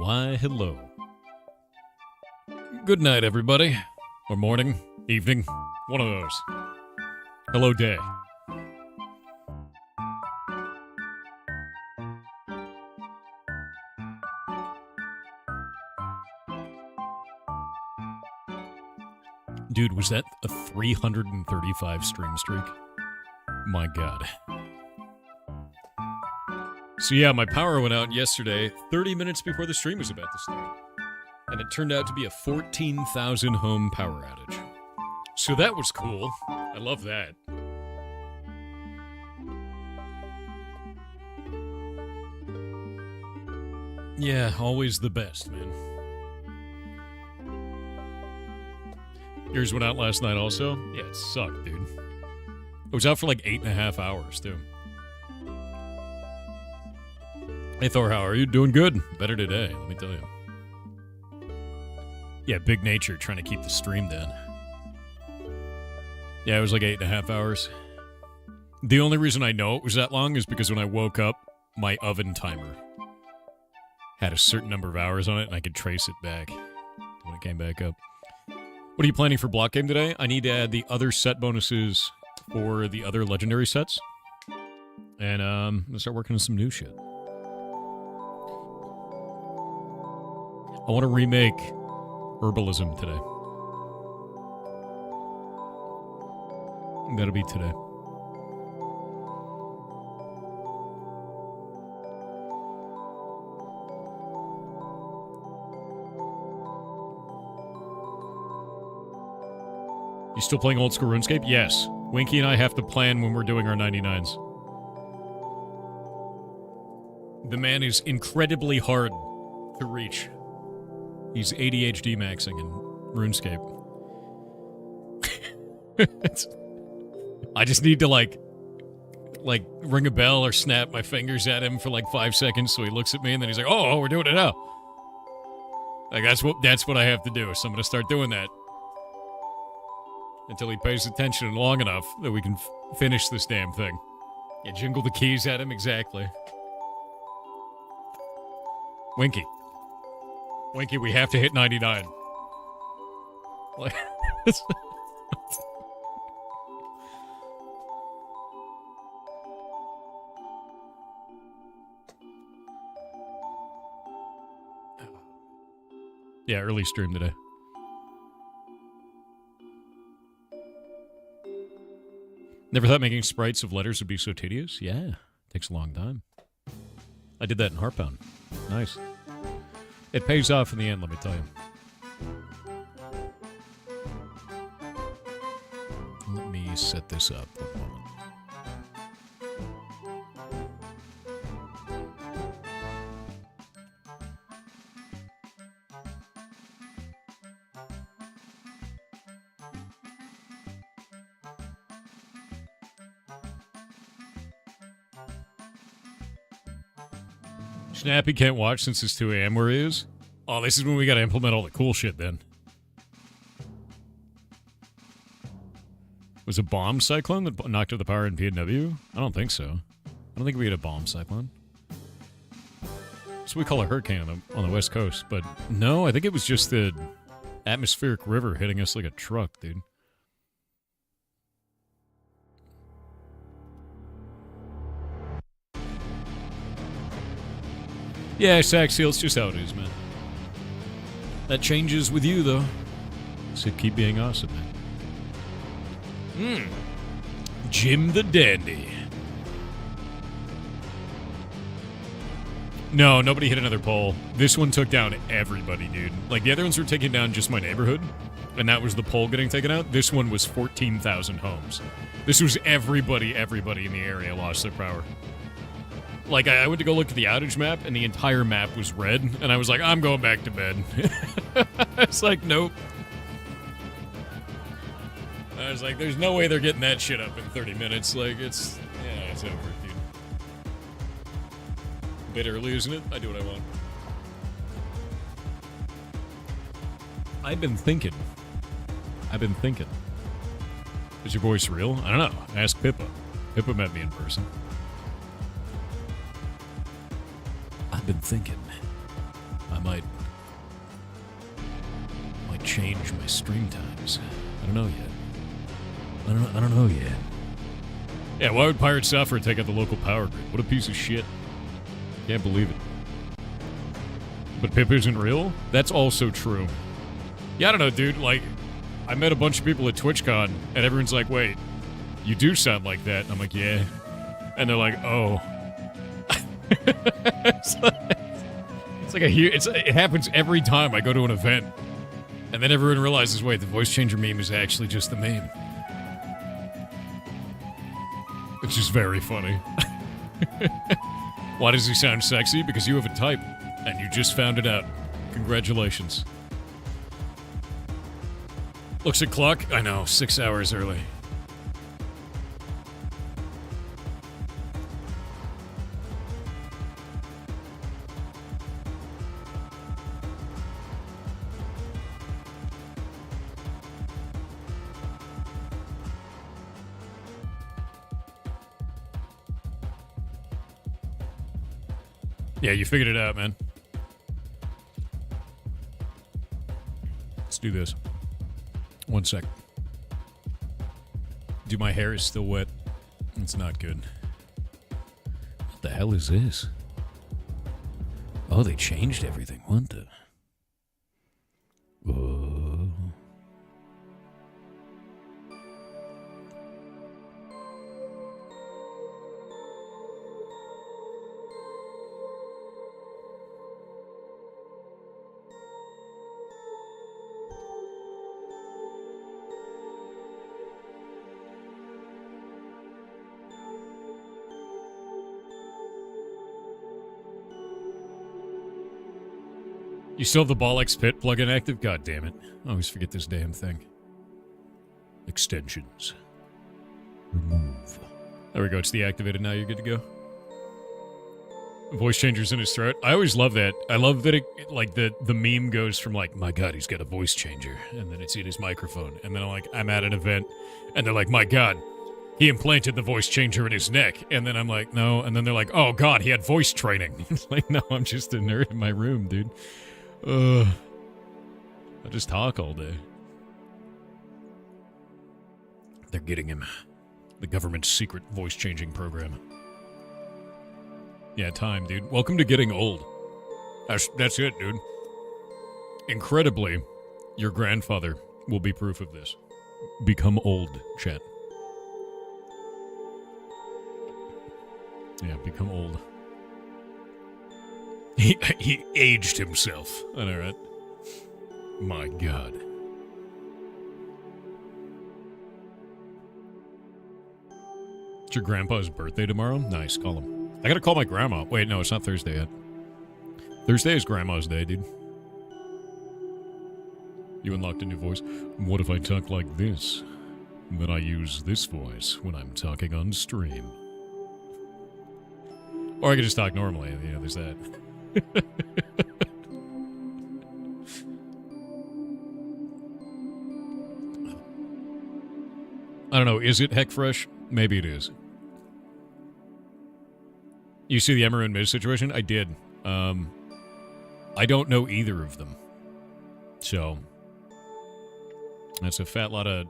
Why, hello. Good night, everybody. Or morning, evening, one of those. Hello, day. Dude, was that a 335 stream streak? My god. So yeah, my power went out yesterday, 30 minutes before the stream was about to start. And it turned out to be a 14,000 home power outage. So that was cool. I love that. Yeah, always the best, man. Yours went out last night also? Yeah, it sucked, dude. It was out for like 8.5 hours, too. Hey, Thor, how are you? Doing good. Better today, let me tell you. Yeah, big nature trying to keep the stream down. Yeah, it was like 8.5 hours. The only reason I know it was that long is because when I woke up, my oven timer had a certain number of hours on it, and I could trace it back when it came back up. What are you planning for block game today? I need to add the other set bonuses for the other legendary sets. And I'm going to start working on some new shit. I want to remake Herbalism today. That'll be today. You still playing old school RuneScape? Yes. Winky and I have to plan when we're doing our 99s. The man is incredibly hard to reach. He's ADHD maxing in RuneScape. I just need to like ring a bell or snap my fingers at him for like 5 seconds so he looks at me and then he's like, oh, we're doing it now. Like that's what I have to do. So I'm gonna start doing that until he pays attention long enough that we can finish this damn thing. Yeah, jingle the keys at him, exactly. Winky, we have to hit 99. Like, yeah, early stream today. Never thought making sprites of letters would be so tedious? Yeah, takes a long time. I did that in Heartbound. Nice. It pays off in the end, let me tell you. Let me set this up for a moment. Snappy can't watch since it's 2 a.m. where he is. Oh, this is when we gotta implement all the cool shit then. Was a bomb cyclone that knocked out the power in PNW? I don't think so. I don't think we had a bomb cyclone. So we call a hurricane on the west coast, but no, I think it was just the atmospheric river hitting us like a truck, dude. Yeah, Saxiel, it's just how it is, man. That changes with you, though. So keep being awesome, man. Jim the Dandy. No, nobody hit another pole. This one took down everybody, dude. Like, the other ones were taking down just my neighborhood, and that was the pole getting taken out. This one was 14,000 homes. This was everybody in the area lost their power. Like, I went to go look at the outage map, and the entire map was red, and I was like, I'm going back to bed. It's like, nope. I was like, there's no way they're getting that shit up in 30 minutes. Like, it's over, dude. A bit early, isn't it? I do what I want. I've been thinking. Is your voice real? I don't know. Ask Pippa. Pippa met me in person. I've been thinking. I'm might change my stream times. I don't know yet. I don't know yet. Yeah, why would Pirate Software take out the local power grid? What a piece of shit. Can't believe it. But Pip isn't real? That's also true. Yeah, I don't know, dude. Like, I met a bunch of people at TwitchCon, and everyone's like, wait, you do sound like that. And I'm like, yeah. And they're like, oh. It happens every time I go to an event. And then everyone realizes, wait, the voice changer meme is actually just the meme. It's just very funny. Why does he sound sexy? Because you have a type, and you just found it out. Congratulations. Looks at clock. I know, 6 hours early. Yeah, you figured it out, man. Let's do this. 1 sec. Dude, my hair is still wet. It's not good. What the hell is this? Oh, they changed everything. What the? Whoa. You still have the Bollocks Pit plugin active? God damn it. I always forget this damn thing. Extensions. Remove. There we go. It's deactivated now. You're good to go. Voice changer's in his throat. I always love that. I love that it, like, the meme goes from, like, my God, he's got a voice changer. And then it's in his microphone. And then I'm at an event. And they're like, my God, he implanted the voice changer in his neck. And then I'm like, no. And then they're like, oh, God, he had voice training. It's like, no, I'm just a nerd in my room, dude. I just talk all day. They're getting him. The government's secret voice-changing program. Yeah, time, dude. Welcome to getting old. That's it, dude. Incredibly, your grandfather will be proof of this. Become old, chat. Yeah, become old. He aged himself. I know, right? My God. It's your grandpa's birthday tomorrow? Nice, call him. I gotta call my grandma. Wait, no, it's not Thursday yet. Thursday is grandma's day, dude. You unlocked a new voice. What if I talk like this? Then I use this voice when I'm talking on stream. Or I could just talk normally. You know, there's that. I don't know, is it heck fresh? Maybe it is. You see the Emma and Miz situation? I did. I don't know either of them. So, that's a fat lot of,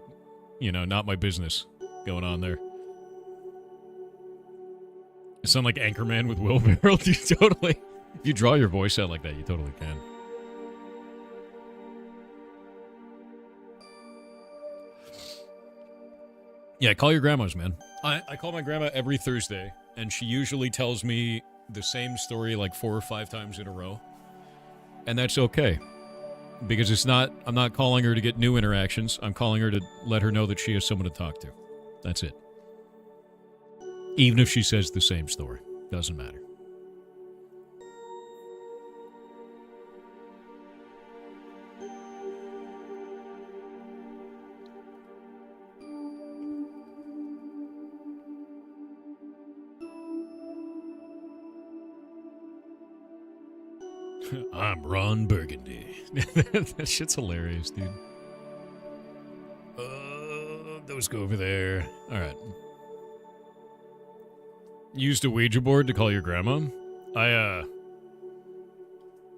you know, not my business going on there. You sound like Anchorman with Will Ferrell. You totally... If you draw your voice out like that, you totally can. Yeah, call your grandmas, man. I call my grandma every Thursday, and she usually tells me the same story like 4 or 5 times in a row. And that's okay. Because it's not, I'm not calling her to get new interactions. I'm calling her to let her know that she has someone to talk to. That's it. Even if she says the same story. Doesn't matter. I'm Ron Burgundy. That shit's hilarious, dude. Those go over there. All right. Used a Ouija board to call your grandma?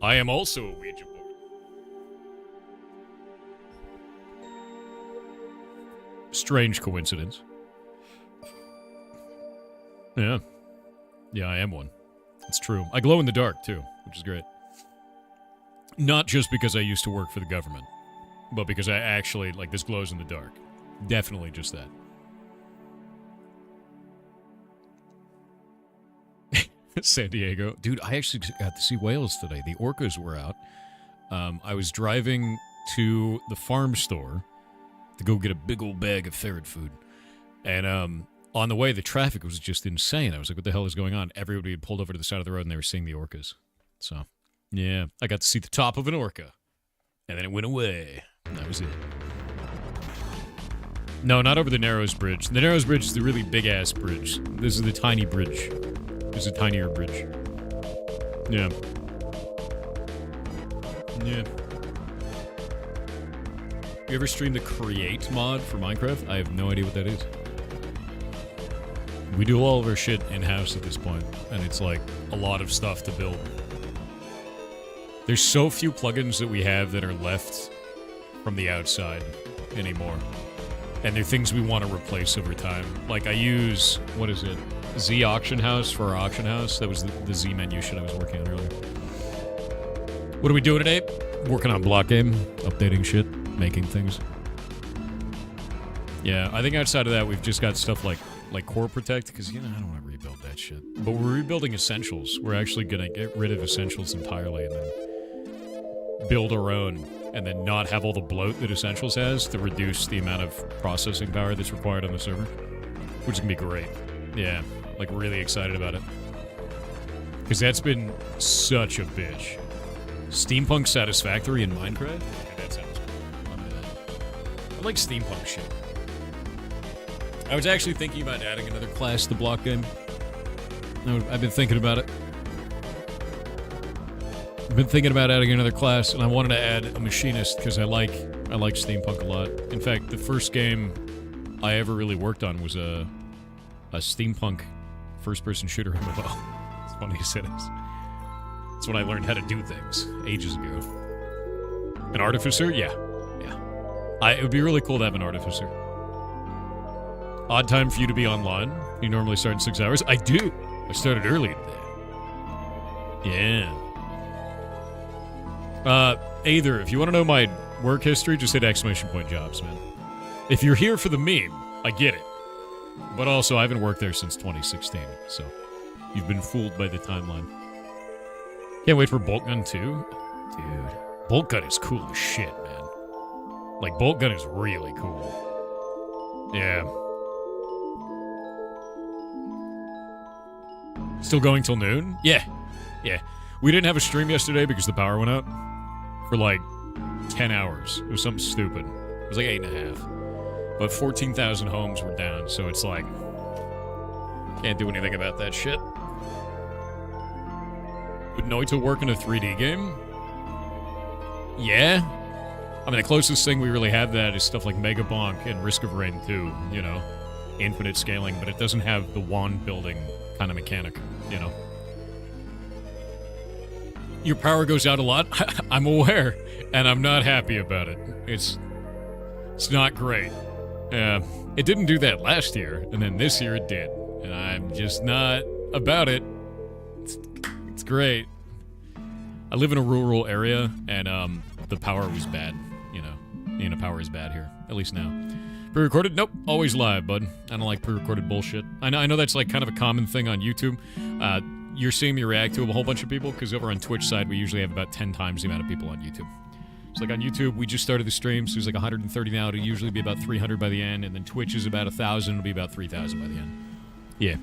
I am also a Ouija board. Strange coincidence. Yeah. Yeah, I am one. It's true. I glow in the dark, too, which is great. Not just because I used to work for the government, but because I actually, like, this glows in the dark. Definitely just that. San Diego. Dude, I actually got to see whales today. The orcas were out. I was driving to the farm store to go get a big old bag of ferret food. And on the way, the traffic was just insane. I was like, what the hell is going on? Everybody had pulled over to the side of the road and they were seeing the orcas. So, yeah, I got to see the top of an orca. And then it went away. And that was it. No, not over the Narrows Bridge. The Narrows Bridge is the really big-ass bridge. This is the tiny bridge. This is a tinier bridge. Yeah. Yeah. You ever stream the Create mod for Minecraft? I have no idea what that is. We do all of our shit in-house at this point, and it's like a lot of stuff to build. There's so few plugins that we have that are left from the outside anymore. And they're things we want to replace over time. Like, I use, what is it? Z Auction House for our auction house. That was the Z menu shit I was working on earlier. What are we doing today? Working on block game, updating shit, making things. Yeah, I think outside of that, we've just got stuff like Core Protect, because, you know, I don't want to rebuild that shit. But we're rebuilding Essentials. We're actually going to get rid of Essentials entirely and then build our own, and then not have all the bloat that Essentials has to reduce the amount of processing power that's required on the server, which is going to be great. Yeah, like, really excited about it. Because that's been such a bitch. Steampunk Satisfactory in Minecraft? Okay, that sounds cool. I like steampunk shit. I was actually thinking about adding another class to the block game. I've been thinking about it. I've been thinking about adding another class, and I wanted to add a machinist because I like steampunk a lot. In fact, the first game I ever really worked on was a steampunk first-person shooter MMO. It's funny you said it. That's when I learned how to do things ages ago. An artificer? Yeah. It would be really cool to have an artificer. Odd time for you to be online. You normally start in 6 hours. I do. I started early today. Yeah. Either, if you want to know my work history, just hit !jobs, man. If you're here for the meme, I get it. But also, I haven't worked there since 2016, so you've been fooled by the timeline. Can't wait for Bolt Gun 2. Dude, Bolt Gun is cool as shit, man. Like, Bolt Gun is really cool. Yeah. Still going till noon? Yeah. We didn't have a stream yesterday because the power went out for like 10 hours. It was something stupid. It was like 8.5. But 14,000 homes were down, so it's like, can't do anything about that shit. Would Noita work in a 3D game? Yeah. I mean, the closest thing we really have that is stuff like Mega Bonk and Risk of Rain 2, you know? Infinite scaling, but it doesn't have the wand building kind of mechanic, you know? Your power goes out a lot. I'm aware, and I'm not happy about it. It's not great. It didn't do that last year, and then this year it did. And I'm just not about it. It's great. I live in a rural area, and the power was bad, you know. Power is bad here, at least now. Pre-recorded? Nope. Always live, bud. I don't like pre-recorded bullshit. I know that's like kind of a common thing on YouTube. You're seeing me react to a whole bunch of people, because over on Twitch side, we usually have about 10 times the amount of people on YouTube. So like on YouTube, we just started the stream, so there's like 130 now. It'll usually be about 300 by the end, and then Twitch is about 1,000. It'll be about 3,000 by the end. Yeah.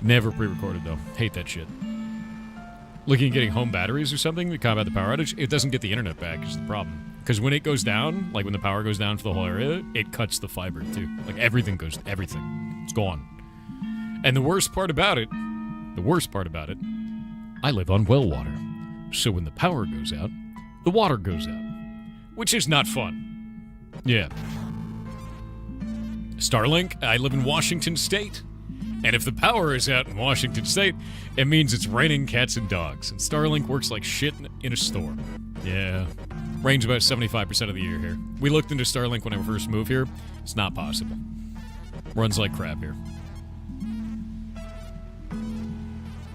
Never pre-recorded, though. Hate that shit. Looking at getting home batteries or something to combat the power outage, it doesn't get the internet back is the problem. Because when it goes down, like when the power goes down for the whole area, it cuts the fiber too. Like everything. It's gone. And the worst part about it, I live on well water. So when the power goes out, the water goes out. Which is not fun. Yeah. Starlink, I live in Washington State. And if the power is out in Washington State, it means it's raining cats and dogs. And Starlink works like shit in a storm. Yeah. Rains about 75% of the year here. We looked into Starlink when I first moved here. It's not possible. Runs like crap here.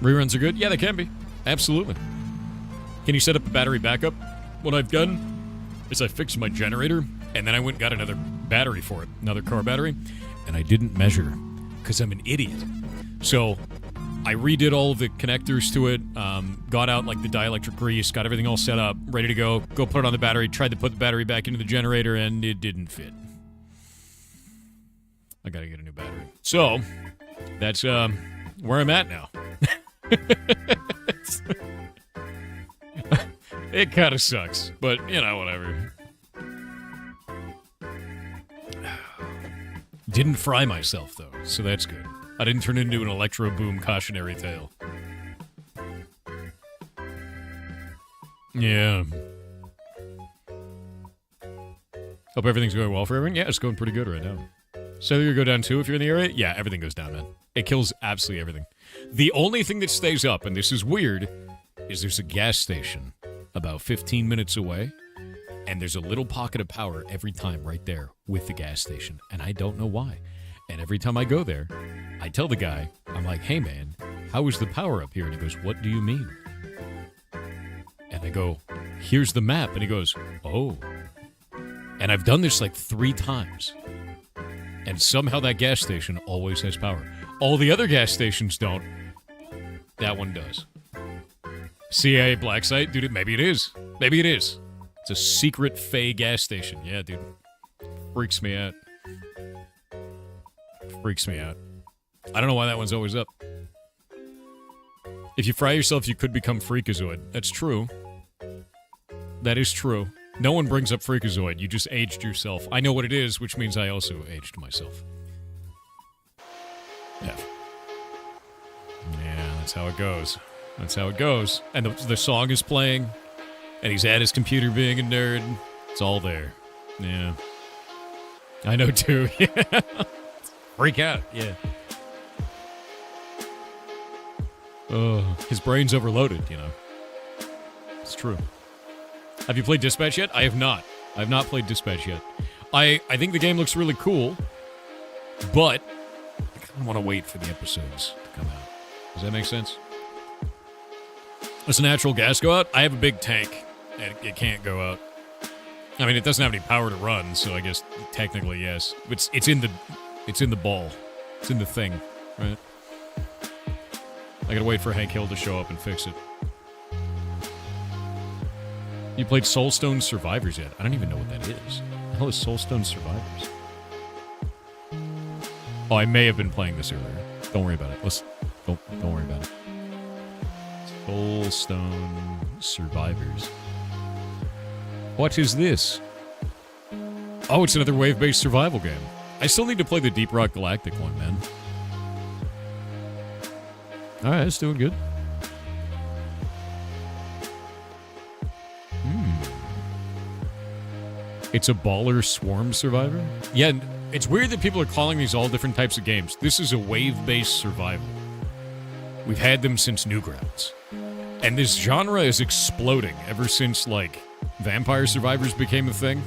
Reruns are good? Yeah, they can be. Absolutely. Can you set up a battery backup? What I've done is I fixed my generator, and then I went and got another battery for it, another car battery, and I didn't measure because I'm an idiot. So I redid all of the connectors to it, got out like the dielectric grease, got everything all set up, ready to go put it on the battery, tried to put the battery back into the generator, and it didn't fit. I gotta get a new battery. So, that's where I'm at now. It kind of sucks, but, you know, whatever. Didn't fry myself, though, so that's good. I didn't turn into an electro boom cautionary tale. Yeah. Hope everything's going well for everyone. Yeah, it's going pretty good right now. Cellular go down too if you're in the area? Yeah, everything goes down, man. It kills absolutely everything. The only thing that stays up, and this is weird, is there's a gas station about 15 minutes away, and there's a little pocket of power every time right there with the gas station, and I don't know why. And every time I go there, I tell the guy, I'm like, hey man, how is the power up here? And he goes, what do you mean? And I go, here's the map. And he goes, oh. And I've done this like 3 times. And somehow that gas station always has power. All the other gas stations don't. That one does. CIA black site? Dude, maybe it is. Maybe it is. It's a secret Fey gas station. Yeah, dude. Freaks me out. Freaks me out. I don't know why that one's always up. If you fry yourself, you could become Freakazoid. That's true. That is true. No one brings up Freakazoid. You just aged yourself. I know what it is, which means I also aged myself. Yeah. Yeah, that's how it goes. That's how it goes. And the song is playing, and he's at his computer being a nerd. It's all there. Yeah. I know, too. Yeah. Freak out. Yeah. Oh, his brain's overloaded, you know. It's true. Have you played Dispatch yet? I have not. I have not played Dispatch yet. I think the game looks really cool, but I kind of want to wait for the episodes to come out. Does that make sense? Does a natural gas go out? I have a big tank, and it can't go out. I mean, it doesn't have any power to run, so I guess technically yes. It's in the ball. It's in the thing, right? I gotta wait for Hank Hill to show up and fix it. You played Soulstone Survivors yet? I don't even know what that is. The hell is Soulstone Survivors? Oh, I may have been playing this earlier. Don't worry about it. Don't worry about it. Soulstone Survivors. What is this? Oh, it's another wave-based survival game. I still need to play the Deep Rock Galactic one, man. Alright, it's doing good. It's a baller swarm survivor? Yeah, it's weird that people are calling these all different types of games. This is a wave-based survival. We've had them since Newgrounds. And this genre is exploding ever since, like, Vampire Survivors became a thing.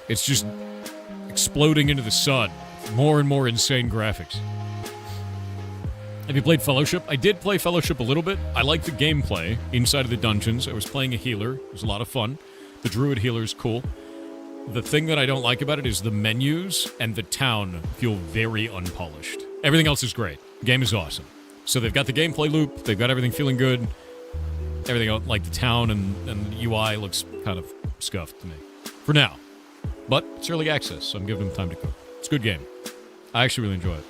It's just exploding into the sun. More and more insane graphics. Have you played Fellowship? I did play Fellowship a little bit. I liked the gameplay inside of the dungeons. I was playing a healer. It was a lot of fun. The druid healer is cool. The thing that I don't like about it is the menus and the town feel very unpolished. Everything else is great. The game is awesome. So they've got the gameplay loop. They've got everything feeling good. Everything else, like the town and the UI looks kind of scuffed to me. For now. But it's early access, so I'm giving them time to cook. It's a good game. I actually really enjoy it.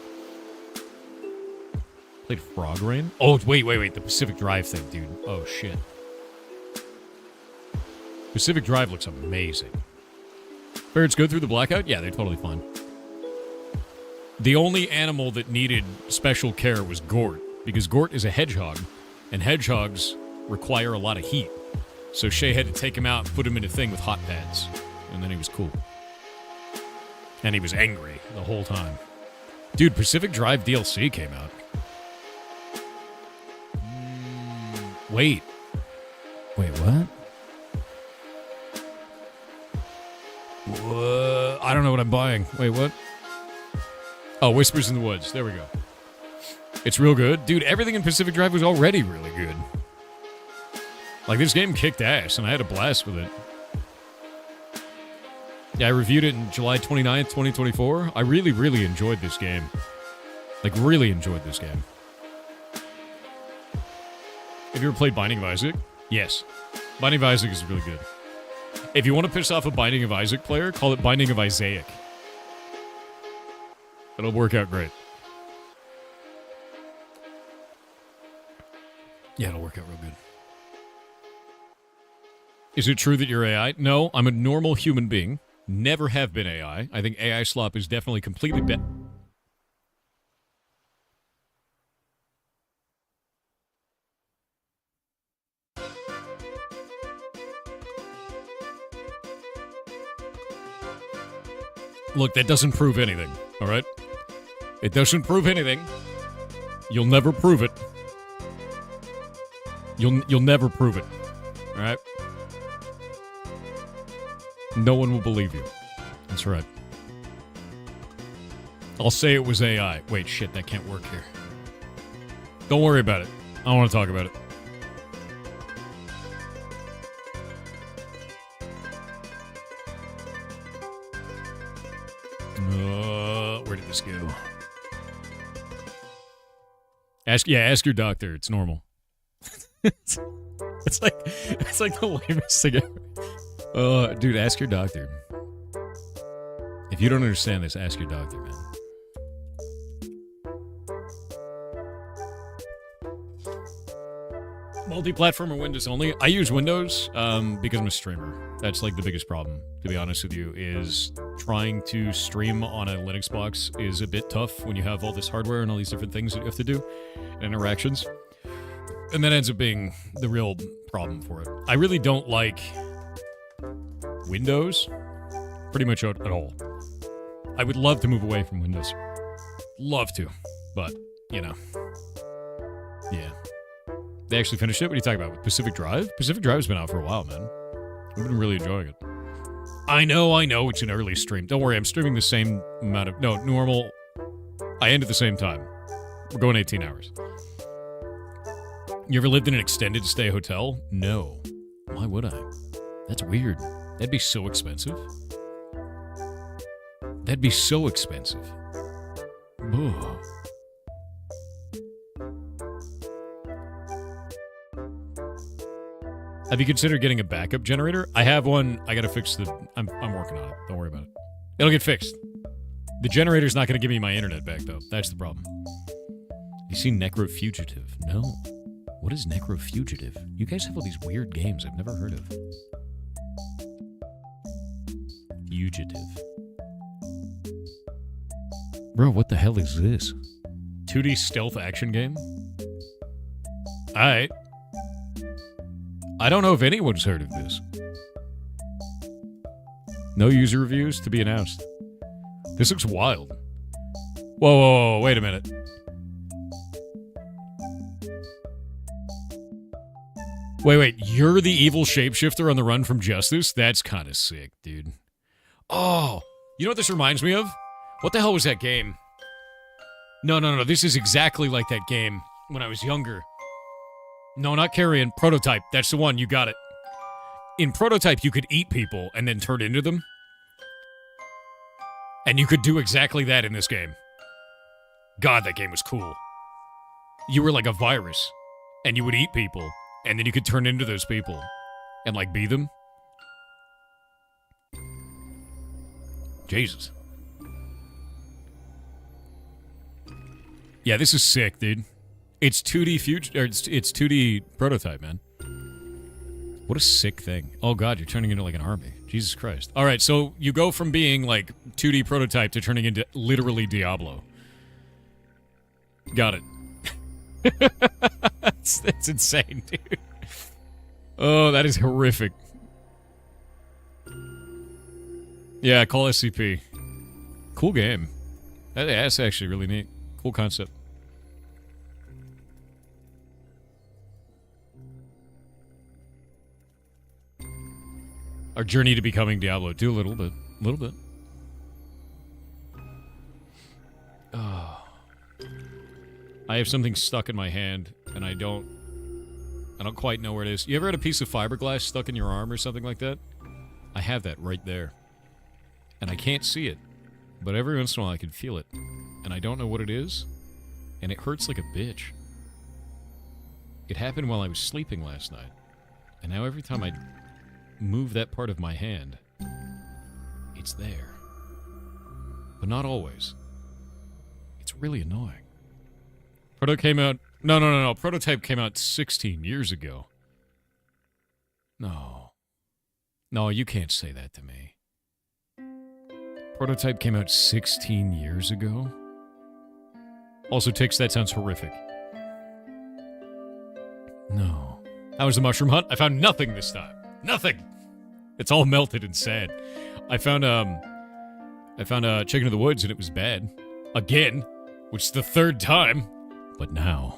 Played Frog Rain? Oh, wait. The Pacific Drive thing, dude. Oh, shit. Pacific Drive looks amazing. Ferrets go through the blackout? Yeah, they're totally fine. The only animal that needed special care was Gort, because Gort is a hedgehog, and hedgehogs require a lot of heat. So Shay had to take him out and put him in a thing with hot pads, and then he was cool. And he was angry the whole time. Dude, Pacific Drive DLC came out. Wait. Wait, what? I don't know what I'm buying. Wait, what? Oh, Whispers in the Woods. There we go. It's real good. Dude, everything in Pacific Drive was already really good. Like, this game kicked ass, and I had a blast with it. Yeah, I reviewed it in July 29th, 2024. I really, really enjoyed this game. Like, really enjoyed this game. Have you ever played Binding of Isaac? Yes. Binding of Isaac is really good. If you want to piss off a Binding of Isaac player, call it Binding of Isaac. It'll work out great. Yeah, it'll work out real good. Is it true that you're AI? No, I'm a normal human being. Never have been AI. I think AI slop is definitely completely bad. Look, that doesn't prove anything, all right? It doesn't prove anything. You'll never prove it. You'll never prove it, all right? No one will believe you. That's right. I'll say it was AI. Wait, shit, that can't work here. Don't worry about it. I don't want to talk about it. Where did this go? Ask your doctor. It's normal. it's like the lamest thing ever. Dude, ask your doctor. If you don't understand this, ask your doctor, man. Multi-platform or Windows only? I use Windows because I'm a streamer. That's like the biggest problem, to be honest with you, is trying to stream on a Linux box is a bit tough when you have all this hardware and all these different things that you have to do, and interactions. And that ends up being the real problem for it. I really don't like Windows pretty much at all. I would love to move away from Windows. Love to, but, you know. Yeah. They actually finished it? What are you talking about? With Pacific Drive? Pacific Drive's been out for a while, man. We've been really enjoying it. I know, it's an early stream. Don't worry, I'm streaming the same amount of... No, normal... I end at the same time. We're going 18 hours. You ever lived in an extended stay hotel? No. Why would I? That's weird. That'd be so expensive. That'd be so expensive. Ugh. Have you considered getting a backup generator? I have one. I gotta fix the... I'm working on it. Don't worry about it. It'll get fixed. The generator's not gonna give me my internet back, though. That's the problem. You see Necrofugitive? No. What is Necrofugitive? You guys have all these weird games I've never heard of. Fugitive. Bro, what the hell is this? 2D stealth action game? Alright. I don't know if anyone's heard of this. No user reviews to be announced. This looks wild. Whoa, wait a minute. Wait, you're the evil shapeshifter on the run from justice? That's kind of sick, dude. Oh, you know what this reminds me of? What the hell was that game? No, this is exactly like that game when I was younger. No, not Carrion. Prototype. That's the one. You got it. In Prototype, you could eat people and then turn into them. And you could do exactly that in this game. God, that game was cool. You were like a virus, and you would eat people, and then you could turn into those people and, like, be them. Jesus. Yeah, this is sick, dude. It's 2D it's 2D Prototype, man. What a sick thing. Oh god, you're turning into like an army. Jesus Christ. Alright, so you go from being like 2D Prototype to turning into literally Diablo. Got it. That's insane, dude. Oh, that is horrific. Yeah, call SCP. Cool game. That's actually really neat. Cool concept. Our journey to becoming Diablo 2 a little bit. Oh. I have something stuck in my hand, and I don't quite know where it is. You ever had a piece of fiberglass stuck in your arm or something like that? I have that right there. And I can't see it, but every once in a while I can feel it. And I don't know what it is, and it hurts like a bitch. It happened while I was sleeping last night, and now every time I move that part of my hand, it's there. But not always. It's really annoying. Proto came out... No. Prototype came out 16 years ago. No. No, you can't say that to me. Prototype came out 16 years ago? Also, Tix, that sounds horrific. No. How was the mushroom hunt? I found nothing this time. Nothing! It's all melted and sad. I found a chicken of the woods and it was bad. Again, which is the third time. But now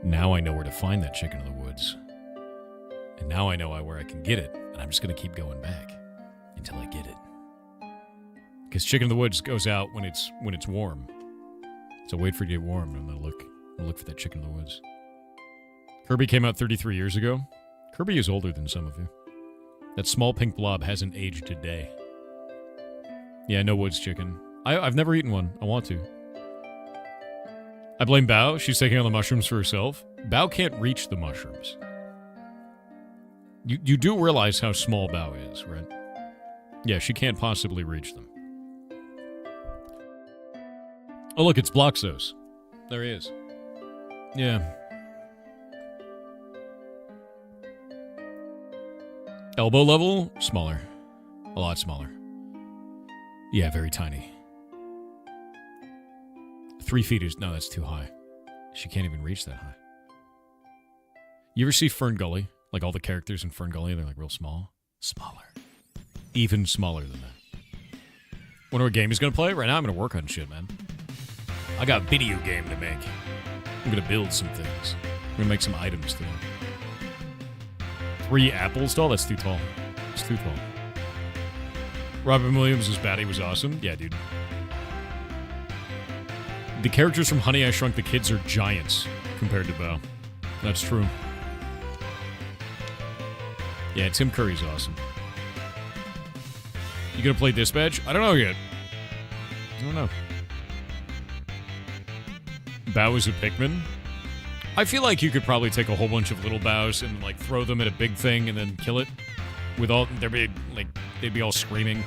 I know where to find that chicken of the woods. And now I know where I can get it. And I'm just going to keep going back until I get it. Because chicken of the woods goes out when it's warm. So wait for it to get warm and I'm going to look for that chicken of the woods. Kirby came out 33 years ago. Kirby is older than some of you. That small pink blob hasn't aged a day. Yeah, no woods chicken. I've never eaten one. I want to. I blame Bao. She's taking on the mushrooms for herself. Bao can't reach the mushrooms. You do realize how small Bao is, right? Yeah, she can't possibly reach them. Oh, look, it's Bloxos. There he is. Yeah. Elbow level? Smaller. A lot smaller. Yeah, very tiny. 3 feet is... No, that's too high. She can't even reach that high. You ever see Fern Gully? Like all the characters in Fern Gully, they're like real small? Smaller. Even smaller than that. Wonder what game he's gonna play? Right now I'm gonna work on shit, man. I got a video game to make. I'm gonna build some things. I'm gonna make some items too. 3 apples tall? That's too tall. It's too tall. Robin Williams' Batty was awesome. Yeah, dude. The characters from Honey, I Shrunk the Kids are giants compared to Bao. That's true. Yeah, Tim Curry's awesome. You gonna play Dispatch? I don't know yet. I don't know. Bao is a Pikmin? I feel like you could probably take a whole bunch of little Baos and like throw them at a big thing and then kill it. With all they'd be all screaming.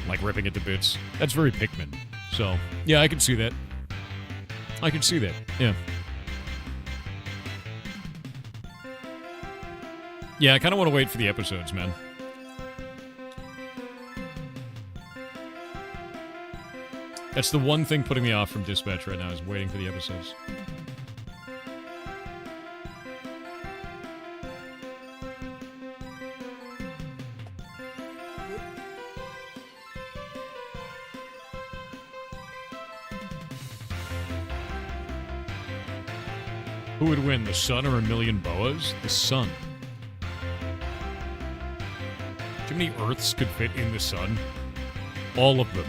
Like ripping it to bits. That's very Pikmin. So, yeah, I can see that. I can see that, yeah. Yeah, I kind of want to wait for the episodes, man. That's the one thing putting me off from Dispatch right now, is waiting for the episodes. Who would win, the sun or a million boas? The sun. Do you know how many Earths could fit in the sun? All of them.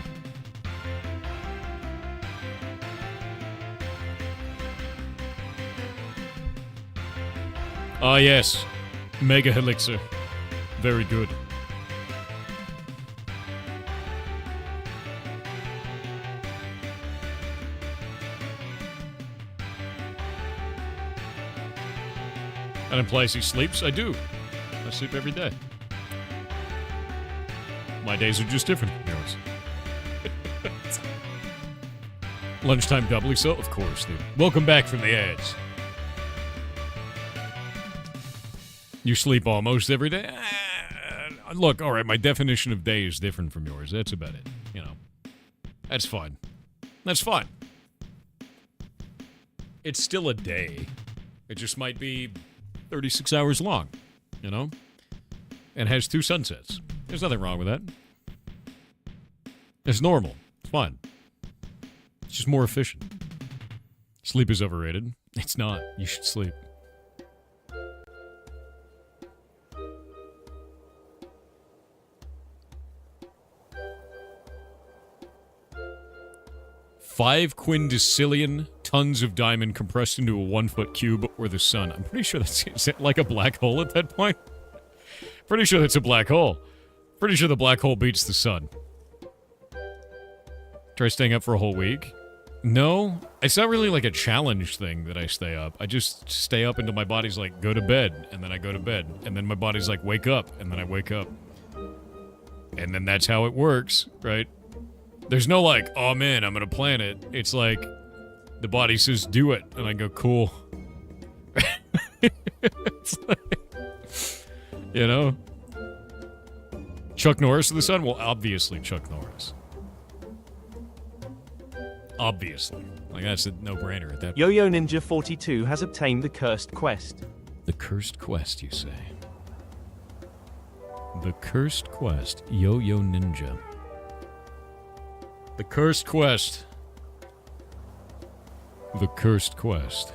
Ah, yes. Mega Helixer. Very good. That implies he sleeps? I do. I sleep every day. My days are just different from yours. Lunchtime doubly so? Of course, dude. Welcome back from the ads. You sleep almost every day? Look, alright, my definition of day is different from yours. That's about it. You know. That's fine. That's fine. It's still a day. It just might be 36 hours long, you know? And has 2 sunsets. There's nothing wrong with that. It's normal. It's fine. It's just more efficient. Sleep is overrated. It's not. You should sleep. Five quindecillion tons of diamond compressed into a 1-foot cube or the sun. I'm pretty sure that's is it like a black hole at that point. Pretty sure that's a black hole. Pretty sure the black hole beats the sun. Try staying up for a whole week. No, it's not really like a challenge thing that I stay up. I just stay up until my body's like, go to bed, and then I go to bed. And then my body's like, wake up, and then I wake up. And then that's how it works, right? There's no like, oh man, I'm gonna plan it. It's like, the body says do it, and I go, cool. It's like, you know? Chuck Norris of the sun? Well, obviously Chuck Norris. Obviously. Like, that's a no-brainer at that point. Yo-Yo Ninja 42 has obtained the cursed quest. The cursed quest, you say? The cursed quest. Yo-Yo Ninja. The cursed quest. The cursed quest.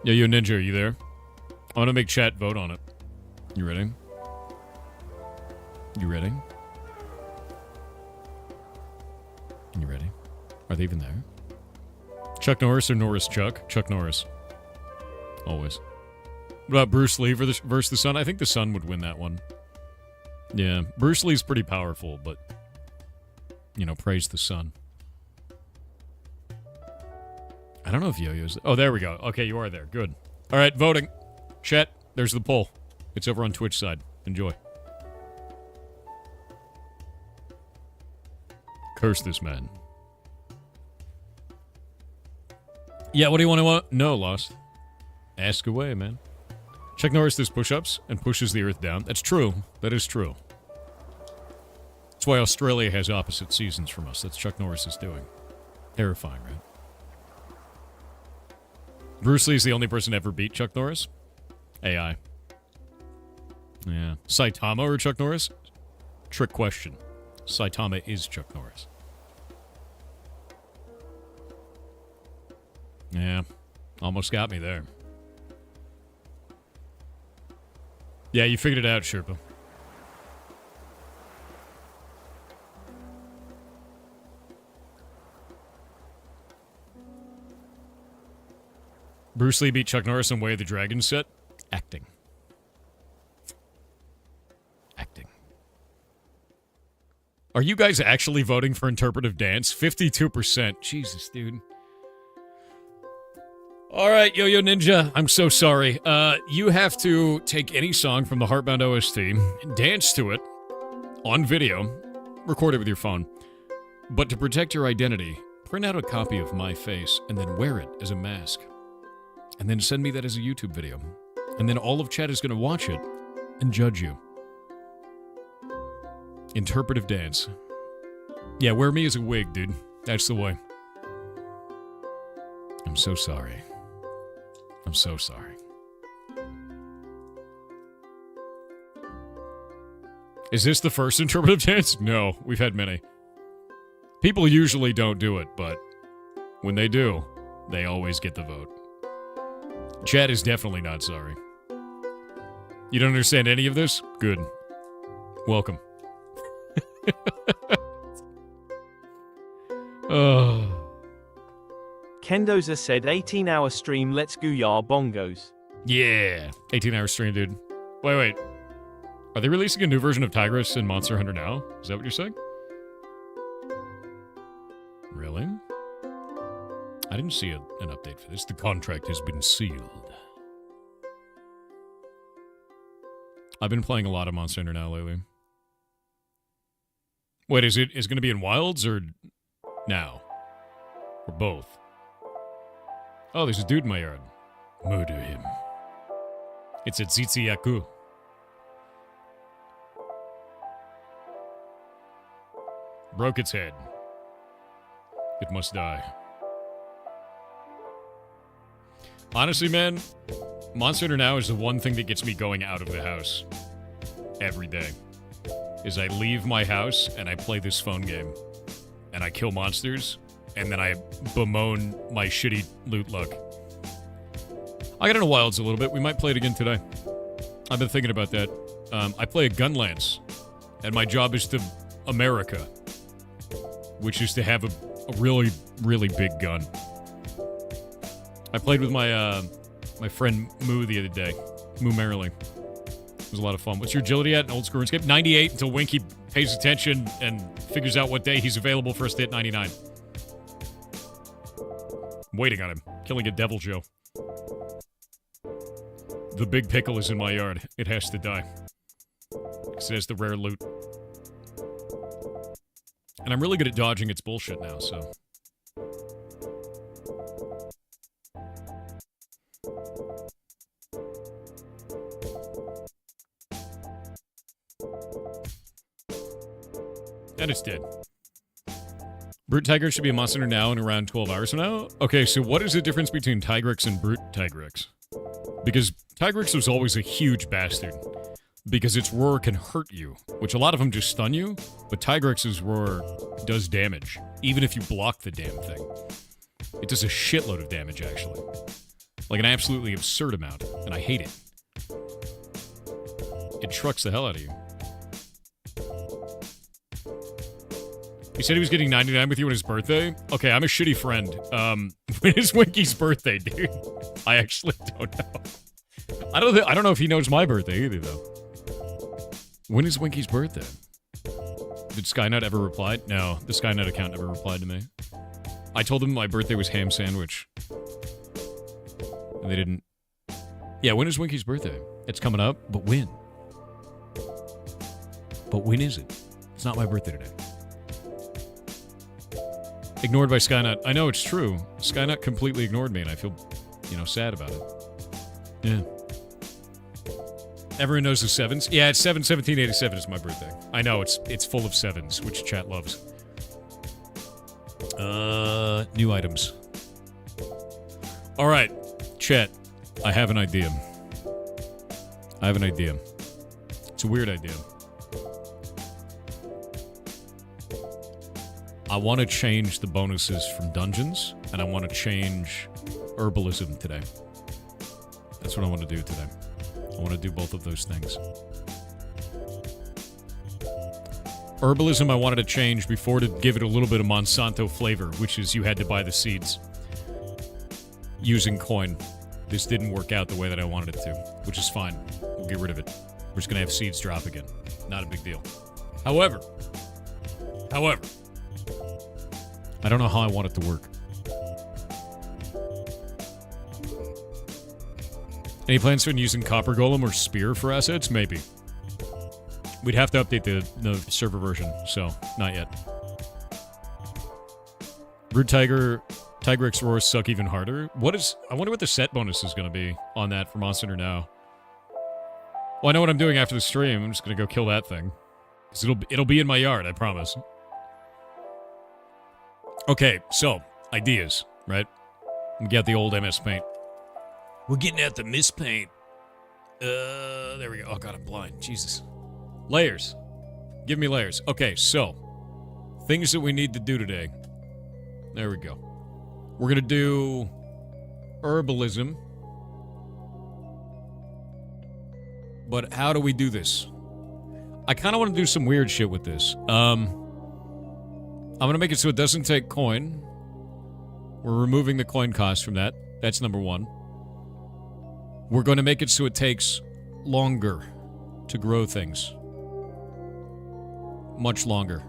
Yo-Yo Ninja, are you there? I want to make chat vote on it. You ready? You ready? You ready? Are they even there? Chuck Norris or Norris Chuck? Chuck Norris. Always. What about Bruce Lee versus the Sun? I think the Sun would win that one. Yeah, Bruce Lee's pretty powerful, but, you know, praise the Sun. I don't know if Yo-Yo's... Oh, there we go. Okay, you are there. Good. All right, voting. Chat, there's the poll. It's over on Twitch side. Enjoy. Curse this man. Yeah, what do you want to know, Lost? Ask away, man. Chuck Norris does push-ups and pushes the earth down. That's true. That is true. That's why Australia has opposite seasons from us. That's Chuck Norris is doing. Terrifying, right? Bruce Lee's the only person to ever beat Chuck Norris? AI. Yeah. Saitama or Chuck Norris? Trick question. Saitama is Chuck Norris. Yeah. Almost got me there. Yeah, you figured it out, Sherpa. Bruce Lee beat Chuck Norris in Way of the Dragon set? Acting. Acting. Are you guys actually voting for interpretive dance? 52%. Jesus, dude. All right, Yo-Yo Ninja, I'm so sorry. You have to take any song from the Heartbound OST, dance to it on video, record it with your phone. But to protect your identity, print out a copy of my face and then wear it as a mask. And then send me that as a YouTube video. And then all of chat is going to watch it and judge you. Interpretive dance. Yeah, wear me as a wig, dude. That's the way. I'm so sorry. I'm so sorry. Is this the first interpretive dance? No, we've had many. People usually don't do it, but when they do, they always get the vote. Chad is definitely not sorry. You don't understand any of this? Good. Welcome. Oh. Kendoza said 18-hour stream, let's go yar bongos. Yeah. 18-hour stream, dude. Wait. Are they releasing a new version of Tigress and Monster Hunter now? Is that what you're saying? Really? I didn't see an update for this. The contract has been sealed. I've been playing a lot of Monster Hunter now lately. Wait, is it going to be in Wilds or now? Or both? Oh, there's a dude in my yard. Murder him. It's a Tzitziyaku. Broke its head. It must die. Honestly, man, Monster Hunter now is the one thing that gets me going out of the house. Every day. is I leave my house and I play this phone game. And I kill monsters, and then I bemoan my shitty loot luck. I got into Wilds a little bit. We might play it again today. I've been thinking about that. I play a gun lance, and my job is to America, which is to have a really, really big gun. I played with my my friend Moo the other day. Moo Merrily. It was a lot of fun. What's your agility at in old school Runescape? 98 until Winky pays attention and figures out what day he's available for us to hit 99. I'm waiting on him. Killing a devil Joe. The big pickle is in my yard. It has to die. Because it has the rare loot. And I'm really good at dodging its bullshit now, so... And it's dead. Brute Tiger should be a monster now in around 12 hours from now? Okay, so what is the difference between Tigrex and Brute Tigrex? Because Tigrex was always a huge bastard. Because its roar can hurt you, which a lot of them just stun you, but Tigrex's roar does damage, even if you block the damn thing. It does a shitload of damage, actually. Like an absolutely absurd amount, and I hate it. It trucks the hell out of you. He said he was getting 99 with you on his birthday? Okay, I'm a shitty friend. When is Winky's birthday, dude? I actually don't know. I don't know if he knows my birthday either, though. When is Winky's birthday? Did Skynet ever reply? No, the Skynet account never replied to me. I told them my birthday was ham sandwich. And they didn't. Yeah, when is Winky's birthday? It's coming up, but when? But when is it? It's not my birthday today. Ignored by Skynet. I know it's true. Skynet completely ignored me, and I feel, sad about it. Yeah. Everyone knows the sevens? Yeah, it's 7/17/87 is my birthday. I know, it's full of sevens, which chat loves. New items. Alright, chat. I have an idea. It's a weird idea. I want to change the bonuses from dungeons, and I want to change herbalism today. That's what I want to do today. I want to do both of those things. Herbalism I wanted to change before to give it a little bit of Monsanto flavor, which is you had to buy the seeds using coin. This didn't work out the way that I wanted it to, which is fine. We'll get rid of it. We're just going to have seeds drop again. Not a big deal. However, I don't know how I want it to work. Any plans on using Copper Golem or Spear for assets? Maybe. We'd have to update the server version, so not yet. Brood Tiger, Tigrex Roars suck even harder. I wonder what the set bonus is going to be on that for Monster Hunter now. Well, I know what I'm doing after the stream. I'm just going to go kill that thing. 'Cause it'll be in my yard, I promise. Okay, so, ideas, right? We got the old MS Paint. We're getting at the Miss Paint. There we go. Oh, God, I'm blind. Jesus. Layers. Give me layers. Okay, so, things that we need to do today. There we go. We're going to do herbalism. But how do we do this? I kind of want to do some weird shit with this. I'm going to make it so it doesn't take coin. We're removing the coin cost from that. That's number one. We're going to make it so it takes longer to grow things. Much longer.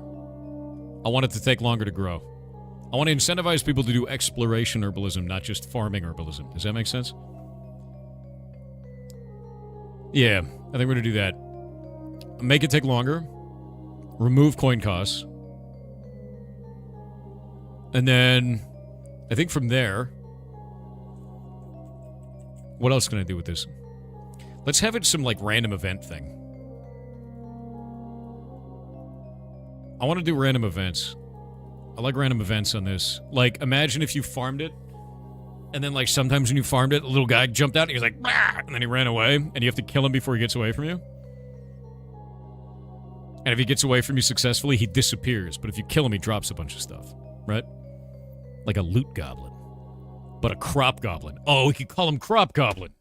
I want it to take longer to grow. I want to incentivize people to do exploration herbalism, not just farming herbalism. Does that make sense? Yeah, I think we're going to do that. Make it take longer. Remove coin costs. And then, I think from there, what else can I do with this? Let's have it some, random event thing. I want to do random events. I like random events on this. Imagine if you farmed it, and then, sometimes when you farmed it, a little guy jumped out, and he was like, "Bah!" And then he ran away, and you have to kill him before he gets away from you. And if he gets away from you successfully, he disappears. But if you kill him, he drops a bunch of stuff, right? Like a loot goblin. But a crop goblin. Oh, we could call him crop goblin.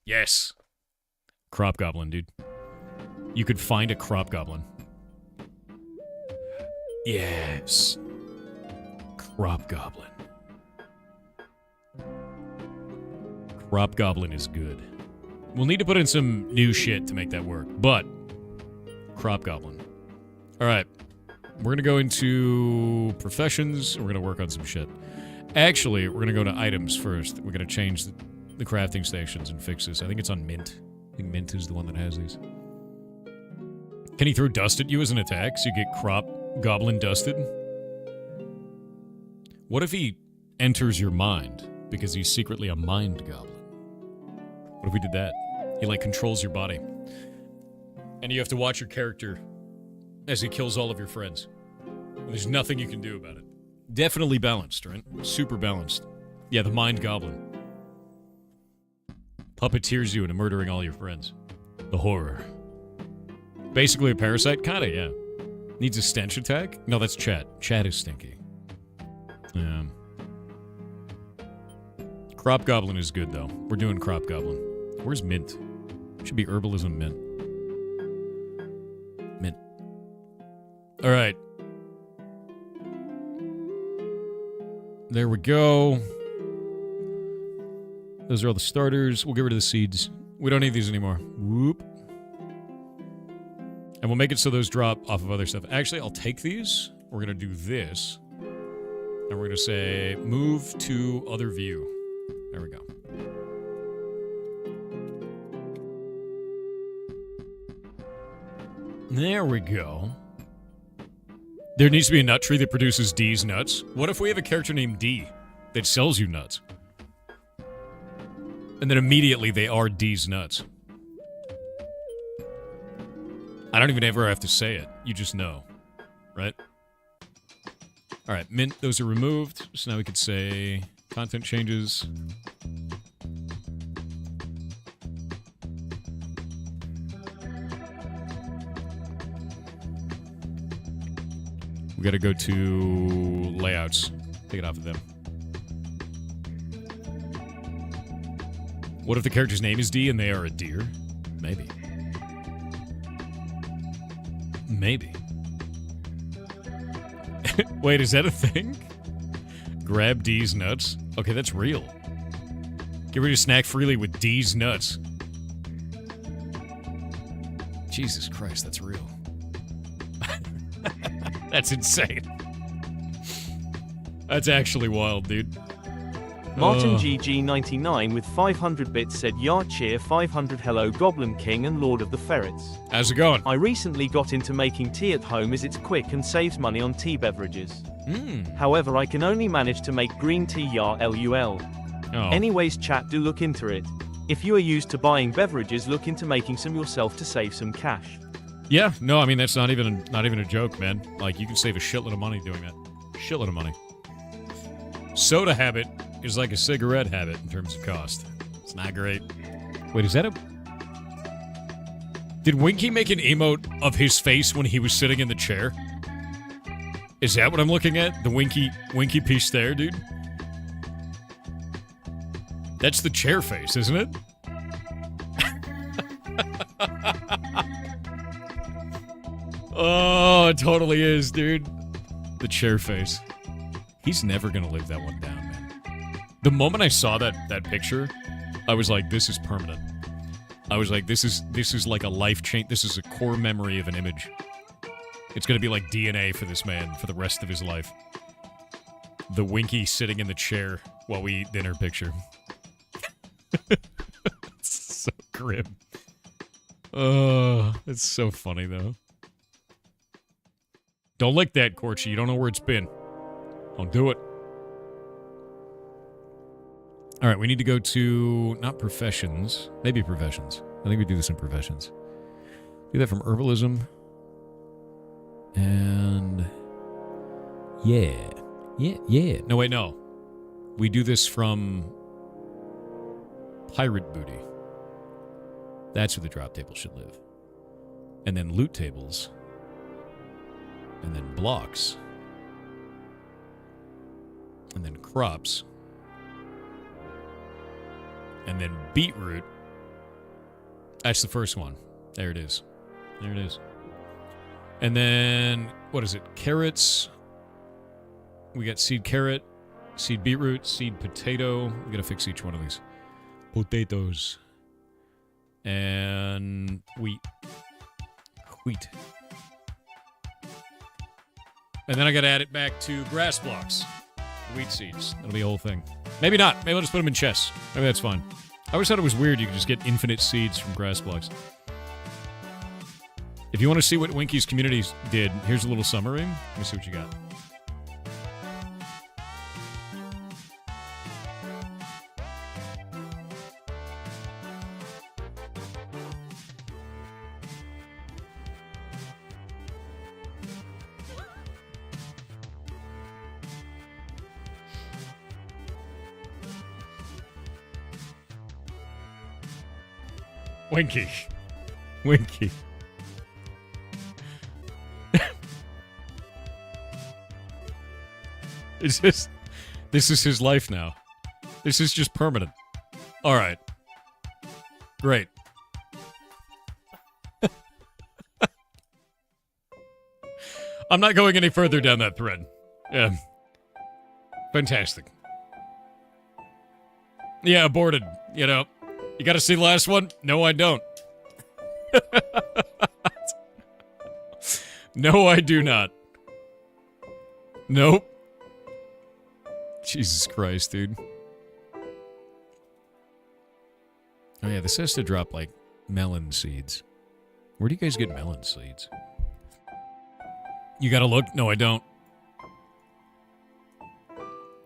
Yes. Crop goblin, dude. You could find a crop goblin. Yes. Crop goblin. Crop goblin is good. We'll need to put in some new shit to make that work, but crop goblin. All right. We're going to go into professions. We're going to work on some shit. Actually, we're going to go to items first. We're going to change the crafting stations and fix this. I think it's on Mint. I think Mint is the one that has these. Can he throw dust at you as an attack so you get crop goblin dusted? What if he enters your mind because he's secretly a mind goblin? What if we did that? He, like, controls your body. And you have to watch your character as he kills all of your friends. And there's nothing you can do about it. Definitely balanced, right? Super balanced. Yeah, the mind goblin. Puppeteers you into murdering all your friends. The horror. Basically a parasite? Kinda, yeah. Needs a stench attack? No, that's Chat. Chat is stinky. Yeah. Crop goblin is good, though. We're doing crop goblin. Where's Mint? Should be herbalism Mint. Mint. Alright. There we go. Those are all the starters. We'll get rid of the seeds. We don't need these anymore. Whoop. And we'll make it so those drop off of other stuff. Actually, I'll take these. We're going to do this. And we're going to say, move to other view. There we go. There we go. There needs to be a nut tree that produces D's nuts. What if we have a character named D that sells you nuts? And then immediately they are D's nuts. I don't even ever have to say it. You just know. Right? Alright, Mint, those are removed. So now we could say content changes. We gotta go to layouts. Take it off of them. What if the character's name is D and they are a deer? Maybe. Maybe. Wait, is that a thing? Grab D's nuts? Okay, that's real. Get ready to snack freely with D's nuts. Jesus Christ, that's real. That's insane. That's actually wild, dude. Martin GG99 with 500 bits said, "Yar cheer 500 hello Goblin King and Lord of the Ferrets. How's it going? I recently got into making tea at home as it's quick and saves money on tea beverages. However, I can only manage to make green tea yar LUL. Oh. Anyways, chat, do look into it. If you are used to buying beverages, look into making some yourself to save some cash." Yeah, no, I mean, that's not even a joke, man. Like, you can save a shitload of money doing that. Shitload of money. Soda habit is like a cigarette habit in terms of cost. It's not great. Wait, is that a... Did Winky make an emote of his face when he was sitting in the chair? Is that what I'm looking at? The Winky piece there, dude? That's the chair face, isn't it? Oh, it totally is, dude. The chair face. He's never gonna live that one down, man. The moment I saw that picture, I was like, this is permanent. I was like, this is like a life change. This is a core memory of an image. It's gonna be like DNA for this man for the rest of his life. The Winky sitting in the chair while we eat dinner picture. It's so grim. Oh, it's so funny, though. Don't lick that, Corchi. You don't know where it's been. Don't do it. All right, we need to go to, not professions, maybe professions. I think we do this in professions. Do that from herbalism. And yeah. No, wait, no. We do this from pirate booty. That's where the drop table should live. And then loot tables. And then blocks. And then crops. And then beetroot. That's the first one. There it is. There it is. And then, what is it? Carrots. We got seed carrot, seed beetroot, seed potato. We gotta fix each one of these. Potatoes. And wheat. Wheat. And then I gotta add it back to grass blocks. Wheat seeds. That'll be a whole thing. Maybe not. Maybe I'll just put them in chests. Maybe that's fine. I always thought it was weird you could just get infinite seeds from grass blocks. If you want to see what Winky's community did, here's a little summary. Let me see what you got. Winky. Winky. It's just, this is his life now. This is just permanent. All right. Great. I'm not going any further down that thread. Yeah. Fantastic. Yeah, aborted. You know, you got to see the last one? No, I don't. No, I do not. Nope. Jesus Christ, dude. Oh yeah, this has to drop, like, melon seeds. Where do you guys get melon seeds? You gotta look? No, I don't.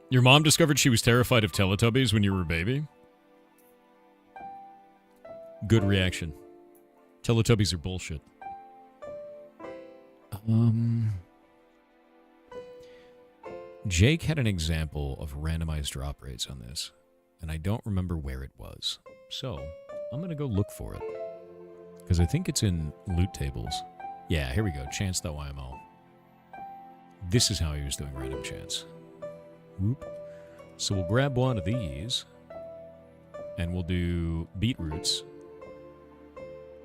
Your mom discovered she was terrified of Teletubbies when you were a baby? Good reaction. Teletubbies are bullshit. Jake had an example of randomized drop rates on this, and I don't remember where it was. So, I'm going to go look for it. Because I think it's in loot tables. Yeah, here we go. Chance.yml. This is how he was doing random chance. Whoop. So we'll grab one of these, and we'll do beetroots.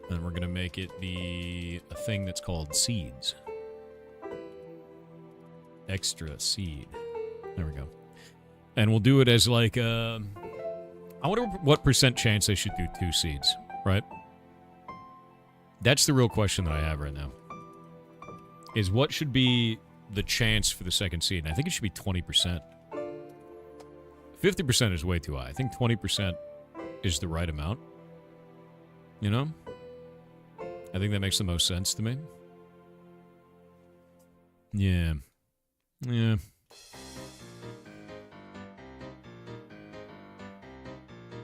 And we're going to make it be a thing that's called seeds. Extra seed. There we go. And we'll do it as like I wonder what percent chance I should do 2 seeds, right? That's the real question that I have right now. Is what should be the chance for the second seed? And I think it should be 20%. 50% is way too high. I think 20% is the right amount. You know? I think that makes the most sense to me. Yeah. Yeah.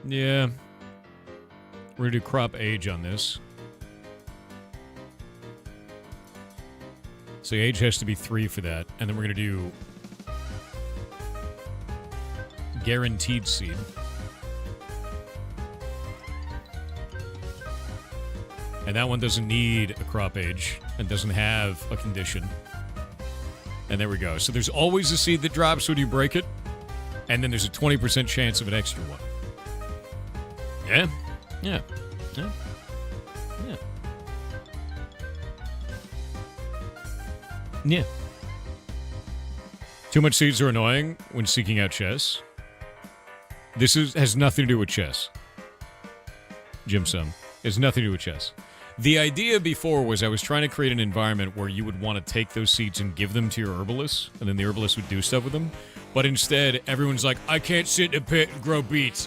Yeah. We're gonna do crop age on this. So age has to be 3 for that. And then we're gonna do guaranteed seed. And that one doesn't need a crop age and doesn't have a condition. And there we go. So there's always a seed that drops when you break it. And then there's a 20% chance of an extra one. Yeah? Yeah. Yeah. Yeah. Yeah. Too much seeds are annoying when seeking out chess. This has nothing to do with chess. Jim Sum. It has nothing to do with chess. The idea before was I was trying to create an environment where you would want to take those seeds and give them to your herbalist, and then the herbalist would do stuff with them. But instead, everyone's like, I can't sit in a pit and grow beets.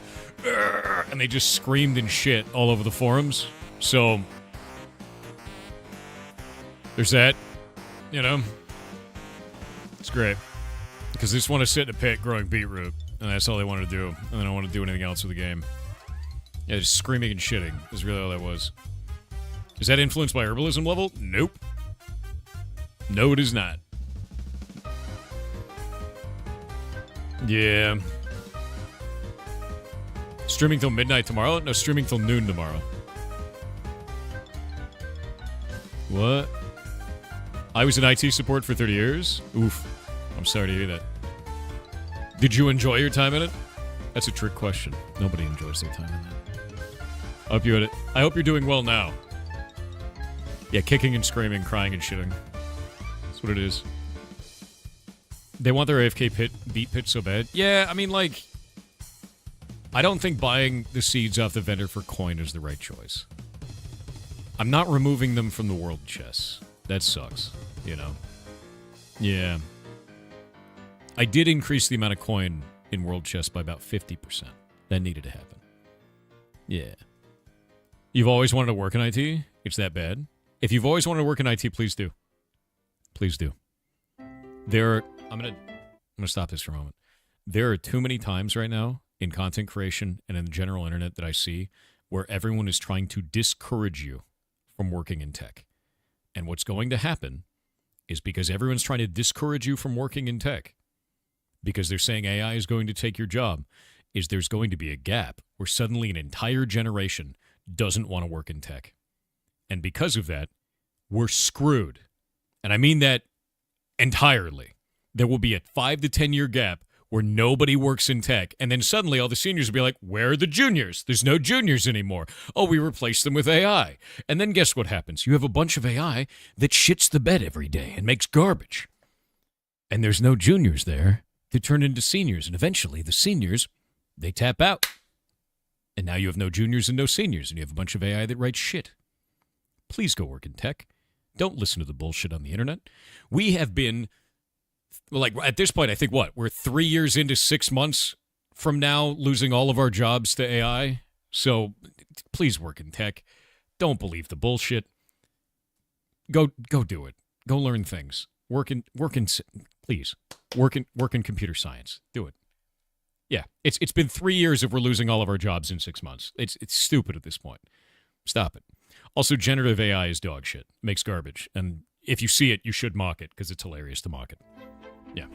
And they just screamed and shit all over the forums. So, there's that. You know? It's great. Because they just want to sit in a pit growing beetroot. And that's all they wanted to do. And they don't want to do anything else with the game. Yeah, just screaming and shitting is really all that was. Is that influenced by herbalism level? Nope. No, it is not. Yeah. Streaming till midnight tomorrow? No, streaming till noon tomorrow. What? I was in IT support for 30 years? Oof. I'm sorry to hear that. Did you enjoy your time in it? That's a trick question. Nobody enjoys their time in that. I hope you're doing well now. Yeah, kicking and screaming, crying and shitting. That's what it is. They want their AFK beat pit so bad. Yeah, I mean, like, I don't think buying the seeds off the vendor for coin is the right choice. I'm not removing them from the world chess. That sucks, you know? Yeah. I did increase the amount of coin in world chess by about 50%. That needed to happen. Yeah. You've always wanted to work in IT? It's that bad? If you've always wanted to work in IT, please do. Please do. I'm gonna stop this for a moment. There are too many times right now in content creation and in the general internet that I see where everyone is trying to discourage you from working in tech. And what's going to happen is because everyone's trying to discourage you from working in tech, because they're saying AI is going to take your job, is there's going to be a gap where suddenly an entire generation doesn't want to work in tech. And because of that, we're screwed. And I mean that entirely. There will be a 5 to 10 year gap where nobody works in tech, and then suddenly all the seniors will be like, where are the juniors? There's no juniors anymore. Oh, we replaced them with AI. And then guess what happens? You have a bunch of AI that shits the bed every day and makes garbage. And there's no juniors there to turn into seniors, and eventually the seniors, they tap out. And now you have no juniors and no seniors, and you have a bunch of AI that writes shit. Please go work in tech. Don't listen to the bullshit on the internet. We have been... Well, like, at this point, I think, we're 3 years into 6 months from now losing all of our jobs to AI. So please work in tech. Don't believe the bullshit. Go do it. Go learn things. Work in computer science. Do it. Yeah, it's been 3 years if we're losing all of our jobs in 6 months. It's stupid at this point. Stop it. Also, generative AI is dog shit. Makes garbage. And if you see it, you should mock it because it's hilarious to mock it. Yeah.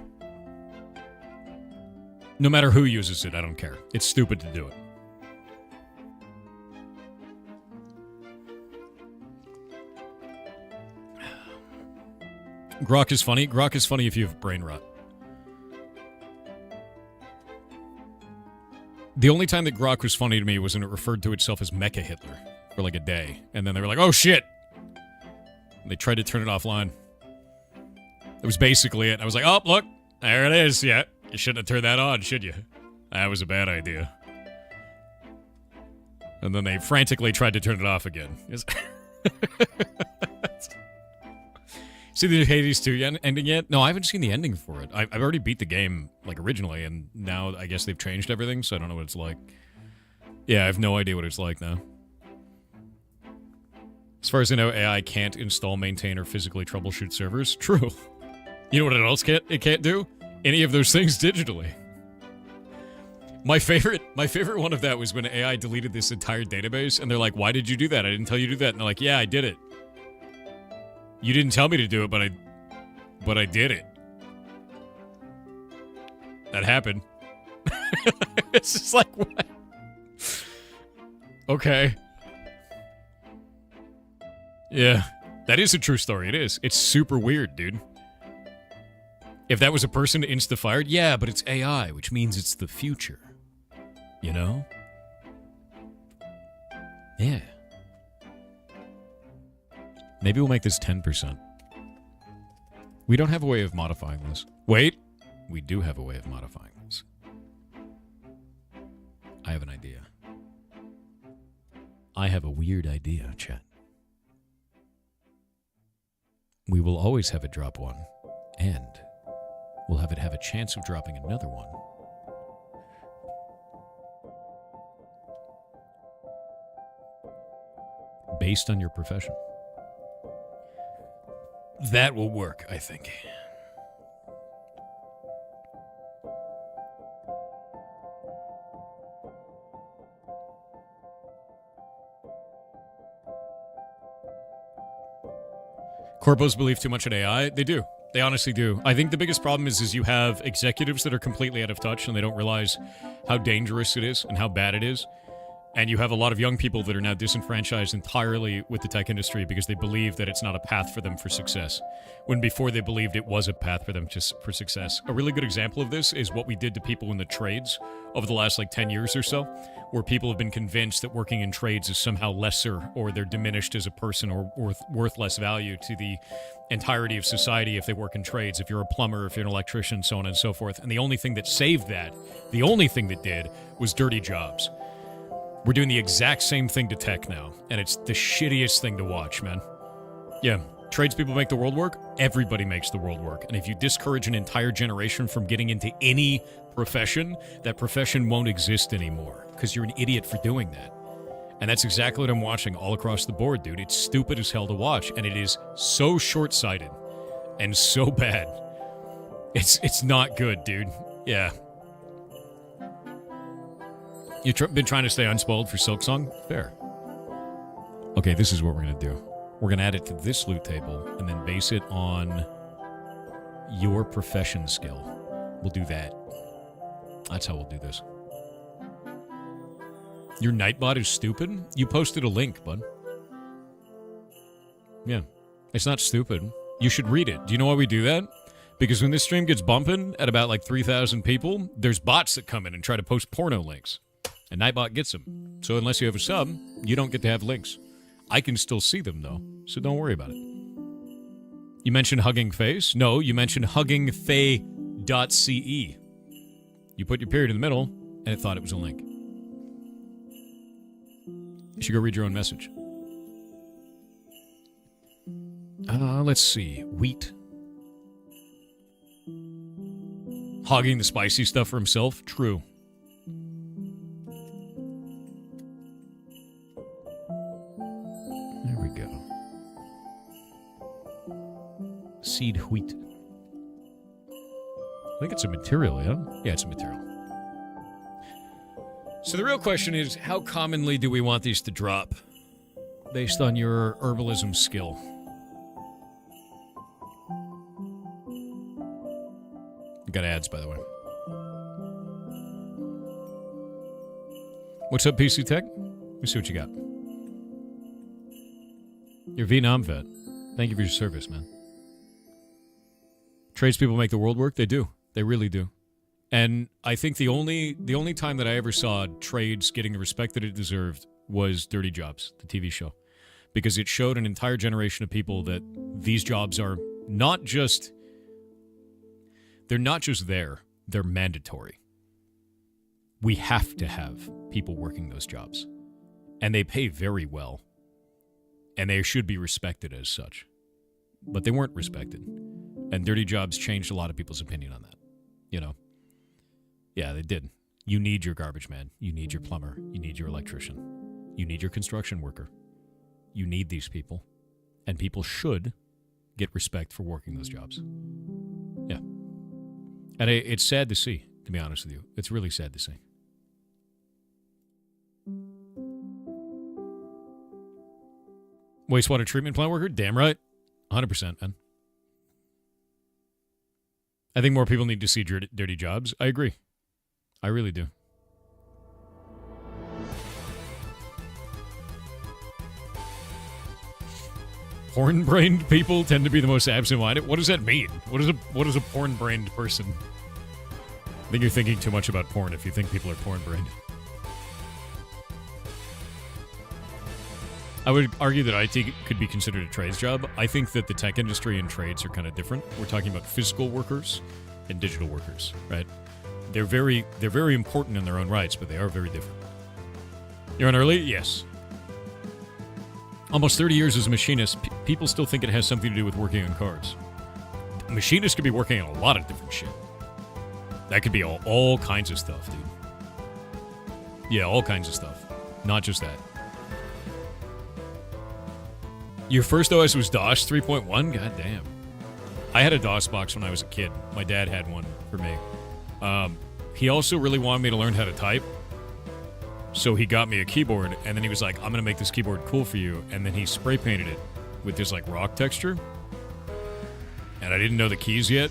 No matter who uses it, I don't care. It's stupid to do it. Grok is funny. Grok is funny if you have brain rot. The only time that Grok was funny to me was when it referred to itself as Mecha Hitler for like a day. And then they were like, oh shit! And they tried to turn it offline. That was basically it. I was like, oh, look, there it is. Yeah, you shouldn't have turned that on, should you? That was a bad idea. And then they frantically tried to turn it off again. See the Hades 2 ending yet? No, I haven't seen the ending for it. I've already beat the game, like, originally, and now I guess they've changed everything, so I don't know what it's like. Yeah, I have no idea what it's like now. As far as I know, AI can't install, maintain, or physically troubleshoot servers. True. You know what else it can't do? Any of those things digitally. My favorite one of that was when AI deleted this entire database, and they're like, why did you do that? I didn't tell you to do that. And they're like, yeah, I did it. You didn't tell me to do it, but I did it. That happened. It's just like, what? Okay. Yeah, that is a true story. It is. It's super weird, dude. If that was a person insta-fired, yeah, but it's AI, which means it's the future. You know? Yeah. Maybe we'll make this 10%. We don't have a way of modifying this. Wait, we do have a way of modifying this. I have an idea. I have a weird idea, chat. We will always have it drop one, and we'll have it have a chance of dropping another one. Based on your profession. That will work, I think. Corpos believe too much in AI. They do. They honestly do. I think the biggest problem is you have executives that are completely out of touch and they don't realize how dangerous it is and how bad it is. And you have a lot of young people that are now disenfranchised entirely with the tech industry because they believe that it's not a path for them for success, when before they believed it was a path for them just for success. A really good example of this is what we did to people in the trades over the last 10 years or so, where people have been convinced that working in trades is somehow lesser, or they're diminished as a person, or worth less value to the entirety of society if they work in trades. If you're a plumber, if you're an electrician, so on and so forth. And the only thing that saved that, the only thing that did, was dirty jobs. We're doing the exact same thing to tech now, and it's the shittiest thing to watch, man. Yeah, tradespeople make the world work. Everybody makes the world work. And if you discourage an entire generation from getting into any profession, that profession won't exist anymore, because you're an idiot for doing that. And that's exactly what I'm watching all across the board, dude. It's stupid as hell to watch, and it is so short-sighted and so bad. It's not good, dude. Yeah. You've been trying to stay unspoiled for Silksong? Fair. Okay, this is what we're going to do. We're going to add it to this loot table and then base it on your profession skill. We'll do that. That's how we'll do this. Your Nightbot is stupid? You posted a link, bud. Yeah. It's not stupid. You should read it. Do you know why we do that? Because when this stream gets bumping at about 3,000 people, there's bots that come in and try to post porno links. And Nightbot gets them. So unless you have a sub, you don't get to have links. I can still see them, though, so don't worry about it. You mentioned Hugging Face? No, you mentioned huggingfae.ce. You put your period in the middle, and it thought it was a link. You should go read your own message. Let's see. Wheat. Hogging the spicy stuff for himself? True. There we go. Seed wheat. I think it's a material, yeah? Yeah, it's a material. So the real question is, how commonly do we want these to drop based on your herbalism skill? We got ads, by the way. What's up, PC Tech? Let me see what you got. You're Vietnam vet. Thank you for your service, man. Tradespeople make the world work? They do. They really do. And I think the only time that I ever saw trades getting the respect that it deserved was Dirty Jobs, the TV show. Because it showed an entire generation of people that these jobs are not just... They're not just there. They're mandatory. We have to have people working those jobs. And they pay very well. And they should be respected as such. But they weren't respected. And Dirty Jobs changed a lot of people's opinion on that. You know? Yeah, they did. You need your garbage man. You need your plumber. You need your electrician. You need your construction worker. You need these people. And people should get respect for working those jobs. Yeah. And it's sad to see, to be honest with you. It's really sad to see. Wastewater treatment plant worker? Damn right. 100%, man. I think more people need to see dirty jobs. I agree. I really do. Porn-brained people tend to be the most absent-minded. What does that mean? What is a porn-brained person? I think you're thinking too much about porn if you think people are porn-brained. I would argue that IT could be considered a trades job. I think that the tech industry and trades are kind of different. We're talking about physical workers and digital workers, right? They're very important in their own rights, but they are very different. You're on early? Yes. Almost 30 years as a machinist, people still think it has something to do with working on cars. A machinist could be working on a lot of different shit. That could be all kinds of stuff, dude. Yeah, all kinds of stuff. Not just that. Your first OS was DOS 3.1? God damn. I had a DOS box when I was a kid. My dad had one for me. He also really wanted me to learn how to type. So he got me a keyboard, and then he was like, I'm going to make this keyboard cool for you. And then he spray painted it with this rock texture. And I didn't know the keys yet.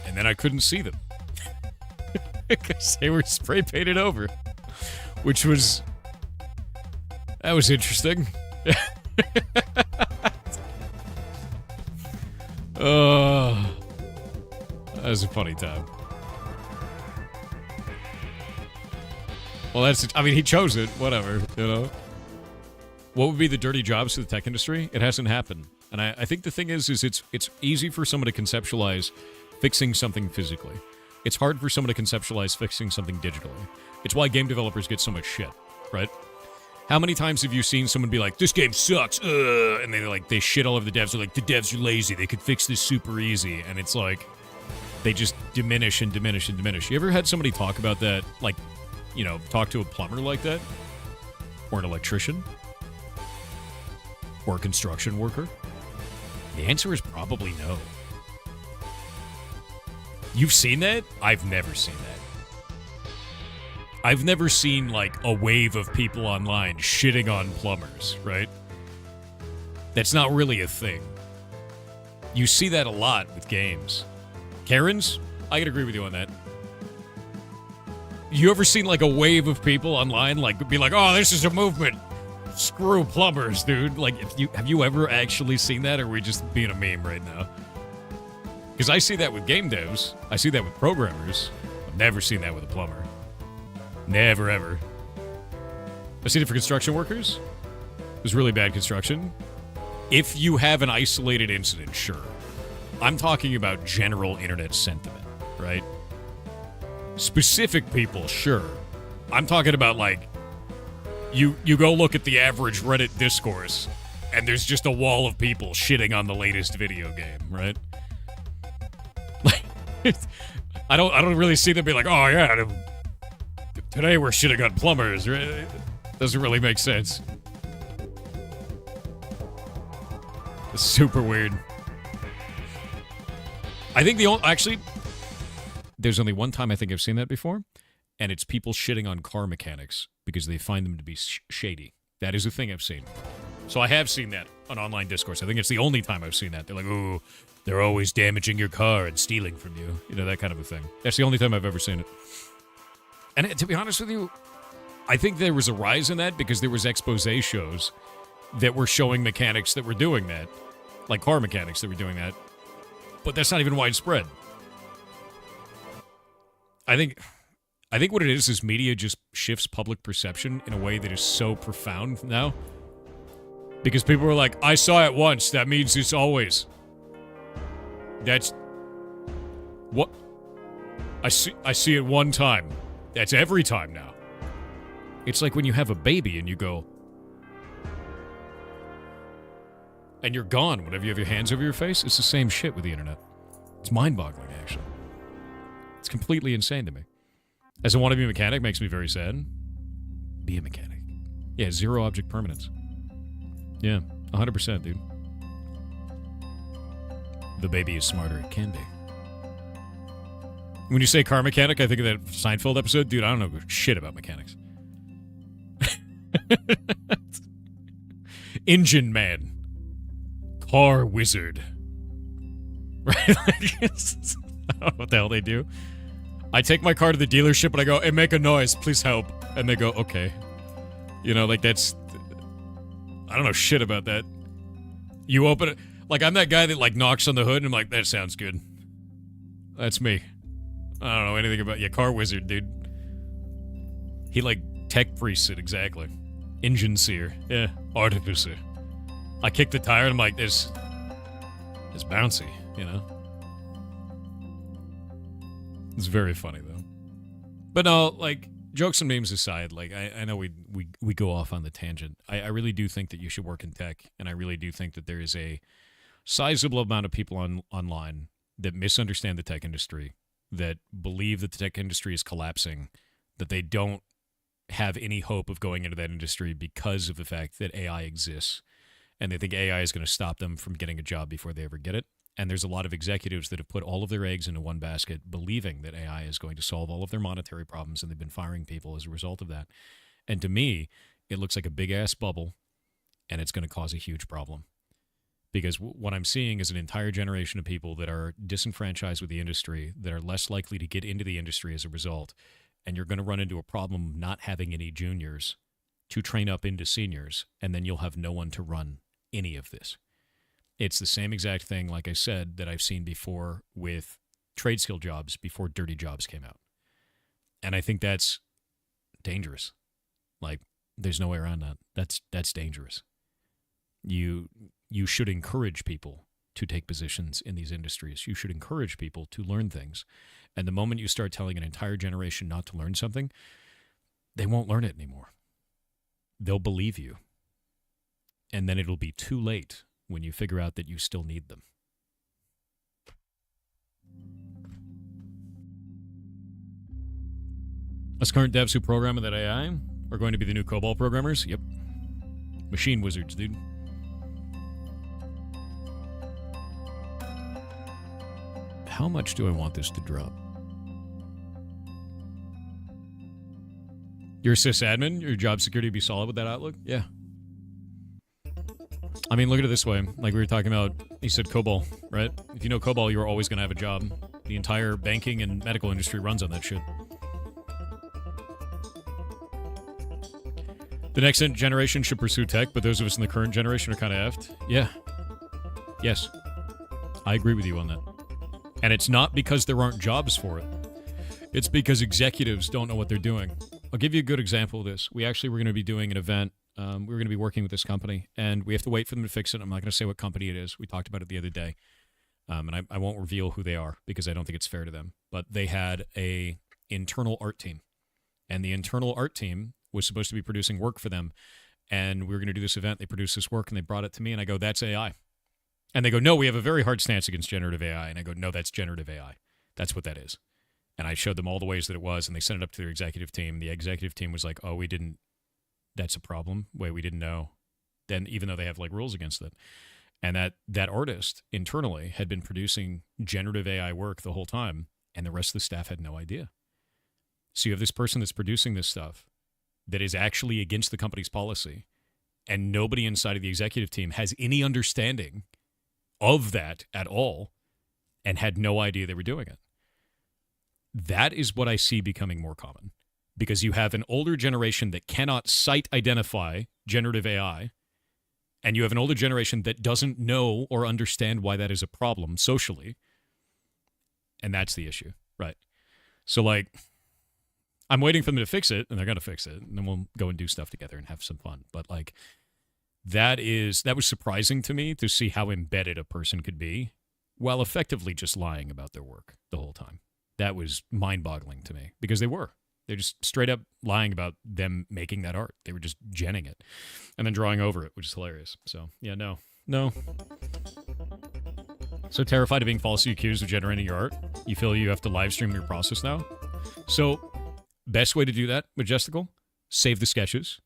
And then I couldn't see them. Because they were spray painted over. Which was That was interesting. Oh, that was a funny time. Well, I mean, he chose it. Whatever, you know. What would be the dirty jobs to the tech industry? It hasn't happened. And I think the thing is it's easy for someone to conceptualize fixing something physically. It's hard for someone to conceptualize fixing something digitally. It's why game developers get so much shit, right? How many times have you seen someone be like, this game sucks, and they shit all over the devs. They're like, the devs are lazy. They could fix this super easy. And it's like, they just diminish and diminish and diminish. You ever had somebody talk about that, like, you know, talk to a plumber like that? Or an electrician? Or a construction worker? The answer is probably no. You've seen that? I've never seen that. I've never seen, like, a wave of people online shitting on plumbers, right? That's not really a thing. You see that a lot with games. Karens? I could agree with you on that. You ever seen, like, a wave of people online, like, be like, oh, this is a movement. Screw plumbers, dude. Like, have you ever actually seen that, or are we just being a meme right now? Because I see that with game devs. I see that with programmers. I've never seen that with a plumber. Never, ever. I've seen it for construction workers. It was really bad construction. If you have an isolated incident, sure. I'm talking about general internet sentiment, right? Specific people, sure. I'm talking about, like, you go look at the average Reddit discourse, and there's just a wall of people shitting on the latest video game, right? Like, I don't really see them be like, oh yeah, today we're shitting on plumbers. Right? Doesn't really make sense. It's super weird. I think there's only one time I think I've seen that before, and it's people shitting on car mechanics because they find them to be shady. That is a thing I've seen. So I have seen that on online discourse. I think it's the only time I've seen that. They're like, ooh, they're always damaging your car and stealing from you. You know, that kind of a thing. That's the only time I've ever seen it. And to be honest with you, I think there was a rise in that because there was expose shows that were showing mechanics that were doing that. Like car mechanics that were doing that. But that's not even widespread. I think what it is media just shifts public perception in a way that is so profound now. Because people are like, I saw it once, that means it's always. That's what I see it one time. That's every time now. It's like when you have a baby and you go and you're gone whenever you have your hands over your face. It's the same shit with the internet. It's mind-boggling, actually. It's completely insane to me. As a wannabe mechanic, makes me very sad. Be a mechanic. Yeah, zero object permanence. Yeah, 100%, dude. The baby is smarter. It can be. When you say car mechanic, I think of that Seinfeld episode. Dude, I don't know shit about mechanics. Engine man. Car wizard. Right? Like, I don't know what the hell they do. I take my car to the dealership and I go, hey, make a noise, please help. And they go, okay. You know, like that's... I don't know shit about that. You open it... Like, I'm that guy that, like, knocks on the hood and I'm like, that sounds good. That's me. I don't know anything about... Yeah, car wizard, dude. He, like, tech priests it, exactly. Engine seer. Yeah, artificer. I kick the tire and I'm like, it's bouncy, you know? It's very funny, though. But no, like, jokes and memes aside, like, I know we go off on the tangent. I really do think that you should work in tech, and I really do think that there is a sizable amount of people online that misunderstand the tech industry, that believe that the tech industry is collapsing, that they don't have any hope of going into that industry because of the fact that AI exists, and they think AI is going to stop them from getting a job before they ever get it. And there's a lot of executives that have put all of their eggs into one basket, believing that AI is going to solve all of their monetary problems, and they've been firing people as a result of that. And to me, it looks like a big-ass bubble, and it's going to cause a huge problem. Because what I'm seeing is an entire generation of people that are disenfranchised with the industry, that are less likely to get into the industry as a result, and you're going to run into a problem of not having any juniors to train up into seniors, and then you'll have no one to run any of this. It's the same exact thing, like I said, that I've seen before with trade skill jobs before dirty jobs came out. And I think that's dangerous. Like, there's no way around that. That's dangerous. You should encourage people to take positions in these industries. You should encourage people to learn things. And the moment you start telling an entire generation not to learn something, they won't learn it anymore. They'll believe you. And then it'll be too late when you figure out that you still need them. Us current devs who program with that AI are going to be the new COBOL programmers. Yep. Machine wizards, dude. How much do I want this to drop? You're a sysadmin? Your job security be solid with that outlook? Yeah. I mean, look at it this way. Like we were talking about, you said COBOL, right? If you know COBOL, you're always going to have a job. The entire banking and medical industry runs on that shit. The next generation should pursue tech, but those of us in the current generation are kind of effed. Yeah. Yes. I agree with you on that. And it's not because there aren't jobs for it. It's because executives don't know what they're doing. I'll give you a good example of this. We actually were going to be doing an event. We were going to be working with this company, and we have to wait for them to fix it. I'm not going to say what company it is. We talked about it the other day. And I won't reveal who they are because I don't think it's fair to them. But they had a internal art team. And the internal art team was supposed to be producing work for them. And we were going to do this event. They produced this work, and they brought it to me, and I go, that's AI. And they go, no, we have a very hard stance against generative AI. And I go, no, that's generative AI. That's what that is. And I showed them all the ways that it was, and they sent it up to their executive team. The executive team was like, oh, we didn't, that's a problem. Wait, we didn't know. Then even though they have like rules against it. And that artist internally had been producing generative AI work the whole time, and the rest of the staff had no idea. So you have this person that's producing this stuff that is actually against the company's policy, and nobody inside of the executive team has any understanding of that at all and had no idea they were doing it. That is what I see becoming more common, because you have an older generation that cannot sight identify generative AI, and you have an older generation that doesn't know or understand why that is a problem socially, and that's the issue, right? So, like, I'm waiting for them to fix it, and they're going to fix it, and then we'll go and do stuff together and have some fun. But, like, that was surprising to me to see how embedded a person could be while effectively just lying about their work the whole time. That was mind-boggling to me, because they're just straight up lying about them making that art. They were just genning it and then drawing over it, which is hilarious. So, yeah, no. So terrified of being falsely accused of generating your art, you feel you have to live stream your process now? So, best way to do that, Majestical, save the sketches.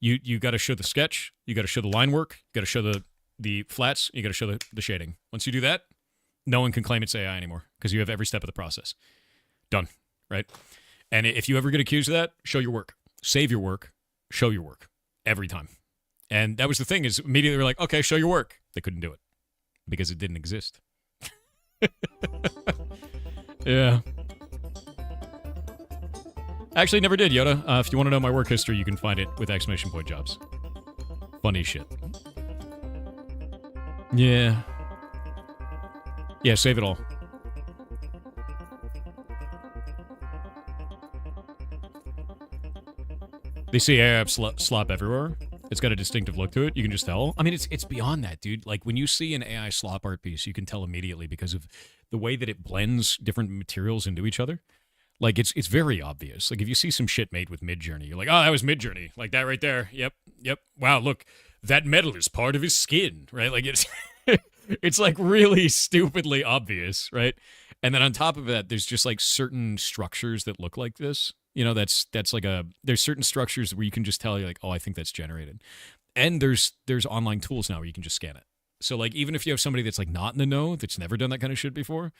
You got to show the sketch, you got to show the line work, you got to show the flats, you got to show the shading. Once you do that, no one can claim it's AI anymore, because you have every step of the process. Done, right? And if you ever get accused of that, show your work. Save your work. Show your work. Every time. And that was the thing, is immediately we're like, okay, show your work. They couldn't do it because it didn't exist. Yeah. Actually, never did, Yoda. If you want to know my work history, you can find it with exclamation point jobs. Funny shit. Yeah. Yeah, save it all. They see AI slop everywhere. It's got a distinctive look to it. You can just tell. I mean, it's beyond that, dude. Like, when you see an AI slop art piece, you can tell immediately because of the way that it blends different materials into each other. Like, it's very obvious. Like, if you see some shit made with Midjourney, you're like, oh, that was Midjourney. Like, that right there. Yep. Wow, look, that metal is part of his skin, right? Like, it's it's like really stupidly obvious, right? And then on top of that, there's just like certain structures that look like this. You know, that's like there's certain structures where you can just tell, you're like, oh, I think that's generated. And there's online tools now where you can just scan it. So, like, even if you have somebody that's like not in the know, that's never done that kind of shit before,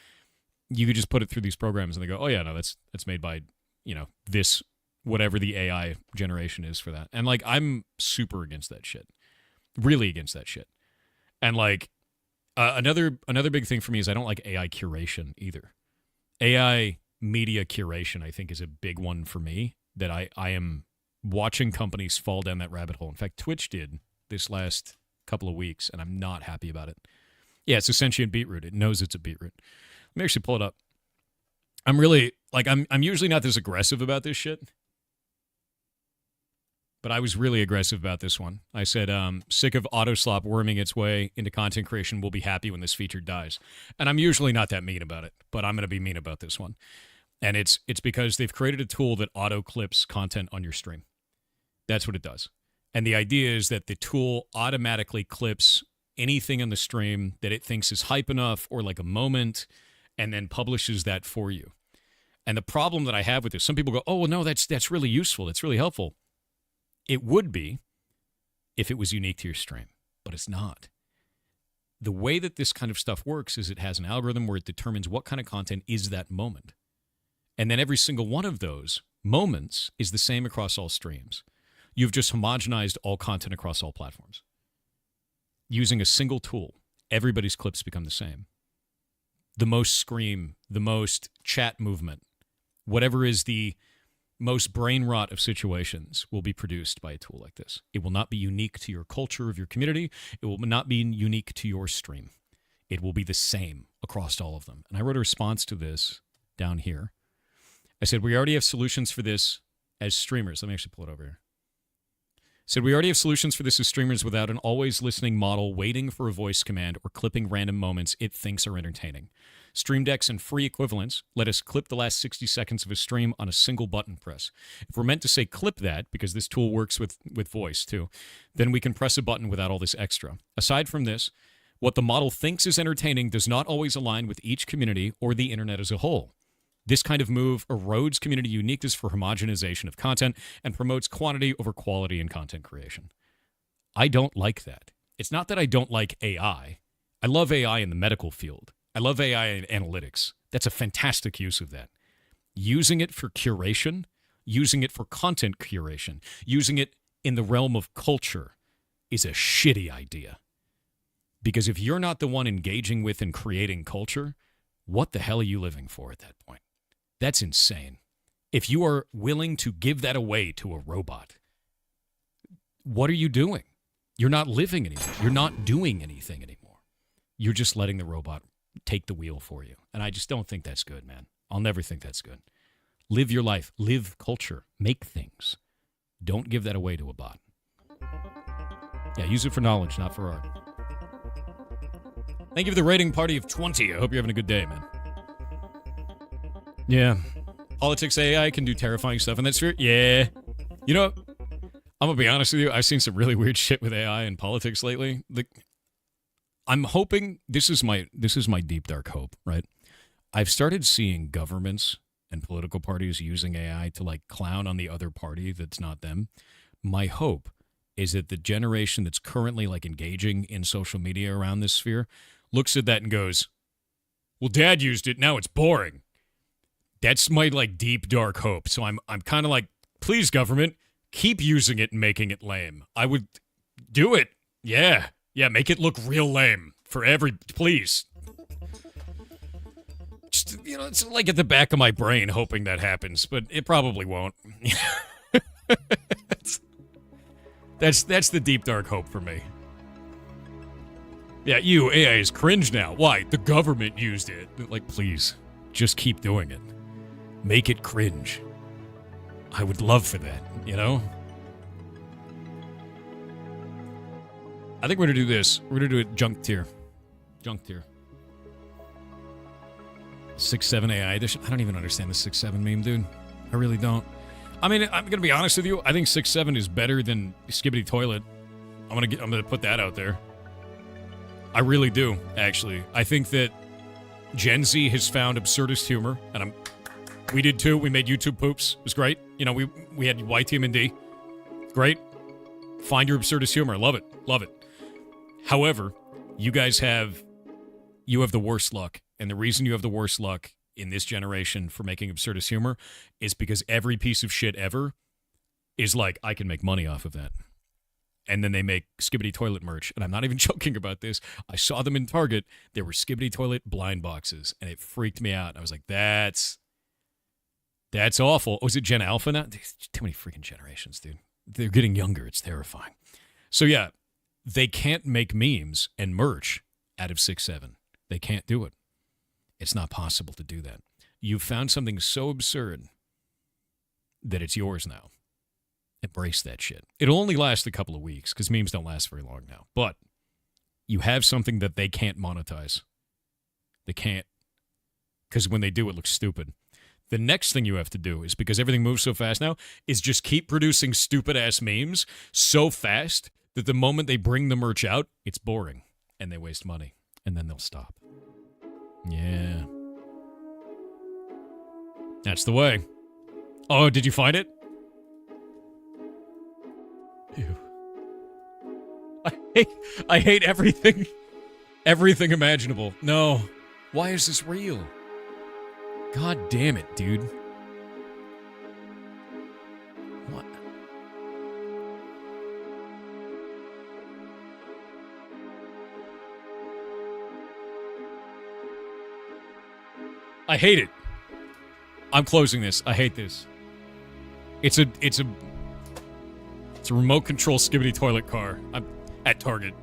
you could just put it through these programs and they go, oh yeah, no, that's made by, you know, this, whatever the AI generation is for that. And like, I'm super against that shit. Really against that shit. And like, another big thing for me is I don't like AI curation either. AI media curation, I think, is a big one for me that I am watching companies fall down that rabbit hole. In fact, Twitch did this last couple of weeks, and I'm not happy about it. Yeah, it's a sentient beetroot. It knows it's a beetroot. Let me actually pull it up. I'm really, like, I'm usually not this aggressive about this shit, but I was really aggressive about this one. I said, sick of autoslop worming its way into content creation. We'll be happy when this feature dies. And I'm usually not that mean about it, but I'm going to be mean about this one. And it's because they've created a tool that auto-clips content on your stream. That's what it does. And the idea is that the tool automatically clips anything on the stream that it thinks is hype enough or like a moment, and then publishes that for you. And the problem that I have with this, some people go, oh, well, no, that's really useful. It's really helpful. It would be if it was unique to your stream, but it's not. The way that this kind of stuff works is it has an algorithm where it determines what kind of content is that moment. And then every single one of those moments is the same across all streams. You've just homogenized all content across all platforms. Using a single tool, everybody's clips become the same. The most scream, the most chat movement, whatever is the most brain rot of situations will be produced by a tool like this. It will not be unique to your culture of your community. It will not be unique to your stream. It will be the same across all of them. And I wrote a response to this down here. I said, we already have solutions for this as streamers. Let me actually pull it over here. Said, we already have solutions for this as streamers without an always listening model waiting for a voice command or clipping random moments it thinks are entertaining. Stream decks and free equivalents let us clip the last 60 seconds of a stream on a single button press. If we're meant to say clip that, because this tool works with voice too, then we can press a button without all this extra. Aside from this, what the model thinks is entertaining does not always align with each community or the internet as a whole. This kind of move erodes community uniqueness for homogenization of content and promotes quantity over quality in content creation. I don't like that. It's not that I don't like AI. I love AI in the medical field. I love AI in analytics. That's a fantastic use of that. Using it for curation, using it for content curation, using it in the realm of culture is a shitty idea. Because if you're not the one engaging with and creating culture, what the hell are you living for at that point? That's insane. If you are willing to give that away to a robot, what are you doing? You're not living anymore. You're not doing anything anymore. You're just letting the robot take the wheel for you. And I just don't think that's good, man. I'll never think that's good. Live your life. Live culture. Make things. Don't give that away to a bot. Yeah, use it for knowledge, not for art. Thank you for the rating party of 20. I hope you're having a good day, man. Yeah. Politics AI can do terrifying stuff in that sphere. Yeah. You know, I'm going to be honest with you. I've seen some really weird shit with AI in politics lately. I'm hoping, this is my deep, dark hope, right? I've started seeing governments and political parties using AI to, like, clown on the other party that's not them. My hope is that the generation that's currently, like, engaging in social media around this sphere looks at that and goes, well, Dad used it, now it's boring. That's my, like, deep, dark hope. So I'm kind of like, please, government, keep using it and making it lame. I would do it. Yeah. Yeah, make it look real lame for please. Just, you know, it's like at the back of my brain hoping that happens, but it probably won't. That's the deep, dark hope for me. Yeah, AI is cringe now. Why? The government used it. Like, please, just keep doing it. Make it cringe. I would love for that, you know? I think we're going to do this. We're going to do it junk tier. Junk tier. 6-7 AI. I don't even understand the 6-7 meme, dude. I really don't. I mean, I'm going to be honest with you. I think 6-7 is better than Skibbity Toilet. I'm going to put that out there. I really do, actually. I think that Gen Z has found absurdist humor, and we did too. We made YouTube poops. It was great. You know, we had YTMD. Great. Find your absurdist humor. Love it. Love it. However, you have the worst luck. And the reason you have the worst luck in this generation for making absurdist humor is because every piece of shit ever is like, I can make money off of that. And then they make Skibbity Toilet merch. And I'm not even joking about this. I saw them in Target. There were Skibbity Toilet blind boxes. And it freaked me out. I was like, that's That's awful. Oh, is it Gen Alpha now? There's too many freaking generations, dude. They're getting younger. It's terrifying. So, yeah, they can't make memes and merch out of 6.7. They can't do it. It's not possible to do that. You've found something so absurd that it's yours now. Embrace that shit. It'll only last a couple of weeks because memes don't last very long now. But you have something that they can't monetize. They can't. Because when they do, it looks stupid. The next thing you have to do is, because everything moves so fast now, is just keep producing stupid-ass memes so fast that the moment they bring the merch out, it's boring. And they waste money. And then they'll stop. Yeah. That's the way. Oh, did you find it? Ew. I hate everything. Everything imaginable. No. Why is this real? God damn it, dude. What? I hate it. I'm closing this. I hate this. It's a remote control skibbity toilet car. I'm at Target.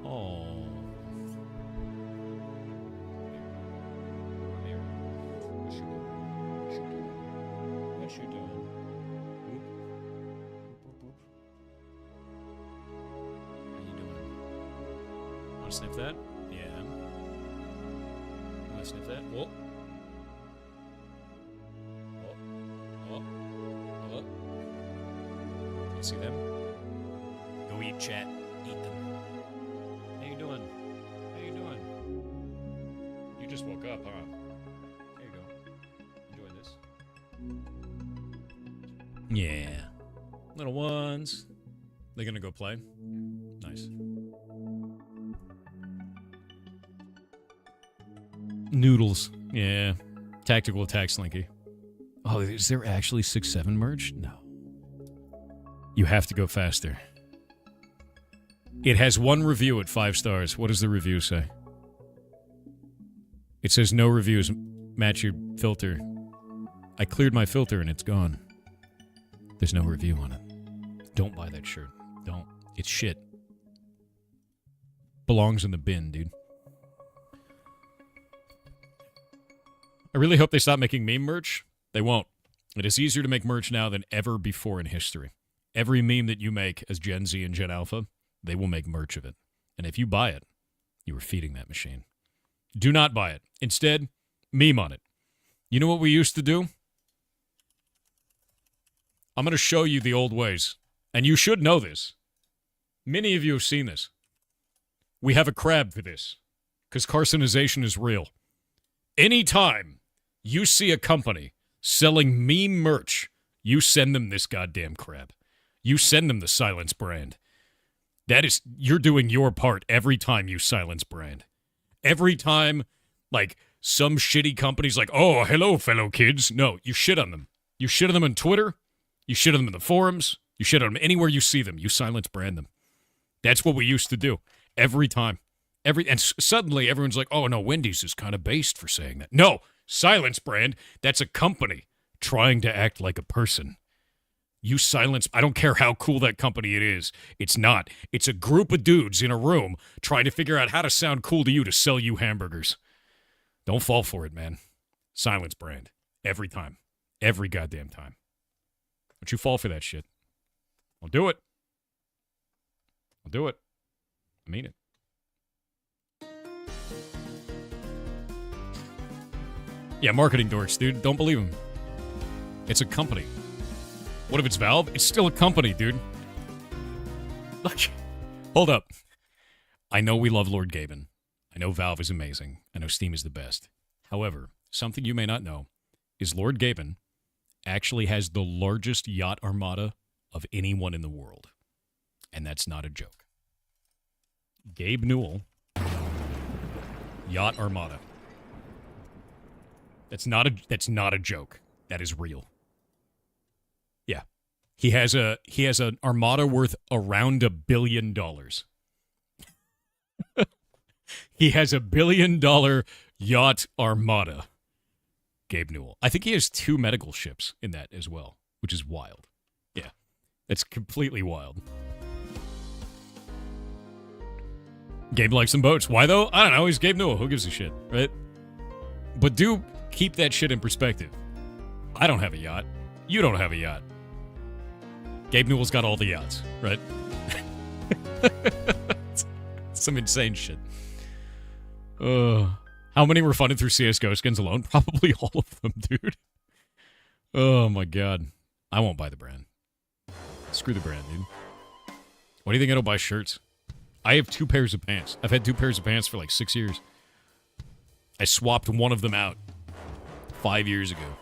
Oh. What you doing? How you doing? Want to sniff that? Yeah. Want to sniff that? Whoa. See them? Go eat, chat. Eat them. How you doing? How you doing? You just woke up, huh? There you go. Enjoy this. Yeah. Little ones. They're gonna go play? Nice. Noodles. Yeah. Tactical attack slinky. Oh, is there actually 6.7 merge? No. You have to go faster. It has one review at 5 stars. What does the review say? It says no reviews. Match your filter. I cleared my filter and it's gone. There's no review on it. Don't buy that shirt. Don't. It's shit. Belongs in the bin, dude. I really hope they stop making meme merch. They won't. It is easier to make merch now than ever before in history. Every meme that you make as Gen Z and Gen Alpha, they will make merch of it. And if you buy it, you are feeding that machine. Do not buy it. Instead, meme on it. You know what we used to do? I'm going to show you the old ways. And you should know this. Many of you have seen this. We have a crab for this. Because carcinization is real. Anytime you see a company selling meme merch, you send them this goddamn crab. You send them the Silence brand. That is, you're doing your part every time you Silence brand. Every time, like, some shitty company's like, oh, hello, fellow kids. No, you shit on them. You shit on them on Twitter. You shit on them in the forums. You shit on them anywhere you see them. You Silence brand them. That's what we used to do. Every time. And suddenly everyone's like, oh, no, Wendy's is kind of based for saying that. No, Silence brand, that's a company trying to act like a person. You Silence, I don't care how cool that company it is. It's not. It's a group of dudes in a room trying to figure out how to sound cool to you to sell you hamburgers. Don't fall for it, man. Silence brand. Every time. Every goddamn time. Don't you fall for that shit. I'll do it. I'll do it. I mean it. Yeah, marketing dorks, dude. Don't believe them. It's a company. What if it's Valve? It's still a company, dude. Like, hold up. I know we love Lord Gaben. I know Valve is amazing. I know Steam is the best. However, something you may not know is Lord Gaben actually has the largest yacht armada of anyone in the world. And that's not a joke. Gabe Newell, yacht armada. That's not a joke. That is real. Yeah. He has an armada worth around $1 billion. He has $1 billion yacht armada. Gabe Newell. I think he has 2 medical ships in that as well, which is wild. Yeah, it's completely wild. Gabe likes some boats. Why though? I don't know. He's Gabe Newell. Who gives a shit, right? But do keep that shit in perspective. I don't have a yacht. You don't have a yacht. Gabe Newell's got all the yachts, right? Some insane shit. How many were funded through CSGO skins alone? Probably all of them, dude. Oh my god. I won't buy the brand. Screw the brand, dude. What do you think I don't buy shirts? I have 2 pairs of pants. I've had 2 pairs of pants for like 6 years. I swapped one of them out 5 years ago.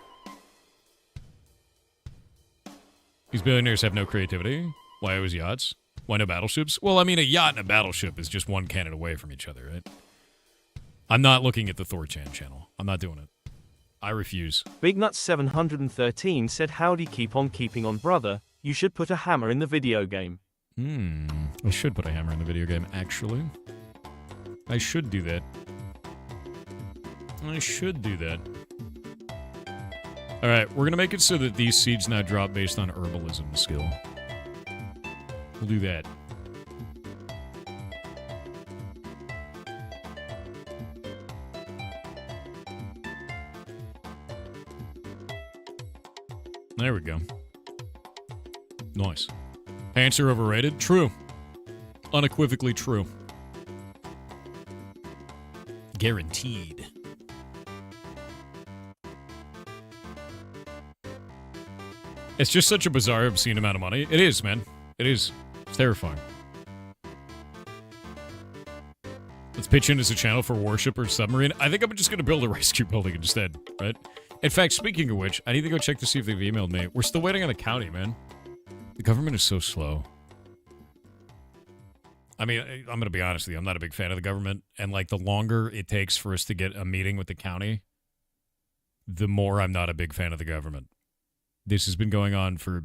These billionaires have no creativity. Why always yachts? Why no battleships? Well, I mean, a yacht and a battleship is just one cannon away from each other, right? I'm not looking at the Thor-chan channel. I'm not doing it. I refuse. BigNut713 said, howdy, keep on keeping on, brother. You should put a hammer in the video game. I should put a hammer in the video game, actually. I should do that. I should do that. Alright, we're gonna make it so that these seeds now drop based on herbalism skill. We'll do that. There we go. Nice. Pants are overrated? True. Unequivocally true. Guaranteed. It's just such a bizarre, obscene amount of money. It is, man. It is. It's terrifying. Let's pitch in as a channel for Warship or Submarine. I think I'm just going to build a rescue building instead, right? In fact, speaking of which, I need to go check to see if they've emailed me. We're still waiting on the county, man. The government is so slow. I mean, I'm going to be honest with you. I'm not a big fan of the government. And, like, the longer it takes for us to get a meeting with the county, the more I'm not a big fan of the government. This has been going on for,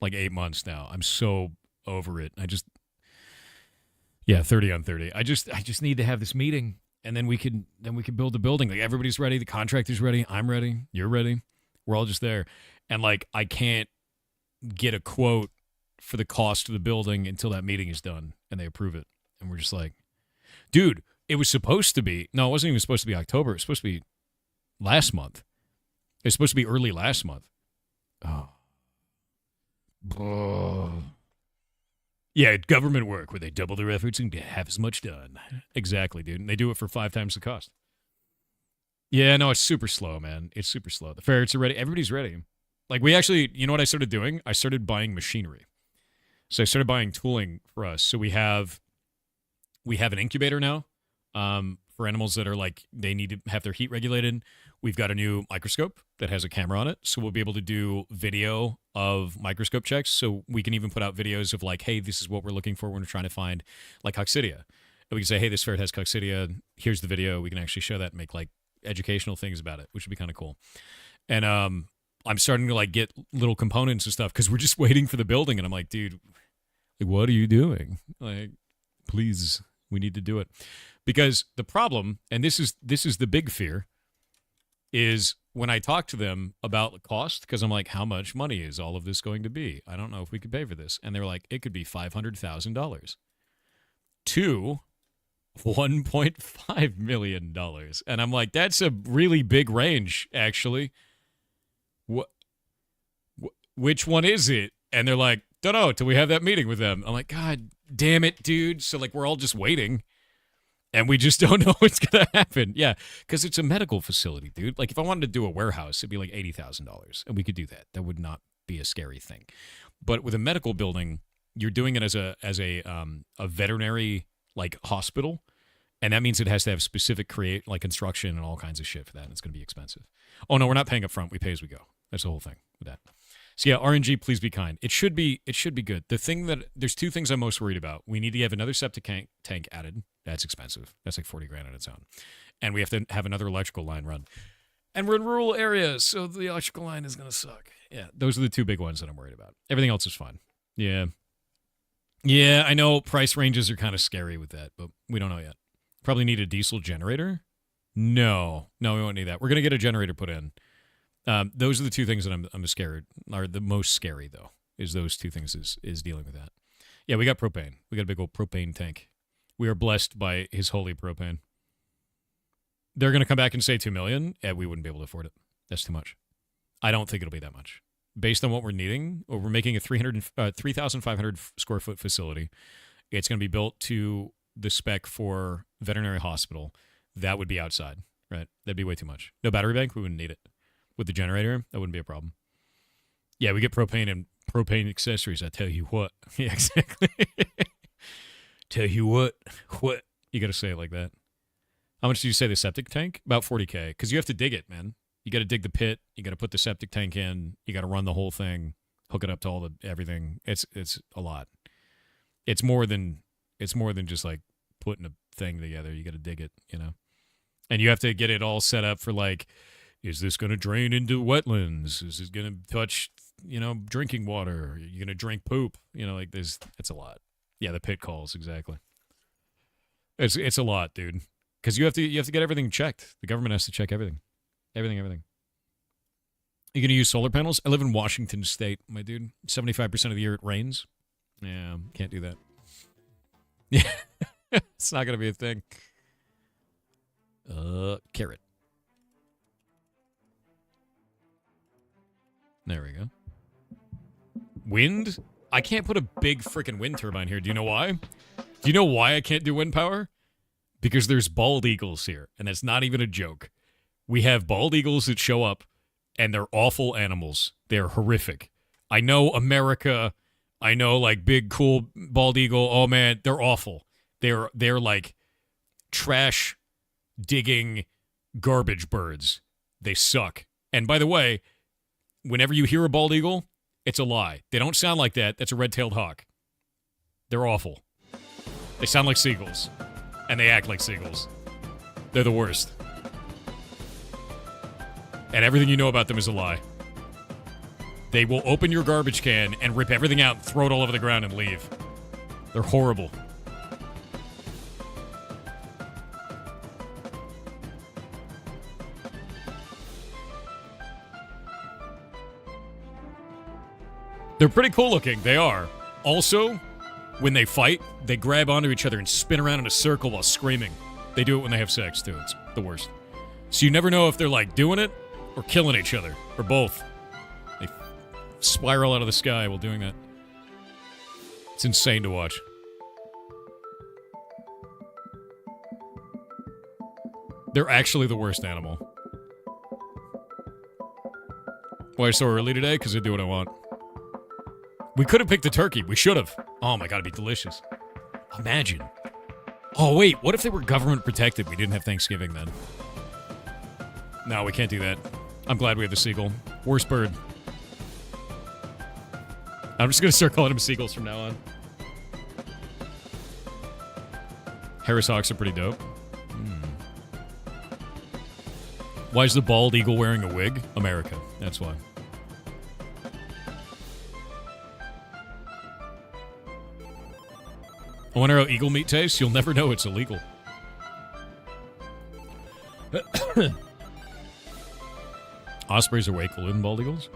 like, 8 months now. I'm so over it. Yeah, 30 on 30. I just need to have this meeting, and then we can build the building. Like, everybody's ready. The contractor's ready. I'm ready. You're ready. We're all just there. And, like, I can't get a quote for the cost of the building until that meeting is done and they approve it. And we're just like, dude, it was supposed to be, no, it wasn't even supposed to be October. It was supposed to be last month. It was supposed to be early last month. Oh. Yeah, government work where they double their efforts and get half as much done. Exactly, dude. And they do it for 5 times the cost. Yeah, no, it's super slow, man. It's super slow. The ferrets are ready. Everybody's ready. Like, we actually, you know what I started doing? I started buying machinery. So I started buying tooling for us. So we have an incubator now for animals that are like, they need to have their heat regulated. We've got a new microscope that has a camera on it. So we'll be able to do video of microscope checks. So we can even put out videos of like, hey, this is what we're looking for when we're trying to find like coccidia. And we can say, hey, this ferret has coccidia. Here's the video. We can actually show that and make like educational things about it, which would be kind of cool. And I'm starting to like get little components and stuff because we're just waiting for the building. And I'm like, dude, like, what are you doing? Like, please, we need to do it. Because the problem, and this is the big fear, is when I talk to them about the cost, because I'm like, how much money is all of this going to be? I don't know if we could pay for this. And they're like, it could be $500,000 to $1.5 million. And I'm like, that's a really big range, actually. Which one is it? And they're like, don't know till we have that meeting with them. I'm like, God damn it, dude. So like, we're all just waiting and we just don't know what's going to happen. Yeah. Cause it's a medical facility, dude. Like if I wanted to do a warehouse, it'd be like $80,000 and we could do that. That would not be a scary thing. But with a medical building, you're doing it as a veterinary like hospital. And that means it has to have specific construction and all kinds of shit for that. And it's going to be expensive. Oh no, we're not paying up front. We pay as we go. That's the whole thing with that. So yeah, RNG, please be kind. It should be good. There's 2 things I'm most worried about. We need to have another septic tank added. That's expensive. That's like 40 grand on its own. And we have to have another electrical line run. And we're in rural areas, so the electrical line is going to suck. Yeah, those are the 2 big ones that I'm worried about. Everything else is fine. Yeah. Yeah, I know price ranges are kind of scary with that, but we don't know yet. Probably need a diesel generator. No, we won't need that. We're gonna get a generator put in. Those are the two things that I'm scared, are the most scary though. Is those two things is dealing with that. Yeah, we got propane. We got a big old propane tank. We are blessed by his holy propane. They're gonna come back and say 2 million, and we wouldn't be able to afford it. That's too much. I don't think it'll be that much. Based on what we're needing, we're making a 3,500 square foot facility. It's going to be built to the spec for veterinary hospital. That would be outside, right? That'd be way too much. No battery bank, we wouldn't need it. With the generator, that wouldn't be a problem. Yeah, we get propane and propane accessories. I tell you what. Yeah, exactly. Tell you what. You got to say it like that. How much do you say the septic tank? About 40K. Because you have to dig it, man. You got to dig the pit. You got to put the septic tank in. You got to run the whole thing, hook it up to all the everything. It's a lot. It's more than just like putting a thing together. You got to dig it, you know. And you have to get it all set up for like, is this going to drain into wetlands? Is it going to touch, you know, drinking water? Are you going to drink poop? You know, like this. It's a lot. Yeah, the pit calls exactly. It's a lot, dude. Because you have to get everything checked. The government has to check everything. Everything. You going to use solar panels? I live in Washington State, my dude. 75% of the year it rains. Yeah, can't do that. Yeah, it's not going to be a thing. Carrot. There we go. Wind? I can't put a big freaking wind turbine here. Do you know why? Do you know why I can't do wind power? Because there's bald eagles here, and that's not even a joke. We have bald eagles that show up, and they're awful animals. They're horrific. I know America. I know, like, big, cool bald eagle. Oh, man, they're awful. They're like, trash-digging garbage birds. They suck. And, by the way, whenever you hear a bald eagle, it's a lie. They don't sound like that. That's a red-tailed hawk. They're awful. They sound like seagulls. And they act like seagulls. They're the worst. And everything you know about them is a lie. They will open your garbage can and rip everything out and throw it all over the ground and leave. They're horrible. They're pretty cool looking. They are. Also, when they fight, they grab onto each other and spin around in a circle while screaming. They do it when they have sex, too. It's the worst. So you never know if they're, like, doing it or killing each other, or both. They spiral out of the sky while doing that. It's insane to watch. They're actually the worst animal. Why so early today? Because I do what I want. We could have picked a turkey. We should have. Oh my god, it'd be delicious. Imagine. Oh wait, what if they were government protected? We didn't have Thanksgiving then. No, we can't do that. I'm glad we have the seagull. Worst bird. I'm just going to start calling them seagulls from now on. Harris hawks are pretty dope. Why is the bald eagle wearing a wig? America. That's why. I wonder how eagle meat tastes. You'll never know. It's illegal. Ospreys are way cooler than bald eagles?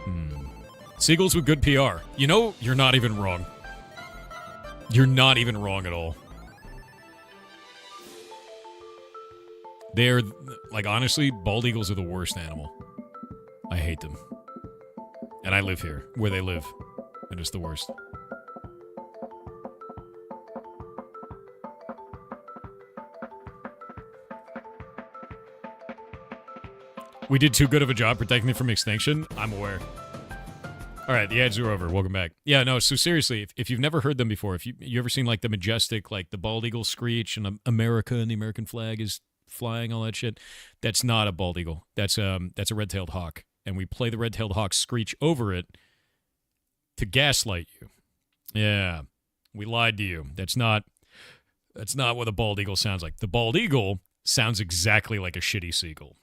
Seagulls with good PR. You know, you're not even wrong. You're not even wrong at all. They're, like, honestly, bald eagles are the worst animal. I hate them. And I live here, where they live. And it's the worst. We did too good of a job protecting them from extinction. I'm aware. All right, the ads are over. Welcome back. Yeah, no, so seriously, if you've never heard them before, if you ever seen, like, the majestic, like, the bald eagle screech and America and the American flag is flying, all that shit, that's not a bald eagle. That's a red-tailed hawk. And we play the red-tailed hawk screech over it to gaslight you. Yeah, we lied to you. That's not what a bald eagle sounds like. The bald eagle sounds exactly like a shitty seagull.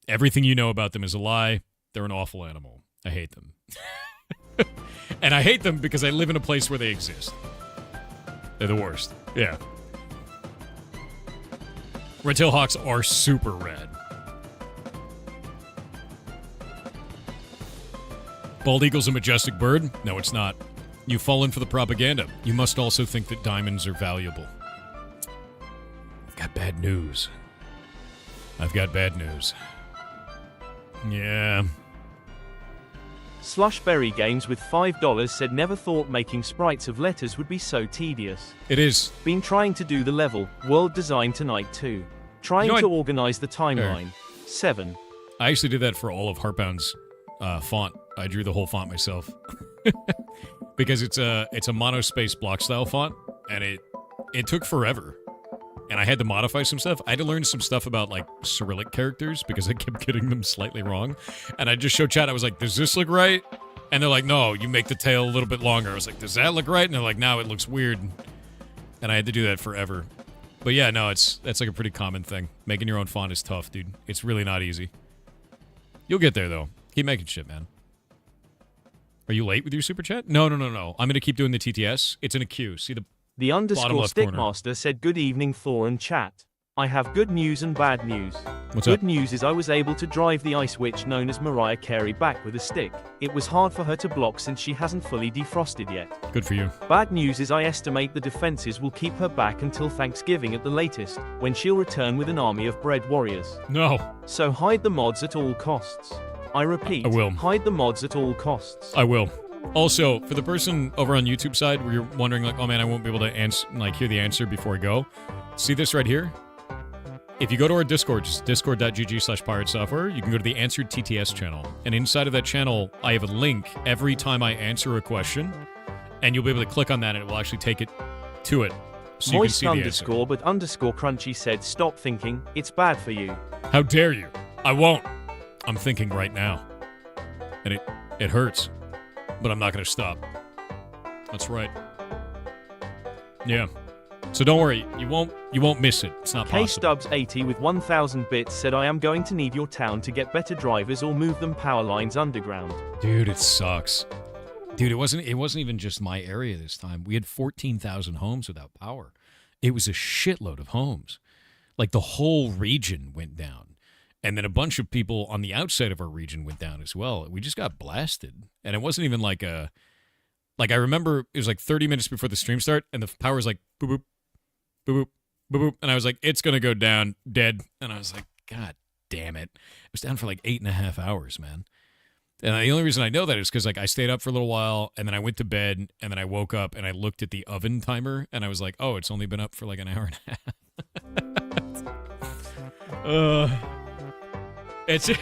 Everything you know about them is a lie. They're an awful animal. I hate them. And I hate them because I live in a place where they exist. They're the worst. Yeah. Red-tailed hawks are super rad. Bald eagle's a majestic bird? No, it's not. You've fallen for the propaganda. You must also think that diamonds are valuable. I've got bad news. I've got bad news. Yeah. Slushberry Games with $5 said never thought making sprites of letters would be so tedious. It is. Been trying to do the level, world design tonight too. Trying to organize the timeline. 7. I actually did that for all of Heartbound's font. I drew the whole font myself. Because it's a monospace block style font, and it took forever. And I had to modify some stuff. I had to learn some stuff about, like, Cyrillic characters, because I kept getting them slightly wrong. And I just showed chat, I was like, does this look right? And they're like, no, you make the tail a little bit longer. I was like, does that look right? And they're like, no, it looks weird. And I had to do that forever. But yeah, no, that's like a pretty common thing. Making your own font is tough, dude. It's really not easy. You'll get there, though. Keep making shit, man. Are you late with your super chat? No. I'm going to keep doing the TTS. It's in a queue. See the underscore Stickmaster said, good evening, Thor and chat. I have good news and bad news. What's good up? News is I was able to drive the ice witch known as Mariah Carey back with a stick. It was hard for her to block since she hasn't fully defrosted yet. Good for you. Bad news is I estimate the defenses will keep her back until Thanksgiving at the latest, when she'll return with an army of bread warriors. No. So hide the mods at all costs. I repeat, I will. Hide the mods at all costs. I will. Also, for the person over on YouTube side where you're wondering, like, oh man, I won't be able to answer, like, hear the answer before I go. See this right here? If you go to our Discord, just discord.gg/piratsoftware, you can go to the Answered TTS channel. And inside of that channel, I have a link every time I answer a question. And you'll be able to click on that and it will actually take it to it. So you can see the answer. But underscore Crunchy said, stop thinking, it's bad for you. How dare you? I won't. I'm thinking right now. And it hurts. But I'm not going to stop. That's right. Yeah. So don't worry, you won't miss it. It's not possible. KStubbs80 with 1,000 bits said, I am going to need your town to get better drivers or move them power lines underground. Dude, it sucks. Dude, it wasn't even just my area this time. We had 14,000 homes without power. It was a shitload of homes. Like the whole region went down. And then a bunch of people on the outside of our region went down as well. We just got blasted. And it wasn't even like a... Like, I remember it was like 30 minutes before the stream start, and the power was like, boop, boop, boop, boop, boop, boop. And I was like, it's going to go down, dead. And I was like, God damn it. It was down for like 8.5 hours, man. And the only reason I know that is because, like, I stayed up for a little while, and then I went to bed, and then I woke up, and I looked at the oven timer, and I was like, oh, it's only been up for like an hour and a half. It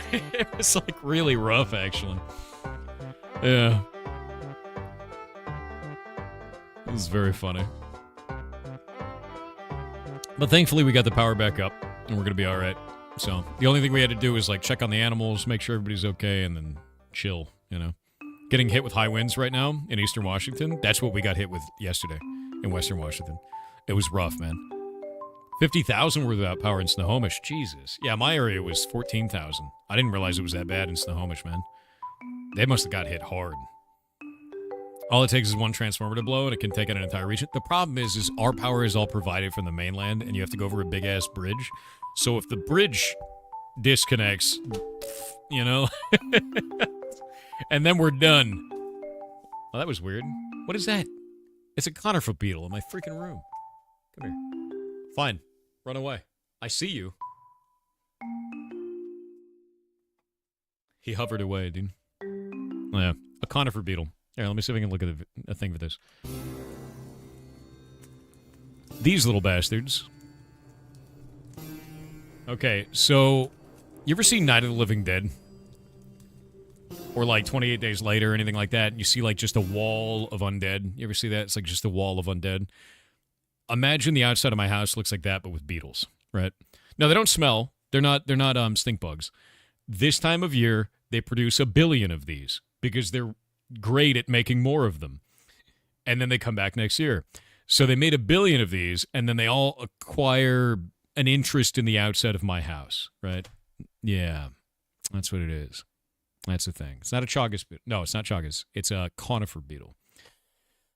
was like really rough, actually. Yeah. It was very funny. But thankfully we got the power back up, and we're going to be all right. So the only thing we had to do was like check on the animals, make sure everybody's okay, and then chill, you know. Getting hit with high winds right now in eastern Washington, that's what we got hit with yesterday in western Washington. It was rough, man. 50,000 were without power in Snohomish. Jesus. Yeah, my area was 14,000. I didn't realize it was that bad in Snohomish, man. They must have got hit hard. All it takes is one transformer to blow, and it can take out an entire region. The problem is our power is all provided from the mainland, and you have to go over a big-ass bridge. So if the bridge disconnects, you know, and then we're done. Well, that was weird. What is that? It's a conifer beetle in my freaking room. Come here. Fine. Run away. I see you. He hovered away, dude. Oh, yeah. A conifer beetle. Here, let me see if I can look at a thing for this. These little bastards. Okay, so... You ever seen Night of the Living Dead? Or like 28 Days Later or anything like that, and you see like just a wall of undead? You ever see that? It's like just a wall of undead. Imagine the outside of my house looks like that, but with beetles, right? Now, they don't smell. They're not stink bugs. This time of year, they produce 1 billion of these because they're great at making more of them. And then they come back next year. So they made 1 billion of these, and then they all acquire an interest in the outside of my house, right? Yeah, that's what it is. That's the thing. It's not a chagas beetle. No, it's not chagas. It's a conifer beetle.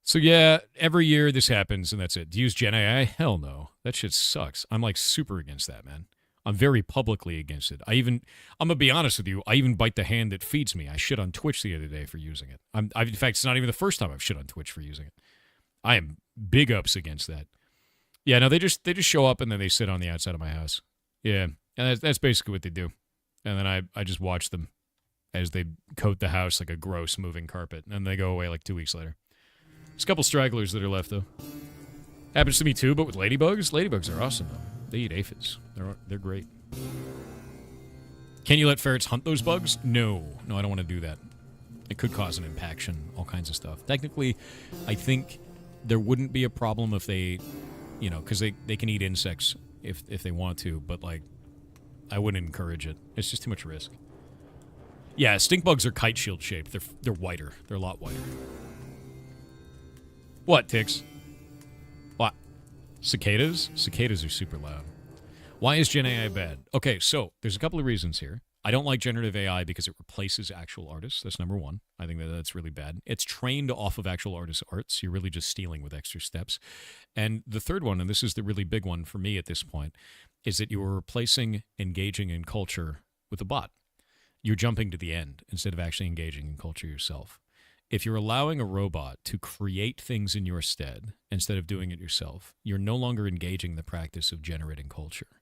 So yeah, every year this happens and that's it. Do you use Gen AI? Hell no. That shit sucks. I'm like super against that, man. I'm very publicly against it. I'm gonna be honest with you, I even bite the hand that feeds me. I shit on Twitch the other day for using it. In fact, it's not even the first time I've shit on Twitch for using it. I am big ups against that. Yeah, no, they just show up and then they sit on the outside of my house. Yeah, and that's basically what they do. And then I just watch them as they coat the house like a gross moving carpet, and they go away like 2 weeks later. There's a couple stragglers that are left, though. Happens to me, too, but with ladybugs. Ladybugs are awesome, though. They eat aphids. They're great. Can you let ferrets hunt those bugs? No, I don't want to do that. It could cause an impaction, all kinds of stuff. Technically, I think there wouldn't be a problem if they, because they can eat insects if they want to, but, like, I wouldn't encourage it. It's just too much risk. Yeah, stink bugs are kite shield shaped. They're whiter. They're a lot whiter. What, Tix? What? Cicadas? Cicadas are super loud. Why is Gen AI bad? Okay, so there's a couple of reasons here. I don't like generative AI because it replaces actual artists. That's number one. I think that's really bad. It's trained off of actual artists' arts. You're really just stealing with extra steps. And the third one, and this is the really big one for me at this point, is that you're replacing engaging in culture with a bot. You're jumping to the end instead of actually engaging in culture yourself. If you're allowing a robot to create things in your stead instead of doing it yourself, you're no longer engaging the practice of generating culture.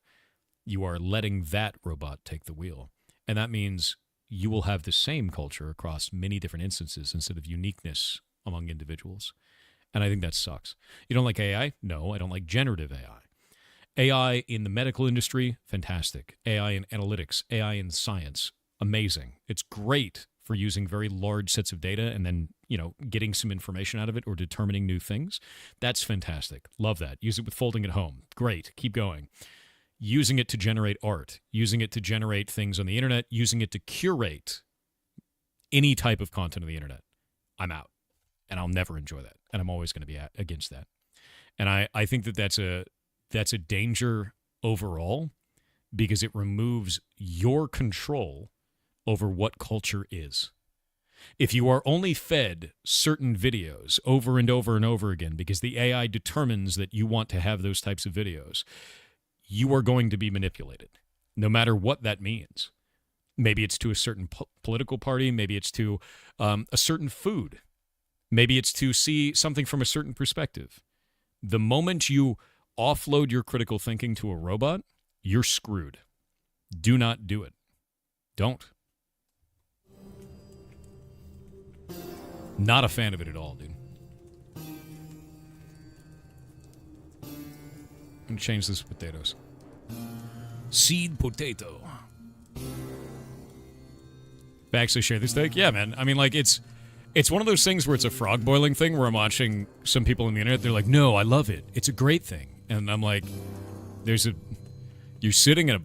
You are letting that robot take the wheel. And that means you will have the same culture across many different instances instead of uniqueness among individuals. And I think that sucks. You don't like AI? No, I don't like generative AI. AI in the medical industry, fantastic. AI in analytics, AI in science, amazing. It's great for using very large sets of data and then, getting some information out of it or determining new things. That's fantastic. Love that. Use it with folding at home. Great. Keep going. Using it to generate art, using it to generate things on the internet, using it to curate any type of content on the internet. I'm out. And I'll never enjoy that. And I'm always going to be against that. And I think that's a danger overall because it removes your control over what culture is. If you are only fed certain videos over and over and over again because the AI determines that you want to have those types of videos, you are going to be manipulated, no matter what that means. Maybe it's to a certain political party. Maybe it's to a certain food. Maybe it's to see something from a certain perspective. The moment you offload your critical thinking to a robot, you're screwed. Do not do it. Don't. Not a fan of it at all, dude. I'm going to change this to potatoes. Seed potato. Bax, I share this take? Yeah, man. I mean, like, it's one of those things where it's a frog boiling thing where I'm watching some people on the internet. They're like, no, I love it. It's a great thing. And I'm like, you're sitting in a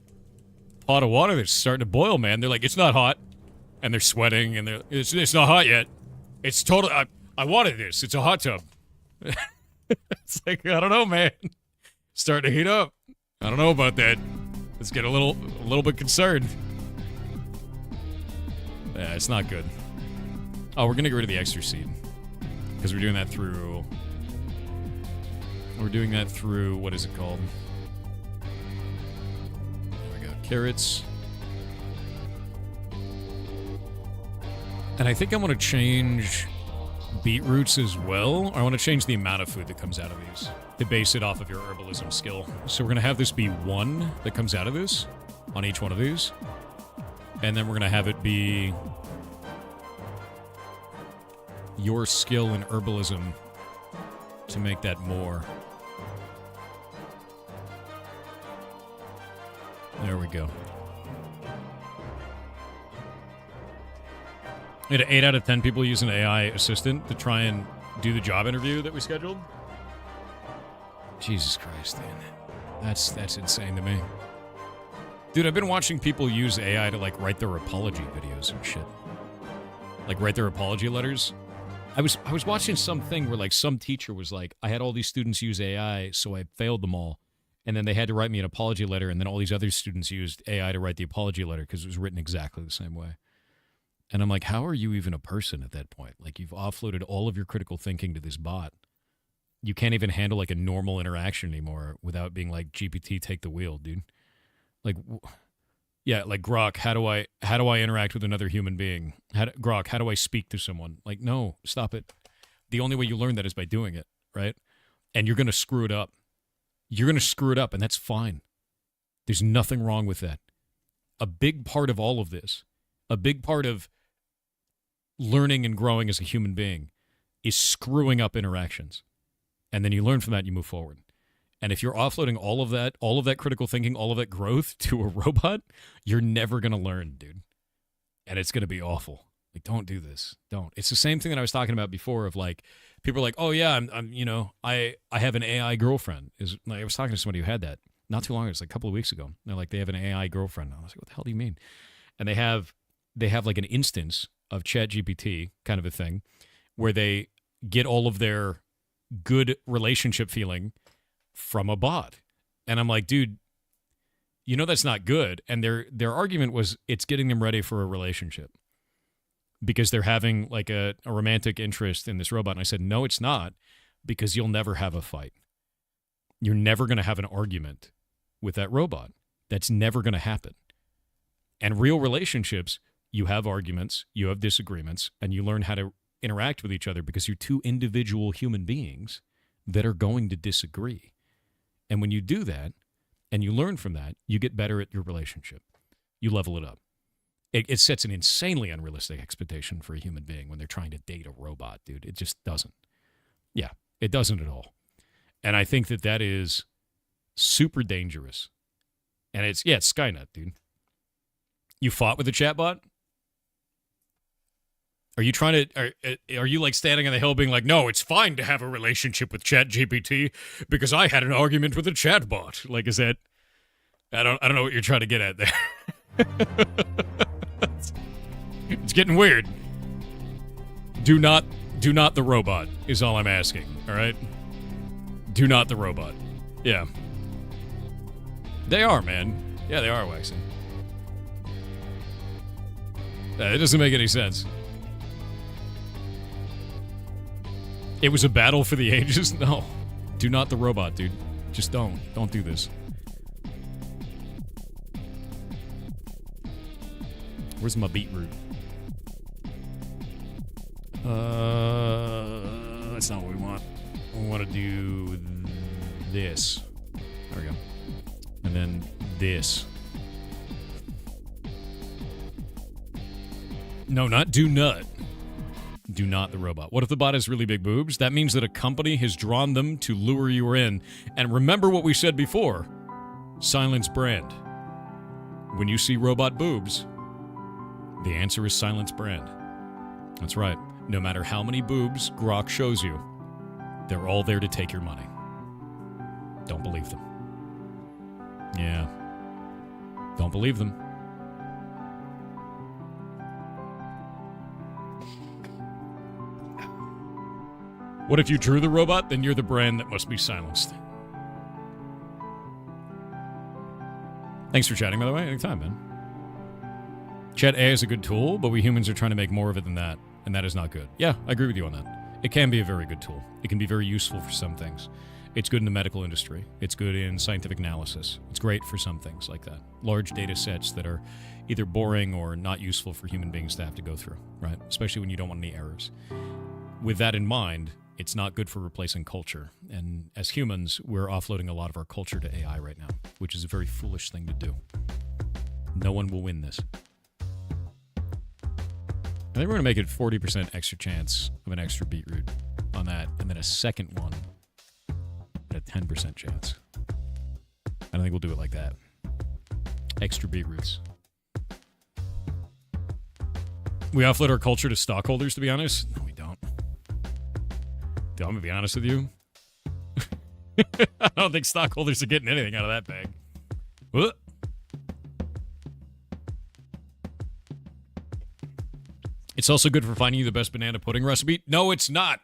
pot of water that's starting to boil, man. They're like, it's not hot. And they're sweating and it's not hot yet. It's totally, I wanted this. It's a hot tub. It's like, I don't know, man. Starting to heat up. I don't know about that. Let's get a little bit concerned. Yeah, it's not good. Oh, we're going to get rid of the extra seed. Because we're doing that through, what is it called? There we go. Carrots. And I think I want to change beetroots as well. I want to change the amount of food that comes out of these to base it off of your herbalism skill. So we're going to have this be 1 that comes out of this on each one of these. And then we're going to have it be your skill in herbalism to make that more. There we go. We had 8 out of 10 people use an AI assistant to try and do the job interview that we scheduled. Jesus Christ, dude. That's insane to me. Dude, I've been watching people use AI to, like, write their apology videos and shit. Like, write their apology letters. I was watching something where, like, some teacher was like, I had all these students use AI, so I failed them all. And then they had to write me an apology letter, and then all these other students used AI to write the apology letter because it was written exactly the same way. And I'm like, how are you even a person at that point? Like, you've offloaded all of your critical thinking to this bot. You can't even handle like a normal interaction anymore without being like, GPT, take the wheel, dude. Like, yeah, like Grok, how do I interact with another human being? Grok, how do I speak to someone? Like, no, stop it. The only way you learn that is by doing it, right? And you're going to screw it up. You're going to screw it up, and that's fine. There's nothing wrong with that. A big part of all of this, a big part of learning and growing as a human being is screwing up interactions. And then you learn from that and you move forward. And if you're offloading all of that critical thinking, all of that growth to a robot, you're never going to learn, dude. And it's going to be awful. Like, don't do this. Don't. It's the same thing that I was talking about before of like, people are like, oh yeah, I have an AI girlfriend. I was talking to somebody who had that not too long ago. It's like a couple of weeks ago. They're like, they have an AI girlfriend. I was like, what the hell do you mean? And they have like an instance of ChatGPT kind of a thing where they get all of their good relationship feeling from a bot. And I'm like, dude, that's not good. And their argument was it's getting them ready for a relationship because they're having like a romantic interest in this robot. And I said, no, it's not, because you'll never have a fight. You're never going to have an argument with that robot. That's never going to happen. And real relationships, you have arguments, you have disagreements, and you learn how to interact with each other because you're two individual human beings that are going to disagree. And when you do that and you learn from that, you get better at your relationship. You level it up. It sets an insanely unrealistic expectation for a human being when they're trying to date a robot, dude. It just doesn't. Yeah, it doesn't at all. And I think that is super dangerous. And it's Skynet, dude. You fought with a chatbot? Are you trying to, are you like standing on the hill being like, no, it's fine to have a relationship with ChatGPT because I had an argument with a chatbot? Like, is that, I don't know what you're trying to get at there. It's getting weird. Do not the robot is all I'm asking, all right? Do not the robot. Yeah. They are, man. Yeah, they are waxing. It doesn't make any sense. It was a battle for the ages? No. Do not the robot, dude. Just don't. Don't do this. Where's my beetroot? That's not what we want. We want to do this. There we go. And then this. No, not do nut. Do not the robot. What if the bot has really big boobs? That means that a company has drawn them to lure you in. And remember what we said before. Silence brand. When you see robot boobs, the answer is silence brand. That's right. No matter how many boobs Grok shows you, they're all there to take your money. Don't believe them. Yeah. Don't believe them. What if you drew the robot? Then you're the brand that must be silenced. Thanks for chatting, by the way. Anytime, man. Chat AI is a good tool, but we humans are trying to make more of it than that, and that is not good. Yeah, I agree with you on that. It can be a very good tool. It can be very useful for some things. It's good in the medical industry. It's good in scientific analysis. It's great for some things like that. Large data sets that are either boring or not useful for human beings to have to go through, right? Especially when you don't want any errors. With that in mind, it's not good for replacing culture. And as humans, we're offloading a lot of our culture to AI right now, which is a very foolish thing to do. No one will win this. I think we're going to make it 40% extra chance of an extra beetroot on that, and then a second one at a 10% chance. I don't think we'll do it like that. Extra beetroots. We offload our culture to stockholders, to be honest? No, we don't. Dude, I'm going to be honest with you. I don't think stockholders are getting anything out of that bag. What? It's also good for finding you the best banana pudding recipe. No, it's not.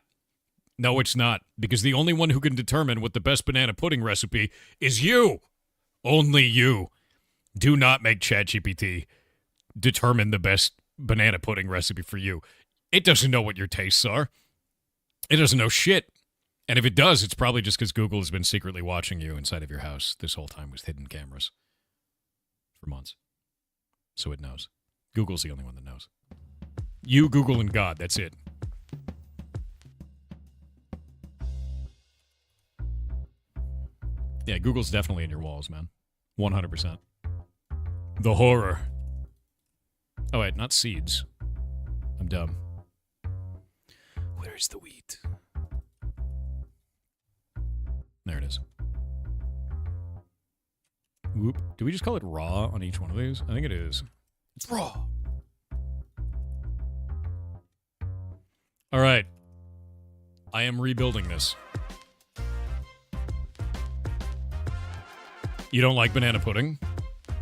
No, it's not. Because the only one who can determine what the best banana pudding recipe is you. Only you. Do not make ChatGPT determine the best banana pudding recipe for you. It doesn't know what your tastes are. It doesn't know shit. And if it does, it's probably just because Google has been secretly watching you inside of your house this whole time with hidden cameras for months. So it knows. Google's the only one that knows. You, Google, and God. That's it. Yeah, Google's definitely in your walls, man. 100%. The horror. Oh, wait, not seeds. I'm dumb. Where's the wheat? There it is. Whoop. Do we just call it raw on each one of these? I think it is. It's raw. All right. I am rebuilding this. You don't like banana pudding?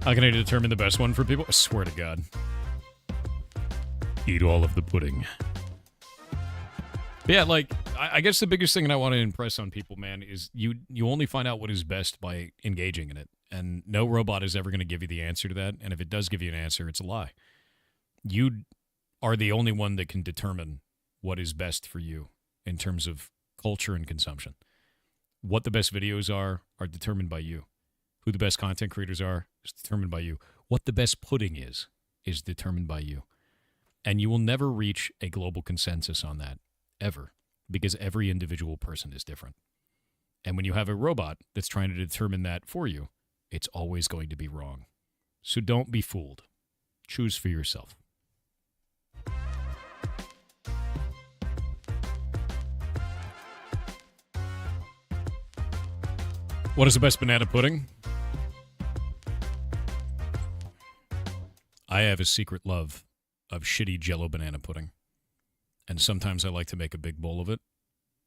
How can I determine the best one for people? I swear to God. Eat all of the pudding. But yeah, like, I guess the biggest thing that I want to impress on people, man, is you only find out what is best by engaging in it. And no robot is ever going to give you the answer to that. And if it does give you an answer, it's a lie. You are the only one that can determine what is best for you in terms of culture and consumption. What the best videos are determined by you. Who the best content creators are is determined by you. What the best pudding is determined by you. And you will never reach a global consensus on that, ever, because every individual person is different. And when you have a robot that's trying to determine that for you, it's always going to be wrong. So don't be fooled. Choose for yourself. What is the best banana pudding? I have a secret love of shitty Jell-O banana pudding. And sometimes I like to make a big bowl of it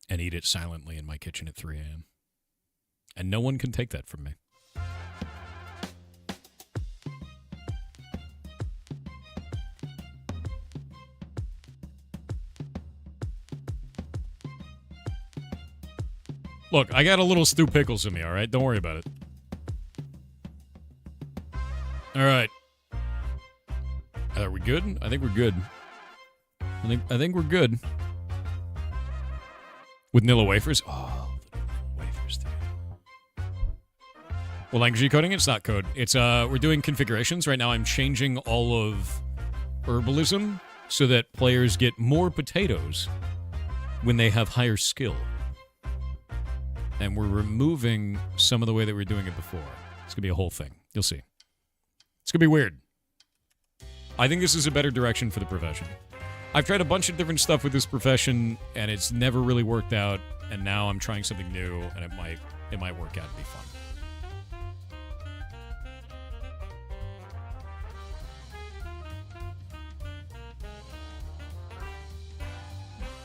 and eat it silently in my kitchen at 3 a.m. And no one can take that from me. Look, I got a little Stu Pickles in me, all right? Don't worry about it. All right. Are we good? I think we're good. I think we're good. With Nilla wafers? Oh, the wafers, dude. What language are you coding? It's not code. It's, we're doing configurations. Right now I'm changing all of herbalism so that players get more potatoes when they have higher skill. And we're removing some of the way that we were doing it before. It's going to be a whole thing. You'll see. It's going to be weird. I think this is a better direction for the profession. I've tried a bunch of different stuff with this profession, and it's never really worked out, and now I'm trying something new, and it might work out and be fun.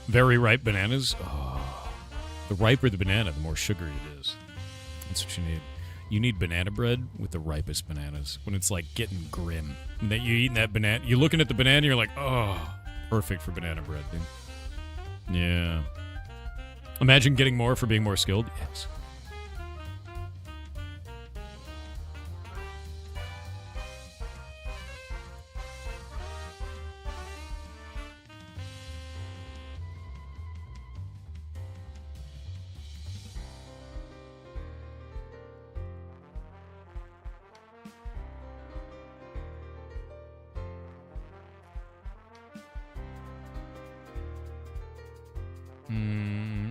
Very ripe bananas. Oh, the riper the banana, the more sugary it is. That's what you need. You need banana bread with the ripest bananas. When it's like getting grim. And that you're eating that banana. You're looking at the banana, you're like, oh, perfect for banana bread, dude. Yeah. Imagine getting more for being more skilled. Yes.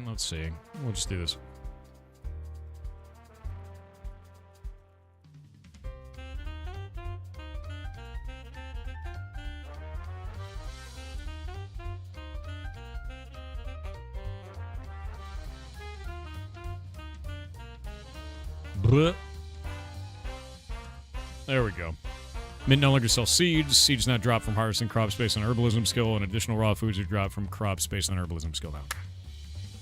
Let's see. We'll just do this. Blech. There we go. Mint no longer sells seeds. Seeds not dropped from harvesting crops based on herbalism skill, and additional raw foods are dropped from crops based on herbalism skill now.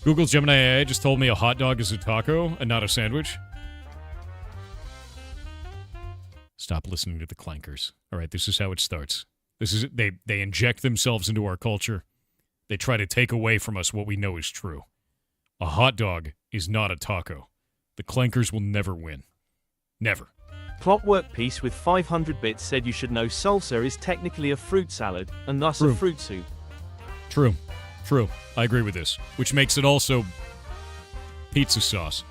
Google's Gemini AI just told me a hot dog is a taco and not a sandwich. Stop listening to the clankers. All right, this is how it starts. This is they inject themselves into our culture. They try to take away from us what we know is true. A hot dog is not a taco. The clankers will never win. Never. Clockwork Piece with 500 bits said you should know salsa is technically a fruit salad, and thus True. a fruit soup. True. True. I agree with this. Which makes it also pizza sauce.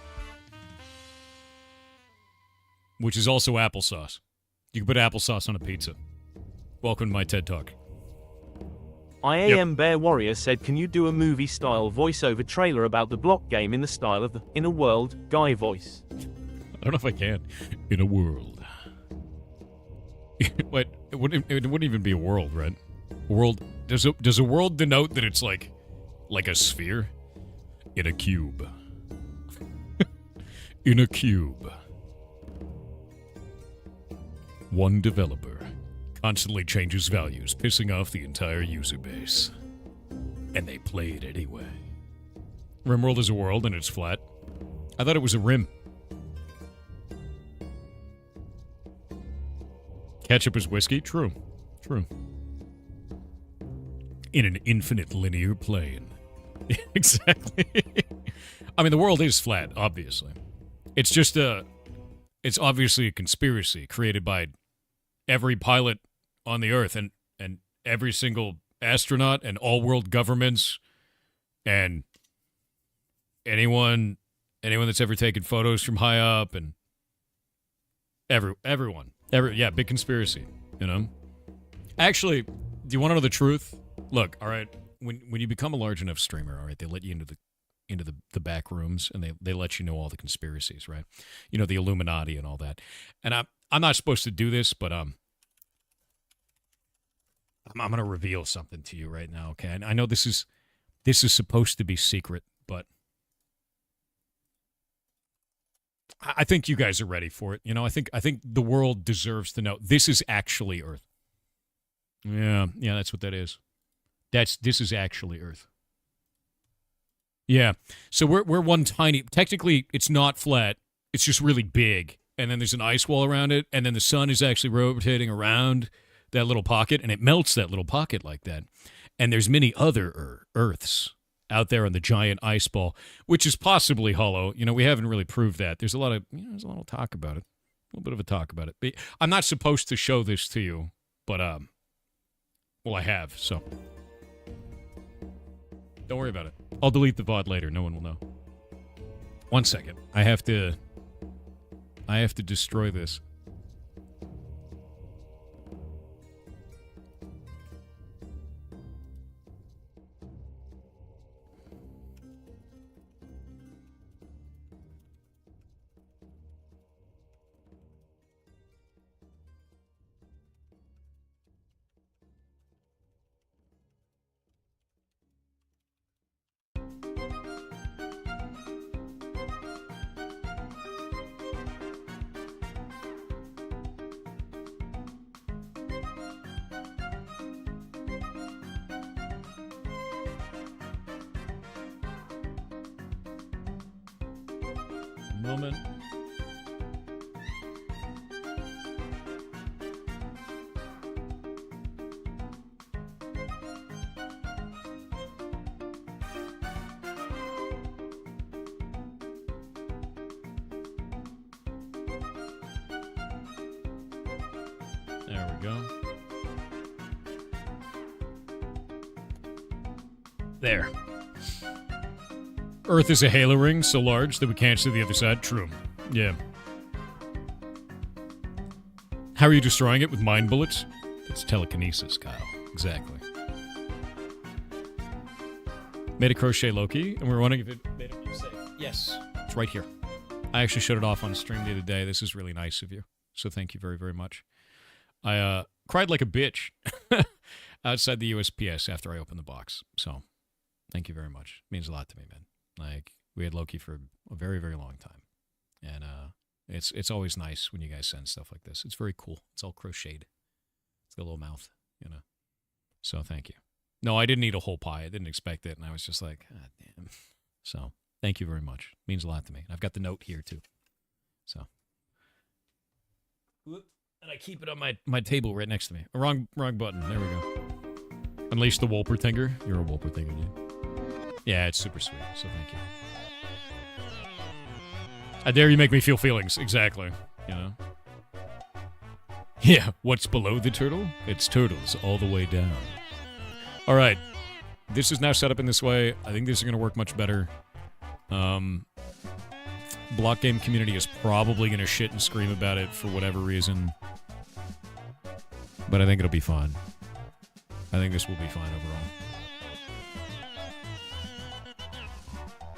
Which is also applesauce. You can put applesauce on a pizza. Welcome to my TED Talk. IAM Bear Warrior said, can you do a movie-style voiceover trailer about the block game in the style of the In a World guy voice? I don't know if I can. In a world. Wait, it wouldn't even be a world, right? World. Does a world denote that it's like a sphere? In a cube. In a cube. One developer constantly changes values, pissing off the entire user base. And they play it anyway. RimWorld is a world and it's flat. I thought it was a rim. Ketchup is whiskey? True. True. In an infinite linear plane. Exactly. I mean, the world is flat, obviously. It's just it's obviously a conspiracy created by every pilot on the Earth and every single astronaut and all world governments and anyone that's ever taken photos from high up and everyone. Yeah, big conspiracy, you know? Actually, do you want to know the truth? Look, all right, when you become a large enough streamer, all right, they let you into the back rooms and they let you know all the conspiracies, right? You know, the Illuminati and all that. And I'm not supposed to do this, but I'm going to reveal something to you right now, okay? I know this is supposed to be secret, but I think you guys are ready for it. You know, I think the world deserves to know this is actually Earth. Yeah, that's what that is. This is actually Earth. Yeah. So we're one tiny, technically it's not flat. It's just really big. And then there's an ice wall around it, and then the sun is actually rotating around that little pocket, and it melts that little pocket like that. And there's many other Earths out there on the giant ice ball, which is possibly hollow. You know, we haven't really proved that. There's a lot of talk about it. A little bit of a talk about it. But I'm not supposed to show this to you, but well, I have, so don't worry about it. I'll delete the VOD later. No one will know. 1 second. I have to destroy this. Moment. There we go. There. Earth is a halo ring so large that we can't see the other side. True. Yeah. How are you destroying it? With mind bullets? It's telekinesis, Kyle. Exactly. Made a crochet Loki, and we were wondering if it made it safe. Yes. It's right here. I actually shut it off on stream the other day. This is really nice of you. So thank you very, very much. I cried like a bitch outside the USPS after I opened the box. So thank you very much. It means a lot to me, man. Like, we had Loki for a very, very long time. And it's always nice when you guys send stuff like this. It's very cool. It's all crocheted. It's got a little mouth, you know. So thank you. No, I didn't eat a whole pie. I didn't expect it. And I was just like, God damn. So thank you very much. It means a lot to me. I've got the note here, too. So. And I keep it on my table right next to me. Wrong button. There we go. Unleash the Wolpertinger. You're a Wolpertinger, dude. Yeah, it's super sweet, so thank you. I dare you make me feel feelings, exactly, you know? Yeah, what's below the turtle? It's turtles all the way down. All right. This is now set up in this way. I think this is going to work much better. Block game community is probably going to shit and scream about it for whatever reason. But I think it'll be fine. I think this will be fine overall.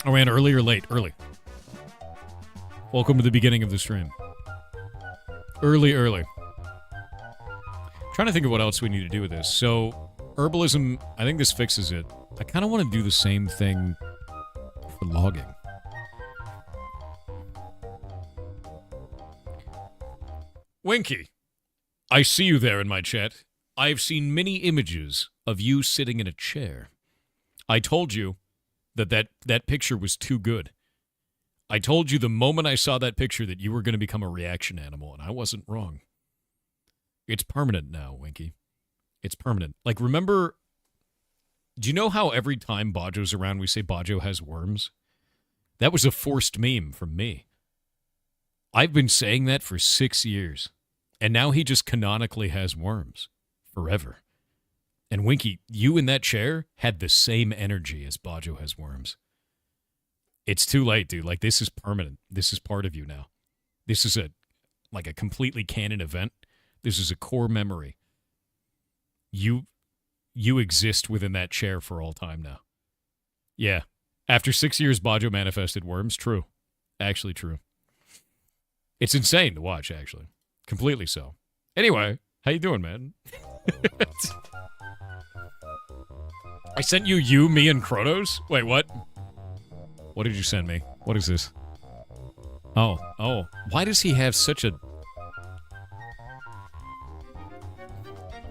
Oh, man, early or late? Early. Welcome to the beginning of the stream. Early. Trying to think of what else we need to do with this. So, herbalism, I think this fixes it. I kind of want to do the same thing for logging. Winky, I see you there in my chat. I've seen many images of you sitting in a chair. I told you that picture was too good. I told you the moment I saw that picture that you were going to become a reaction animal, and I wasn't wrong. It's permanent now, Winky. It's permanent. Like, remember, do you know how every time Bajo's around we say Bajo has worms? That was a forced meme from me. I've been saying that for 6 years, and now he just canonically has worms. Forever. And Winky, you in that chair had the same energy as Bajo has worms. It's too late, dude. Like, this is permanent. This is part of you now. This is a completely canon event. This is a core memory. You exist within that chair for all time now. Yeah. After 6 years, Bajo manifested worms. True. Actually true. It's insane to watch, actually. Completely so. Anyway, how you doing, man? I sent you, me, and Kronos? Wait, what? What did you send me? What is this? Oh. Why does he have such a...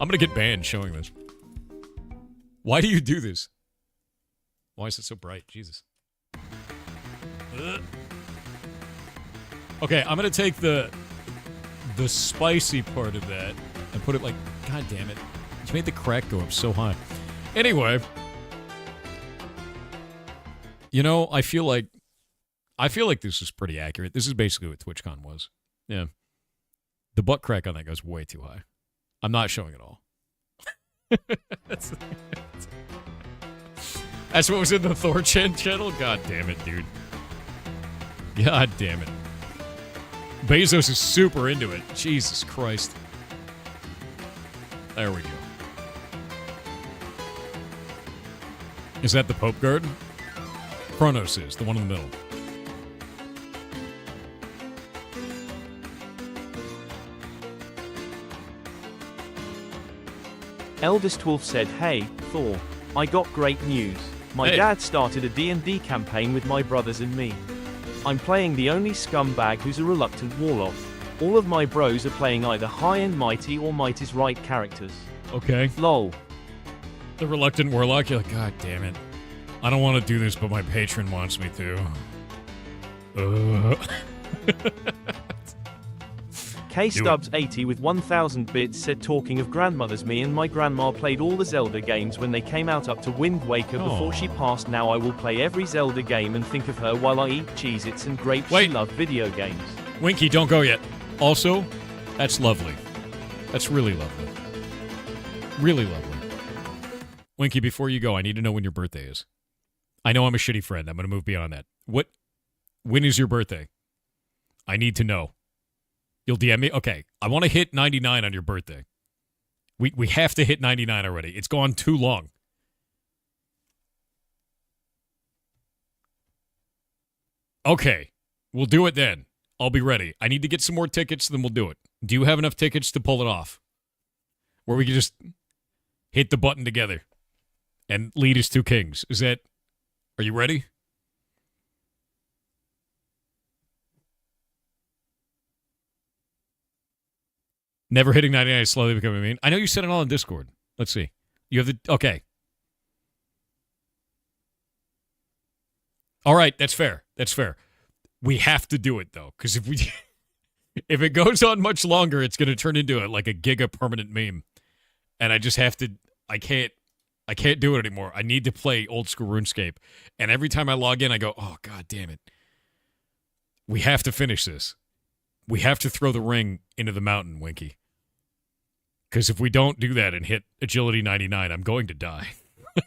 I'm gonna get banned showing this. Why do you do this? Why is it so bright? Jesus. Ugh. Okay, I'm gonna take the spicy part of that and put it like... God damn it. You made the crack go up so high. Anyway. You know, I feel like this is pretty accurate. This is basically what TwitchCon was. Yeah. The butt crack on that goes way too high. I'm not showing it all. That's what was in the Thorchan channel? God damn it, dude. God damn it. Bezos is super into it. Jesus Christ. There we go. Is that the Pope Guard? Kronos is, the one in the middle. Eldest Wolf said, "Hey, Thor, I got great news. My dad started a D&D campaign with my brothers and me. I'm playing the only scumbag who's a reluctant warlock. All of my bros are playing either High and Mighty or Might is Right characters." Okay. Lol. The reluctant warlock, you're like, God damn it. I don't want to do this, but my patron wants me to. K-Stubbs80 with 1000 bits said, "Talking of grandmothers, me and my grandma played all the Zelda games when they came out up to Wind Waker before she passed. Now I will play every Zelda game and think of her while I eat Cheez-Its and grapes." She loved video games. Winky, don't go yet. Also, that's lovely. That's really lovely. Really lovely. Winky, before you go, I need to know when your birthday is. I know I'm a shitty friend. I'm going to move beyond that. When is your birthday? I need to know. You'll DM me? Okay. I want to hit 99 on your birthday. We have to hit 99 already. It's gone too long. Okay. We'll do it then. I'll be ready. I need to get some more tickets, then we'll do it. Do you have enough tickets to pull it off? Where we can just hit the button together and lead as two kings. Is that... Are you ready? Never hitting 99 is slowly becoming mean. I know you said it all on Discord. Let's see. You have the... Okay. All right, that's fair. That's fair. We have to do it, though, because if it goes on much longer, it's going to turn into a giga permanent meme. And I just have to... I can't do it anymore. I need to play old school RuneScape. And every time I log in, I go, oh, God damn it. We have to finish this. We have to throw the ring into the mountain, Winky. Because if we don't do that and hit agility 99, I'm going to die.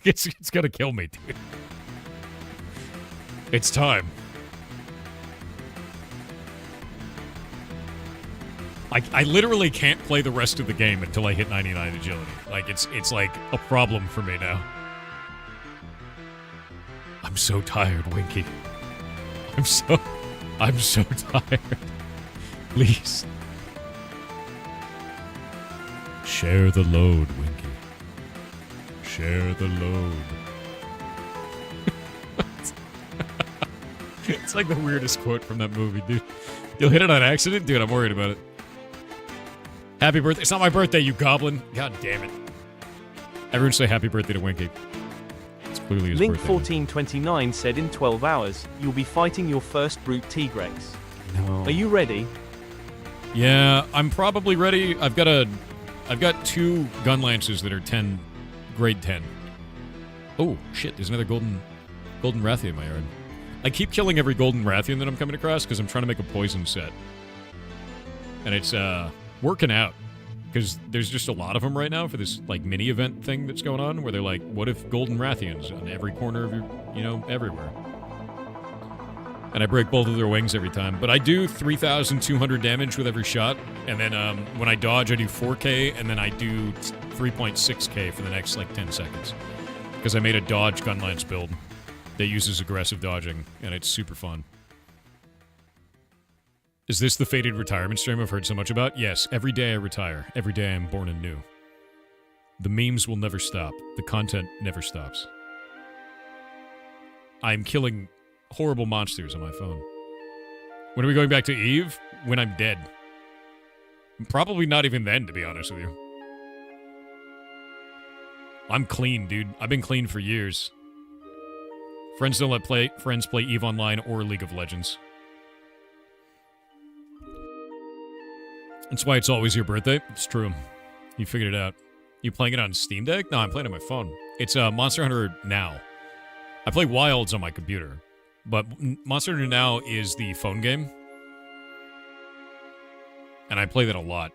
It's going to kill me, dude. It's time. I literally can't play the rest of the game until I hit 99 agility. Like, it's like a problem for me now. I'm so tired, Winky. I'm so tired. Please. Share the load, Winky. Share the load. It's like the weirdest quote from that movie, dude. You'll hit it on accident? Dude, I'm worried about it. Happy birthday. It's not my birthday, you goblin. God damn it. Everyone say happy birthday to Winky. It's clearly his Link birthday. 1429 said in 12 hours, you'll be fighting your first brute Tigrex. No. Are you ready? Yeah, I'm probably ready. I've got 2 gun lances that are grade 10. Oh, shit, there's another golden Rathian in my yard. I keep killing every golden Rathian that I'm coming across because I'm trying to make a poison set. And it's working out. Because there's just a lot of them right now for this like mini event thing that's going on where they're like, what if golden Rathians on every corner of your, everywhere. And I break both of their wings every time. But I do 3,200 damage with every shot. And then when I dodge, I do 4k. And then I do 3.6k for the next, 10 seconds. Because I made a dodge gun lance build that uses aggressive dodging. And it's super fun. Is this the fated retirement stream I've heard so much about? Yes. Every day I retire. Every day I'm born anew. The memes will never stop. The content never stops. I'm killing horrible monsters on my phone. When are we going back to Eve? When I'm dead. Probably not even then, to be honest with you. I'm clean, dude. I've been clean for years. Friends don't let friends play Eve Online or League of Legends. That's why it's always your birthday. It's true. You figured it out. You playing it on Steam Deck? No, I'm playing it on my phone. It's Monster Hunter Now. I play Wilds on my computer. But Monster Hunter Now is the phone game. And I play that a lot.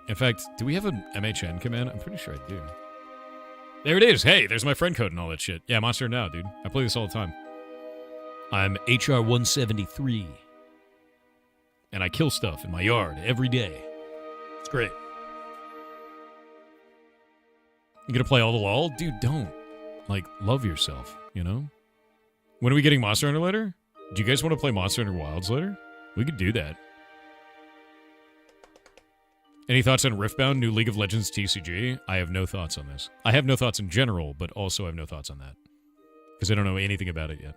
In fact, do we have an MHN command? I'm pretty sure I do. There it is. Hey, there's my friend code and all that shit. Yeah, Monster Hunter Now, dude. I play this all the time. I'm HR 173. And I kill stuff in my yard every day. It's great. You gonna play all the LOL? Dude, don't. Love yourself, you know? When are we getting Monster Hunter later? Do you guys want to play Monster Hunter Wilds later? We could do that. Any thoughts on Riftbound, new League of Legends TCG? I have no thoughts on this. I have no thoughts in general, but also I have no thoughts on that. Because I don't know anything about it yet.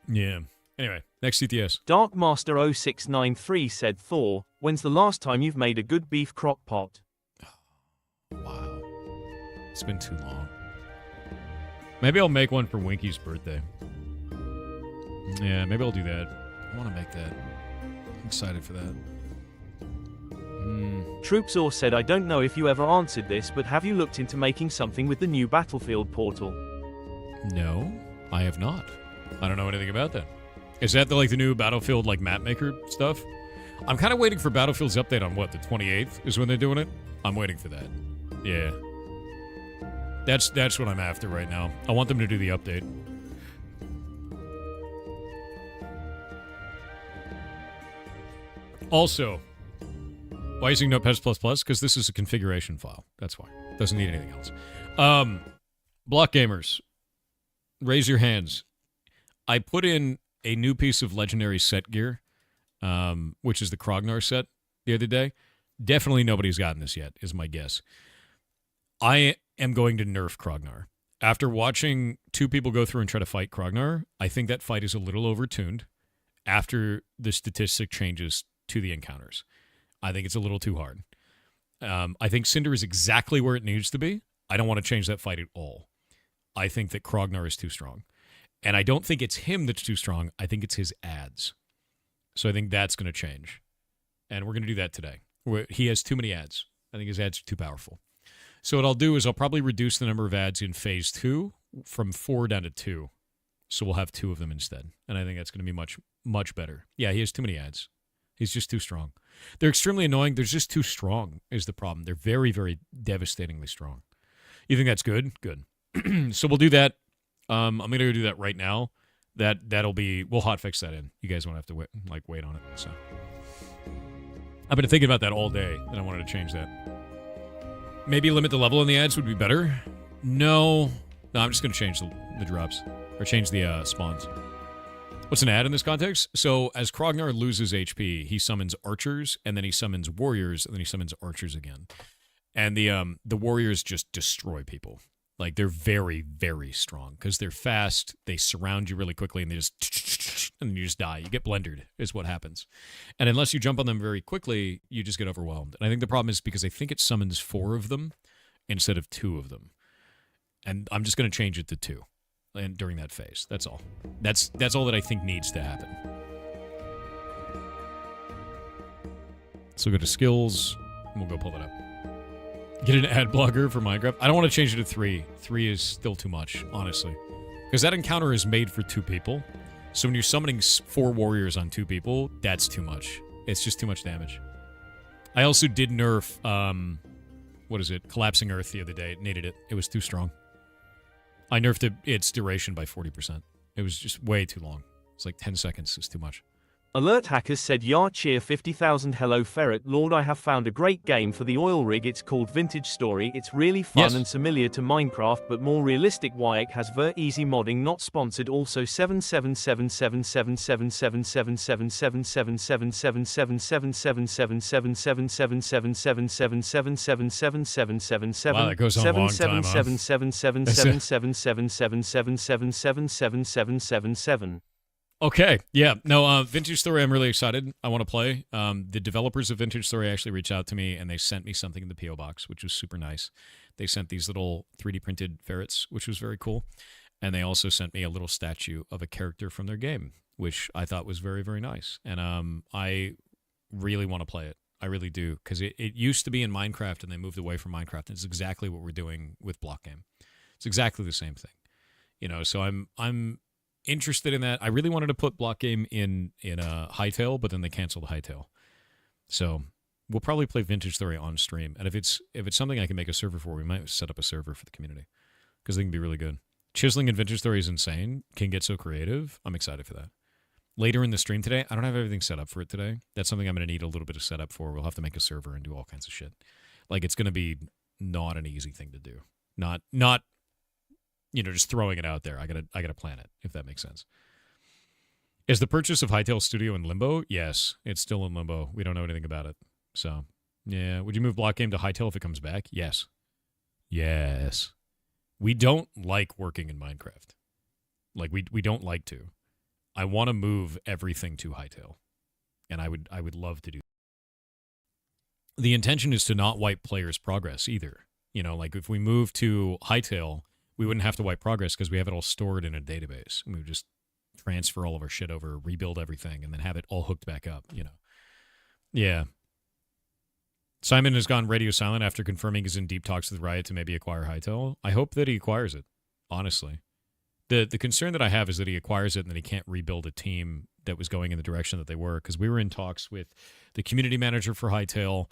Yeah. Anyway, next TTS. Darkmaster0693 said, Thor, when's the last time you've made a good beef crock pot? Wow. It's been too long. Maybe I'll make one for Winky's birthday. Yeah, maybe I'll do that. I want to make that. I'm excited for that. Troopzor said, I don't know if you ever answered this, but have you looked into making something with the new Battlefield portal? No, I have not. I don't know anything about that. Is that the new Battlefield map maker stuff? I'm kind of waiting for Battlefield's update on what, the 28th is when they're doing it? I'm waiting for that. Yeah. That's what I'm after right now. I want them to do the update. Also, why using Notepad++? Because this is a configuration file. That's why. Doesn't need anything else. Block gamers, raise your hands. I put in a new piece of legendary set gear, which is the Krognar set the other day. Definitely nobody's gotten this yet, is my guess. I am going to nerf Krognar. After watching 2 people go through and try to fight Krognar, I think that fight is a little overtuned after the statistic changes to the encounters. I think it's a little too hard. I think Cinder is exactly where it needs to be. I don't want to change that fight at all. I think that Krognar is too strong. And I don't think it's him that's too strong. I think it's his ads. So I think that's going to change. And we're going to do that today. He has too many ads. I think his ads are too powerful. So what I'll do is I'll probably reduce the number of ads in Phase 2 from 4 down to 2. So we'll have 2 of them instead. And I think that's going to be much, much better. Yeah, he has too many ads. He's just too strong. They're extremely annoying. They're just too strong is the problem. They're very, very devastatingly strong. You think that's good? Good. So we'll do that. I'm going to go do that right now. That'll be, we'll hotfix that in. You guys won't have to wait on it. So I've been thinking about that all day, and I wanted to change that. Maybe limit the level on the ads would be better. No, I'm just going to change the drops. Or change the spawns. What's an ad in this context? So, as Krognar loses HP, he summons archers, and then he summons warriors, and then he summons archers again. And the warriors just destroy people. Like, they're very, very strong. Because they're fast, they surround you really quickly, and they just... And then you just die. You get blendered, is what happens. And unless you jump on them very quickly, you just get overwhelmed. And I think the problem is because I think it summons 4 of them instead of 2 of them. And I'm just going to change it to 2. And during that phase. That's all. That's all that I think needs to happen. So go to skills, and we'll go pull it up. Get an ad blocker for Minecraft. I don't want to change it to 3. 3 is still too much, honestly. Because that encounter is made for 2 people. So when you're summoning 4 warriors on 2 people, that's too much. It's just too much damage. I also did nerf, what is it? Collapsing Earth the other day. It needed it. It was too strong. I nerfed its duration by 40%. It was just way too long. It's like 10 seconds is too much. Alert Hackers said, "Yar cheer 50,000 hello Ferret Lord, I have found a great game for the oil rig. It's called Vintage Story. It's really fun and similar to Minecraft but more realistic. Wyack has ver easy modding, not sponsored. Also 77777777777777777777777777777777777777777777777777777777777777777777777777777777777777777777777777777777777777777777777777777777777777777777777777777777777777777777777777777777777777777777777777777777777777777Extravagance Okay, yeah. No, Vintage Story, I'm really excited. I want to play. The developers of Vintage Story actually reached out to me, and they sent me something in the P.O. Box, which was super nice. They sent these little 3D printed ferrets, which was very cool. And they also sent me a little statue of a character from their game, which I thought was very, very nice. And I really want to play it. I really do, because it used to be in Minecraft, and they moved away from Minecraft. And it's exactly what we're doing with Block Game. It's exactly the same thing. You know, so I'm interested in that. I really wanted to put Block Game in Hightail, but then they canceled Hightail. So we'll probably play Vintage Story on stream. And if it's something I can make a server for, we might set up a server for the community, because they can be really good. Chiseling in Vintage Story is insane. Can get so creative. I'm excited for that. Later in the stream today, I don't have everything set up for it today. That's something I'm going to need a little bit of setup for. We'll have to make a server and do all kinds of shit. Like, it's going to be not an easy thing to do. Not you know, just throwing it out there. I gotta plan it, if that makes sense. Is the purchase of Hightail Studio in limbo? Yes, it's still in limbo. We don't know anything about it. So, yeah. Would you move Block Game to Hightail if it comes back? Yes. Yes. We don't like working in Minecraft. Like, we don't like to. I want to move everything to Hightail. And I would love to do that. The intention is to not wipe players' progress either. You know, like, if we move to Hightail, we wouldn't have to wipe progress because we have it all stored in a database. We would just transfer all of our shit over, rebuild everything, and then have it all hooked back up, you know. Yeah. Simon has gone radio silent after confirming he's in deep talks with Riot to maybe acquire Hightail. I hope that he acquires it, honestly. The concern that I have is that he acquires it and then he can't rebuild a team that was going in the direction that they were, because we were in talks with the community manager for Hightail,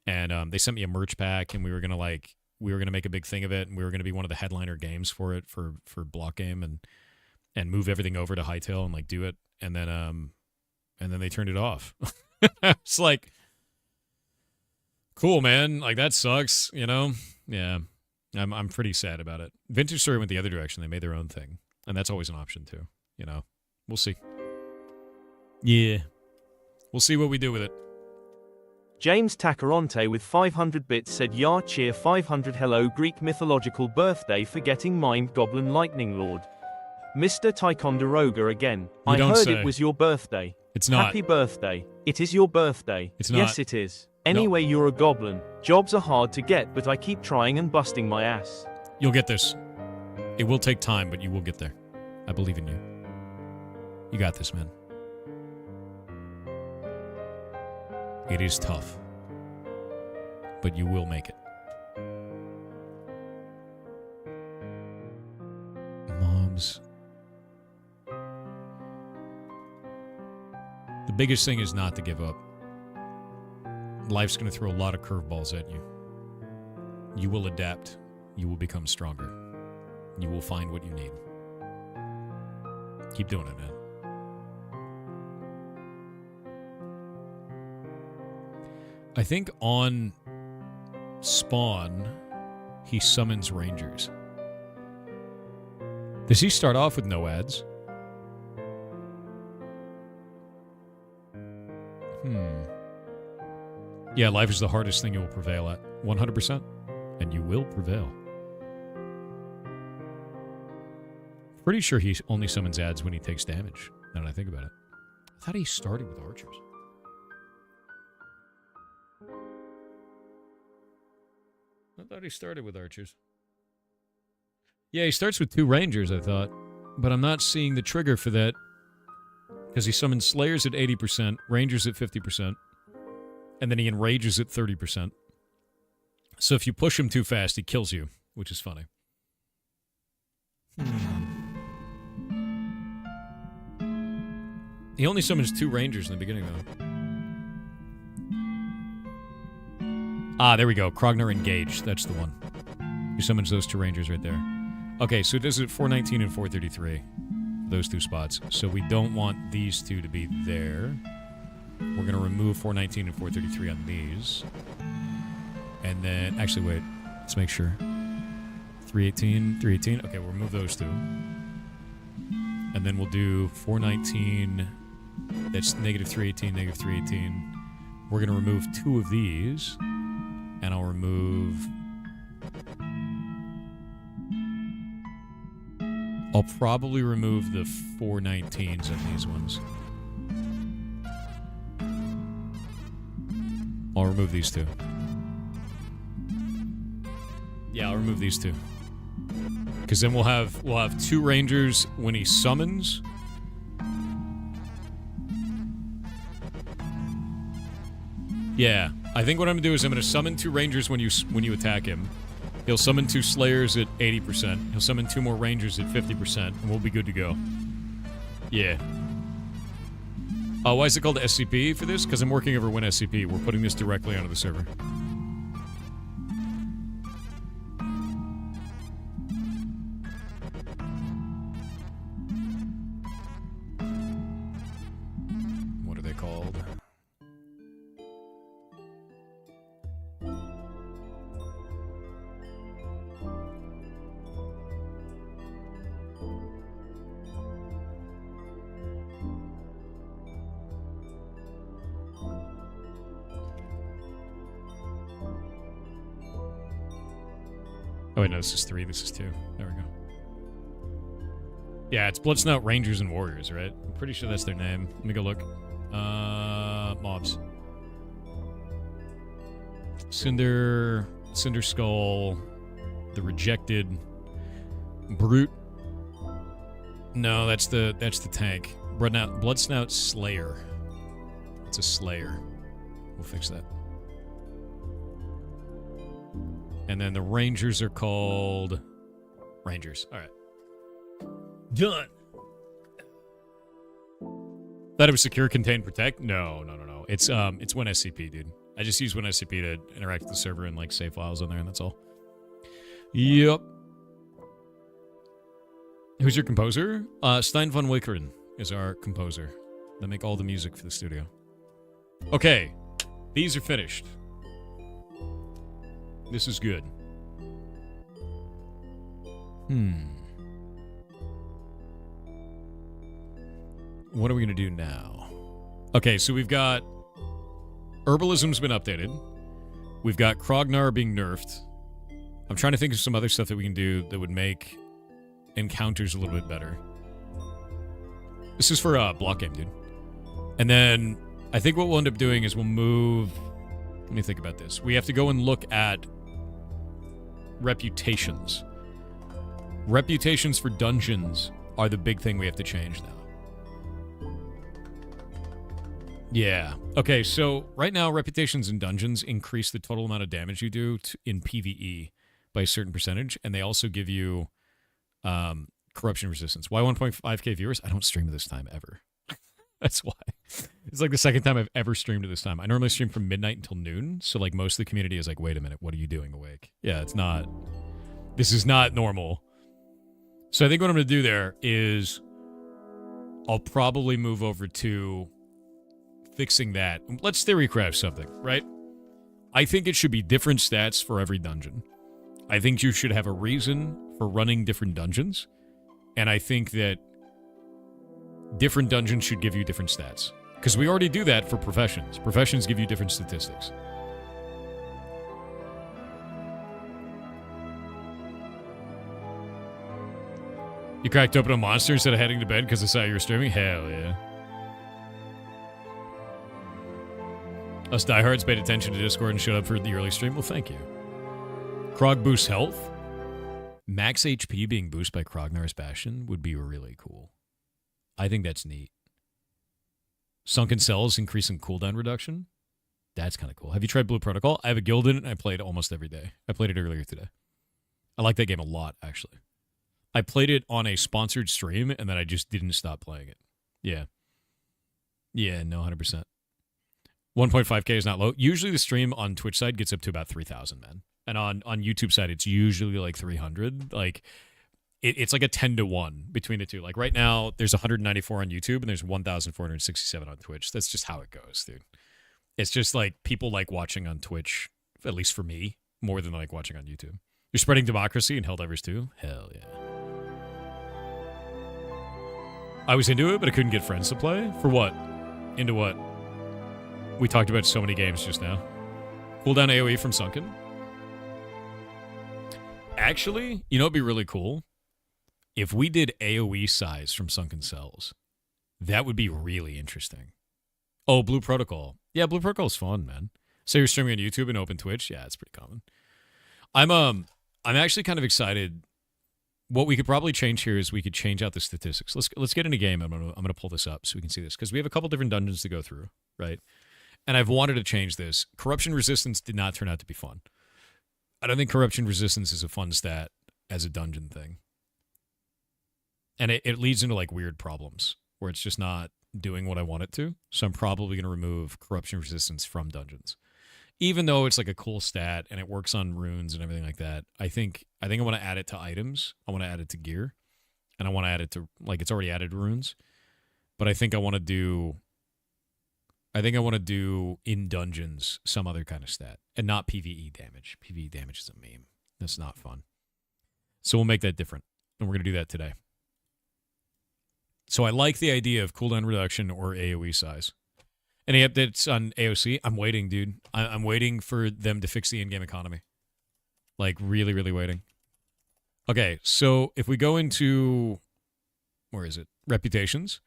and they sent me a merch pack, and we were going to make a big thing of it, and we were going to be one of the headliner games for it, for Block Game, and move everything over to Hightail and, like, do it, and then they turned it off. It's like, cool, man. Like, that sucks, you know? Yeah. I'm pretty sad about it. Vintage Story went the other direction. They made their own thing, and that's always an option too, you know? We'll see. Yeah. We'll see what we do with it. James Tacaronte with 500 bits said, "Yar cheer 500 hello Greek mythological birthday forgetting mind goblin lightning lord. Mr. Ticonderoga again. I heard it was your birthday. It's not. Happy birthday. It is your birthday. It's not. Yes, it is. Anyway, you're a goblin. Jobs are hard to get, but I keep trying and busting my ass. You'll get this. It will take time, but you will get there. I believe in you. You got this, man. It is tough, but you will make it. Mobs. The biggest thing is not to give up. Life's going to throw a lot of curveballs at you. You will adapt. You will become stronger. You will find what you need. Keep doing it, man. I think on spawn, he summons rangers. Does he start off with no ads? Yeah, life is the hardest thing you will prevail at. 100%. And you will prevail. Pretty sure he only summons ads when he takes damage, now that I think about it. I thought he started with archers. Yeah, he starts with 2 rangers, I thought. But I'm not seeing the trigger for that. Because he summons slayers at 80%, rangers at 50%. And then he enrages at 30%. So if you push him too fast, he kills you, which is funny. He only summons 2 rangers in the beginning, though. Ah, there we go. Krognar Engaged. That's the one. He summons those 2 rangers right there. Okay, so it does it 419 and 433. Those 2 spots. So we don't want these 2 to be there. We're going to remove 419 and 433 on these. And then, actually, wait. Let's make sure. 318, 318. Okay, we'll remove those 2. And then we'll do 419. That's negative 318, negative 318. We're going to remove 2 of these. And I'll remove... I'll probably remove the 419s on these ones. I'll remove these 2. Yeah, I'll remove these 2. Because then we'll have 2 rangers when he summons. Yeah, I think what I'm gonna do is I'm gonna summon 2 rangers when you attack him. He'll summon 2 slayers at 80%. He'll summon 2 more rangers at 50%, and we'll be good to go. Yeah. Why is it called SCP for this? Because I'm working over WinSCP. We're putting this directly onto the server. What are they called? Oh, wait, no, this is 3, this is 2. There we go. Yeah, it's Bloodsnout Rangers and Warriors, right? I'm pretty sure that's their name. Let me go look. Mobs. Cinder Skull, the Rejected, Brute. No, that's the tank. Bloodsnout Slayer. It's a Slayer. We'll fix that. And then the Rangers are called Rangers. All right. Done. Thought it was secure, contain, protect? No. It's WinSCP, dude. I just use WinSCP to interact with the server and like save files on there, and that's all. Yep. Who's your composer? Stein von Wickeren is our composer. They make all the music for the studio. Okay. These are finished. This is good. What are we going to do now? Okay, so we've got... Herbalism's been updated. We've got Krognar being nerfed. I'm trying to think of some other stuff that we can do that would make encounters a little bit better. This is for block game, dude. And then I think what we'll end up doing is we'll move... Let me think about this. We have to go and look at reputations. Reputations for dungeons are the big thing we have to change now. Yeah. Okay, so right now, reputations in dungeons increase the total amount of damage you do in PvE by a certain percentage, and they also give you corruption resistance. Why 1.5k viewers? I don't stream at this time ever. That's why. It's like the second time I've ever streamed at this time. I normally stream from midnight until noon, so like most of the community is like, wait a minute, what are you doing awake? Yeah, it's not. This is not normal. So I think what I'm going to do there is I'll probably move over to fixing that. Let's theorycraft something, right? I think it should be different stats for every dungeon. I think you should have a reason for running different dungeons. And I think that different dungeons should give you different stats. Because we already do that for professions. Professions give you different statistics. You cracked open a monster instead of heading to bed because I saw you were streaming? Hell yeah. Us diehards paid attention to Discord and showed up for the early stream. Well, thank you. Krog boosts health. Max HP being boosted by Krognar's Bastion would be really cool. I think that's neat. Sunken Cells increasing cooldown reduction. That's kind of cool. Have you tried Blue Protocol? I have a guild in it and I play it almost every day. I played it earlier today. I like that game a lot, actually. I played it on a sponsored stream, and then I just didn't stop playing it. Yeah. Yeah, no, 100%. 1.5K is not low. Usually the stream on Twitch side gets up to about 3,000, man. And on YouTube side, it's usually like 300. Like, it's like a 10-to-1 between the two. Like, right now, there's 194 on YouTube, and there's 1,467 on Twitch. That's just how it goes, dude. It's just like people like watching on Twitch, at least for me, more than like watching on YouTube. You're spreading democracy in Helldivers too? Hell yeah. I was into it, but I couldn't get friends to play. For what? Into what? We talked about so many games just now. Cooldown AoE from Sunken. Actually, you know what'd be really cool? If we did AoE size from Sunken Cells. That would be really interesting. Oh, Blue Protocol. Yeah, Blue Protocol's fun, man. So you're streaming on YouTube and open Twitch? Yeah, it's pretty common. I'm actually kind of excited. What we could probably change here is we could change out the statistics. Let's get in a game. I'm gonna pull this up so we can see this because we have a couple different dungeons to go through, right? And I've wanted to change this. Corruption resistance did not turn out to be fun. I don't think corruption resistance is a fun stat as a dungeon thing, and it leads into like weird problems where it's just not doing what I want it to. So I'm probably gonna remove corruption resistance from dungeons. Even though it's like a cool stat and it works on runes and everything like that, I think I want to add it to items. I want to add it to gear, and I want to add it to like it's already added to runes. But I think I want to do in dungeons some other kind of stat and not PvE damage. PvE damage is a meme. That's not fun. So we'll make that different, and we're gonna do that today. So I like the idea of cooldown reduction or AoE size. Any updates on AOC? I'm waiting, dude. I'm waiting for them to fix the in-game economy. Like, really, really waiting. Okay, so if we go into... Where is it? Reputations.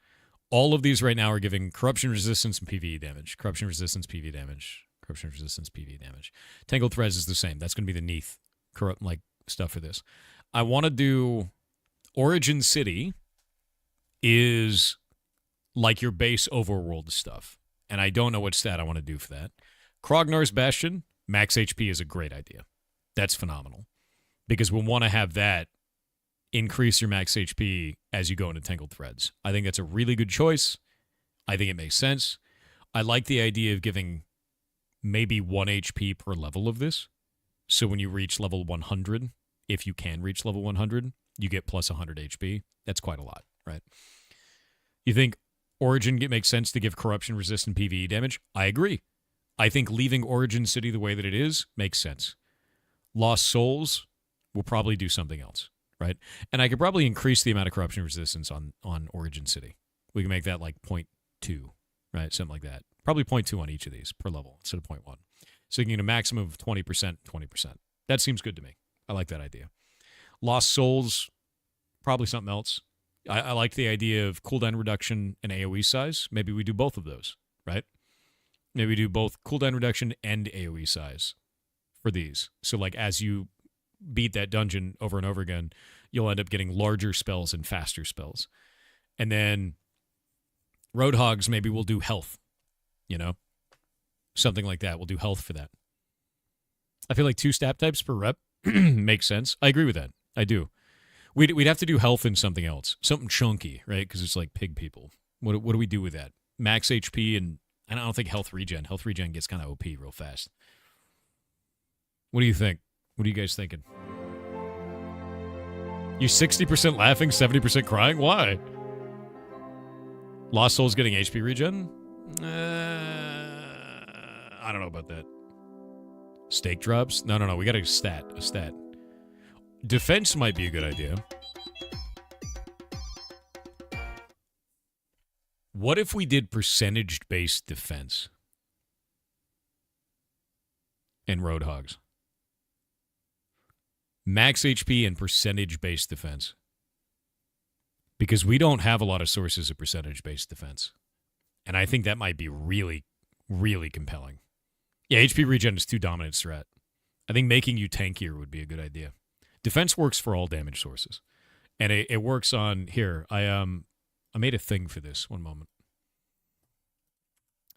All of these right now are giving corruption resistance and PvE damage. Corruption resistance, PvE damage. Corruption resistance, PvE damage. Tangled Threads is the same. That's going to be the Neath stuff for this. I want to do... Origin City is like your base overworld stuff. And I don't know what stat I want to do for that. Krognar's Bastion, max HP is a great idea. That's phenomenal. Because we'll want to have that increase your max HP as you go into Tangled Threads. I think that's a really good choice. I think it makes sense. I like the idea of giving maybe 1 HP per level of this. So when you reach level 100, if you can reach level 100, you get plus 100 HP. That's quite a lot, right? You think Origin makes sense to give corruption-resistant PvE damage? I agree. I think leaving Origin City the way that it is makes sense. Lost Souls will probably do something else, right? And I could probably increase the amount of corruption resistance on Origin City. We can make that like 0.2, right? Something like that. Probably 0.2 on each of these per level instead of 0.1. So you can get a maximum of 20%, 20%. That seems good to me. I like that idea. Lost Souls, probably something else. I like the idea of cooldown reduction and AoE size. Maybe we do both of those, right? Maybe we do both cooldown reduction and AoE size for these. So like as you beat that dungeon over and over again, you'll end up getting larger spells and faster spells. And then Roadhogs, maybe we'll do health, you know? Something like that. We'll do health for that. I feel like 2 stat types per rep makes sense. I agree with that. I do. We'd have to do health and something else. Something chunky, right? Because it's like pig people. What do we do with that? max HP, and I don't think health regen. Health regen gets kind of OP real fast. What do you think? What are you guys thinking? You 60% laughing, 70% crying? Why? Lost Souls getting HP regen? I don't know about that. Stake drops? No. We got a stat. Defense might be a good idea. What if we did percentage-based defense in Roadhogs? Max HP and percentage-based defense. Because we don't have a lot of sources of percentage-based defense. And I think that might be really, really compelling. Yeah, HP regen is too dominant strat. I think making you tankier would be a good idea. Defense works for all damage sources. And it works on... Here, I made a thing for this. One moment.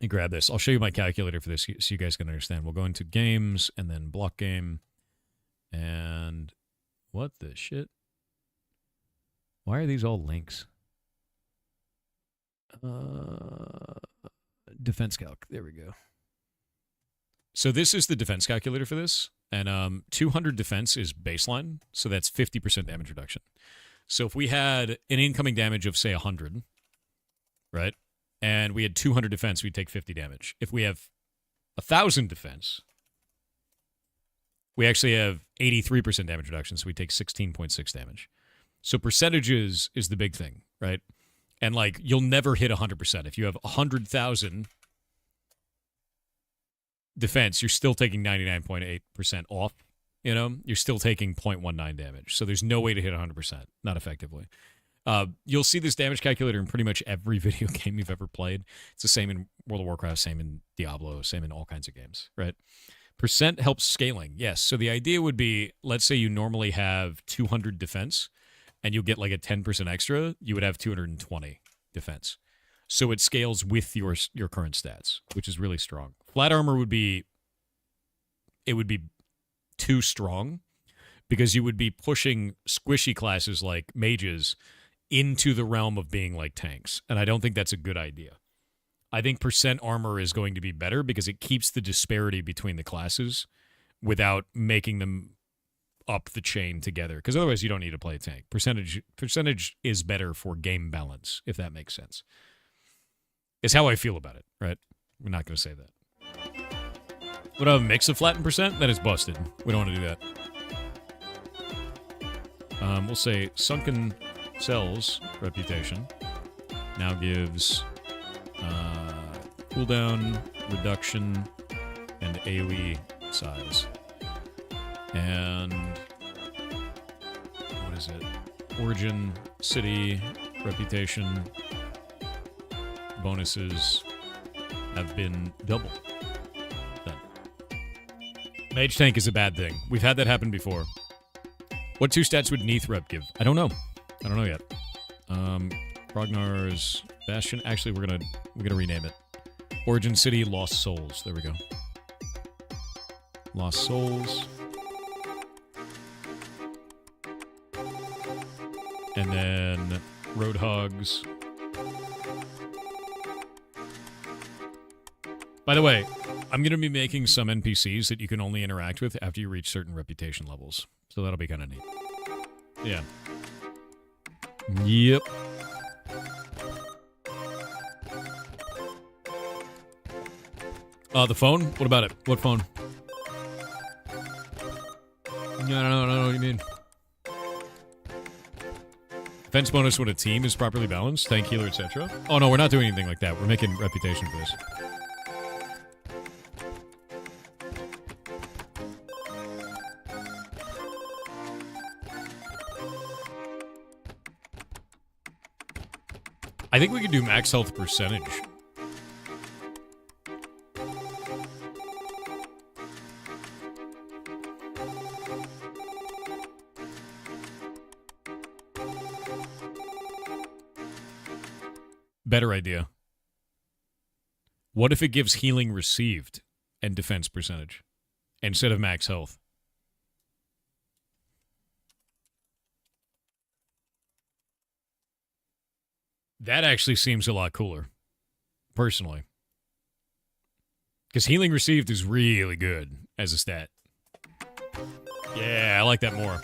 Let me grab this. I'll show you my calculator for this so you guys can understand. We'll go into games and then block game. And what the shit? Why are these all links? Defense calc. There we go. So this is the defense calculator for this. And 200 defense is baseline. So that's 50% damage reduction. So if we had an incoming damage of, say, 100, right? And we had 200 defense, we'd take 50 damage. If we have 1,000 defense, we actually have 83% damage reduction, so we take 16.6 damage. So percentages is the big thing, right? And, like, you'll never hit 100%. If you have 100,000 defense, you're still taking 99.8% off, you know? You're still taking 0.19 damage. So there's no way to hit 100%, not effectively. You'll see this damage calculator in pretty much every video game you've ever played. It's the same in World of Warcraft, same in Diablo, same in all kinds of games, right? Percent helps scaling, yes. So the idea would be, let's say you normally have 200 defense, and you'll get like a 10% extra, you would have 220 defense. So it scales with your current stats, which is really strong. Flat armor would be too strong, because you would be pushing squishy classes like mages into the realm of being like tanks. And I don't think that's a good idea. I think percent armor is going to be better because it keeps the disparity between the classes without making them up the chain together. Because otherwise you don't need to play a tank. Percentage is better for game balance, if that makes sense. It's how I feel about it, right? We're not going to say that. What a mix of flat and percent? That is busted. We don't want to do that. We'll say Sunken Cells reputation now gives cooldown reduction and AoE size. And what is it? Origin, city, reputation, bonuses have been doubled. Done. Mage tank is a bad thing. We've had that happen before. What 2 stats would Neath rep give? I don't know. I don't know yet. Grognar's Bastion. Actually, we're gonna rename it. Origin City Lost Souls. There we go. Lost Souls. And then Roadhogs. By the way, I'm going to be making some NPCs that you can only interact with after you reach certain reputation levels. So that'll be kind of neat. Yeah. Yep. The phone? What about it? What phone? No, I don't know what you mean. Defense bonus when a team is properly balanced, tank, healer, etc. Oh no, we're not doing anything like that. We're making reputation for this. I think we could do max health percentage. Better idea. What if it gives healing received and defense percentage instead of max health? That actually seems a lot cooler. personally. Because healing received is really good as a stat. Yeah, I like that more.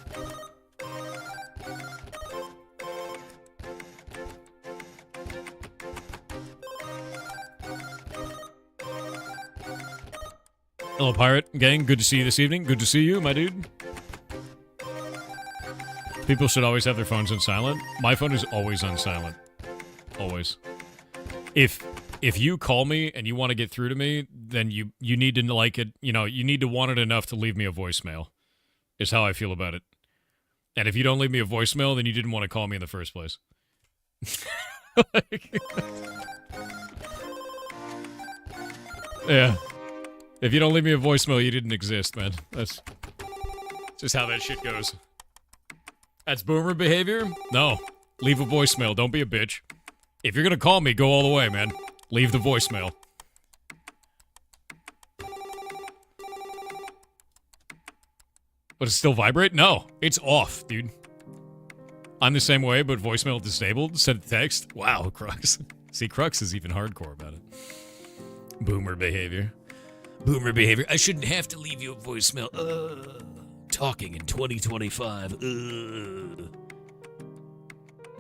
Hello, Pirate Gang. Good to see you this evening. Good to see you, my dude. People should always have their phones on silent. My phone is always on silent. Always. If you call me and you want to get through to me, then you need to like it. You know, you need to want it enough to leave me a voicemail. Is how I feel about it. And if you don't leave me a voicemail, then you didn't want to call me in the first place. Yeah. If you don't leave me a voicemail, you didn't exist, man. That's just how that shit goes. That's boomer behavior? No. Leave a voicemail. Don't be a bitch. If you're gonna call me, go all the way, man. Leave the voicemail. But it's still vibrate? No. It's off, dude. I'm the same way, but voicemail disabled. Send a text. Wow, Crux. See, Crux is even hardcore about it. Boomer behavior. Boomer behavior. I shouldn't have to leave you a voicemail. Talking in 2025.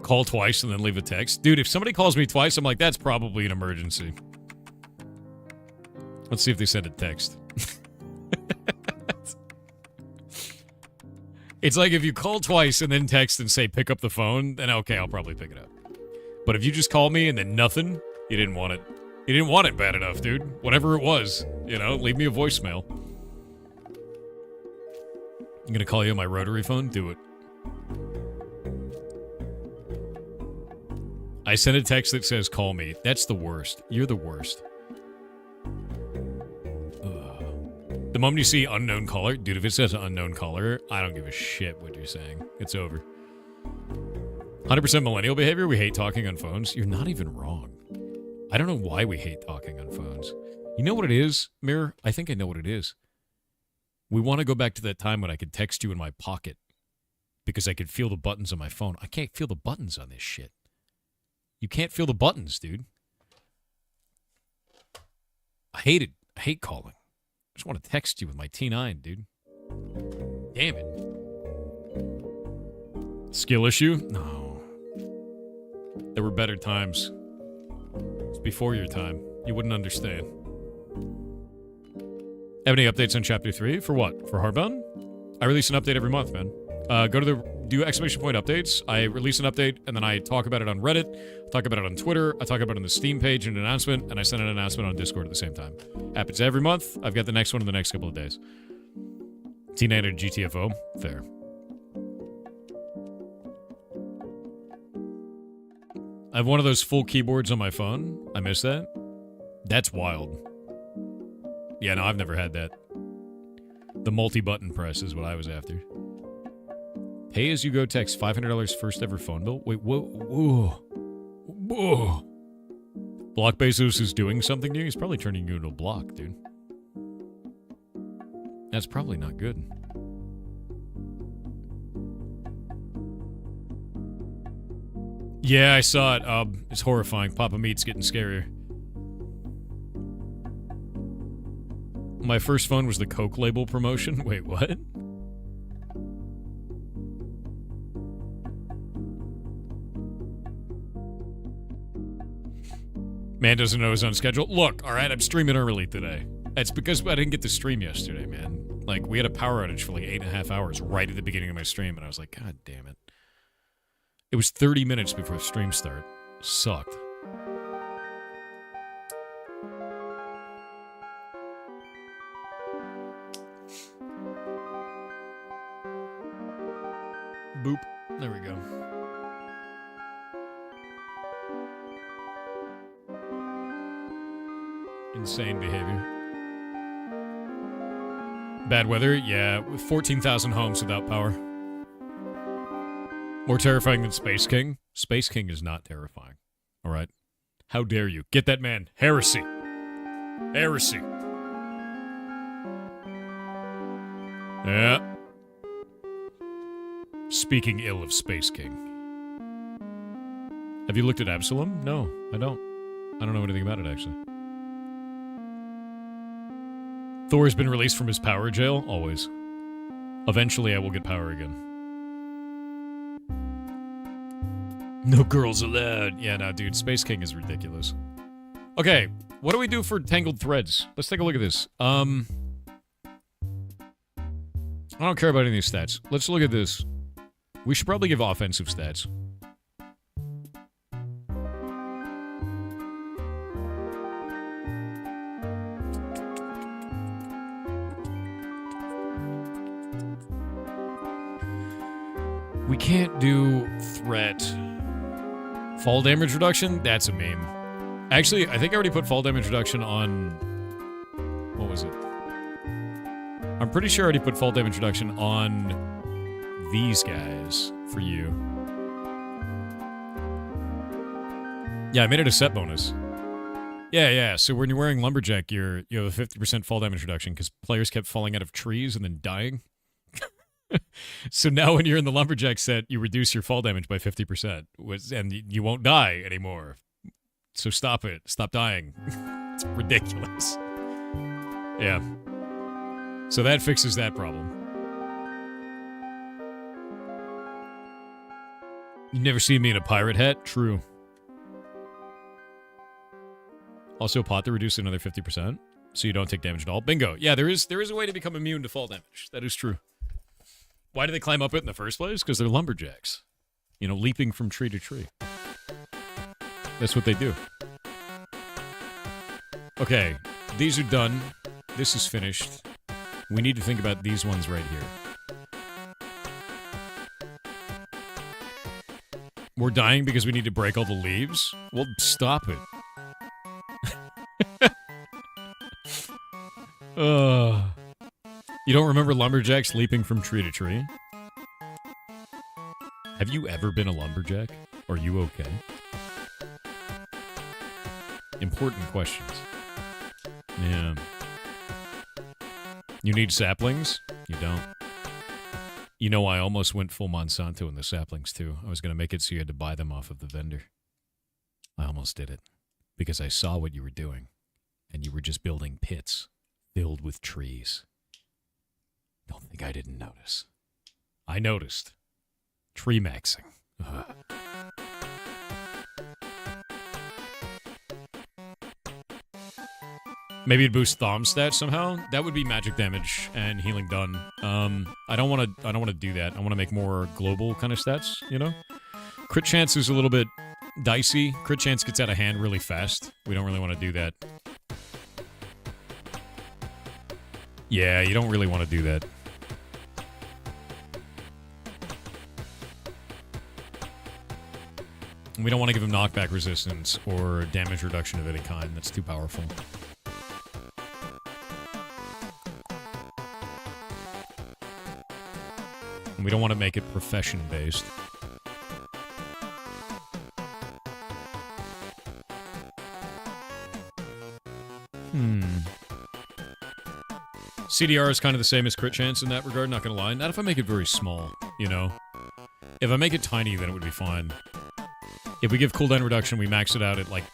Call twice and then leave a text. Dude, if somebody calls me twice, I'm like, that's probably an emergency. Let's see if they send a text. It's like if you call twice and then text and say pick up the phone, then okay, I'll probably pick it up. But if you just call me and then nothing, you didn't want it. You didn't want it bad enough, dude. Whatever it was, you know, leave me a voicemail. I'm gonna call you on my rotary phone? Do it. I sent a text that says call me. That's the worst. You're the worst. The moment you see unknown caller, dude, if it says unknown caller, I don't give a shit what you're saying. It's over. 100% millennial behavior. We hate talking on phones. You're not even wrong. I don't know why we hate talking on phones. You know what it is, Mirror? I think I know what it is. We want to go back to that time when I could text you in my pocket because I could feel the buttons on my phone. I can't feel the buttons on this shit. You can't feel the buttons, dude. I hate it. I hate calling. I just want to text you with my T9, dude. Damn it. Skill issue? No. There were better times. It's before your time. You wouldn't understand. Have any updates on Chapter 3? For what? For Heartbound? I release an update every month, man. Go to the... Do exclamation point updates. I release an update, and then I talk about it on Reddit, talk about it on Twitter, I talk about it on the Steam page in an announcement, and I send an announcement on Discord at the same time. Happens every month. I've got the next one in the next couple of days. T9 and GTFO. Fair. I have one of those full keyboards on my phone. I miss that. That's wild. Yeah, no, I've never had that. The multi-button press is what I was after. Pay-as-you-go text, $500 first ever phone bill. Wait, whoa. Block Bezos is doing something to you? He's probably turning you into a block, dude. That's probably not good. Yeah, I saw it. It's horrifying. Papa Meat's getting scarier. My first phone was the Coke label promotion. Wait, what? Man doesn't know his own schedule. Look, all right, I'm streaming early today. That's because I didn't get to stream yesterday, man. Like, we had a power outage for like 8.5 hours right at the beginning of my stream, and I was like, God damn it. It was 30 minutes before stream start. Sucked. Boop. There we go. Insane behavior. Bad weather? Yeah, 14,000 homes without power. More terrifying than Space King? Space King is not terrifying. All right? How dare you? Get that man. Heresy. Heresy. Yeah. Speaking ill of Space King. Have you looked at Absalom? No, I don't. I don't know anything about it, actually. Thor's been released from his power jail? Always. Eventually, I will get power again. No girls allowed. Yeah, no, dude. Space King is ridiculous. Okay, what do we do for Tangled Threads? Let's take a look at this. I don't care about any of these stats. Let's look at this. We should probably give offensive stats. We can't do threat. Fall damage reduction? That's a meme. Actually, I think I already put fall damage reduction on... What was it? I'm pretty sure I already put fall damage reduction on these guys for you. Yeah, I made it a set bonus. Yeah. So when you're wearing lumberjack gear, you have a 50% fall damage reduction because players kept falling out of trees and then dying. So now when you're in the lumberjack set, you reduce your fall damage by 50%, and you won't die anymore. So stop it. Stop dying. It's ridiculous. Yeah. So that fixes that problem. You've never seen me in a pirate hat? True. Also, pot to reduce another 50%, so you don't take damage at all. Bingo. Yeah, there is a way to become immune to fall damage. That is true. Why do they climb up it in the first place? Because they're lumberjacks. You know, leaping from tree to tree. That's what they do. Okay, these are done. This is finished. We need to think about these ones right here. We're dying because we need to break all the leaves? Well, stop it. You don't remember lumberjacks leaping from tree to tree? Have you ever been a lumberjack? Are you okay? Important questions. Yeah. You need saplings? You don't. You know, I almost went full Monsanto in the saplings, too. I was going to make it so you had to buy them off of the vendor. I almost did it. Because I saw what you were doing. And you were just building pits filled with trees. Don't think I didn't notice. I noticed. Tree maxing. Ugh. Maybe it'd boost Thom stats somehow. That would be magic damage and healing done. I don't want to do that. I want to make more global kind of stats, you know? Crit chance is a little bit dicey. Crit chance gets out of hand really fast. We don't really want to do that. Yeah, you don't really want to do that. We don't want to give him knockback resistance or damage reduction of any kind. That's too powerful. And we don't want to make it profession-based. CDR is kind of the same as crit chance in that regard, not gonna lie. Not if I make it very small, you know? If I make it tiny, then it would be fine. If we give cooldown reduction, we max it out at, like,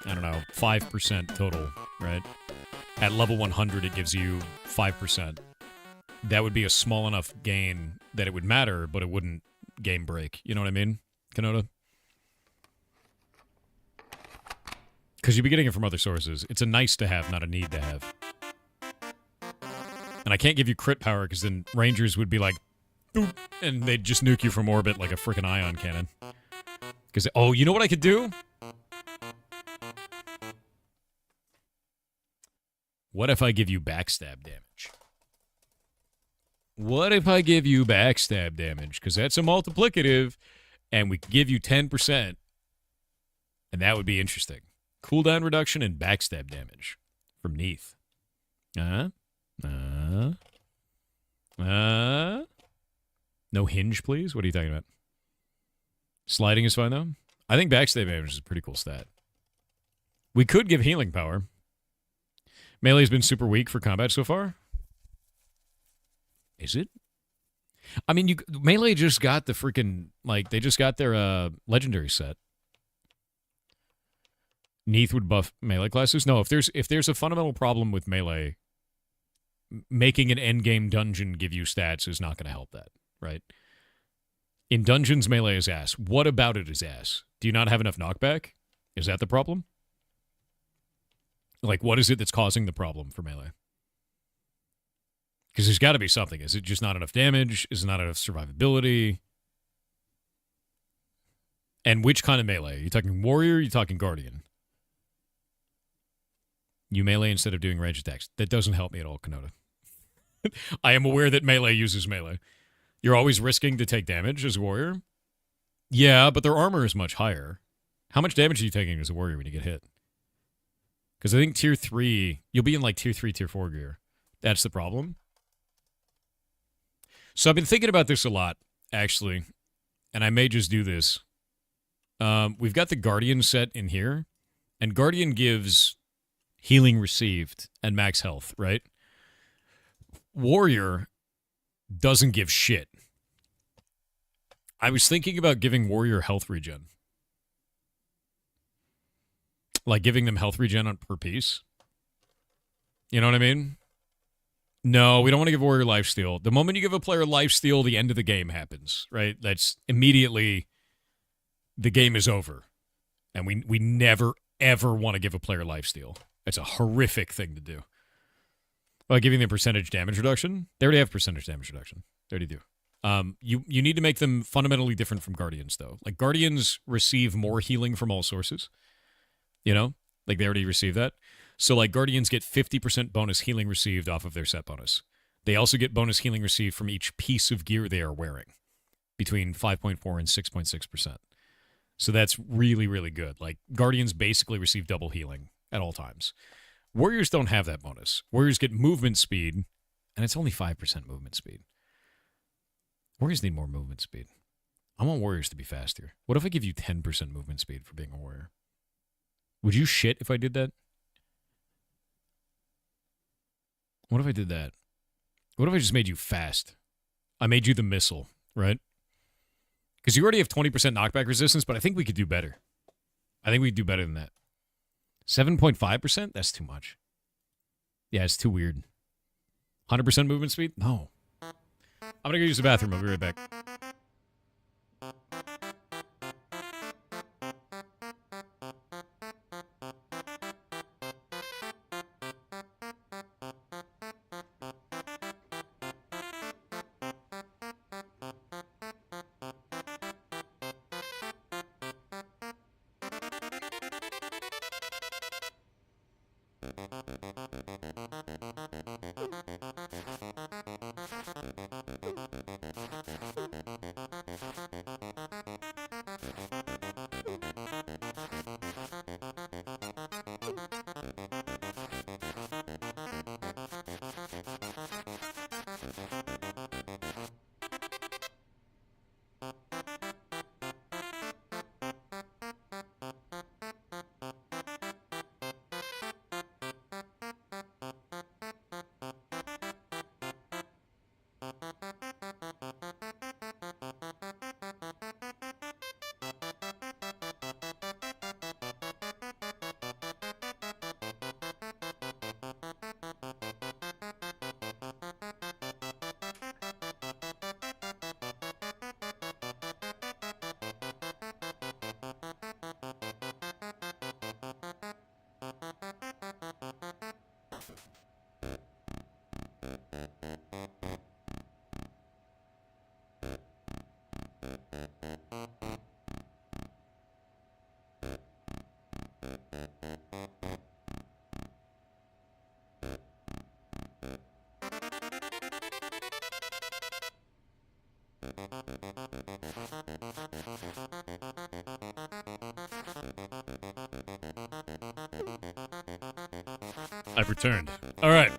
I don't know, 5% total, right? At level 100, it gives you 5%. That would be a small enough gain that it would matter, but it wouldn't game break. You know what I mean, Kanoda? Because you'd be getting it from other sources. It's a nice to have, not a need to have. And I can't give you crit power, because then Rangers would be like, boop, and they'd just nuke you from orbit like a frickin' ion cannon. Because, oh, you know what I could do? What if I give you backstab damage? What if I give you backstab damage? Because that's a multiplicative, and we give you 10%. And that would be interesting. Cooldown reduction and backstab damage from Neath. No hinge, please? What are you talking about? Sliding is fine, though. I think backstab damage is a pretty cool stat. We could give healing power. Melee's been super weak for combat so far. Is it? I mean, Melee just got the freaking, like, they just got their legendary set. Neath would buff melee classes. No, if there's a fundamental problem with melee, making an endgame dungeon give you stats is not going to help that, right? In dungeons, melee is ass. What about it is ass? Do you not have enough knockback? Is that the problem? Like, what is it that's causing the problem for melee? Because there's got to be something. Is it just not enough damage? Is it not enough survivability? And which kind of melee? Are you talking warrior or are you talking guardian? You melee instead of doing range attacks. That doesn't help me at all, Kanoda. I am aware that melee uses melee. You're always risking to take damage as a warrior? Yeah, but their armor is much higher. How much damage are you taking as a warrior when you get hit? Because I think tier 3, you'll be in like tier 3, tier 4 gear. That's the problem. So I've been thinking about this a lot, actually, and I may just do this. We've got the Guardian set in here, and Guardian gives healing received and max health, right? Warrior doesn't give shit. I was thinking about giving Warrior health regen. Like giving them health regen on per piece. You know what I mean? No, we don't want to give Warrior lifesteal. The moment you give a player lifesteal, the end of the game happens, right? That's immediately the game is over. And we never, ever want to give a player lifesteal. It's a horrific thing to do. By giving them percentage damage reduction. They already have percentage damage reduction. They already do. You need to make them fundamentally different from Guardians, though. Like, Guardians receive more healing from all sources. You know? Like, they already receive that. So, like, Guardians get 50% bonus healing received off of their set bonus. They also get bonus healing received from each piece of gear they are wearing. Between 5.4 and 6.6%. So that's really, really good. Like, Guardians basically receive double healing at all times. Warriors don't have that bonus. Warriors get movement speed, and it's only 5% movement speed. Warriors need more movement speed. I want Warriors to be faster. What if I give you 10% movement speed for being a Warrior? Would you shit if I did that? What if I did that? What if I just made you fast? I made you the missile, right? Because you already have 20% knockback resistance, but I think we could do better. I think we could do better than that. 7.5%? That's too much. Yeah, it's too weird. 100% movement speed? No. I'm going to go use the bathroom. I'll be right back. I've returned. All right.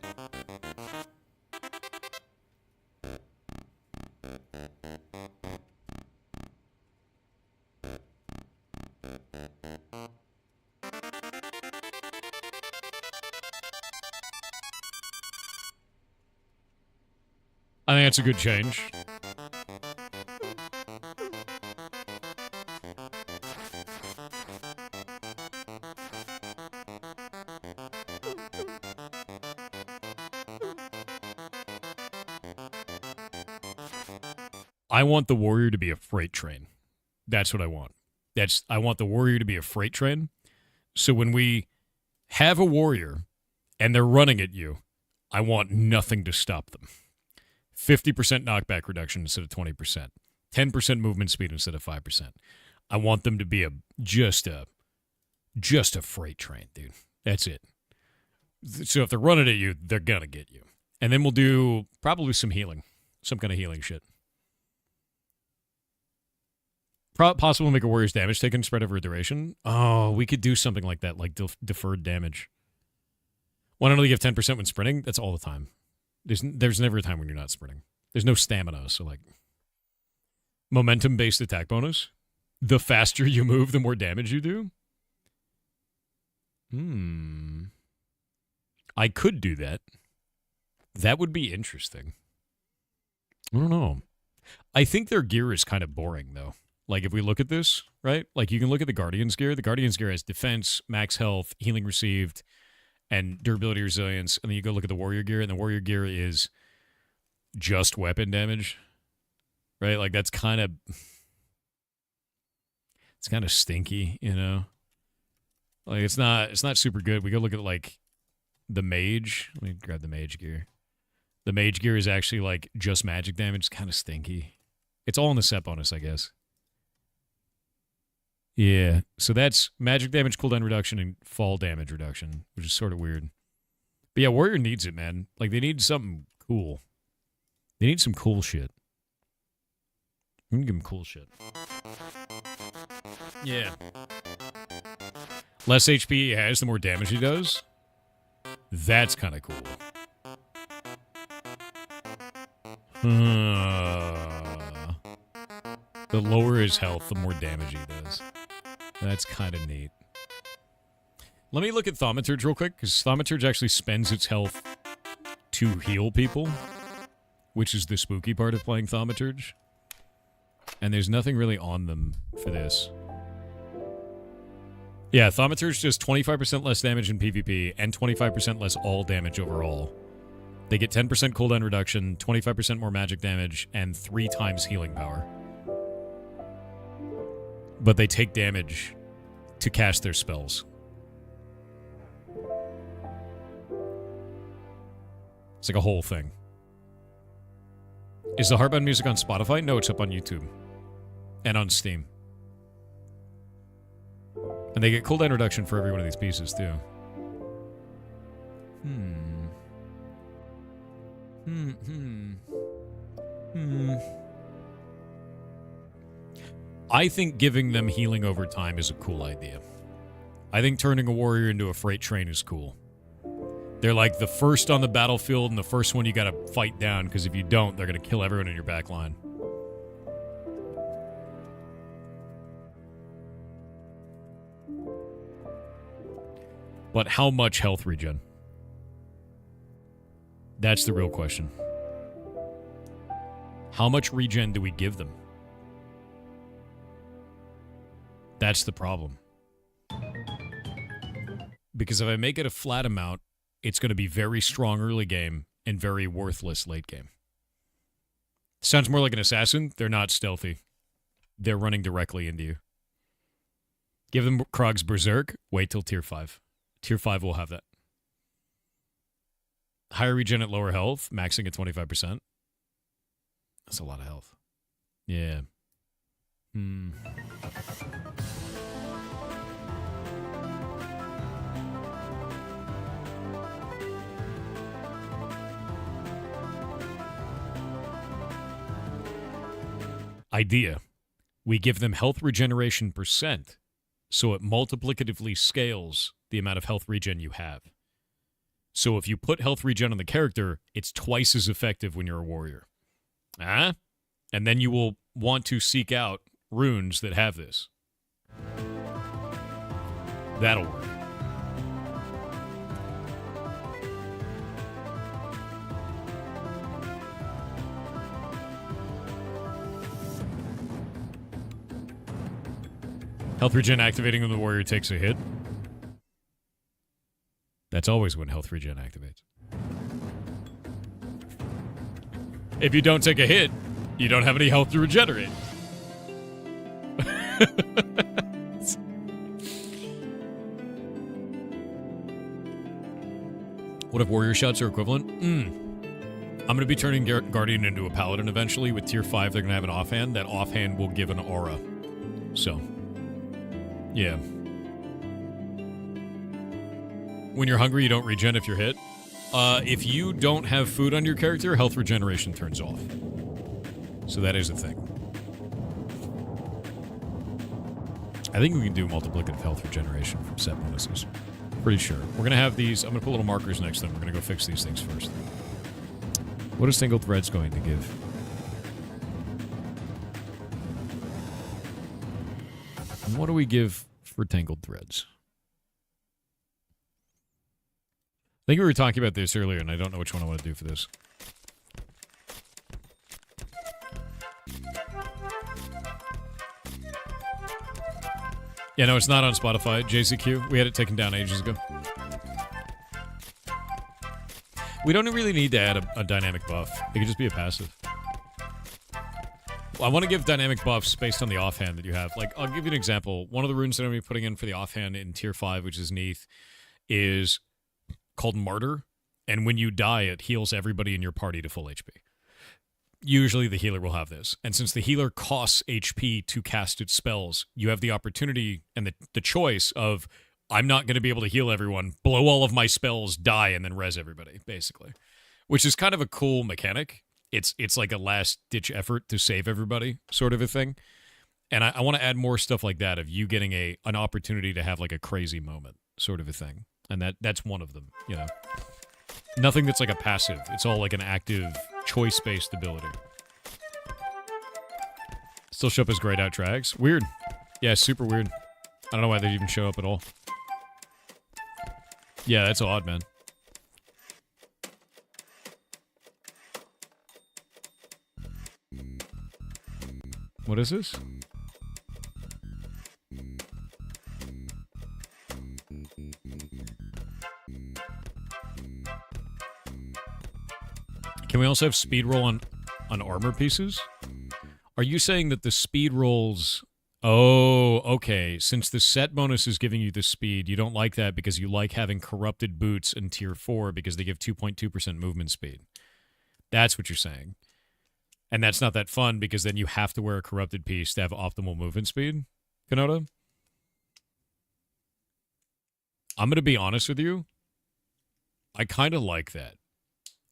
I think that's a good change. I want the warrior to be a freight train. That's what I want. I want the warrior to be a freight train. So when we have a warrior and they're running at you, I want nothing to stop them. 50% knockback reduction instead of 20%. 10% movement speed instead of 5%. I want them to be just a freight train, dude. That's it. So if they're running at you, they're gonna get you. And then we'll do probably some healing. Some kind of healing shit. Possible to make a warrior's damage taken spread over a duration. Oh, we could do something like that, like deferred damage. One only give 10% when sprinting? That's all the time. There's never a time when you're not sprinting. There's no stamina, so like... Momentum-based attack bonus? The faster you move, the more damage you do? I could do that. That would be interesting. I don't know. I think their gear is kind of boring, though. Like, if we look at this, right? Like, you can look at the Guardian's gear. The Guardian's gear has defense, max health, healing received, and durability resilience. And then you go look at the Warrior gear, and the Warrior gear is just weapon damage. Right? Like, that's kind of... It's kind of stinky, you know? Like, it's not super good. We go look at, like, the Mage. Let me grab the Mage gear. The Mage gear is actually, like, just magic damage. It's kind of stinky. It's all in the set bonus, I guess. Yeah, so that's magic damage cooldown reduction and fall damage reduction, which is sort of weird. But yeah, Warrior needs it, man. Like, they need something cool. They need some cool shit. I'm gonna give them cool shit. Yeah. Less HP he has, the more damage he does. That's kind of cool. The lower his health, the more damage he does. That's kind of neat. Let me look at Thaumaturge real quick, because Thaumaturge actually spends its health to heal people, which is the spooky part of playing Thaumaturge. And there's nothing really on them for this. Yeah, Thaumaturge does 25% less damage in PvP and 25% less all damage overall. They get 10% cooldown reduction, 25% more magic damage, and 3 times healing power. But they take damage to cast their spells. It's like a whole thing. Is the Heartbound music on Spotify? No, it's up on YouTube. And on Steam. And they get cooldown reduction for every one of these pieces, too. I think giving them healing over time is a cool idea. I think turning a warrior into a freight train is cool. They're like the first on the battlefield and the first one you gotta fight down, because if you don't, they're gonna kill everyone in your back line. But how much health regen? That's the real question. How much regen do we give them? That's the problem. Because if I make it a flat amount, it's going to be very strong early game and very worthless late game. Sounds more like an assassin. They're not stealthy. They're running directly into you. Give them Krog's Berserk. Wait till Tier 5. Tier 5 will have that. Higher regen at lower health, maxing at 25%. That's a lot of health. Yeah. Idea. We give them health regeneration %, so it multiplicatively scales the amount of health regen you have. So if you put health regen on the character, it's twice as effective when you're a warrior. And then you will want to seek out runes that have this. That'll work. Health regen activating when the warrior takes a hit. That's always when health regen activates. If you don't take a hit, You don't have any health to regenerate. What if warrior shots are equivalent? I'm going to be turning Guardian into a paladin eventually. With tier 5, they're going to have an offhand. That offhand will give an aura. So, yeah. When you're hungry, you don't regen if you're hit. If you don't have food on your character, health regeneration turns off. So that is a thing. I think we can do multiplicative health regeneration from set bonuses. Pretty sure. We're going to have these. I'm going to put little markers next to them. We're going to go fix these things first. What is single threads going to give? And what do we give for tangled threads? I think we were talking about this earlier, and I don't know which one I want to do for this. Yeah, no, it's not on Spotify. JZQ. We had it taken down ages ago. We don't really need to add a dynamic buff. It could just be a passive. I want to give dynamic buffs based on the offhand that you have. Like, I'll give you an example. One of the runes that I'm going to be putting in for the offhand in tier 5, which is Neath, is called Martyr. And when you die, it heals everybody in your party to full HP. Usually the healer will have this. And since the healer costs HP to cast its spells, you have the opportunity and the choice of, I'm not going to be able to heal everyone, blow all of my spells, die, and then res everybody, basically. Which is kind of a cool mechanic. It's like a last-ditch effort to save everybody, sort of a thing. And I want to add more stuff like that, of you getting an opportunity to have like a crazy moment, sort of a thing. And that's one of them, you know. Nothing that's like a passive. It's all like an active, choice-based ability. Still show up as grayed out drags. Weird. Yeah, super weird. I don't know why they even show up at all. Yeah, that's odd, man. What is this? Can we also have speed roll on armor pieces? Are you saying that the speed rolls... Oh, okay. Since the set bonus is giving you the speed, you don't like that because you like having corrupted boots in tier 4 because they give 2.2% movement speed. That's what you're saying. And that's not that fun because then you have to wear a corrupted piece to have optimal movement speed, Kanoda? I'm going to be honest with you. I kind of like that.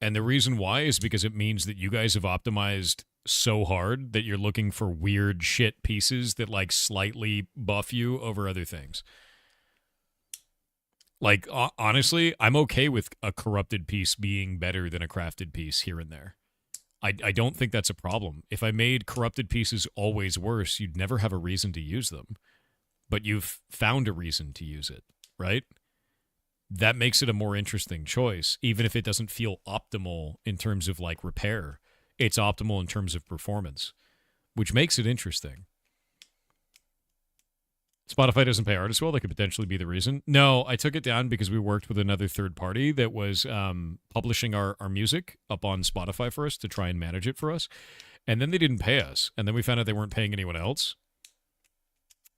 And the reason why is because it means that you guys have optimized so hard that you're looking for weird shit pieces that like slightly buff you over other things. Like, honestly, I'm okay with a corrupted piece being better than a crafted piece here and there. I don't think that's a problem. If I made corrupted pieces always worse, you'd never have a reason to use them. But you've found a reason to use it, right? That makes it a more interesting choice, even if it doesn't feel optimal in terms of like repair. It's optimal in terms of performance, which makes it interesting. Spotify doesn't pay artists well. That could potentially be the reason. No, I took it down because we worked with another third party that was publishing our music up on Spotify for us to try and manage it for us. And then they didn't pay us. And then we found out they weren't paying anyone else.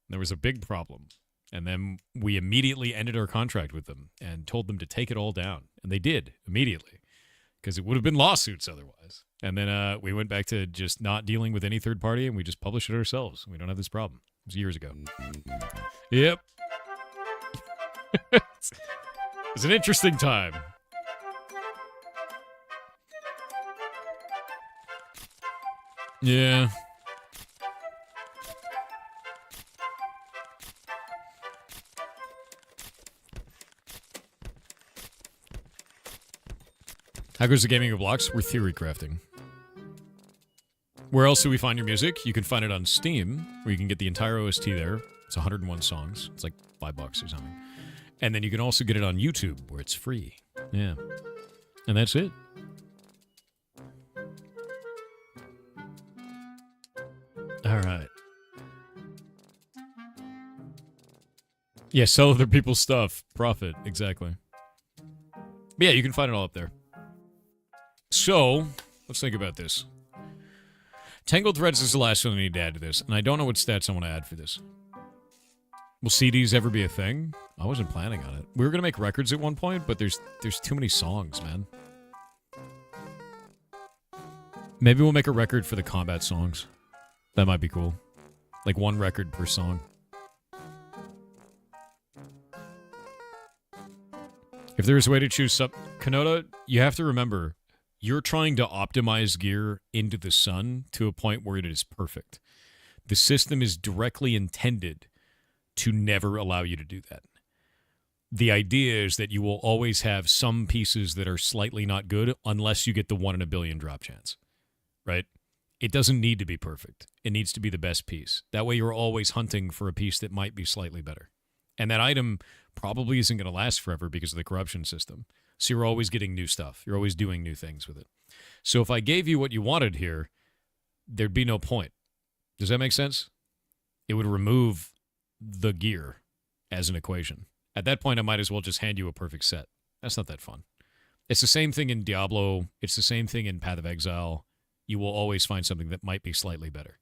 There was a big problem. And then we immediately ended our contract with them and told them to take it all down. And they did, immediately. Because it would have been lawsuits otherwise. And then we went back to just not dealing with any third party, and we just published it ourselves. We don't have this problem. It was years ago. Yep. It's an interesting time. Yeah. How goes the gaming of blocks? We're theory crafting. Where else do we find your music? You can find it on Steam, where you can get the entire OST there. It's 101 songs. It's like $5 or something. And then you can also get it on YouTube, where it's free. Yeah. And that's it. All right. Yeah, sell other people's stuff. Profit. Exactly. But yeah, you can find it all up there. So, let's think about this. Tangled Threads is the last one I need to add to this, and I don't know what stats I want to add for this. Will CDs ever be a thing? I wasn't planning on it. We were going to make records at one point, but there's too many songs, man. Maybe we'll make a record for the combat songs. That might be cool. Like one record per song. If there's a way to choose Kanoda, you have to remember, you're trying to optimize gear into the sun to a point where it is perfect. The system is directly intended to never allow you to do that. The idea is that you will always have some pieces that are slightly not good unless you get the 1 in a billion drop chance, right? It doesn't need to be perfect. It needs to be the best piece. That way you're always hunting for a piece that might be slightly better. And that item probably isn't going to last forever because of the corruption system. So you're always getting new stuff. You're always doing new things with it. So if I gave you what you wanted here, there'd be no point. Does that make sense? It would remove the gear as an equation. At that point, I might as well just hand you a perfect set. That's not that fun. It's the same thing in Diablo. It's the same thing in Path of Exile. You will always find something that might be slightly better.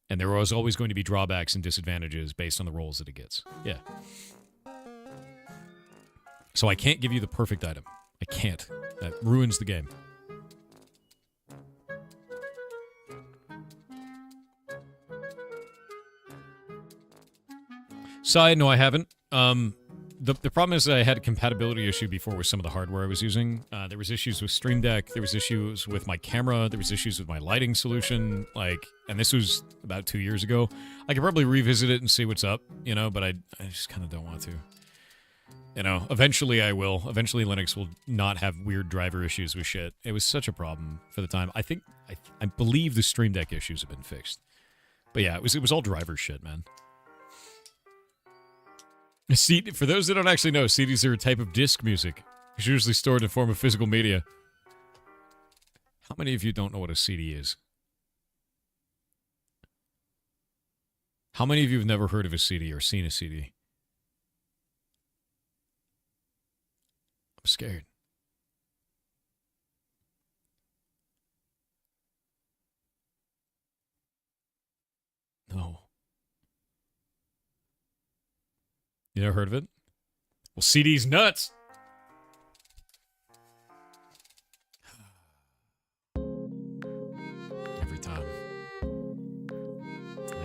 And there is always going to be drawbacks and disadvantages based on the rolls that it gets. Yeah. So I can't give you the perfect item. I can't. That ruins the game. Side, no, I haven't. The problem is that I had a compatibility issue before with some of the hardware I was using. There was issues with Stream Deck. There was issues with my camera. There was issues with my lighting solution. And this was about 2 years ago. I could probably revisit it and see what's up, but I just kind of don't want to. Eventually I will. Eventually Linux will not have weird driver issues with shit. It was such a problem for the time. I believe the Stream Deck issues have been fixed. But yeah, it was all driver shit, man. For those that don't actually know, CDs are a type of disc music. It's usually stored in the form of physical media. How many of you don't know what a CD is? How many of you have never heard of a CD or seen a CD? I'm scared. No. You never heard of it? Well, CD's nuts. Every time.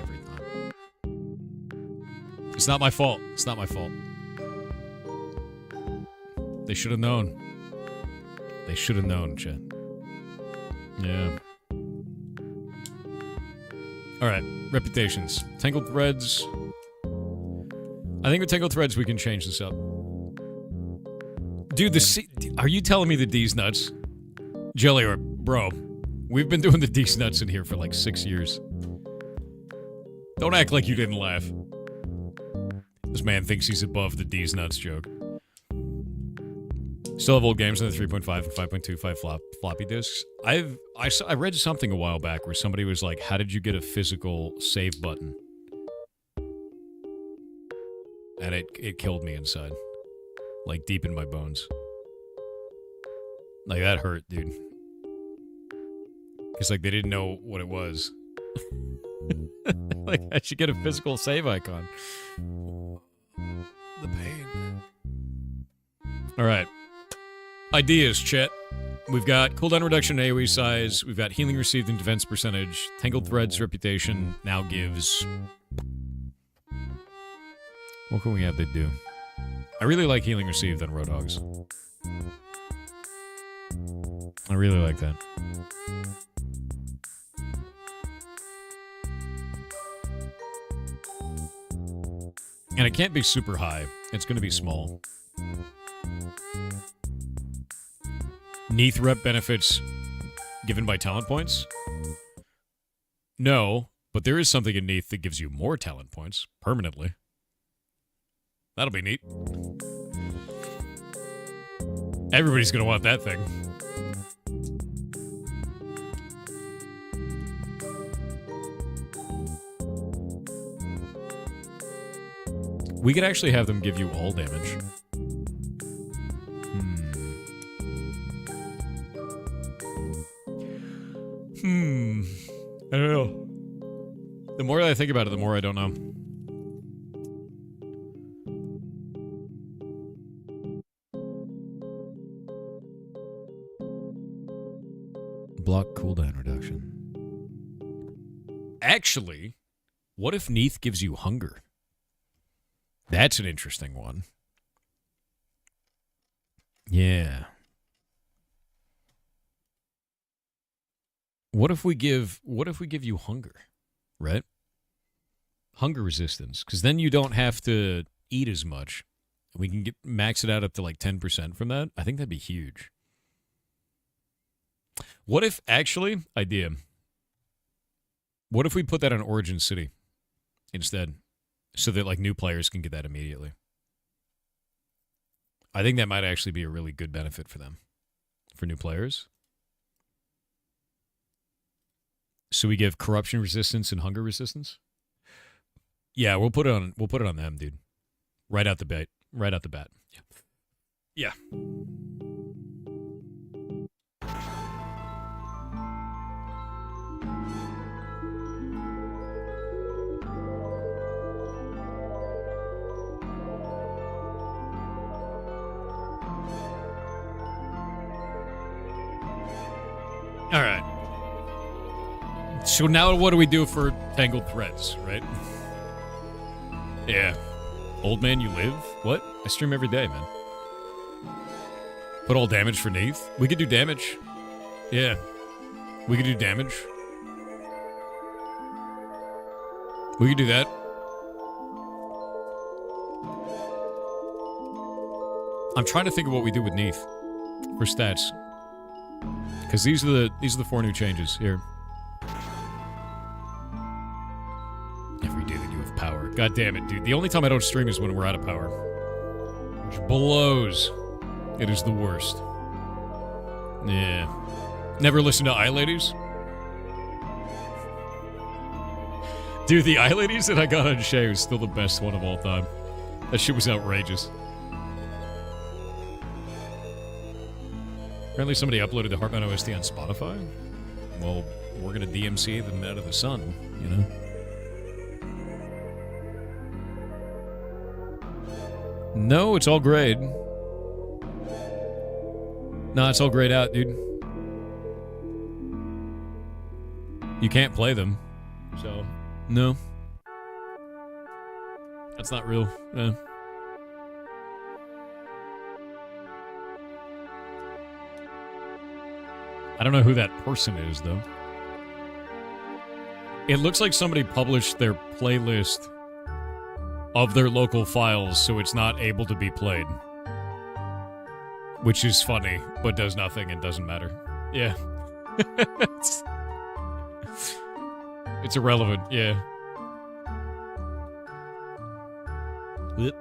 Every time. It's not my fault. It's not my fault. They should have known. They should have known, Chet. Yeah. Alright, reputations. Tangled Threads. I think with Tangled Threads we can change this up. Dude, are you telling me the D's nuts? Jelly, or bro, we've been doing the D's nuts in here for like 6 years. Don't act like you didn't laugh. This man thinks he's above the D's nuts joke. Still have old games on the 3.5 and 5.25 floppy disks. I read something a while back where somebody was like, how did you get a physical save button? And it killed me inside. Like, deep in my bones. Like, that hurt, dude. It's like they didn't know what it was. Like, I should get a physical save icon. The pain. Alright. Ideas, chat. We've got cooldown reduction and AoE size. We've got healing received and defense percentage. Tangled Threads reputation now gives... What can we have that do? I really like healing received on Roadhogs. I really like that. And it can't be super high. It's going to be small. Neath rep benefits given by talent points? No, but there is something in Neath that gives you more talent points permanently. That'll be neat. Everybody's gonna want that thing. We could actually have them give you all damage. I don't know. The more I think about it, the more I don't know. Block cooldown reduction. Actually, what if Neath gives you hunger? That's an interesting one. Yeah. What if we give you hunger, right? Hunger resistance, because then you don't have to eat as much. We can max it out up to like 10% from that. I think that'd be huge. What if, actually, idea. What if we put that on Origin City instead? So that like new players can get that immediately. I think that might actually be a really good benefit for them. For new players. So we give corruption resistance and hunger resistance? Yeah, we'll put it on them, dude. Right out the bat. Right out the bat. Yeah. All right. So now what do we do for Tangled Threads, right? Yeah. Old man, you live? What? I stream every day, man. Put all damage for Neath? We could do damage. Yeah. We could do damage. We could do that. I'm trying to think of what we do with Neath for stats. Because these are the 4 new changes here. Every day that you have power. God damn it, dude. The only time I don't stream is when we're out of power. Which blows. It is the worst. Yeah. Never listen to Eye Ladies? Dude, the Eye Ladies that I got on Shay was still the best one of all time. That shit was outrageous. Apparently somebody uploaded the Heartbound OST on Spotify. Well, we're gonna DMCA them out of the sun, you know? No, it's all grayed. No, it's all grayed out, dude. You can't play them. So, no. That's not real. I don't know who that person is, though. It looks like somebody published their playlist of their local files, so it's not able to be played. Which is funny, but does nothing and doesn't matter. Yeah. It's irrelevant, yeah. Yep.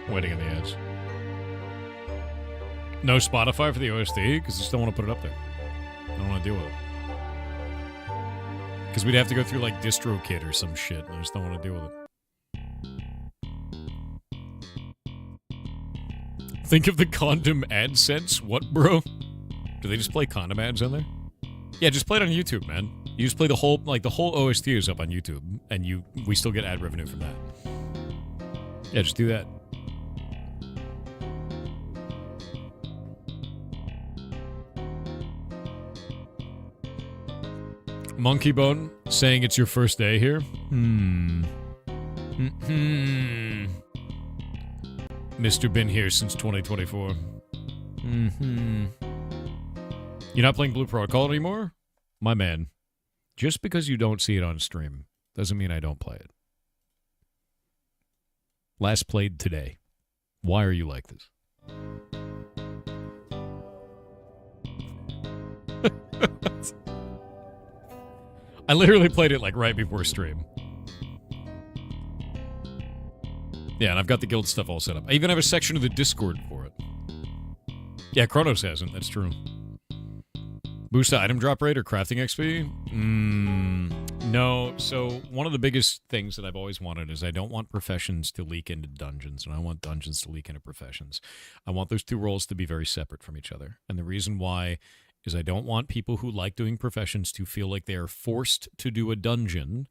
Waiting on the ads. No Spotify for the OST? Because I just don't want to put it up there. I don't want to deal with it. Because we'd have to go through like DistroKid or some shit, and I just don't want to deal with it. Think of the condom AdSense? What, bro? Do they just play condom ads on there? Yeah, just play it on YouTube, man. You just play the whole OST is up on YouTube, and we still get ad revenue from that. Yeah, just do that. Monkey Bone saying it's your first day here. Mr. Been here since 2024. You're not playing Blue Protocol anymore? My man. Just because you don't see it on stream doesn't mean I don't play it. Last played today. Why are you like this? I literally played it like right before stream. Yeah, and I've got the guild stuff all set up. I even have a section of the Discord for it. Yeah, Kronos hasn't. That's true. Boost the item drop rate or crafting XP? No. So one of the biggest things that I've always wanted is I don't want professions to leak into dungeons, and I want dungeons to leak into professions. I want those two roles to be very separate from each other. And the reason why is I don't want people who like doing professions to feel like they are forced to do a dungeon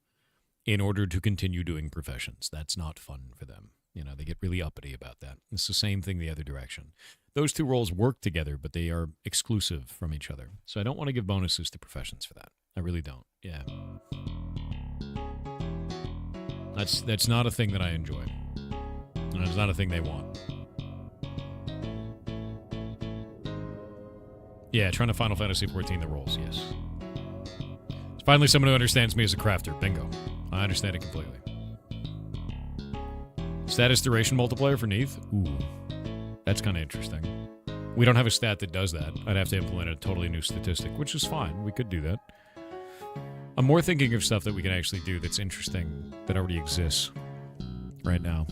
in order to continue doing professions. That's not fun for them. You know, they get really uppity about that. It's the same thing the other direction. Those two roles work together, but they are exclusive from each other. So I don't want to give bonuses to professions for that. I really don't. Yeah. That's not a thing that I enjoy. And it's not a thing they want. Yeah, trying to Final Fantasy XIV the roles, yes. It's finally someone who understands me as a crafter. Bingo. I understand it completely. Status duration multiplier for Neath? Ooh. That's kind of interesting. We don't have a stat that does that. I'd have to implement a totally new statistic, which is fine. We could do that. I'm more thinking of stuff that we can actually do that's interesting, that already exists right now.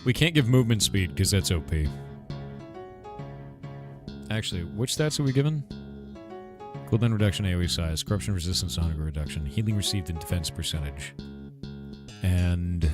We can't give movement speed because that's OP. Actually, which stats are we given? Cooldown reduction, AoE size, corruption resistance, hunger reduction, healing received, and defense percentage. And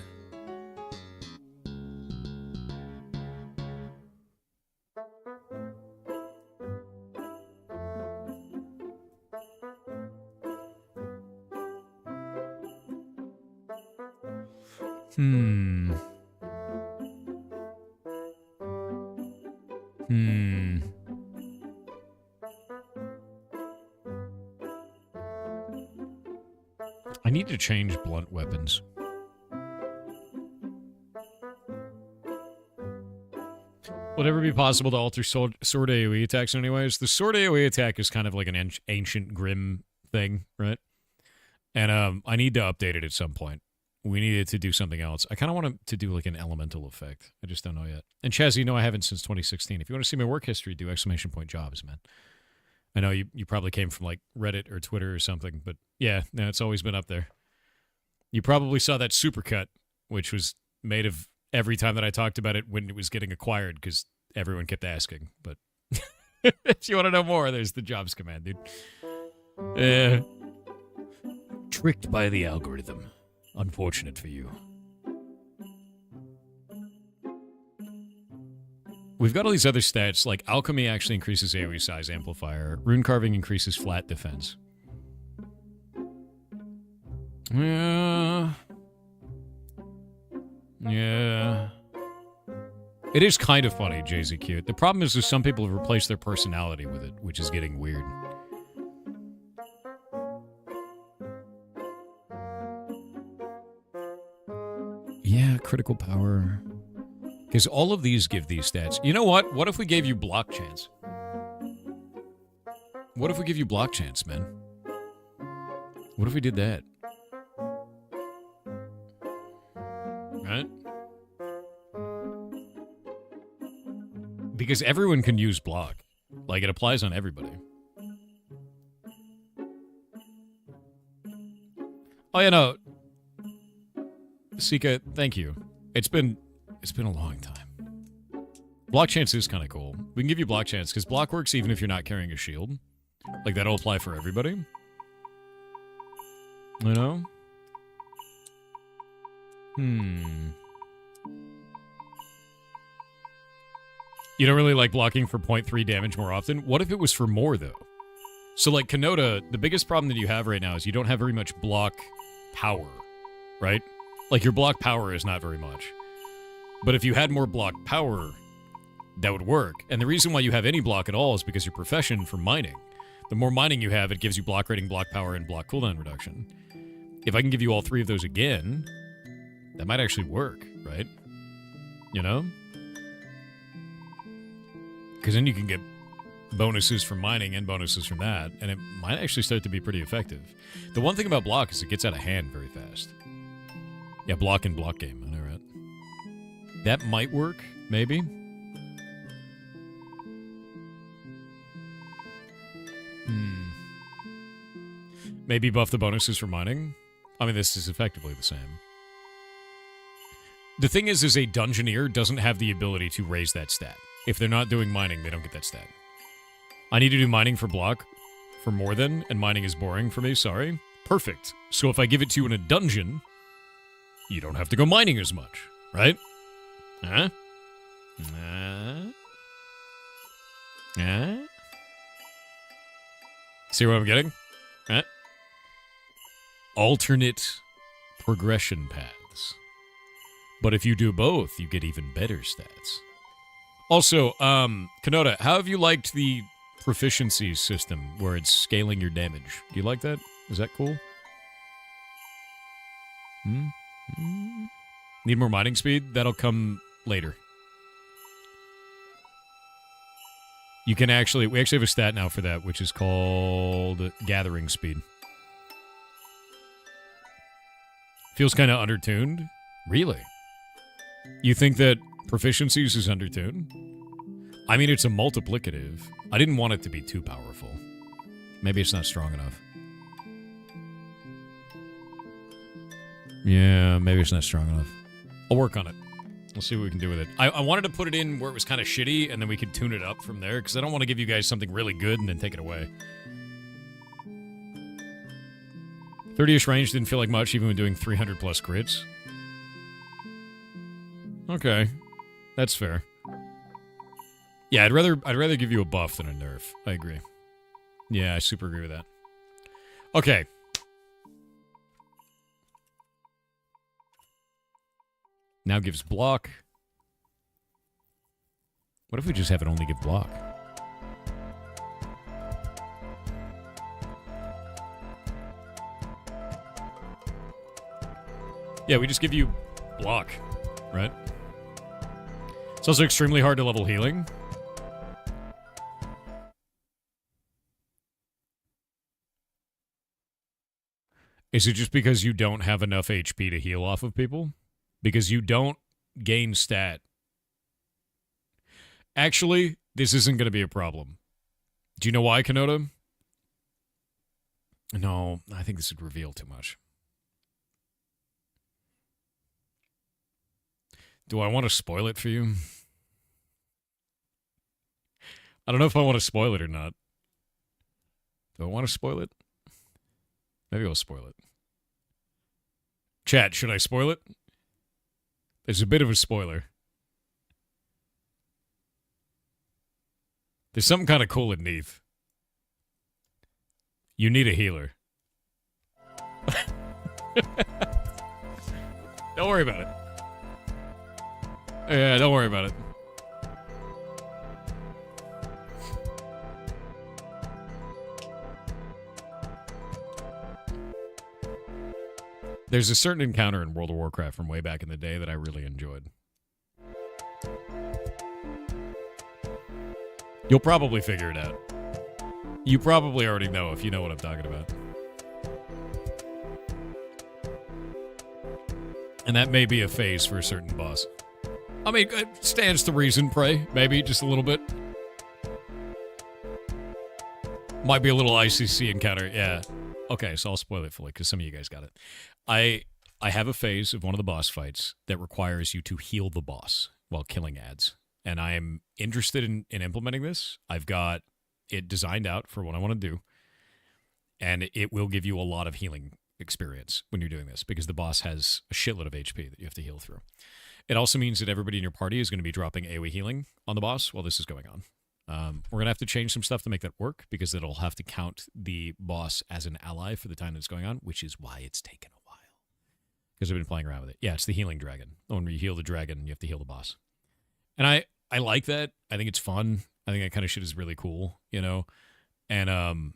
I need to change blunt weapons. Would it ever be possible to alter sword AoE attacks anyways? The sword AoE attack is kind of like an ancient grim thing, right? And I need to update it at some point. We needed to do something else. I kind of want to do like an elemental effect. I just don't know yet. And Chaz, you know I haven't since 2016. If you want to see my work history, do ! Jobs, man. I know you probably came from like Reddit or Twitter or something, but yeah, no, it's always been up there. You probably saw that supercut, which was made of every time that I talked about it when it was getting acquired, because everyone kept asking. But if you want to know more, there's the jobs command, dude. Tricked by the algorithm. Unfortunate for you. We've got all these other stats, like alchemy actually increases AoE size amplifier. Rune carving increases flat defense. Yeah. It is kind of funny, JZQ. The problem is some people have replaced their personality with it, which is getting weird. Yeah, critical power. Because all of these give these stats. You know what? What if we gave you block chance? What if we give you block chance, man? What if we did that? Right? Because everyone can use block. Like, it applies on everybody. Oh, yeah, no. Sika, thank you. It's been a long time. Block chance is kind of cool. We can give you block chance, because block works even if you're not carrying a shield. Like, that'll apply for everybody. You know? You don't really like blocking for 0.3 damage more often? What if it was for more, though? So, like, Kanota, the biggest problem that you have right now is you don't have very much block power, right? Like, your block power is not very much. But if you had more block power, that would work. And the reason why you have any block at all is because your profession for mining. The more mining you have, it gives you block rating, block power, and block cooldown reduction. If I can give you all three of those again, that might actually work, right? You know? Because then you can get bonuses from mining and bonuses from that, and it might actually start to be pretty effective. The one thing about block is it gets out of hand very fast. Yeah, block and block game, I know, right? That might work, maybe. Maybe buff the bonuses for mining. I mean, this is effectively the same. The thing is a Dungeoneer doesn't have the ability to raise that stat. If they're not doing mining, they don't get that stat. I need to do mining for block for more than, and mining is boring for me, sorry. Perfect. So if I give it to you in a dungeon, you don't have to go mining as much, right? Huh? See what I'm getting? Huh? Alternate progression paths. But if you do both, you get even better stats. Also, Kanoda, how have you liked the proficiency system where it's scaling your damage? Do you like that? Is that cool? Need more mining speed? That'll come later. You can actually, we actually have a stat now for that, which is called gathering speed. Feels kind of undertuned. Really? You think that proficiencies is undertuned? I mean, it's a multiplicative. I didn't want it to be too powerful. Maybe it's not strong enough. Yeah, maybe it's not strong enough. I'll work on it. We'll see what we can do with it. I wanted to put it in where it was kind of shitty, and then we could tune it up from there, because I don't want to give you guys something really good and then take it away. 30-ish range didn't feel like much, even when doing 300 plus crits. Okay, that's fair. Yeah, I'd rather give you a buff than a nerf. I agree. Yeah, I super agree with that. Okay. Now gives block. What if we just have it only give block? Yeah, we just give you block, right? It's also extremely hard to level healing. Is it just because you don't have enough HP to heal off of people? Because you don't gain stat. Actually, this isn't going to be a problem. Do you know why, Kanoda? No, I think this would reveal too much. Do I want to spoil it for you? I don't know if I want to spoil it or not. Do I want to spoil it? Maybe I'll spoil it. Chat, should I spoil it? There's a bit of a spoiler. There's something kind of cool underneath. You need a healer. Don't worry about it. Yeah, don't worry about it. There's a certain encounter in World of Warcraft from way back in the day that I really enjoyed. You'll probably figure it out. You probably already know if you know what I'm talking about. And that may be a phase for a certain boss. I mean, it stands to reason, Prey. Maybe just a little bit. Might be a little ICC encounter, yeah. Okay, so I'll spoil it fully because some of you guys got it. I have a phase of one of the boss fights that requires you to heal the boss while killing ads. And I am interested in implementing this. I've got it designed out for what I want to do. And it will give you a lot of healing experience when you're doing this because the boss has a shitload of HP that you have to heal through. It also means that everybody in your party is going to be dropping AoE healing on the boss while this is going on. We're going to have to change some stuff to make that work because it'll have to count the boss as an ally for the time that's going on, which is why it's taken a while. Because I've been playing around with it. Yeah, it's the healing dragon. When you heal the dragon, you have to heal the boss. And I like that. I think it's fun. I think that kind of shit is really cool, you know? And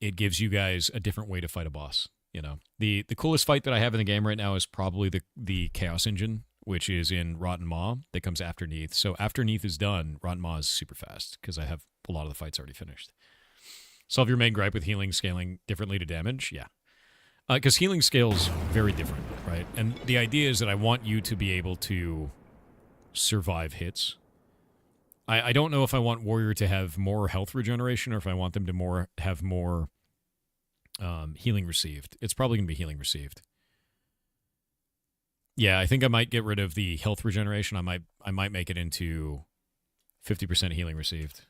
it gives you guys a different way to fight a boss, you know? The coolest fight that I have in the game right now is probably the Chaos Engine, which is in Rotten Maw, that comes after Neath. So after Neath is done, Rotten Maw is super fast, because I have a lot of the fights already finished. Solve your main gripe with healing scaling differently to damage? Yeah. Because healing scales very different, right? And the idea is that I want you to be able to survive hits. I don't know if I want Warrior to have more health regeneration, or if I want them to have more Healing received. It's probably going to be healing received. Yeah, I think I might get rid of the health regeneration. I might make it into 50% healing received.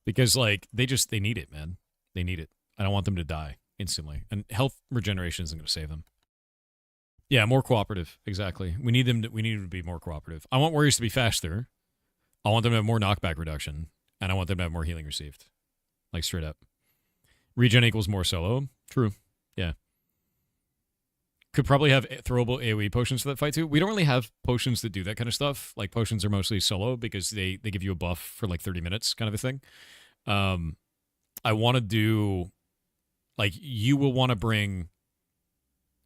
Because, like, they need it, man. They need it. I don't want them to die instantly. And health regeneration isn't going to save them. Yeah, more cooperative. Exactly. We need them to be more cooperative. I want warriors to be faster. I want them to have more knockback reduction. And I want them to have more healing received. Like, straight up. Regen equals more solo. True. Yeah. Could probably have throwable AoE potions for that fight, too. We don't really have potions that do that kind of stuff. Like, potions are mostly solo because they give you a buff for, like, 30 minutes kind of a thing. I want to do... Like, you will want to bring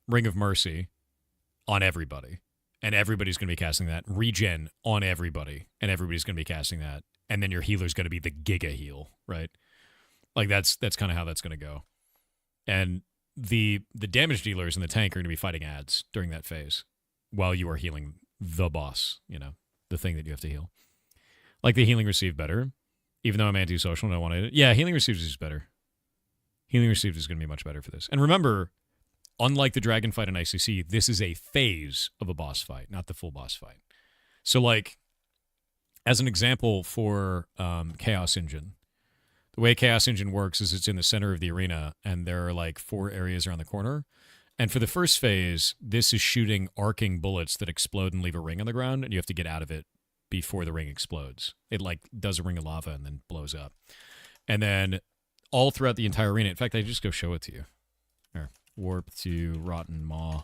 Ring of Mercy on everybody. And everybody's going to be casting that. Regen on everybody. And everybody's going to be casting that. And then your healer's going to be the Giga Heal, right? Like, that's kind of how that's going to go. And the damage dealers in the tank are going to be fighting ads during that phase while you are healing the boss, you know, the thing that you have to heal. Like, the healing received better. Even though I'm antisocial and I want to... Yeah, healing received is better. Healing received is going to be much better for this. And remember, unlike the dragon fight in ICC, this is a phase of a boss fight, not the full boss fight. So, like, as an example for Chaos Engine, the way Chaos Engine works is it's in the center of the arena, and there are, like, 4 areas around the corner. And for the first phase, this is shooting arcing bullets that explode and leave a ring on the ground, and you have to get out of it before the ring explodes. It, like, does a ring of lava and then blows up. And then all throughout the entire arena, in fact, I just go show it to you. Here, warp to Rotten Maw.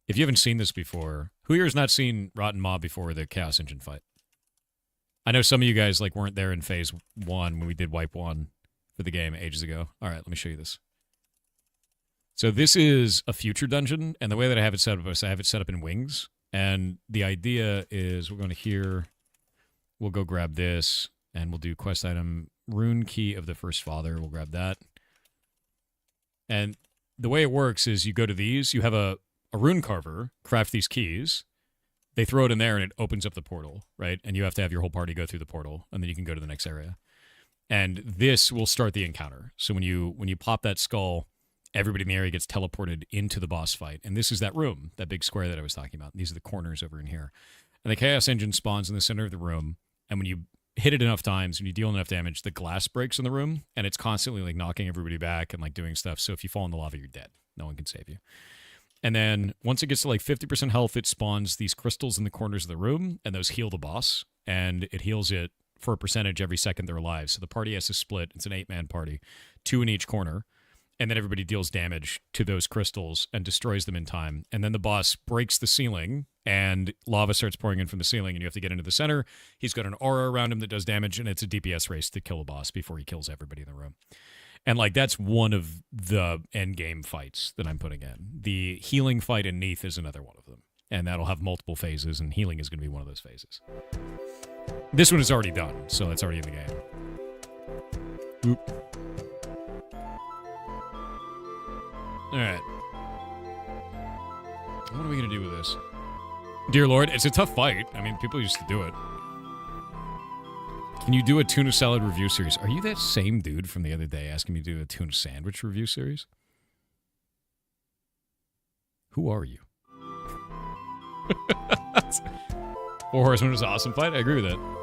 If you haven't seen this before, who here has not seen Rotten Maw before the Chaos Engine fight? I know some of you guys, like, weren't there in phase 1 when we did wipe 1 for the game ages ago. All right, let me show you this. So this is a future dungeon, and the way that I have it set up is I have it set up in wings. And the idea is we're going to here, we'll go grab this, and we'll do quest item, Rune Key of the First Father. We'll grab that. And the way it works is you go to these, you have a rune carver craft these keys, they throw it in there, and it opens up the portal, right? And you have to have your whole party go through the portal, and then you can go to the next area. And this will start the encounter. So when you pop that skull, everybody in the area gets teleported into the boss fight. And this is that room, that big square that I was talking about. These are the corners over in here. And the Chaos Engine spawns in the center of the room. And when you hit it enough times, when you deal enough damage, the glass breaks in the room. And it's constantly, like, knocking everybody back and, like, doing stuff. So if you fall in the lava, you're dead. No one can save you. And then once it gets to, like, 50% health, it spawns these crystals in the corners of the room. And those heal the boss. And it heals it for a percentage every second they're alive. So the party has to split. It's an 8-man party. 2 in each corner. And then everybody deals damage to those crystals and destroys them in time. And then the boss breaks the ceiling, and lava starts pouring in from the ceiling, and you have to get into the center. He's got an aura around him that does damage, and it's a DPS race to kill a boss before he kills everybody in the room. And, like, that's one of the endgame fights that I'm putting in. The healing fight in Neath is another one of them. And that'll have multiple phases, and healing is going to be one of those phases. This one is already done, so that's already in the game. Oop. All right. What are we going to do with this? Dear Lord, it's a tough fight. I mean, people used to do it. Can you do a tuna salad review series? Are you that same dude from the other day asking me to do a tuna sandwich review series? Who are you? Four Horsemen was an awesome fight. I agree with that.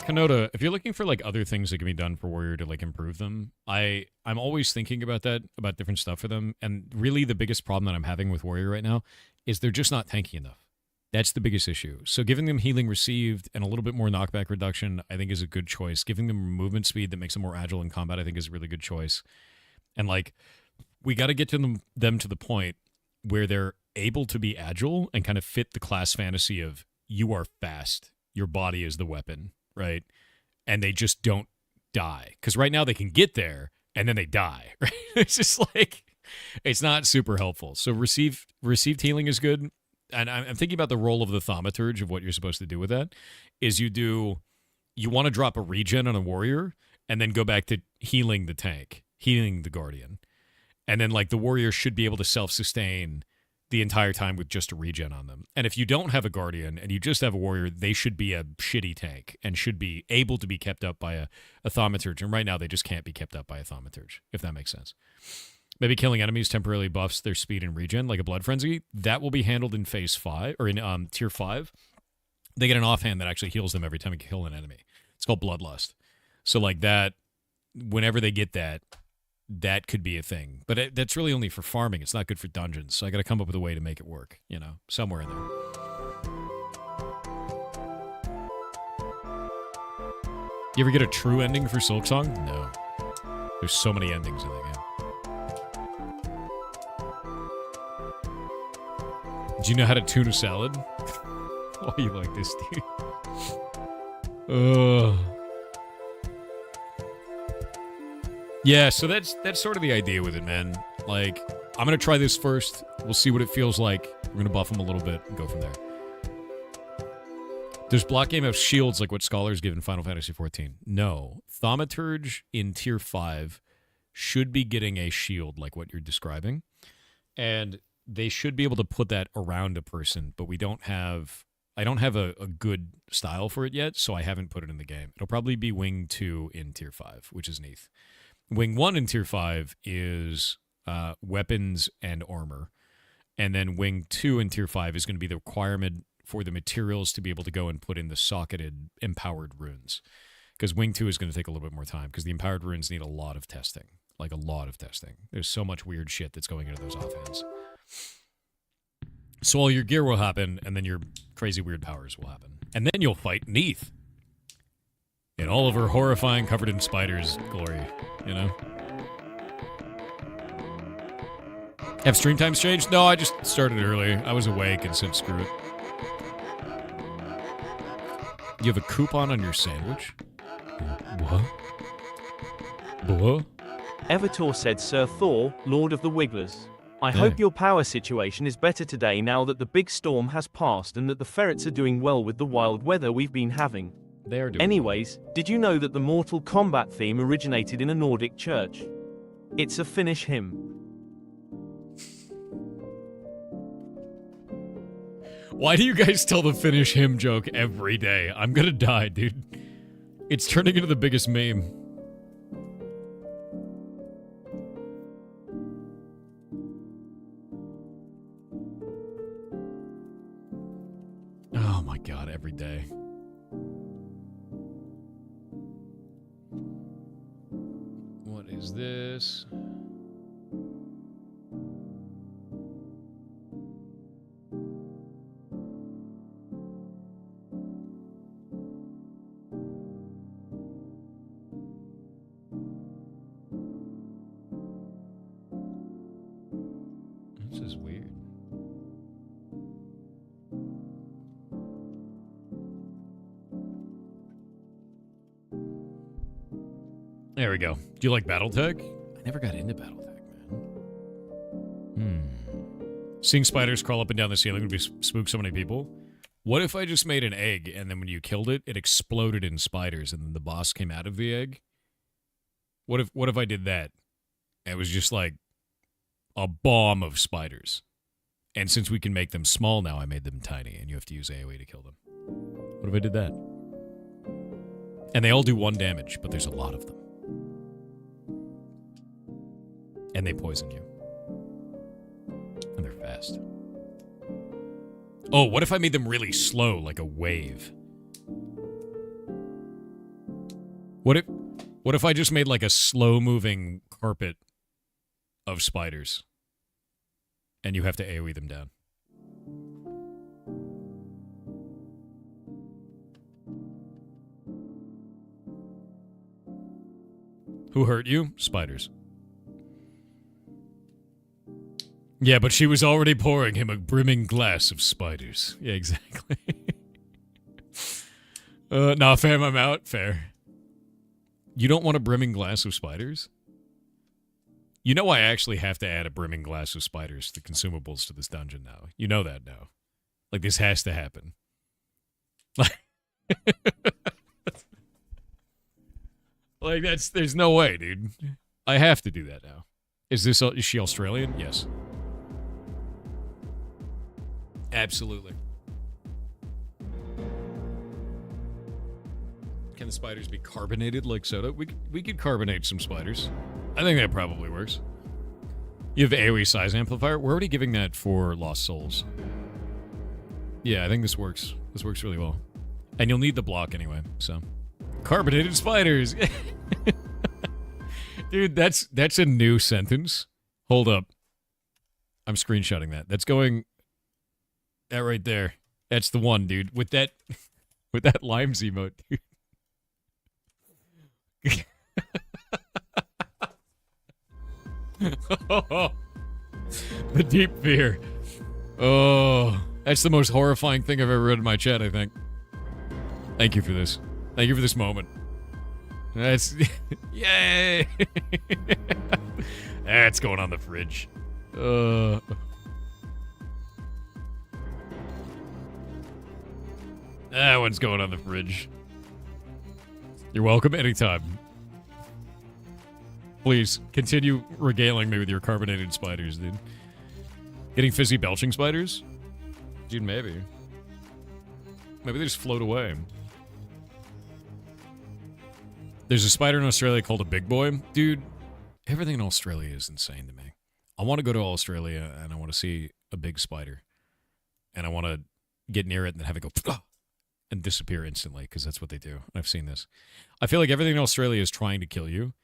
Kanoda, if you're looking for, like, other things that can be done for Warrior to, like, improve them, I'm always thinking about that, about different stuff for them. And really the biggest problem that I'm having with Warrior right now is they're just not tanky enough. That's the biggest issue. So giving them healing received and a little bit more knockback reduction, I think, is a good choice. Giving them movement speed that makes them more agile in combat, I think, is a really good choice. And, like, we got to get to them to the point where they're able to be agile and kind of fit the class fantasy of you are fast, your body is the weapon, right? And they just don't die. Because right now they can get there and then they die, right? It's just like, it's not super helpful. So received healing is good. And I'm thinking about the role of the thaumaturge of what you're supposed to do with that. Is you want to drop a regen on a warrior and then go back to healing the tank, healing the guardian. And then, like, the warrior should be able to self-sustain the entire time with just a regen on them. And if you don't have a Guardian and you just have a Warrior, they should be a shitty tank and should be able to be kept up by a Thaumaturge. And right now, they just can't be kept up by a Thaumaturge, if that makes sense. Maybe killing enemies temporarily buffs their speed and regen, like a Blood Frenzy. That will be handled in Phase 5, or in Tier 5. They get an offhand that actually heals them every time you kill an enemy. It's called Bloodlust. So like that, whenever they get that, that could be a thing. But that's really only for farming. It's not good for dungeons. So I got to come up with a way to make it work, you know, somewhere in there. You ever get a true ending for Silksong? No. There's so many endings in that game. Do you know how to tune a salad? Why you like this, dude? Yeah, so that's sort of the idea with it, man. Like, I'm going to try this first. We'll see what it feels like. We're going to buff them a little bit and go from there. Does block game have shields like what Scholars give in Final Fantasy XIV? No. Thaumaturge in Tier 5 should be getting a shield like what you're describing. And they should be able to put that around a person, but we don't have... I don't have a good style for it yet, so I haven't put it in the game. It'll probably be Wing 2 in Tier 5, which is neath. Wing 1 in Tier 5 is weapons and armor. And then Wing 2 in Tier 5 is going to be the requirement for the materials to be able to go and put in the socketed empowered runes. Because Wing 2 is going to take a little bit more time, because the empowered runes need a lot of testing. Like, a lot of testing. There's so much weird shit that's going into those offhands. So all your gear will happen, and then your crazy weird powers will happen. And then you'll fight Neith. In all of her horrifying, covered in spiders glory, you know? Have stream times changed? No, I just started early. I was awake and said screw it. You have a coupon on your sandwich? What? What? Evertor said, Sir Thor, Lord of the Wigglers. I hope your power situation is better today now that the big storm has passed and that the ferrets are doing well with the wild weather we've been having. They are doing Anyways, did you know that the Mortal Kombat theme originated in a Nordic church? It's a Finnish hymn. Why do you guys tell the Finnish hymn joke every day? I'm gonna die, dude. It's turning into the biggest meme. Oh my god, every day. What is this? This is weird. There we go. Do you like Battletech? I never got into Battletech, man. Seeing spiders crawl up and down the ceiling would be spook so many people. What if I just made an egg, and then when you killed it, it exploded in spiders, and then the boss came out of the egg? What if I did that? It was just like a bomb of spiders. And since we can make them small now, I made them tiny, and you have to use AoE to kill them. What if I did that? And they all do 1 damage, but there's a lot of them. And they poison you. And they're fast. Oh, what if I made them really slow, like a wave? What if I just made like a slow-moving carpet of spiders? And you have to AoE them down. Who hurt you? Spiders. Yeah, but she was already pouring him a brimming glass of spiders. Yeah, exactly. Nah, fam, I'm out. Fair. You don't want a brimming glass of spiders? You know I actually have to add a brimming glass of spiders to consumables to this dungeon now. You know that now. Like, this has to happen. Like, there's no way, dude. I have to do that now. Is she Australian? Yes. Absolutely. Can the spiders be carbonated like soda? We could carbonate some spiders. I think that probably works. You have AoE size amplifier. We're already giving that for Lost Souls. Yeah, I think this works. This works really well. And you'll need the block anyway, so. Carbonated spiders! Dude, that's a new sentence. Hold up. I'm screenshotting that. That's going... That right there. That's the one, dude. With that limes emote, dude. The deep fear. Oh, that's the most horrifying thing I've ever read in my chat, I think. Thank you for this. Thank you for this moment. That's... Yay! That's going on the fridge. That one's going on the fridge. You're welcome anytime. Please, continue regaling me with your carbonated spiders, dude. Getting fizzy belching spiders? Dude, maybe. Maybe they just float away. There's a spider in Australia called a big boy. Dude, everything in Australia is insane to me. I want to go to Australia and I want to see a big spider. And I want to get near it and then have it go and disappear instantly, because that's what they do. I've seen this. I feel like everything in Australia is trying to kill you.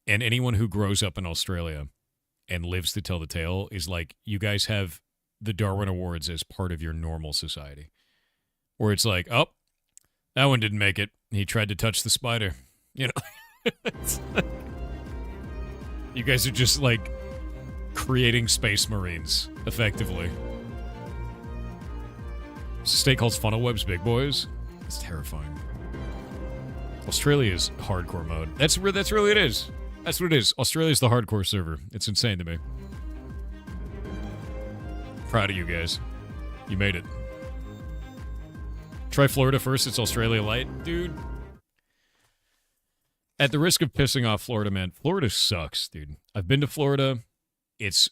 And anyone who grows up in Australia and lives to tell the tale is like, you guys have the Darwin Awards as part of your normal society. Where it's like, oh, that one didn't make it. He tried to touch the spider. You know? It's like, you guys are just like creating space marines, effectively. It's a state called Funnel Web's Big Boys. It's terrifying. Australia is hardcore mode. That's really it is. That's what it is. Australia's the hardcore server. It's insane to me. Proud of you guys. You made it. Try Florida first. It's Australia light. Dude. At the risk of pissing off Florida, man. Florida sucks, dude. I've been to Florida. It's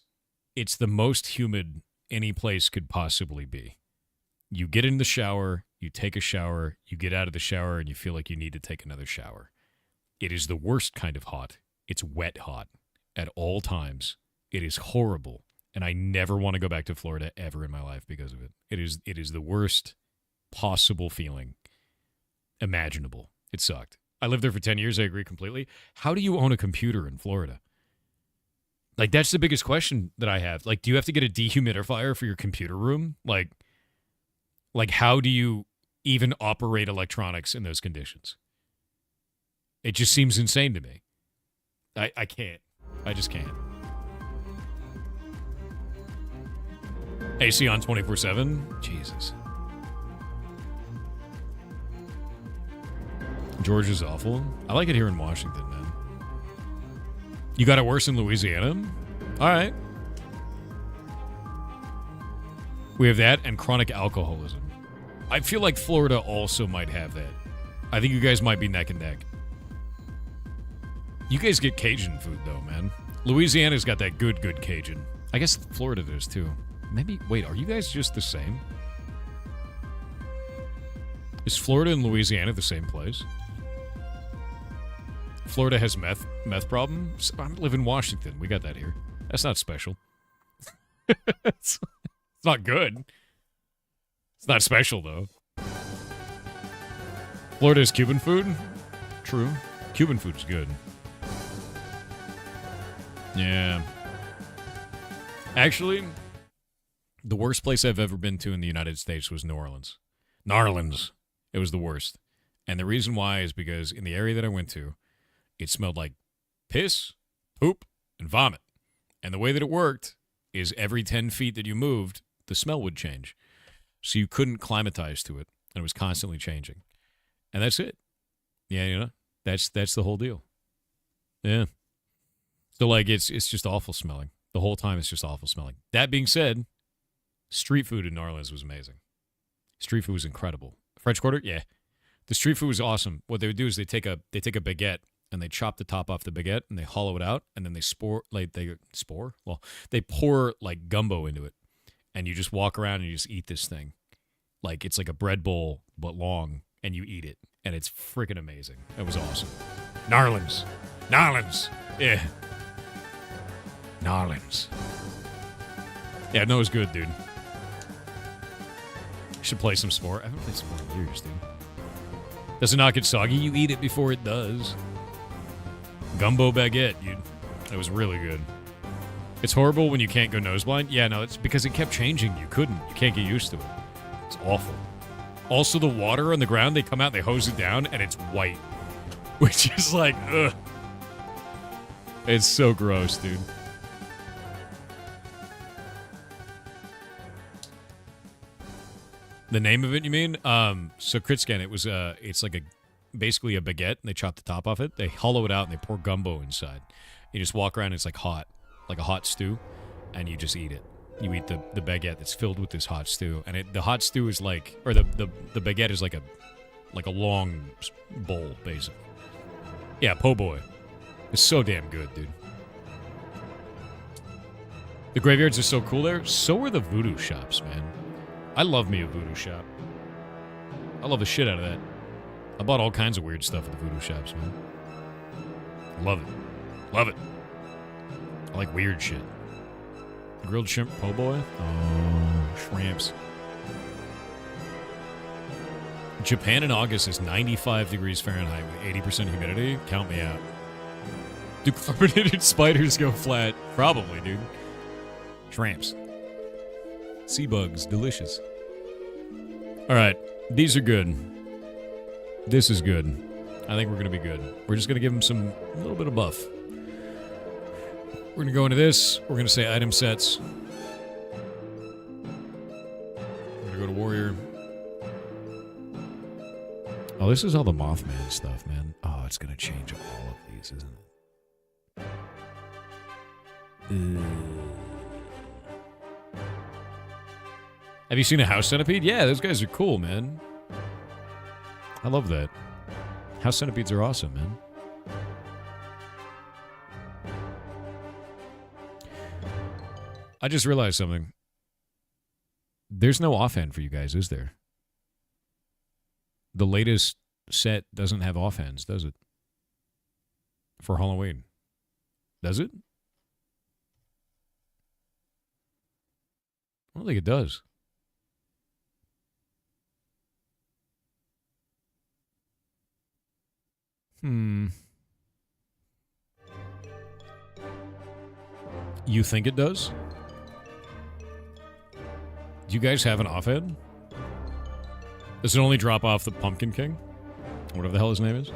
the most humid any place could possibly be. You get in the shower, you take a shower, you get out of the shower, and you feel like you need to take another shower. It is the worst kind of hot. It's wet hot at all times. It is horrible, and I never want to go back to Florida ever in my life because of it. It is the worst possible feeling imaginable. It sucked. I lived there for 10 years. I agree completely. How do you own a computer in Florida? Like, that's the biggest question that I have. Like, do you have to get a dehumidifier for your computer room? Like how do you even operate electronics in those conditions? It just seems insane to me. I can't. I just can't. AC on 24/7? Jesus. Georgia's awful. I like it here in Washington, man. You got it worse in Louisiana? All right. We have that and chronic alcoholism. I feel like Florida also might have that. I think you guys might be neck and neck. You guys get Cajun food, though, man. Louisiana's got that good Cajun. I guess Florida does, too. Maybe, wait, are you guys just the same? Is Florida and Louisiana the same place? Florida has meth problems? I live in Washington. We got that here. That's not special. It's not good. It's not special, though. Florida has Cuban food? True. Cuban food's good. Yeah. Actually, the worst place I've ever been to in the United States was New Orleans. Narlands. It was the worst. And the reason why is because in the area that I went to, it smelled like piss, poop, and vomit. And the way that it worked is every 10 feet that you moved, the smell would change. So you couldn't climatize to it. And it was constantly changing. And that's it. Yeah, you know, that's the whole deal. Yeah. So, like, it's just awful smelling. The whole time it's just awful smelling. That being said, street food in New Orleans was amazing. Street food was incredible. French Quarter? Yeah. The street food was awesome. What they would do is they take a baguette and they chop the top off the baguette and they hollow it out and then they pour like gumbo into it. and you just walk around and you just eat this thing. Like, it's like a bread bowl, but long, and you eat it. And it's freaking amazing. It was awesome. Gnarlins. Yeah. Gnarlins. Yeah, no, it was good, dude. Should play some Spore. I haven't played Spore in years, dude. Does it not get soggy? You eat it before it does. Gumbo baguette, dude. That was really good. It's horrible when you can't go nose blind. Yeah, no, it's because it kept changing. You couldn't. You can't get used to it. It's awful. Also, the water on the ground, they come out, they hose it down, and it's white. Which is like, ugh. It's so gross, dude. The name of it, you mean? So Kritscan, it was it's like basically a baguette, and they chop the top off it. They hollow it out, and they pour gumbo inside. You just walk around, and it's like hot, like a hot stew, and you just eat it. You eat the baguette that's filled with this hot stew, and the hot stew is like, or the baguette is like a long bowl, basically. Yeah, po' boy. It's so damn good, dude. The graveyards are so cool there. So are the voodoo shops, man. I love me a voodoo shop. I love the shit out of that. I bought all kinds of weird stuff at the voodoo shops, man. I love it. Love it. I like weird shit. Grilled shrimp po' boy? Oh, shrimps. Japan in August is 95 degrees Fahrenheit with 80% humidity. Count me out. Do carbonated spiders go flat? Probably, dude. Shrimps. Sea bugs. Delicious. Alright. These are good. This is good. I think we're going to be good. We're just going to give them a little bit of buff. We're going to go into this. We're going to say item sets. We're going to go to warrior. Oh, this is all the Mothman stuff, man. Oh, it's going to change all of these, isn't it? Have you seen a House Centipede? Yeah, those guys are cool, man. I love that. House Centipedes are awesome, man. I just realized something. There's no offhand for you guys, is there? The latest set doesn't have offhands, does it? For Halloween. Does it? I don't think it does. You think it does? Do you guys have an offhand? Does it only drop off the Pumpkin King? Whatever the hell his name is?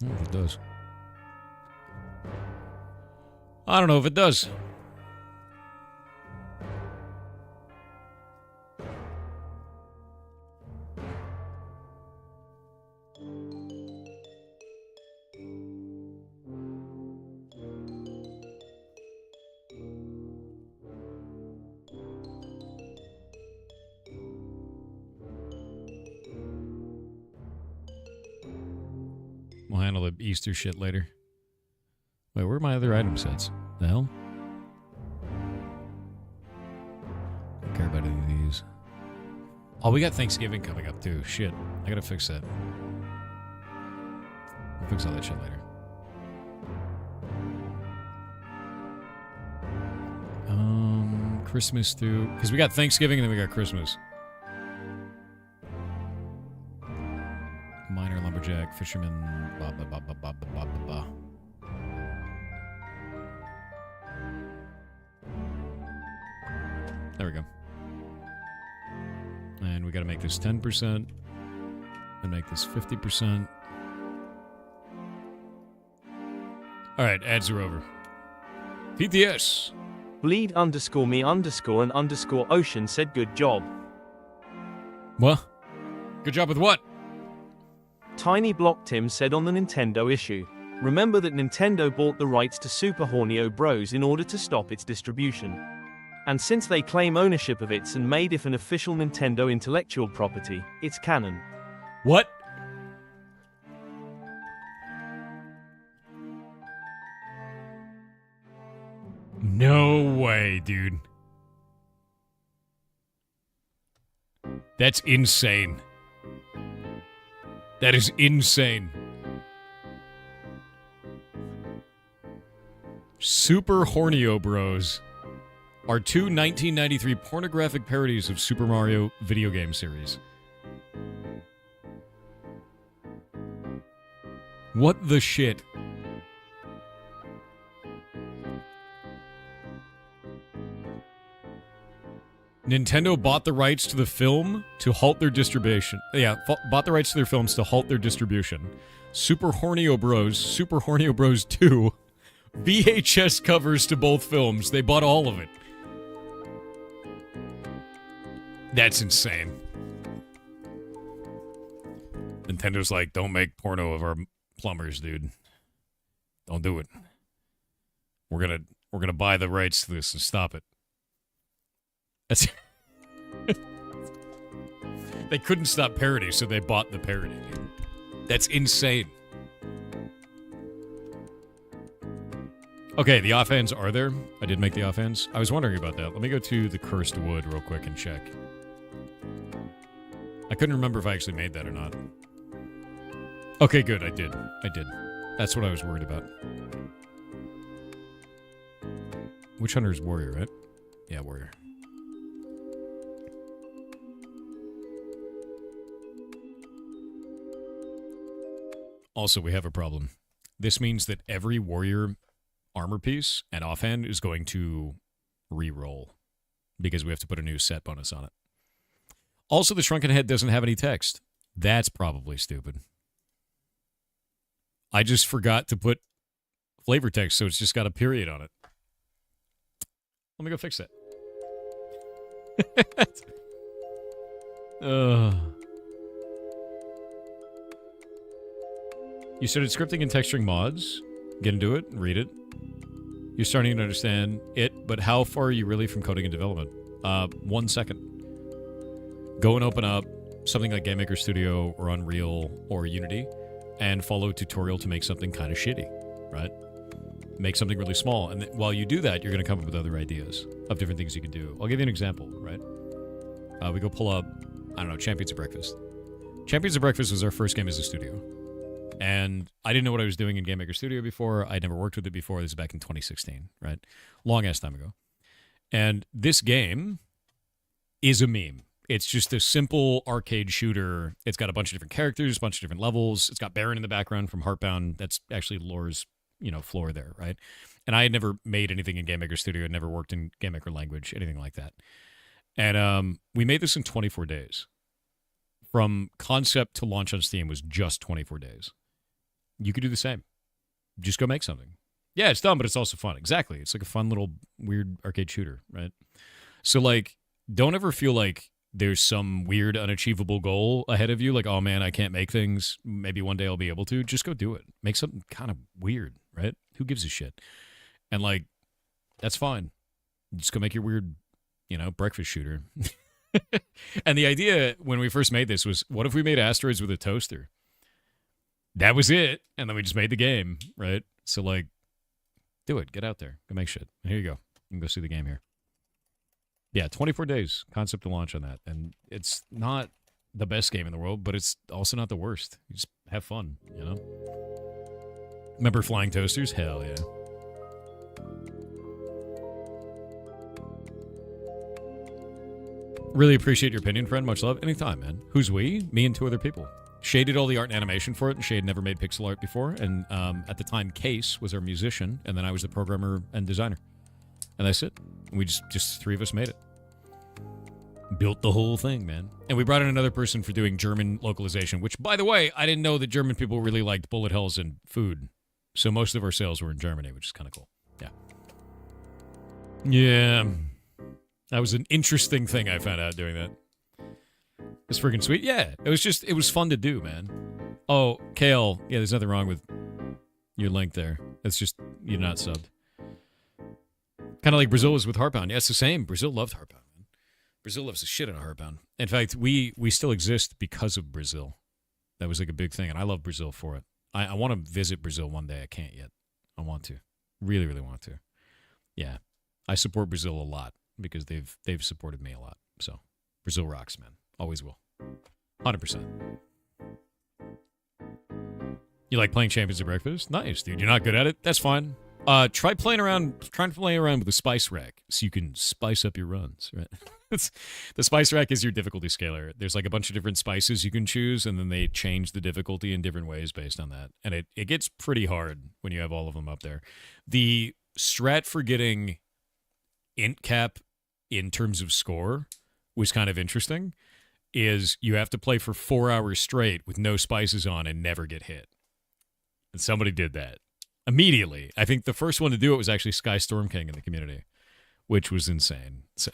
I don't know if it does. I don't know if it does. We'll handle the Easter shit later. Wait, where are my other item sets? The hell? Don't care about any of these. Oh, we got Thanksgiving coming up too. Shit. I gotta fix that. I'll fix all that shit later. Christmas through... Because we got Thanksgiving and then we got Christmas. Miner, lumberjack, fisherman, blah, blah, blah, blah, blah, blah, blah, blah. There we go. And we got to make this 10% and make this 50%. All right, ads are over. TTS. Bleed _me _ ocean said good job. What? Good job with what? Tiny Block Tim said on the Nintendo issue. Remember that Nintendo bought the rights to Super Hornio Bros in order to stop its distribution. And since they claim ownership of it and made it an official Nintendo intellectual property, it's canon. What? way, dude. That's insane. That is insane. Super Hornio Bros are two 1993 pornographic parodies of Super Mario video game series. What the shit? Nintendo bought the rights to the film to halt their distribution. Yeah, bought the rights to their films to halt their distribution. Super Hornio Bros, Super Hornio Bros 2, VHS covers to both films. They bought all of it. That's insane. Nintendo's like, don't make porno of our plumbers, dude. Don't do it. We're gonna buy the rights to this and stop it. That's They couldn't stop parody, so they bought the parody, dude. That's insane. Okay, the offhands are there. I did make the offhands. I was wondering about that. Let me go to the Cursed Wood real quick and check. I couldn't remember if I actually made that or not. Okay, good. I did. That's what I was worried about. Witch Hunter is warrior, right? Yeah, warrior. Also, we have a problem. This means that every warrior armor piece and offhand is going to re-roll because we have to put a new set bonus on it. Also, the Shrunken Head doesn't have any text. That's probably stupid. I just forgot to put flavor text, so it's just got a period on it. Let me go fix that. You started scripting and texturing mods. Get into it and read it. You're starting to understand it, but how far are you really from coding and development? 1 second. Go and open up something like Game Maker Studio or Unreal or Unity and follow a tutorial to make something kind of shitty, right? Make something really small. And while you do that, you're going to come up with other ideas of different things you can do. I'll give you an example, right? We go pull up, I don't know, Champions of Breakfast. Champions of Breakfast was our first game as a studio. And I didn't know what I was doing in Game Maker Studio before. I'd never worked with it before. This is back in 2016, right? Long-ass time ago. And this game is a meme. It's just a simple arcade shooter. It's got a bunch of different characters, a bunch of different levels. It's got Baron in the background from Heartbound. That's actually Lore's, floor there, right? And I had never made anything in Game Maker Studio, never worked in Game Maker language, anything like that. And we made this in 24 days. From concept to launch on Steam was just 24 days. You could do the same. Just go make something. Yeah, it's dumb, but it's also fun. Exactly. It's like a fun little weird arcade shooter, right? So, don't ever feel like there's some weird, unachievable goal ahead of you. Like, oh, man, I can't make things. Maybe one day I'll be able to. Just go do it. Make something kind of weird, right? Who gives a shit? And, that's fine. Just go make your weird, breakfast shooter. And the idea when we first made this was, what if we made asteroids with a toaster? That was it. And then we just made the game, right? So, do it. Get out there. Go make shit. And here you go. You can go see the game here. Yeah, 24 days concept to launch on that. And it's not the best game in the world, but it's also not the worst. You just have fun, Remember flying toasters? Hell yeah. Really appreciate your opinion, friend. Much love. Anytime, man. Who's we? Me and 2 other people. Shay did all the art and animation for it, and Shay had never made pixel art before. And at the time, Case was our musician, and then I was the programmer and designer. And that's it. We just 3 of us made it. Built the whole thing, man. And we brought in another person for doing German localization, which, by the way, I didn't know that German people really liked bullet hells and food. So most of our sales were in Germany, which is kind of cool. Yeah. Yeah. That was an interesting thing I found out doing that. It's freaking sweet. Yeah, it was fun to do, man. Oh, Kale. Yeah, there's nothing wrong with your link there. It's just you're not subbed. Kind of like Brazil was with Heartbound. Yeah, it's the same. Brazil loved Heartbound, man. Brazil loves the shit out of Heartbound. In fact, we still exist because of Brazil. That was a big thing, and I love Brazil for it. I want to visit Brazil one day. I can't yet. I want to. Really, really want to. Yeah. I support Brazil a lot because they've supported me a lot. So Brazil rocks, man. Always will. 100%. You like playing Champions of Breakfast? Nice, dude. You're not good at it? That's fine. Try playing around with the spice rack so you can spice up your runs, right? The spice rack is your difficulty scaler. There's like a bunch of different spices you can choose, and then they change the difficulty in different ways based on that. And it gets pretty hard when you have all of them up there. The strat for getting int cap in terms of score was kind of interesting, is you have to play for 4 hours straight with no spices on and never get hit. And somebody did that immediately. I think the first one to do it was actually Sky Storm King in the community, which was insane. So,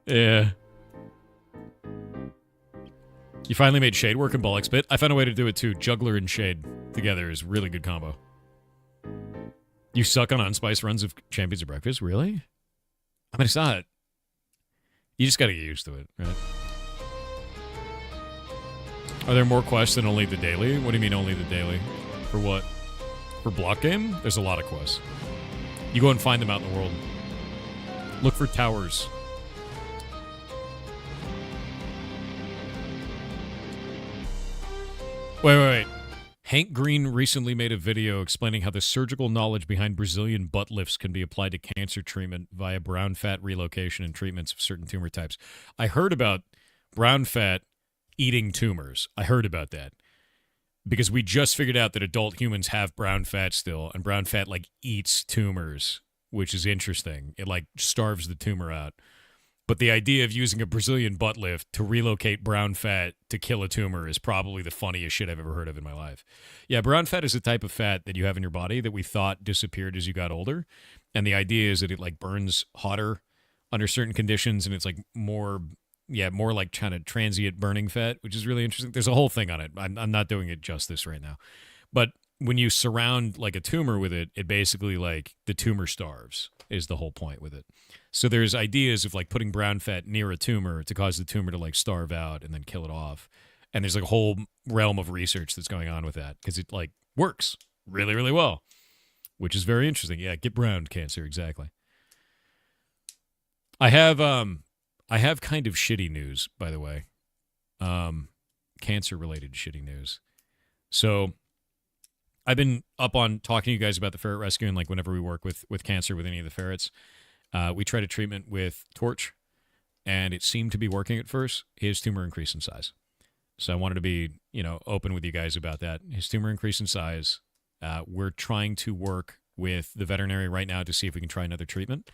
yeah. You finally made Shade work in Bollock's Pit. I found a way to do it too. Juggler and Shade together is a really good combo. You suck on unspiced runs of Champions of Breakfast? Really? I mean, it's not. You just got to get used to it, right? Are there more quests than only the daily? What do you mean only the daily? For what? For block game? There's a lot of quests. You go and find them out in the world. Look for towers. Wait. Hank Green recently made a video explaining how the surgical knowledge behind Brazilian butt lifts can be applied to cancer treatment via brown fat relocation and treatments of certain tumor types. I heard about brown fat eating tumors. I heard about that. Because we just figured out that adult humans have brown fat still, and brown fat, like, eats tumors, which is interesting. It, like, starves the tumor out. But the idea of using a Brazilian butt lift to relocate brown fat to kill a tumor is probably the funniest shit I've ever heard of in my life. Yeah, brown fat is a type of fat that you have in your body that we thought disappeared as you got older. And the idea is that it, like, burns hotter under certain conditions, and it's, like, more like kind of transient burning fat, which is really interesting. There's a whole thing on it. I'm not doing it justice right now. But when you surround like a tumor with it, it basically like the tumor starves is the whole point with it. So there's ideas of like putting brown fat near a tumor to cause the tumor to like starve out and then kill it off. And there's like a whole realm of research that's going on with that because it like works really, really well, which is very interesting. Yeah, get brown cancer, exactly. I have kind of shitty news, by the way. Cancer-related shitty news. So I've been up on talking to you guys about the ferret rescue, and like whenever we work with cancer with any of the ferrets, we tried a treatment with Torch, and it seemed to be working at first. His tumor increased in size. So I wanted to be, open with you guys about that. His tumor increased in size. We're trying to work with the veterinary right now to see if we can try another treatment,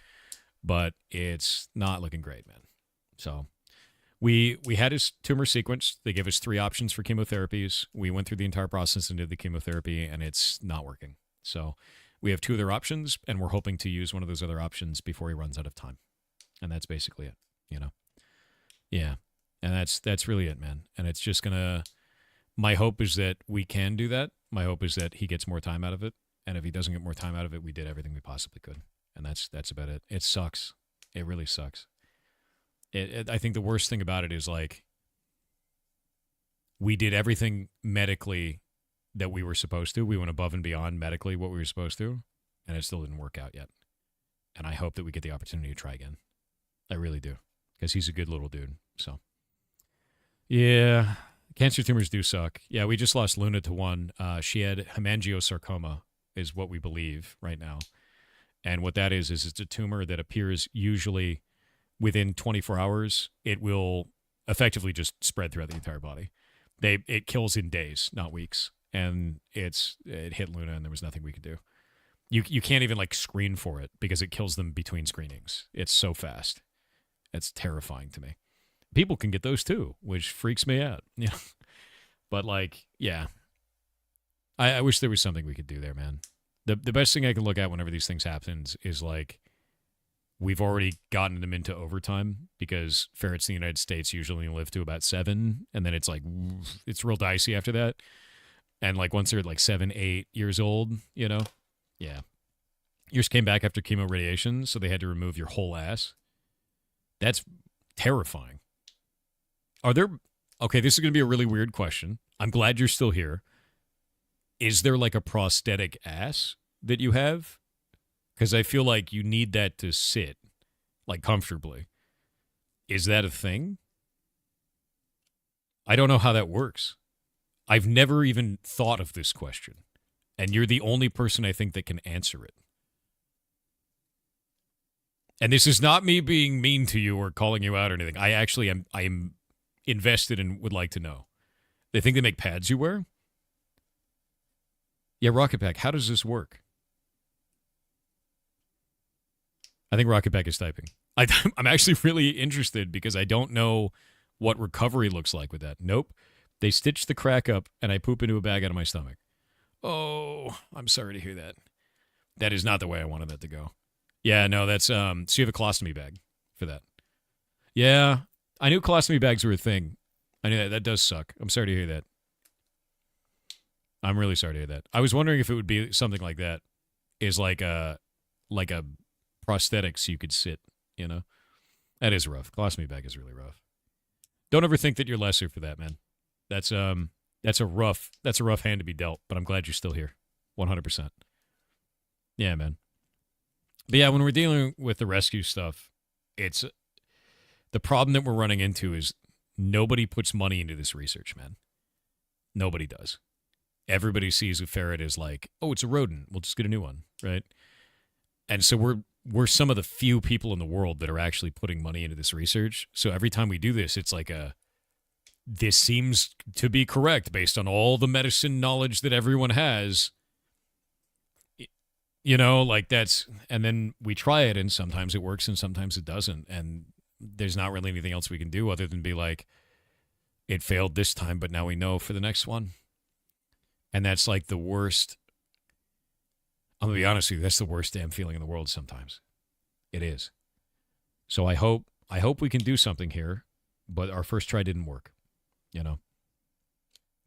but it's not looking great, man. So we had his tumor sequenced. They gave us 3 options for chemotherapies. We went through the entire process and did the chemotherapy, and it's not working. So we have 2 other options, and we're hoping to use one of those other options before he runs out of time. And that's basically it, Yeah. And that's really it, man. And it's just my hope is that we can do that. My hope is that he gets more time out of it. And if he doesn't get more time out of it, we did everything we possibly could. And that's about it. It sucks. It really sucks. I think the worst thing about it is like we did everything medically that we were supposed to. We went above and beyond medically what we were supposed to, and it still didn't work out yet. And I hope that we get the opportunity to try again. I really do, because he's a good little dude. So, yeah, cancer tumors do suck. Yeah, we just lost Luna to one. She had hemangiosarcoma is what we believe right now. And what that is it's a tumor that appears usually within 24 hours, it will effectively just spread throughout the entire body. It kills in days, not weeks. And it hit Luna, and there was nothing we could do. You can't even like screen for it because it kills them between screenings. It's so fast. It's terrifying to me. People can get those too, which freaks me out. Yeah, but like, yeah, I wish there was something we could do there, man. The best thing I can look at whenever these things happen is like, we've already gotten them into overtime because ferrets in the United States usually live to about 7, and then it's like, it's real dicey after that. And like once they're like 7, 8 years old, yeah. Yours came back after chemo radiation, so they had to remove your whole ass. That's terrifying. Okay, this is going to be a really weird question. I'm glad you're still here. Is there like a prosthetic ass that you have? Because I feel like you need that to sit, like, comfortably. Is that a thing? I don't know how that works. I've never even thought of this question. And you're the only person I think that can answer it. And this is not me being mean to you or calling you out or anything. I actually am invested and would like to know. They think they make pads you wear? Yeah, Rocket Pack, how does this work? I think Rocket Pack is typing. I'm actually really interested because I don't know what recovery looks like with that. Nope. They stitched the crack up and I poop into a bag out of my stomach. Oh, I'm sorry to hear that. That is not the way I wanted that to go. Yeah, no, that's, so you have a colostomy bag for that. Yeah, I knew colostomy bags were a thing. I knew that. That does suck. I'm sorry to hear that. I'm really sorry to hear that. I was wondering if it would be something like that. Is like a prosthetics you could sit, you know? That is rough. Colostomy bag is really rough. Don't ever think that you're lesser for that, man. That's a rough hand to be dealt, but I'm glad you're still here. 100%. Yeah, man. But yeah, when we're dealing with the rescue stuff, it's the problem that we're running into is nobody puts money into this research, man. Nobody does. Everybody sees a ferret as like, oh, it's a rodent. We'll just get a new one, right? And so we're some of the few people in the world that are actually putting money into this research. So every time we do this, it's like this seems to be correct based on all the medicine knowledge that everyone has. You know, like that's, and then we try it and sometimes it works and sometimes it doesn't. And there's not really anything else we can do other than be like, it failed this time, but now we know for the next one. And that's like the worst. I'm going to be honest with you, that's the worst damn feeling in the world sometimes. It is. So I hope we can do something here, but our first try didn't work, you know.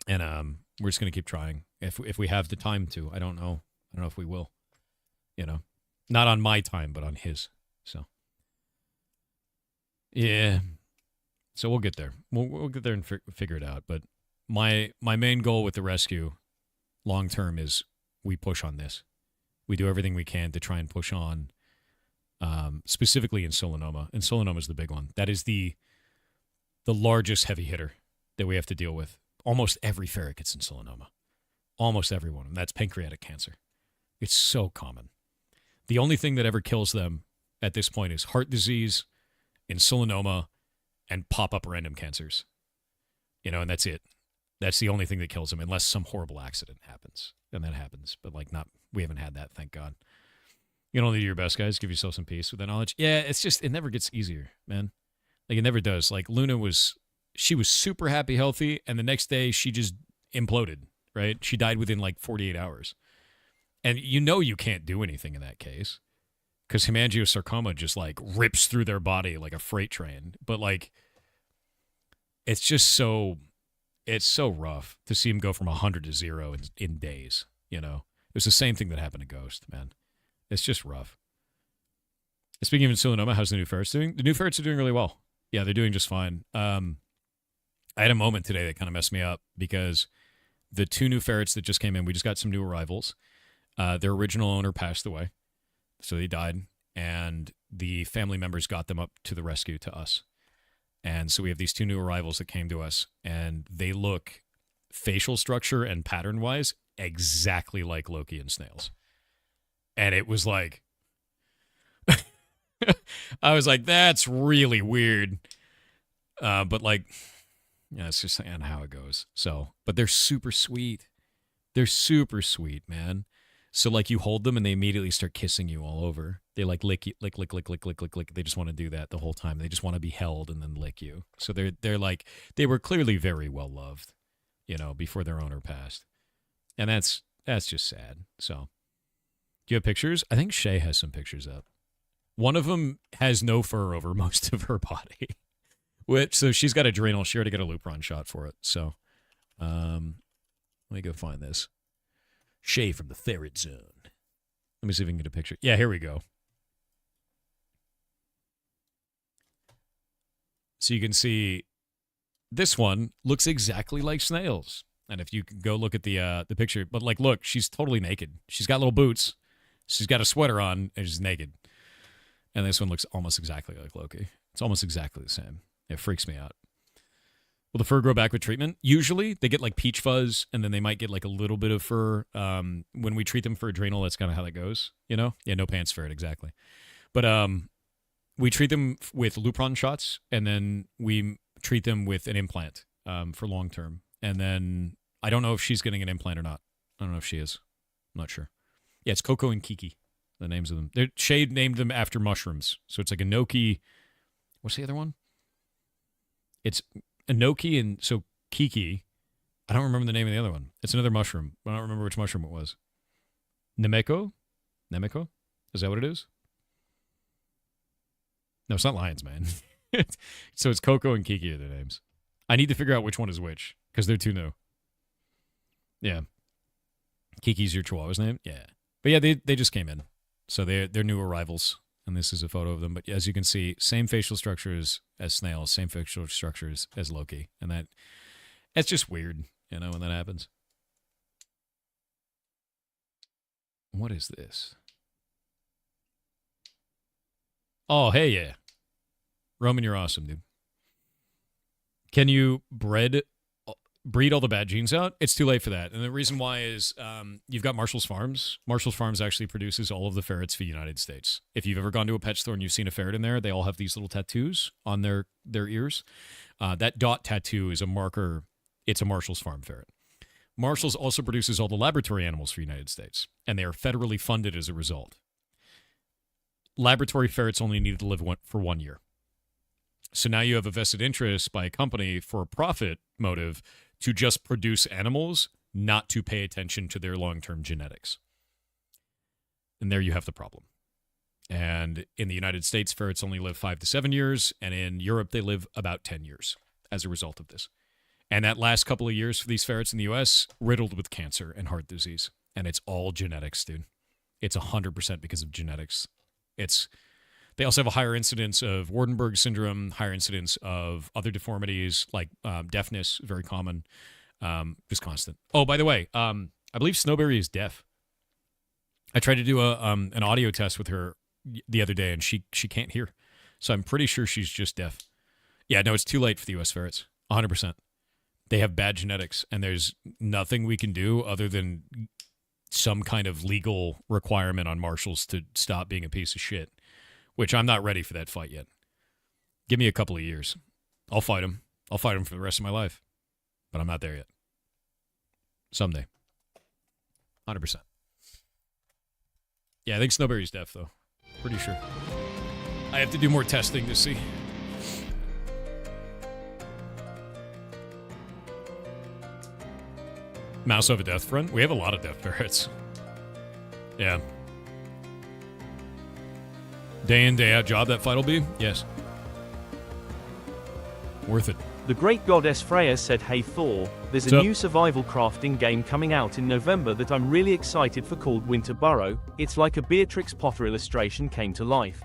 And we're just going to keep trying if we have the time to. I don't know if we will. You know, not on my time, but on his. So, yeah. So we'll get there. We'll get there and figure it out. But my main goal with the rescue, long term, is we push on this. We do everything we can to try and push on, specifically in Solanoma. And Solanoma is the big one. That is the largest heavy hitter that we have to deal with. Almost every ferret gets in Solanoma. Almost everyone. And that's pancreatic cancer. It's so common. The only thing that ever kills them at this point is heart disease, insulinoma, and pop-up random cancers. You know, and that's it. That's the only thing that kills them, unless some horrible accident happens. And that happens. But, like, we haven't had that, thank God. You can only do your best, guys. Give yourself some peace with that knowledge. Yeah, it's just, it never gets easier, man. Like, it never does. Like, Luna she was super happy, healthy, and the next day she just imploded, right? She died within, like, 48 hours. And you know you can't do anything in that case because hemangiosarcoma just like rips through their body like a freight train. But like, it's just it's so rough to see him go from 100 to 0 in days, you know? It was the same thing that happened to Ghost, man. It's just rough. Speaking of Solanoma, how's the new ferrets doing? The new ferrets are doing really well. Yeah, they're doing just fine. I had a moment today that kind of messed me up because the 2 new ferrets that just came in, we just got some new arrivals. Their original owner passed away, so they died, and the family members got them up to the rescue to us. And so we have these 2 new arrivals that came to us, and they look facial structure and pattern-wise exactly like Loki and snails. And it was like, I was like, that's really weird. But like, yeah, it's just how it goes. So, but they're super sweet. They're super sweet, man. So, like, you hold them and they immediately start kissing you all over. They, like, lick you, lick. They just want to do that the whole time. They just want to be held and then lick you. So, they're like, they were clearly very well loved, you know, before their owner passed. And that's just sad. So, do you have pictures? I think Shay has some pictures up. One of them has no fur over most of her body. So, she's got adrenal. She already got a Loopin shot for it. So, let me go find this. Shay from the Ferret Zone. Let me see if we can get a picture. Yeah, here we go. So you can see this one looks exactly like snails. And if you can go look at the picture, but like, look, she's totally naked. She's got little boots, She's got a sweater on and she's naked. And this one looks almost exactly like Loki. It's almost exactly the same. It freaks me out. Will the fur grow back with treatment? Usually they get like peach fuzz and then they might get like a little bit of fur. When we treat them for adrenal, that's kind of how that goes, you know? Yeah, no pants ferret, exactly. But we treat them with Loopin shots and then we treat them with an implant for long term. And then I don't know if she's getting an implant or not. I don't know if she is. I'm not sure. Yeah, it's Coco and Kiki, the names of them. Shade named them after mushrooms. So it's like Enoki. What's the other one? It's Enoki and so Kiki. I don't remember the name of the other one. It's another mushroom. I don't remember which mushroom it was. Nemeko? Nemeko? Is that what it is? No, it's not lion's mane. So it's Coco and Kiki are their names. I need to figure out which one is which because they're too new. Yeah. Kiki's your Chihuahua's name? Yeah. But yeah, they just came in. So they're new arrivals. And this is a photo of them. But as you can see, same facial structures as snails, same facial structures as Loki. And that's just weird, you know, when that happens. What is this? Oh, hey, yeah. Roman, you're awesome, dude. Can you breed all the bad genes out? It's too late for that. And the reason why is you've got Marshall's Farms. Marshall's Farms actually produces all of the ferrets for the United States. If you've ever gone to a pet store and you've seen a ferret in there, they all have these little tattoos on their ears. That dot tattoo is a marker. It's a Marshall's Farm ferret. Marshall's also produces all the laboratory animals for the United States, and they are federally funded as a result. Laboratory ferrets only need to live for 1 year. So now you have a vested interest by a company for a profit motive to just produce animals, not to pay attention to their long-term genetics. And there you have the problem. And in the United States, ferrets only live 5 to 7 years, and in Europe, they live about 10 years as a result of this. And that last couple of years for these ferrets in the U.S., riddled with cancer and heart disease. And it's all genetics, dude. It's 100% because of genetics. They also have a higher incidence of Waardenburg syndrome, higher incidence of other deformities like deafness, very common, just constant. Oh, by the way, I believe Snowberry is deaf. I tried to do an audio test with her the other day, and she can't hear. So I'm pretty sure she's just deaf. Yeah, no, it's too late for the U.S. ferrets, 100%. They have bad genetics, and there's nothing we can do other than some kind of legal requirement on Marshall's to stop being a piece of shit. Which I'm not ready for that fight yet. Give me a couple of years. I'll fight him. I'll fight him for the rest of my life. But I'm not there yet. Someday. 100%. Yeah, I think Snowberry's deaf, though. Pretty sure. I have to do more testing to see. Mouse of a death friend? We have a lot of death ferrets. Yeah. Day in, day out job that fight will be? Yes. Worth it. The great goddess Freya said, "Hey Thor, there's a new survival crafting game coming out in November that I'm really excited for called Winter Burrow. It's like a Beatrix Potter illustration came to life.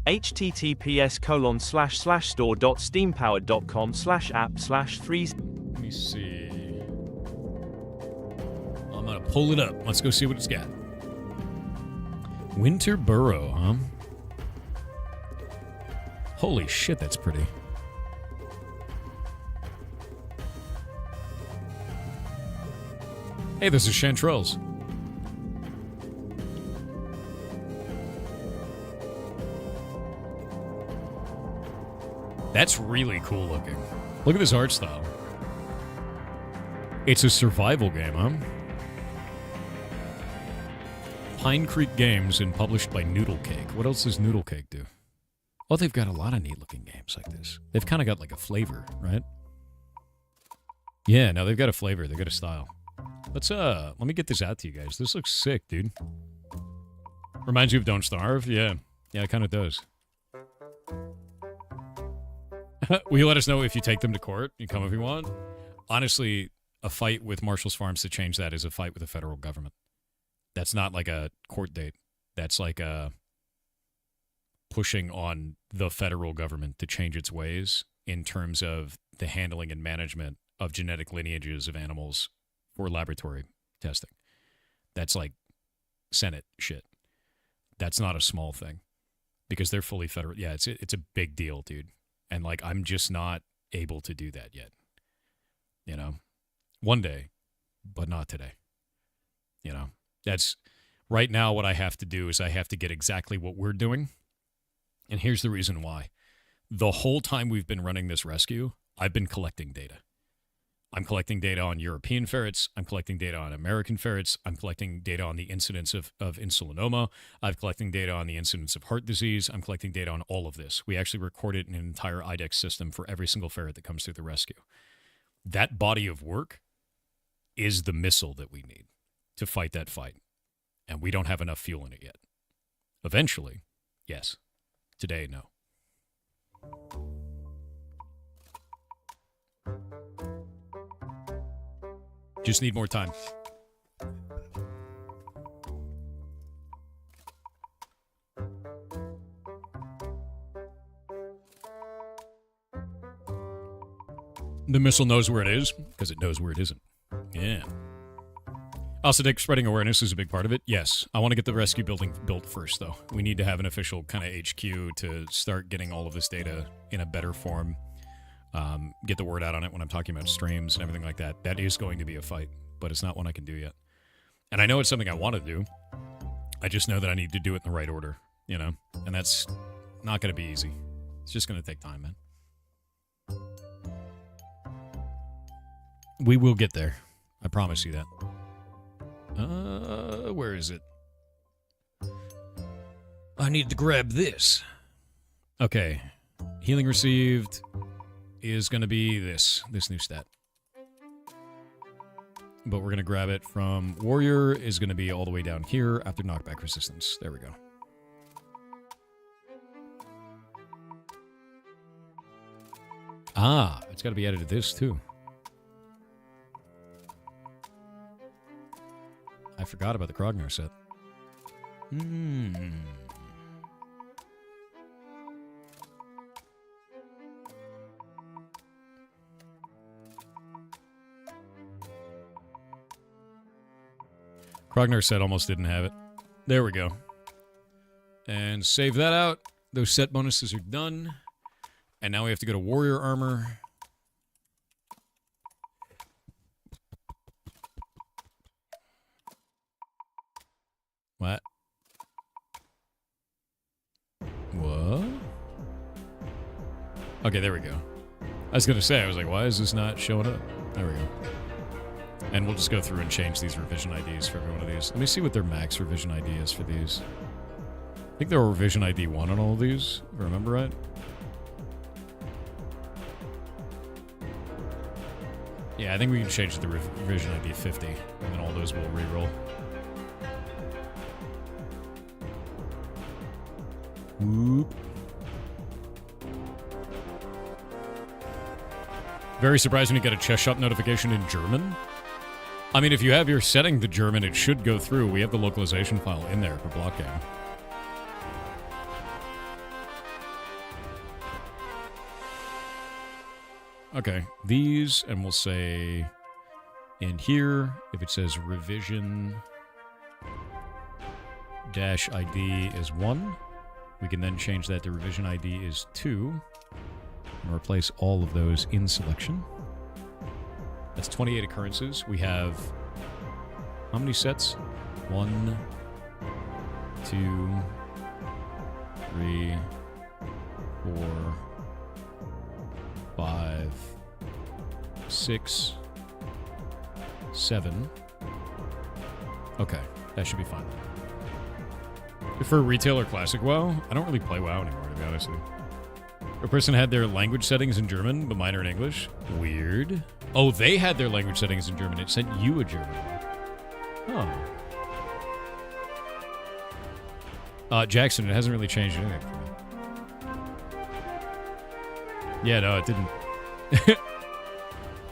https://store.steampowered.com/app/3." Let me see. I'm going to pull it up. Let's go see what it's got. Winter Burrow, huh? Holy shit, that's pretty. Hey, this is Chanterelles. That's really cool looking. Look at this art style. It's a survival game, huh? Pine Creek Games and published by Noodle Cake. What else does Noodle Cake do? Oh, they've got a lot of neat-looking games like this. They've kind of got like a flavor, right? Yeah, no, they've got a flavor. They've got a style. Let me get this out to you guys. This looks sick, dude. Reminds you of Don't Starve? Yeah. Yeah, it kind of does. Will you let us know if you take them to court? You come if you want. Honestly, a fight with Marshall's Farms to change that is a fight with the federal government. That's not like a court date. That's like a pushing on the federal government to change its ways in terms of the handling and management of genetic lineages of animals for laboratory testing. That's like Senate shit. That's not a small thing because they're fully federal. Yeah, it's a big deal, dude. And like, I'm just not able to do that yet. You know, one day, but not today. You know, that's right now what I have to do is I have to get exactly what we're doing. And here's the reason why. The whole time we've been running this rescue, I've been collecting data. I'm collecting data on European ferrets. I'm collecting data on American ferrets. I'm collecting data on the incidence of insulinoma. I'm collecting data on the incidence of heart disease. I'm collecting data on all of this. We actually record it in an entire IDEX system for every single ferret that comes through the rescue. That body of work is the missile that we need to fight that fight. And we don't have enough fuel in it yet. Eventually, yes. Today, no. Just need more time. The missile knows where it is because it knows where it isn't. Yeah. Also, Dick, spreading awareness is a big part of it. Yes. I want to get the rescue building built first, though. We need to have an official kind of HQ to start getting all of this data in a better form. Get the word out on it when I'm talking about streams and everything like that. That is going to be a fight, but it's not one I can do yet. And I know it's something I want to do. I just know that I need to do it in the right order, you know? And that's not going to be easy. It's just going to take time, man. We will get there. I promise you that. Where is it? I need to grab this. Okay. Healing received is going to be this new stat. But we're going to grab it from Warrior is going to be all the way down here after knockback resistance. There we go. Ah, it's got to be added to this too. I forgot about the Krogner set. Krogner set almost didn't have it. There we go. And save that out. Those set bonuses are done. And now we have to go to Warrior Armor. What? What? Okay, there we go. I was going to say, I was like, why is this not showing up? There we go. And we'll just go through and change these revision IDs for every one of these. Let me see what their max revision ID is for these. I think there were revision ID 1 on all of these, if I remember right. Yeah, I think we can change the revision ID 50, and then all those will reroll. Whoop. Very surprised when you get a chest shop notification in German. I mean, if you have your setting to German, it should go through. We have the localization file in there for block game. Okay, these, and we'll say in here, if it says revision dash ID is 1, we can then change that to revision ID is 2 and replace all of those in selection. That's 28 occurrences. We have how many sets? 1, 2, 3, 4, 5, 6, 7. Okay, that should be fine. For retail or classic WoW, I don't really play WoW anymore, to be honest with you. A person had their language settings in German, but mine are in English. Weird. Oh, they had their language settings in German. It sent you a German one. Oh. Jackson, it hasn't really changed anything for me. Yeah, no, it didn't.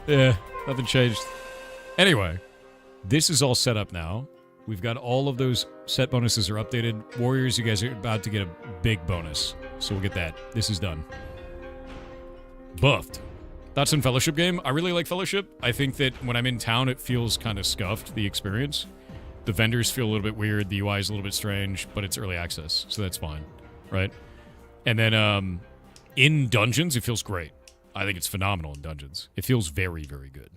Yeah, nothing changed. Anyway, this is all set up now. We've got all of those set bonuses are updated. Warriors, you guys are about to get a big bonus. So we'll get that. This is done. Buffed. Thoughts on Fellowship game? I really like Fellowship. I think that when I'm in town, it feels kind of scuffed, the experience. The vendors feel a little bit weird. The UI is a little bit strange, but it's early access, so that's fine, right? And then in Dungeons, it feels great. I think it's phenomenal in Dungeons. It feels very, very good.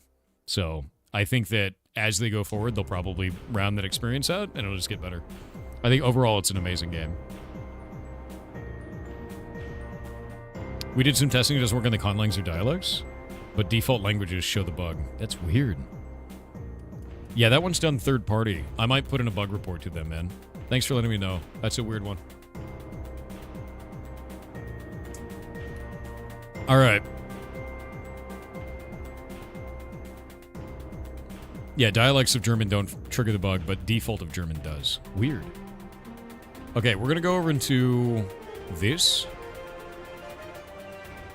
So I think that as they go forward, they'll probably round that experience out, and it'll just get better. I think overall, it's an amazing game. We did some testing. It doesn't work on the conlangs or dialects, but default languages show the bug. That's weird. Yeah, that one's done third party. I might put in a bug report to them, man. Thanks for letting me know. That's a weird one. All right. Yeah, dialects of German don't trigger the bug, but default of German does. Weird. Okay, we're going to go over into this.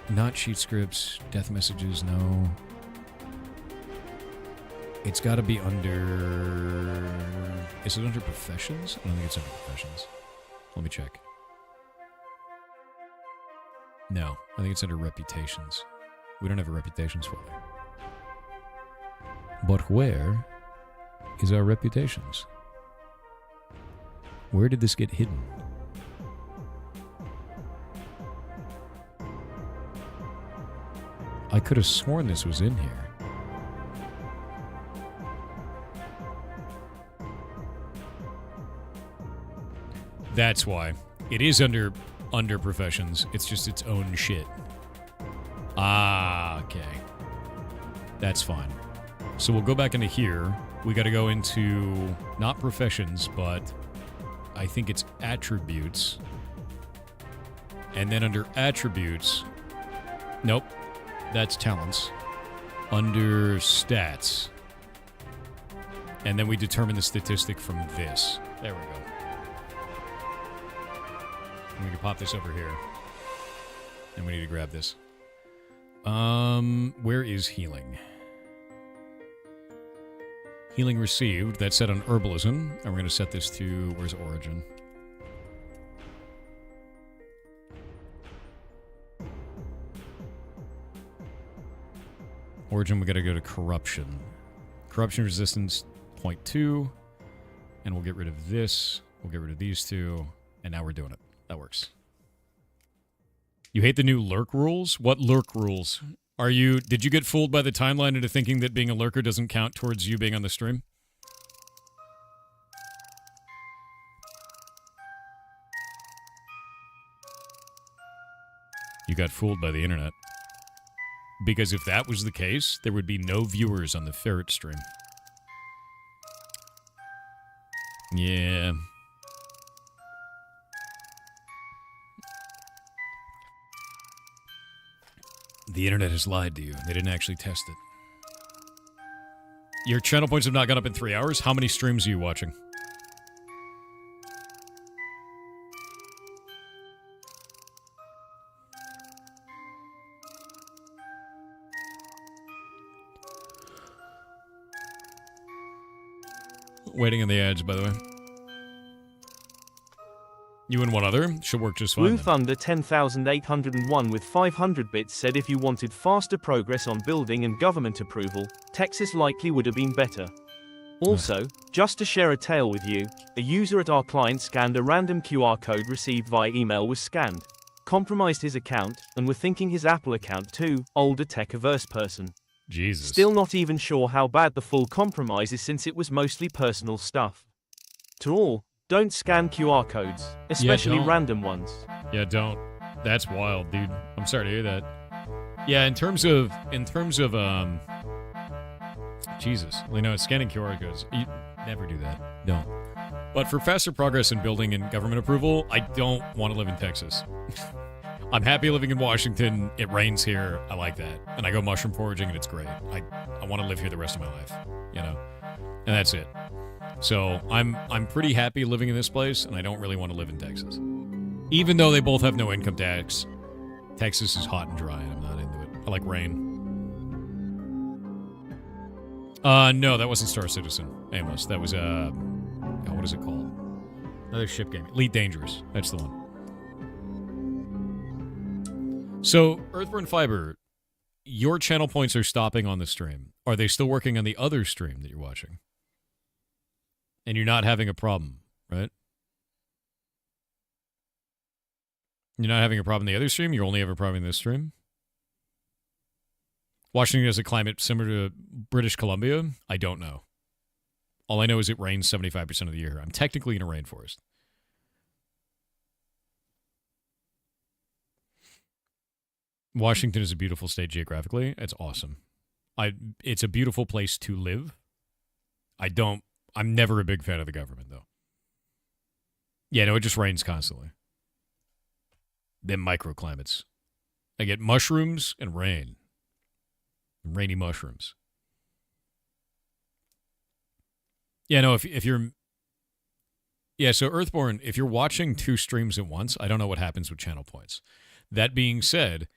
Not sheet scripts, death messages, no. It's got to be under... Is it under professions? I don't think it's under professions. Let me check. No, I think it's under reputations. We don't have a reputations folder. But where is our reputations? Where did this get hidden? I could have sworn this was in here. That's why. It is under professions. It's just its own shit. Ah, okay. That's fine. So we'll go back into here. We got to go into not professions, but I think it's attributes. And then under attributes, nope, that's talents. Under stats. And then we determine the statistic from this. There we go. And we can pop this over here. And we need to grab this. Where is healing? Healing received. That's set on herbalism. And we're going to set this to... Where's origin? Origin, we got to go to corruption. Corruption resistance, 0.2. And we'll get rid of this. We'll get rid of these two. And now we're doing it. That works. You hate the new lurk rules? What lurk rules? Did you get fooled by the timeline into thinking that being a lurker doesn't count towards you being on the stream? You got fooled by the internet. Because if that was the case, there would be no viewers on the Ferret stream. Yeah. The internet has lied to you. They didn't actually test it. Your channel points have not gone up in 3 hours. How many streams are you watching? Waiting on the ads, by the way. You and one other should work just fine. Blue Thunder 10,801 with 500 bits said if you wanted faster progress on building and government approval, Texas likely would have been better. Also, just to share a tale with you, a user at our client scanned a random QR code received via email was scanned, compromised his account, and were thinking his Apple account too, older tech-averse person. Jesus. Still not even sure how bad the full compromise is since it was mostly personal stuff. To all, don't scan QR codes, especially random ones. Yeah, don't. That's wild, dude. I'm sorry to hear that. Yeah, in terms of Jesus, scanning QR codes, you never do that. Don't. But for faster progress in building and government approval, I don't want to live in Texas. I'm happy living in Washington. It rains here. I like that. And I go mushroom foraging and it's great. I want to live here the rest of my life, And that's it. So I'm pretty happy living in this place, and I don't really want to live in Texas. Even though they both have no income tax, Texas is hot and dry, and I'm not into it. I like rain. No, that wasn't Star Citizen. Aimless. That was, what is it called? Another ship game. Elite Dangerous. That's the one. So, Earthburn Fiber, your channel points are stopping on the stream. Are they still working on the other stream that you're watching? And you're not having a problem, right? You're not having a problem in the other stream? You're only having a problem in this stream? Washington has a climate similar to British Columbia? I don't know. All I know is it rains 75% of the year. I'm technically in a rainforest. Washington is a beautiful state geographically. It's awesome. It's a beautiful place to live. I'm never a big fan of the government, though. Yeah, no, it just rains constantly. Then microclimates. I get mushrooms and rain. Rainy mushrooms. Yeah, no, if you're... Yeah, so Earthborn, if you're watching 2 streams at once, I don't know what happens with channel points. That being said,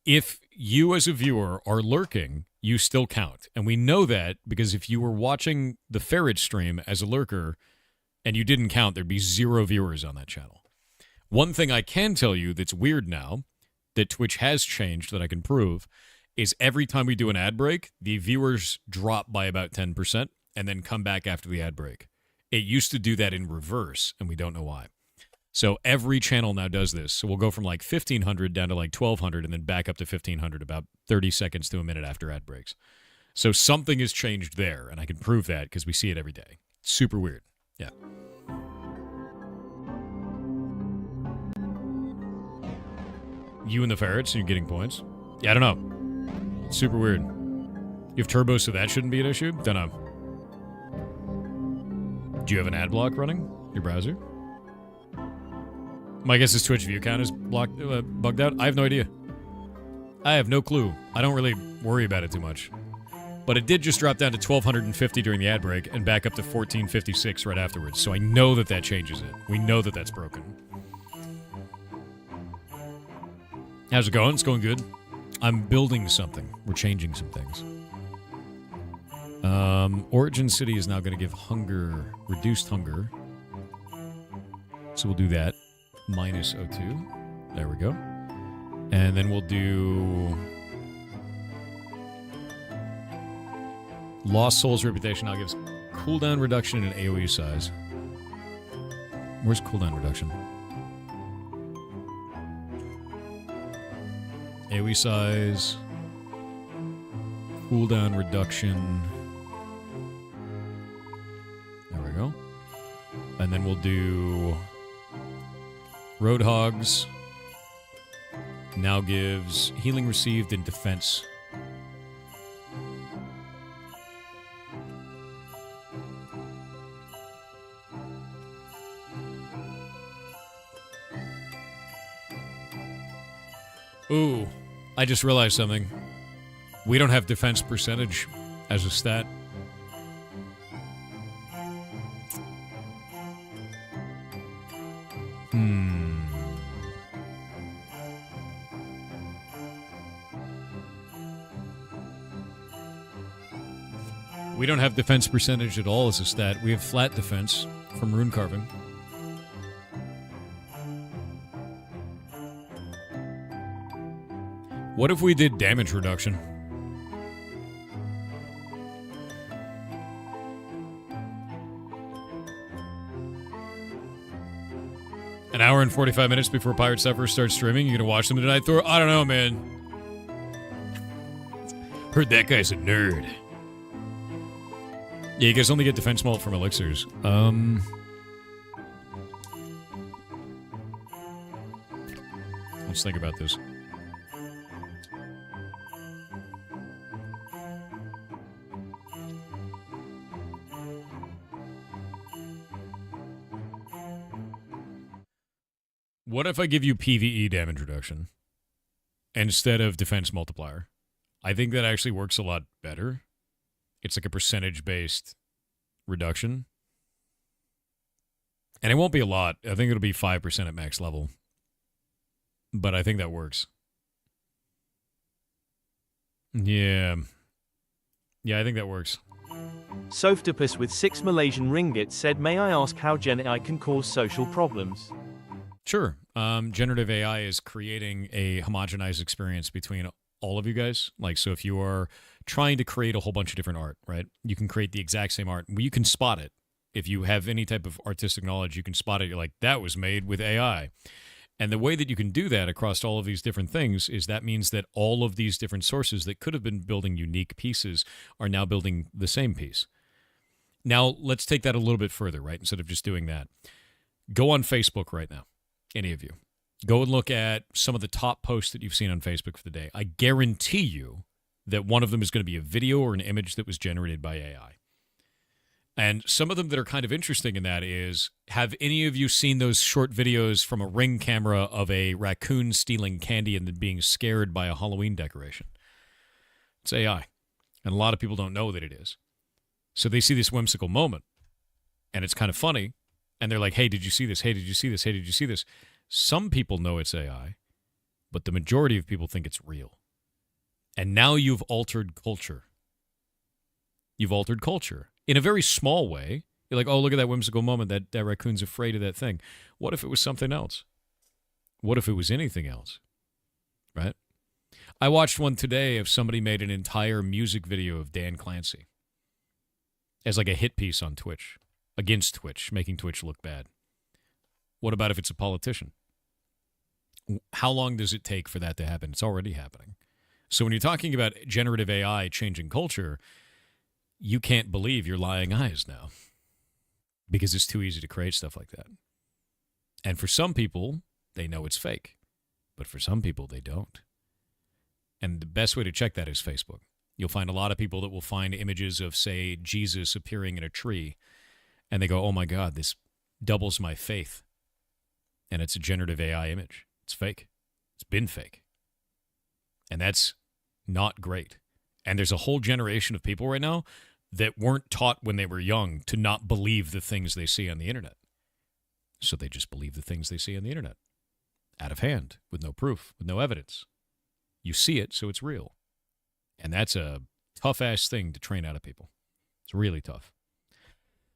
if you as a viewer are lurking, you still count. And we know that because if you were watching the Ferret stream as a lurker and you didn't count, there'd be 0 viewers on that channel. One thing I can tell you that's weird now, that Twitch has changed that I can prove, is every time we do an ad break, the viewers drop by about 10% and then come back after the ad break. It used to do that in reverse, and we don't know why. So every channel now does this. So we'll go from like 1,500 down to like 1,200 and then back up to 1,500 about 30 seconds to a minute after ad breaks. So something has changed there, and I can prove that because we see it every day. Super weird. Yeah. You and the ferrets, and you're getting points? Yeah, I don't know. Super weird. You have turbo, so that shouldn't be an issue? Don't know. Do you have an ad block running? Your browser? My guess is Twitch view count is bugged out. I have no idea. I have no clue. I don't really worry about it too much. But it did just drop down to 1,250 during the ad break and back up to 1,456 right afterwards. So I know that that changes it. We know that that's broken. How's it going? It's going good. I'm building something. We're changing some things. Origin City is now going to give hunger, reduced hunger. So we'll do that. Minus O2. There we go. And then we'll do... Lost Soul's Reputation now gives cooldown reduction and AoE size. Where's cooldown reduction? AoE size. Cooldown reduction. There we go. And then we'll do... Roadhogs. Now gives healing received and defense. Ooh, I just realized something. We don't have defense percentage as a stat. We don't have defense percentage at all as a stat. We have flat defense from rune carving. What if we did damage reduction? An hour and 45 minutes before Pirate Sufferer starts streaming, you gonna watch them tonight, Thor? I don't know, man. Heard that guy's a nerd. Yeah, you guys only get defense mult from elixirs. Let's think about this. What if I give you PvE damage reduction instead of defense multiplier? I think that actually works a lot better. It's like a percentage-based reduction. And it won't be a lot. I think it'll be 5% at max level. But I think that works. Yeah. Yeah, I think that works. Softopus with 6 Malaysian ringgit said, may I ask how Gen AI can cause social problems? Sure. Generative AI is creating a homogenized experience between all of you guys. Like, so if you are trying to create a whole bunch of different art, right? You can create the exact same art. You can spot it. If you have any type of artistic knowledge, you can spot it. You're like, that was made with AI. And the way that you can do that across all of these different things is that means that all of these different sources that could have been building unique pieces are now building the same piece. Now, let's take that a little bit further, right? Instead of just doing that. Go on Facebook right now, any of you. Go and look at some of the top posts that you've seen on Facebook for the day. I guarantee you that one of them is going to be a video or an image that was generated by AI. And some of them that are kind of interesting in that is, have any of you seen those short videos from a Ring camera of a raccoon stealing candy and then being scared by a Halloween decoration? It's AI. And a lot of people don't know that it is. So they see this whimsical moment, and it's kind of funny, and they're like, hey, did you see this? Hey, did you see this? Hey, did you see this? Some people know it's AI, but the majority of people think it's real. And now you've altered culture. You've altered culture. In a very small way. You're like, oh, look at that whimsical moment. That raccoon's afraid of that thing. What if it was something else? What if it was anything else? Right? I watched one today of somebody made an entire music video of Dan Clancy as like a hit piece on Twitch, against Twitch, making Twitch look bad. What about if it's a politician? How long does it take for that to happen? It's already happening. So when you're talking about generative AI changing culture, you can't believe your lying eyes now because it's too easy to create stuff like that. And for some people, they know it's fake, but for some people, they don't. And the best way to check that is Facebook. You'll find a lot of people that will find images of, say, Jesus appearing in a tree, and they go, oh my God, this doubles my faith. And it's a generative AI image. It's fake. It's been fake. And that's not great. And there's a whole generation of people right now that weren't taught when they were young to not believe the things they see on the internet. So they just believe the things they see on the internet. Out of hand, with no proof, with no evidence. You see it, so it's real. And that's a tough-ass thing to train out of people. It's really tough.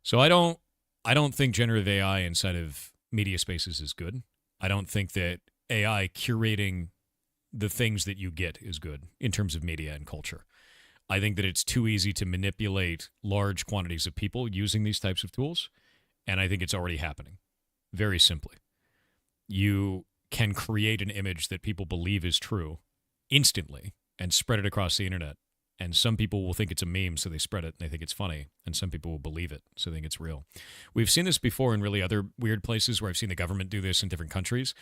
So I don't think generative AI inside of media spaces is good. I don't think that AI curating the things that you get is good in terms of media and culture. I think that it's too easy to manipulate large quantities of people using these types of tools, and I think it's already happening. Very simply. You can create an image that people believe is true instantly and spread it across the internet. And some people will think it's a meme, so they spread it and they think it's funny. And some people will believe it, so they think it's real. We've seen this before in really other weird places where I've seen the government do this in different countries.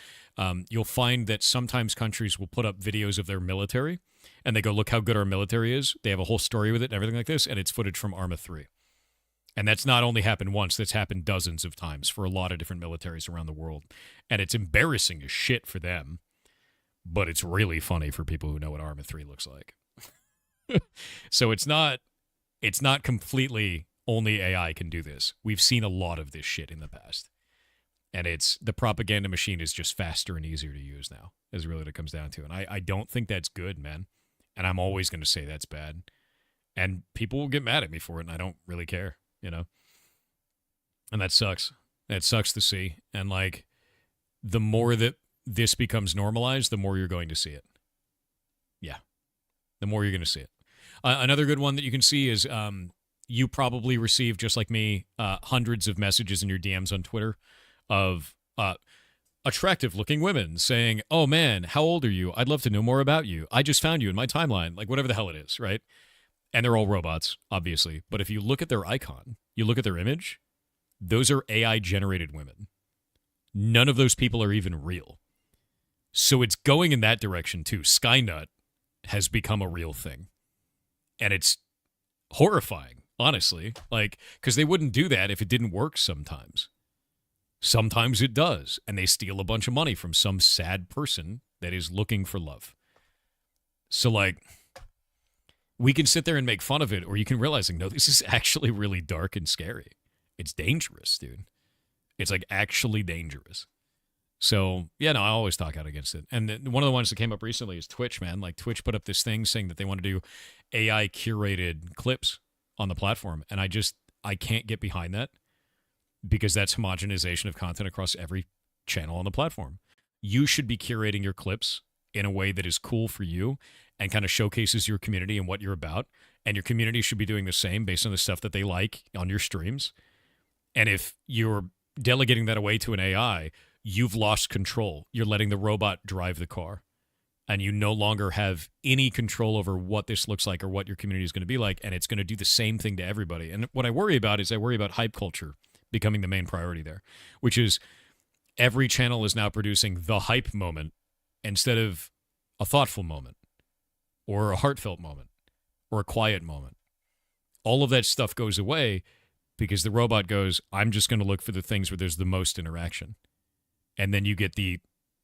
You'll find that sometimes countries will put up videos of their military, and they go, look how good our military is. They have a whole story with it and everything like this, and it's footage from Arma 3. And that's not only happened once, that's happened dozens of times for a lot of different militaries around the world. And it's embarrassing as shit for them, but it's really funny for people who know what Arma 3 looks like. So it's not completely only AI can do this. We've seen a lot of this shit in the past. And it's the propaganda machine is just faster and easier to use now, is really what it comes down to. And I don't think that's good, man. And I'm always going to say that's bad. And people will get mad at me for it, and I don't really care, you know? And that sucks. That sucks to see. And, like, the more that this becomes normalized, the more you're going to see it. Yeah. The more you're going to see it. Another good one that you can see is you probably receive, just like me, hundreds of messages in your DMs on Twitter of attractive-looking women saying, oh, man, how old are you? I'd love to know more about you. I just found you in my timeline. Like, whatever the hell it is, right? And they're all robots, obviously. But if you look at their icon, you look at their image, those are AI-generated women. None of those people are even real. So it's going in that direction, too. Skynet has become a real thing. And it's horrifying, honestly. Like, because they wouldn't do that if it didn't work sometimes. Sometimes it does. And they steal a bunch of money from some sad person that is looking for love. So, like, we can sit there and make fun of it, or you can realize, like, no, this is actually really dark and scary. It's dangerous, dude. It's, like, actually dangerous. So, yeah, no, I always talk out against it. And one of the ones that came up recently is Twitch, man. Like, Twitch put up this thing saying that they want to do AI-curated clips on the platform. And I can't get behind that because that's homogenization of content across every channel on the platform. You should be curating your clips in a way that is cool for you and kind of showcases your community and what you're about. And your community should be doing the same based on the stuff that they like on your streams. And if you're delegating that away to an AI, you've lost control. You're letting the robot drive the car. And you no longer have any control over what this looks like or what your community is going to be like, and it's going to do the same thing to everybody. And what I worry about is I worry about hype culture becoming the main priority there, which is every channel is now producing the hype moment instead of a thoughtful moment or a heartfelt moment or a quiet moment. All of that stuff goes away because the robot goes, I'm just going to look for the things where there's the most interaction. And then you get the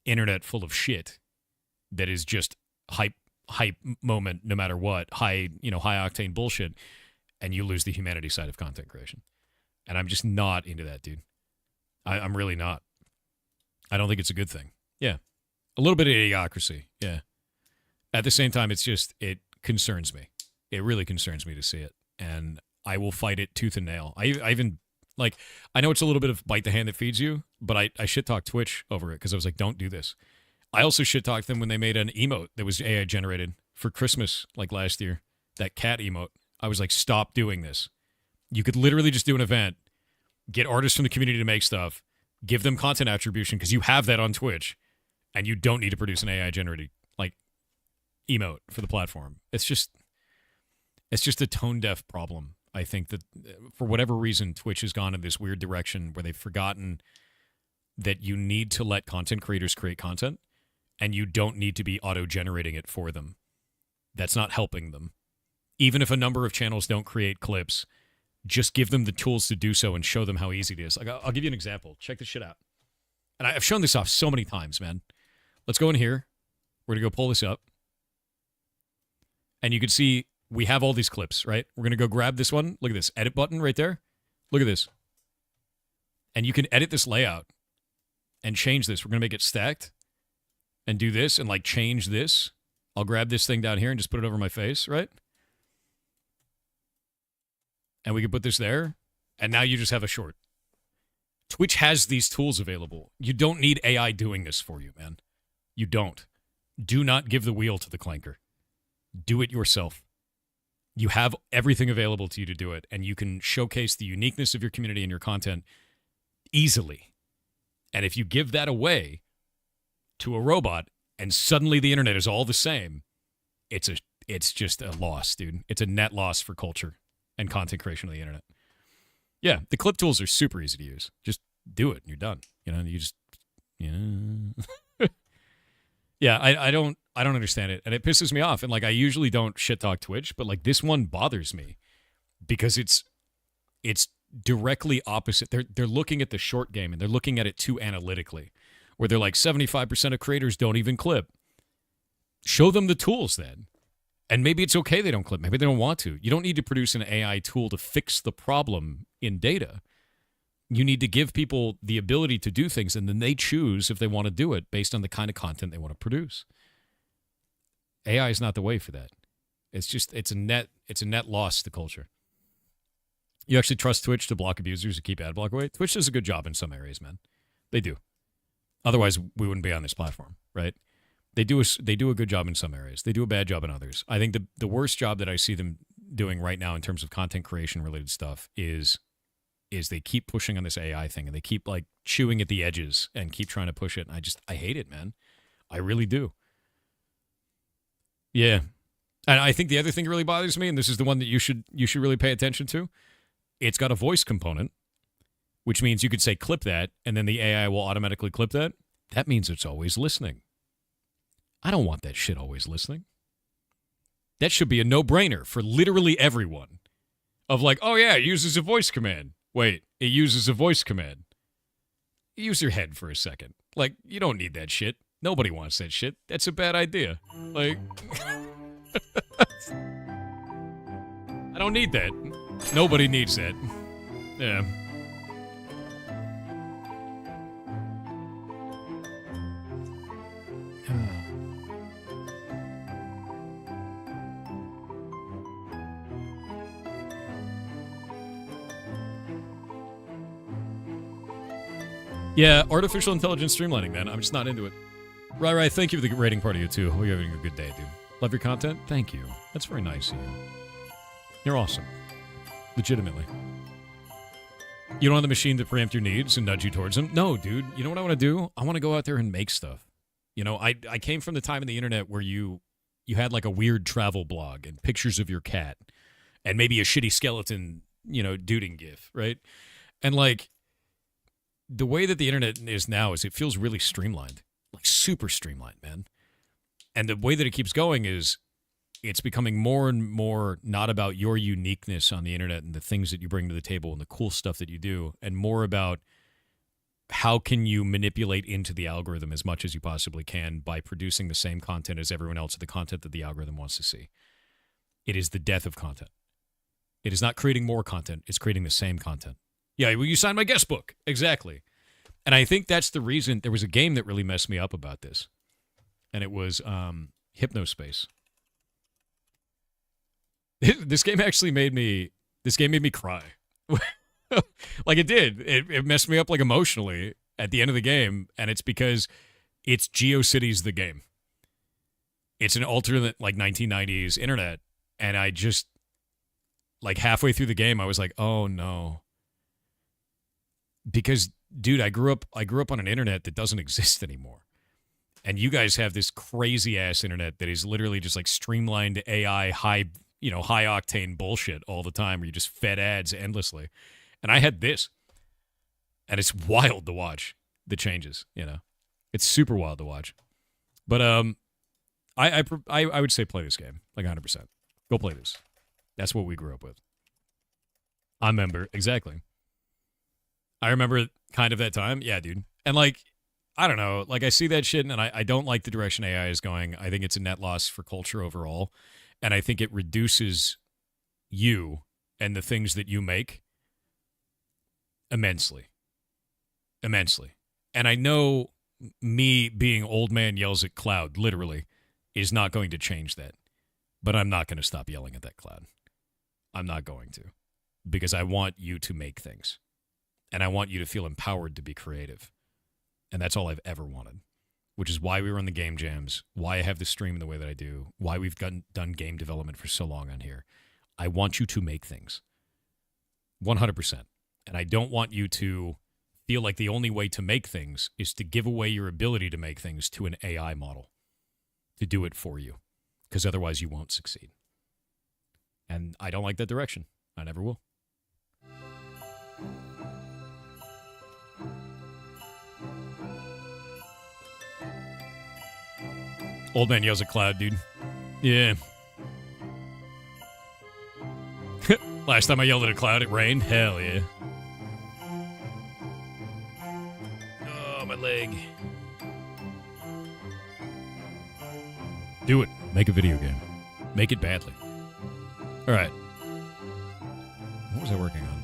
internet full of shit that is just hype moment no matter what, high octane bullshit, and you lose the humanity side of content creation. And I'm just not into that, dude. I'm really not. I don't think it's a good thing. Yeah. A little bit of idiocracy. Yeah. At the same time, it concerns me. It really concerns me to see it. And I will fight it tooth and nail. I even, like, I know it's a little bit of bite the hand that feeds you, but I shit talked Twitch over it because I was like, don't do this. I also shit talked them when they made an emote that was AI generated for Christmas, like last year. That cat emote. I was like, stop doing this. You could literally just do an event, get artists from the community to make stuff, give them content attribution because you have that on Twitch, and you don't need to produce an AI generated like emote for the platform. It's just a tone deaf problem. I think that for whatever reason, Twitch has gone in this weird direction where they've forgotten that you need to let content creators create content, and you don't need to be auto-generating it for them. That's not helping them. Even if a number of channels don't create clips, just give them the tools to do so and show them how easy it is. Like, I'll give you an example. Check this shit out. And I've shown this off so many times, man. Let's go in here. We're going to go pull this up. And you can see we have all these clips, right? We're going to go grab this one. Look at this. Edit button right there. Look at this. And you can edit this layout and change this. We're going to make it stacked and do this and, like, change this. I'll grab this thing down here and just put it over my face, right? And we can put this there. And now you just have a short. Twitch has these tools available. You don't need AI doing this for you, man. You don't. Do not give the wheel to the clanker. Do it yourself. You have everything available to you to do it, and you can showcase the uniqueness of your community and your content easily. And if you give that away to a robot and suddenly the internet is all the same, it's just a loss, dude. It's a net loss for culture and content creation on the internet. Yeah, the clip tools are super easy to use. Just do it and you're done. Yeah, I don't understand it, and it pisses me off. And like, I usually don't shit talk Twitch, but like this one bothers me because it's directly opposite. They're looking at the short game and they're looking at it too analytically, where they're like 75% of creators don't even clip. Show them the tools then. And maybe it's okay they don't clip. Maybe they don't want to. You don't need to produce an AI tool to fix the problem in data. You need to give people the ability to do things, and then they choose if they want to do it based on the kind of content they want to produce. AI is not the way for that. It's a net loss to culture. You actually trust Twitch to block abusers and keep ad block away? Twitch does a good job in some areas, man. They do. Otherwise, we wouldn't be on this platform, right? They do a good job in some areas. They do a bad job in others. I think the worst job that I see them doing right now in terms of content creation related stuff is they keep pushing on this AI thing, and they keep like chewing at the edges and keep trying to push it. And I hate it, man. I really do. Yeah. And I think the other thing that really bothers me, and this is the one that you should really pay attention to, it's got a voice component, which means you could say clip that, and then the AI will automatically clip that. That means it's always listening. I don't want that shit always listening. That should be a no-brainer for literally everyone. Of like, oh yeah, it uses a voice command. Wait, it uses a voice command. Use your head for a second. Like, you don't need that shit. Nobody wants that shit. That's a bad idea. Like, I don't need that. Nobody needs that. Yeah. Yeah, artificial intelligence streamlining, man. I'm just not into it. Right, thank you for the rating part of you, too. Hope you're having a good day, dude. Love your content? Thank you. That's very nice of you. You're awesome. Legitimately. You don't want the machine to preempt your needs and nudge you towards them? No, dude. You know what I want to do? I want to go out there and make stuff. You know, I came from the time in the internet where you had like a weird travel blog and pictures of your cat and maybe a shitty skeleton, duding gif, right? And like the way that the internet is now is it feels really streamlined, like super streamlined, man. And the way that it keeps going is it's becoming more and more not about your uniqueness on the internet and the things that you bring to the table and the cool stuff that you do, and more about how can you manipulate into the algorithm as much as you possibly can by producing the same content as everyone else, the content that the algorithm wants to see. It is the death of content. It is not creating more content. It's creating the same content. Yeah, well, you signed my guest book. Exactly. And I think that's the reason. There was a game that really messed me up about this, and it was Hypnospace. This game actually made me cry. Like it did. It messed me up like emotionally at the end of the game, and it's because it's GeoCities the game. It's an alternate like 1990s internet, and I just like halfway through the game I was like, "Oh no." Because dude, I grew up on an internet that doesn't exist anymore. And you guys have this crazy ass internet that is literally just like streamlined AI high octane bullshit all the time where you just fed ads endlessly. And I had this. And it's wild to watch the changes, It's super wild to watch. But I would say play this game like 100%. Go play this. That's what we grew up with. I remember exactly. I remember kind of that time. Yeah, dude. And like I don't know, like I see that shit and I don't like the direction AI is going. I think it's a net loss for culture overall. And I think it reduces you and the things that you make immensely. Immensely. And I know me being old man yells at cloud, literally, is not going to change that. But I'm not going to stop yelling at that cloud. I'm not going to. Because I want you to make things. And I want you to feel empowered to be creative. And that's all I've ever wanted. Which is why we run the game jams, why I have the stream the way that I do, why we've done game development for so long on here. I want you to make things. 100%. And I don't want you to feel like the only way to make things is to give away your ability to make things to an AI model to do it for you. Because otherwise you won't succeed. And I don't like that direction. I never will. Old man yells at cloud, dude. Yeah. Last time I yelled at a cloud, it rained. Hell yeah. Oh, my leg. Do it. Make a video game. Make it badly. All right. What was I working on?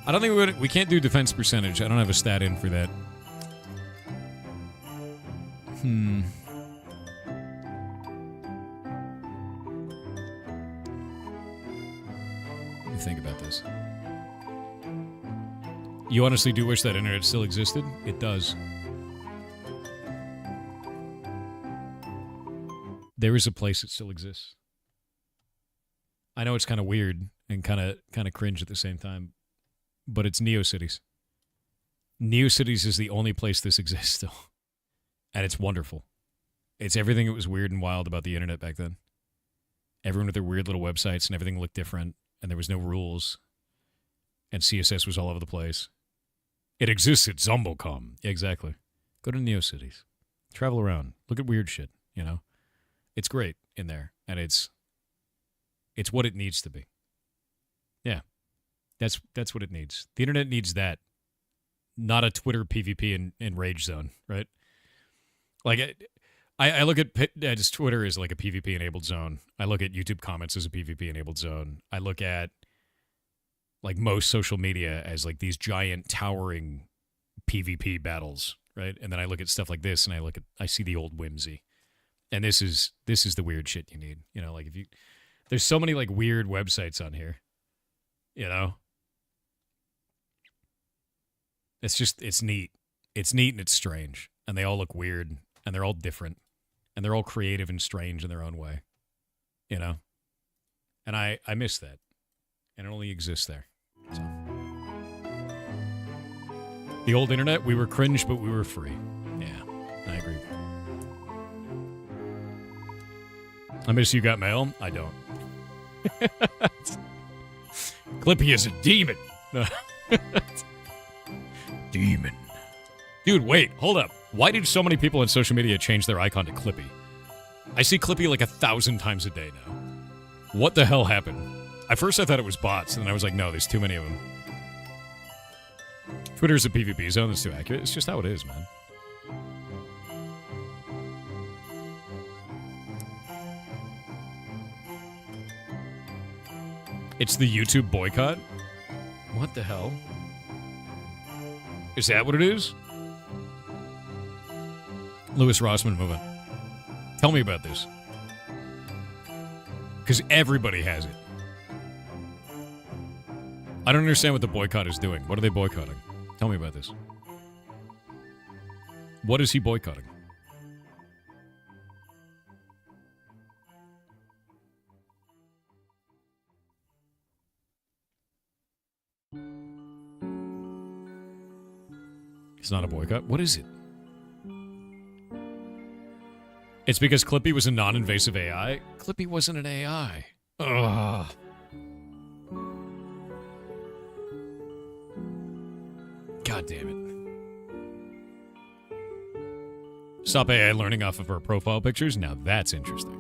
I don't think we can't do defense percentage. I don't have a stat in for that. Think about this. You honestly do wish that internet still existed? It does. There is a place that still exists. I know it's kind of weird and kind of cringe at the same time, but it's NeoCities. NeoCities is the only place this exists still. And it's wonderful. It's everything that was weird and wild about the internet back then. Everyone with their weird little websites and everything looked different. And there was no rules. And CSS was all over the place. It exists at Zombocom. Yeah, exactly. Go to NeoCities. Travel around. Look at weird shit, It's great in there. And it's what it needs to be. Yeah. That's what it needs. The internet needs that. Not a Twitter PvP and rage zone, right? Like, I look at just Twitter as like a PvP-enabled zone. I look at YouTube comments as a PvP-enabled zone. I look at like most social media as like these giant towering PvP battles, right? And then I look at stuff like this, and I see the old whimsy, and this is the weird shit you need. Like there's so many like weird websites on here, It's neat. It's neat and it's strange, and they all look weird, and they're all different. And they're all creative and strange in their own way, And I miss that. And it only exists there. So. The old internet, we were cringe, but we were free. Yeah, I agree. I miss You Got Mail. I don't. Clippy is a demon. Demon. Dude, wait, hold up. Why did so many people on social media change their icon to Clippy? I see Clippy like 1,000 times a day now. What the hell happened? At first I thought it was bots, and then I was like, no, there's too many of them. Twitter's a PvP zone. That's too accurate. It's just how it is, man. It's the YouTube boycott? What the hell? Is that what it is? Louis Rossman movement. Tell me about this. Because everybody has it. I don't understand what the boycott is doing. What are they boycotting? Tell me about this. What is he boycotting? It's not a boycott. What is it? It's because Clippy was a non-invasive AI? Clippy wasn't an AI. Ugh. God damn it. Stop AI learning off of our profile pictures? Now that's interesting.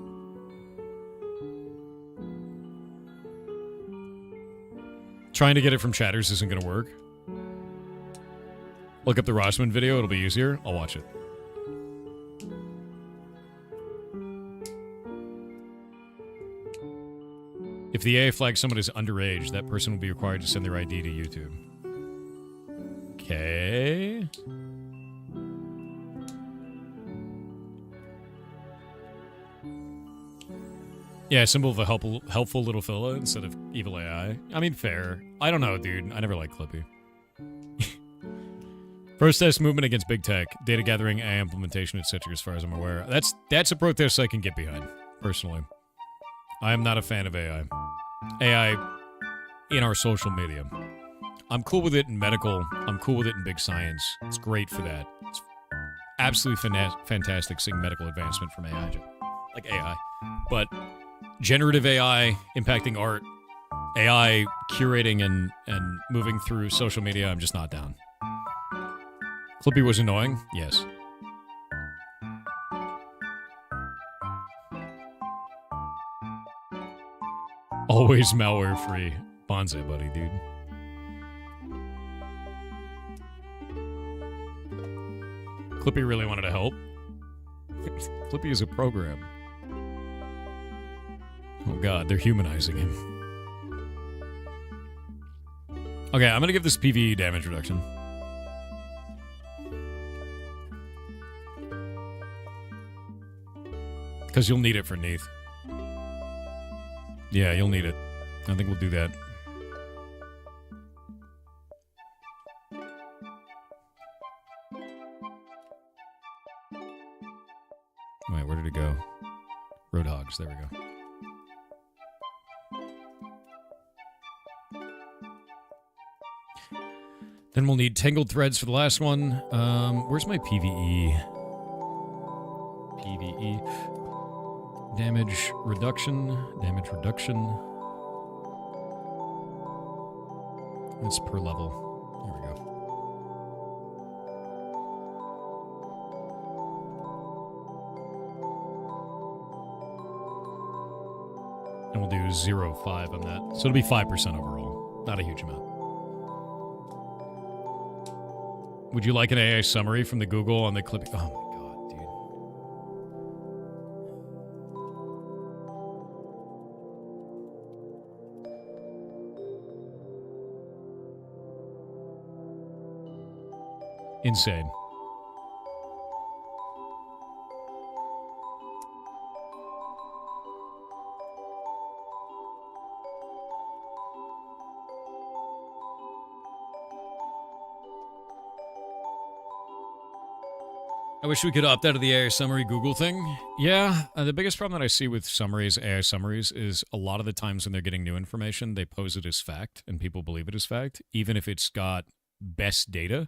Trying to get it from chatters isn't going to work. Look up the Rossman video. It'll be easier. I'll watch it. If the AI flags someone as underage, that person will be required to send their ID to YouTube. Okay. Yeah, symbol of a helpful little fella instead of evil AI. I mean, fair. I don't know, dude. I never liked Clippy. Protest movement against big tech, data gathering, AI implementation, etc. As far as I'm aware, that's a protest I can get behind. Personally, I am not a fan of AI. AI in our social media. I'm cool with it in medical. I'm cool with it in big science. It's great for that. It's absolutely fantastic seeing medical advancement from AI, like AI. But generative AI impacting art, AI curating and moving through social media, I'm just not down. Clippy was annoying? Yes. Always malware free. Bonsai buddy, dude. Clippy really wanted to help. Clippy is a program. Oh god, they're humanizing him. Okay, I'm gonna give this PvE damage reduction. Because you'll need it for Neath. Yeah, you'll need it. I think we'll do that. Wait, where did it go? Roadhogs, there we go. Then we'll need Tangled Threads for the last one. Where's my PvE? PvE. Damage reduction. Damage reduction. It's per level. Here we go. And we'll do 0.5 on that. So it'll be 5% overall. Not a huge amount. Would you like an AI summary from the Google on the clip? Oh my god, dude. Insane. I wish we could opt out of the AI summary Google thing. Yeah, the biggest problem that I see with summaries, AI summaries, is a lot of the times when they're getting new information, they pose it as fact, and people believe it as fact, even if it's got best data.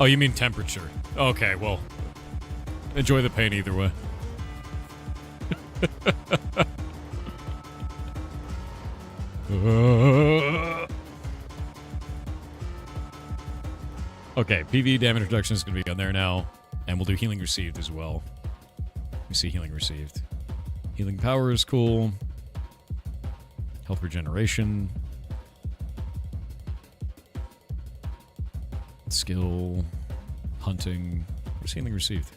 Oh, you mean temperature. Okay, well, enjoy the pain either way. Okay, PV damage reduction is going to be on there now, and we'll do healing received as well. Let me see healing received. Healing power is cool. Health regeneration. Skill. Hunting. Where's healing received?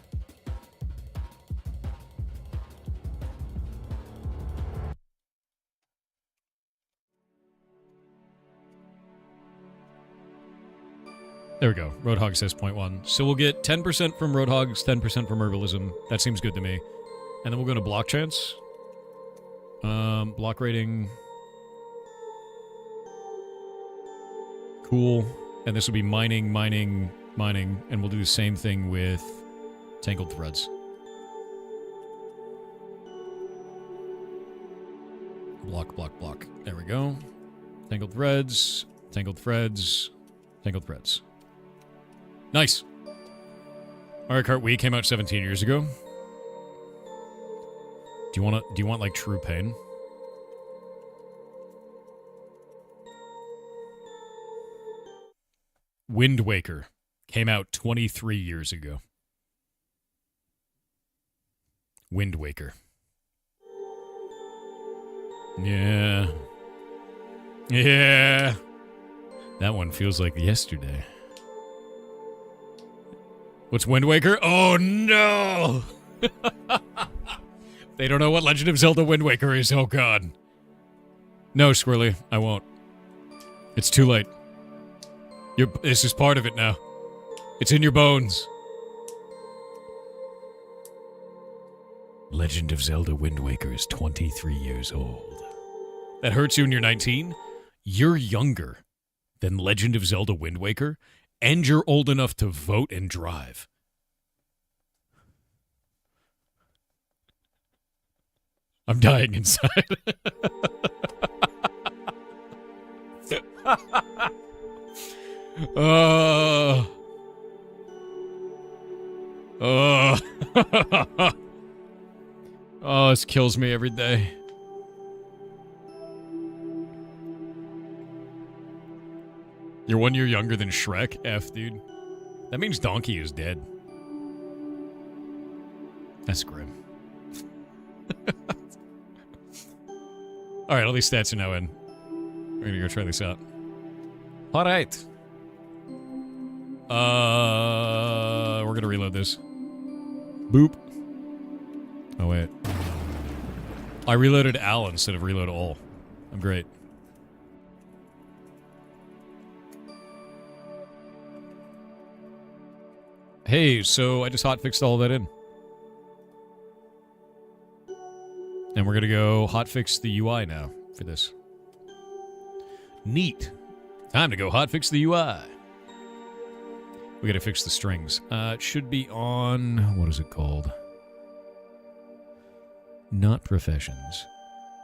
There we go. Roadhog says 0.1. So we'll get 10% from Roadhogs, 10% from Herbalism. That seems good to me. And then we'll go to Block Chance. Block rating. Cool. And this will be mining, mining, mining. And we'll do the same thing with Tangled Threads. Block, block, block. There we go. Tangled Threads, Tangled Threads, Tangled Threads. Nice. Mario Kart Wii came out 17 years ago. Do you want like true pain? Wind Waker came out 23 years ago. Wind Waker. Yeah. Yeah. That one feels like yesterday. What's Wind Waker? Oh, no! They don't know what Legend of Zelda Wind Waker is. Oh, God. No, Squirrely, I won't. It's too late. This is part of it now. It's in your bones. Legend of Zelda Wind Waker is 23 years old. That hurts you when you're 19? You're younger than Legend of Zelda Wind Waker, and you're old enough to vote and drive. I'm dying inside. Oh, this kills me every day. You're 1 year younger than Shrek? F, dude. That means Donkey is dead. That's grim. Alright, all these stats are now in. We're gonna go try this out. Alright. We're gonna reload this. Boop. Oh, wait. I reloaded Al instead of reload all. I'm great. Hey, so I just hotfixed all that in. And we're gonna go hotfix the UI now for this. Neat. Time to go hotfix the UI. We gotta fix the strings. It should be on... What is it called? Not professions.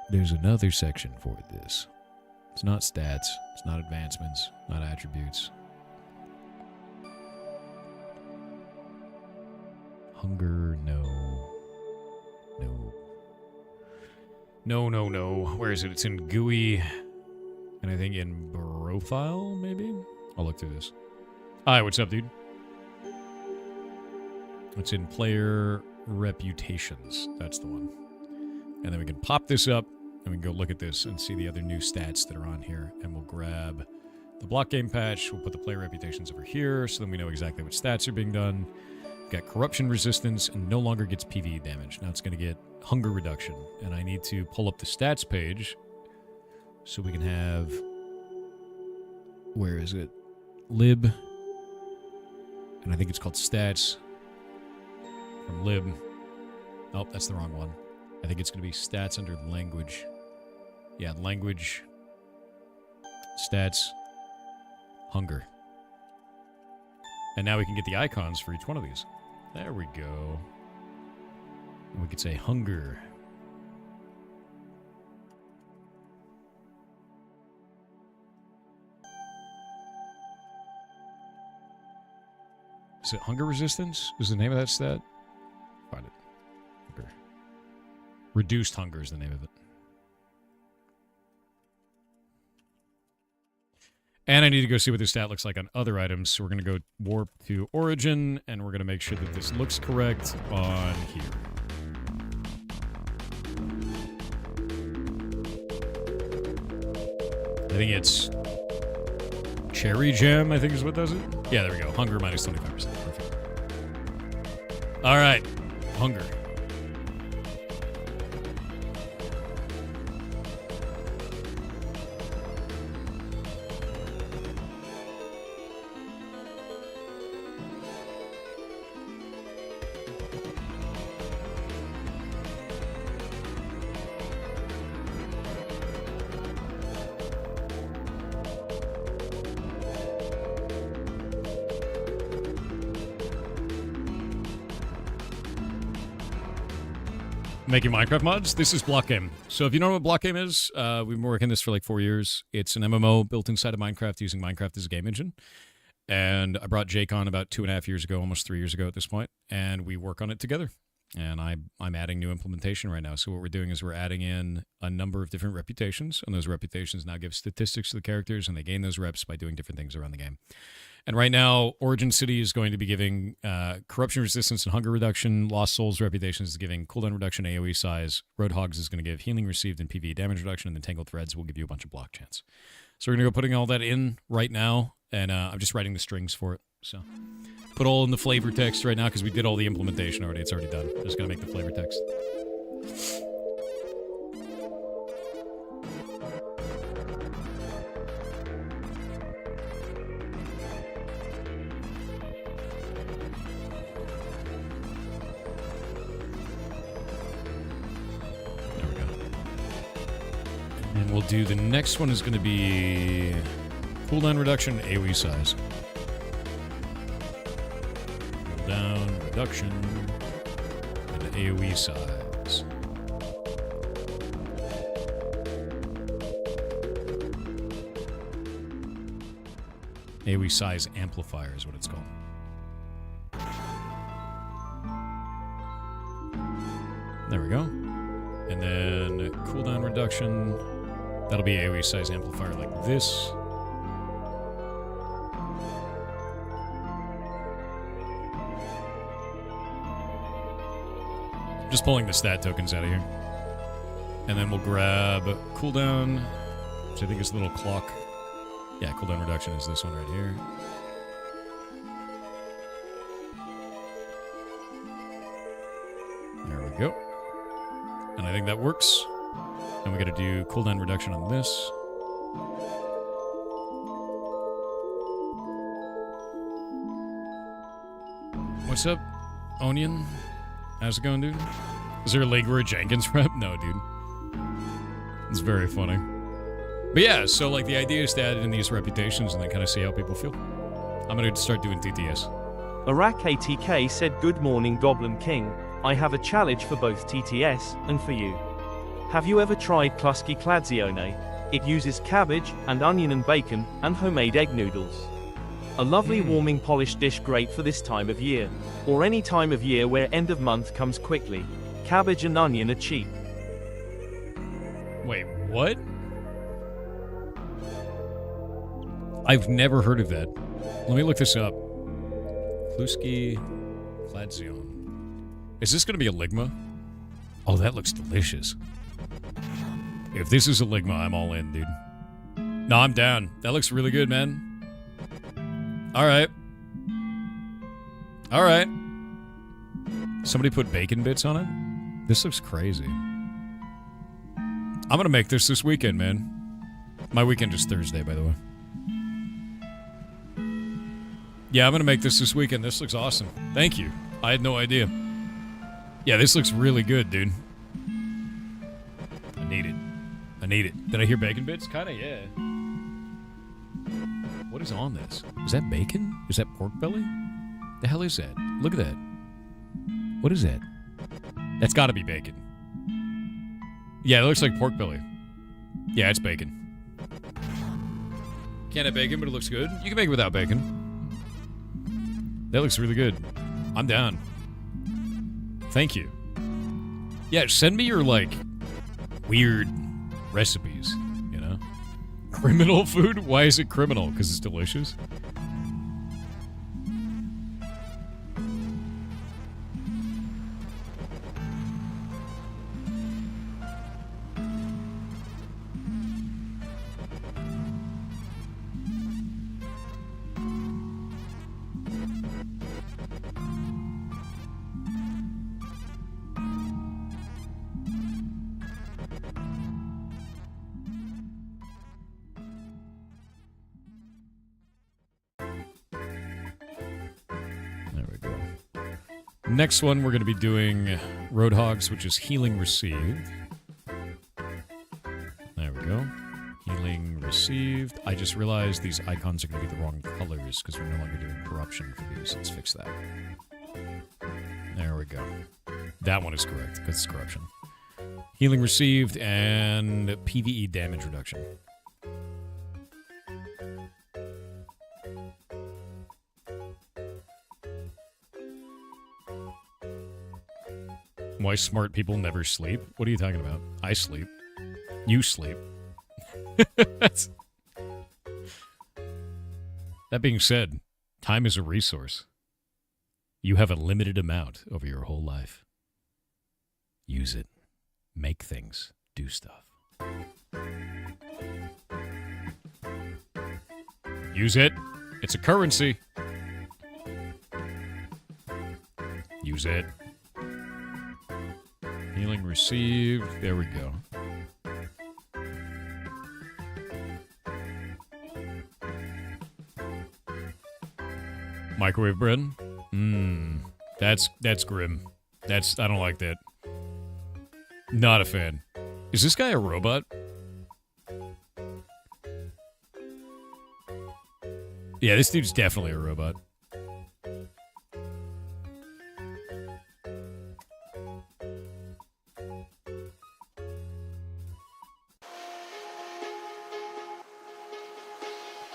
There's another section for this. It's not stats. It's not advancements. Not attributes. Hunger, no. No. No, no, no. Where is it? It's in GUI. And I think in profile, maybe? I'll look through this. Hi, what's up, dude? It's in player reputations. That's the one. And then we can pop this up, and we can go look at this and see the other new stats that are on here. And we'll grab the block game patch. We'll put the player reputations over here, so then we know exactly what stats are being done. Got corruption resistance, and no longer gets PvE damage. Now it's going to get hunger reduction. And I need to pull up the stats page so we can have... Where is it? Lib. And I think it's called stats. From lib. Oh, that's the wrong one. I think it's going to be stats under language. Yeah, language. Stats. Hunger. And now we can get the icons for each one of these. There we go. And we could say hunger. Is it hunger resistance? Is the name of that stat? Find it. Hunger. Reduced hunger is the name of it. And I need to go see what this stat looks like on other items. So we're going to go warp to origin, and we're going to make sure that this looks correct on here. I think it's cherry jam, I think is what does it. Yeah, there we go. Hunger minus 25%. Perfect. All right. Hunger. Making Minecraft mods. This is Block Game. So if you don't know what Block Game is, we've been working this for like 4 years. It's an MMO built inside of Minecraft using Minecraft as a game engine. And I brought Jake on about 2.5 years ago, almost 3 years ago at this point, and we work on it together. And I'm adding new implementation right now. So what we're doing is we're adding in a number of different reputations, and those reputations now give statistics to the characters, and they gain those reps by doing different things around the game. And right now, Origin City is going to be giving corruption resistance and hunger reduction. Lost Souls reputation is giving cooldown reduction, AoE size. Roadhogs is going to give healing received and PvE damage reduction. And then Tangled Threads will give you a bunch of block chance. So we're going to go putting all that in right now. And I'm just writing the strings for it. So put all in the flavor text right now because we did all the implementation already. It's already done. Just got to make the flavor text. And we'll do the next one is going to be cooldown reduction, AoE size. Cooldown reduction and AoE size. AoE size amplifier is what it's called. There we go. And then cooldown reduction. That'll be AoE size amplifier like this. Just pulling the stat tokens out of here. And then we'll grab cooldown, which I think is the little clock. Yeah, cooldown reduction is this one right here. There we go. And I think that works. And we got to do cooldown reduction on this. What's up, Onion? How's it going, dude? Is there a league where a Jenkins rep? No, dude. It's very funny. But yeah, so like the idea is to add in these reputations and then kind of see how people feel. I'm going to start doing TTS. Iraq ATK said, "Good morning, Goblin King. I have a challenge for both TTS and for you. Have you ever tried Klusky Kladzione? It uses cabbage and onion and bacon and homemade egg noodles. A lovely warming polished dish great for this time of year. Or any time of year where end of month comes quickly. Cabbage and onion are cheap." Wait, what? I've never heard of that. Let me look this up. Klusky Kladzione. Is this going to be a Ligma? Oh, that looks delicious. If this is a Ligma, I'm all in, dude. No, I'm down. That looks really good, man. Alright. Alright. Somebody put bacon bits on it? This looks crazy. I'm gonna make this weekend, man. My weekend is Thursday, by the way. Yeah, I'm gonna make this weekend. This looks awesome. Thank you. I had no idea. Yeah, this looks really good, dude. I need it. I need it. Did I hear bacon bits? Kinda, yeah. What is on this? Is that bacon? Is that pork belly? The hell is that? Look at that. What is that? That's gotta be bacon. Yeah, it looks like pork belly. Yeah, it's bacon. Can't have bacon, but it looks good. You can make it without bacon. That looks really good. I'm down. Thank you. Yeah, send me your, like, weird recipes, you know? Criminal food? Why is it criminal? Because it's delicious? Next one, we're going to be doing Roadhogs, which is healing received. There we go. Healing received. I just realized these icons are going to be the wrong colors because we're no longer doing corruption for these. Let's fix that. There we go. That one is correct because it's corruption. Healing received and PvE damage reduction. Why smart people never sleep? What are you talking about? I sleep. You sleep. That being said, time is a resource. You have a limited amount over your whole life. Use it. Make things. Do stuff. Use it. It's a currency. Use it. Healing received. There we go. Microwave bread? That's grim. I don't like that. Not a fan. Is this guy a robot? Yeah, this dude's definitely a robot.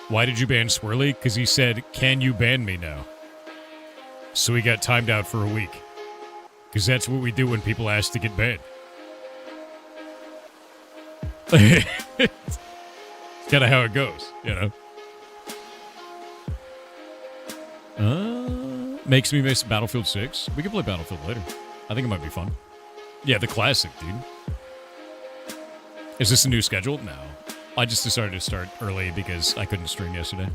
Why did you ban Swirly? Because he said, "Can you ban me now?" So he got timed out for a week. Because that's what we do when people ask to get banned. It's kind of how it goes, you know? Makes me miss Battlefield 6. We can play Battlefield later. I think it might be fun. Yeah, the classic, dude. Is this a new schedule? No. I just decided to start early because I couldn't stream yesterday.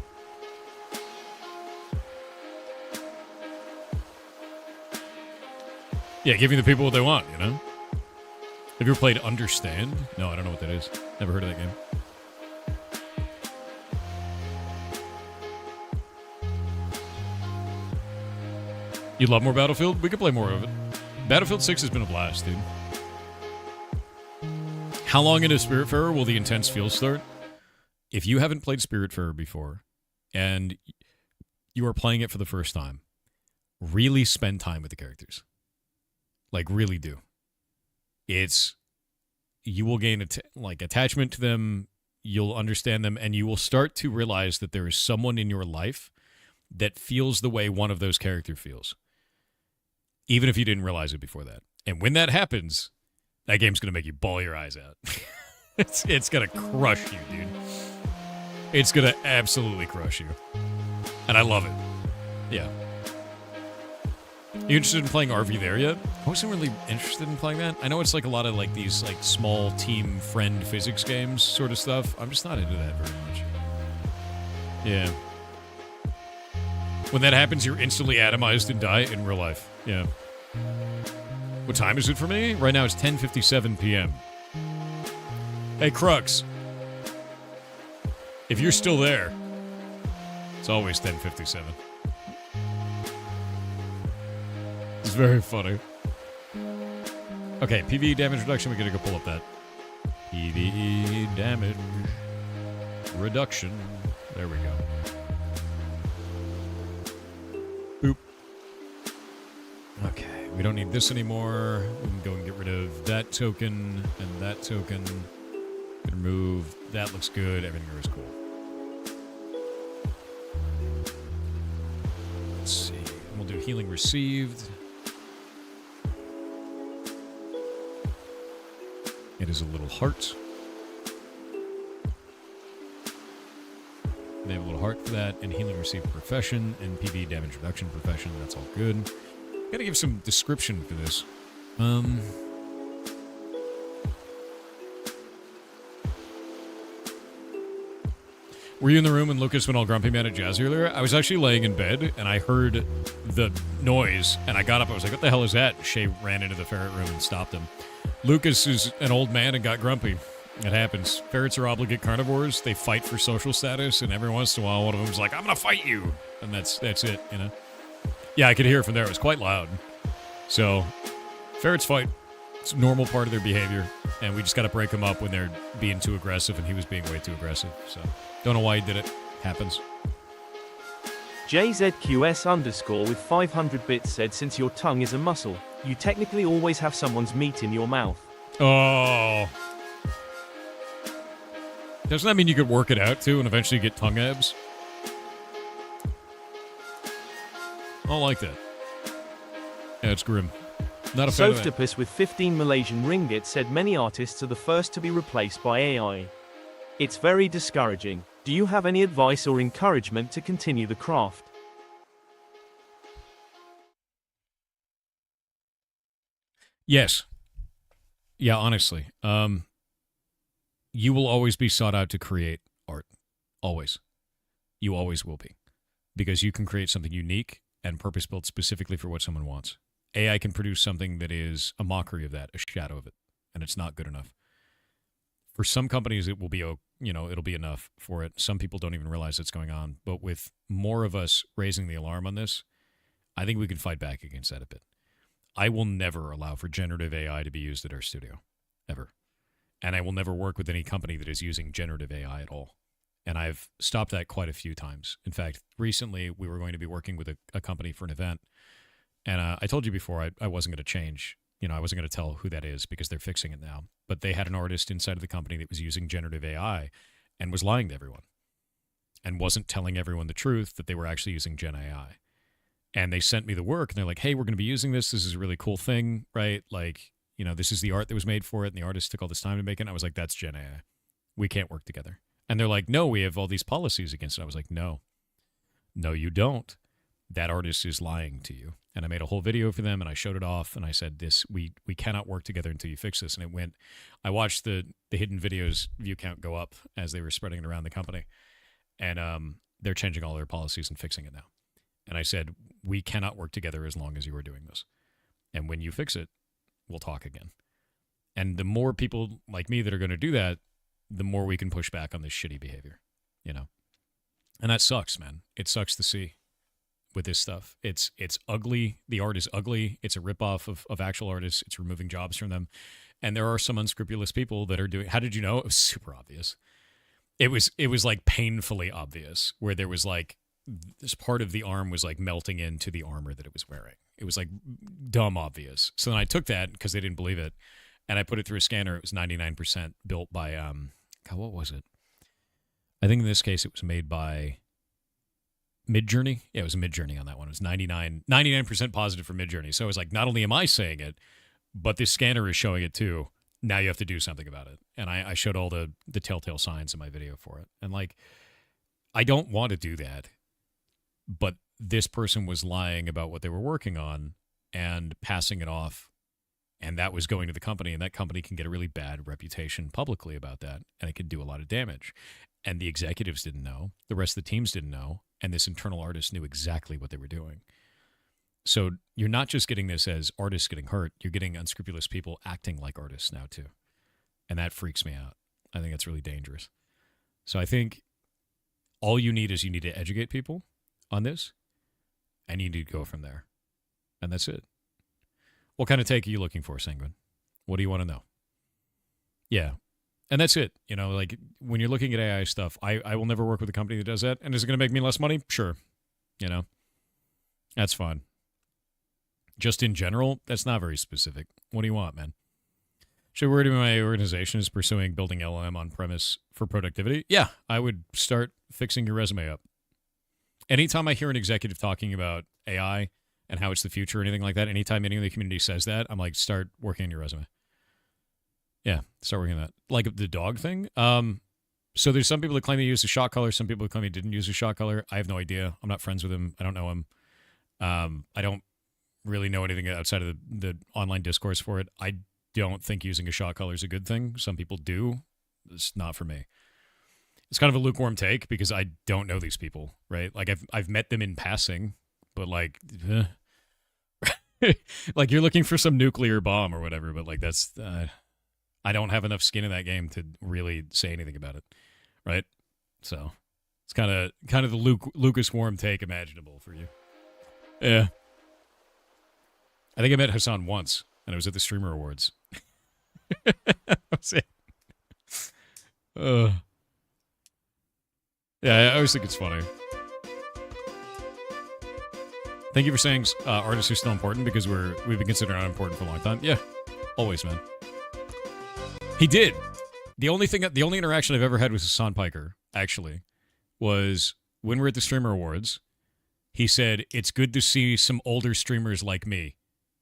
Yeah, giving the people what they want, you know? Have you ever played Understand? No, I don't know what that is. Never heard of that game. You love more Battlefield? We could play more of it. Battlefield 6 has been a blast, dude. How long into Spiritfarer will the intense feel start? If you haven't played Spiritfarer before, and you are playing it for the first time, really spend time with the characters. Like, really do. You will gain attachment to them, you'll understand them, and you will start to realize that there is someone in your life that feels the way one of those characters feels. Even if you didn't realize it before that. And when that happens, that game's going to make you bawl your eyes out. It's going to crush you, dude. It's going to absolutely crush you. And I love it. Yeah. You interested in playing RV there yet? I wasn't really interested in playing that. I know it's like a lot of like these like small team friend physics games sort of stuff. I'm just not into that very much. Yeah. When that happens, you're instantly atomized and die in real life. Yeah. What time is it for me? Right now it's 10:57 p.m. Hey, Crux. If you're still there, it's always 10:57. It's very funny. Okay, PvE damage reduction. We gotta go pull up that. PvE damage reduction. There we go. Boop. Okay. We don't need this anymore. We can go and get rid of that token and that token. Remove. That looks good. Everything is cool. Let's see. healing received. It is a little heart. They have a little heart for that, and healing received profession, and PV damage reduction profession. That's all good. Gotta give some description for this. Were you in the room when Lucas went all grumpy man at Jazz earlier? I was actually laying in bed, and I heard the noise, and I got up. I was like, what the hell is that? Shay ran into the ferret room and stopped him. Lucas is an old man and got grumpy. It happens. Ferrets are obligate carnivores. They fight for social status, and every once in a while, one of them's like, I'm going to fight you. And that's it, you know? Yeah, I could hear it from there. It was quite loud. So, ferrets fight. It's a normal part of their behavior, and we just got to break them up when they're being too aggressive, and he was being way too aggressive. So, don't know why he did it. Happens. JZQS_ with 500 bits said, since your tongue is a muscle, you technically always have someone's meat in your mouth. Oh. Doesn't that mean you could work it out, too, and eventually get tongue abs? I don't like that. Yeah, it's grim. Not a fan of that. Softopus with 15 Malaysian ringgit said, many artists are the first to be replaced by AI. It's very discouraging. Do you have any advice or encouragement to continue the craft? Yes. Yeah, honestly. You will always be sought out to create art. Always. You always will be. Because you can create something unique and purpose-built specifically for what someone wants. AI can produce something that is a mockery of that, a shadow of it, and it's not good enough. For some companies, it will be, it'll be enough for it. Some people don't even realize it's going on. But with more of us raising the alarm on this, I think we can fight back against that a bit. I will never allow for generative AI to be used at our studio, ever. And I will never work with any company that is using generative AI at all. And I've stopped that quite a few times. In fact, recently we were going to be working with a company for an event. And I told you before I wasn't going to change. I wasn't going to tell who that is because they're fixing it now. But they had an artist inside of the company that was using generative AI and was lying to everyone. And wasn't telling everyone the truth that they were actually using Gen AI. And they sent me the work and they're like, hey, we're going to be using this. This is a really cool thing, right? Like, this is the art that was made for it. And the artist took all this time to make it. And I was like, that's Gen AI. We can't work together. And they're like, no, we have all these policies against it. I was like, no, you don't. That artist is lying to you. And I made a whole video for them and I showed it off and I said, we cannot work together until you fix this. And I watched the hidden videos view count go up as they were spreading it around the company. And they're changing all their policies and fixing it now. And I said, we cannot work together as long as you are doing this. And when you fix it, we'll talk again. And the more people like me that are going to do that, the more we can push back on this shitty behavior, And that sucks, man. It sucks to see with this stuff. It's ugly. The art is ugly. It's a ripoff of actual artists. It's removing jobs from them. And there are some unscrupulous people that are doing, how did you know? It was super obvious. It was like painfully obvious where there was like, this part of the arm was like melting into the armor that it was wearing. It was like dumb obvious. So then I took that because they didn't believe it. And I put it through a scanner. It was 99% built by, God, what was it? I think in this case it was made by Midjourney. Yeah, it was Midjourney on that one. It was 99% positive for Midjourney. So I was like, not only am I saying it, but this scanner is showing it too. Now you have to do something about it. And I showed all the telltale signs in my video for it. And like, I don't want to do that. But this person was lying about what they were working on and passing it off. And that was going to the company. And that company can get a really bad reputation publicly about that. And it could do a lot of damage. And the executives didn't know. The rest of the teams didn't know. And this internal artist knew exactly what they were doing. So you're not just getting this as artists getting hurt. You're getting unscrupulous people acting like artists now too. And that freaks me out. I think that's really dangerous. So I think all you need to educate people on this, and you need to go from there. And that's it. What kind of take are you looking for, Sanguine? What do you want to know? Yeah. And that's it. Like when you're looking at AI stuff, I will never work with a company that does that. And is it going to make me less money? Sure. That's fine. Just in general, that's not very specific. What do you want, man? Should we worry about my organization is pursuing building LLM on premise for productivity? Yeah, I would start fixing your resume up. Anytime I hear an executive talking about AI and how it's the future or anything like that, anytime any of the community says that, I'm like, start working on your resume. Yeah, start working on that. Like the dog thing. So there's some people that claim they used a shot color, some people that claim he didn't use a shot color. I have no idea. I'm not friends with him. I don't know him. I don't really know anything outside of the online discourse for it. I don't think using a shot color is a good thing. Some people do. It's not for me. It's kind of a lukewarm take because I don't know these people, right? Like I've met them in passing, but like, like you're looking for some nuclear bomb or whatever. But like that's, I don't have enough skin in that game to really say anything about it, right? So it's kind of the Lucas Warm take imaginable for you. Yeah. I think I met Hassan once, and it was at the Streamer Awards. That's it. Yeah, I always think it's funny. Thank you for saying artists are still important because we've been considered unimportant for a long time. Yeah, always, man. He did. The only interaction I've ever had with Hassan Piker, actually, was when we were at the Streamer Awards. He said, "It's good to see some older streamers like me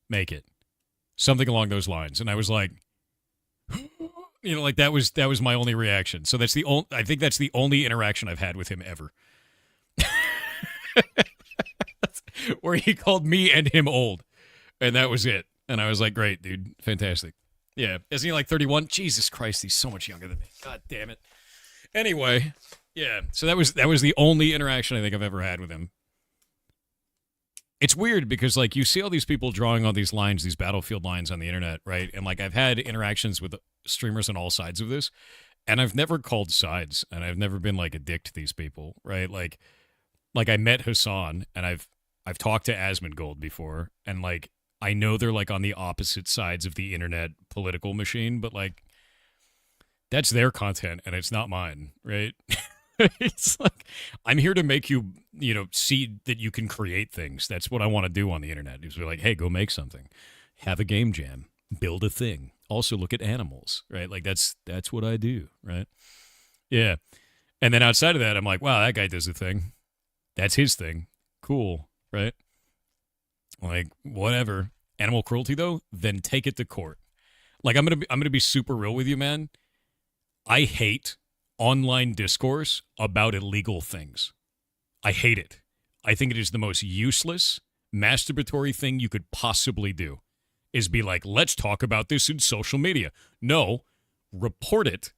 make it." Something along those lines. And I was like, you know, like that was my only reaction. So I think that's the only interaction I've had with him ever. Where he called me and him old. And that was it. And I was like, great, dude. Fantastic. Yeah. Isn't he like 31? Jesus Christ, he's so much younger than me. God damn it. Anyway, yeah. So that was the only interaction I think I've ever had with him. It's weird because, like, you see all these people drawing all these lines, these battlefield lines on the internet, right? And, like, I've had interactions with streamers on all sides of this, and I've never called sides, and I've never been, like, a dick to these people, right? Like I met Hassan, and I've talked to Asmongold before, and, like, I know they're, like, on the opposite sides of the internet political machine, but, like, that's their content, and it's not mine, right? It's like, I'm here to make you, you know, see that you can create things. That's what I want to do on the internet. Is be like, hey, go make something. Have a game jam. Build a thing. Also look at animals, right? Like, that's what I do, right? Yeah. And then outside of that, I'm like, wow, that guy does a thing. That's his thing. Cool, right? Like, whatever. Animal cruelty, though, then take it to court. Like, I'm gonna be super real with you, man. I hate online discourse about illegal things. I hate it. I think it is the most useless, masturbatory thing you could possibly do, is be like, let's talk about this in social media. No, report it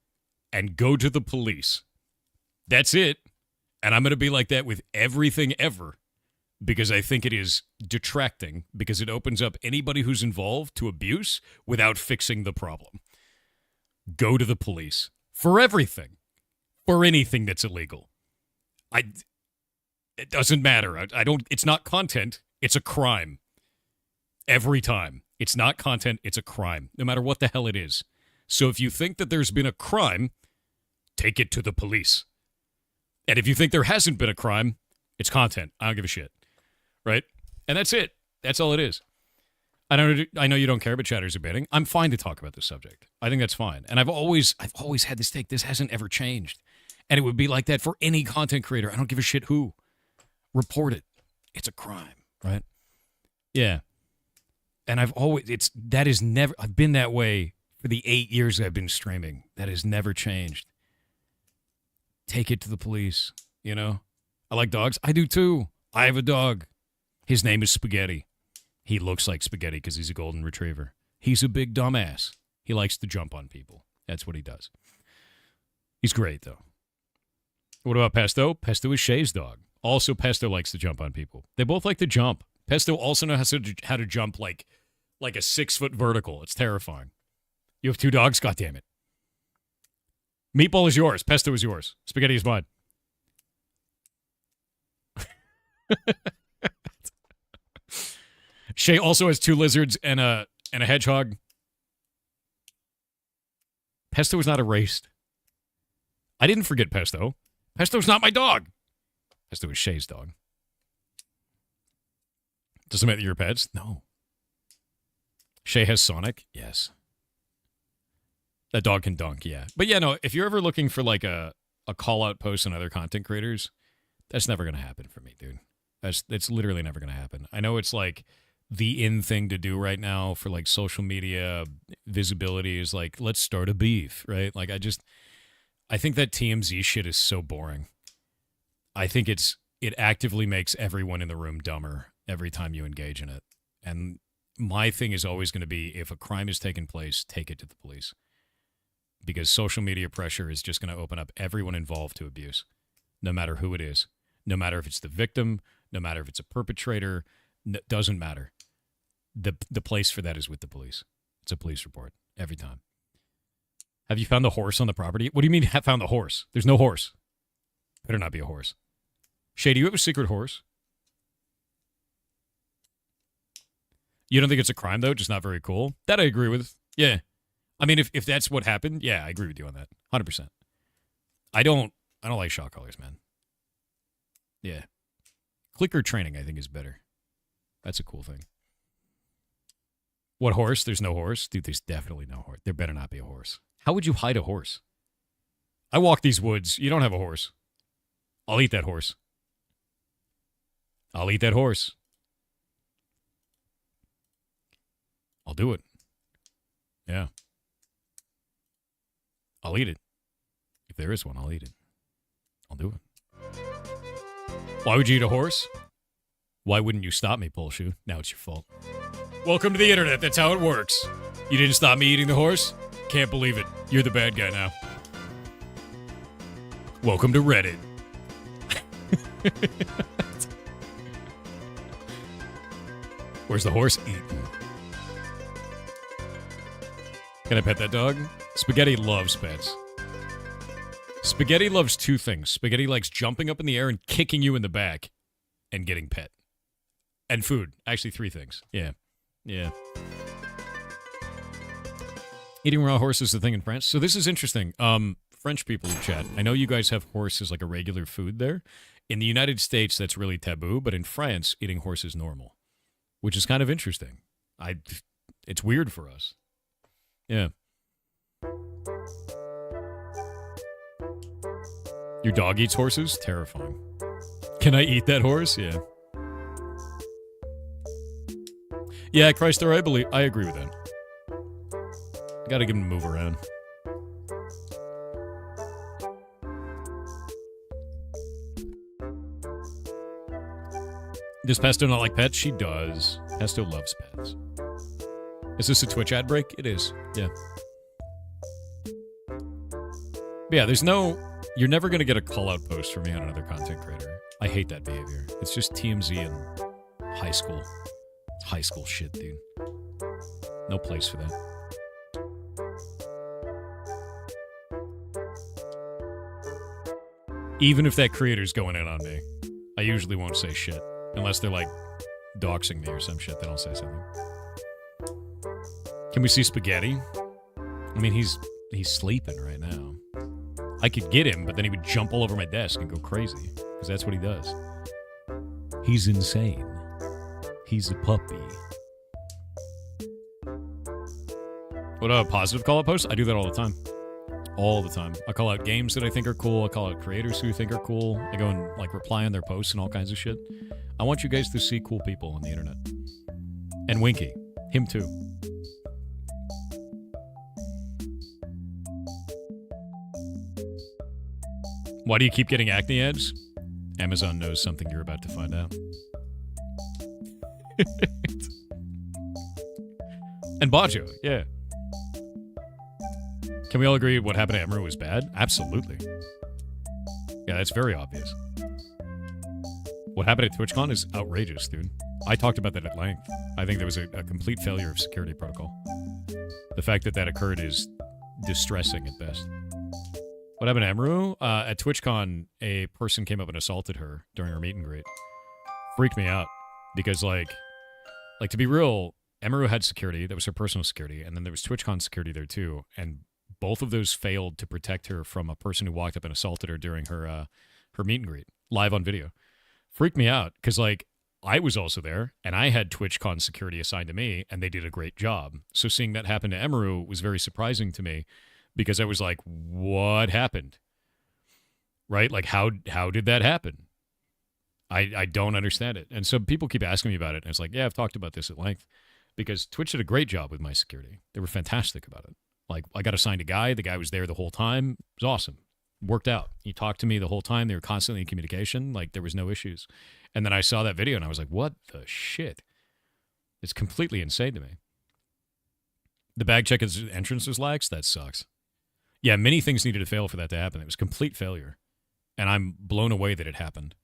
and go to the police. That's it. And I'm going to be like that with everything ever, because I think it is detracting, because it opens up anybody who's involved to abuse without fixing the problem. Go to the police for everything. For anything that's illegal. It doesn't matter. I don't, it's not content, it's a crime. Every time. It's not content, it's a crime. No matter what the hell it is. So if you think that there's been a crime, take it to the police. And if you think there hasn't been a crime, it's content. I don't give a shit. Right? And that's it. That's all it is. I know you don't care about chatters or banning. I'm fine to talk about this subject. I think that's fine. And I've always had this take. This hasn't ever changed. And it would be like that for any content creator. I don't give a shit who. Report it. It's a crime, right? Yeah. And I've been that way for the 8 years I've been streaming. That has never changed. Take it to the police, you know? I like dogs. I do too. I have a dog. His name is Spaghetti. He looks like spaghetti because he's a golden retriever. He's a big dumbass. He likes to jump on people. That's what he does. He's great, though. What about Pesto? Pesto is Shay's dog. Also, Pesto likes to jump on people. They both like to jump. Pesto also knows how to jump like a 6-foot vertical. It's terrifying. You have 2 dogs? God damn it. Meatball is yours. Pesto is yours. Spaghetti is mine. Shay also has 2 lizards and a hedgehog. Pesto is not erased. I didn't forget Pesto. Pesto's not my dog. Pesto is Shay's dog. Does it matter your pets? No. Shay has Sonic? Yes. That dog can dunk, yeah. But yeah, no, if you're ever looking for like a call-out post on other content creators, that's never going to happen for me, dude. It's literally never going to happen. I know it's like the in thing to do right now for like social media visibility is like, let's start a beef, right? Like I think that TMZ shit is so boring. I think it actively makes everyone in the room dumber every time you engage in it. And my thing is always going to be, if a crime is taking place, take it to the police. Because social media pressure is just going to open up everyone involved to abuse, no matter who it is, no matter if it's the victim, no matter if it's a perpetrator, doesn't matter. The place for that is with the police. It's a police report every time. Have you found the horse on the property? What do you mean found the horse? There's no horse. Better not be a horse. Shay, do you have a secret horse? You don't think it's a crime, though? Just not very cool? That I agree with. Yeah. I mean, if that's what happened, yeah, I agree with you on that. 100%. I don't like shot callers, man. Yeah. Clicker training, I think, is better. That's a cool thing. What horse? There's no horse? Dude, there's definitely no horse. There better not be a horse. How would you hide a horse? I walk these woods. You don't have a horse. I'll eat that horse. I'll eat that horse. I'll do it. Yeah. I'll eat it. If there is one, I'll eat it. I'll do it. Why would you eat a horse? Why wouldn't you stop me, Polshoe? Now it's your fault. Welcome to the internet. That's how it works. You didn't stop me eating the horse? Can't believe it. You're the bad guy now. Welcome to Reddit. Where's the horse? Eaten. Can I pet that dog? Spaghetti loves pets. Spaghetti loves two things. Spaghetti likes jumping up in the air and kicking you in the back and getting pet. And food. Actually, three things. Yeah. Yeah. Eating raw horse is the thing in France. So this is interesting. French people in chat, I know you guys have horse as like a regular food there. In the United States, that's really taboo. But in France, eating horse is normal. Which is kind of interesting. It's weird for us. Yeah. Your dog eats horses? Terrifying. Can I eat that horse? Yeah. Yeah, Chrysler, I agree with that. Gotta give him a move around. Does Pesto not like pets? She does. Pesto loves pets. Is this a Twitch ad break? It is. Yeah. But yeah, there's no... You're never going to get a call-out post from me on another content creator. I hate that behavior. It's just TMZ and high school. High school shit, dude. No place for that. Even if that creator's going in on me, I usually won't say shit. Unless they're, like, doxing me or some shit, then I'll say something. Can we see Spaghetti? I mean, he's sleeping right now. I could get him, but then he would jump all over my desk and go crazy. Because that's what he does. He's insane. He's a puppy. What a positive call-out post? I do that all the time. All the time. I call out games that I think are cool. I call out creators who I think are cool. I go and like reply on their posts and all kinds of shit. I want you guys to see cool people on the internet. And Winky. Him too. Why do you keep getting acne ads? Amazon knows something you're about to find out. And Bajo, yeah. Can we all agree what happened to Emery was bad? Absolutely. Yeah, that's very obvious. What happened at TwitchCon is outrageous, dude. I talked about that at length. I think there was a complete failure of security protocol. The fact that occurred is distressing at best. What happened to Emery? At TwitchCon, a person came up and assaulted her during her meet and greet. Freaked me out. Because, like to be real, Emery had security. That was her personal security. And then there was TwitchCon security there, too. And both of those failed to protect her from a person who walked up and assaulted her during her meet and greet, live on video. Freaked me out, because, like, I was also there, and I had TwitchCon security assigned to me, and they did a great job. So seeing that happen to Emery was very surprising to me, because I was like, what happened? Right? Like, how did that happen? I don't understand it. And so people keep asking me about it. And it's like, yeah, I've talked about this at length because Twitch did a great job with my security. They were fantastic about it. Like, I got assigned a guy. The guy was there the whole time. It was awesome. Worked out. He talked to me the whole time. They were constantly in communication. Like, there was no issues. And then I saw that video and I was like, what the shit? It's completely insane to me. The bag check entrance was lax. That sucks. Yeah, many things needed to fail for that to happen. It was complete failure. And I'm blown away that it happened.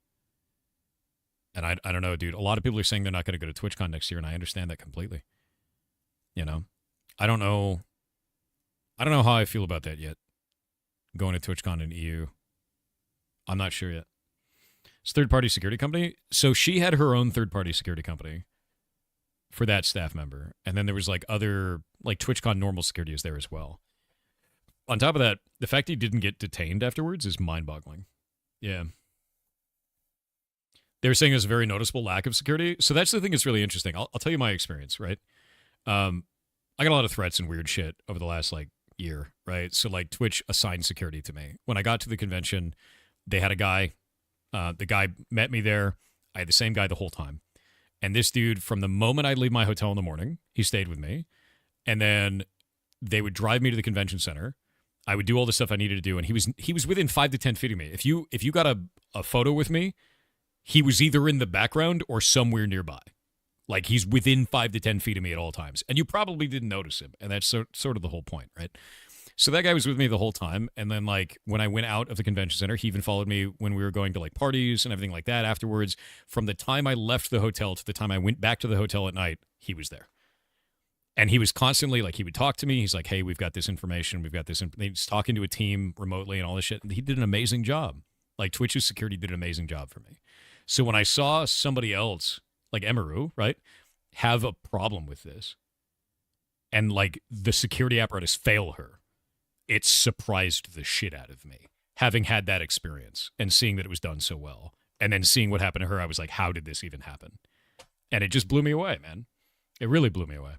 And I don't know, dude. A lot of people are saying they're not going to go to TwitchCon next year, and I understand that completely. You know? I don't know how I feel about that yet. Going to TwitchCon in EU. I'm not sure yet. It's a third-party security company. So she had her own third-party security company for that staff member. And then there was like other, like TwitchCon normal security is there as well. On top of that, the fact he didn't get detained afterwards is mind-boggling. Yeah. They were saying there's a very noticeable lack of security. So that's the thing that's really interesting. I'll tell you my experience, right? I got a lot of threats and weird shit over the last, like, year, right? So, like, Twitch assigned security to me. When I got to the convention, they had a guy. The guy met me there. I had the same guy the whole time. And this dude, from the moment I'd leave my hotel in the morning, he stayed with me. And then they would drive me to the convention center. I would do all the stuff I needed to do. And he was within 5 to 10 feet of me. If you got a photo with me, he was either in the background or somewhere nearby. Like, he's within 5 to 10 feet of me at all times. And you probably didn't notice him. And that's sort of the whole point, right? So that guy was with me the whole time. And then, like, when I went out of the convention center, he even followed me when we were going to, like, parties and everything like that afterwards. From the time I left the hotel to the time I went back to the hotel at night, he was there. And he was constantly, like, he would talk to me. He's like, hey, we've got this information. We've got this. He's talking to a team remotely and all this shit. And he did an amazing job. Like, Twitch's security did an amazing job for me. So when I saw somebody else, like Emaru, right, have a problem with this and, like, the security apparatus fail her, it surprised the shit out of me, having had that experience and seeing that it was done so well. And then seeing what happened to her, I was like, how did this even happen? And it just blew me away, man. It really blew me away.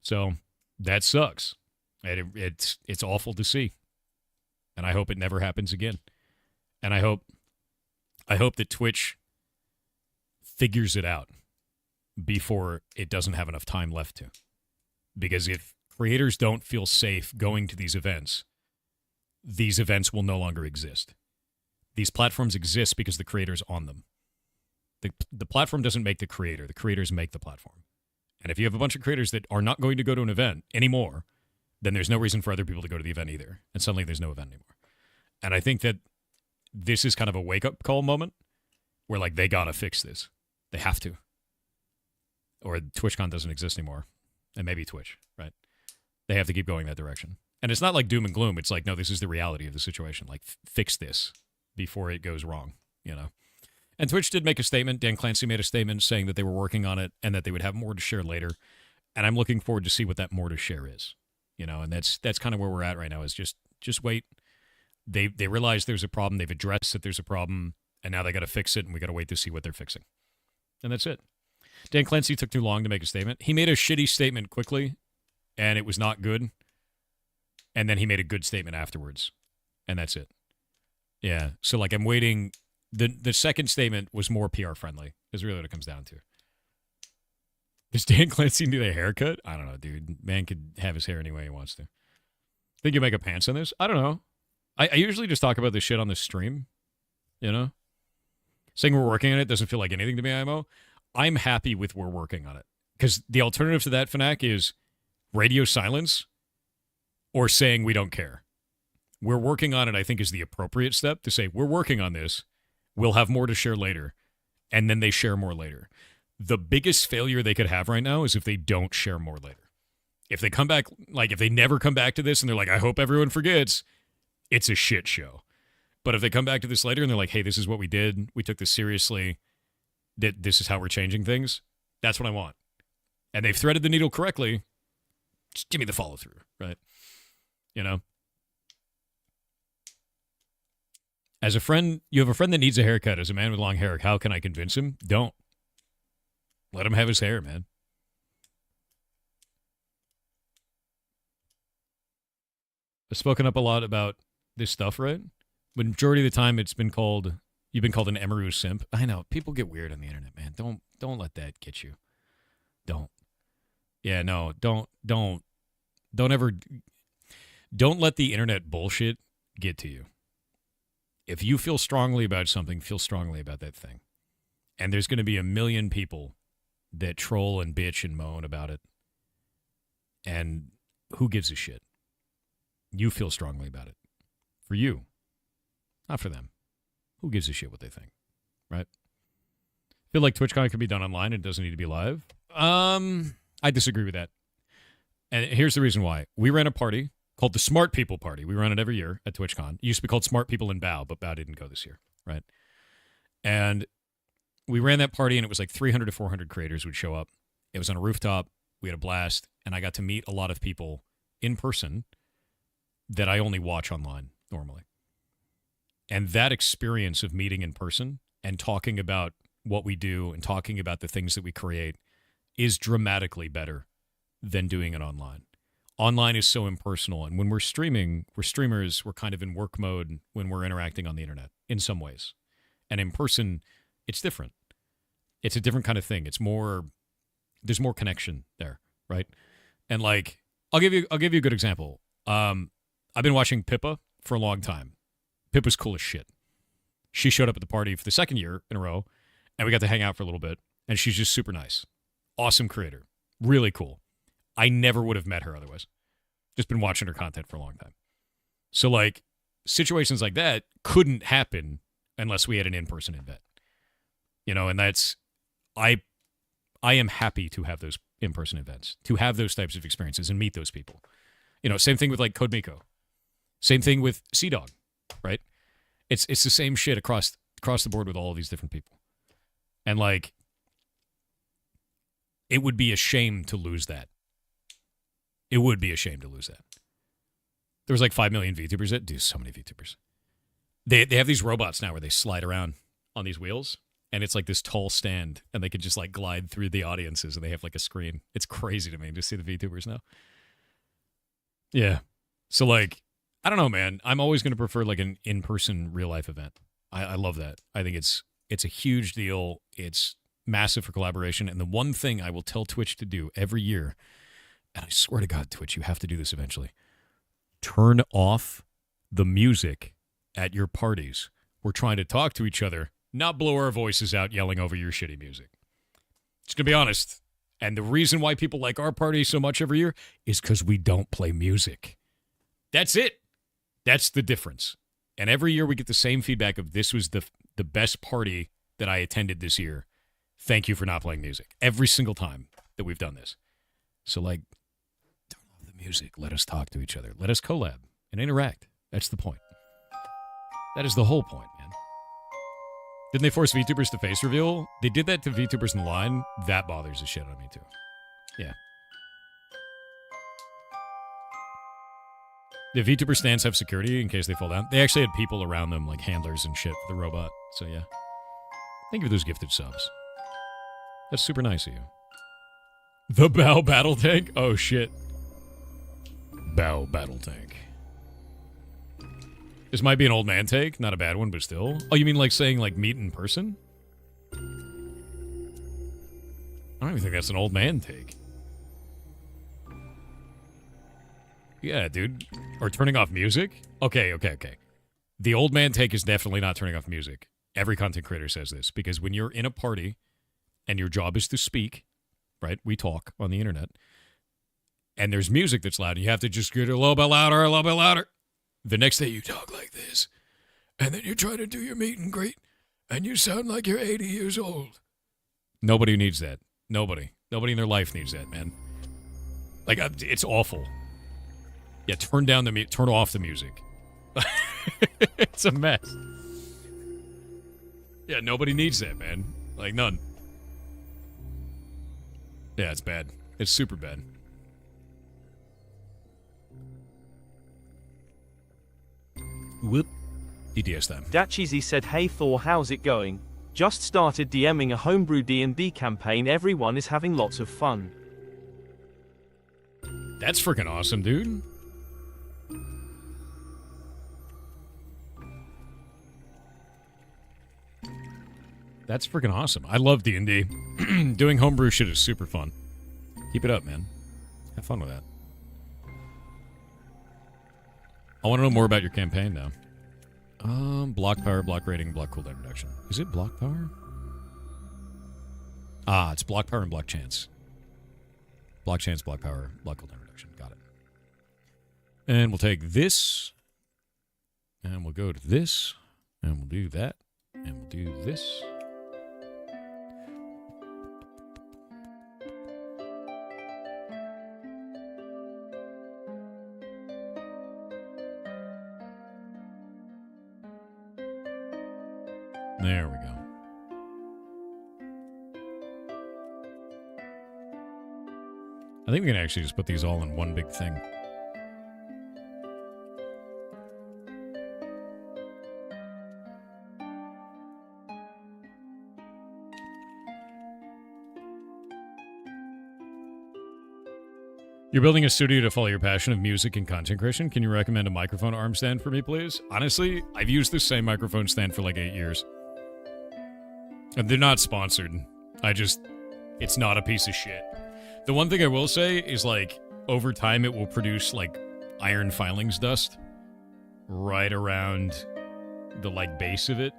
So that sucks. And it's awful to see. And I hope it never happens again. And I hope that Twitch figures it out before it doesn't have enough time left to. Because if creators don't feel safe going to these events will no longer exist. These platforms exist because the creator's on them. The platform doesn't make the creators make the platform. And if you have a bunch of creators that are not going to go to an event anymore, then there's no reason for other people to go to the event either. And suddenly there's no event anymore. And I think that this is kind of a wake-up call moment where, like, they gotta fix this. They have to. Or TwitchCon doesn't exist anymore. And maybe Twitch, right? They have to keep going that direction. And it's not like doom and gloom. It's like, no, this is the reality of the situation. Like, fix this before it goes wrong, you know? And Twitch did make a statement. Dan Clancy made a statement saying that they were working on it and that they would have more to share later. And I'm looking forward to see what that more to share is, you know? And that's kind of where we're at right now, is just wait. They realize there's a problem. They've addressed that there's a problem. And now they got to fix it, and we got to wait to see what they're fixing. And that's it. Dan Clancy took too long to make a statement. He made a shitty statement quickly, and it was not good. And then he made a good statement afterwards. And that's it. Yeah. So, like, I'm waiting. The second statement was more PR friendly, is really what it comes down to. Does Dan Clancy need a haircut? I don't know, dude. Man could have his hair any way he wants to. Think you make a pants on this? I don't know. I usually just talk about this shit on this stream, you know? Saying we're working on it doesn't feel like anything to me, IMO. I'm happy with we're working on it. Because the alternative to that, Fnac, is radio silence or saying we don't care. We're working on it, I think, is the appropriate step to say we're working on this. We'll have more to share later. And then they share more later. The biggest failure they could have right now is if they don't share more later. If they come back, like if they never come back to this and they're like, I hope everyone forgets, it's a shit show. But if they come back to this later and they're like, hey, this is what we did. We took this seriously. This is how we're changing things. That's what I want. And they've threaded the needle correctly. Just give me the follow through, right? You know? As a friend, you have a friend that needs a haircut. As a man with long hair, how can I convince him? Don't. Let him have his hair, man. I've spoken up a lot about this stuff, right? But majority of the time it's been called You've been called an Emeru simp. I know. People get weird on the internet, man. Don't let that get you. Don't. Yeah, no. Don't ever. Don't let the internet bullshit get to you. If you feel strongly about something, feel strongly about that thing. And there's going to be a million people that troll and bitch and moan about it. And who gives a shit? You feel strongly about it. For you. Not for them. Who gives a shit what they think? Right? Feel like TwitchCon can be done online and it doesn't need to be live? I disagree with that. And here's the reason why. We ran a party called the Smart People Party. We run it every year at TwitchCon. It used to be called Smart People in BOW, but BOW didn't go this year, right? And we ran that party, and it was like 300 to 400 creators would show up. It was on a rooftop. We had a blast, and I got to meet a lot of people in person that I only watch online normally. And that experience of meeting in person and talking about what we do and talking about the things that we create is dramatically better than doing it online. Online is so impersonal, and when we're streaming, we're streamers, we're kind of in work mode when we're interacting on the internet in some ways. And in person, it's different. It's a different kind of thing. It's more, there's more connection there, right? And like, I'll give you a good example. I've been watching Pippa for a long time. Pippa's cool as shit. She showed up at the party for the second year in a row, and we got to hang out for a little bit, and she's just super nice. Awesome creator. Really cool. I never would have met her otherwise. Just been watching her content for a long time. So, like, situations like that couldn't happen unless we had an in-person event. You know, and that's... I am happy to have those in-person events, to have those types of experiences and meet those people. You know, same thing with, like, CodeMiko. Same thing with CDawg, right? It's the same shit across the board with all of these different people. And, like, it would be a shame to lose that. It would be a shame to lose that. There was like 5 million VTubers that do so many VTubers. They have these robots now where they slide around on these wheels, and it's like this tall stand, and they can just like glide through the audiences, and they have like a screen. It's crazy to me to see the VTubers now. Yeah. So like, I don't know, man. I'm always going to prefer like an in-person real-life event. I love that. I think it's a huge deal. It's massive for collaboration. And the one thing I will tell Twitch to do every year, and I swear to God, Twitch, you have to do this eventually, turn off the music at your parties. We're trying to talk to each other, not blow our voices out yelling over your shitty music. Just going to be honest. And the reason why people like our party so much every year is because we don't play music. That's it. That's the difference. And every year we get the same feedback of this was the best party that I attended this year. Thank you for not playing music. Every single time that we've done this. So like, turn off the music. Let us talk to each other. Let us collab and interact. That's the point. That is the whole point, man. Didn't they force VTubers to face reveal? They did that to VTubers in the line. That bothers the shit out of me too. Yeah. The VTuber stands have security in case they fall down. They actually had people around them, like handlers and shit for the robot. So yeah. Thank you for those gifted subs. That's super nice of you. The Bow Battle Tank? Oh shit. Bow Battle Tank. This might be an old man take. Not a bad one, but still. Oh, you mean like saying like meet in person? I don't even think that's an old man take. Yeah, dude. Or turning off music? Okay. The old man take is definitely not turning off music. Every content creator says this. Because when you're in a party and your job is to speak, right? We talk on the internet. And there's music that's loud. And you have to just get a little bit louder, a little bit louder. The next day you talk like this. And then you try to do your meet and greet. And you sound like you're 80 years old. Nobody needs that. Nobody in their life needs that, man. Like, it's awful. Yeah, turn off the music. It's a mess. Yeah, nobody needs that, man. Like, none. Yeah, it's bad. It's super bad. Whoop. TTS time. Dachizi said, "Hey Thor, how's it going? Just started DMing a homebrew D&D campaign. Everyone is having lots of fun." That's freaking awesome, dude. That's freaking awesome. I love D&D. Doing homebrew shit is super fun. Keep it up, man. Have fun with that. I want to know more about your campaign now. Block power, block rating, block cooldown reduction. Is it block power? Ah, it's block power and block chance. Block chance, block power, block cooldown reduction. Got it. And we'll take this. And we'll go to this. And we'll do that. And we'll do this. There we go. I think we can actually just put these all in one big thing. You're building a studio to follow your passion of music and content creation. Can you recommend a microphone arm stand for me, please? Honestly, I've used this same microphone stand for like 8 years. And they're not sponsored. It's not a piece of shit. The one thing I will say is, like, over time it will produce, like, iron filings dust right around the, like, base of it.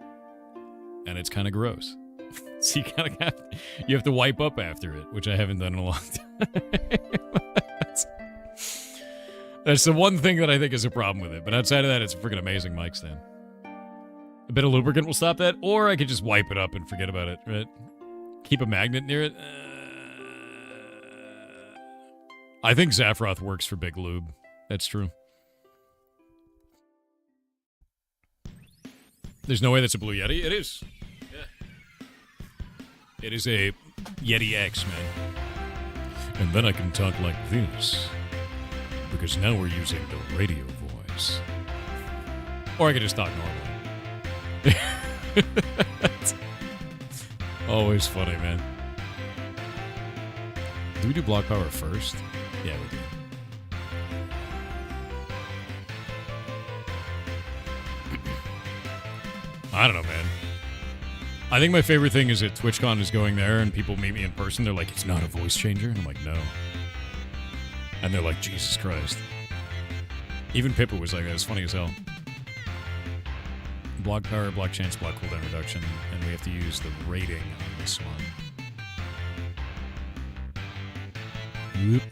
And it's kind of gross. So you have to wipe up after it, which I haven't done in a long time. That's the one thing that I think is a problem with it. But outside of that, it's a freaking amazing mic stand. A bit of lubricant will stop that, or I could just wipe it up and forget about it, right? Keep a magnet near it. I think Zaffroth works for Big Lube. That's true. There's no way that's a Blue Yeti. It is. Yeah. It is a Yeti X, man. And then I can talk like this. Because now we're using the radio voice. Or I could just talk normally. Always funny, man. Do we do block power first? Yeah, we do. I don't know, man. I think my favorite thing is that TwitchCon is going there and people meet me in person. They're like, it's not a voice changer? And I'm like, no. And they're like, Jesus Christ. Even Pippa was like, that's funny as hell. Block power, block chance, block cooldown reduction, and we have to use the rating on this one. Whoop.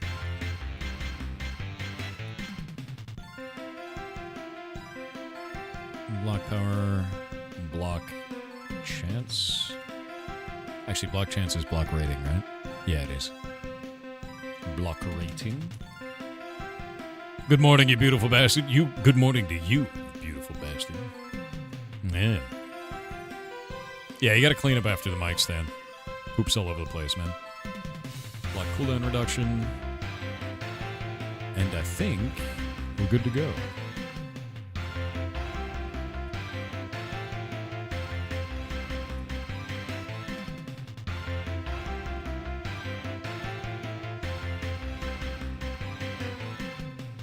Block power, block chance. Actually, block chance is block rating, right? Yeah, it is. Block rating. Good morning, you beautiful bastard. Good morning to you, beautiful bastard. Yeah. Yeah, you gotta clean up after the mic stand. Poops all over the place, man. Block cooldown reduction. And I think we're good to go.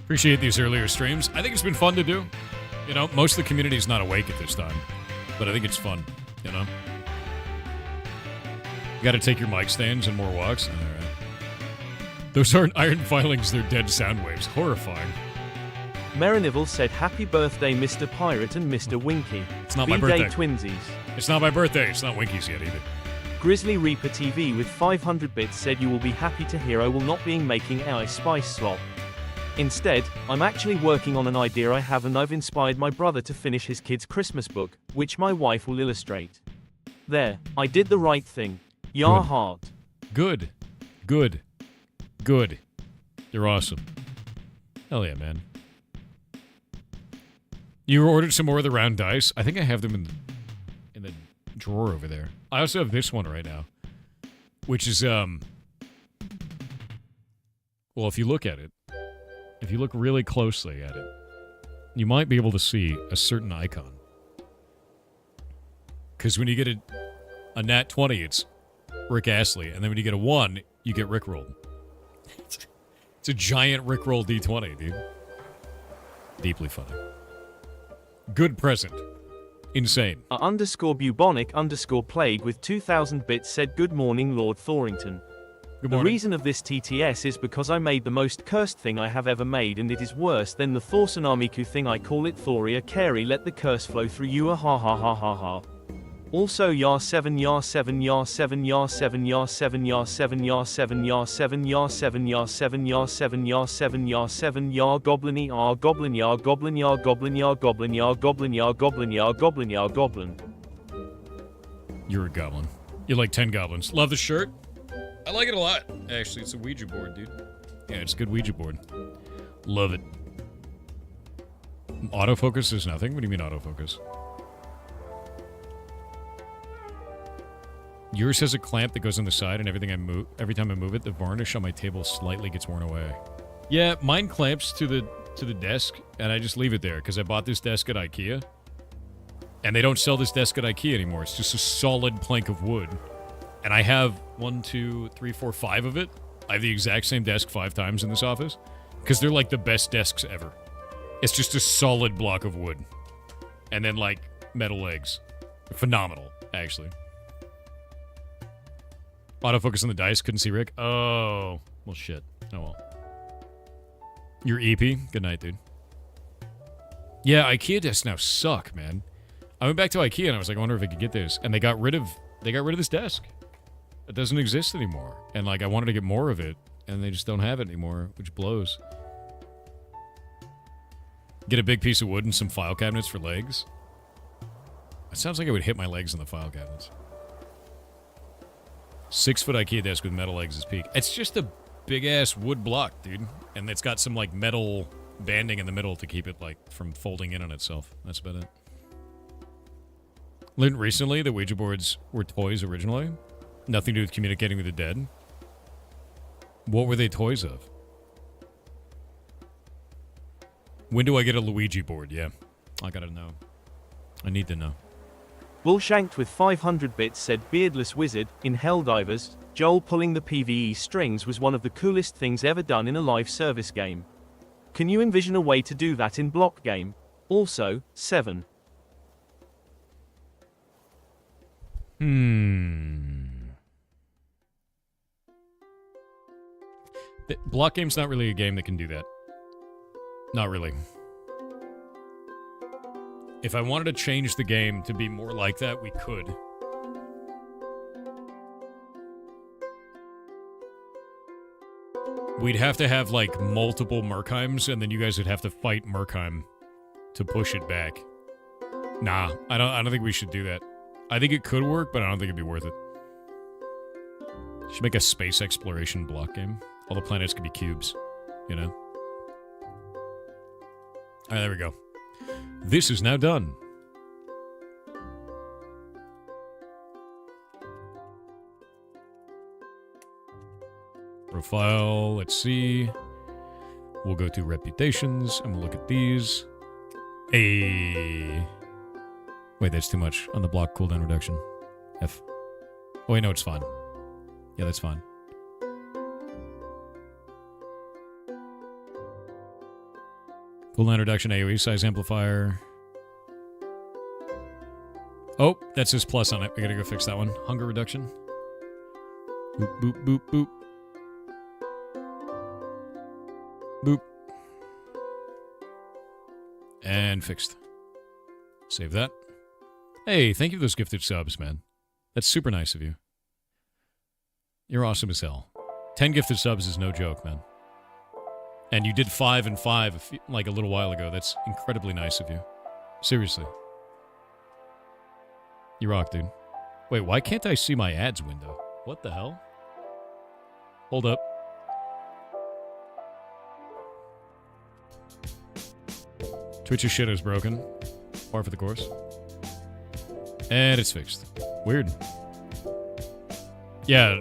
Appreciate these earlier streams. I think it's been fun to do. You know, most of the community is not awake at this time. But I think it's fun, you know? You gotta take your mic stands and more walks. All right. Those aren't iron filings, they're dead sound waves. Horrifying. Merinival said, happy birthday, Mr. Pirate and Mr. Winky. It's not my birthday. B-Day twinsies. It's not my birthday. It's not Winky's yet, either. Grizzly Reaper TV with 500 bits said, you will be happy to hear I will not be making AI spice slop. Instead, I'm actually working on an idea I have and I've inspired my brother to finish his kid's Christmas book, which my wife will illustrate. There, I did the right thing. Yar heart. Good. Good. Good. You're awesome. Hell yeah, man. You ordered some more of the round dice? I think I have them in the drawer over there. I also have this one right now, which is, well, if you look at it, if you look really closely at it, you might be able to see a certain icon. Because when you get a nat 20, it's Rick Astley, and then when you get a 1, you get Rickrolled. It's a giant Rickroll D20, dude. Deeply funny. Good present. Insane. Underscore bubonic underscore plague with 2000 bits said good morning Lord Thorington. Good The morning. reason of this TTS is because I made the most cursed thing I have ever made, and it is worse than the Thor Tsunamiku thing. I call it Thoria Carey, let the curse flow through you, ha ha ha ha ha. Also yar 7 yar 7 yar 7 yar 7 yar 7 yar 7 yar 7 yar 7 yar 7 yar 7 yar 7 yar 7 yar 7 yar goblin yar goblin yar goblin yar goblin yar goblin yar goblin yar goblin yar goblin yar goblin. You're a goblin. You're like 10 goblins. Love the shirt. I like it a lot. Actually, it's a Ouija board, dude. Yeah, it's a good Ouija board. Love it. Autofocus is nothing? What do you mean autofocus? Yours has a clamp that goes on the side, and every time I move it, the varnish on my table slightly gets worn away. Yeah, mine clamps to the desk, and I just leave it there, because I bought this desk at IKEA. And they don't sell this desk at IKEA anymore. It's just a solid plank of wood. And I have 1, 2, 3, 4, 5 of it. I have the exact same desk 5 times in this office. Because they're like the best desks ever. It's just a solid block of wood. And then like metal legs. Phenomenal, actually. Autofocus on the dice, couldn't see Rick. Oh, well shit. Oh well. You're EP? Good night, dude. Yeah, IKEA desks now suck, man. I went back to IKEA and I was like, I wonder if I could get this. And they got rid of this desk. It doesn't exist anymore. And like I wanted to get more of it, and they just don't have it anymore, which blows. Get a big piece of wood and some file cabinets for legs. It sounds like I would hit my legs in the file cabinets. 6-foot IKEA desk with metal legs is peak. It's just a big ass wood block, dude. And it's got some like metal banding in the middle to keep it like from folding in on itself. That's about it. Learned recently that Ouija boards were toys originally. Nothing to do with communicating with the dead. What were they toys of? When do I get a Luigi board? Yeah, I gotta know. I need to know. Bullshanked with 500 bits said beardless wizard, in Helldivers, Joel pulling the PvE strings was one of the coolest things ever done in a live service game. Can you envision a way to do that in block game? Also, 7. Block game's not really a game that can do that. Not really. If I wanted to change the game to be more like that, we could. We'd have to have, like, multiple Murkheims, and then you guys would have to fight Murkheim to push it back. Nah, I don't think we should do that. I think it could work, but I don't think it'd be worth it. Should make a space exploration block game. All the planets could be cubes, you know? Alright, there we go. This is now done. Profile, let's see. We'll go to reputations, and we'll look at these. Hey. Wait, that's too much on the block cooldown reduction. F. Oh, wait, no, it's fine. Yeah, that's fine. Cooldown reduction, AoE size amplifier. Oh, that says plus on it. We gotta go fix that one. Hunger reduction. Boop, boop, boop, boop. Boop. And fixed. Save that. Hey, thank you for those gifted subs, man. That's super nice of you. You're awesome as hell. 10 gifted subs is no joke, man. And you did 5 and 5 like a little while ago. That's incredibly nice of you. Seriously. You rock, dude. Wait, why can't I see my ads window? What the hell? Hold up. Twitch's shit is broken. Par for the course. And it's fixed. Weird. Yeah,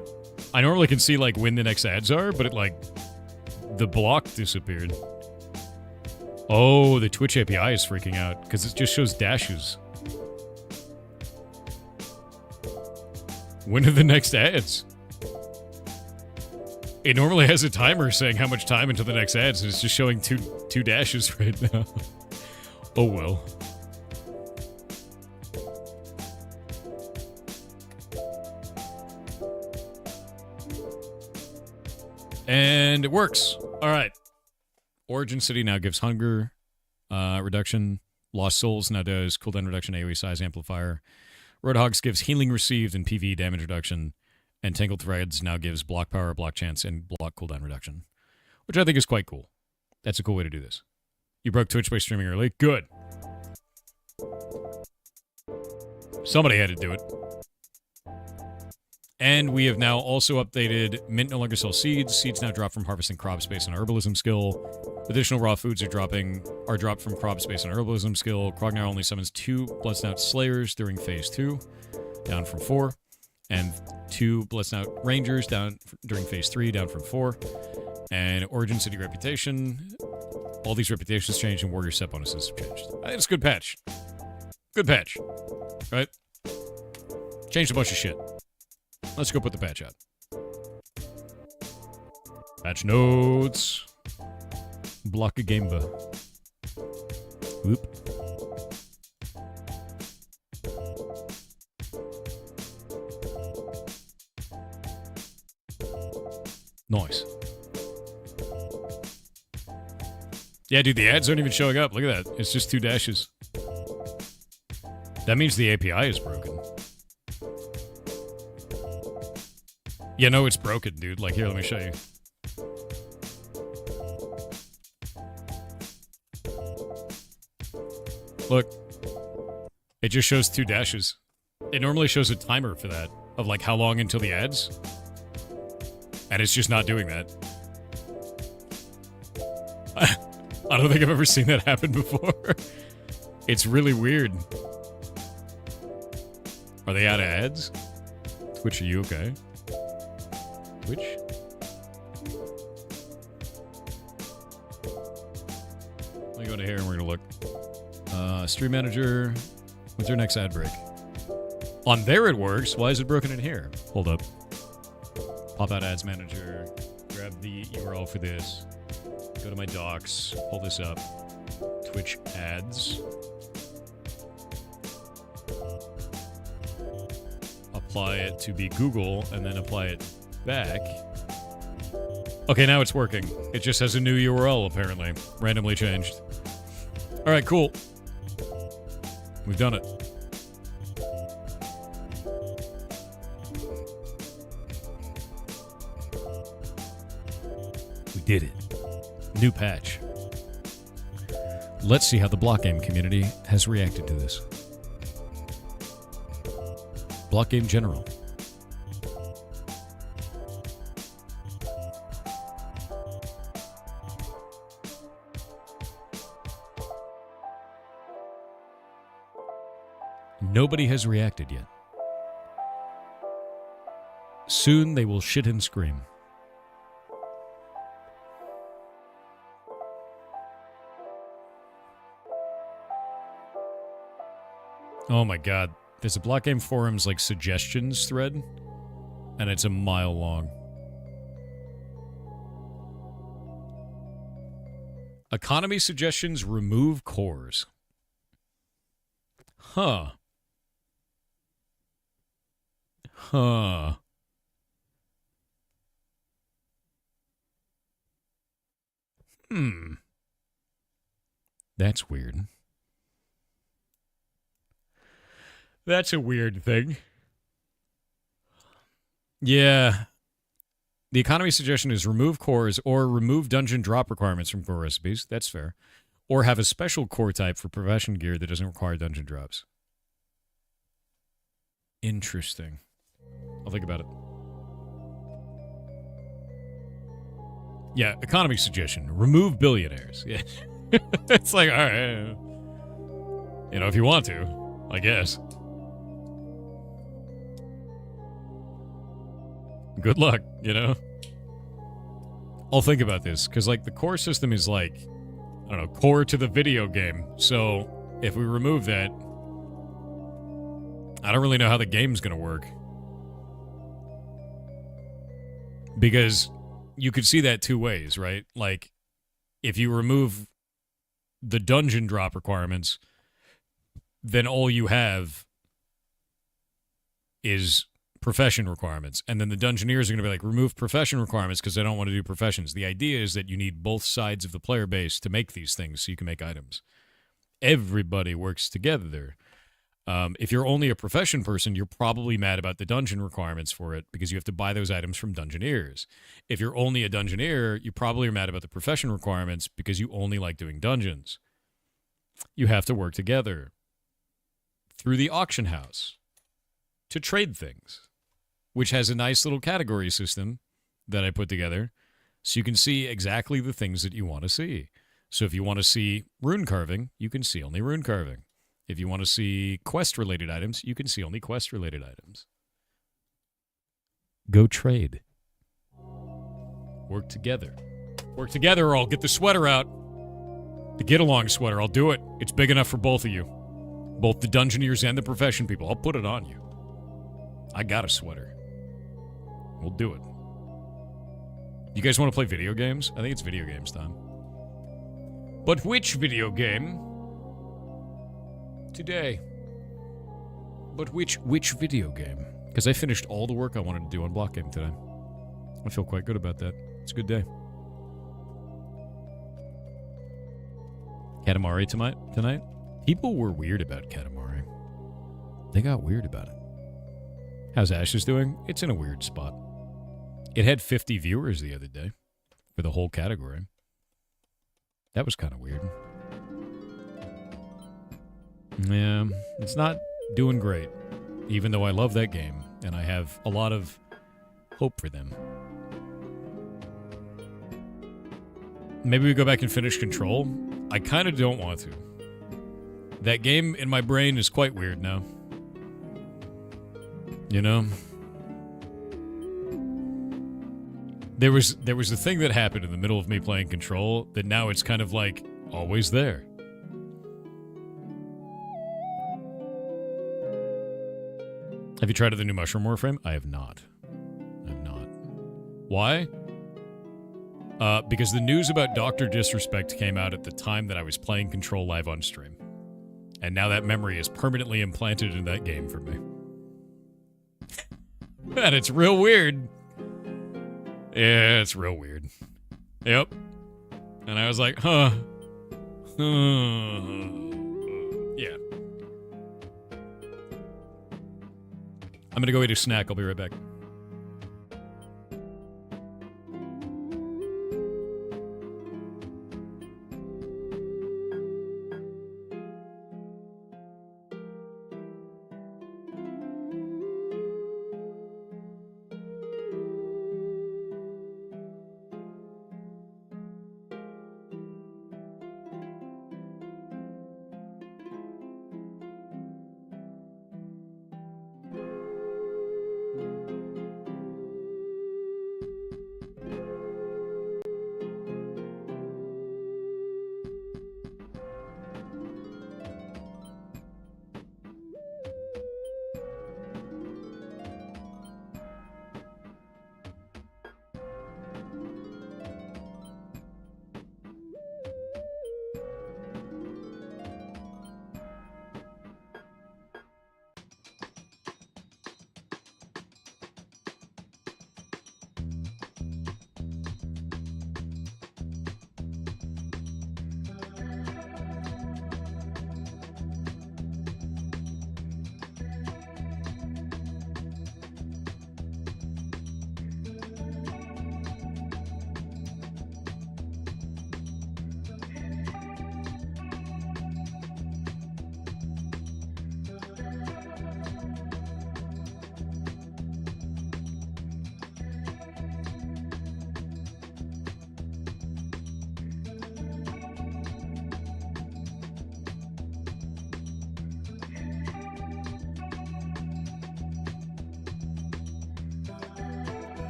I normally can see, like, when the next ads are, but it, like, the block disappeared. Oh, the Twitch API is freaking out, because it just shows dashes. When are the next ads? It normally has a timer saying how much time until the next ads, and it's just showing two dashes right now. Oh, well. And it works. All right. Origin City now gives hunger reduction. Lost Souls now does cooldown reduction, AoE size amplifier. Roadhogs gives healing received and PvE damage reduction. And Tangled Threads now gives block power, block chance, and block cooldown reduction, which I think is quite cool. That's a cool way to do this. You broke Twitch by streaming early. Good. Somebody had to do it. And we have now also updated Mint no longer sells seeds. Seeds now drop from harvesting crop space and herbalism skill. Additional raw foods are dropped from crop space and herbalism skill. Krog now only summons 2 Bloodsnout Slayers during phase 2, down from 4. And 2 Bloodsnout Rangers during phase 3, down from 4. And Origin City reputation. All these reputations changed and warrior set bonuses have changed. I think it's a good patch. Good patch. Right? Changed a bunch of shit. Let's go put the patch out. Patch notes. Block a Gameba. Whoop. Nice. Yeah, dude, the ads aren't even showing up. Look at that. It's just 2 dashes. That means the API is broken. Yeah, no, it's broken, dude. Like, here, let me show you. Look. It just shows 2 dashes. It normally shows a timer for that, of like how long until the ads. And it's just not doing that. I don't think I've ever seen that happen before. It's really weird. Are they out of ads? Twitch, are you okay? Twitch? Let me go to here and we're gonna look. Stream Manager. What's our next ad break? On there it works. Why is it broken in here? Hold up. Pop out Ads Manager. Grab the URL for this. Go to my docs. Pull this up. Twitch ads. Apply it to be Google and then apply it back. Okay, now it's working. It just has a new URL apparently. Randomly changed. Alright, cool. We've done it. We did it. New patch. Let's see how the block game community has reacted to this. Block game general. Nobody has reacted yet. Soon they will shit and scream. Oh my god. There's a Block Game Forums like suggestions thread, and it's a mile long. Economy suggestions remove cores. Huh. Huh. That's weird. That's a weird thing. Yeah. The economy suggestion is remove cores or remove dungeon drop requirements from core recipes. That's fair. Or have a special core type for profession gear that doesn't require dungeon drops. Interesting. I'll think about it. Yeah, economy suggestion. Remove billionaires. Yeah. It's like, all right. You know, if you want to, I guess. Good luck, you know? I'll think about this, because, like, the core system is, like, I don't know, core to the video game. So, if we remove that, I don't really know how the game's gonna work. Because you could see that 2 ways, right? Like, if you remove the dungeon drop requirements, then all you have is profession requirements. And then the Dungeoneers are going to be like, remove profession requirements because I don't want to do professions. The idea is that you need both sides of the player base to make these things so you can make items. Everybody works together. If you're only a profession person, you're probably mad about the dungeon requirements for it because you have to buy those items from Dungeoneers. If you're only a Dungeoneer, you probably are mad about the profession requirements because you only like doing dungeons. You have to work together through the auction house to trade things, which has a nice little category system that I put together so you can see exactly the things that you want to see. So if you want to see rune carving, you can see only rune carving. If you want to see quest-related items, you can see only quest-related items. Go trade. Work together. Work together or I'll get the sweater out. The get-along sweater, I'll do it. It's big enough for both of you. Both the Dungeoneers and the profession people. I'll put it on you. I got a sweater. We'll do it. You guys want to play video games? I think it's video games time. But which video game? Today. But which video game? Because I finished all the work I wanted to do on Block Game today. I feel quite good about that. It's a good day. Katamari tonight? People were weird about Katamari. They got weird about it. How's Ashes doing? It's in a weird spot. It had 50 viewers the other day for the whole category. That was kind of weird. Yeah, it's not doing great, even though I love that game, and I have a lot of hope for them. Maybe we go back and finish Control? I kind of don't want to. That game in my brain is quite weird now. You know? There was a thing that happened in the middle of me playing Control that now it's kind of like always there. Have you tried the new Mushroom Warframe? I have not. Why? Because the news about Dr. Disrespect came out at the time that I was playing Control live on stream. And now that memory is permanently implanted in that game for me. And it's real weird. Yeah, it's real weird. Yep. And I was like, huh. Yeah. I'm gonna go eat a snack. I'll be right back.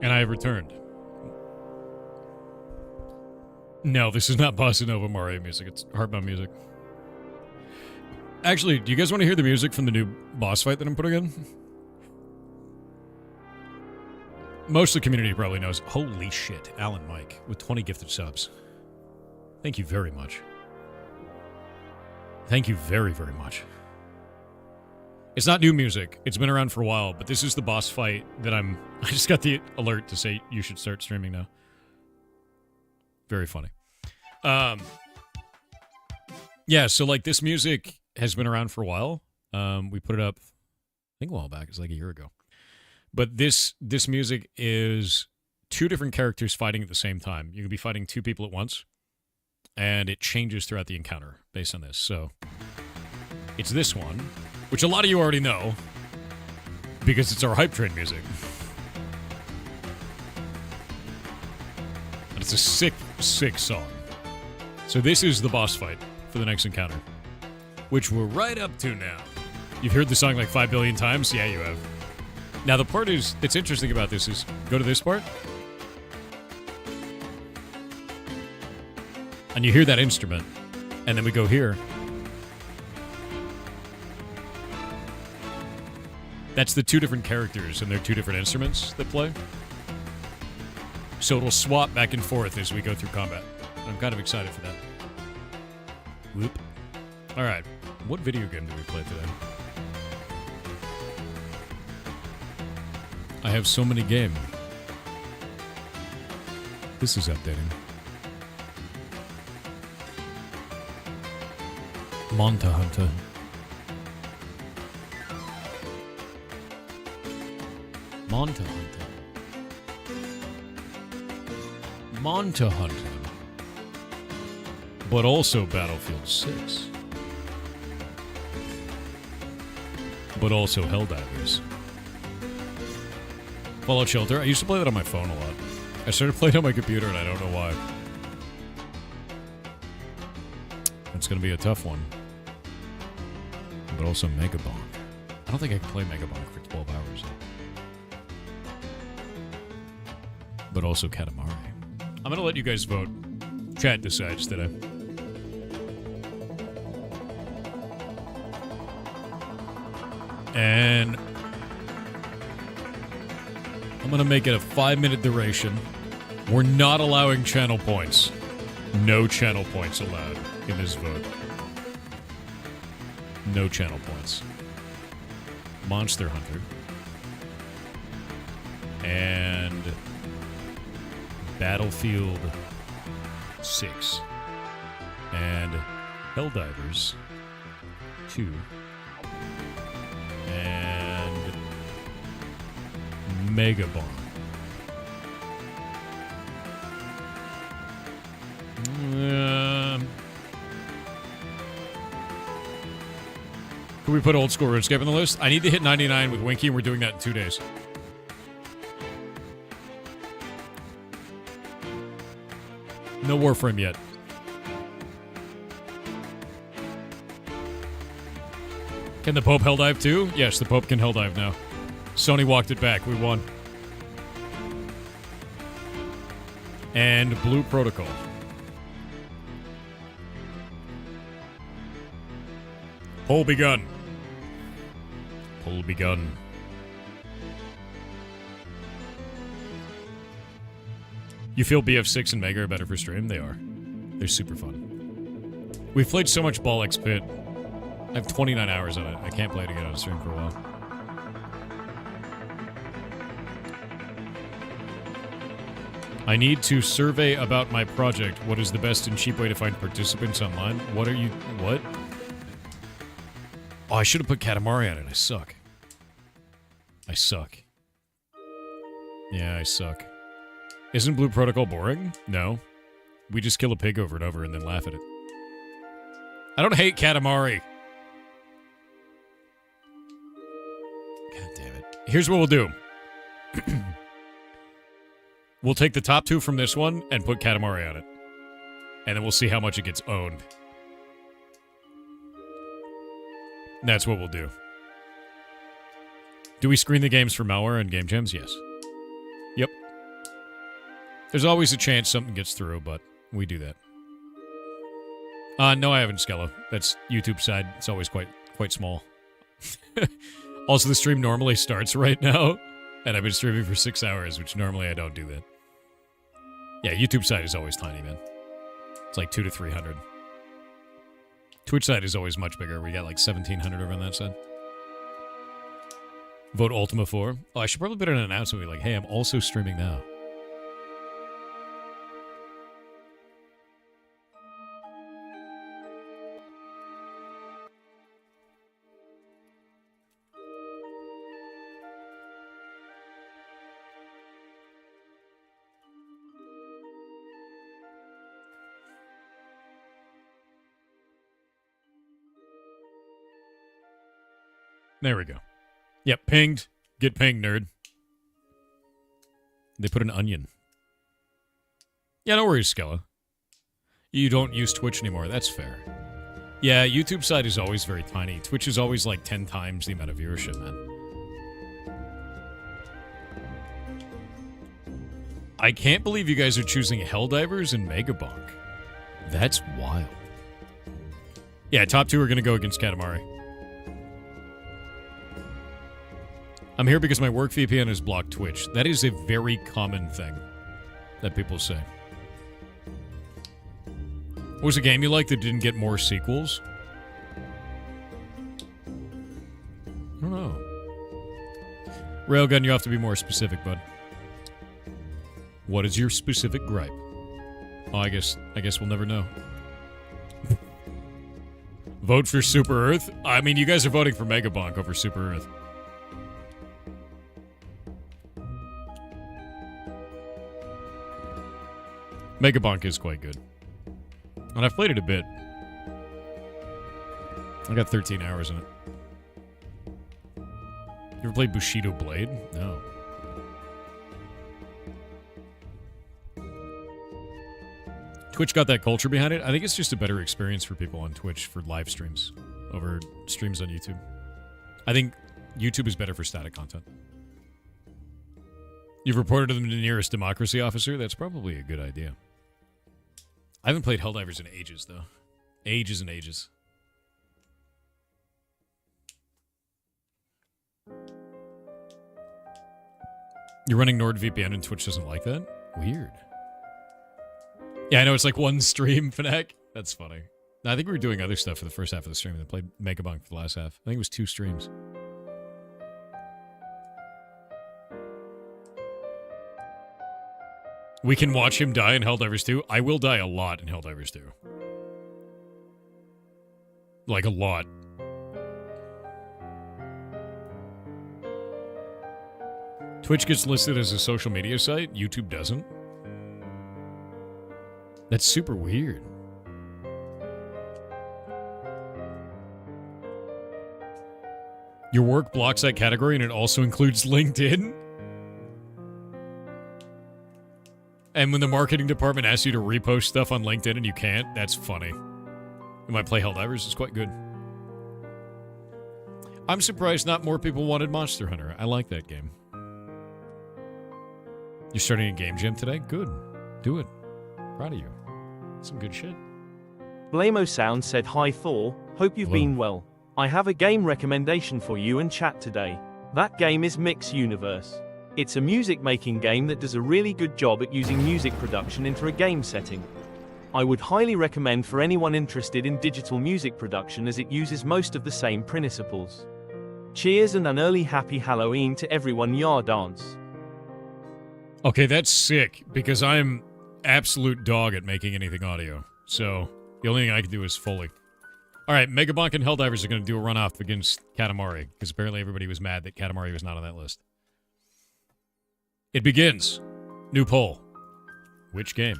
And I have returned. No, this is not Bossa Nova Mario music. It's Heartbound music. Actually, do you guys want to hear the music from the new boss fight that I'm putting in? Most of the community probably knows. Holy shit, Alan Mike with 20 gifted subs. Thank you very much. Thank you very, very much. It's not new music. It's been around for a while, but this is the boss fight that I just got the alert to say you should start streaming now. Very funny. Yeah, so like this music has been around for a while. We put it up, I think a while back. It's like a year ago. But this music is two different characters fighting at the same time. You can be fighting two people at once, and it changes throughout the encounter based on this. So it's this one, which a lot of you already know because it's our hype train music. And it's a sick, sick song. So this is the boss fight for the next encounter, which we're right up to now. You've heard the song like 5 billion times? Yeah, you have. Now, the part that's interesting about this is, go to this part, and you hear that instrument, and then we go here. That's the two different characters, and they're two different instruments that play. So it'll swap back and forth as we go through combat. I'm kind of excited for that. Whoop. All right, what video game did we play today? I have so many games. This is updating. Monta Hunter. Monta Hunter. Monta Hunter. But also Battlefield 6. But also Helldivers. Fallout Shelter. I used to play that on my phone a lot. I started playing on my computer and I don't know why. It's going to be a tough one. But also Megabonk. I don't think I can play Megabonk for 12 hours. But also Katamari. I'm going to let you guys vote. Chat decides today. And I'm going to make it a 5-minute duration. We're not allowing channel points. No channel points allowed in this vote. No channel points. Monster Hunter. And Battlefield 6. And Helldivers 2. And Megabomb. Can we put old school Runescape on the list? I need to hit 99 with Winky, and we're doing that in 2 days. No Warframe yet. Can the Pope helldive too? Yes, the Pope can helldive now. Sony walked it back. We won. And Blue Protocol. Poll begun. Poll begun. You feel BF6 and Mega are better for stream? They are. They're super fun. We've played so much Ball X Pit. I have 29 hours on it. I can't play it again on stream for a while. I need to survey about my project. What is the best and cheap way to find participants online? What are you... What? Oh, I should have put Katamari on it. I suck. I suck. Yeah, I suck. Isn't Blue Protocol boring? No. We just kill a pig over and over and then laugh at it. I don't hate Katamari. God damn it. Here's what we'll do. We'll take the top two from this one and put Katamari on it. And then we'll see how much it gets owned. That's what we'll do. Do we screen the games for malware and game jams? Yes. Yep. There's always a chance something gets through, but we do that. No, I haven't, Skella. That's YouTube side. It's always quite small. Also, the stream normally starts right now, and I've been streaming for 6 hours, which normally I don't do that. Yeah, YouTube side is always tiny, man. It's like 200 to 300. Twitch side is always much bigger. We got like 1,700 over on that side. Vote Ultima 4. Oh, I should probably put an announcement like, hey, I'm also streaming now. There we go. Yep, pinged. Get pinged, nerd. They put an onion. Yeah, no worries, Skella. You don't use Twitch anymore. That's fair. Yeah, YouTube side is always very tiny. Twitch is always like 10 times the amount of viewership, man. I can't believe you guys are choosing Helldivers and Megabonk. That's wild. Yeah, top 2 are going to go against Katamari. I'm here because my work VPN has blocked Twitch. That is a very common thing that people say. What was a game you liked that didn't get more sequels? I don't know. Railgun, you have to be more specific, bud. What is your specific gripe? Oh, I guess we'll never know. Vote for Super Earth? I mean, you guys are voting for Megabonk over Super Earth. Megabonk is quite good. And I've played it a bit. I got 13 hours in it. You ever played Bushido Blade? No. Twitch got that culture behind it. I think it's just a better experience for people on Twitch for live streams over streams on YouTube. I think YouTube is better for static content. You've reported to the nearest democracy officer? That's probably a good idea. I haven't played Helldivers in ages, though. Ages and ages. You're running NordVPN and Twitch doesn't like that? Weird. Yeah, I know, it's like one stream, Fnac. That's funny. No, I think we were doing other stuff for the first half of the stream and then played Megabonk for the last half. I think it was 2 streams. We can watch him die in Helldivers 2. I will die a lot in Helldivers 2. Like, a lot. Twitch gets listed as a social media site. YouTube doesn't. That's super weird. Your work blocks that category and it also includes LinkedIn? And when the marketing department asks you to repost stuff on LinkedIn and you can't, that's funny. You might play Helldivers, it's quite good. I'm surprised not more people wanted Monster Hunter. I like that game. You're starting a game jam today? Good. Do it. Proud of you. Some good shit. Blamo Sound said, hi Thor, hope you've been well. I have a game recommendation for you and chat today. That game is Mix Universe. It's a music-making game that does a really good job at using music production into a game setting. I would highly recommend for anyone interested in digital music production as it uses most of the same principles. Cheers and an early happy Halloween to everyone. Yar dance. Okay, that's sick, because I'm absolute dog at making anything audio. So, the only thing I can do is Foley. Alright, Megabonk and Helldivers are going to do a runoff against Katamari, because apparently everybody was mad that Katamari was not on that list. It begins. New poll. Which game?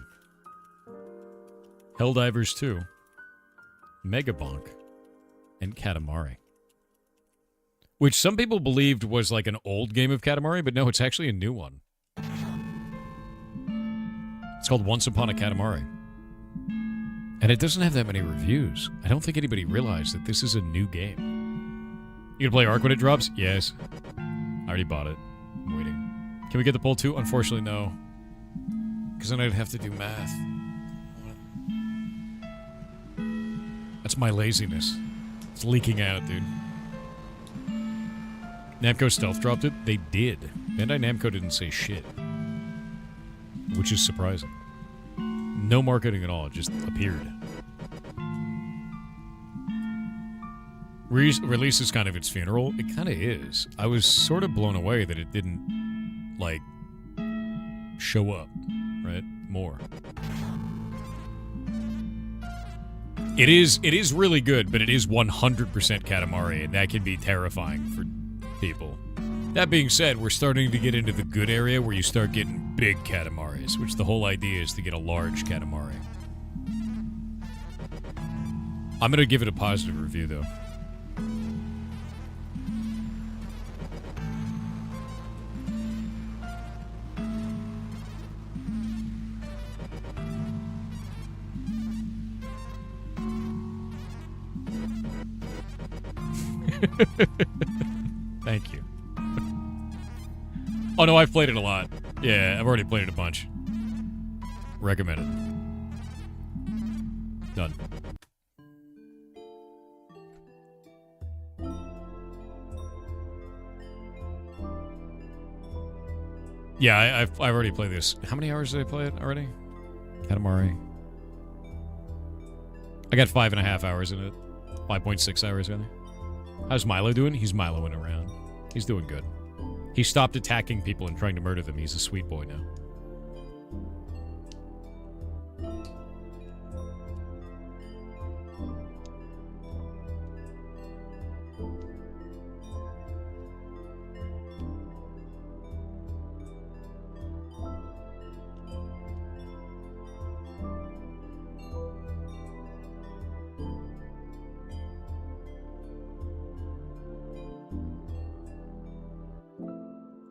Helldivers 2, Megabonk, and Katamari. Which some people believed was like an old game of Katamari, but no, it's actually a new one. It's called Once Upon a Katamari. And it doesn't have that many reviews. I don't think anybody realized that this is a new game. You gonna play Ark when it drops? Yes. I already bought it. I'm waiting. Can we get the poll too? Unfortunately, no. Because then I'd have to do math. That's my laziness. It's leaking out, dude. Namco stealth dropped it? They did. Bandai Namco didn't say shit. Which is surprising. No marketing at all, it just appeared. Release is kind of its funeral. It kind of is. I was sort of blown away that it didn't, like, show up, right? More. It is really good, but it is 100% Katamari, and that can be terrifying for people. That being said, we're starting to get into the good area where you start getting big Katamaris, which the whole idea is to get a large Katamari. I'm going to give it a positive review, though. Thank you. Oh no, I've played it a lot. Yeah, I've already played it a bunch. Recommended. Done. Yeah, I've already played this. How many hours did I play it already? Katamari. I got 5.5 hours in it. 5.6 hours, rather. How's Milo doing? He's Miloing around. He's doing good. He stopped attacking people and trying to murder them. He's a sweet boy now.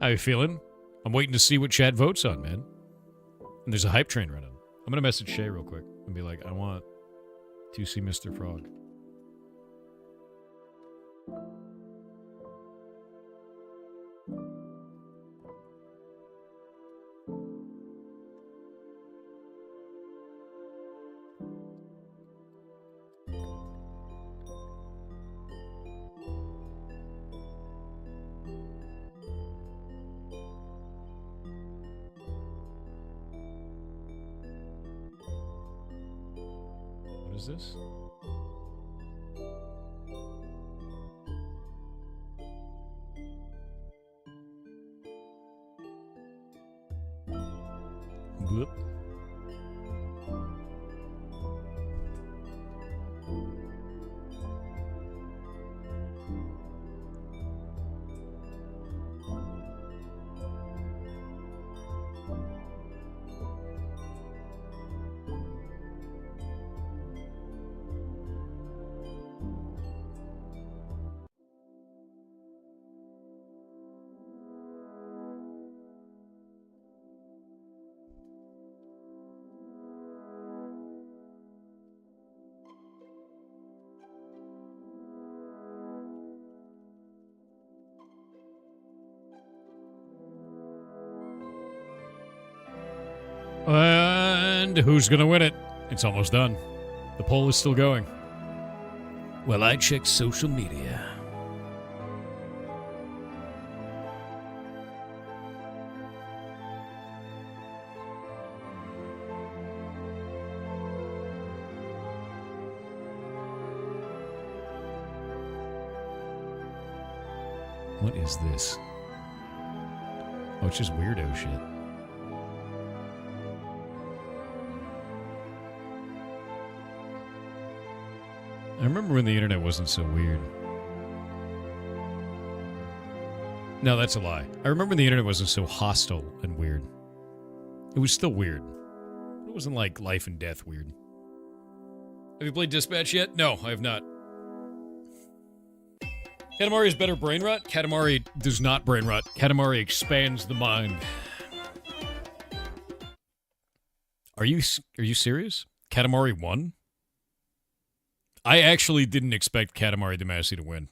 How you feeling? I'm waiting to see what Chad votes on, man. And there's a hype train running. I'm going to message Shay real quick and be like, I want to see Mr. Frog. What is this? Bloop. And who's going to win it? It's almost done. The poll is still going. Well, I checked social media. What is this? Oh, it's just weirdo shit. I remember when the internet wasn't so weird. No, that's a lie. I remember when the internet wasn't so hostile and weird. It was still weird. It wasn't like life and death weird. Have you played Dispatch yet? No, I have not. Katamari is better brain rot? Katamari does not brain rot. Katamari expands the mind. Are you serious? Katamari won? I actually didn't expect Katamari Damacy to win.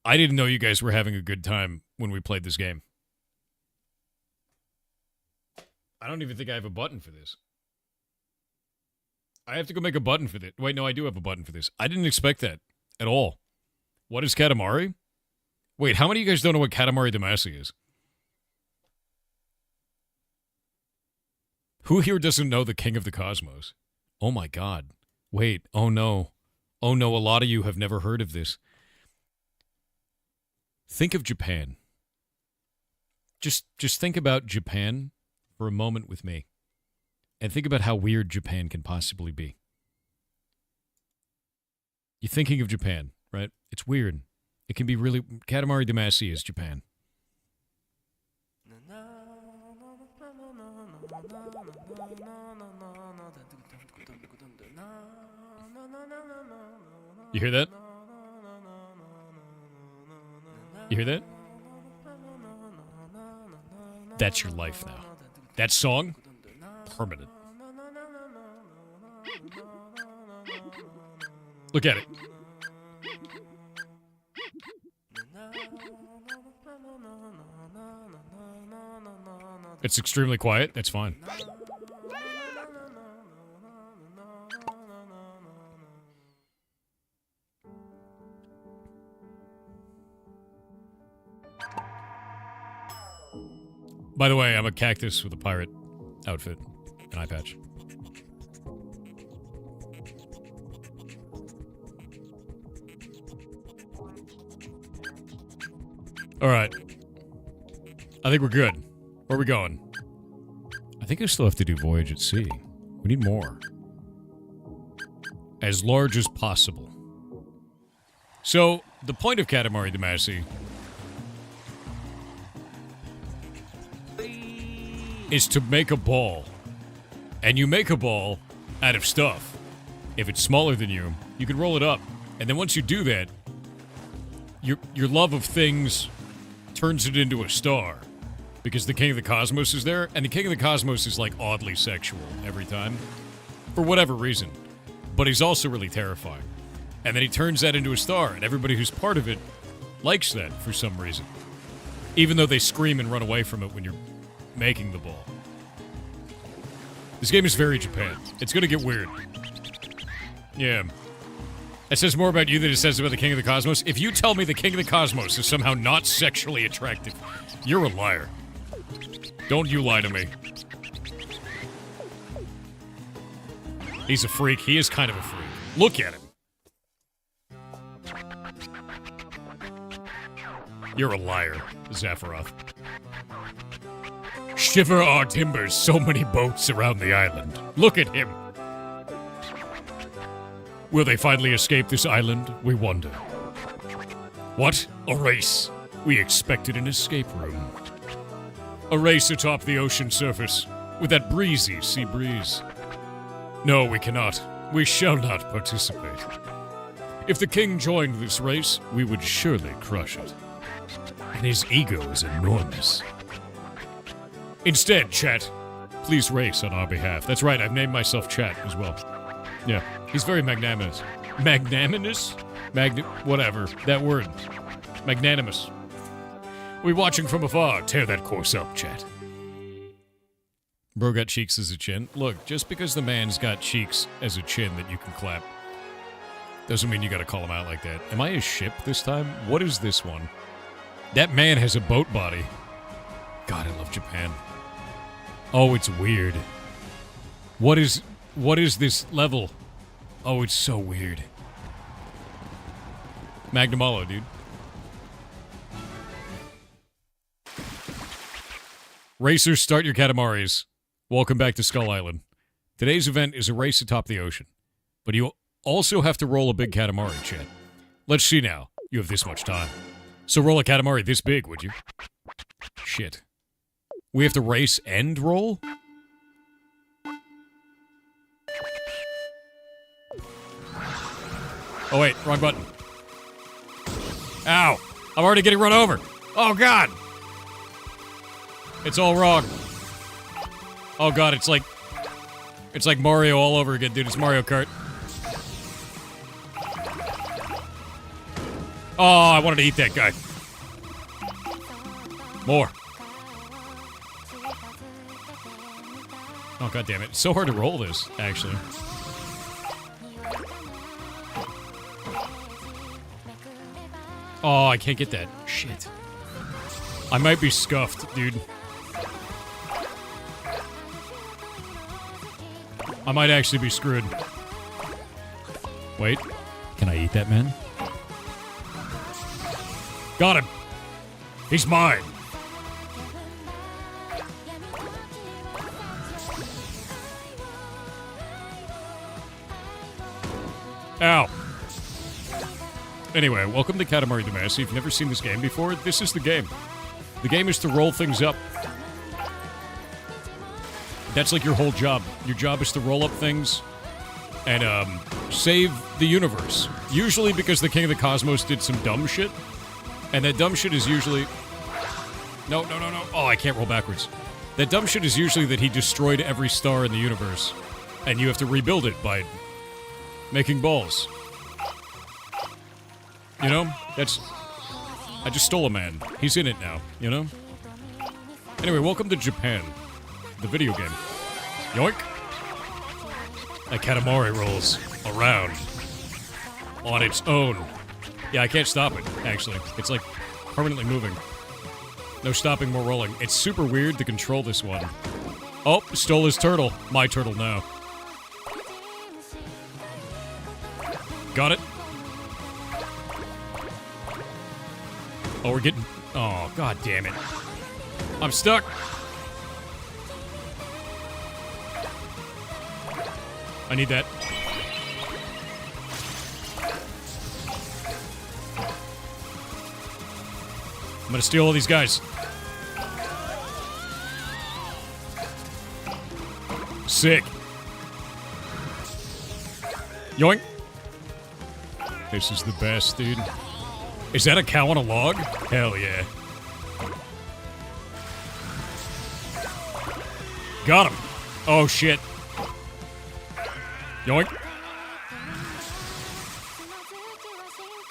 I didn't know you guys were having a good time when we played this game. I don't even think I have a button for this. I have to go make a button for this. Wait, no, I do have a button for this. I didn't expect that at all. What is Katamari? Wait, how many of you guys don't know what Katamari Damacy is? Who here doesn't know the King of the Cosmos? Oh my god. Wait, oh no. Oh no, a lot of you have never heard of this. Think of Japan. Just think about Japan for a moment with me. And think about how weird Japan can possibly be. You're thinking of Japan, right? It's weird. It can be really... Katamari Damacy is Japan. You hear that? You hear that? That's your life now. That song? Permanent. Look at it. It's extremely quiet. That's fine. By the way, I'm a cactus with a pirate outfit, an eye patch. All right. I think we're good. Where are we going? I think I still have to do Voyage at Sea. We need more. As large as possible. So, the point of Katamari Damacy is to make a ball. And you make a ball out of stuff. If it's smaller than you, you can roll it up. And then once you do that, your love of things turns it into a star. Because the King of the Cosmos is there, and the King of the Cosmos is, like, oddly sexual every time. For whatever reason. But he's also really terrifying. And then he turns that into a star, and everybody who's part of it likes that for some reason. Even though they scream and run away from it when you're making the ball. This game is very Japan. It's gonna get weird. Yeah. It says more about you than it says about the King of the Cosmos. If you tell me the King of the Cosmos is somehow not sexually attractive, you're a liar. Don't you lie to me. He's a freak. He is kind of a freak. Look at him. You're a liar, Zaphiroth. Shiver our timbers, so many boats around the island. Look at him. Will they finally escape this island? We wonder. What? A race. We expected an escape room. A race atop the ocean surface, with that breezy sea breeze. No, we cannot. We shall not participate. If the king joined this race, we would surely crush it. And his ego is enormous. Instead, Chat, please race on our behalf. That's right, I've named myself Chat as well. Yeah, he's very magnanimous. Magnanimous? Whatever, that word. Magnanimous. We watching from afar. Tear that course up, Chat. Bro got cheeks as a chin. Look, just because the man's got cheeks as a chin that you can clap, doesn't mean you gotta call him out like that. Am I a ship this time? What is this one? That man has a boat body. God, I love Japan. Oh, it's weird. What is this level? Oh, it's so weird. Magnamalo, dude. Racers, start your Katamaris. Welcome back to Skull Island. Today's event is a race atop the ocean. But you also have to roll a big Katamari, Chat. Let's see now. You have this much time. So roll a Katamari this big, would you? Shit. We have to race and roll? Oh wait, wrong button. Ow! I'm already getting run over. Oh god! It's all wrong. Oh god, it's like Mario all over again, dude. It's Mario Kart. Oh, I wanted to eat that guy. Oh, god damn it. It's so hard to roll this, actually. Oh, I can't get that. Shit. I might be scuffed, dude. I might actually be screwed. Wait. Can I eat that man? Got him. He's mine. Ow. Anyway, welcome to Katamari Damacy. If you've never seen this game before, this is the game. The game is to roll things up. That's like your whole job. Your job is to roll up things and save the universe. Usually because the King of the Cosmos did some dumb shit. And that dumb shit is usually... No. Oh, I can't roll backwards. That dumb shit is usually that he destroyed every star in the universe. And you have to rebuild it by making balls. You know? That's... I just stole a man. He's in it now, you know? Anyway, welcome to Japan. The video game. Yoink! That Katamari rolls around on its own. Yeah, I can't stop it, actually. It's like permanently moving. No stopping, more rolling. It's super weird to control this one. Oh, stole his turtle. My turtle now. Got it. Oh, we're getting... Oh, god damn it. I'm stuck. I need that. I'm gonna steal all these guys. Sick. Yoink. This is the best, dude. Is that a cow on a log? Hell yeah. Got him. Oh, shit. Yoink.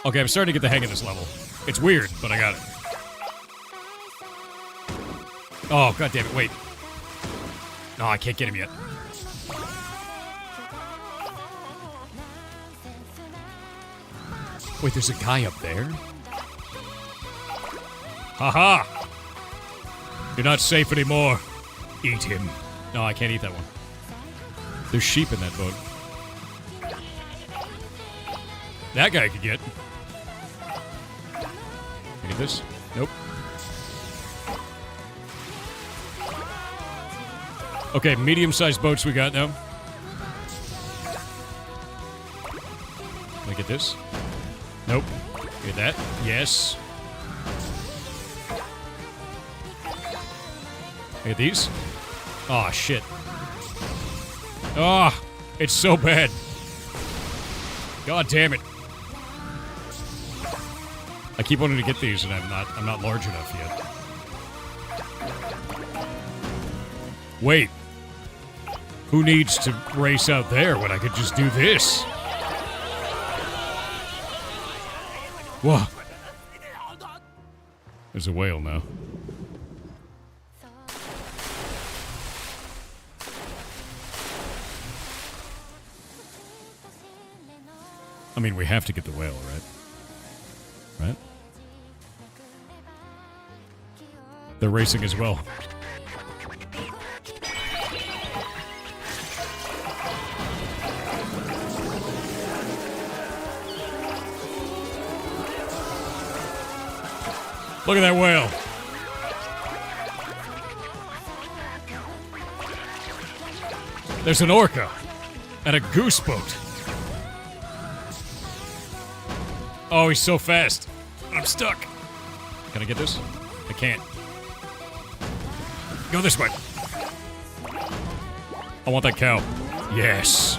Okay, I'm starting to get the hang of this level. It's weird, but I got it. Oh, god damn it, wait. No, I can't get him yet. Wait, there's a guy up there? Haha! You're not safe anymore. Eat him. No, I can't eat that one. There's sheep in that boat. That guy I could get. Can I get this? Nope. Okay, medium-sized boats we got now. Can I get this? Nope. Get that? Yes. Get these? Aw, shit. Ah, it's so bad. God damn it. I keep wanting to get these and I'm not large enough yet. Wait. Who needs to race out there when I could just do this? Whoa. There's a whale now. I mean, we have to get the whale, right? Right? They're racing as well. Look at that whale. There's an orca and a goose boat. Oh, he's so fast. I'm stuck. Can I get this? I can't. Go this way. I want that cow. Yes.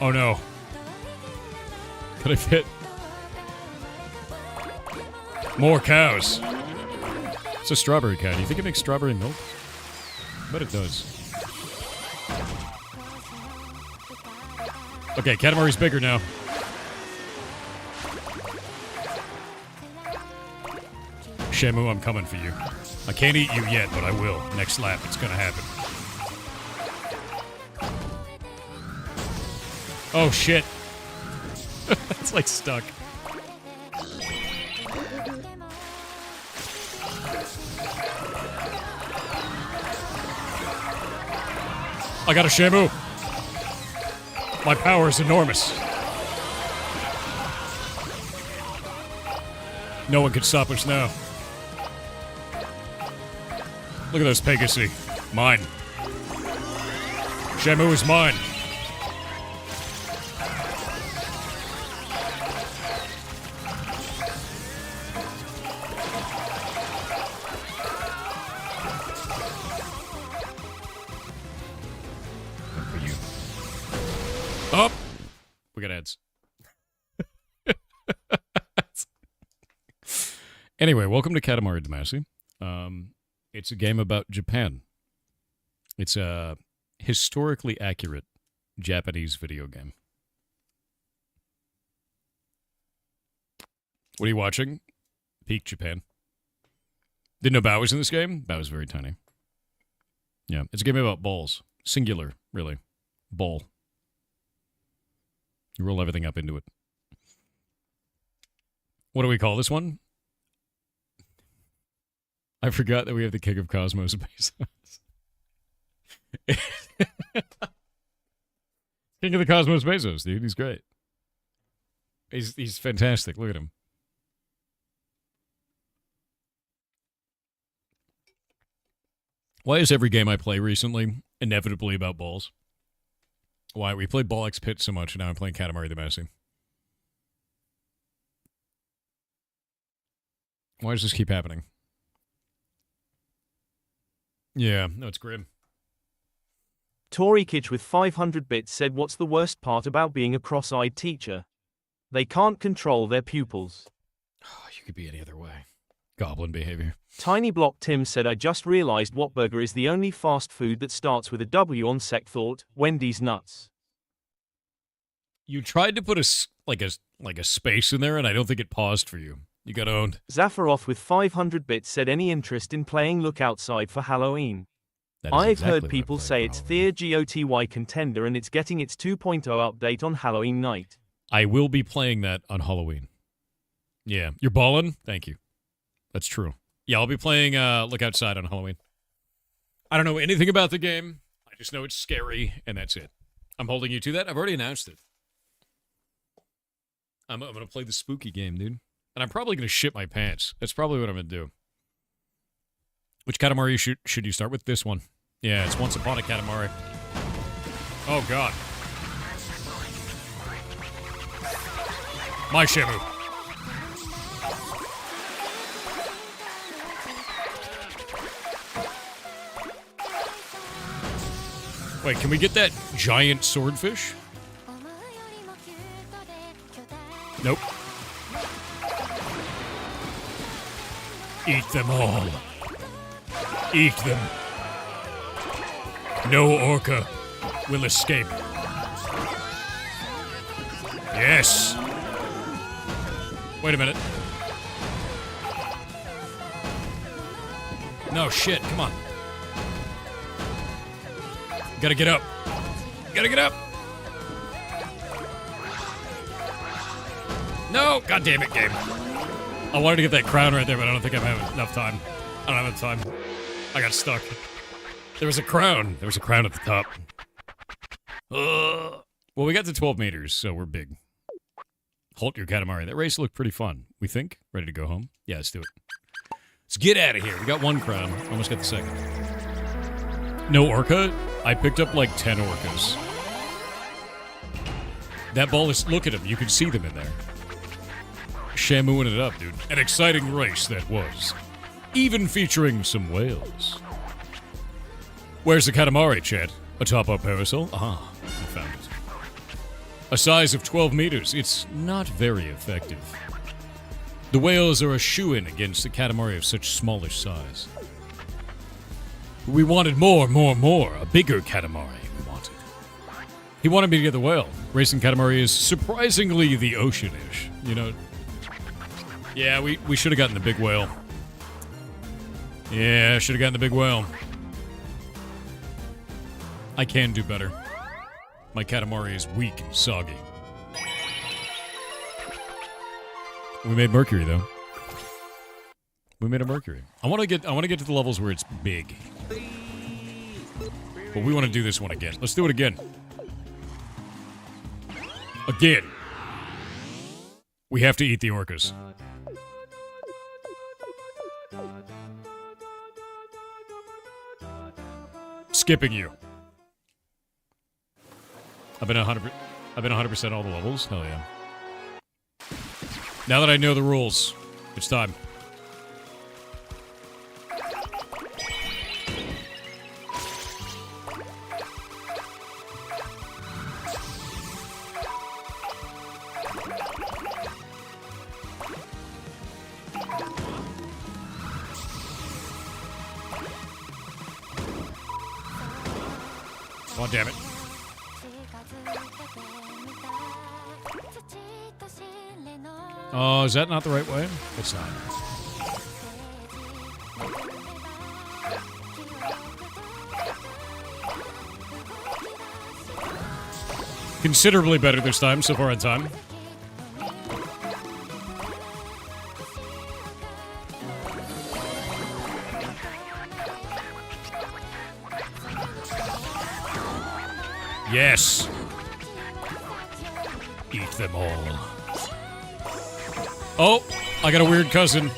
Oh no. Can I fit? More cows. It's a strawberry cow. Do you think it makes strawberry milk? I bet it does. Okay, Katamari's bigger now. Shamu, I'm coming for you. I can't eat you yet, but I will. Next lap, it's gonna happen. Oh, shit. It's like stuck. I got a Shamu. My power is enormous. No one can stop us now. Look at those Pegasi. Mine. Shamu is mine. Oh! We got ads. Anyway, welcome to Katamari Damacy. It's a game about Japan. It's a historically accurate Japanese video game. What are you watching? Peak Japan. Didn't know Bao was in this game? Bao was very tiny. Yeah, it's a game about balls. Singular, really. Ball. You roll everything up into it. What do we call this one? I forgot that we have the King of Cosmos Bezos. King of the Cosmos Bezos, dude. He's great. He's fantastic. Look at him. Why is every game I play recently inevitably about balls? Why? We played Ball X Pit so much, and now I'm playing Katamari Damacy. Why does this keep happening? Yeah, no, it's grim. Tory Kitch with 500 bits said, what's the worst part about being a cross-eyed teacher? They can't control their pupils. Oh, you could be any other way. Goblin behavior. Tiny Block Tim said, I just realized Whopburger is the only fast food that starts with a W on sec thought, Wendy's nuts. You tried to put a space in there, and I don't think it paused for you. You got owned. Zafaroth with 500 bits said, any interest in playing Look Outside for Halloween? I've exactly heard people say it's Thea GOTY contender and it's getting its 2.0 update on Halloween night. I will be playing that on Halloween. Yeah, you're balling? Thank you. That's true. Yeah, I'll be playing Look Outside on Halloween. I don't know anything about the game. I just know it's scary, and that's it. I'm holding you to that. I've already announced it. I'm going to play the spooky game, dude. And I'm probably going to shit my pants. That's probably what I'm going to do. Which Katamari should you start with? This one. Yeah, it's Once Upon a Katamari. Oh, God. My Shamu. Wait, can we get that giant swordfish? Nope. Eat them all. Eat them. No orca will escape. Yes. Wait a minute. No, shit, come on. Gotta get up. Gotta get up. No! God damn it, game. I wanted to get that crown right there, but I don't think I'm having enough time. I don't have enough time. I got stuck. There was a crown. There was a crown at the top. Well, we got to 12 meters, so we're big. Halt your Katamari. That race looked pretty fun. We think? Ready to go home? Yeah, let's do it. Let's get out of here. We got one crown. Almost got the second. No orca? I picked up like 10 orcas. That ball is... Look at them. You can see them in there. Shamuing it up, dude. An exciting race that was. Even featuring some whales. Where's the Katamari, chat? Atop our parasol? Ah, I found it. A size of 12 meters. It's not very effective. The whales are a shoo-in against the Katamari of such smallish size. We wanted more. A bigger Katamari, we wanted. He wanted me to get the whale. Racing Katamari is surprisingly the ocean-ish, you know? Yeah, we should have gotten the big whale. Yeah, I should have gotten the big whale. I can do better. My Katamari is weak and soggy. We made Mercury, though. We made a Mercury. I want to get to the levels where it's big. But we want to do this one again. Let's do it again. Again. We have to eat the orcas. Skipping you. I've been 100% all the levels. Hell yeah. Now that I know the rules, it's time. Oh, damn it. Oh, is that not the right way? It's not. Considerably better this time, so far on time. Yes! Eat them all. Oh, I got a weird cousin.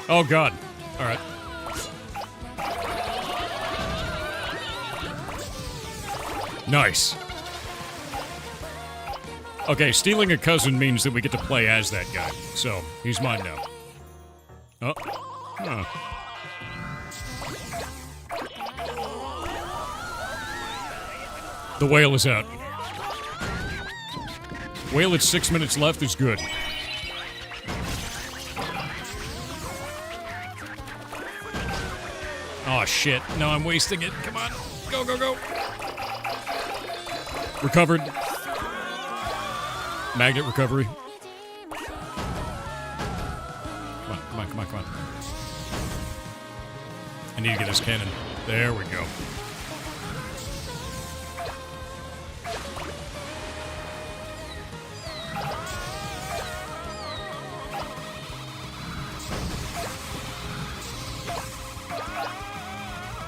Oh, God. All right. Nice. Okay, stealing a cousin means that we get to play as that guy. So, he's mine now. Oh. Huh. The whale is out. Whale at 6 minutes left is good. Oh, shit. No, I'm wasting it. Come on. Go, go, go. Recovered. Magnet recovery. Come on, come on, come on, come on. I need to get this cannon. There we go.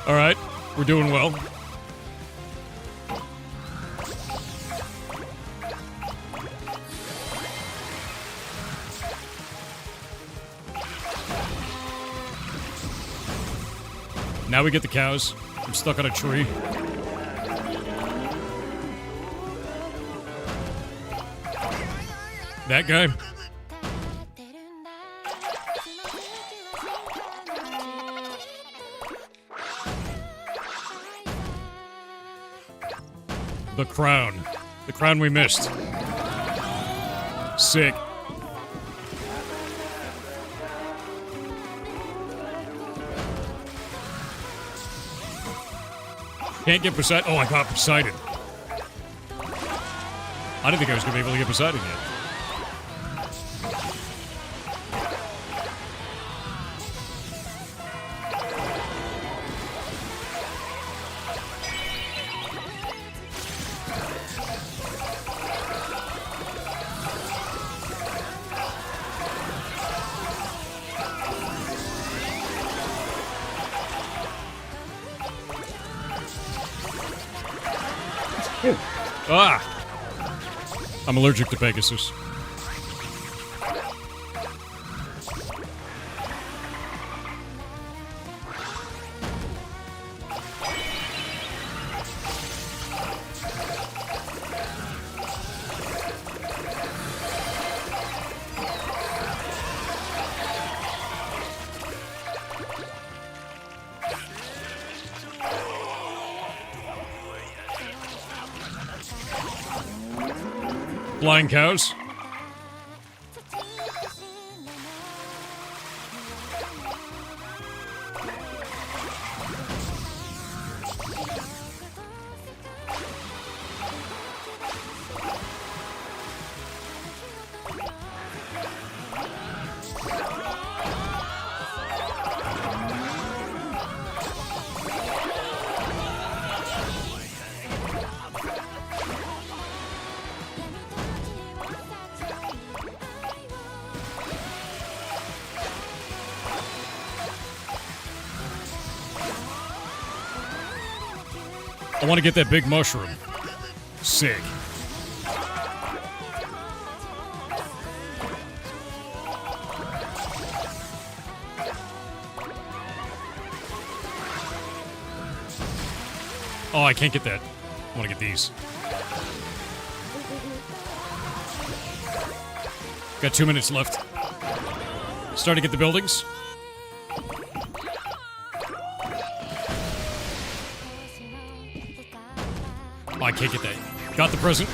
All right, we're doing well. Now we get the cows. I'm stuck on a tree. That guy. The crown. The crown we missed. Sick. Can't get Poseidon. Oh, I got Poseidon. I didn't think I was going to be able to get Poseidon yet. Ah! I'm allergic to Pegasus. Flying cows. I want to get that big mushroom. Sick. Oh, I can't get that. I want to get these. Got 2 minutes left. Starting to get the buildings. Oh, I can't get that. Got the present.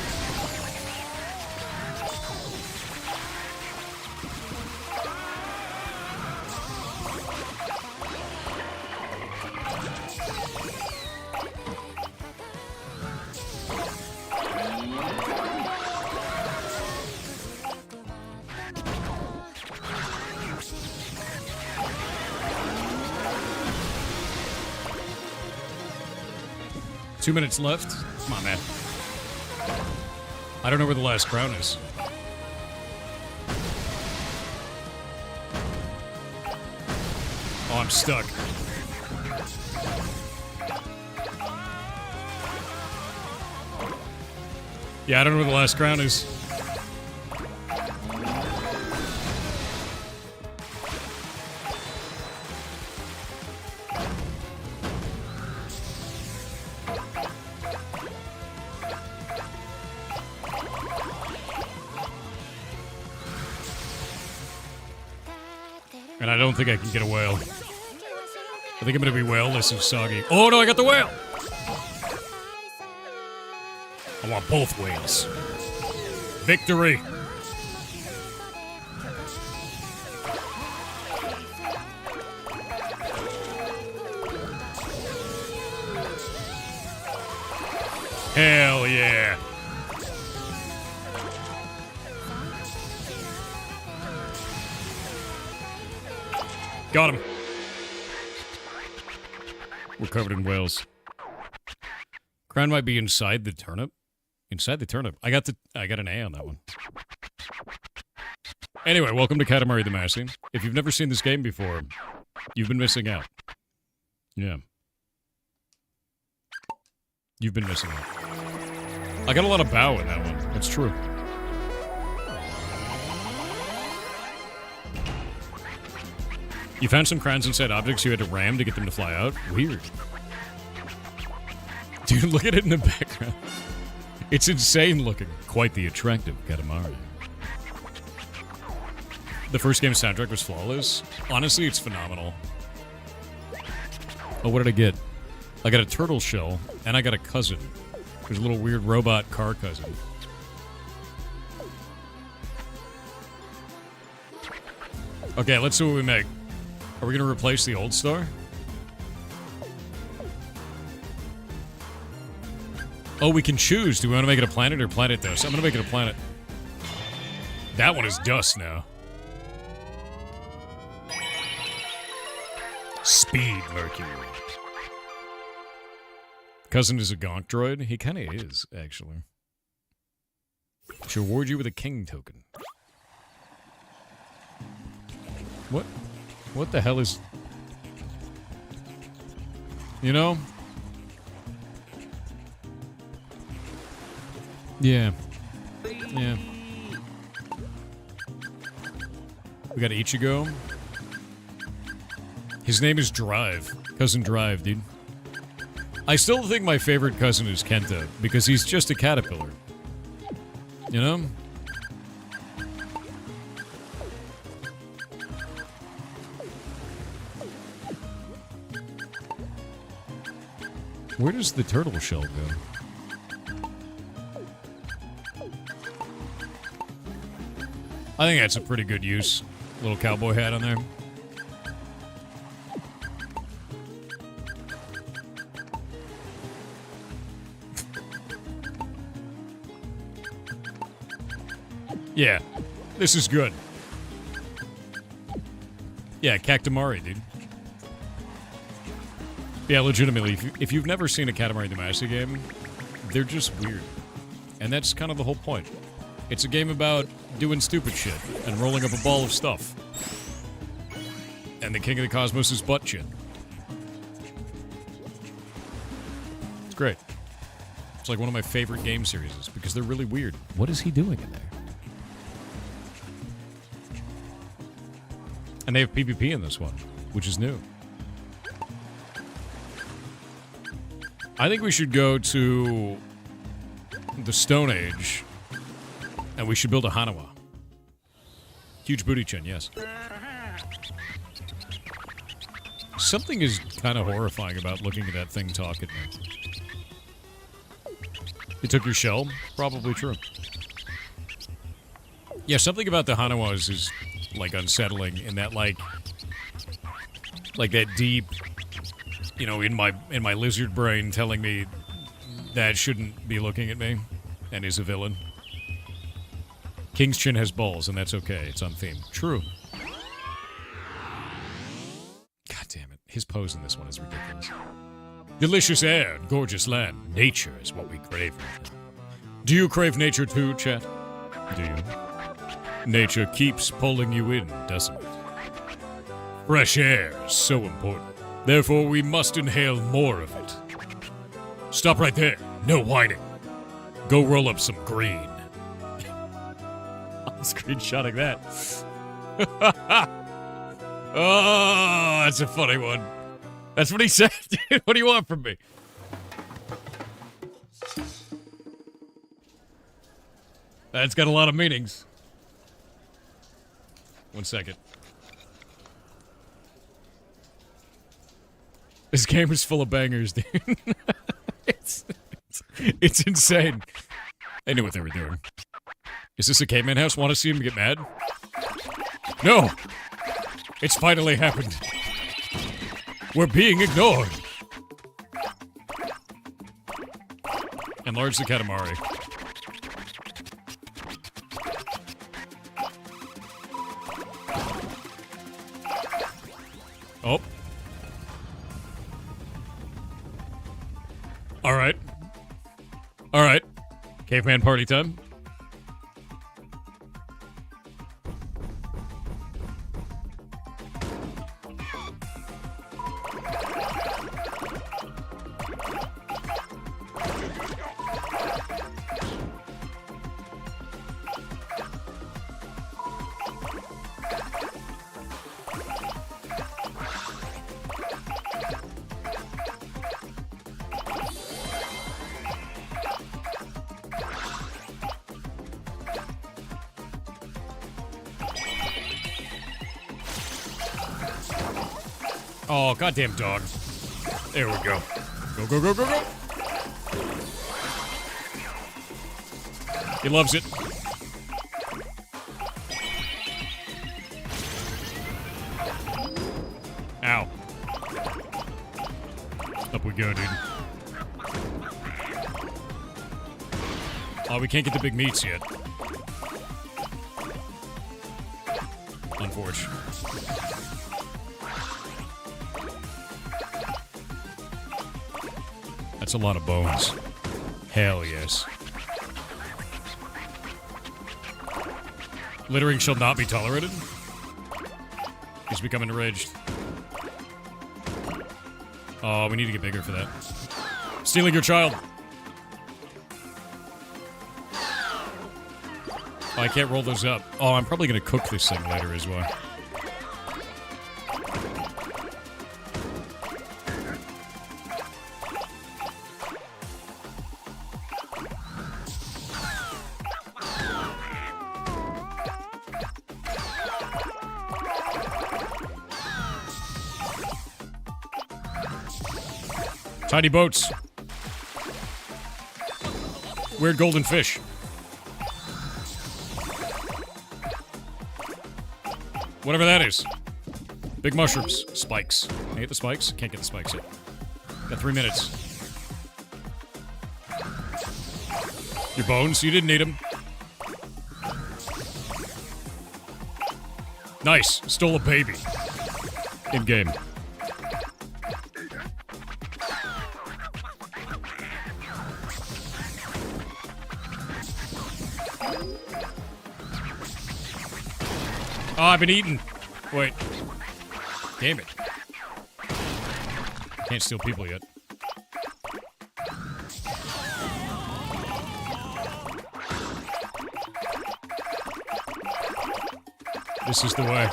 Two minutes left. Come on, man. I don't know where the last crown is. Oh, I'm stuck. Yeah, I don't know where the last crown is. And I don't think I can get a whale. I think I'm gonna be whaleless and soggy. Oh no, I got the whale! I want both whales. Victory! Hell yeah! Got him. We're covered in whales. Crown might be inside the turnip. Inside the turnip. I got an A on that one. Anyway, welcome to Katamari Damacy. If you've never seen this game before, you've been missing out. Yeah. You've been missing out. I got a lot of bow in that one. That's true. You found some crowns inside objects you had to ram to get them to fly out? Weird. Dude, look at it in the background. It's insane looking. Quite the attractive Katamari. The first game's soundtrack was flawless. Honestly, it's phenomenal. Oh, what did I get? I got a turtle shell, and I got a cousin. There's a little weird robot car cousin. Okay, let's see what we make. Are we going to replace the old star? Oh, we can choose. Do we want to make it a planet or planet dust? I'm going to make it a planet. That one is dust now. Speed Mercury. Cousin is a gonk droid? He kind of is, actually. Should reward you with a king token. What? What the hell is... You know? Yeah. Yeah. We got Ichigo. His name is Drive. Cousin Drive, dude. I still think my favorite cousin is Kenta, because he's just a caterpillar. You know? Where does the turtle shell go? I think that's a pretty good use. Little cowboy hat on there. Yeah, this is good. Yeah, Katamari, dude. Yeah, legitimately, if you've never seen a Katamari Damacy game, they're just weird. And that's kind of the whole point. It's a game about doing stupid shit and rolling up a ball of stuff. And the king of the cosmos is butt shit. It's great. like one of my favorite game series because they're really weird. What is he doing in there? And they have PvP in this one, which is new. I think we should go to the Stone Age, and we should build a Hanawa. Huge booty chin, yes. Something is kind of horrifying about looking at that thing talk at me. You took your shell? Probably true. Yeah, something about the Hanawas is, like, unsettling in that, like that deep, you know, in my lizard brain telling me that shouldn't be looking at me and is a villain. King's chin has balls, and that's okay. It's on theme. True. God damn it. His pose in this one is ridiculous. Delicious air, gorgeous land. Nature is what we crave. Do you crave nature too, chat? Do you? Nature keeps pulling you in, doesn't it? Fresh air is so important. Therefore, we must inhale more of it. Stop right there. No whining. Go roll up some green. I'm screenshotting that. Oh, that's a funny one. That's what he said. What do you want from me? That's got a lot of meanings. 1 second. This game is full of bangers, dude. It's insane. They knew what they were doing. Is this a caveman house? Want to see him get mad? No! It's finally happened. We're being ignored. Enlarge the Katamari. Oh. Alright. Alright. Caveman party time. Oh, goddamn dog. There we go. Go, go, go, go, go. He loves it. Ow. Up we go, dude. Oh, we can't get the big meats yet. Unfortunate. That's a lot of bones. Hell yes. Littering shall not be tolerated. He's becoming enraged. Oh, we need to get bigger for that. Stealing your child. Oh, I can't roll those up. Oh, I'm probably going to cook this thing later as well. Tiny boats. Weird golden fish. Whatever that is. Big mushrooms. Spikes. Can I get the spikes? Can't get the spikes yet. Got 3 minutes. Your bones? You didn't need them. Nice. Stole a baby. In-game. Oh, I've been eaten. Wait. Damn it. Can't steal people yet. This is the way.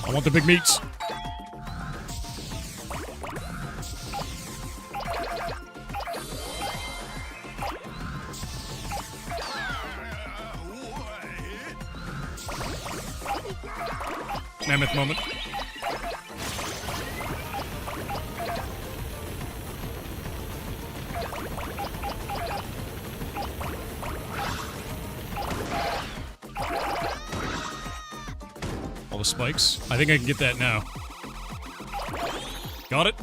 I want the big meats. Mammoth moment. All the spikes. I think I can get that now. Got it?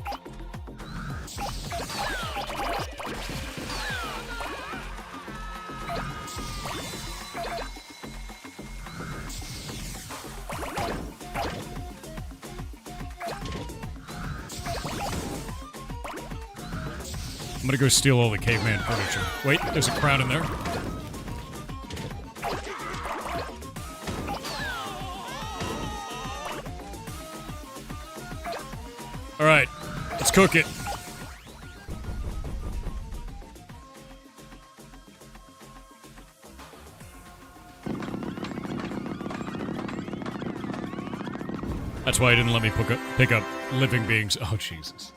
I'm gonna go steal all the caveman furniture. Wait, there's a crown in there. Alright, let's cook it. That's why he didn't let me pick up living beings. Oh, Jesus.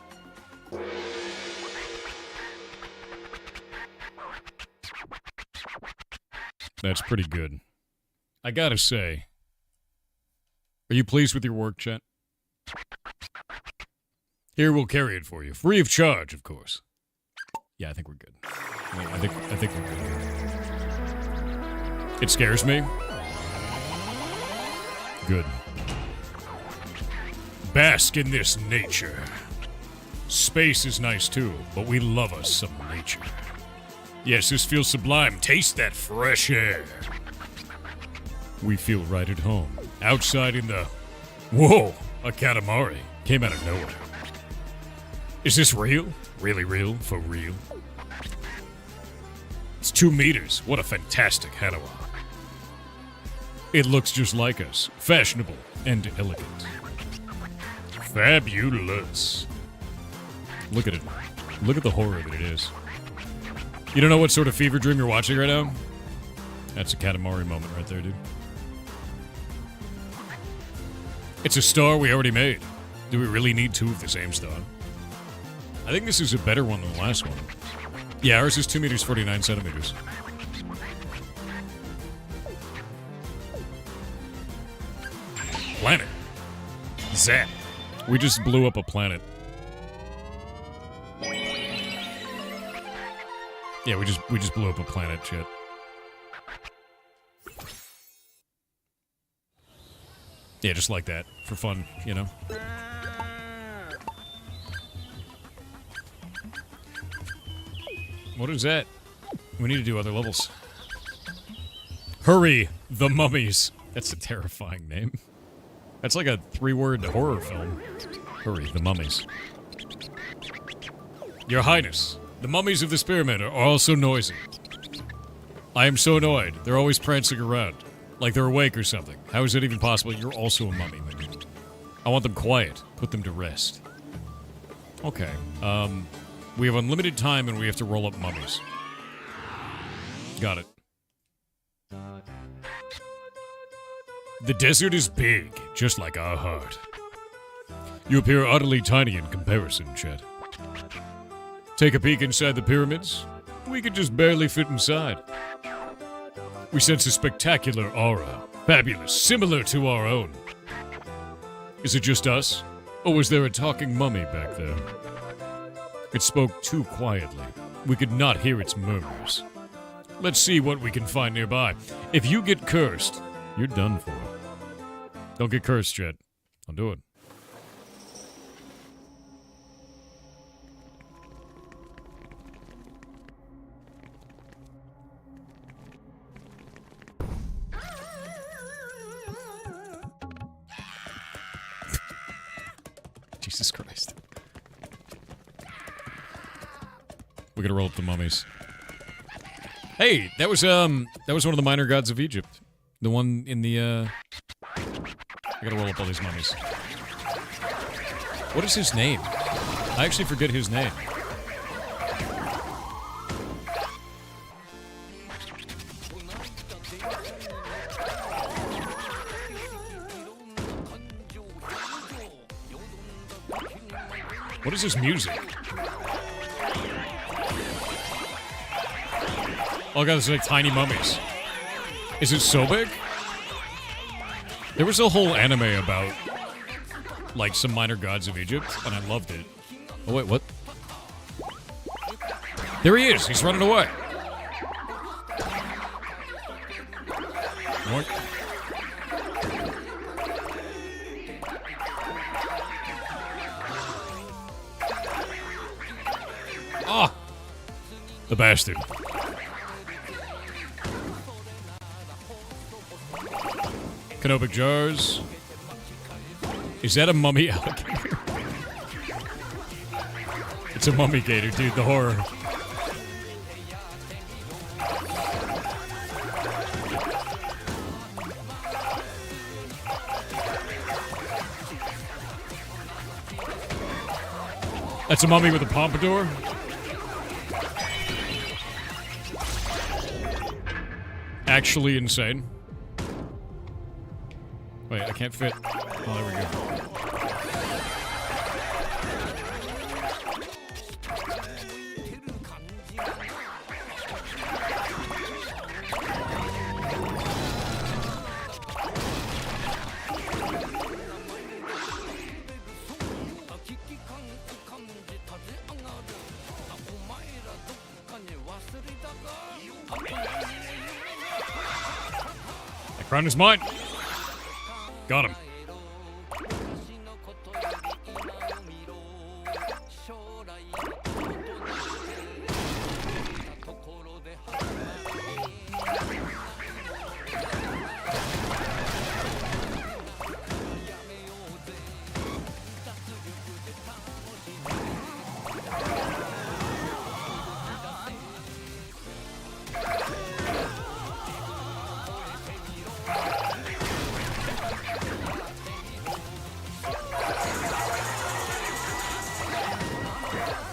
That's pretty good. I gotta say. Are you pleased with your work, chat? Here, we'll carry it for you. Free of charge, of course. Yeah, I think we're good. I think we're good. It scares me. Good. Bask in this nature. Space is nice too, but we love us some nature. Yes, this feels sublime. Taste that fresh air. We feel right at home. Outside in the... Whoa! A Katamari. Came out of nowhere. Is this real? Really real? For real? It's 2 meters. What a fantastic Hanawa. It looks just like us. Fashionable and elegant. Fabulous. Look at it. Look at the horror that it is. You don't know what sort of fever dream you're watching right now? That's a Katamari moment right there, dude. It's a star we already made. Do we really need 2 of the same star? I think this is a better one than the last one. Yeah, ours is 2 meters, 49 centimeters. Planet. Zap. We just blew up a planet. Yeah, we just blew up a planet, shit. Yeah, just like that. For fun, you know? What is that? We need to do other levels. Hurry, the mummies. That's a terrifying name. That's like a 3-word horror film. Hurry, the mummies. Your Highness, the mummies of this pyramid are all so noisy. I am so annoyed. They're always prancing around. Like they're awake or something. How is it even possible you're also a mummy? I want them quiet. Put them to rest. Okay. We have unlimited time and we have to roll up mummies. Got it. The desert is big, just like our heart. You appear utterly tiny in comparison, Chet. Take a peek inside the pyramids. We could just barely fit inside. We sense a spectacular aura. Fabulous, similar to our own. Is it just us? Or was there a talking mummy back there? It spoke too quietly. We could not hear its murmurs. Let's see what we can find nearby. If you get cursed, you're done for. Don't get cursed, Chet. I'll do it. Jesus Christ. We're gonna roll up the mummies. Hey, that was one of the minor gods of Egypt. The one in the I gotta roll up all these mummies. What is his name? I actually forget his name. What is this music? Oh god, there's like tiny mummies. Is it so big? There was a whole anime about like some minor gods of Egypt, and I loved it. Oh wait, what? There he is! He's running away! What? Ah! The bastard. Canopic jars. Is that a mummy alligator? It's a mummy gator, dude, the horror. That's a mummy with a pompadour? Actually insane. Wait, I can't fit. Oh, there we go. That crown is mine. Got him.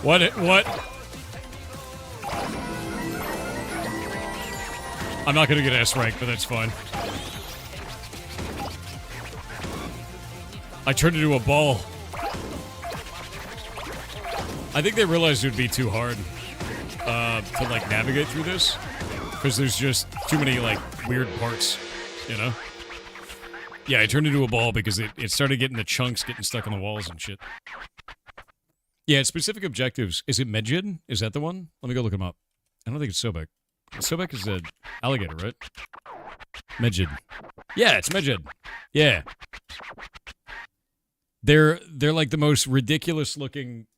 What? I'm not gonna get S rank, but that's fine. I turned into a ball. I think they realized it would be too hard to like navigate through this, because there's just too many like weird parts, you know? Yeah, I turned into a ball because it started getting the chunks getting stuck on the walls and shit. Yeah, it's specific objectives. Is it Medjid? Is that the one? Let me go look him up. I don't think it's Sobek. Sobek is an alligator, right? Medjid. Yeah, it's Medjid. Yeah. They're like the most ridiculous looking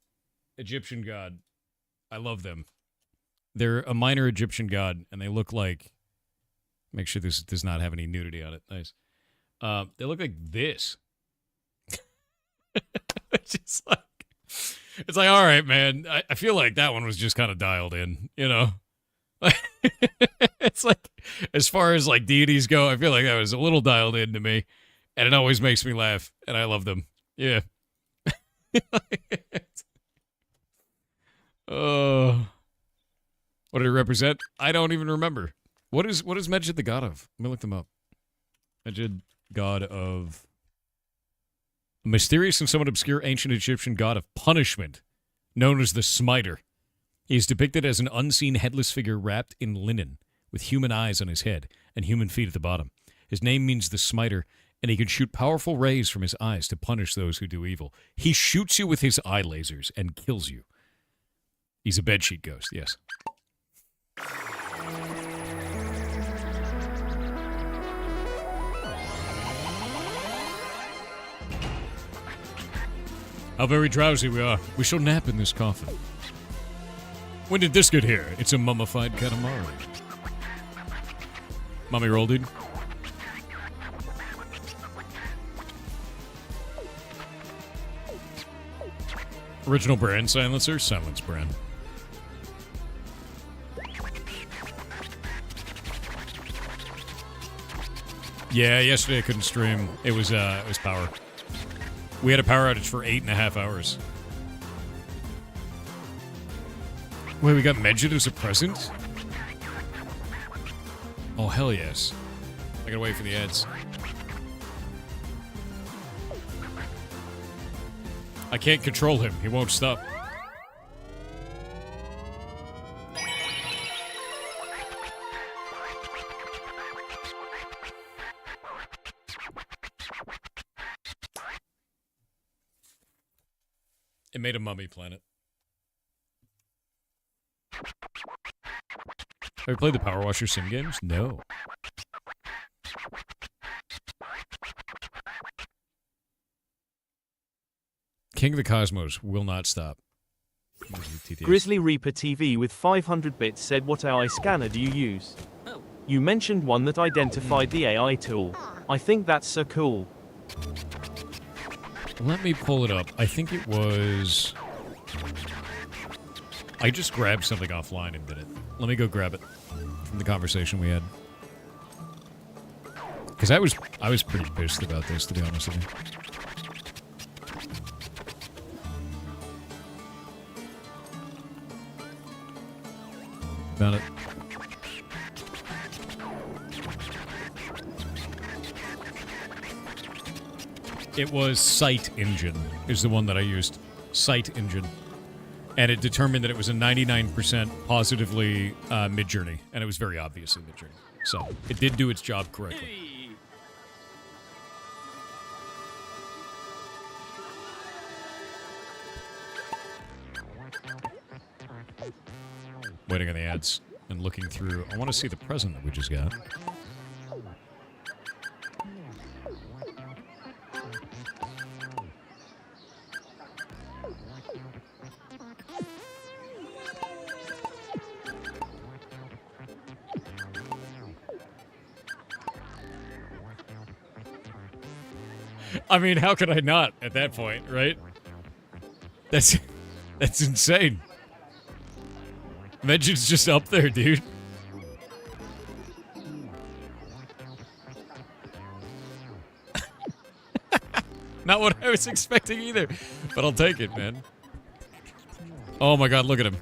Egyptian god. I love them. They're a minor Egyptian god, and they look like... Make sure this does not have any nudity on it. Nice. They look like this. It's just like... It's like, all right, man. I feel like that one was just kind of dialed in, you know? It's like, as far as like deities go, I feel like that was a little dialed in to me. And it always makes me laugh. And I love them. Yeah. What did it represent? I don't even remember. What is Medjid the god of? Let me look them up. Medjid, god of... A mysterious and somewhat obscure ancient Egyptian god of punishment, known as the Smiter. He is depicted as an unseen headless figure wrapped in linen, with human eyes on his head and human feet at the bottom. His name means the Smiter, and he can shoot powerful rays from his eyes to punish those who do evil. He shoots you with his eye lasers and kills you. He's a bedsheet ghost, yes. How very drowsy we are. We shall nap in this coffin. When did this get here? It's a mummified Katamari. Mummy roll, dude. Original brand silencer, silence brand. Yeah, yesterday I couldn't stream. It was power. We had a power outage for 8.5 hours. Wait, we got Medjed as a present? Oh, hell yes. I gotta wait for the ads. I can't control him. He won't stop. It made a mummy planet. Have you played the Power Washer sim games? No. King of the Cosmos will not stop. TTS. Grizzly Reaper TV with 500 bits said, what AI scanner do you use? You mentioned one that identified the AI tool. I think that's so cool. Let me pull it up. I think it was... I just grabbed something offline and did it. Let me go grab it from the conversation we had. Because I was pretty pissed about this, to be honest with you. Found it. It was Sight Engine, is the one that I used. Sight Engine. And it determined that it was a 99% positively mid-journey. And it was very obviously mid-journey. So, it did do its job correctly. Waiting on the ads and looking through. I want to see the present that we just got. I mean, how could I not at that point, right? That's insane. Medjed's just up there, dude. Not what I was expecting either, but I'll take it, man. Oh my god, look at him.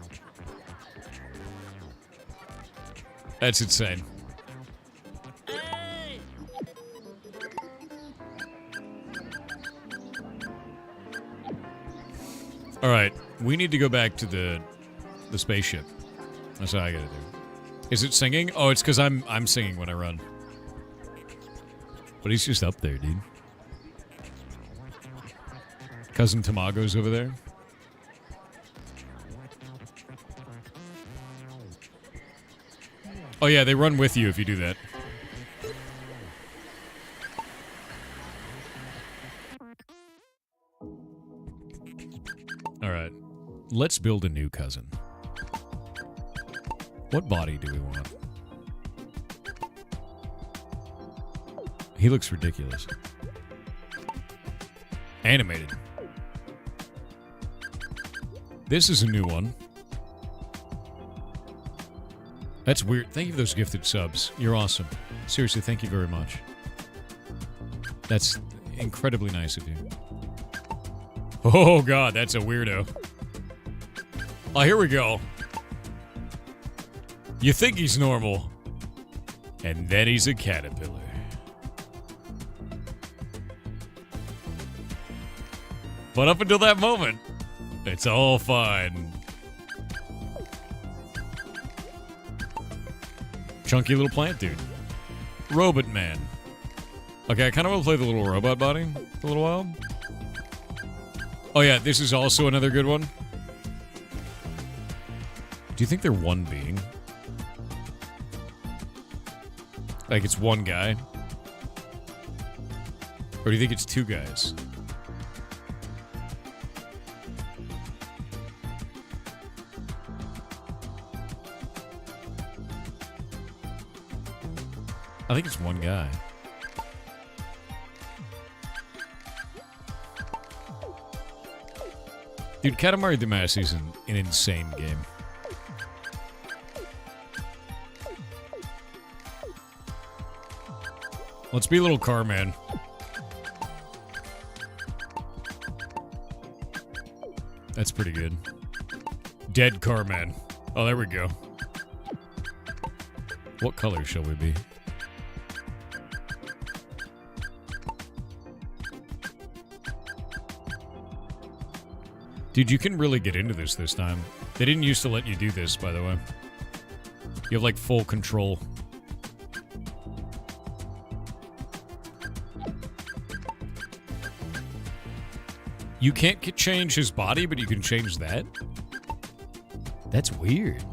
That's insane. All right, we need to go back to the spaceship. That's what I gotta do. Is it singing? Oh, it's because I'm singing when I run. But he's just up there, dude. Cousin Tamago's over there. Oh yeah, they run with you if you do that. Alright. Let's build a new cousin. What body do we want? He looks ridiculous. Animated. This is a new one. That's weird. Thank you for those gifted subs. You're awesome. Seriously, thank you very much. That's incredibly nice of you. Oh god, that's a weirdo. Oh, here we go. You think he's normal, and then he's a caterpillar. But up until that moment, it's all fine. Chunky little plant dude. Robot man. Okay, I kind of want to play the little robot body for a little while. Oh yeah, this is also another good one. Do you think they're one being? Like it's one guy? Or do you think it's two guys? I think it's one guy. Dude, Katamari Damacy is an insane game. Let's be a little car man. That's pretty good. Dead car man. Oh, there we go. What color shall we be? Dude, you can really get into this time. They didn't used to let you do this, by the way. You have, like, full control. You can't change his body, but you can change that? That's weird.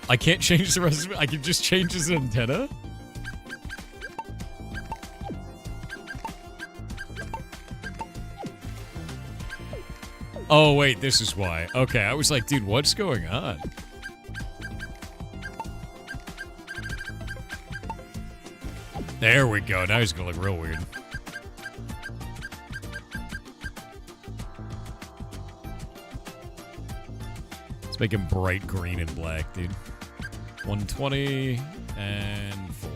I can't change the rest of it. I can just change his antenna? Oh, wait, this is why. Okay, I was like, dude, what's going on? There we go. Now he's gonna look real weird. Let's make him bright green and black, dude. 120 and full.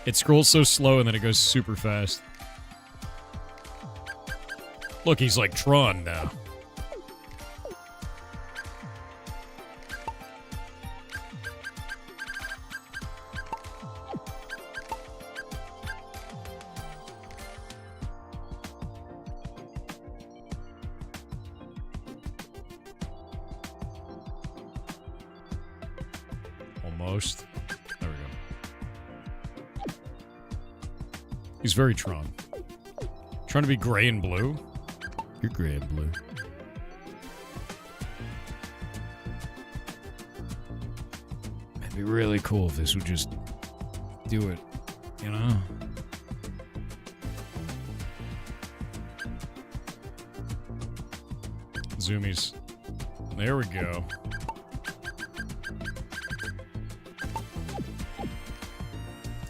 It scrolls so slow and then it goes super fast. Look, he's like Tron now. Almost. There we go. He's very Tron. Trying to be gray and blue? You're gray and blue. It'd be really cool if this would just do it, you know? Zoomies. There we go.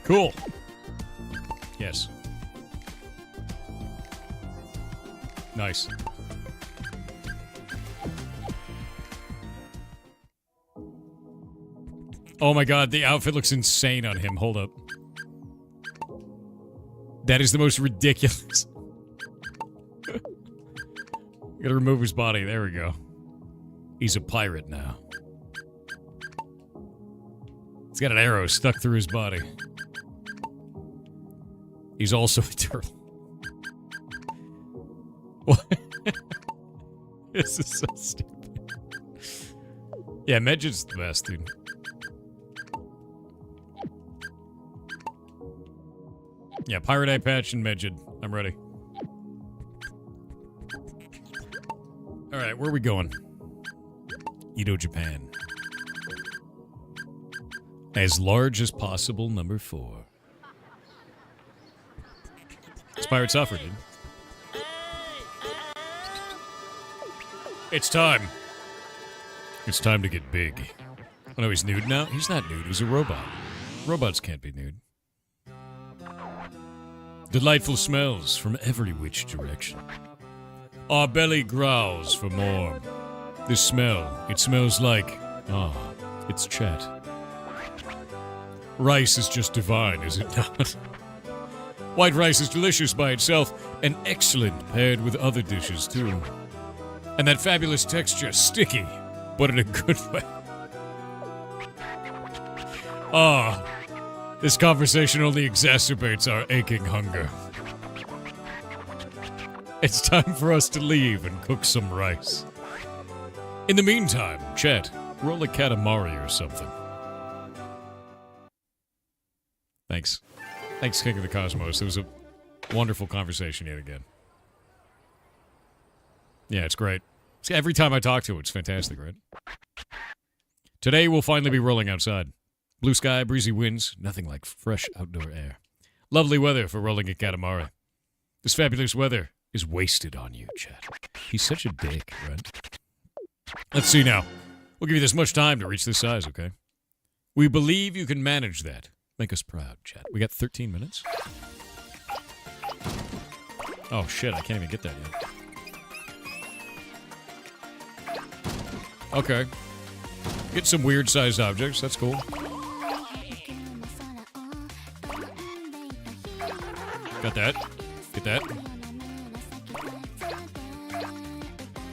Cool. Yes. Nice. Oh my god, the outfit looks insane on him. Hold up. That is the most ridiculous. Gotta remove his body. There we go. He's a pirate now. He's got an arrow stuck through his body. He's also a turtle. What? This is so stupid. Yeah, Medjid's the best, dude. Yeah, Pirate Eye Patch and Medjid. I'm ready. Alright, where are we going? Edo, Japan. As large as possible, number 4. It's Pirate Suffer, dude. It's time. It's time to get big. Oh no, he's nude now? He's not nude, he's a robot. Robots can't be nude. Delightful smells from every which direction. Our belly growls for more. This smell, it smells like... it's chat. Rice is just divine, is it not? White rice is delicious by itself, and excellent paired with other dishes, too. And that fabulous texture, sticky, but in a good way. This conversation only exacerbates our aching hunger. It's time for us to leave and cook some rice. In the meantime, chat, roll a Katamari or something. Thanks. Thanks, King of the Cosmos. It was a wonderful conversation yet again. Yeah, it's great. Every time I talk to it, it's fantastic, right? Today, we'll finally be rolling outside. Blue sky, breezy winds, nothing like fresh outdoor air. Lovely weather for rolling a Katamari. This fabulous weather is wasted on you, chat. He's such a dick, right? Let's see now. We'll give you this much time to reach this size, okay? We believe you can manage that. Make us proud, chat. We got 13 minutes. Oh shit, I can't even get that yet. Okay. Get some weird-sized objects, that's cool. Got that. Get that.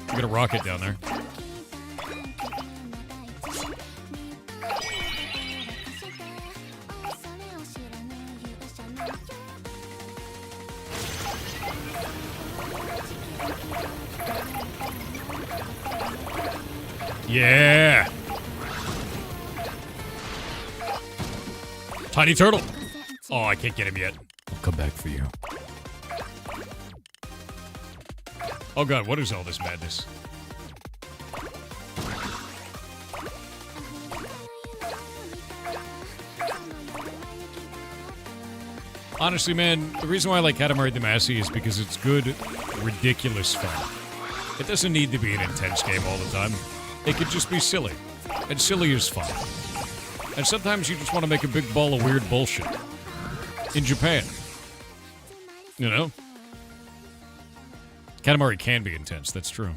I got a rocket down there. Yeah! Tiny turtle! Oh, I can't get him yet. I'll come back for you. Oh god, what is all this madness? Honestly, man, the reason why I like Katamari Damacy is because it's good, ridiculous fun. It doesn't need to be an intense game all the time. It could just be silly. And silly is fun. And sometimes you just want to make a big ball of weird bullshit. In Japan. You know? Katamari can be intense, that's true.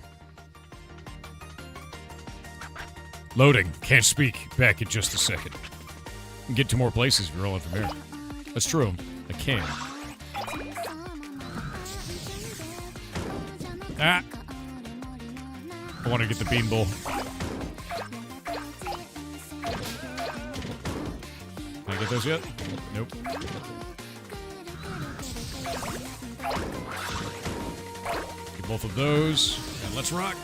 Loading. Can't speak. Back in just a second. You can get to more places if you're rolling from here. That's true. I can. Ah! I want to get the bean bowl. Can I get those yet? Nope. Get both of those, and let's rock.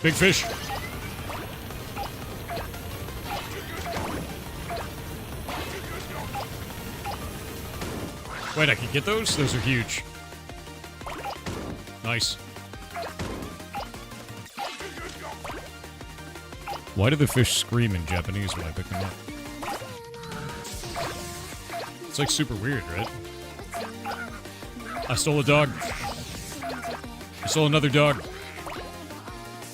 Big fish. Wait, I can get those? Those are huge. Nice. Why do the fish scream in Japanese when I pick them up? It's like super weird, right? I stole a dog. I stole another dog.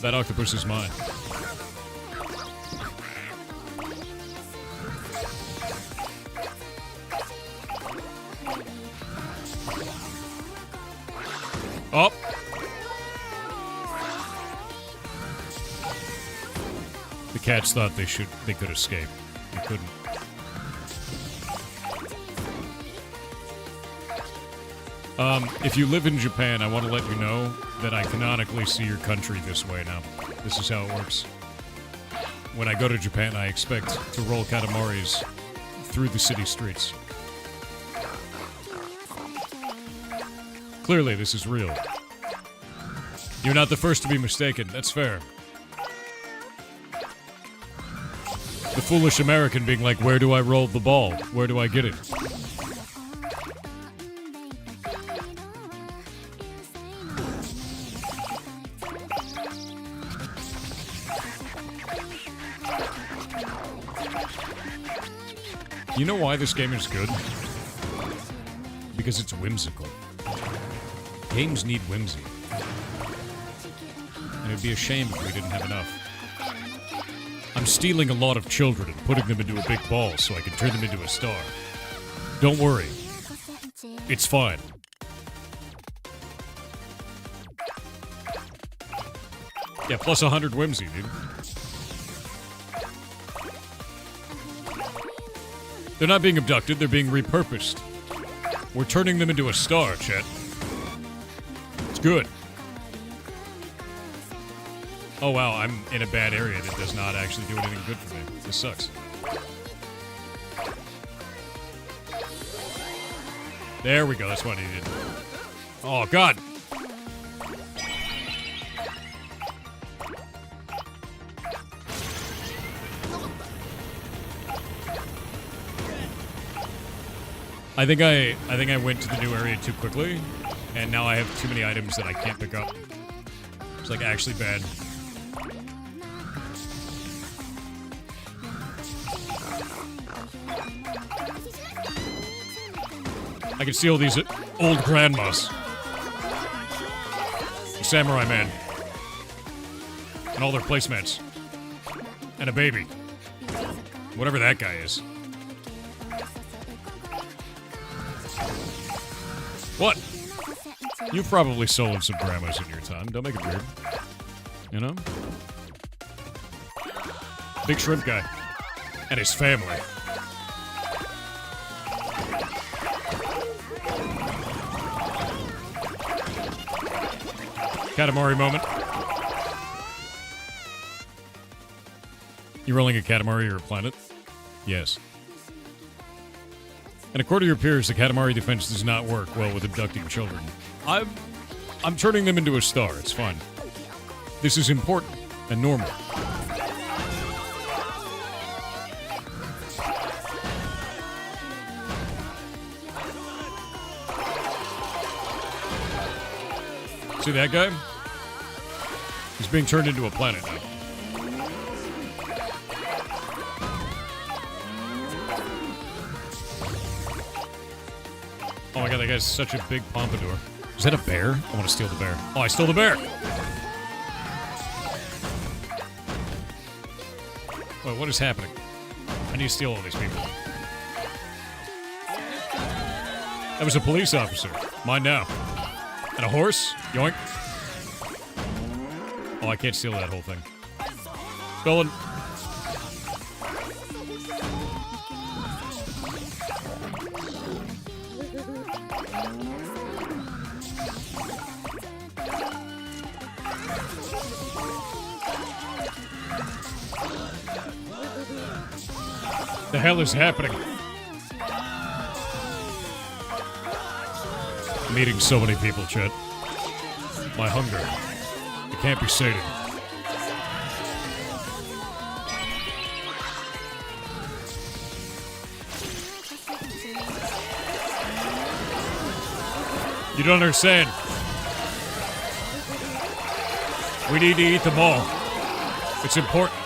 That octopus is mine. Oh! The cats thought they could escape. They couldn't. If you live in Japan, I want to let you know that I canonically see your country this way now. This is how it works. When I go to Japan, I expect to roll Katamaris through the city streets. Clearly, this is real. You're not the first to be mistaken. That's fair. The foolish American being like, where do I roll the ball? Where do I get it? You know why this game is good? Because it's whimsical. Games need whimsy. And it'd be a shame if we didn't have enough. I'm stealing a lot of children and putting them into a big ball so I can turn them into a star. Don't worry. It's fine. Yeah, plus 100 whimsy, dude. They're not being abducted, they're being repurposed. We're turning them into a star, chat. It's good. Oh wow, I'm in a bad area that does not actually do anything good for me. This sucks. There we go, that's what I needed. Oh god! I think I went to the new area too quickly, and now I have too many items that I can't pick up. It's like actually bad. I can steal these old grandmas. The samurai man. And all their placemats. And a baby. Whatever that guy is. What? You've probably soloed some grandmas in your time. Don't make it weird. You know? Big shrimp guy. And his family. Katamari moment. You rolling a Katamari or a planet? Yes. And according to your peers, the Katamari defense does not work well with abducting children. I'm turning them into a star. It's fine. This is important and normal. See that guy? He's being turned into a planet now. Oh my god, that guy's such a big pompadour. Is that a bear? I want to steal the bear. Oh, I stole the bear! Wait, what is happening? I need to steal all these people. That was a police officer. Mine now. And a horse? Yoink. Oh, I can't steal that whole thing. Stolen. The hell is happening? I'm eating so many people, Chet. My hunger. It can't be sated. You don't understand. We need to eat them all. It's important.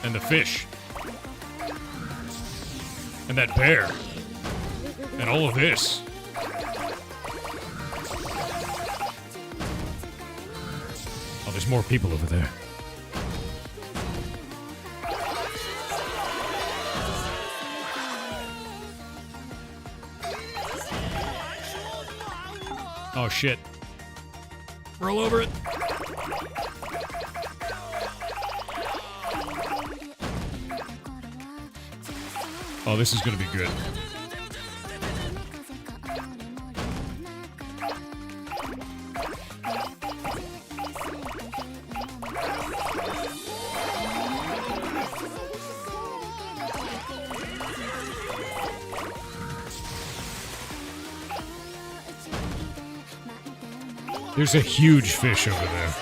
And the fish. And that bear. And all of this. Oh, there's more people over there. Oh, shit. Roll over it. Oh, this is gonna be good. There's a huge fish over there.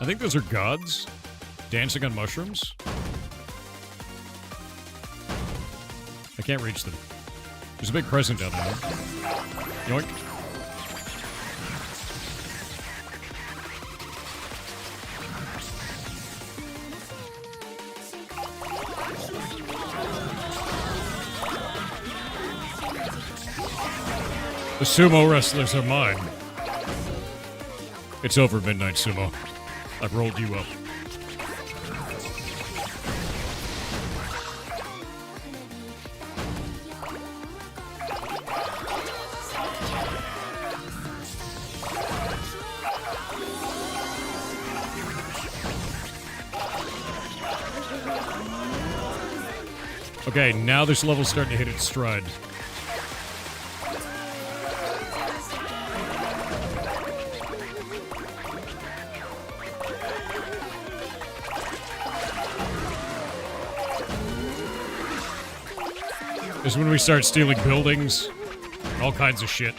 I think those are gods dancing on mushrooms. I can't reach them. There's a big present down there. Yoink. The sumo wrestlers are mine. It's over, Midnight Sumo. I've rolled you up. Okay, now this level's starting to hit its stride. This is when we start stealing buildings, all kinds of shit.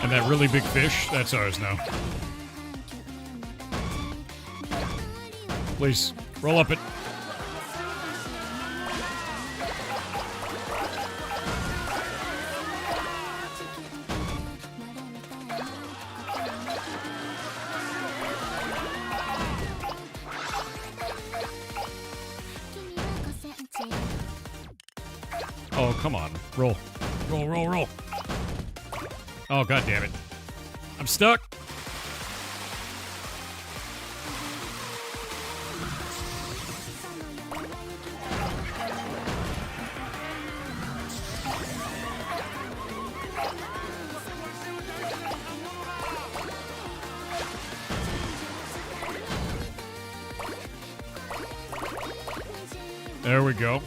And that really big fish, that's ours now. Please, roll up it. Oh, come on. Roll. Roll, roll, roll. Oh, god damn it. I'm stuck. There we go.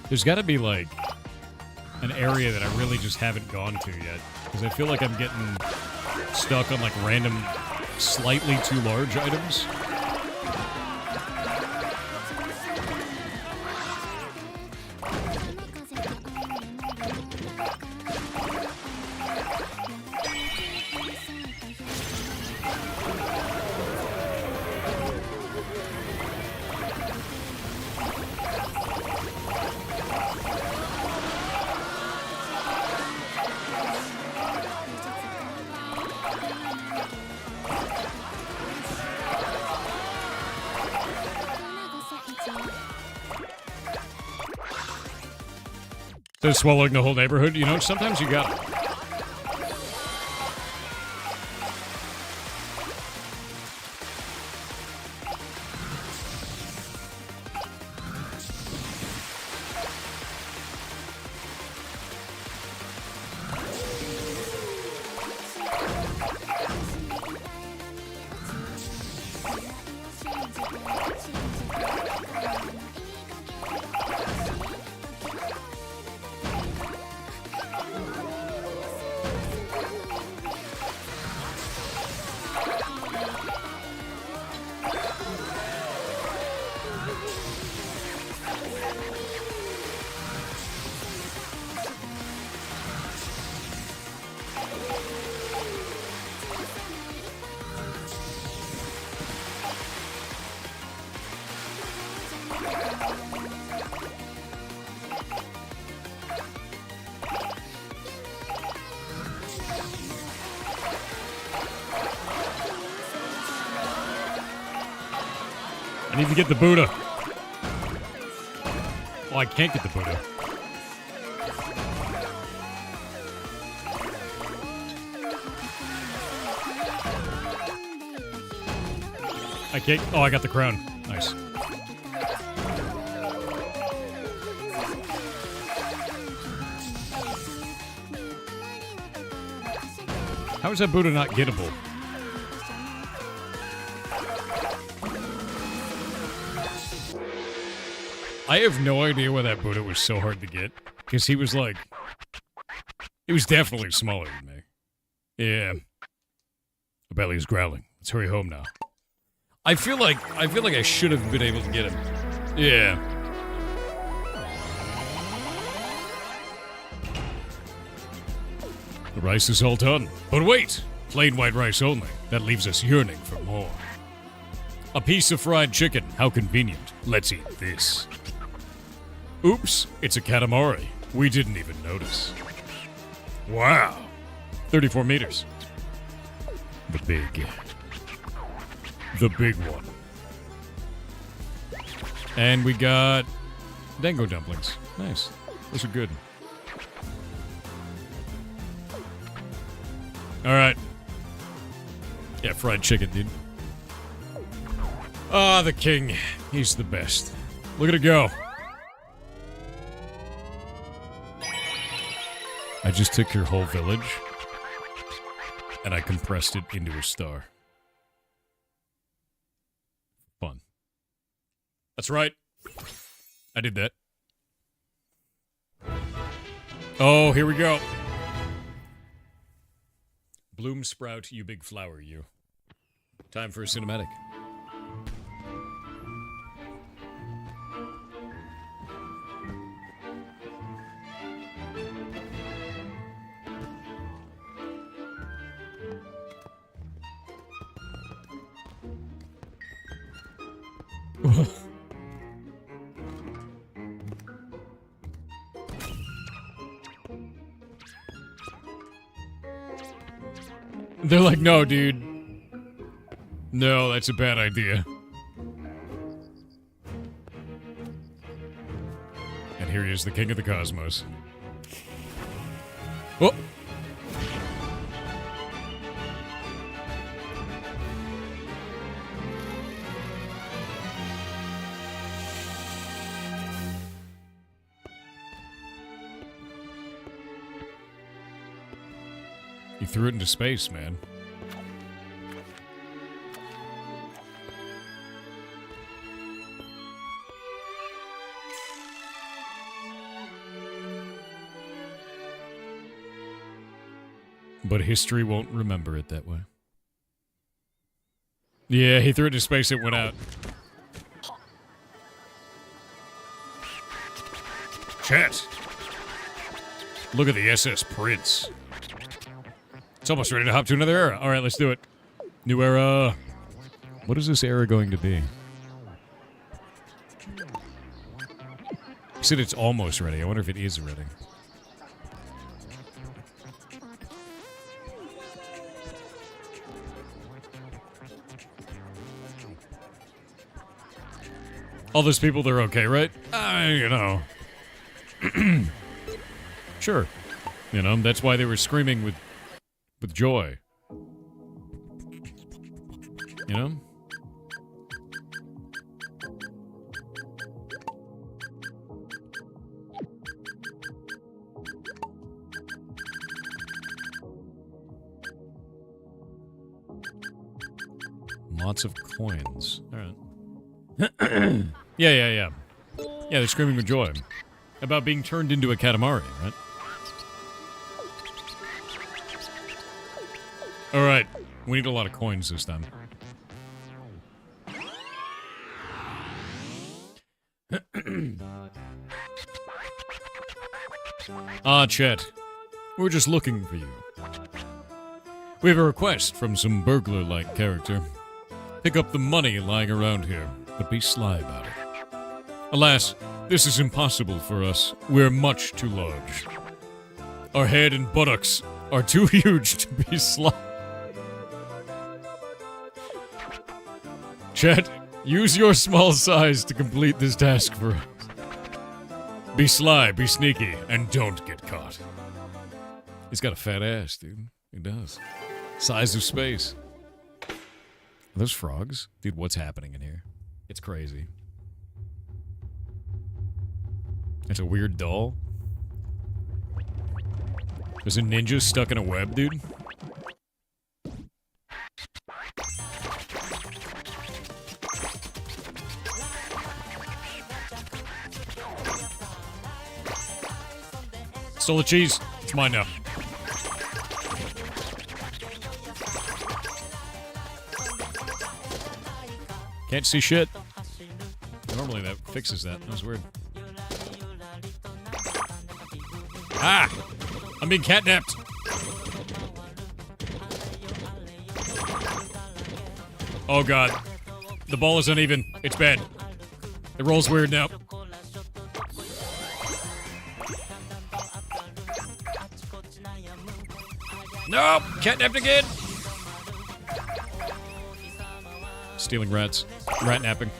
There's got to be, like, an area that I really just haven't gone to yet. Because I feel like I'm getting stuck on, like, random, slightly too large items. They're swallowing the whole neighborhood. You know, sometimes you got it. I need to get the Buddha. Oh, I can't get the Buddha. I can't. Oh, I got the crown. Nice. How is that Buddha not gettable? I have no idea why that Buddha was so hard to get. Because he was like... He was definitely smaller than me. Yeah. The belly's growling. Let's hurry home now. I feel like I should have been able to get him. Yeah. The rice is all done. But wait! Plain white rice only. That leaves us yearning for more. A piece of fried chicken. How convenient. Let's eat this. Oops, it's a Katamari. We didn't even notice. Wow. 34 meters. The big one. And we got dango dumplings. Nice. Those are good. Alright. Yeah, fried chicken, dude. Ah, the king. He's the best. Look at it go. I just took your whole village, and I compressed it into a star. Fun. That's right. I did that. Oh, here we go. Bloom sprout, you big flower, you. Time for a cinematic. They're like, no, dude. No, that's a bad idea. And here he is, the king of the cosmos. Oh! He threw it into space, man. But history won't remember it that way. Yeah, he threw it into space, it went out. Chat! Look at the SS Prince. It's almost ready to hop to another era. Alright, let's do it. New era. What is this era going to be? He said it's almost ready. I wonder if it is ready. All those people, they're okay, right? You know. Sure. You know, that's why they were screaming with joy. You know? Lots of coins. Alright. Yeah, they're screaming with joy. About being turned into a Katamari, right? Alright, we need a lot of coins this time. Chet. We're just looking for you. We have a request from some burglar-like character. Pick up the money lying around here, but be sly about it. Alas, this is impossible for us. We're much too large. Our head and buttocks are too huge to be sly. Chet, use your small size to complete this task for us. Be sly, be sneaky, and don't get caught. He's got a fat ass, dude. He does. Size of space. Are those frogs? Dude, what's happening in here? It's crazy. It's a weird doll. There's a ninja stuck in a web, dude. Stole the cheese. It's mine now. Can't see shit. Normally that fixes that. That was weird. Ah! I'm being catnapped. Oh god. The ball is uneven. It's bad. It rolls weird now. Nope! Catnapped again! Stealing rats. Rat napping.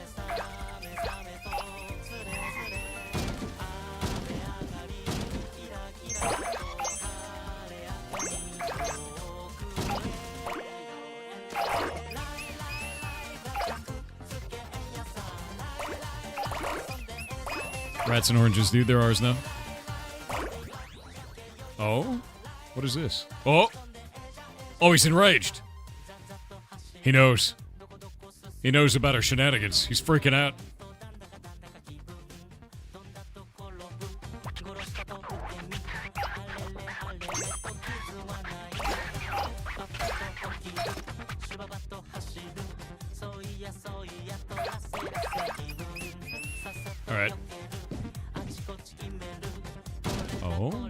Rats and oranges, dude. They're ours now. Oh? What is this? Oh! Oh, he's enraged. He knows. He knows about our shenanigans. He's freaking out. Alright. Oh.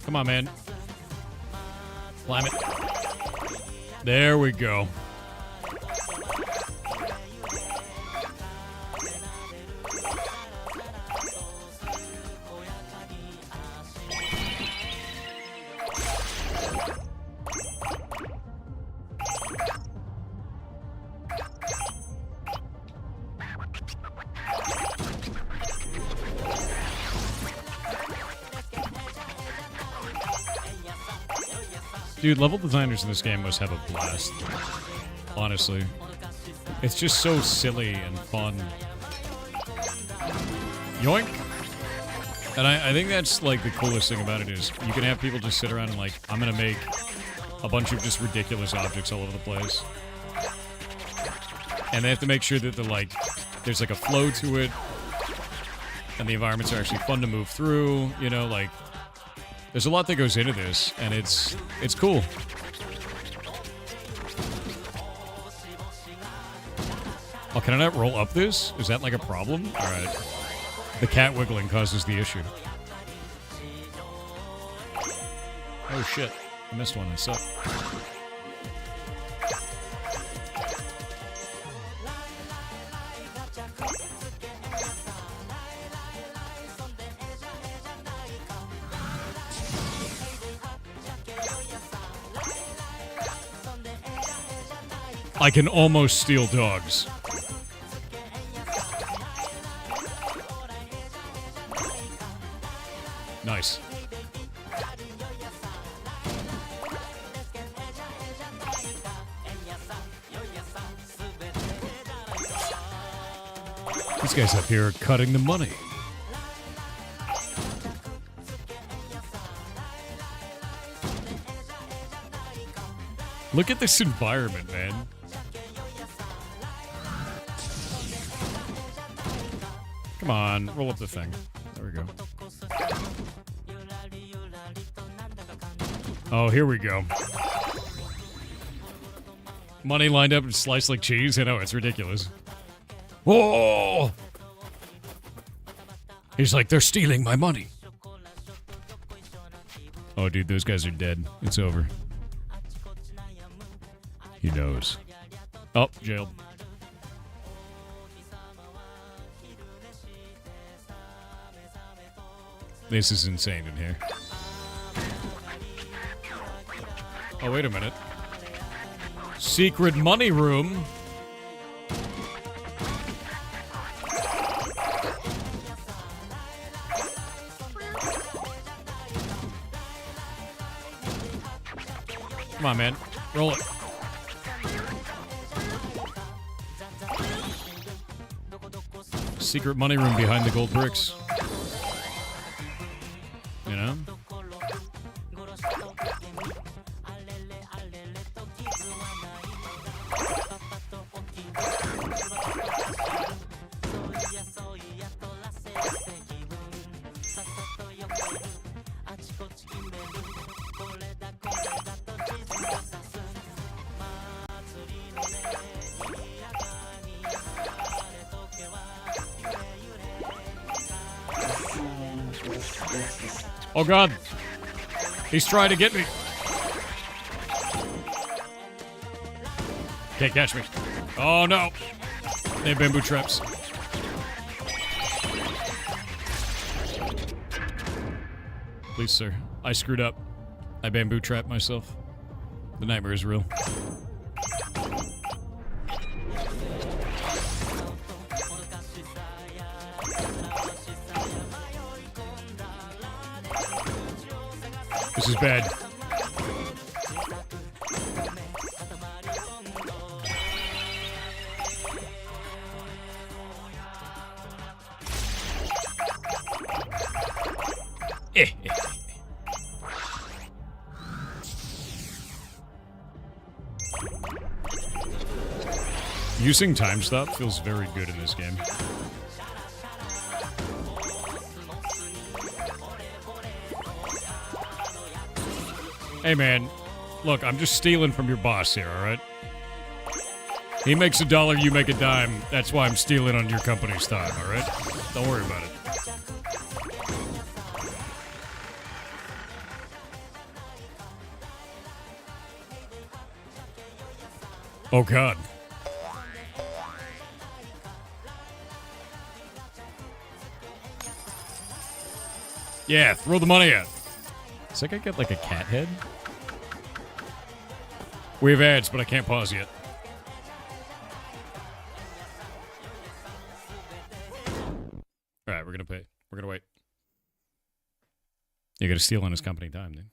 Come on, man. Slam it. There we go. Dude, level designers in this game must have a blast. Honestly. It's just so silly and fun. Yoink! And I think that's, like, the coolest thing about it is you can have people just sit around and, like, I'm gonna make a bunch of just ridiculous objects all over the place. And they have to make sure that there's, like, a flow to it. And the environments are actually fun to move through, you know, like... There's a lot that goes into this, and it's cool. Oh, can I not roll up this? Is that like a problem? Alright. The cat wiggling causes the issue. Oh shit. I missed one. I suck. I can almost steal dogs. Nice. These guys up here are cutting the money. Look at this environment, man. Come on, roll up the thing. There we go. Oh, here we go. Money lined up and sliced like cheese? I know, it's ridiculous. Whoa! He's like, they're stealing my money. Oh, dude, those guys are dead. It's over. He knows. Oh, jailed. This is insane in here. Oh, wait a minute. Secret money room? Come on, man. Roll it. Secret money room behind the gold bricks. You know? Oh god. He's trying to get me. Can't catch me. Oh no. They have bamboo traps. Please, sir. I screwed up. I bamboo trapped myself. The nightmare is real. This is bad. Using time stop feels very good in this game. Hey man, look, I'm just stealing from your boss here, alright? He makes $1, you make a dime. That's why I'm stealing on your company's time, alright? Don't worry about it. Oh god. Yeah, throw the money at. Does that guy get like a cat head? We have ads, but I can't pause yet. Alright, we're gonna pay. We're gonna wait. You gotta steal on his company time, dude.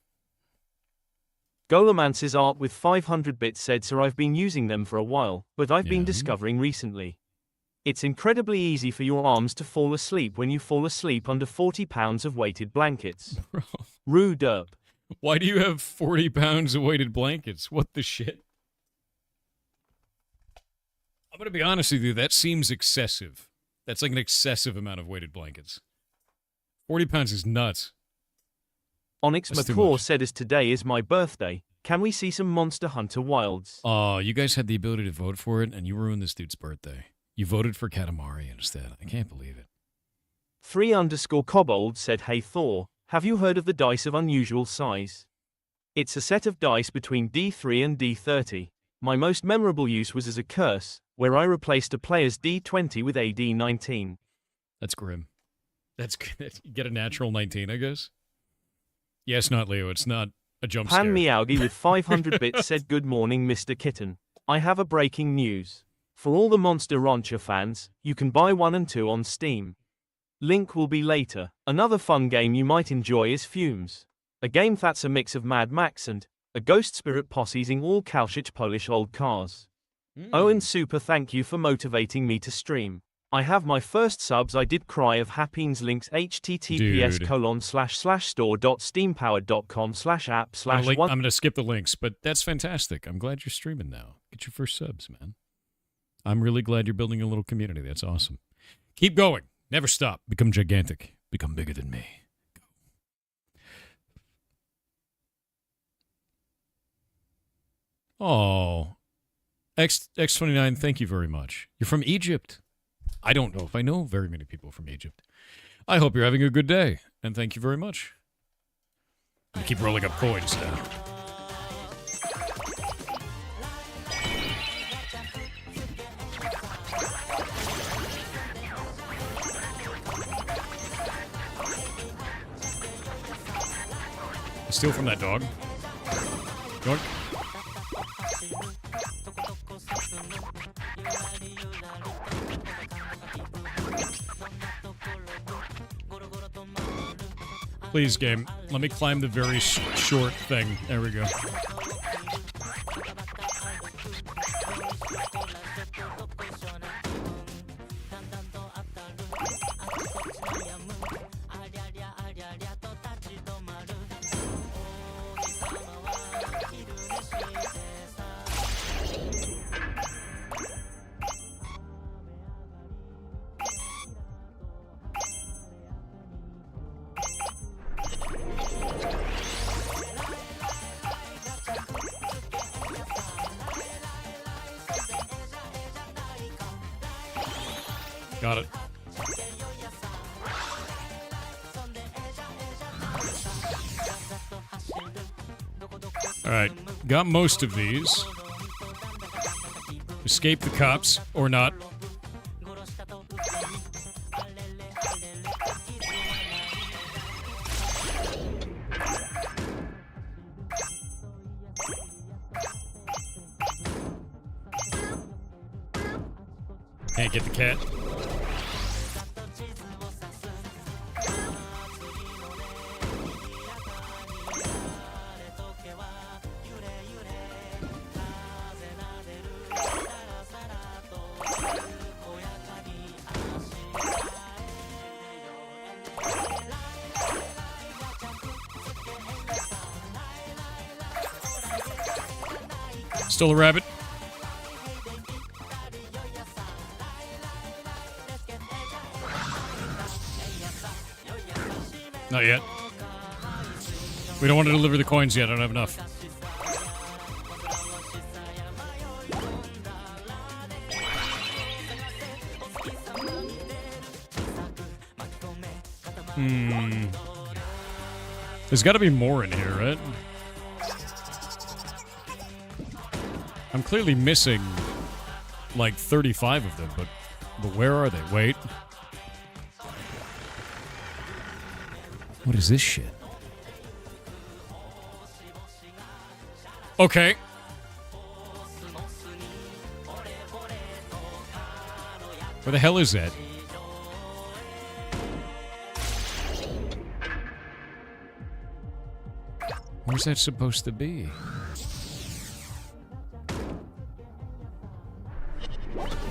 Golomance's art with 500 bits said, "Sir, I've been using them for a while, but I've been Yeah. discovering recently. It's incredibly easy for your arms to fall asleep when you fall asleep under 40 pounds of weighted blankets. Bro, Rue derp. why do you have 40 pounds of weighted blankets? What the shit? I'm going to be honest with you, that seems excessive. That's like an excessive amount of weighted blankets. 40 pounds is nuts. Onyx That's too McCaw much. said, "As today is my birthday, can we see some Monster Hunter Wilds?" Oh, you guys had the ability to vote for it, and you ruined this dude's birthday. You voted for Katamari instead. I can't believe it. 3_Kobold said, "Hey Thor, have you heard of the dice of unusual size? It's a set of dice between D3 and D30. My most memorable use was as a curse, where I replaced a player's D20 with a D19. That's grim. That's good. You get a natural 19, I guess? Yes, not Leo. It's not a jump scare. Pan Meowgi with 500 bits said, "Good morning, Mr. Kitten. I have a breaking news. For all the Monster Rancher fans, you can buy 1 and 2 on Steam. Link will be later. Another fun game you might enjoy is Fumes. A game that's a mix of Mad Max and a ghost spirit posseing all Kalshich Polish old cars. Owen Super, thank you for motivating me to stream. I have my first subs. I did cry of Happines. Links https://store.steampowered.com/app/1. I'm going to skip the links, but that's fantastic. I'm glad you're streaming now. Get your first subs, man. I'm really glad you're building a little community. That's awesome. Keep going. Never stop. Become gigantic. Become bigger than me. Go. Oh. X29, thank you very much. You're from Egypt. I don't know if I know very many people from Egypt. I hope you're having a good day, and thank you very much. I'm gonna keep rolling up coins now. Steal from that dog. Dog. Please, game. Let me climb the very short thing. There we go. Got it. All right, got most of these. Escape the cops, or not. Can't get the cat. Still a rabbit. Not yet. We don't want to deliver the coins yet. I don't have enough. There's got to be more in here, right? I'm clearly missing like 35 of them, but where are they? Wait. What is this shit? Okay. Where the hell is that? Where's that supposed to be?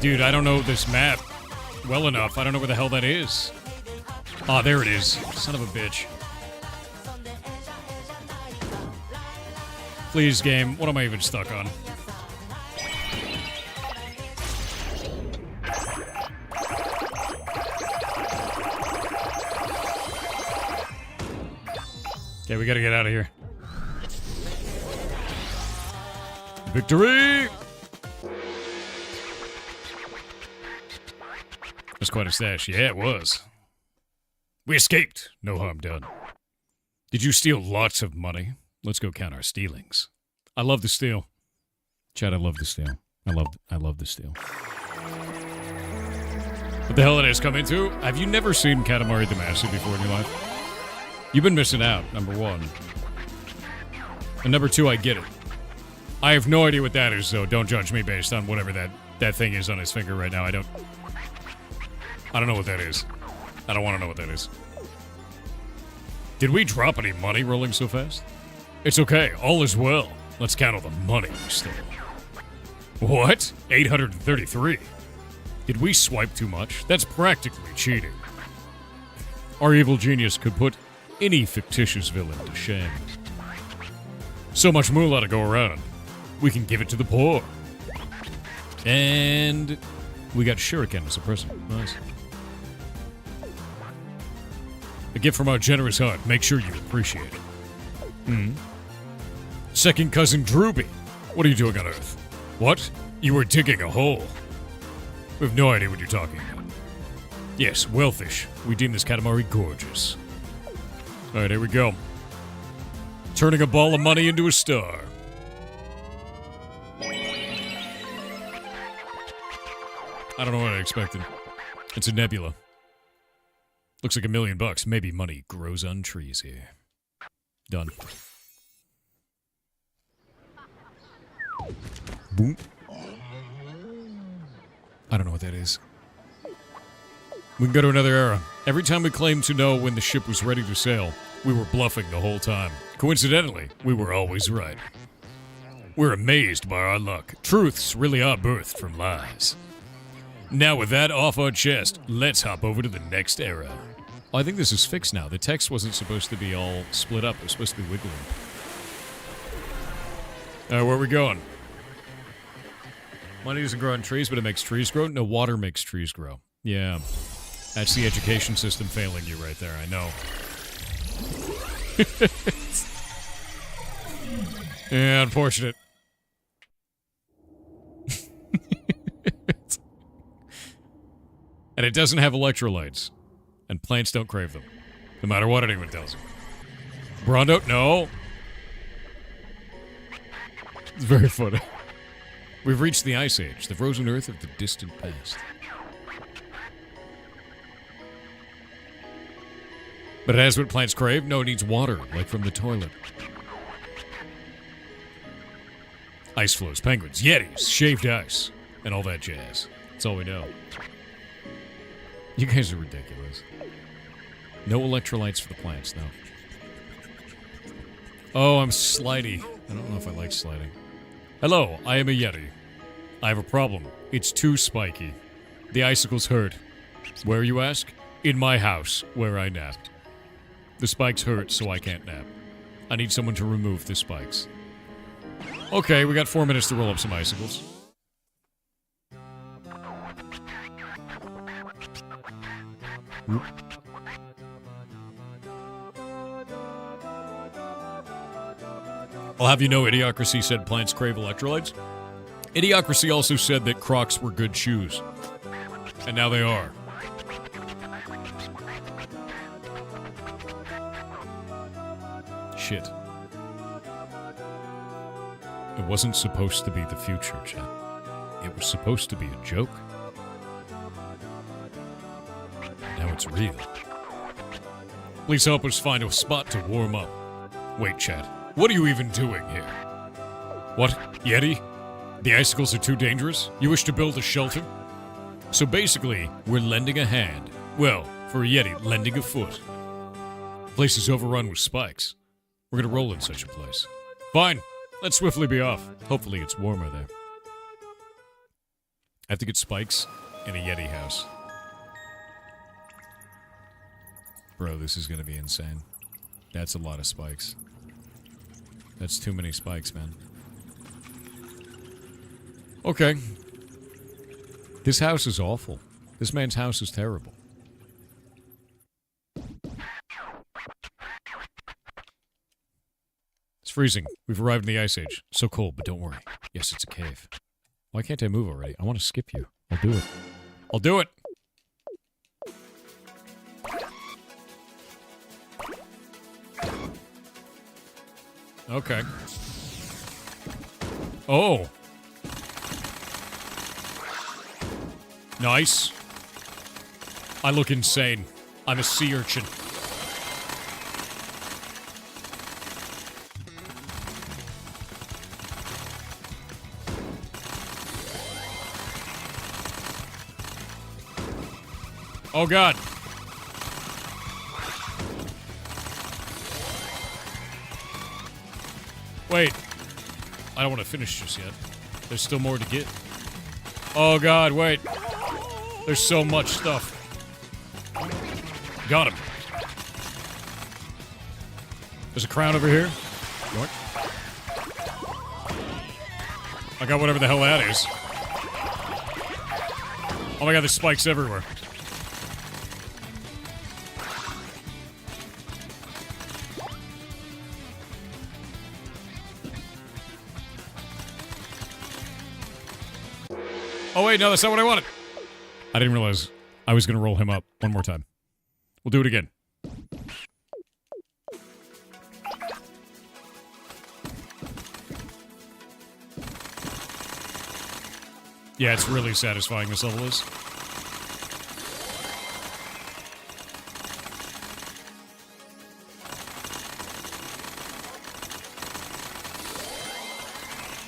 Dude, I don't know this map well enough. I don't know where the hell that is. Ah, there it is. Son of a bitch. Please, game. What am I even stuck on? Okay, we gotta get out of here. Victory! That's quite a stash. Yeah, it was. We escaped. No harm done. Did you steal lots of money? Let's go count our stealings. I love the steal. Chad, I love the steal. I love the steal. What the hell did I just come into? Have you never seen Katamari Damacy before in your life? You've been missing out, number one. And number two, I get it. I have no idea what that is, though. Don't judge me based on whatever that thing is on his finger right now. I don't know what that is. I don't want to know what that is. Did we drop any money rolling so fast? It's okay. All is well. Let's count all the money we stole. What? 833. Did we swipe too much? That's practically cheating. Our evil genius could put any fictitious villain to shame. So much moolah to go around. We can give it to the poor. And we got shuriken as a present. Nice. A gift from our generous heart. Make sure you appreciate it. Second cousin Drooby. What are you doing on Earth? What? You were digging a hole. We have no idea what you're talking about. Yes, wellfish. We deem this Katamari gorgeous. Alright, here we go. Turning a ball of money into a star. I don't know what I expected. It's a nebula. Looks like $1 million. Maybe money grows on trees here. Done. Boom. I don't know what that is. We can go to another era. Every time we claimed to know when the ship was ready to sail, we were bluffing the whole time. Coincidentally, we were always right. We're amazed by our luck. Truths really are birthed from lies. Now with that off our chest, let's hop over to the next era. Oh, I think this is fixed now. The text wasn't supposed to be all split up. It was supposed to be wiggling. Alright, where are we going? Money doesn't grow on trees, but it makes trees grow? No, water makes trees grow. Yeah. That's the education system failing you right there, I know. Yeah, unfortunate. And it doesn't have electrolytes. And plants don't crave them. No matter what anyone tells you. Brondo? No. It's very funny. We've reached the Ice Age, the frozen earth of the distant past. But it has what plants crave? No, it needs water, like from the toilet. Ice flows, penguins, yetis, shaved ice, and all that jazz. That's all we know. You guys are ridiculous. No electrolytes for the plants, no. Oh, I'm slidey. I don't know if I like sliding. Hello, I am a yeti. I have a problem. It's too spiky. The icicles hurt. Where, you ask? In my house, where I nap. The spikes hurt, so I can't nap. I need someone to remove the spikes. Okay, we got 4 minutes to roll up some icicles. Whoop. I'll have you know, Idiocracy said plants crave electrolytes. Idiocracy also said that Crocs were good shoes. And now they are. Shit. It wasn't supposed to be the future, Chet. It was supposed to be a joke. Now it's real. Please help us find a spot to warm up. Wait, Chad. What are you even doing here? What? Yeti? The icicles are too dangerous? You wish to build a shelter? So basically, we're lending a hand. Well, for a Yeti, lending a foot. Place is overrun with spikes. We're gonna roll in such a place. Fine. Let's swiftly be off. Hopefully it's warmer there. I have to get spikes in a Yeti house. Bro, this is gonna be insane. That's a lot of spikes. That's too many spikes, man. Okay. This house is awful. This man's house is terrible. It's freezing. We've arrived in the Ice Age. So cold, but don't worry. Yes, it's a cave. Why can't I move already? I want to skip you. I'll do it. I'll do it! Okay. Oh! Nice. I look insane. I'm a sea urchin. Oh god. Wait. I don't want to finish just yet. There's still more to get. Oh god, wait. There's so much stuff. Got him. There's a crown over here. What? I got whatever the hell that is. Oh my god, there's spikes everywhere. Oh wait, no, that's not what I wanted. I didn't realize I was going to roll him up one more time. We'll do it again. Yeah, it's really satisfying, this level is.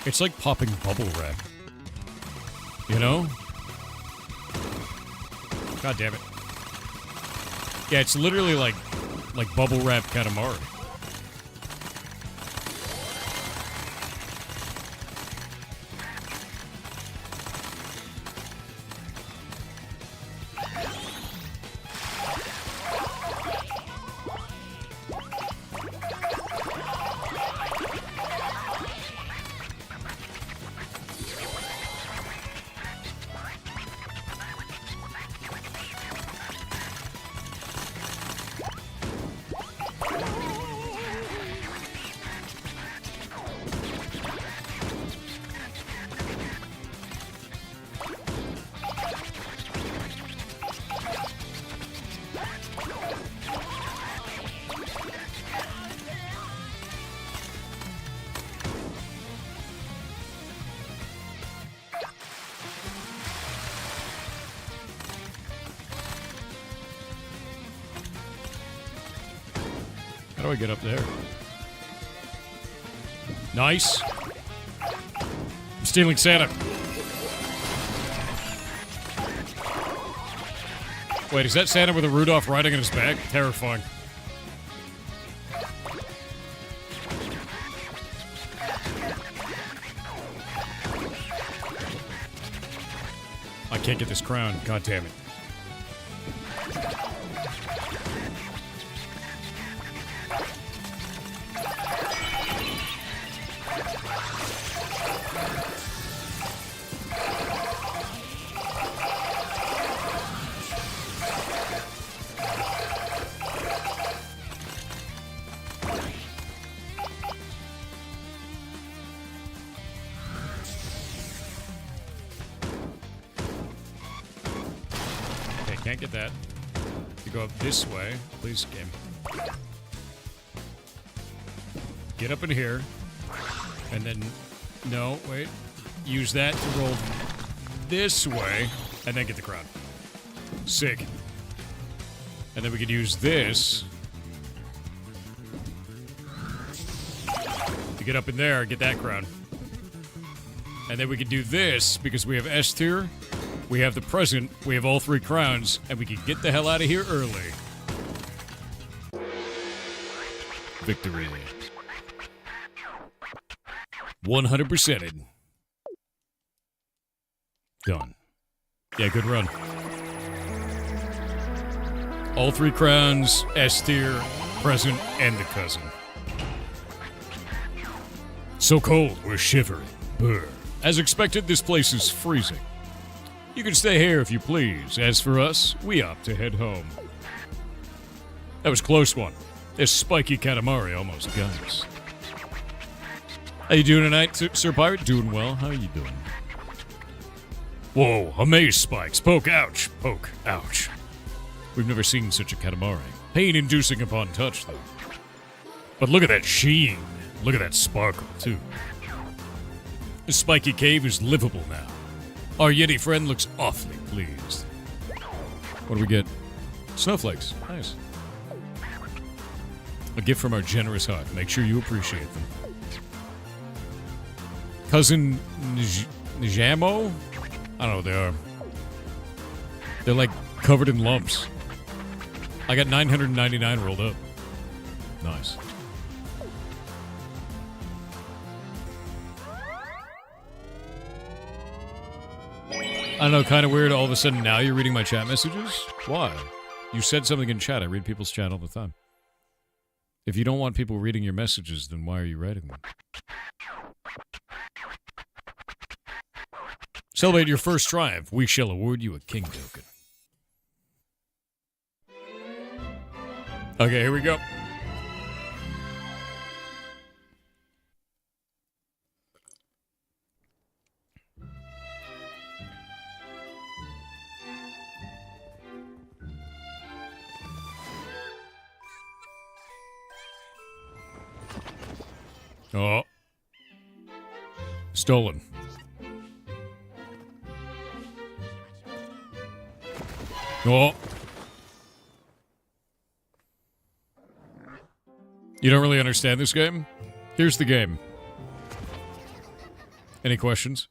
It's like popping bubble wrap. You know? God damn it. Yeah, it's literally like bubble wrap Katamari. How do I get up there? Nice. I'm stealing Santa. Wait, is that Santa with a Rudolph riding on his back? Terrifying. I can't get this crown. God damn it. Can't get that. You go up this way. Please, game. Get up in here. And then... No, wait. Use that to roll this way. And then get the crown. Sick. And then we could use this... to get up in there and get that crown. And then we could do this, because we have S tier... We have the present, we have all 3 crowns, and we can get the hell out of here early. Victory. 100%ed. Done. Yeah, good run. All 3 crowns, S tier, present, and the cousin. So cold, we're shivering. Brr. As expected, this place is freezing. You can stay here if you please. As for us, we opt to head home. That was a close one. This spiky Katamari almost got us. How you doing tonight, Sir Pirate? Doing well. How are you doing? Whoa, amaze spikes. Poke, ouch. Poke, ouch. We've never seen such a Katamari. Pain-inducing upon touch, though. But look at that sheen. Look at that sparkle, too. The spiky cave is livable now. Our Yeti friend looks awfully pleased. What do we get? Snowflakes. Nice. A gift from our generous heart. Make sure you appreciate them. Cousin Njamo? I don't know what they are. They're like covered in lumps. I got 999 rolled up. Nice. I don't know, kind of weird all of a sudden now you're reading my chat messages? Why? You said something in chat. I read people's chat all the time. If you don't want people reading your messages, then why are you writing them? Celebrate your first triumph. We shall award you a king token. Okay, here we go. Oh. Stolen. Oh. You don't really understand this game? Here's the game. Any questions?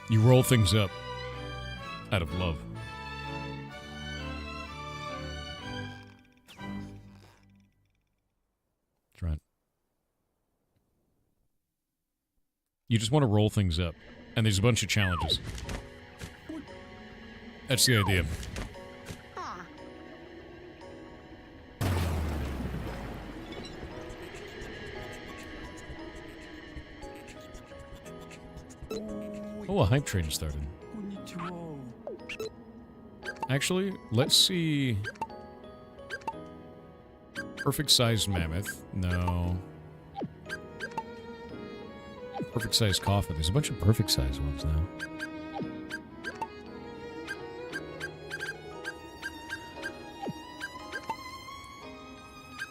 You roll things up out of love. Trent. You just want to roll things up. And there's a bunch of challenges. That's the idea. Oh, a hype train started. Actually, let's see. Perfect sized mammoth. No. Perfect sized coffin. There's a bunch of perfect sized ones now.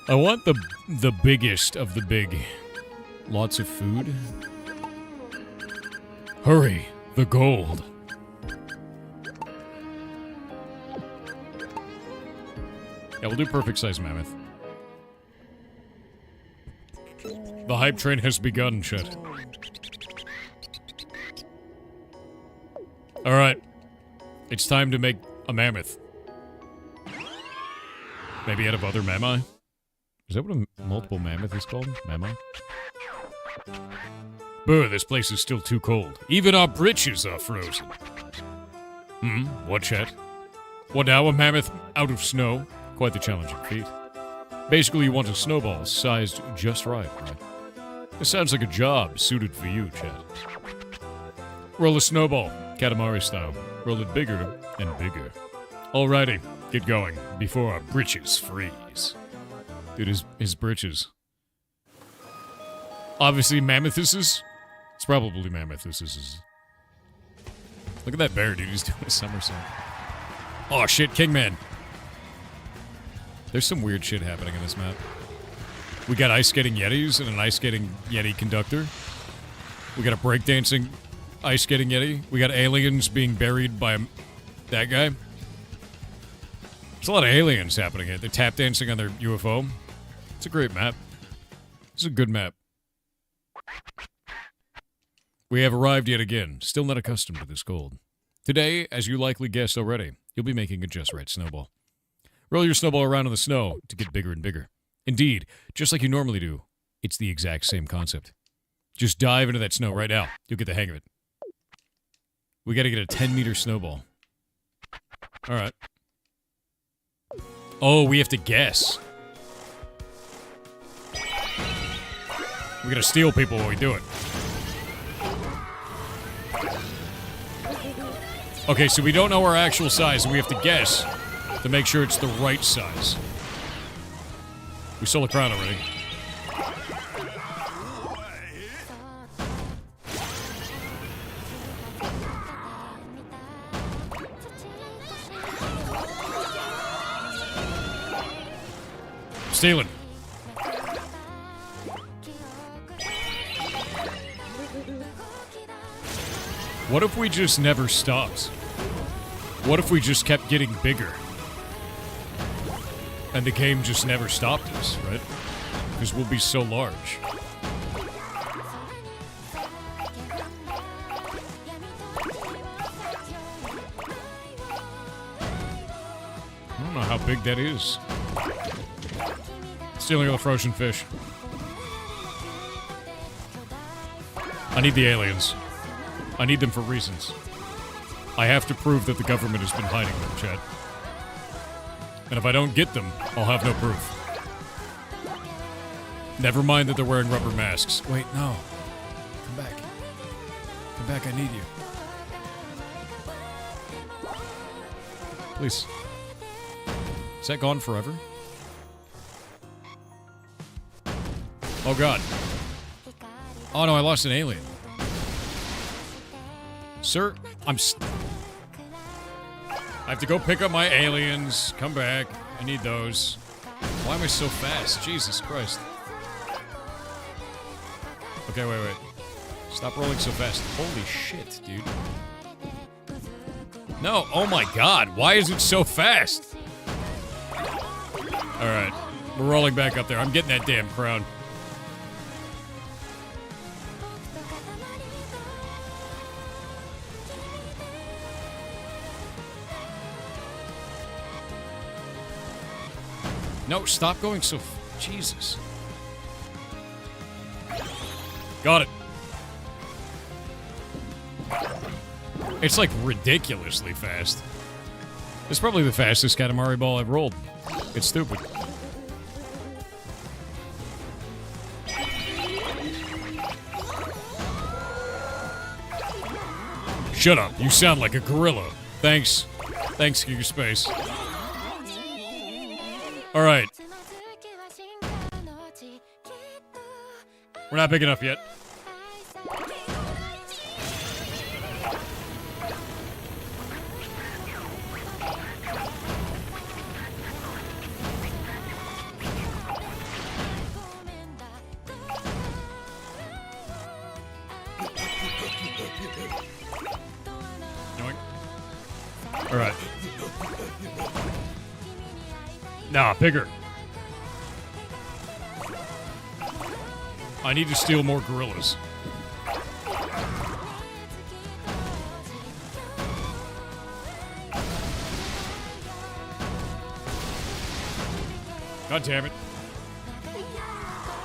I want the biggest of the big. Lots of food. Hurry, the gold. Yeah, we'll do perfect size mammoth. The hype train has begun, Chet. Alright. It's time to make a mammoth. Maybe out of other mammoth? Is that what a multiple mammoth is called? Mammoth? Brr, this place is still too cold. Even our britches are frozen. What, Chet? What now, a mammoth out of snow? Quite the challenging feat. Basically, you want a snowball sized just right? This sounds like a job suited for you, Chet. Roll a snowball, Katamari style. Roll it bigger and bigger. Alrighty, get going, before our britches freeze. Dude, his britches. Obviously, mammothuses? It's probably mammothuses. Look at that bear, dude. He's doing a somersault. Oh, shit, Kingman. There's some weird shit happening in this map. We got ice skating yetis and an ice skating yeti conductor. We got a breakdancing ice skating yeti. We got aliens being buried by that guy. There's a lot of aliens happening here. They're tap dancing on their UFO. It's a great map. It's a good map. We have arrived yet again. Still not accustomed to this cold. Today, as you likely guessed already, you'll be making a just right snowball. Roll your snowball around in the snow to get bigger and bigger. Indeed, just like you normally do, it's the exact same concept. Just dive into that snow right now. You'll get the hang of it. We gotta get a 10-meter snowball. Alright. Oh, we have to guess. We gotta steal people while we do it. Okay, so we don't know our actual size, and we have to guess to make sure it's the right size. We stole a crown already. Stealing. What if we just never stopped? What if we just kept getting bigger? And the game just never stopped us, right? Because we'll be so large. I don't know how big that is. Stealing all the frozen fish. I need the aliens. I need them for reasons. I have to prove that the government has been hiding them, Chad. And if I don't get them, I'll have no proof. Never mind that they're wearing rubber masks. Wait, no. Come back. Come back, I need you. Please. Is that gone forever? Oh god. Oh no, I lost an alien. Sir, I have to go pick up my aliens. Come back. I need those. Why am I so fast? Jesus Christ. Okay, wait. Stop rolling so fast. Holy shit, dude. No, oh my god. Why is it so fast? Alright. We're rolling back up there. I'm getting that damn crown. No, stop going so... Jesus. Got it. It's like ridiculously fast. It's probably the fastest Katamari ball I've rolled. It's stupid. Shut up. You sound like a gorilla. Thanks. Thanks, King of Space. Alright. We're not big enough yet. Alright. Nah, bigger. I need to steal more gorillas. God damn it.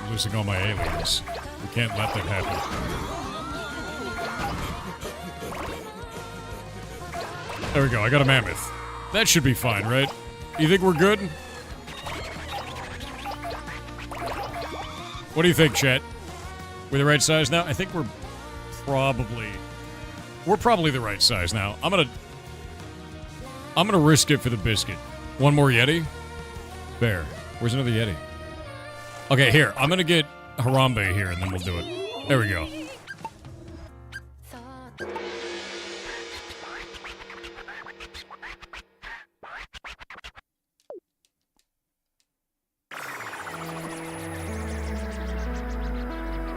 I'm losing all my aliens. We can't let that happen. There we go, I got a mammoth. That should be fine, right? You think we're good? What do you think, chat? We're the right size now? I think we're probably the right size now. I'm gonna risk it for the biscuit. One more Yeti? There. Where's another Yeti? Okay, here. I'm gonna get Harambe here, and then we'll do it. There we go.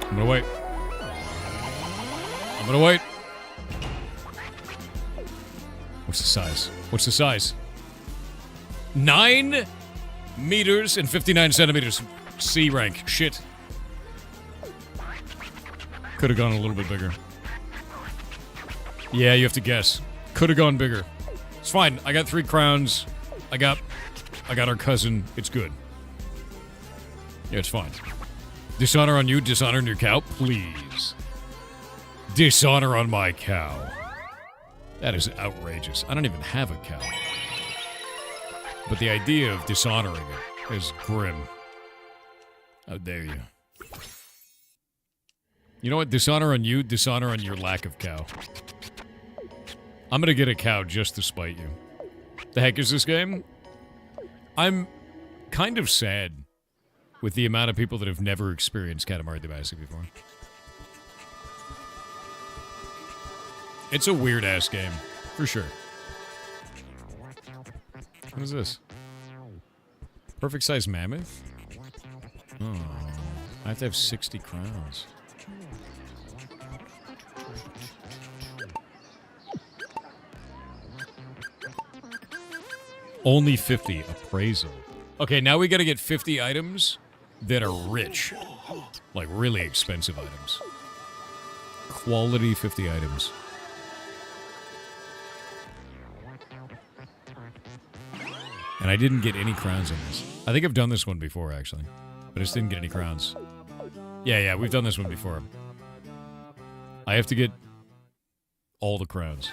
I'm gonna wait. I'm gonna wait. What's the size? What's the size? 9 meters and 59 centimeters. C rank. Shit. Could have gone a little bit bigger. Yeah, you have to guess. Could have gone bigger. It's fine. I got 3 crowns. I got our cousin. It's good. Yeah, it's fine. Dishonor on you, dishonor on your cow, please. Dishonor on my cow. That is outrageous. I don't even have a cow. But the idea of dishonoring it is grim. How dare you. You know what? Dishonor on you, dishonor on your lack of cow. I'm gonna get a cow just to spite you. The heck is this game? I'm kind of sad with the amount of people that have never experienced Katamari Damacy before. It's a weird-ass game, for sure. What is this? Perfect size mammoth? Oh, I have to have 60 crowns. Only 50 appraisal. Okay, now we gotta get 50 items that are rich. Like, really expensive items. Quality 50 items. And I didn't get any crowns on this. I think I've done this one before, actually. But I just didn't get any crowns. Yeah, we've done this one before. I have to get all the crowns.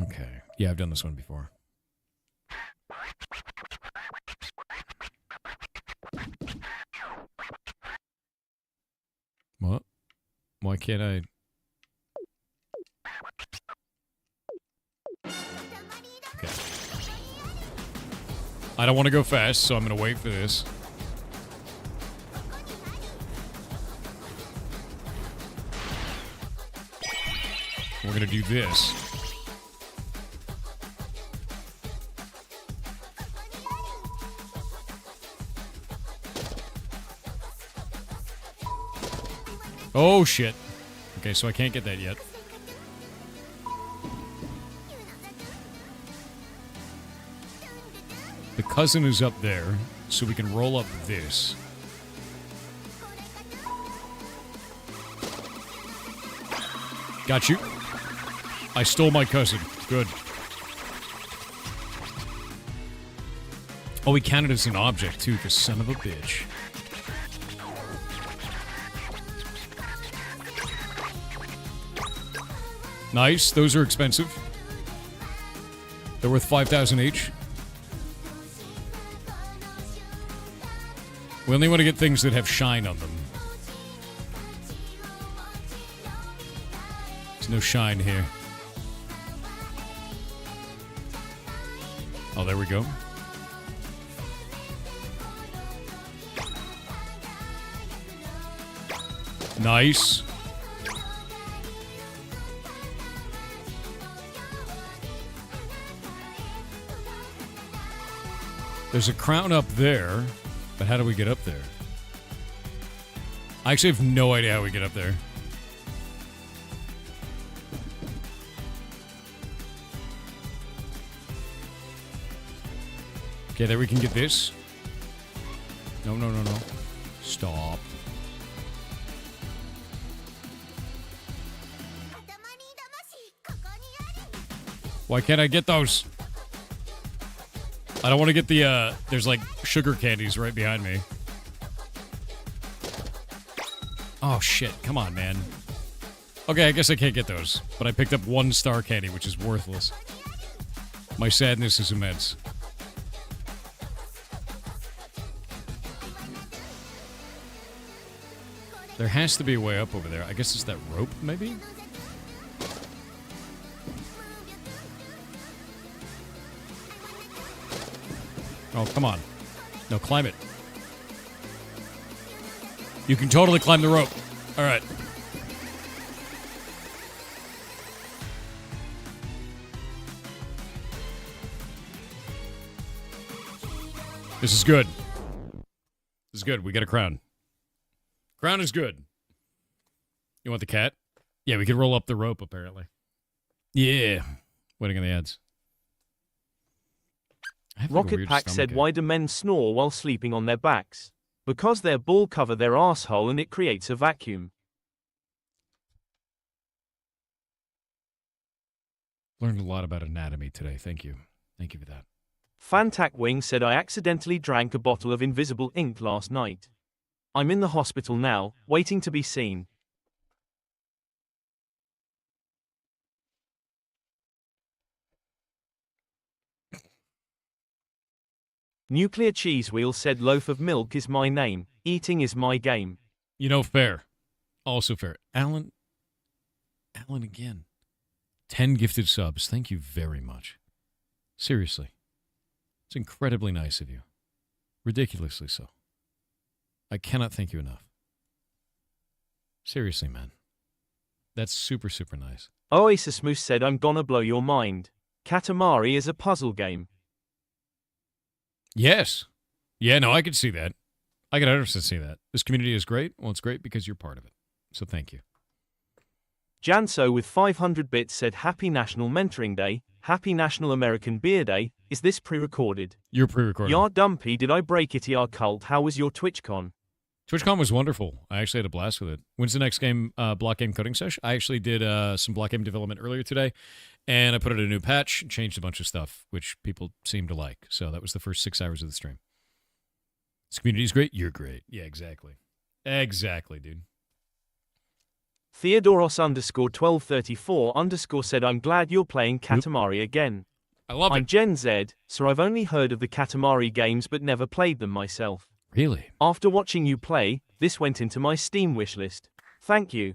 Okay. Yeah, I've done this one before. What? Why can't I... Okay. I don't want to go fast, so I'm going to wait for this. We're going to do this. Oh, shit. Okay, so I can't get that yet. The cousin is up there, so we can roll up this. Got you. I stole my cousin. Good. Oh, we counted as an object, too, the son of a bitch. Nice. Those are expensive. They're worth 5,000 each. We only want to get things that have shine on them. There's no shine here. Oh, there we go. Nice. There's a crown up there, but how do we get up there? I actually have no idea how we get up there. Okay, there we can get this. No. Stop. Why can't I get those? I don't want to get the, there's like sugar candies right behind me. Oh shit, come on, man. Okay, I guess I can't get those. But I picked up 1 star candy, which is worthless. My sadness is immense. There has to be a way up over there. I guess it's that rope, maybe? Oh, come on. No, climb it. You can totally climb the rope. All right. This is good. This is good. We got a crown. Crown is good. You want the cat? Yeah, we can roll up the rope, apparently. Yeah. Waiting on the ads. Rocket Pack said, why do men snore while sleeping on their backs? Because their ball cover their asshole and it creates a vacuum. Learned a lot about anatomy today. Thank you. Thank you for that. Fantac Wing said I accidentally drank a bottle of invisible ink last night. I'm in the hospital now, waiting to be seen. Nuclear Cheese Wheel said loaf of milk is my name, eating is my game. You know, fair. Also fair. Alan again. 10 gifted subs. Thank you very much. Seriously. It's incredibly nice of you. Ridiculously so. I cannot thank you enough. Seriously, man. That's super, super nice. Oasis Moose said I'm gonna blow your mind. Katamari is a puzzle game. Yes. Yeah, no, I could see that. I could 100% see that. This community is great. Well, it's great because you're part of it. So thank you. Janso with 500 bits said Happy National Mentoring Day, Happy National American Beer Day. Is this pre-recorded? You're pre-recorded. Yar Dumpy, did I break it? Yar Cult, how was your TwitchCon? TwitchCon was wonderful. I actually had a blast with it. When's the next game, block game coding session? I actually did some block game development earlier today, and I put out a new patch, changed a bunch of stuff, which people seem to like. So that was the first 6 hours of the stream. This community's great. You're great. Yeah, exactly. Exactly, dude. Theodoros _1234 said I'm glad you're playing Katamari again. I love I'm it. Gen Z, so I've only heard of the Katamari games but never played them myself. Really? After watching you play, this went into my Steam wishlist. Thank you.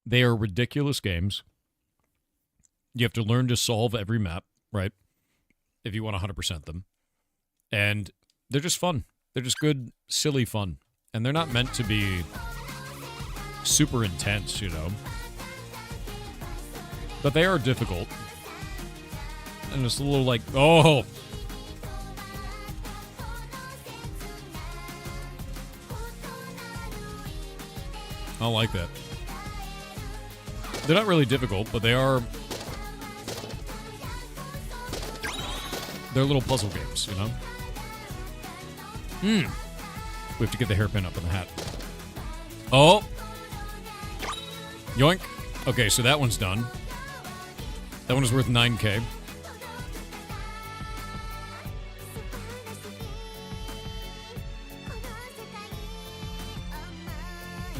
They are ridiculous games. You have to learn to solve every map, right? If you want to 100% them. And they're just fun. They're just good, silly fun. And they're not meant to be super intense, you know? But they are difficult. And it's a little like, oh! I like that. They're not really difficult, but they're little puzzle games, you know? We have to get the hairpin up in the hat. Oh! Yoink. Okay, so that one's done. That one is worth 9K.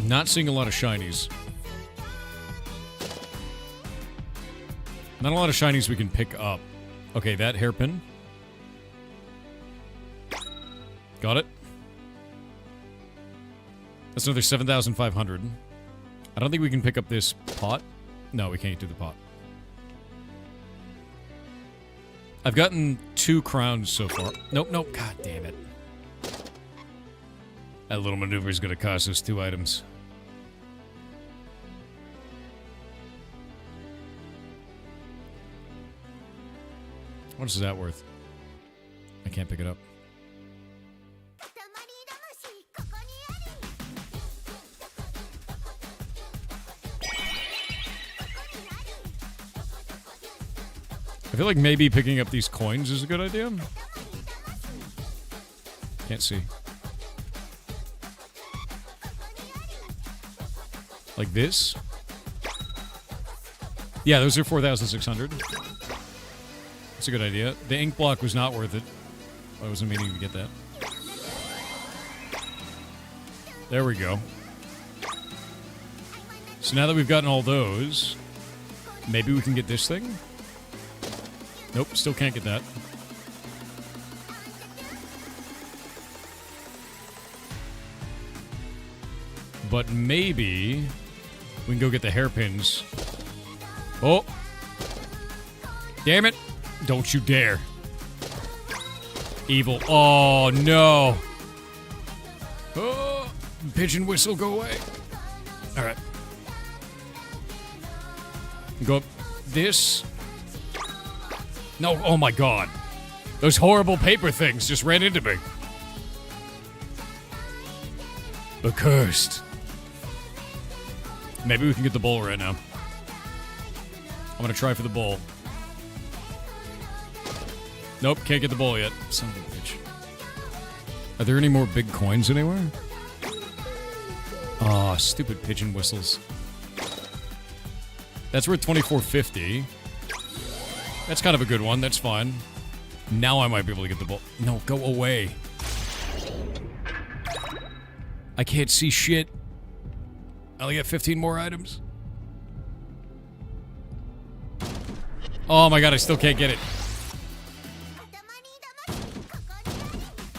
Not seeing a lot of shinies. Not a lot of shinies we can pick up. Okay, that hairpin. Got it. That's another 7,500. I don't think we can pick up this pot. No, we can't do the pot. I've gotten 2 crowns so far. Nope, nope. God damn it. That little maneuver is going to cost us 2 items. What is that worth? I can't pick it up. I feel like maybe picking up these coins is a good idea. Can't see. Like this? Yeah, those are 4,600. That's a good idea. The ink block was not worth it. I wasn't meaning to get that. There we go. So now that we've gotten all those, maybe we can get this thing? Nope, still can't get that. But maybe we can go get the hairpins. Oh! Damn it! Don't you dare. Evil. Oh, no. Oh, pigeon whistle, go away. All right. Go up this. No, oh my god. Those horrible paper things just ran into me. Accursed. Maybe we can get the bowl right now. I'm gonna try for the bowl. Nope, can't get the bowl yet. Son of a bitch. Are there any more big coins anywhere? Aw, stupid pigeon whistles. That's worth 2450. That's kind of a good one. That's fine. Now I might be able to get the ball. No, go away. I can't see shit. I only got 15 more items. Oh my god, I still can't get it.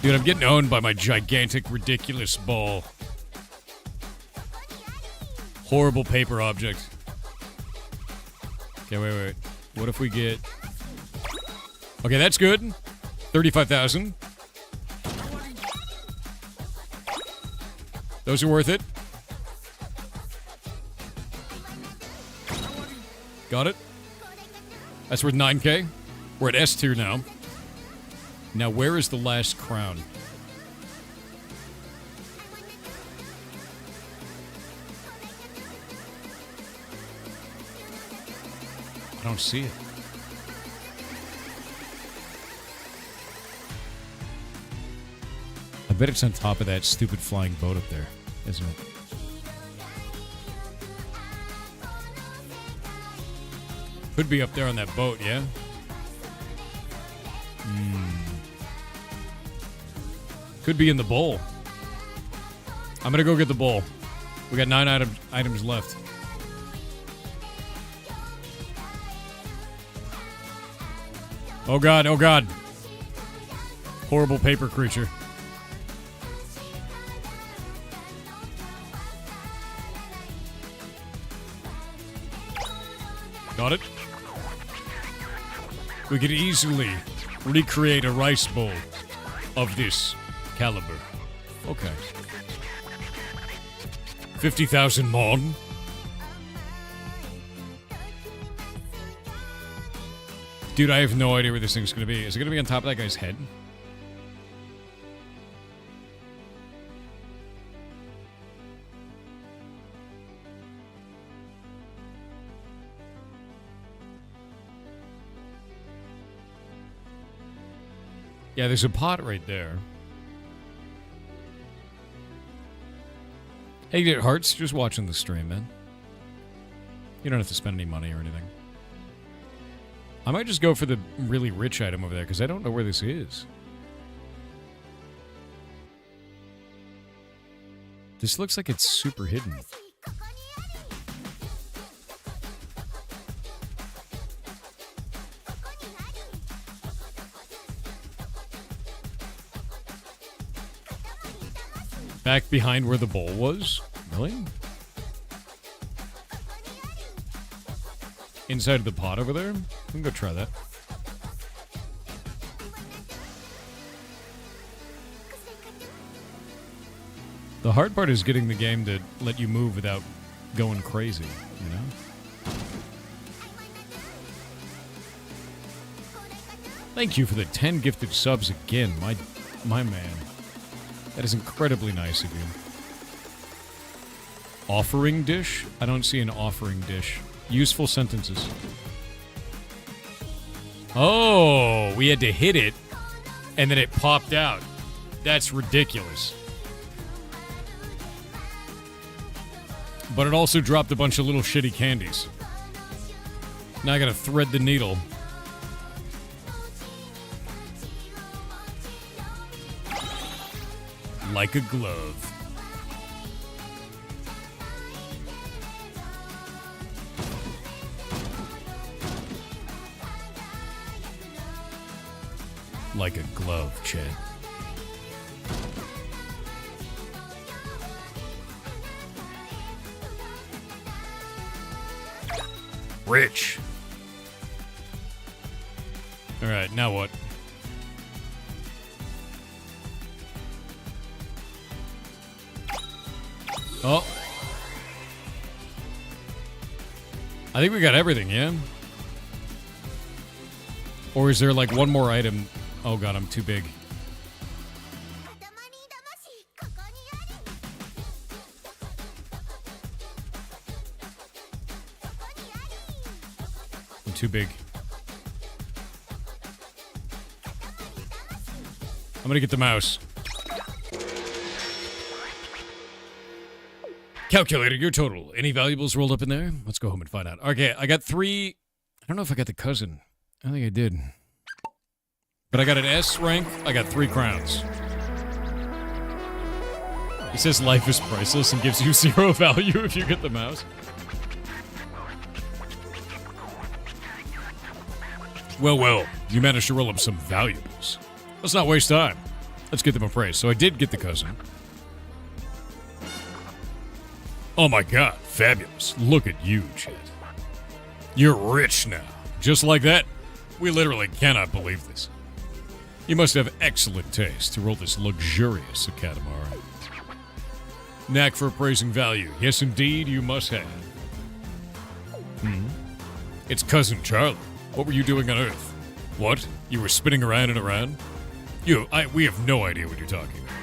Dude, I'm getting owned by my gigantic, ridiculous ball. Horrible paper object. Okay, wait. What if we get... Okay, that's good. 35,000. Those are worth it. Got it. That's worth 9k. We're at S tier now. Now, where is the last crown? I don't see it. I bet it's on top of that stupid flying boat up there, isn't it? Could be up there on that boat, yeah? Could be in the bowl. I'm gonna go get the bowl. We got 9 items left. Oh god, oh god. Horrible paper creature. Got it? We could easily recreate a rice bowl of this caliber. Okay. 50,000 mon. Dude, I have no idea where this thing's gonna be. Is it gonna be on top of that guy's head? Yeah, there's a pot right there. Hey, you get hearts? Just watching the stream, man. You don't have to spend any money or anything. I might just go for the really rich item over there, because I don't know where this is. This looks like it's super hidden. Back behind where the bowl was? Really? Inside of the pot over there? We can go try that. The hard part is getting the game to let you move without going crazy, you know? Thank you for the 10 gifted subs again, my man. That is incredibly nice of you. Offering dish? I don't see an offering dish. Useful sentences. Oh, we had to hit it, and then it popped out. That's ridiculous. But it also dropped a bunch of little shitty candies. Now I gotta thread the needle. Like a glove. Like a glove, Chad. Rich. Alright, now what? Oh. I think we got everything, yeah? Or is there like one more item? Oh god, I'm too big. I'm too big. I'm gonna get the mouse. Calculator, your total. Any valuables rolled up in there? Let's go home and find out. Okay, I got 3. I don't know if I got the cousin. I think I did. But I got an S rank. I got 3 crowns. It says life is priceless and gives you 0 value if you get the mouse. Well, you managed to roll up some valuables. Let's not waste time. Let's get them appraised. So I did get the cousin. Oh my god, fabulous. Look at you, Chet. You're rich now. Just like that. We literally cannot believe this. You must have excellent taste to roll this luxurious Katamari. Knack for appraising value. Yes, indeed, you must have. It's Cousin Charlie. What were you doing on Earth? What? You were spinning around and around? We have no idea what you're talking about.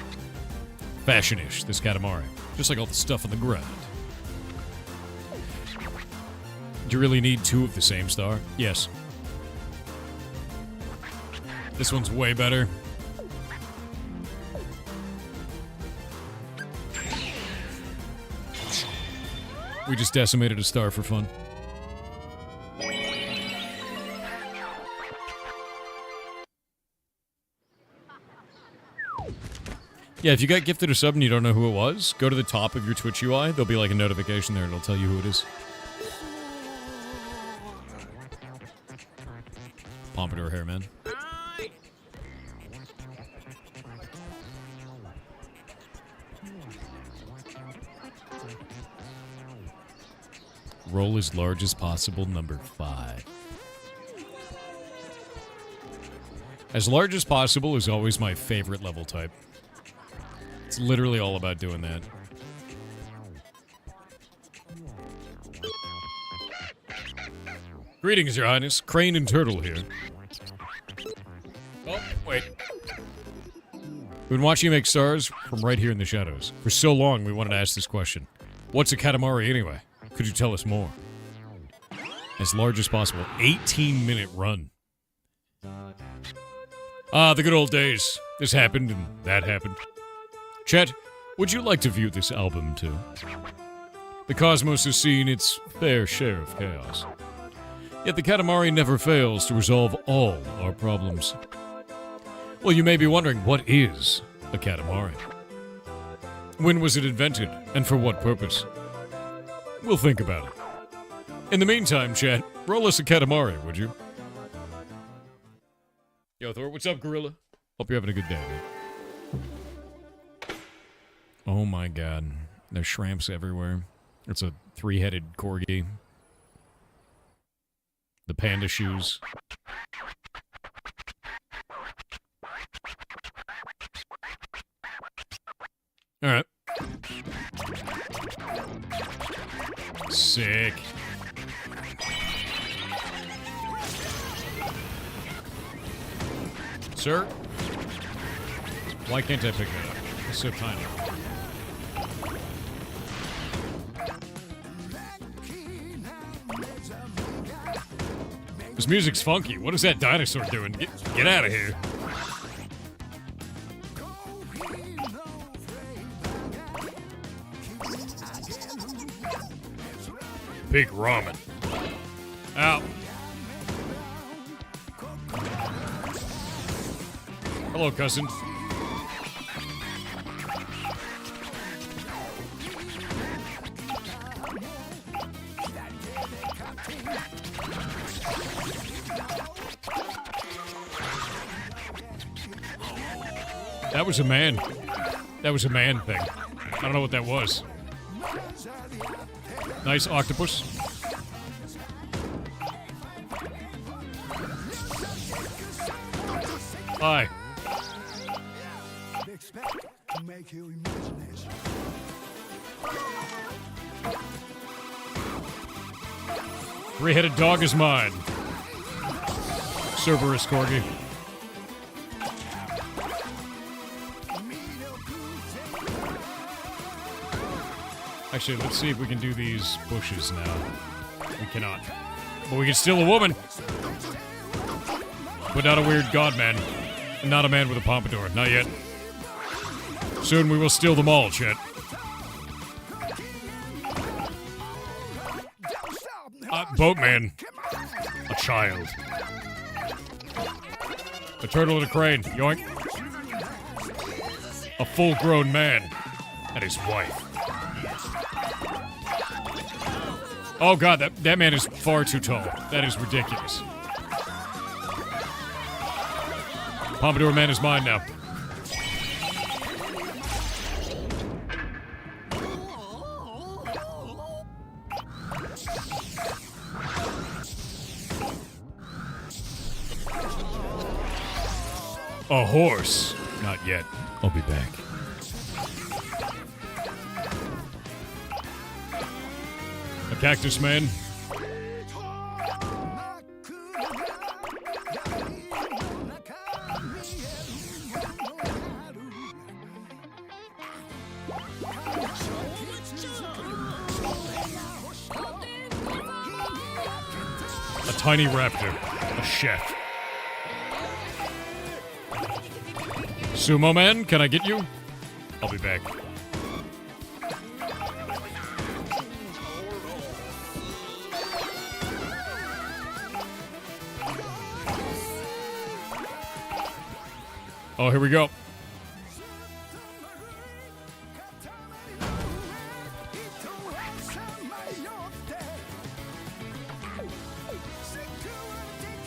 Fashion-ish, this Katamari. Just like all the stuff on the ground. Do you really need 2 of the same star? Yes. This one's way better. We just decimated a star for fun. Yeah, if you got gifted a sub and you don't know who it was, go to the top of your Twitch UI. There'll be like a notification there. It'll tell you who it is. Pompadour hair, man. Roll as large as possible, number 5. As large as possible is always my favorite level type. It's literally all about doing that. Greetings, Your Highness. Crane and Turtle here. Oh, wait. We've been watching you make stars from right here in the shadows. For so long, we wanted to ask this question. What's a Katamari anyway? Could you tell us more? As large as possible. 18-minute run. Ah, the good old days. This happened and that happened. Chet, would you like to view this album too? The cosmos has seen its fair share of chaos. Yet the Katamari never fails to resolve all our problems. Well, you may be wondering, what is a Katamari? When was it invented, and for what purpose? We'll think about it. In the meantime, chat, roll us a Katamari, would you? Yo, Thor, what's up, Gorilla? Hope you're having a good day, dude. Oh my god. There's shrimps everywhere. It's a 3-headed corgi. The panda shoes. Alright. Sick. Sir? Why can't I pick that up? It's so tiny. This music's funky. What is that dinosaur doing? Get out of here. Big ramen. Ow. Hello, cousin. That was a man. That was a man thing. I don't know what that was. Nice octopus. Hi. Three-headed dog is mine. Cerberus corgi. Actually, let's see if we can do these bushes now. We cannot. But we can steal a woman. But not a weird god man. And not a man with a pompadour. Not yet. Soon we will steal them all, Chet. Boatman. A child. A turtle and a crane. Yoink. A full-grown man. And his wife. Oh god, that man is far too tall. That is ridiculous. Pompadour man is mine now. A horse. Not yet. I'll be back. A cactus man. A tiny raptor. A chef. Sumo man, can I get you? I'll be back. Oh, here we go.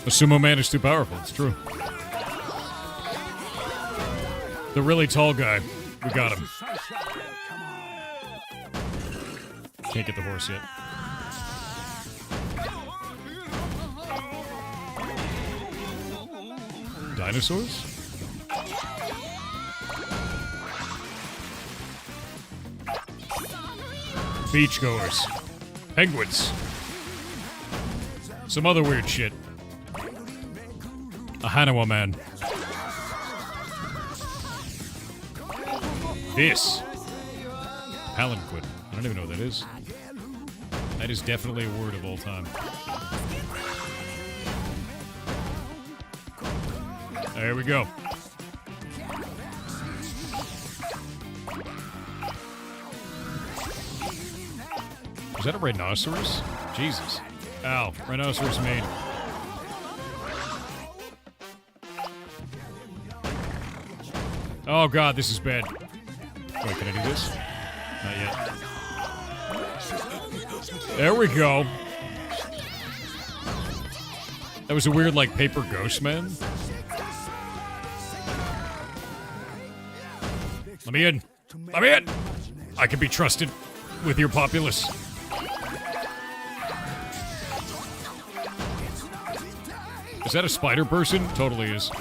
The sumo man is too powerful, it's true. The really tall guy. We got him. Can't get the horse yet. Dinosaurs? Beachgoers. Penguins. Some other weird shit. A Hanawa man. This. Palanquin. I don't even know what that is. That is definitely a word of all time. There we go. Is that a rhinoceros? Jesus. Ow. Rhinoceros mane. Oh god, this is bad. Wait, can I do this? Not yet. There we go. That was a weird, like, paper ghost man. Let me in. Let me in! I can be trusted with your populace. Is that a spider person? Totally is.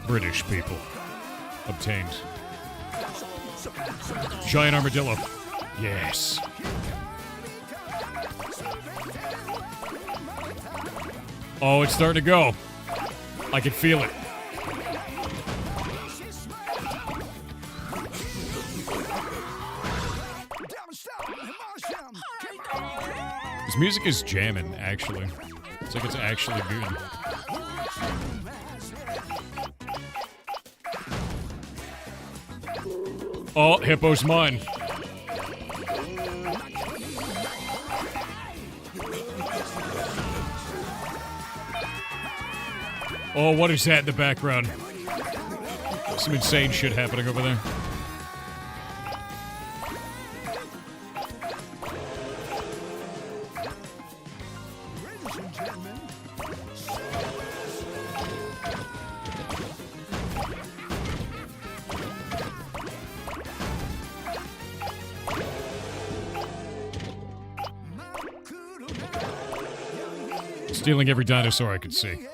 British people. Obtained. Giant armadillo. Yes. Oh, it's starting to go. I can feel it. This music is jamming, actually. It's like it's actually good. Oh, Hippo's mine. Oh, what is that in the background? Some insane shit happening over there. Stealing every dinosaur I could see.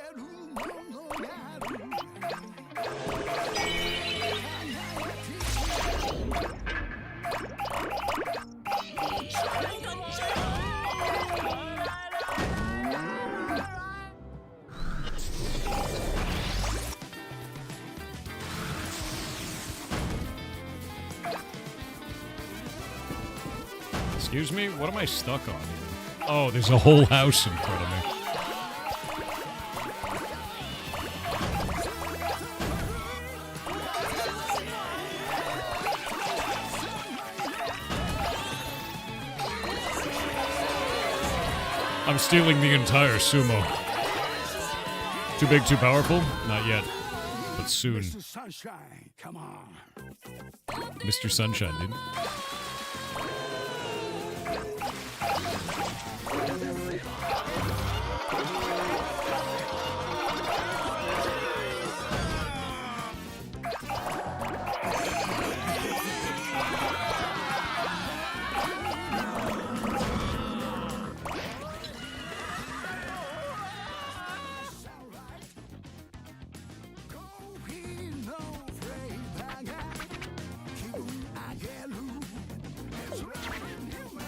Excuse me? What am I stuck on here? Oh, there's a whole house in front of me. I'm stealing the entire sumo. Too big, too powerful? Not yet. But soon. Mr. Sunshine, come on. Mr. Sunshine, dude.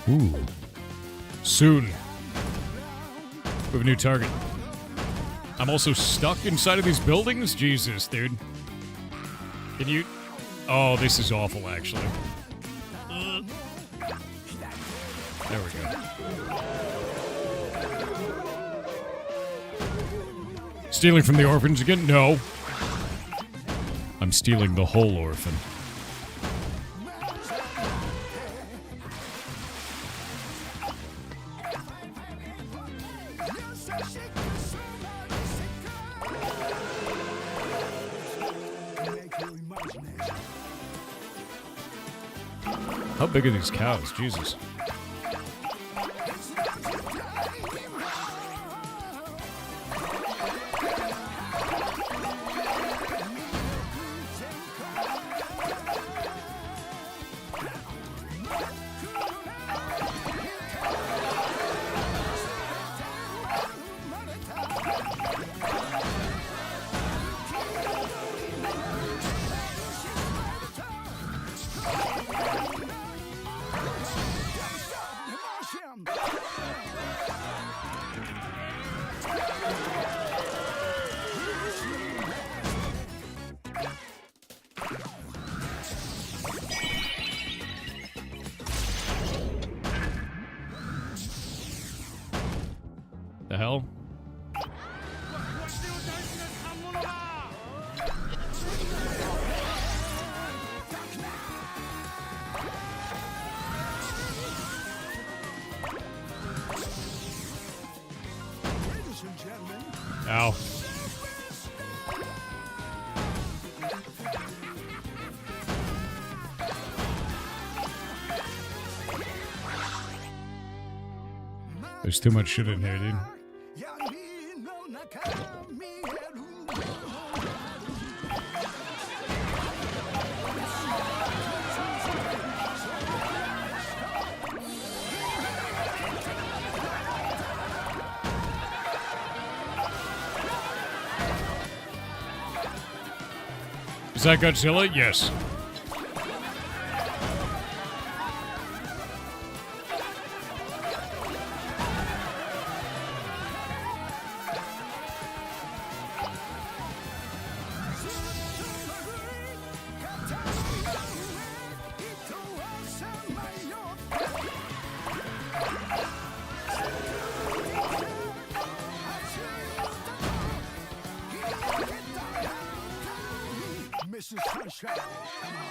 Ooh. Soon. We have a new target. I'm also stuck inside of these buildings? Jesus, dude. Can you... Oh, this is awful, actually. There we go. Stealing from the orphans again? No. I'm stealing the whole orphan. How big are these cows? Jesus. The hell? Ow. There's too much shit in here, dude. Is that Godzilla? Yes. Mr. Sunshine, come on.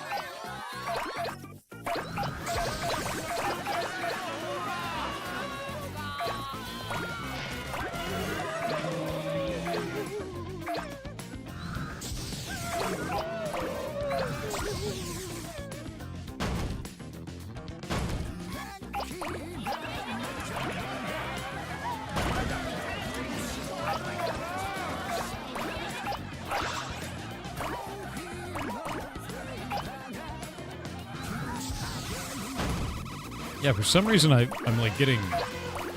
Yeah, for some reason I'm like getting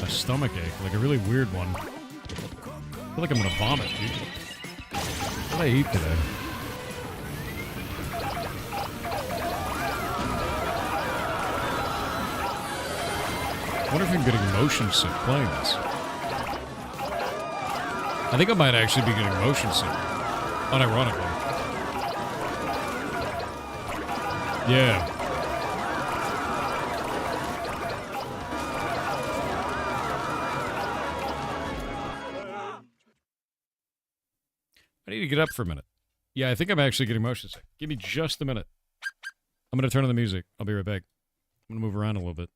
a stomach ache, like a really weird one. I feel like I'm gonna vomit, dude. What did I eat today? I wonder if I'm getting motion sick playing this. I think I might actually be getting motion sick. Unironically. Yeah. I need to get up for a minute. Yeah, I think I'm actually getting motion sick. Give me just a minute. I'm going to turn on the music. I'll be right back. I'm going to move around a little bit.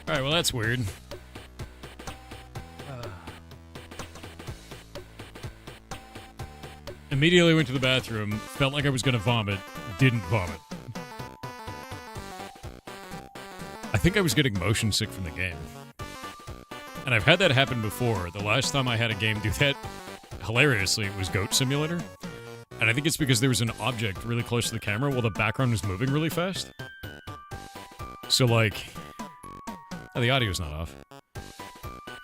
Alright, well that's weird. Immediately went to the bathroom, felt like I was gonna vomit, didn't vomit. I think I was getting motion sick from the game. And I've had that happen before. The last time I had a game do that, hilariously, it was Goat Simulator. And I think it's because there was an object really close to the camera while the background was moving really fast. So like... Oh, the audio's not off.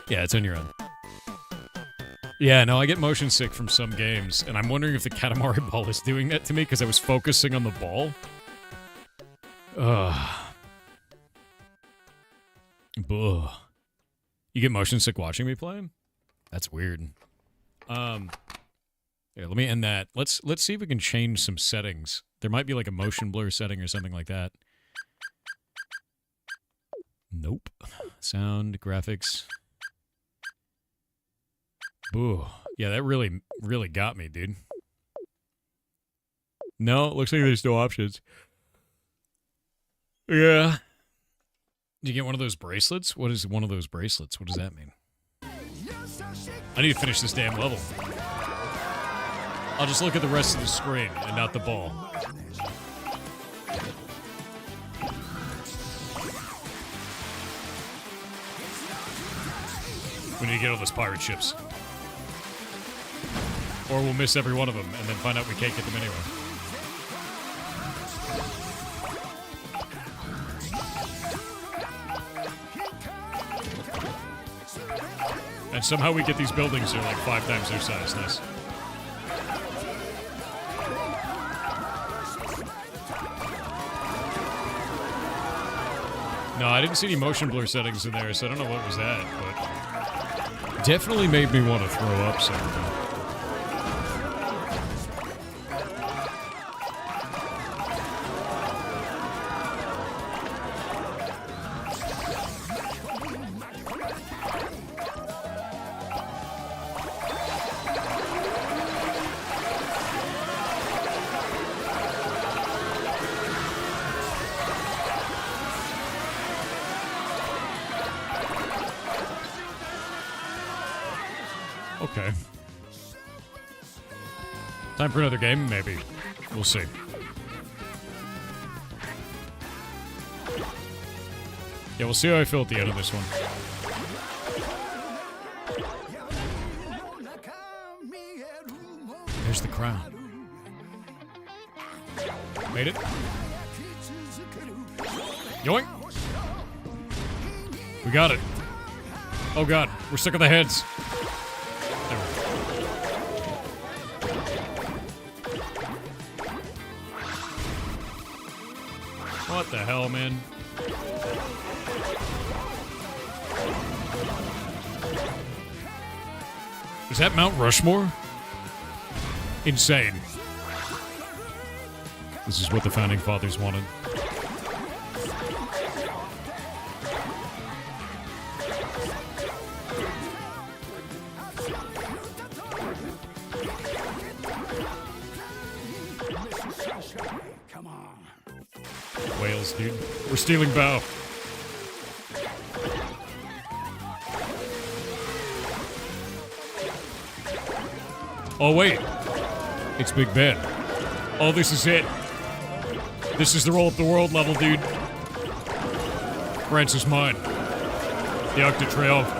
Yeah, it's on your own. Yeah, no, I get motion sick from some games, and I'm wondering if the Katamari ball is doing that to me because I was focusing on the ball. Ugh. Buh. You get motion sick watching me play? That's weird. Yeah, let me end that. Let's see if we can change some settings. There might be like a motion blur setting or something like that. Nope. Sound, graphics. Boo. Yeah, that really got me, dude. No, it looks like there's no options. Yeah. Did you get one of those bracelets? What is one of those bracelets? What does that mean? I need to finish this damn level. I'll just look at the rest of the screen and not the ball. We need to get all those pirate ships. Or we'll miss every one of them and then find out we can't get them anyway. And somehow we get these buildings that are like 5 times their size. Nice. No, I didn't see any motion blur settings in there, so I don't know what was that, but... Definitely made me want to throw up something. Okay. Time for another game? Maybe. We'll see. Yeah, we'll see how I feel at the end of this one. There's the crown. Made it. Yoink! We got it. Oh god, we're stuck on the heads. What the hell, man? Is that Mount Rushmore? Insane. This is what the Founding Fathers wanted. Come on. Whales, dude. We're stealing bow. Oh, wait. It's Big Ben. Oh, this is it. This is the roll up the world level, dude. France is mine. The Arc de Triomphe.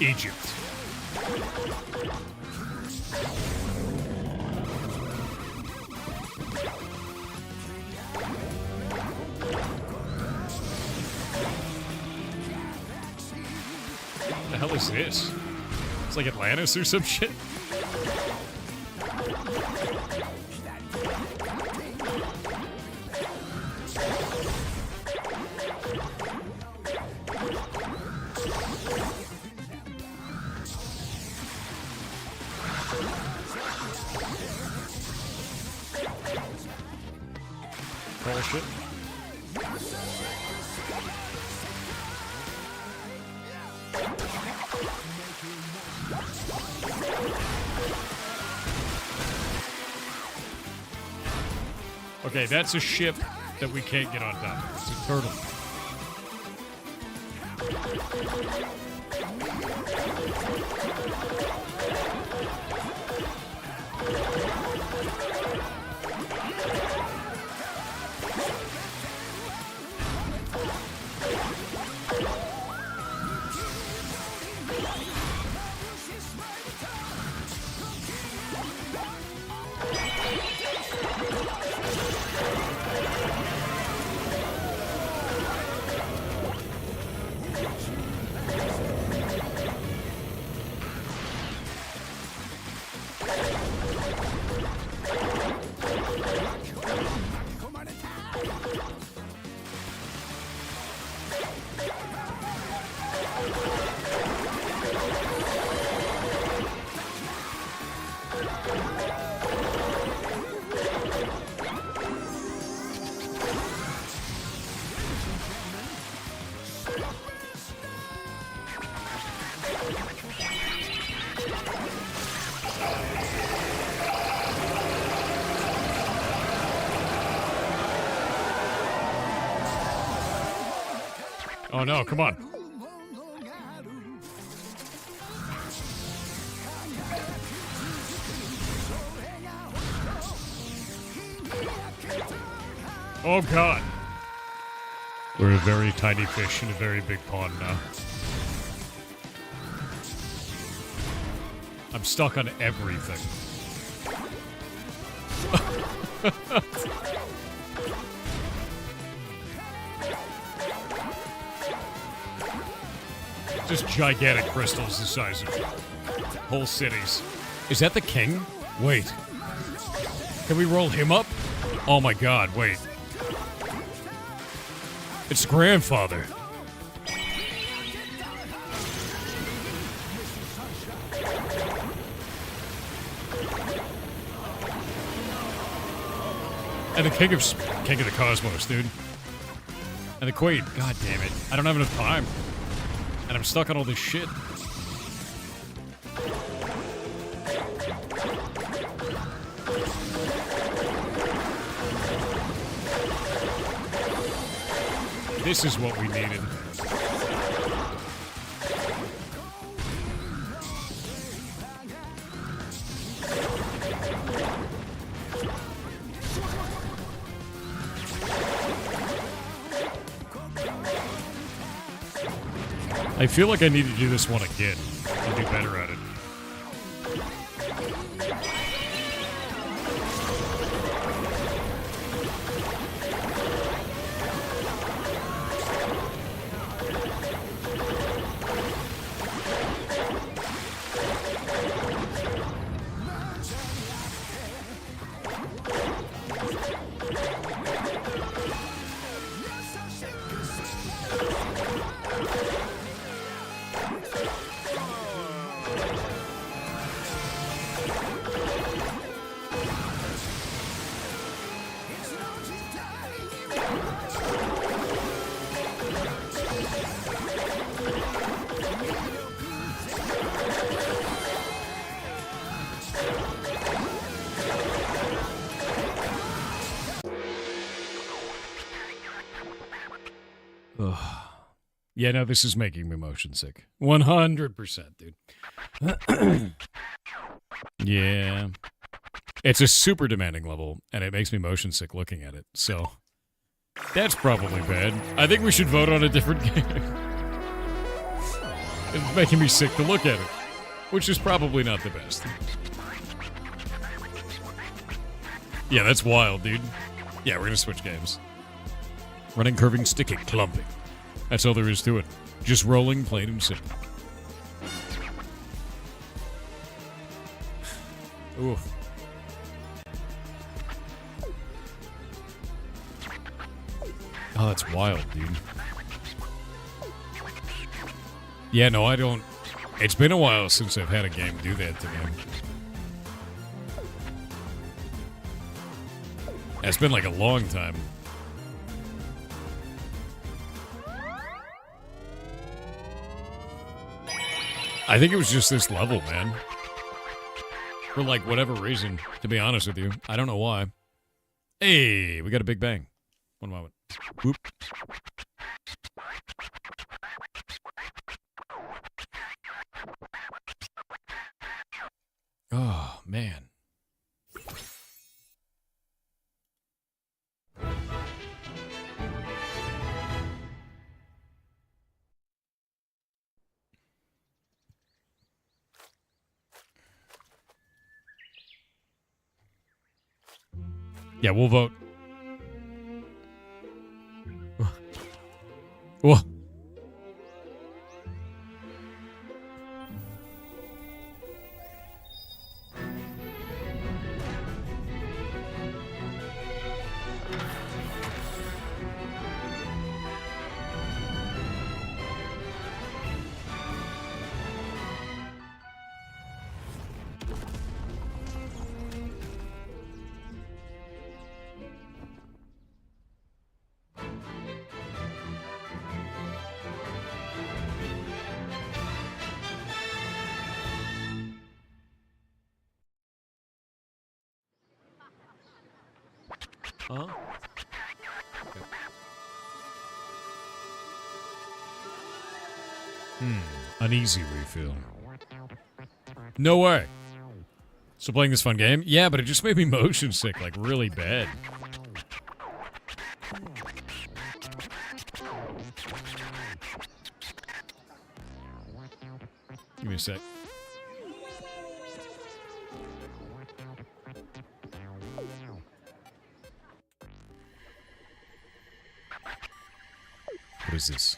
Egypt. The hell is this? It's like Atlantis or some shit. Bullshit. Okay, that's a ship that we can't get on top of. It's a turtle. Oh no, come on. Oh god. We're a very tiny fish in a very big pond now. I'm stuck on everything. Just gigantic crystals the size of whole cities. Is that the king? Wait. Can we roll him up? Oh my god, wait. It's grandfather. And the king of the cosmos, dude. And the queen. God damn it. I don't have enough time. And I'm stuck on all this shit. This is what we needed. I feel like I need to do this one again and do better at it. Ugh. Yeah, no, this is making me motion sick. 100%, dude. Yeah. It's a super demanding level, and it makes me motion sick looking at it, so... That's probably bad. I think we should vote on a different game. It's making me sick to look at it, which is probably not the best. Yeah, that's wild, dude. Yeah, we're gonna switch games. Running, curving, sticking, clumping. That's all there is to it. Just rolling, plain and simple. Oof. Oh, that's wild, dude. Yeah, no, I don't... It's been a while since I've had a game do that to me. It's been like a long time. I think it was just this level, man. For like whatever reason, to be honest with you. I don't know why. Hey, we got a big bang. One moment. Whoop. Oh, man. Yeah, we'll vote. Whoa. Huh? Okay. Uneasy refill. No way. So playing this fun game? Yeah, but it just made me motion sick, like really bad. Give me a sec. What is this?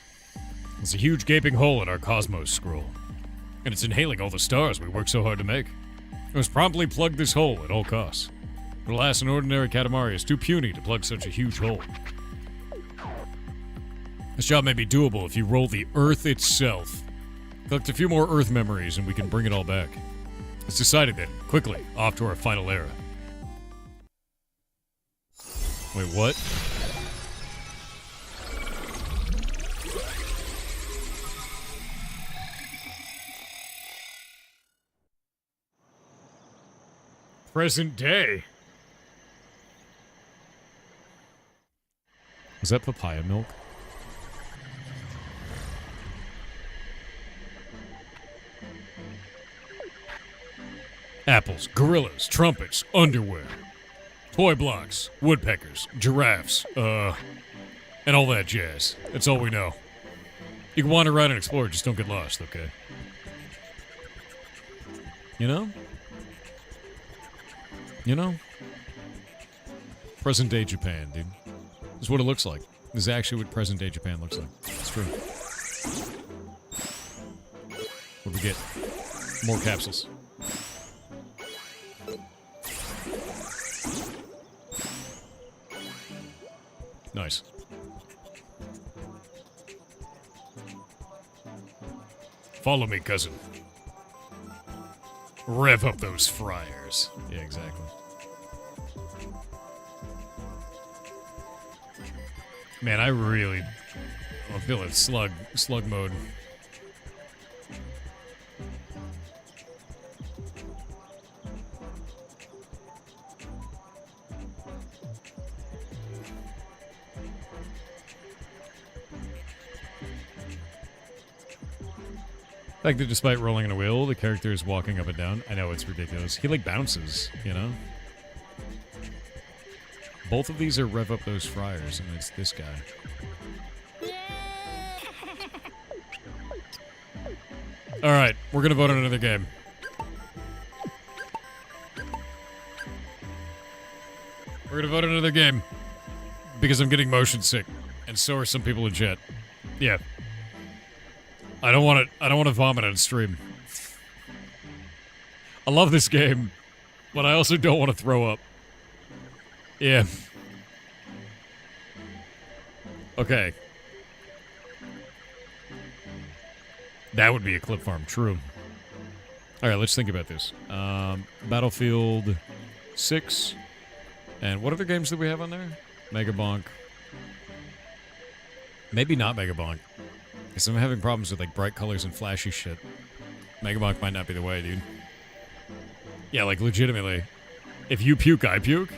It's a huge gaping hole in our cosmos scroll. And it's inhaling all the stars we worked so hard to make. I must promptly plug this hole at all costs. But alas, an ordinary Katamari is too puny to plug such a huge hole. This job may be doable if you roll the Earth itself. Collect a few more Earth memories and we can bring it all back. It's decided then. Quickly, off to our final era. Wait, what? Present day. Was that papaya milk? Apples, gorillas, trumpets, underwear, toy blocks, woodpeckers, giraffes, and all that jazz. That's all we know. You can wander around and explore, just don't get lost, okay? You know? You know? Present day Japan, dude. This is what it looks like. This is actually what present day Japan looks like. It's true. What do we get? More capsules. Nice. Follow me, cousin. Rev up those fryers. Yeah, exactly. Man, I'm feeling slug mode. The fact that despite rolling in a wheel, the character is walking up and down. I know, it's ridiculous. He, like, bounces, you know? Both of these are rev up those fryers, and it's this guy. Alright, we're gonna vote on another game. We're gonna vote on another game. Because I'm getting motion sick. And so are some people in chat. Yeah. I don't want to vomit on stream. I love this game. But I also don't want to throw up. Yeah. Okay. That would be a clip farm, true. Alright, let's think about this. Battlefield 6. And what other games do we have on there? Megabonk. Maybe not Megabonk. Because I'm having problems with like bright colors and flashy shit. Megabonk might not be the way, dude. Yeah, like legitimately. If you puke, I puke?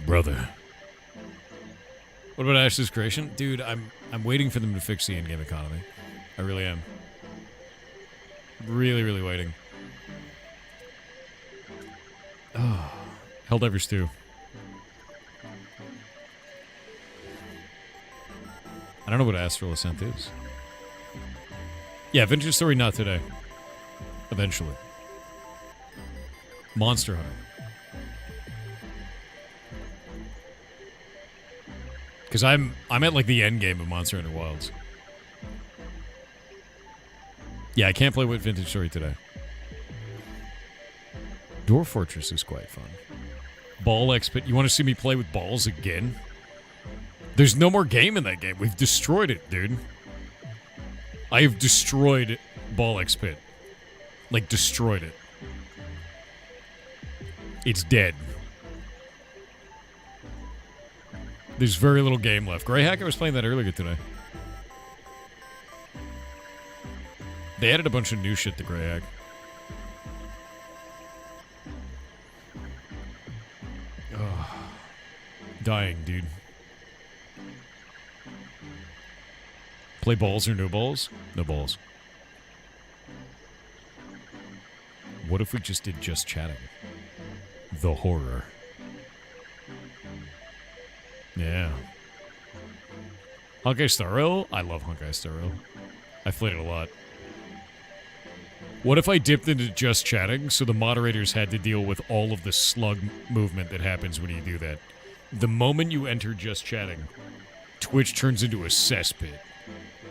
Brother. What about Ash's creation? Dude, I'm waiting for them to fix the in-game economy. I really am. Really, really waiting. Oh. Helldivers 2. I don't know what Astral Ascent is. Yeah, Vintage Story not today. Eventually. Monster Hunter. Because I'm at like the end game of Monster Hunter Wilds. Yeah, I can't play with Vintage Story today. Dwarf Fortress is quite fun. Ball Expit. You want to see me play with balls again? There's no more game in that game. We've destroyed it, dude. I have destroyed Ball Expit. Like, destroyed it. It's dead. There's very little game left. Greyhack, I was playing that earlier today. They added a bunch of new shit to Greyhack. Oh, dying, dude. Play balls or no balls? No balls. What if we just did just chatting? The horror. Yeah. Honkai Star Rail? I love Honkai Star Rail. I've played it a lot. What if I dipped into just chatting so the moderators had to deal with all of the slug movement that happens when you do that? The moment you enter just chatting, Twitch turns into a cesspit.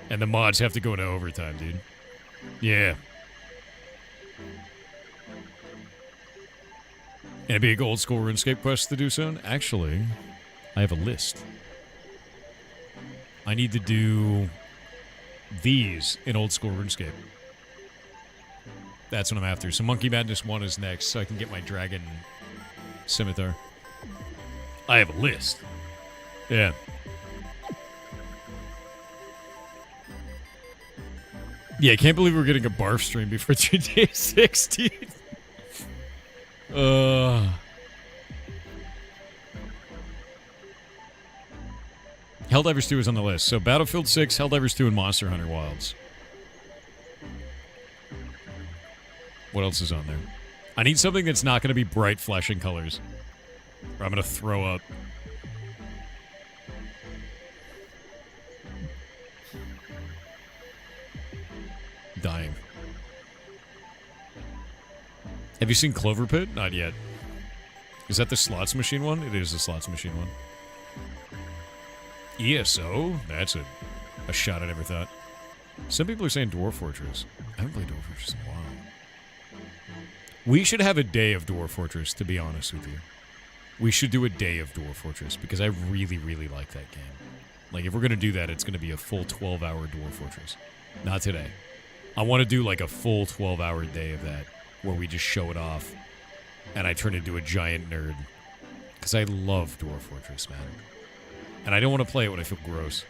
And the mods have to go into overtime, dude. Yeah. And a big old school RuneScape quest to do soon? Actually, I have a list. I need to do these in old school RuneScape. That's what I'm after. So Monkey Madness 1 is next, so I can get my dragon scimitar. I have a list. Yeah. Yeah, I can't believe we're getting a barf stream before GTA 16. Helldivers 2 is on the list. So Battlefield 6, Helldivers 2, and Monster Hunter Wilds. What else is on there? I need something that's not going to be bright flashing colors, or I'm going to throw up. Dying. Have you seen Clover Pit? Not yet. Is that the slots machine one? It is the slots machine one. ESO? That's a shot I never thought. Some people are saying Dwarf Fortress. I haven't played Dwarf Fortress in a while. We should have a day of Dwarf Fortress, to be honest with you. We should do a day of Dwarf Fortress, because I really, really like that game. Like, if we're going to do that, it's going to be a full 12-hour Dwarf Fortress. Not today. I want to do, like, a full 12-hour day of that, where we just show it off, and I turn into a giant nerd. Because I love Dwarf Fortress, man. And I don't want to play it when I feel gross.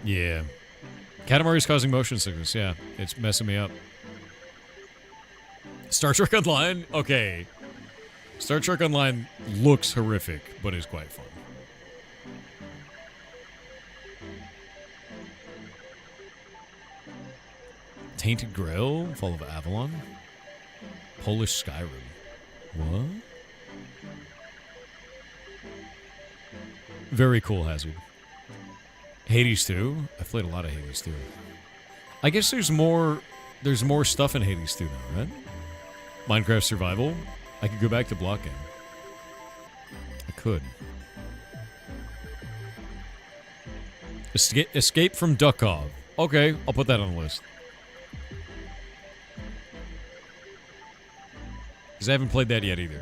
Yeah. Katamari's causing motion sickness, yeah. It's messing me up. Star Trek Online? Okay. Star Trek Online looks horrific, but is quite fun. Tainted Grail? Fall of Avalon? Polish Skyrim. What? Very cool, Hazard. Hades 2? I've played a lot of Hades 2. I guess there's more stuff in Hades 2 now, right? Minecraft Survival? I could go back to Block Game. I could. Escape from Duckov. Okay, I'll put that on the list. Because I haven't played that yet either.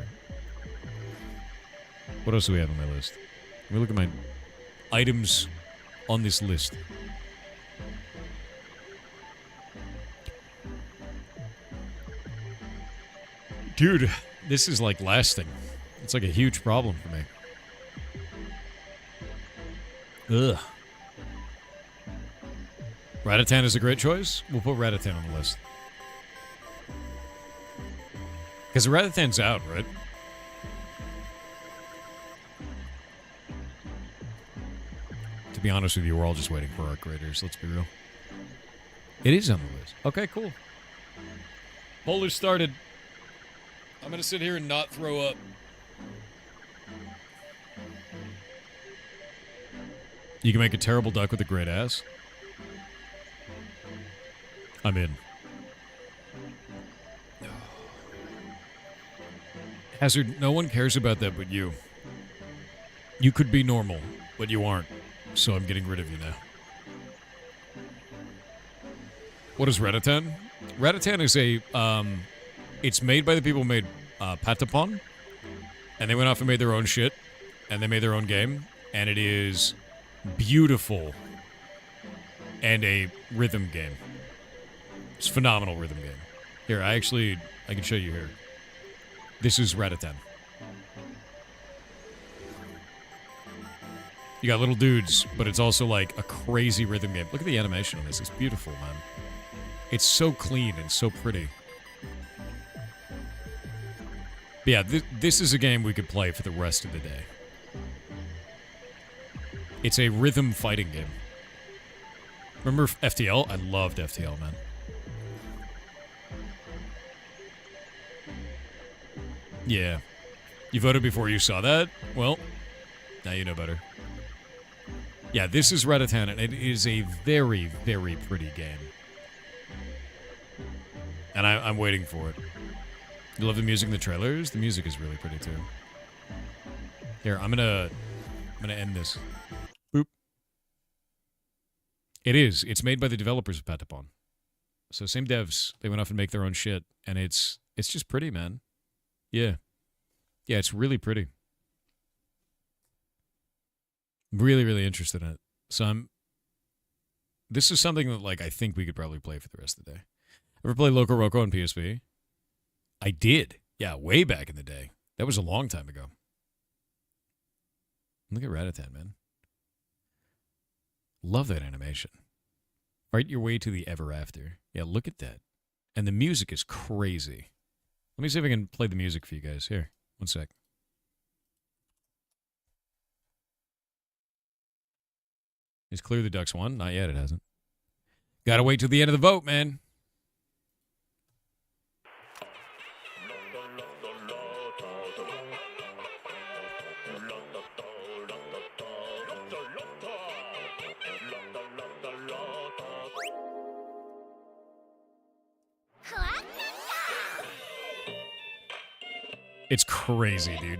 What else do we have on my list? Let me look at my items on this list. Dude, this is like lasting. It's like a huge problem for me. Ugh. Ratatan is a great choice. We'll put Ratatan on the list. Because Ratatan's out, right? To be honest with you, we're all just waiting for our creators. Let's be real. It is on the list. Okay, cool. Poll is started. I'm going to sit here and not throw up. You can make a terrible duck with a great ass. I'm in. Hazard, no one cares about that but you. You could be normal, but you aren't. So I'm getting rid of you now. What is Ratatan? Ratatan is a, it's made by the people who made Patapon. And they went off and made their own shit. And they made their own game. And it is beautiful. And a rhythm game. It's a phenomenal rhythm game. Here, I can show you here. This is Ratatan. You got little dudes, but it's also like a crazy rhythm game. Look at the animation on this. It's beautiful, man. It's so clean and so pretty. But yeah, this is a game we could play for the rest of the day. It's a rhythm fighting game. Remember FTL? I loved FTL, man. Yeah. You voted before you saw that? Well, now you know better. Yeah, this is Ratatan, and it is a very, very pretty game. And I'm waiting for it. You love the music in the trailers? The music is really pretty, too. Here, I'm gonna end this. Boop. It is. It's made by the developers of Patapon. So same devs. They went off and make their own shit, and it's just pretty, man. Yeah. Yeah, it's really pretty. Really, really interested in it. So this is something that, like, I think we could probably play for the rest of the day. Ever play Loco Roco on PSP? I did. Yeah, way back in the day. That was a long time ago. Look at Ratatan, man. Love that animation. Fight your way to the ever after. Yeah, look at that. And the music is crazy. Let me see if I can play the music for you guys. Here, one sec. Is Clear the Ducks won? Not yet, it hasn't. Gotta wait till the end of the vote, man. It's crazy, dude.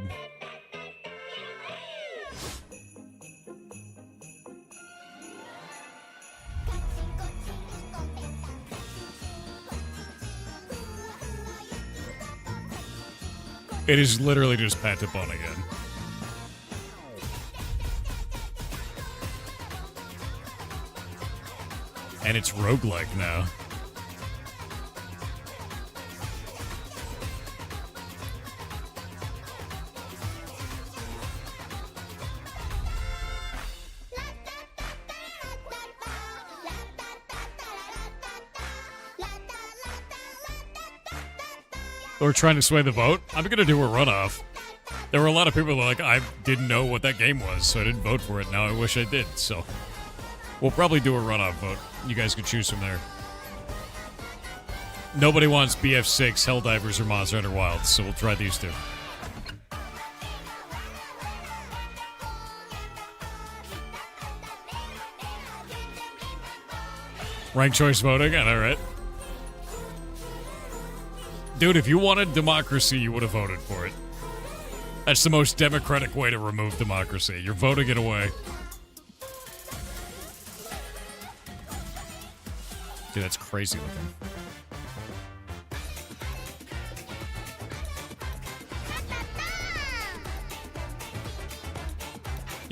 It is literally just Patapon again. And it's roguelike now. We're trying to sway the vote. I'm going to do a runoff. There were a lot of people like, I didn't know what that game was, so I didn't vote for it. Now I wish I did, so we'll probably do a runoff vote. You guys can choose from there. Nobody wants BF6, Helldivers, or Monster Hunter Wilds, so we'll try these two. Ranked choice voting, all right. Dude, if you wanted democracy, you would have voted for it. That's the most democratic way to remove democracy. You're voting it away. Dude, that's crazy looking.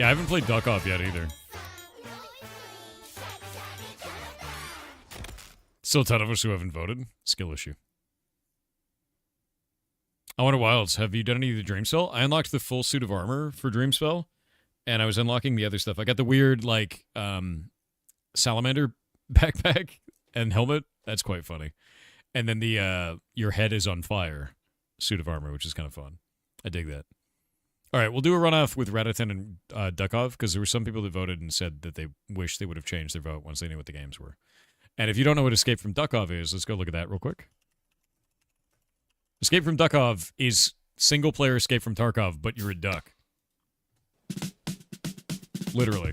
Yeah, I haven't played Duck Off yet either. Still a ton of us who haven't voted. Skill issue. I wonder Wilds, have you done any of the Dreamspell? I unlocked the full suit of armor for Dreamspell, and I was unlocking the other stuff. I got the weird, like, salamander backpack and helmet. That's quite funny. And then the your head is on fire suit of armor, which is kind of fun. I dig that. All right, we'll do a runoff with Ratatan and Dukov, because there were some people that voted and said that they wish they would have changed their vote once they knew what the games were. And if you don't know what Escape from Dukov is, let's go look at that real quick. Escape from Dukov is single-player Escape from Tarkov, but you're a duck. Literally.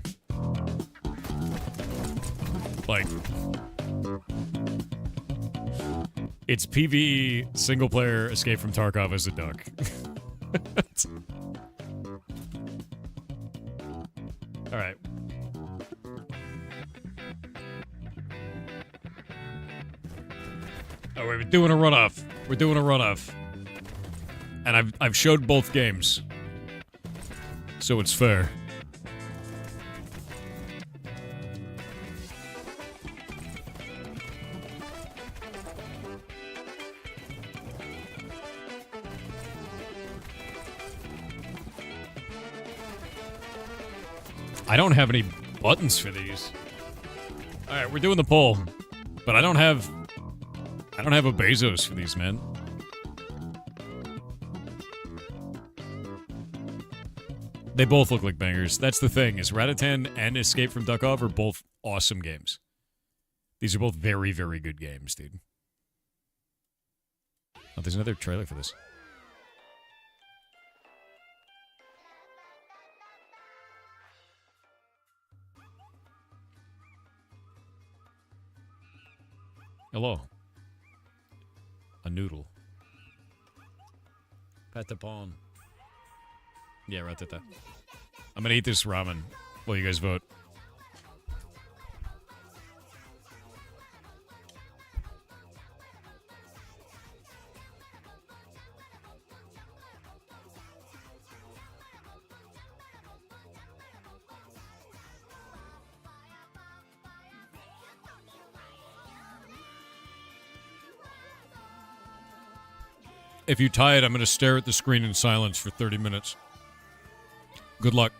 Like, it's PvE single-player Escape from Tarkov as a duck. All right. Oh, we're doing a runoff. We're doing a runoff. And I've showed both games. So it's fair. I don't have any buttons for these. All right, we're doing the poll, but I don't have a Bezos for these, man. They both look like bangers. That's the thing, is Ratatan and Escape from Dukov are both awesome games. These are both very, very good games, dude. Oh, there's another trailer for this. Hello. A noodle. Patapon. Yeah, Ratata. I'm gonna eat this ramen while you guys vote. If you tie it, I'm going to stare at the screen in silence for 30 minutes. Good luck.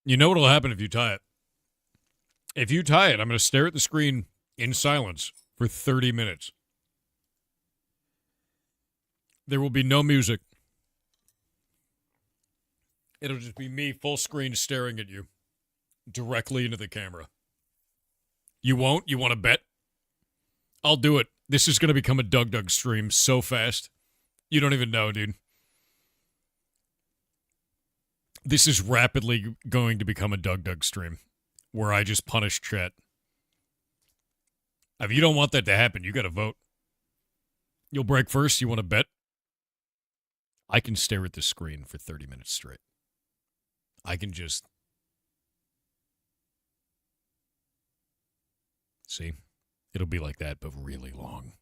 You know what'll happen if you tie it. If you tie it, I'm going to stare at the screen in silence for 30 minutes. There will be no music. It'll just be me full screen staring at you directly into the camera. You won't? You want to bet? I'll do it. This is going to become a Doug stream so fast. You don't even know, dude. This is rapidly going to become a Doug stream where I just punish chat. If you don't want that to happen, you got to vote. You'll break first. You want to bet? I can stare at the screen for 30 minutes straight. I can just... See? It'll be like that, but really long.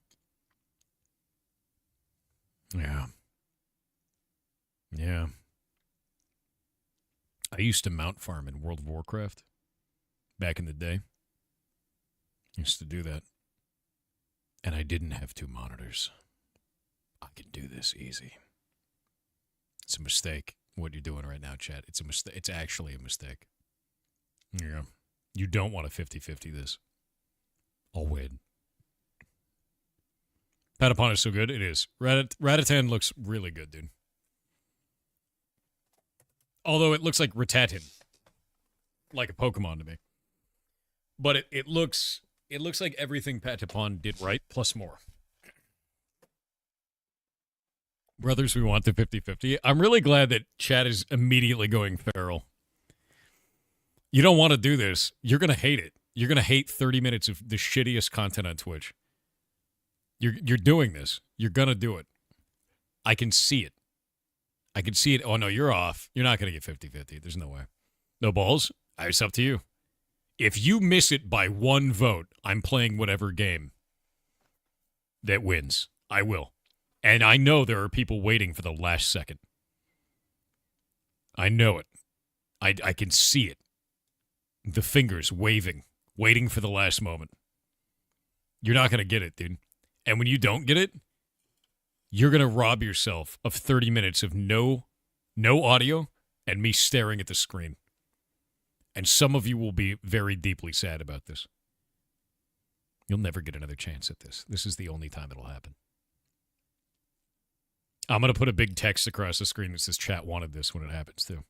Yeah. Yeah. I used to mount farm in World of Warcraft back in the day. Used to do that. And I didn't have 2 monitors. I can do this easy. It's a mistake, what you're doing right now, chat. It's a mistake. It's actually a mistake. Yeah. You don't want to 50-50 this. I'll win. Patapon is so good. It is. Ratatan looks really good, dude. Although it looks like Ratatan. Like a Pokemon to me. But it looks like everything Patapon did right, plus more. Brothers, we want the 50-50. I'm really glad that chat is immediately going feral. You don't want to do this. You're going to hate it. You're going to hate 30 minutes of the shittiest content on Twitch. You're doing this. You're going to do it. I can see it. I can see it. Oh, no, you're off. You're not going to get 50-50. There's no way. No balls? It's up to you. If you miss it by one vote, I'm playing whatever game that wins. I will. And I know there are people waiting for the last second. I know it. I can see it. The fingers waving, waiting for the last moment. You're not going to get it, dude. And when you don't get it, you're going to rob yourself of 30 minutes of no audio and me staring at the screen. And some of you will be very deeply sad about this. You'll never get another chance at this. This is the only time it'll happen. I'm going to put a big text across the screen that says chat wanted this when it happens, too.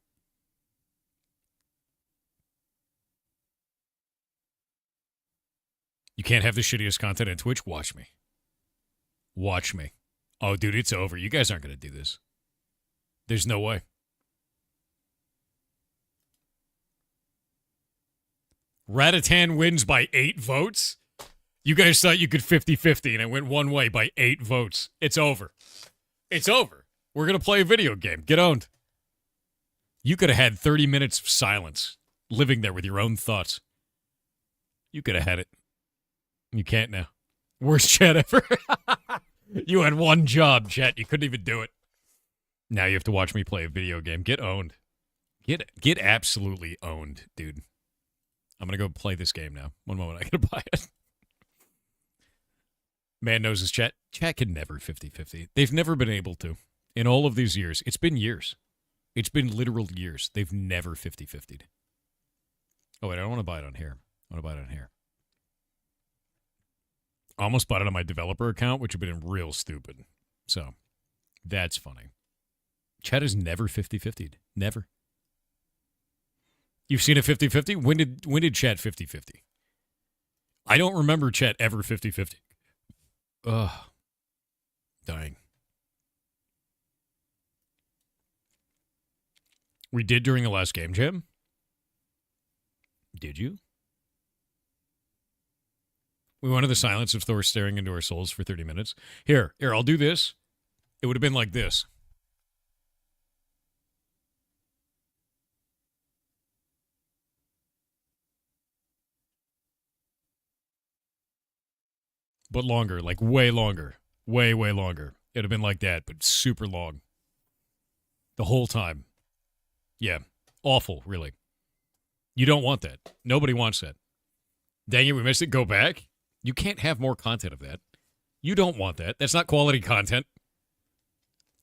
You can't have the shittiest content on Twitch? Watch me. Watch me. Oh, dude, it's over. You guys aren't going to do this. There's no way. Ratatan wins by 8 votes? You guys thought you could 50-50, and it went one way by 8 votes. It's over. It's over. We're going to play a video game. Get owned. You could have had 30 minutes of silence, living there with your own thoughts. You could have had it. You can't now. Worst chat ever. You had one job, chat. You couldn't even do it. Now you have to watch me play a video game. Get owned. Get absolutely owned, dude. I'm going to go play this game now. One moment. I got to buy it. Man knows his chat. Chat can never 50-50. They've never been able to. In all of these years. It's been years. It's been literal years. They've never 50-50'd. Oh, wait. I don't want to buy it on here. I want to buy it on here. I almost bought it on my developer account, which would have been real stupid. So, that's funny. Chat has never 50-50'd. Never. You've seen a 50-50? When did chat 50-50? I don't remember chat ever 50-50. Ugh. Dying. We did during the last game jam? Did you? We wanted the silence of Thor staring into our souls for 30 minutes. Here, I'll do this. It would have been like this. But longer, like way longer. Way, way longer. It would have been like that, but super long. The whole time. Yeah. Awful, really. You don't want that. Nobody wants that. Dang it, we missed it. Go back. You can't have more content of that. You don't want that. That's not quality content.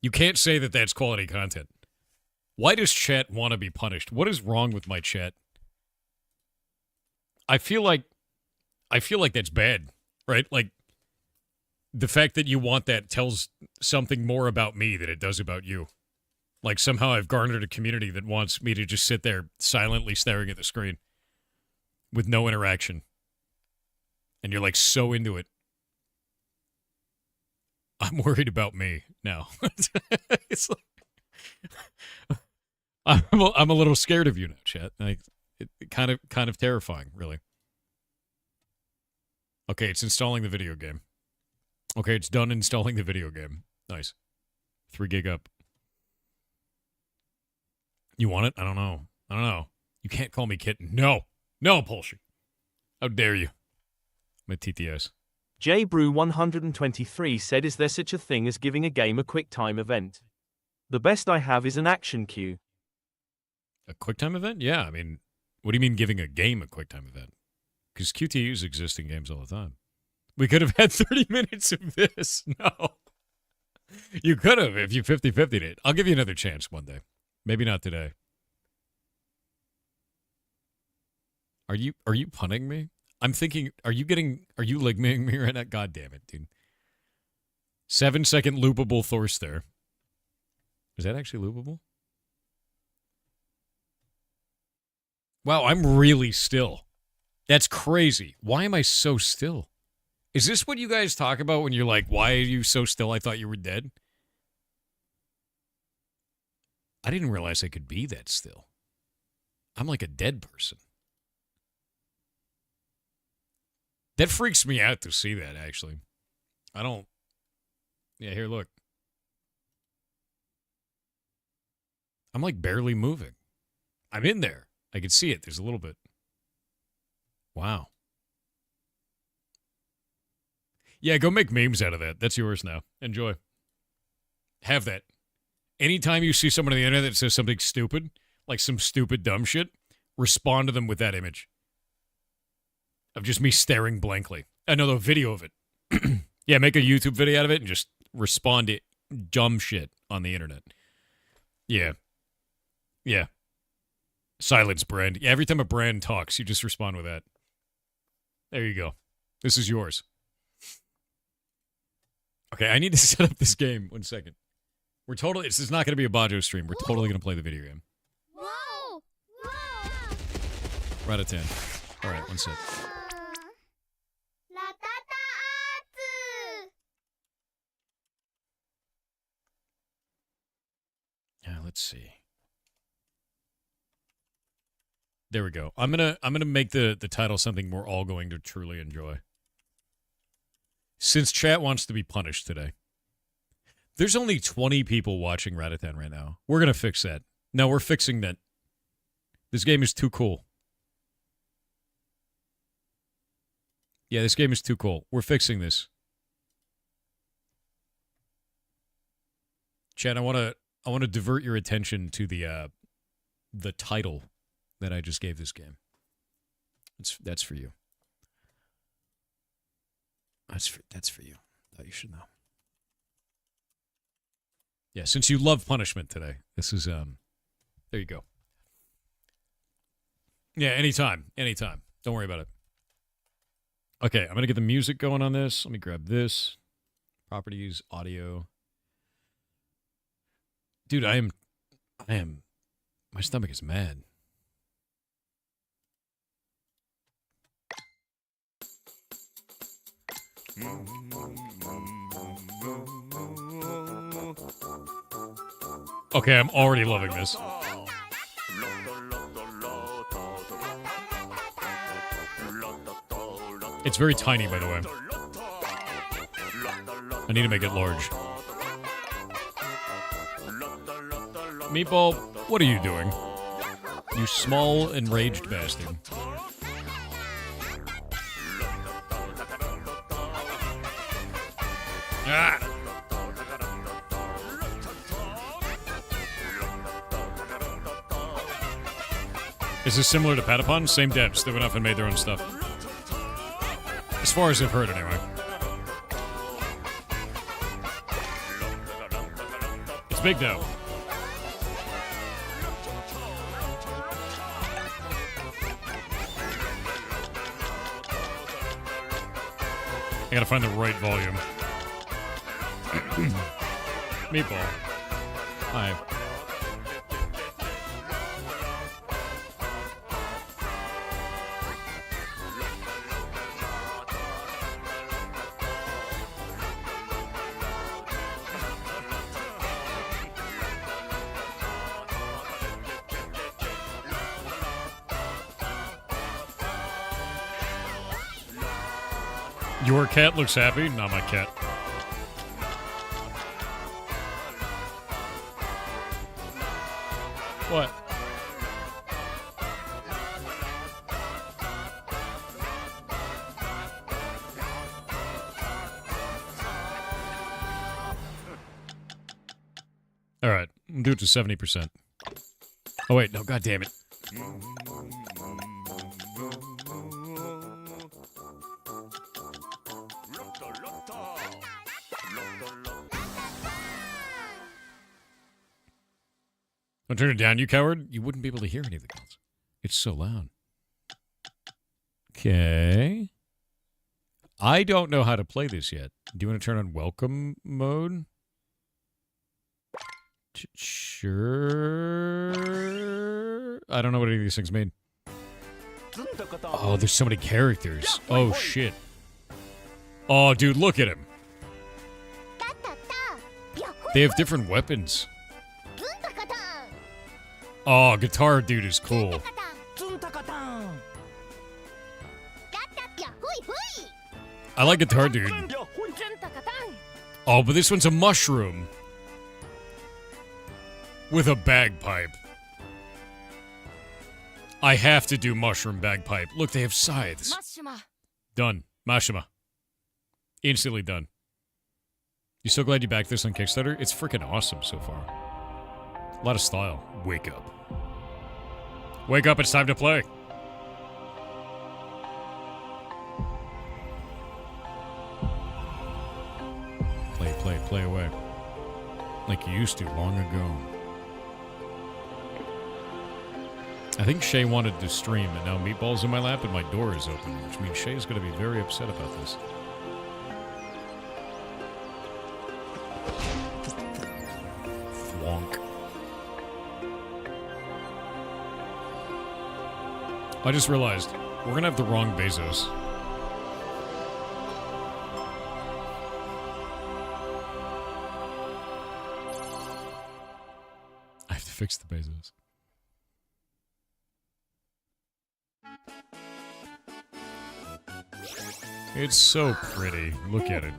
You can't say that that's quality content. Why does chat want to be punished? What is wrong with my chat? I feel like that's bad, right? Like, the fact that you want that tells something more about me than it does about you. Like, somehow I've garnered a community that wants me to just sit there silently staring at the screen with no interaction. And you're, like, so into it. I'm worried about me now. It's like, I'm a little scared of you now, chat. Like, it kind of terrifying, really. Okay, it's installing the video game. Okay, it's done installing the video game. Nice. 3 gig up. You want it? I don't know. You can't call me kitten. No, Polshy. How dare you? I'm a TTS. JBrew123 said, is there such a thing as giving a game a QuickTime event? The best I have is an action queue. A QuickTime event? Yeah, I mean, what do you mean giving a game a QuickTime event? Because QTEs exist in games all the time. We could have had 30 minutes of this. No. You could have if you 50-50'd it. I'll give you another chance one day. Maybe not today. Are you punning me? I'm thinking, are you ligmaing me right now? God damn it, dude. 7-second loopable Thor stare. Is that actually loopable? Wow, I'm really still. That's crazy. Why am I so still? Is this what you guys talk about when you're like, why are you so still? I thought you were dead. I didn't realize I could be that still. I'm like a dead person. That freaks me out to see that, actually. I don't... Yeah, here, look. I'm like barely moving. I'm in there. I can see it. There's a little bit. Wow. Yeah, go make memes out of that. That's yours now. Enjoy. Have that. Anytime you see someone on the internet that says something stupid, like some stupid dumb shit, respond to them with that image of just me staring blankly. Another video of it. Yeah, make a YouTube video out of it and just respond to dumb shit on the internet. Yeah. Yeah. Silence brand. Yeah, every time a brand talks, you just respond with that. There you go. This is yours. Okay, I need to set up this game. 1 second. We're totally... This is not going to be a Bajo stream. We're totally going to play the video game. Whoa! Whoa! Ratatan. All right, 1 sec. Yeah, let's see. There we go. I'm gonna make the title something we're all going to truly enjoy. Since chat wants to be punished today. There's only 20 people watching Ratatan right now. We're gonna fix that. No, we're fixing that. This game is too cool. Yeah, this game is too cool. We're fixing this. Chat, I wanna divert your attention to the title that I just gave this game. That's for you. That's for you. Thought you should know. Yeah, since you love punishment today, this is there you go. Yeah, anytime. Don't worry about it. Okay, I'm gonna get the music going on this. Let me grab this. Properties, audio. Dude, I am my stomach is mad. Okay, I'm already loving this. It's very tiny, by the way. I need to make it large. Meatball, what are you doing? You small, enraged bastard. Ah! Is this similar to Patapon? Same devs. They went off and made their own stuff. As far as I've heard, anyway. It's big, though. I gotta find the right volume. Meatball. Hi. Your cat looks happy? Not my cat. What? All right, do it to 70%. Oh wait, no, god damn it. Don't turn it down, you coward. You wouldn't be able to hear anything else. It's so loud. Okay. I don't know how to play this yet. Do you want to turn on welcome mode? Sure. I don't know what any of these things mean. Oh, there's so many characters. Oh, shit. Oh, dude, look at him. They have different weapons. Oh, guitar dude is cool. I like guitar dude. Oh, but this one's a mushroom. With a bagpipe. I have to do mushroom bagpipe. Look, they have scythes. Done. Mashima. Instantly done. You so glad you backed this on Kickstarter? It's freaking awesome so far. A lot of style. Wake up. Wake up, it's time to play. Play away. Like you used to long ago. I think Shay wanted to stream, and now Meatball's in my lap and my door is open, which means Shay's going to be very upset about this. Thwonk. I just realized, we're going to have the wrong Bezos. I have to fix the Bezos. It's so pretty. Look at it.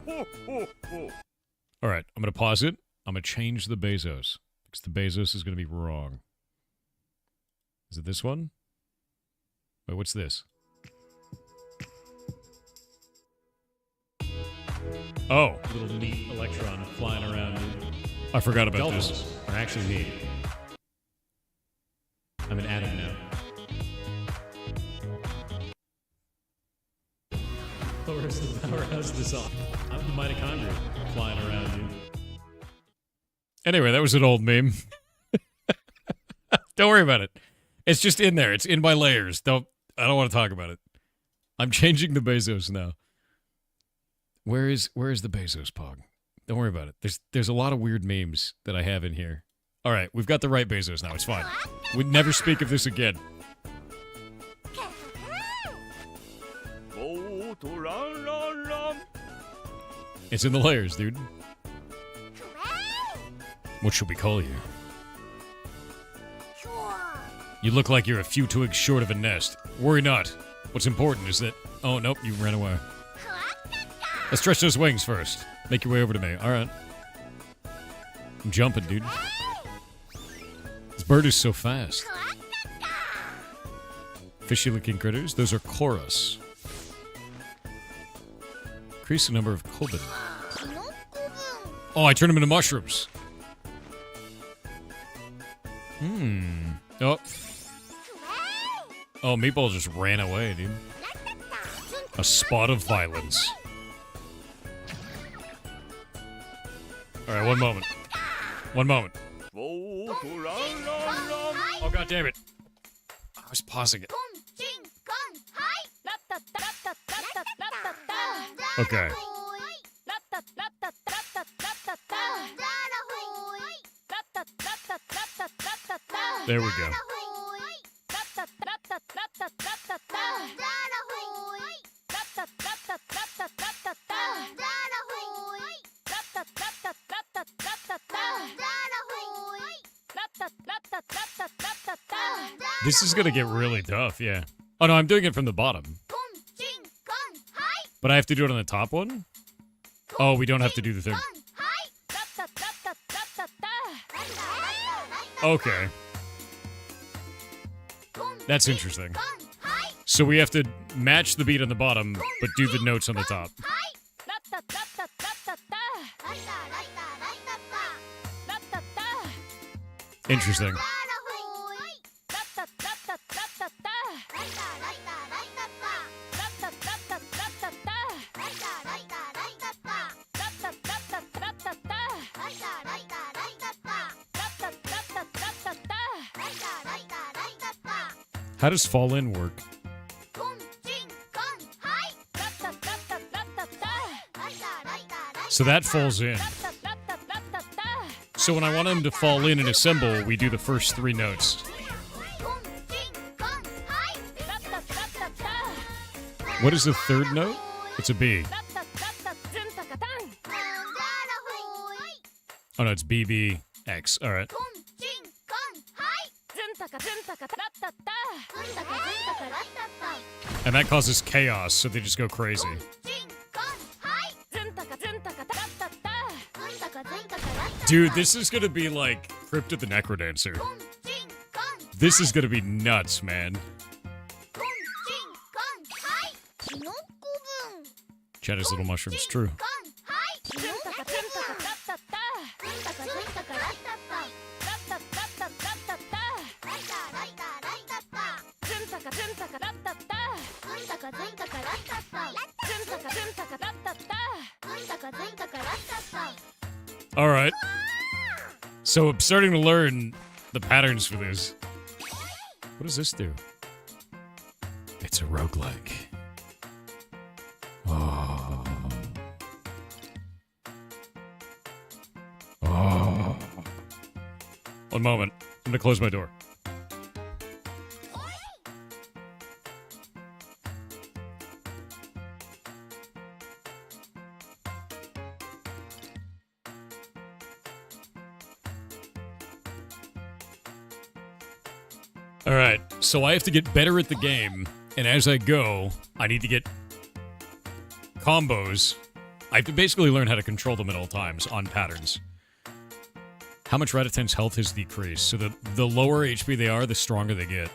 Alright, I'm going to pause it. I'm going to change the Bezos. Because the Bezos is going to be wrong. Is it this one? Wait, what's this? Oh. Little neat electron flying around. I forgot about Doubles this. are actually me. I'm an atom now. Where's the powerhouse of the song? I'm the mitochondria flying around, dude. Anyway, that was an old meme. Don't worry about it. It's just in there. It's in my layers. I don't want to talk about it. I'm changing the Bezos now. Where is the Bezos Pog? Don't worry about it. There's a lot of weird memes that I have in here. All right, we've got the right Bezos now. It's fine. We'd never speak of this again. It's in the layers, dude. What should we call you? You look like you're a few twigs short of a nest. Worry not. What's important is that... Oh, nope, you ran away. Let's stretch those wings first. Make your way over to me. All right. I'm jumping, dude. This bird is so fast. Fishy-looking critters. Those are chorus. Increase the number of kobin. Oh, I turned them into mushrooms. Oh. Oh, Meatball just ran away, dude. A spot of violence. Alright, one moment. One moment. Oh, god damn it. I was pausing it. Okay. There we go. This is gonna get really tough, yeah. Oh no, I'm doing it from the bottom. But I have to do it on the top one? Oh, we don't have to do the thing. Okay. That's interesting. So we have to match the beat on the bottom, but do the notes on the top. Interesting. How does fall in work? So that falls in. So when I want him to fall in and assemble, we do the first three notes. What is the third note? It's a B. Oh no, it's BBX. All right. And that causes chaos, so they just go crazy. Dude, this is gonna be like Crypt of the Necrodancer. This is gonna be nuts, man. Chat is little mushrooms, true. Alright. So I'm starting to learn the patterns for this. What does this do? It's a roguelike. Oh. Oh. One moment. I'm gonna close my door. Alright, so I have to get better at the game, and as I go, I need to get combos. I have to basically learn how to control them at all times on patterns. How much Ratatan's health has decreased, so the lower HP they are, the stronger they get.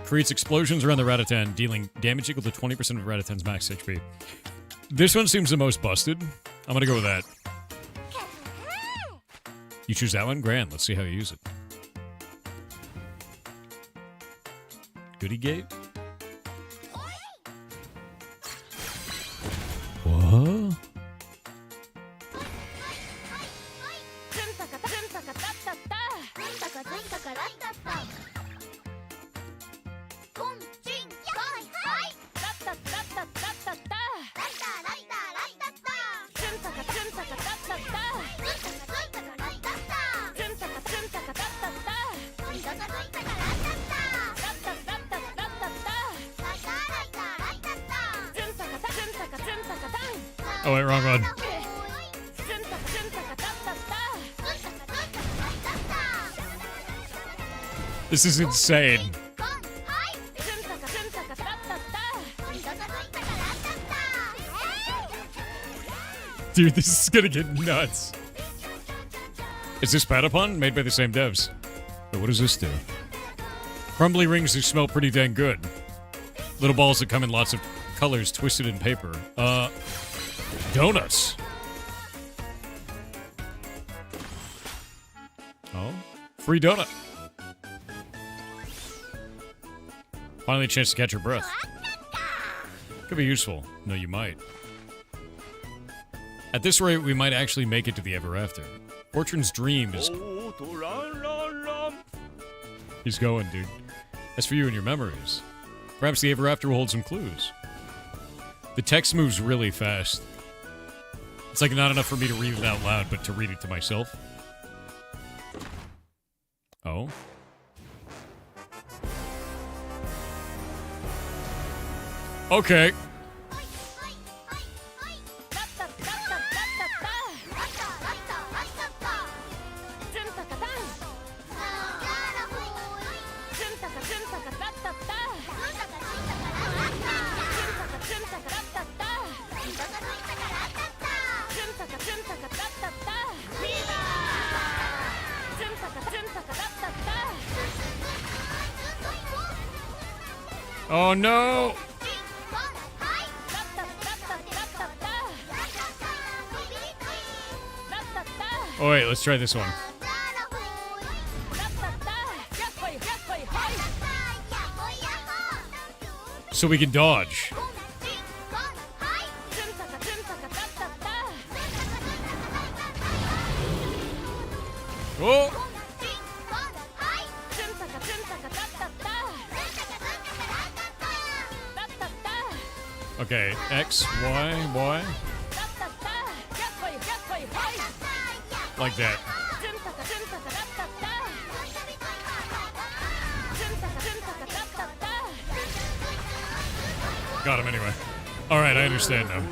Creates explosions around the Ratatan, dealing damage equal to 20% of Ratatan's max HP. This one seems the most busted. I'm gonna go with that. You choose that one? Grand, let's see how you use it. Goody gate? What? Oh wait, wrong one. This is insane. Dude, this is gonna get nuts. Is this Patapon? Made by the same devs. But what does this do? Crumbly rings that smell pretty dang good. Little balls that come in lots of colors twisted in paper. Donuts. Oh, free donut. Finally a chance to catch your breath. Could be useful. No, you might. At this rate, we might actually make it to the ever after. Fortune's dream is... He's going, dude. As for you and your memories, perhaps the ever after will hold some clues. The text moves really fast. It's like not enough for me to read it out loud, but to read it to myself. Oh. Okay. Oh no! Oh wait, let's try this one. So we can dodge. Oh! Okay, X, Y, Y. Like that. caught him anyway. Alright, I understand now.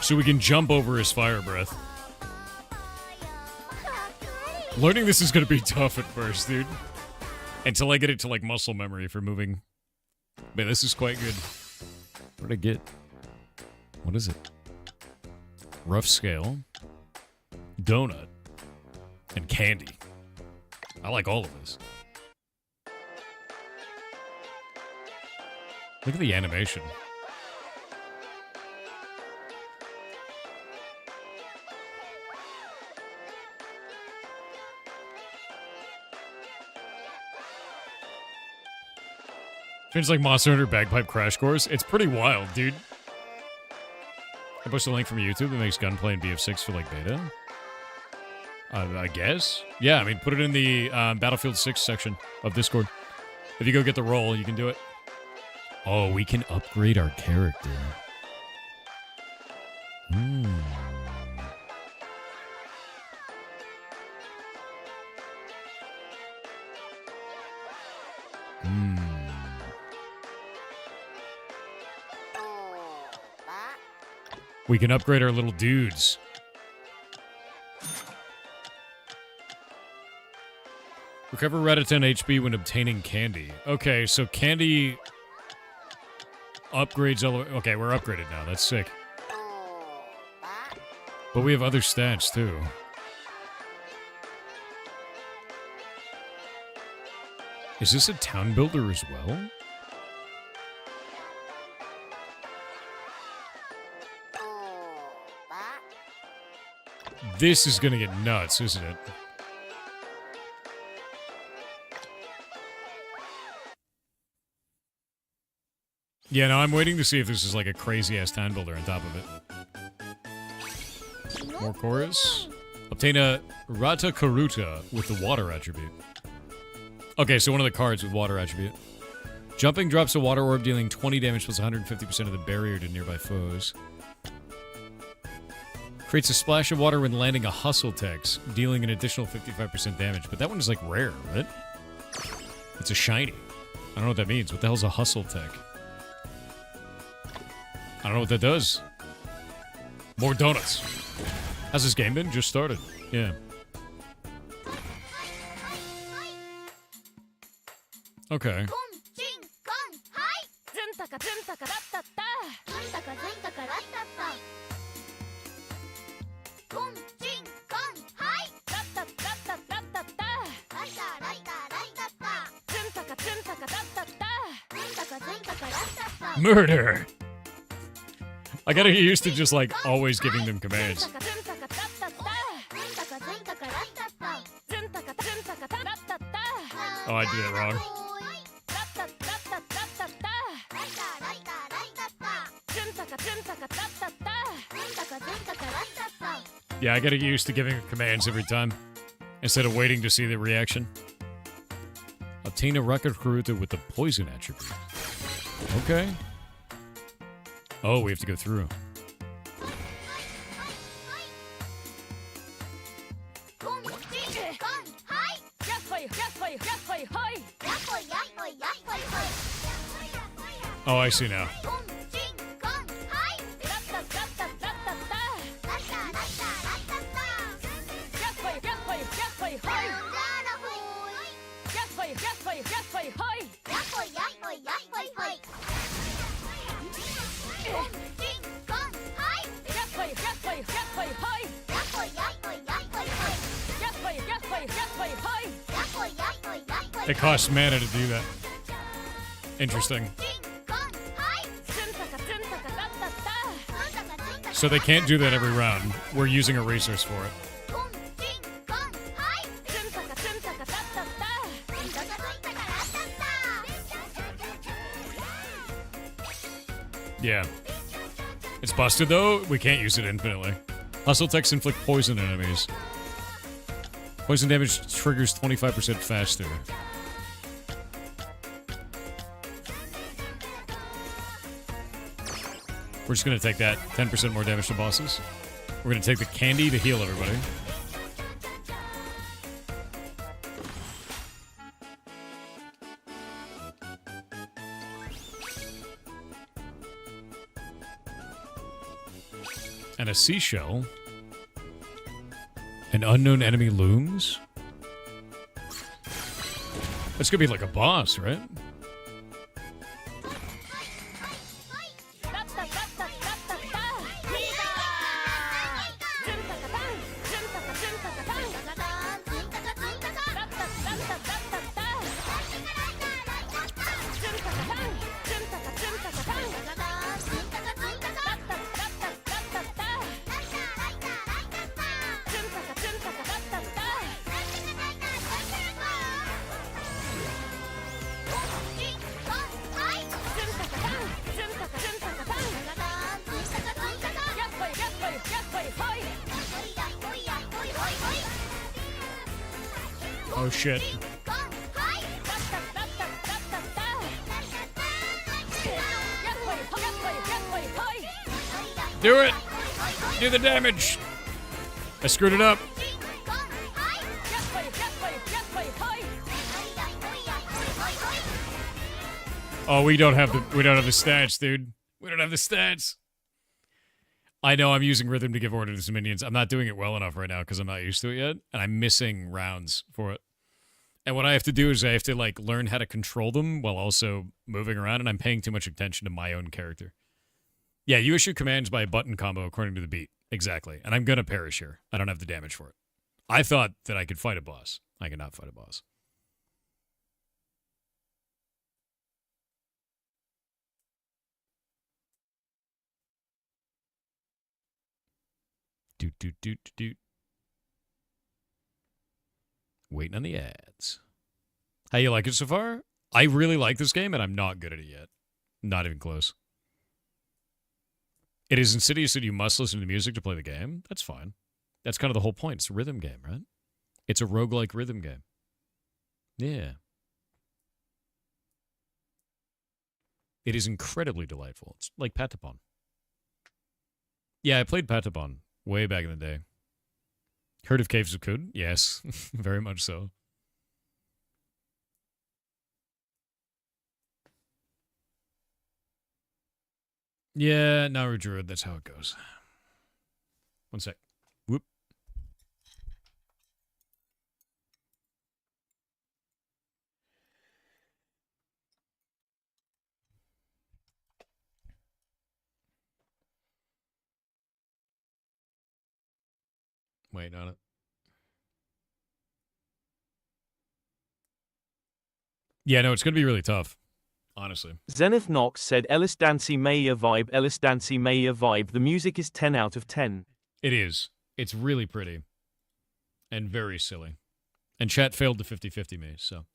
So we can jump over his fire breath. Learning this is gonna be tough at first, dude. Until I get it to, like, muscle memory for moving. Man, this is quite good. What did I get? What is it? Rough scale. Donut. And candy. I like all of this. Look at the animation. It's like Monster Hunter Bagpipe Crash Course. It's pretty wild, dude. I posted a link from YouTube that makes gunplay in BF6 for, like, beta. I guess? Yeah, I mean, put it in the Battlefield 6 section of Discord. If you go get the roll, you can do it. Oh, we can upgrade our character. Hmm. We can upgrade our little dudes. Recover Ratatan HP when obtaining candy. Okay, so candy upgrades. Okay, we're upgraded now. That's sick. But we have other stats too. Is this a town builder as well? This is gonna get nuts, isn't it? Yeah, no, I'm waiting to see if this is like a crazy-ass town builder on top of it. More chorus. Obtain a Rata Karuta with the water attribute. Okay, so one of the cards with water attribute. Jumping drops a water orb dealing 20 damage plus 150% of the barrier to nearby foes. Creates a splash of water when landing a hustle text, dealing an additional 55% damage. But that one is like rare, right? It's a shiny. I don't know what that means. What the hell's a hustle tech? I don't know what that does. More donuts. How's this game been? Just started. Yeah. Okay. Murder! I gotta get used to just, like, always giving them commands. Oh, I did it wrong. Yeah, I gotta get used to giving her commands every time, instead of waiting to see the reaction. Obtain a record Karuta with the poison attribute. Okay. Oh, we have to go through. Oh, I see now. It costs mana to do that. Interesting. So they can't do that every round. We're using a resource for it. Yeah. It's busted though. We can't use it infinitely. Hustle techs inflict poison on enemies. Poison damage triggers 25% faster. We're just gonna take that 10% more damage to bosses. We're gonna take the candy to heal everybody. And a seashell. An unknown enemy looms? That's gonna be like a boss, right? Oh shit. Do it! Do the damage! I screwed it up. Oh, we don't have the stats, dude. We don't have the stats. I know I'm using rhythm to give order to some minions. I'm not doing it well enough right now because I'm not used to it yet, and I'm missing rounds for it. And what I have to do is I have to like learn how to control them while also moving around, and I'm paying too much attention to my own character. Yeah, you issue commands by a button combo according to the beat. Exactly. And I'm gonna perish here. I don't have the damage for it. I thought that I could fight a boss. I cannot fight a boss. Doot, doot, doot, doot. Waiting on the ads. How you like it so far? I really like this game, and I'm not good at it yet. Not even close. It is insidious that you must listen to music to play the game. That's fine. That's kind of the whole point. It's a rhythm game, right? It's a roguelike rhythm game. Yeah. It is incredibly delightful. It's like Patapon. Yeah, I played Patapon way back in the day. Heard of Caves of Kud? Yes, very much so. Yeah, Naru Druid, that's how it goes. One sec. Whoop. Waiting on it. Yeah, no, it's going to be really tough. Honestly. Zenith Knox said Ellis Dancy Maya vibe, Ellis Dancy Maya vibe. The music is 10 out of 10. It is. It's really pretty. And very silly. And chat failed to 50-50 me, so.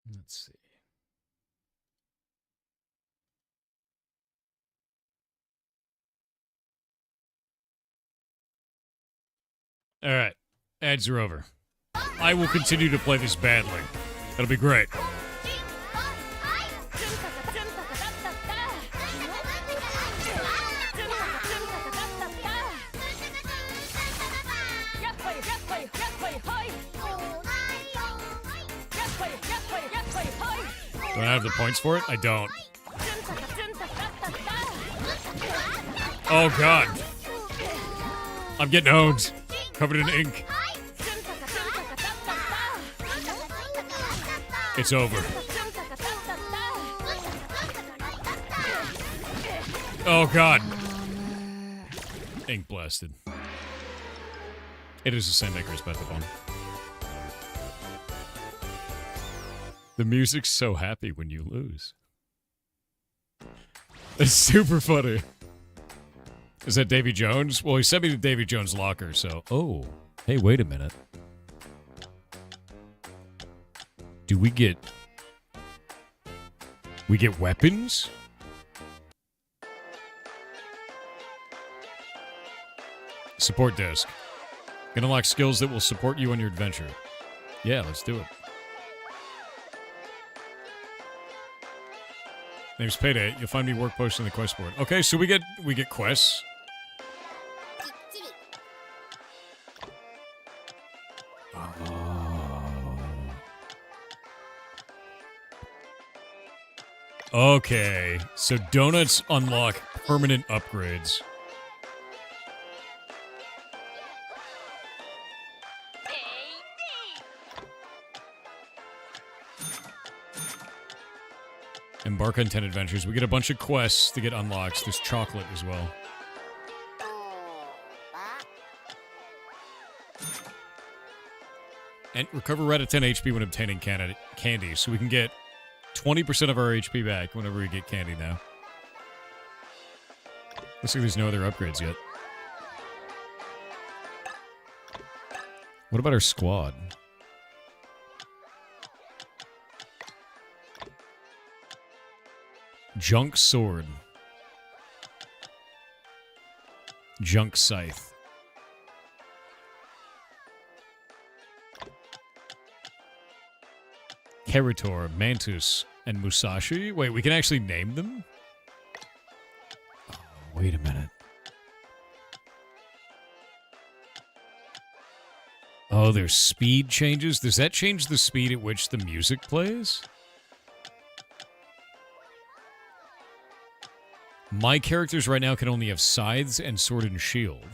Let's see. All right. Ads are over. I will continue to play this badly. That'll be great. Do I have the points for it? I don't. Oh, God. I'm getting owned. Covered in ink. It's over. Oh, God. Ink blasted. It is the same maker as Bethabon. The music's so happy when you lose. It's super funny. Is that Davy Jones? Well, he sent me to Davy Jones' locker, so... Oh. Hey, wait a minute. Do we get... We get weapons? Support desk. Can unlock skills that will support you on your adventure. Yeah, let's do it. Name's Payday. You'll find me work post in the quest board. Okay, so we get quests. Okay, so donuts unlock permanent upgrades. Embark on 10 adventures. We get a bunch of quests to get unlocks. There's chocolate as well. And recover Ratatan HP when obtaining candy. So we can get 20% of our HP back whenever we get candy now. Looks like there's no other upgrades yet. What about our squad? Junk Sword. Junk Scythe. Kerator, Mantis, and Musashi? Wait, we can actually name them? Oh, wait a minute. Oh, there's speed changes? Does that change the speed at which the music plays? My characters right now can only have scythes and sword and shield.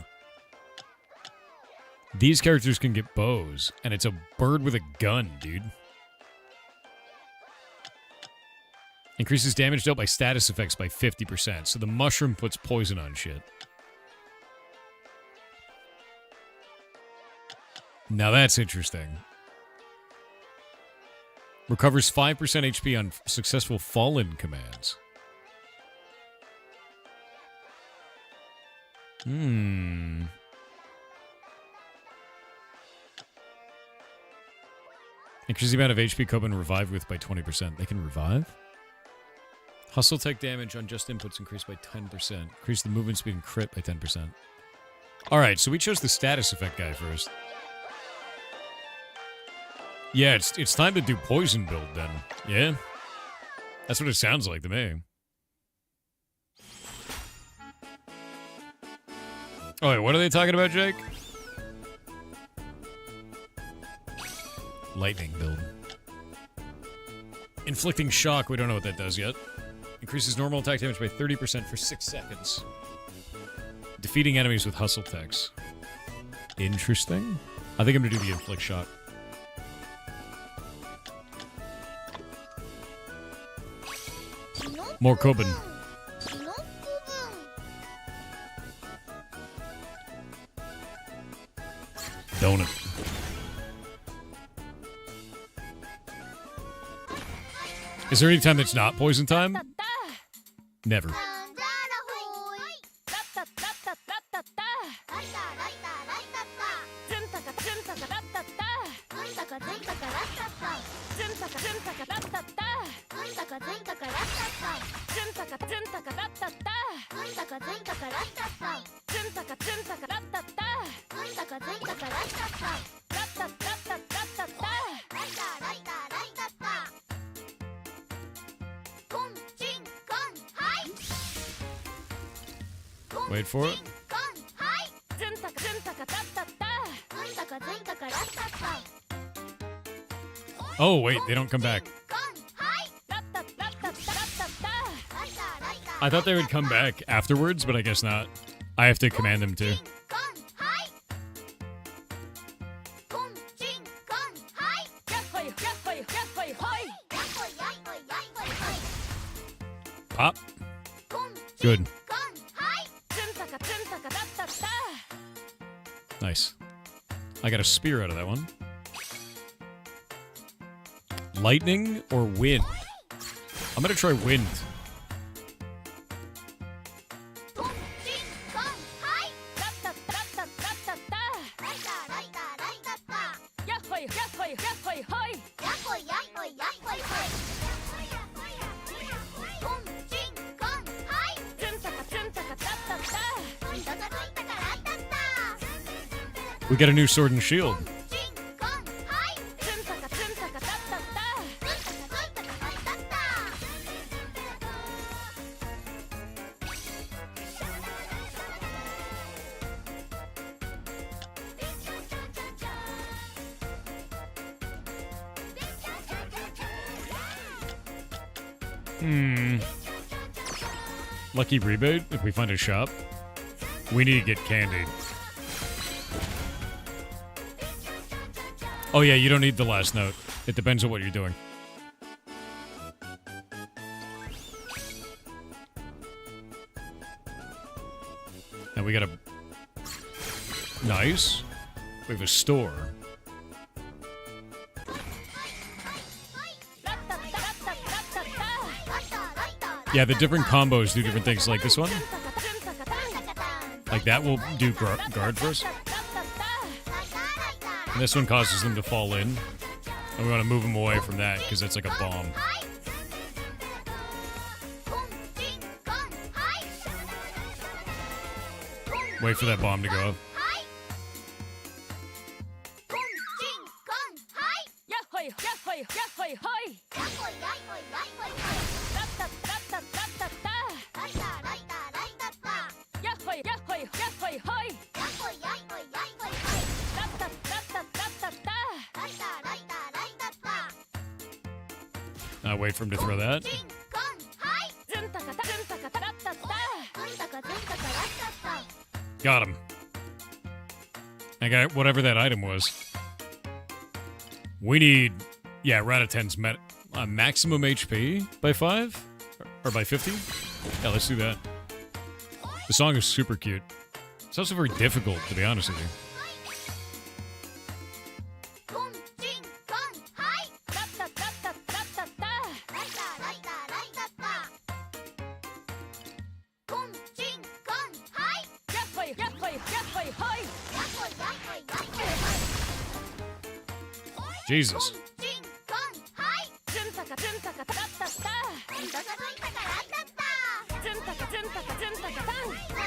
These characters can get bows, and it's a bird with a gun, dude. Increases damage dealt by status effects by 50%, so the mushroom puts poison on shit. Now that's interesting. Recovers 5% HP on successful fallen commands. Increase the amount of HP Coben revived with by 20%. They can revive? Hustle tech damage on just inputs increased by 10%. Increase the movement speed and crit by 10%. Alright, so we chose the status effect guy first. Yeah, it's time to do poison build then. Yeah? That's what it sounds like to me. Oh, wait, what are they talking about, Jake? Lightning build. Inflicting shock, we don't know what that does yet. Increases normal attack damage by 30% for 6 seconds. Defeating enemies with hustle techs. Interesting. I think I'm gonna do the inflict shock. More Coben. Donut. Is there any time that's not poison time? Never. Wait for it. Oh, wait, they don't come back. I thought they would come back afterwards, but I guess not. I have to command them to. Pop. Good. Nice. I got a spear out of that one. Lightning or wind? I'm gonna try wind. We got a new sword and shield. Lucky rebate if we find a shop. We need to get candy. Oh yeah, you don't need the last note. It depends on what you're doing. And we got a... Nice. We have a store. Yeah, the different combos do different things. Like this one. Like that will do guard for us. And this one causes them to fall in. And we want to move them away from that because it's like a bomb. Wait for that bomb to go up. Wait for him to throw that. Got him. I got whatever that item was. We need... Yeah, Ratatan's maximum HP by 5? Or by 50? Yeah, let's do that. The song is super cute. It's also very difficult, to be honest with you. Jesus.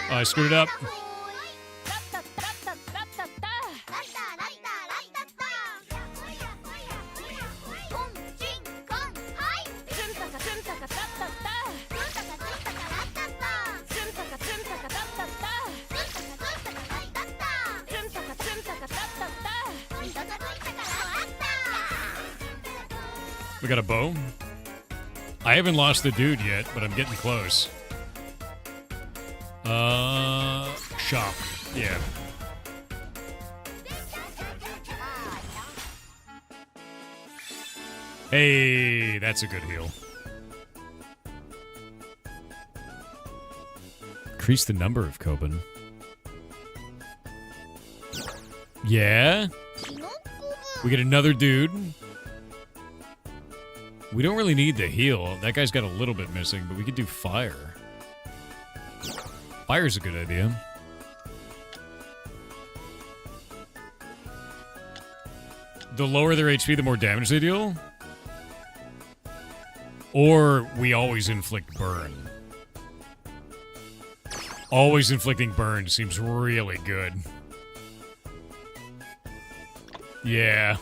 Oh, I screwed it up. We got a bow. I haven't lost the dude yet, but I'm getting close. Shop. Yeah. Hey, that's a good heal. Increase the number of Coben. Yeah. We get another dude. We don't really need the heal. That guy's got a little bit missing, but we could do fire. Fire's a good idea. The lower their HP, the more damage they deal. Or we always inflict burn. Always inflicting burn seems really good. Yeah.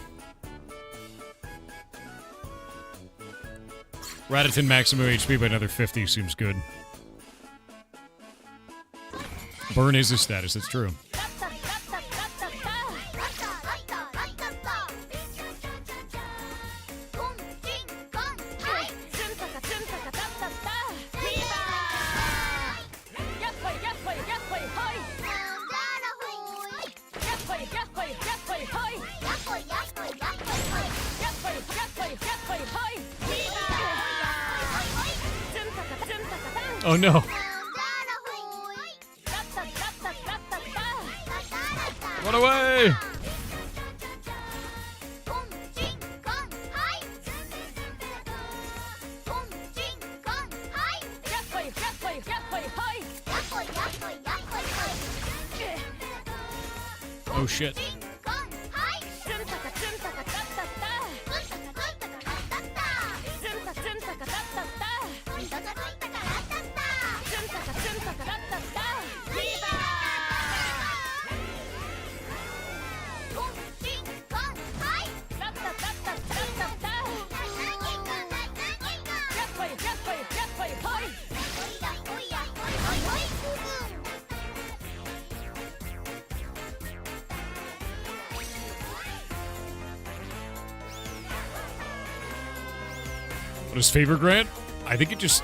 Ratatan maximum HP by another 50 seems good. Burn is a status, that's true. Oh no. Run away! Oh shit. What does favor grant? I think it just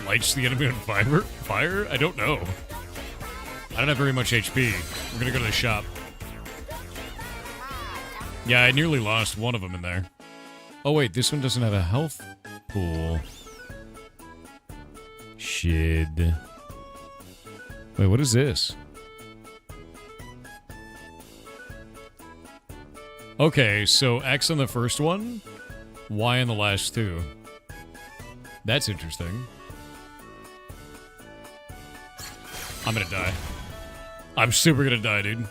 lights the enemy on fire? I don't know. I don't have very much HP. We're gonna go to the shop. Yeah, I nearly lost one of them in there. Oh wait, this one doesn't have a health pool. Shit. Wait, what is this? Okay, so X on the first one, Y on the last two. That's interesting. I'm gonna die. I'm super gonna die, dude.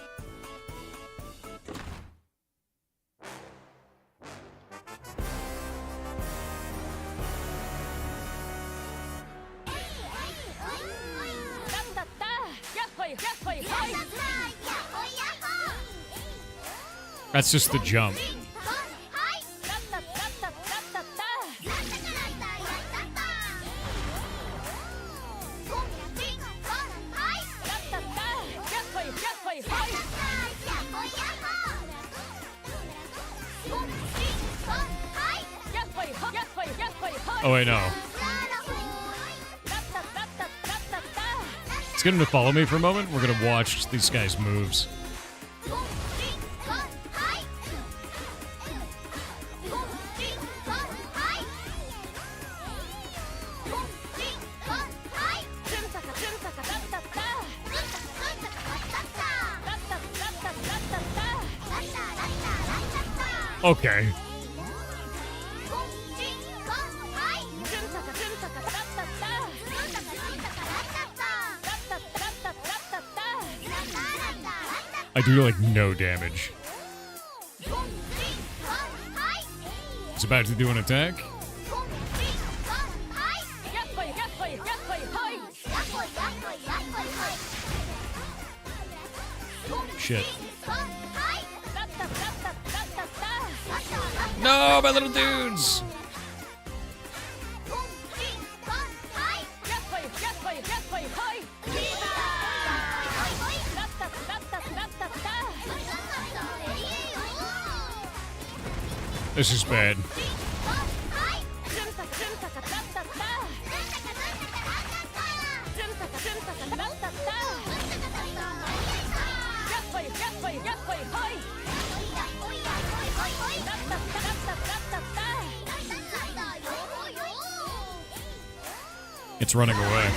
That's just the jump. Oh wait, no. Let's get him to follow me for a moment. We're gonna watch these guys' moves. Okay. I do like no damage. It's about to do an attack. Shit. No, my little dudes! This is bad. It's running away.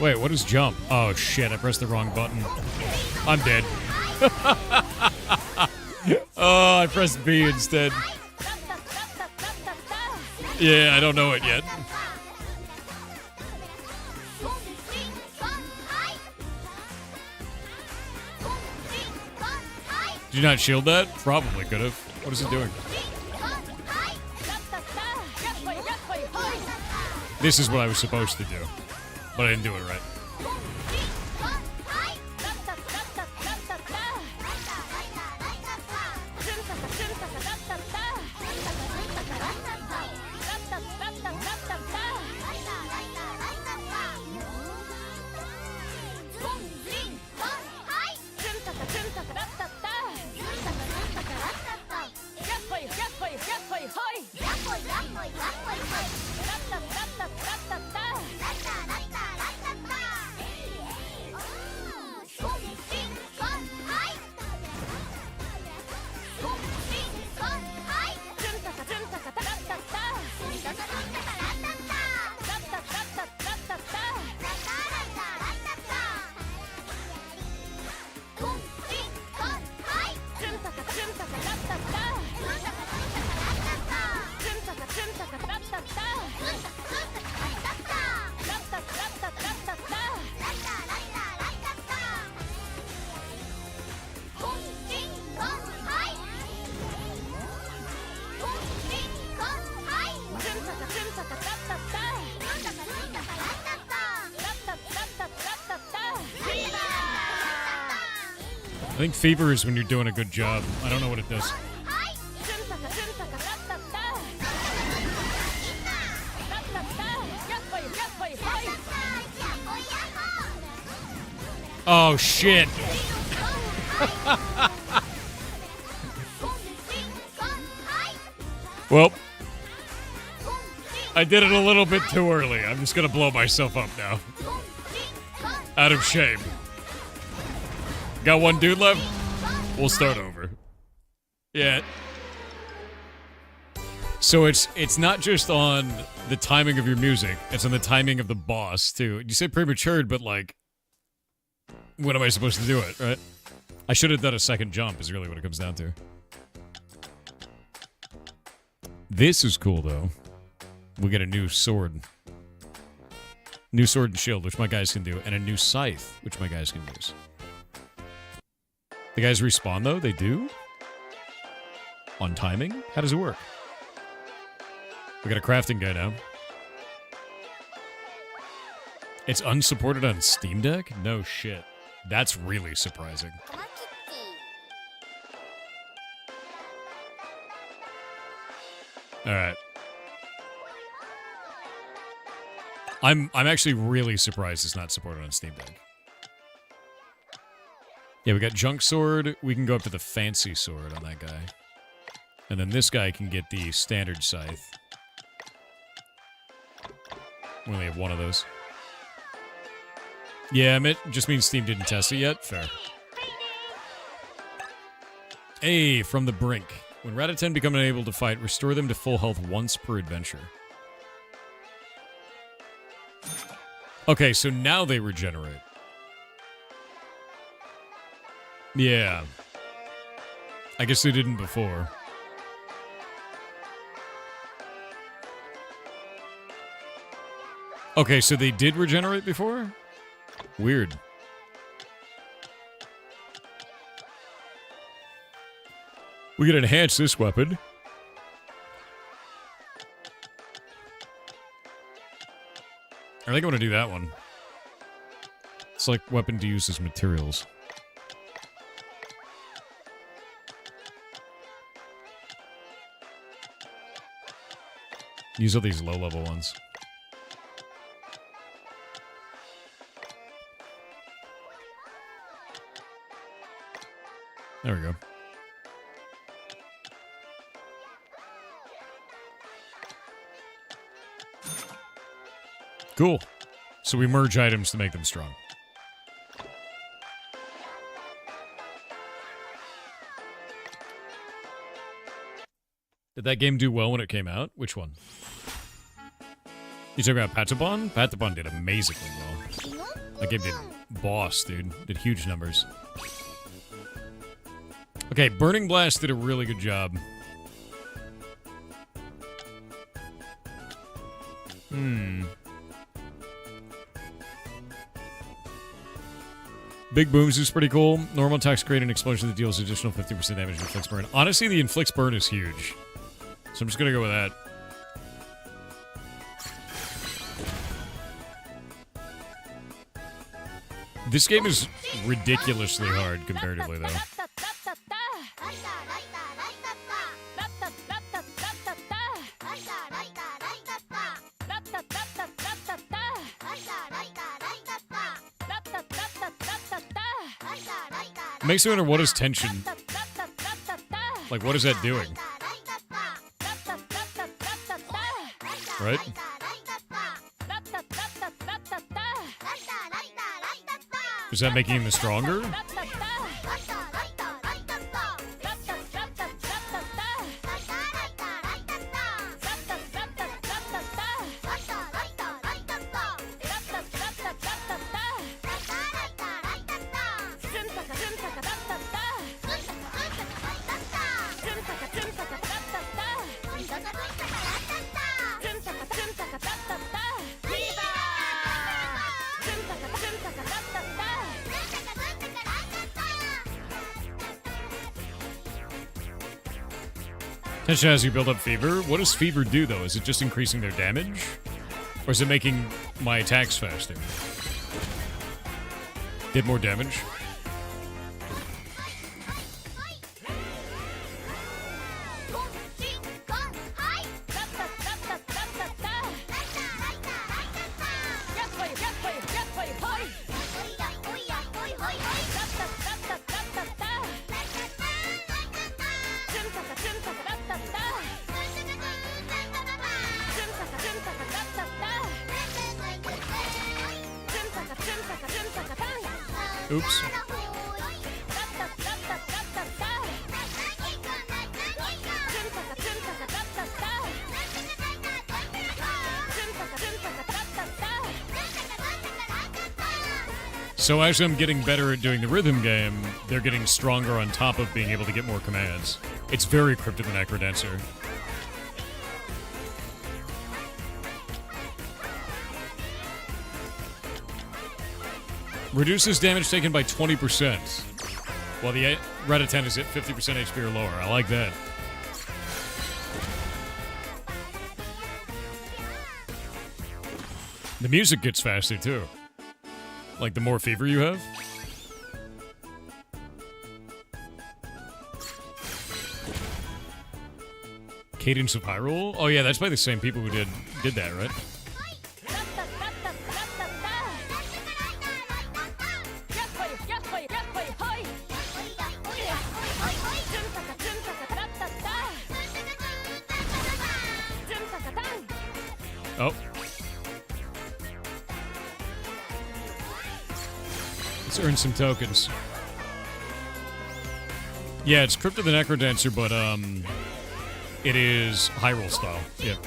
Wait, what is jump? Oh shit, I pressed the wrong button. I'm dead. Oh, I pressed B instead. Yeah, I don't know it yet. Did you not shield that? Probably could have. What is it doing? This is what I was supposed to do, but I didn't do it right. I think fever is when you're doing a good job. I don't know what it does. Oh, shit. Well, I did it a little bit too early. I'm just gonna blow myself up now. Out of shame. Got one dude left? We'll start over. Yeah. So it's not just on the timing of your music, it's on the timing of the boss, too. You said prematured, but like, when am I supposed to do it, right? I should have done a second jump, is really what it comes down to. This is cool, though. We get a new sword. New sword and shield, which my guys can do, and a new scythe, which my guys can use. The guys respawn, though? They do? On timing? How does it work? We got a crafting guy now. It's unsupported on Steam Deck? No shit. That's really surprising. Alright. I'm actually really surprised it's not supported on Steam Deck. Yeah, we got Junk Sword. We can go up to the Fancy Sword on that guy. And then this guy can get the Standard Scythe. We only have one of those. Yeah, it just means Steam didn't test it yet. Fair. Hey, from the brink. When Ratatan become unable to fight, restore them to full health once per adventure. Okay, so now they regenerate. Yeah. I guess they didn't before. Okay, so they did regenerate before? Weird. We can enhance this weapon. I think I want to do that one. Select weapon to use as materials. Use all these low-level ones. There we go. Cool. So we merge items to make them strong. Did that game do well when it came out? Which one? You talking about Patapon? Patapon did amazingly well. That game did boss, dude. Did huge numbers. Okay, Burning Blast did a really good job. Big Booms is pretty cool. Normal attacks create an explosion that deals additional 50% damage and inflicts burn. Honestly, the inflicts burn is huge. So I'm just gonna go with that. This game is ridiculously hard comparatively, though. Makes me wonder, what is tension? Like, what is that doing? Right? Is that making him stronger? Tension as you build up fever. What does fever do, though? Is it just increasing their damage? Or is it making my attacks faster? Did more damage? Oops. So as I'm getting better at doing the rhythm game, they're getting stronger on top of being able to get more commands. It's very Crypt of the Necrodancer. Reduces damage taken by 20%, while the Ratatan is at 50% HP or lower. I like that. The music gets faster, too. Like, the more fever you have. Cadence of Hyrule? Oh yeah, that's by the same people who did that, right? Oh. Let's earn some tokens. Yeah, it's Crypt of the Necrodancer, but it is Hyrule style. Yeah.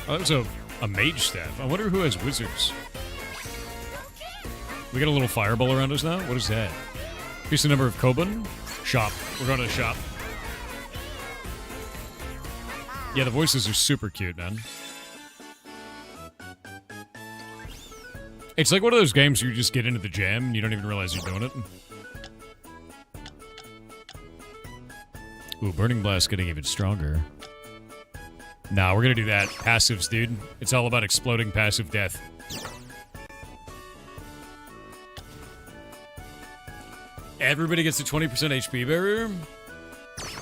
Oh, that was a mage staff. I wonder who has wizards. We got a little fireball around us now? What is that? Increase the number of Koban? Shop. We're going to the shop. Yeah, the voices are super cute, man. It's like one of those games where you just get into the jam and you don't even realize you're doing it. Ooh, Burning Blast getting even stronger. Nah, we're gonna do that. Passives, dude. It's all about exploding passive death. Everybody gets a 20% HP barrier?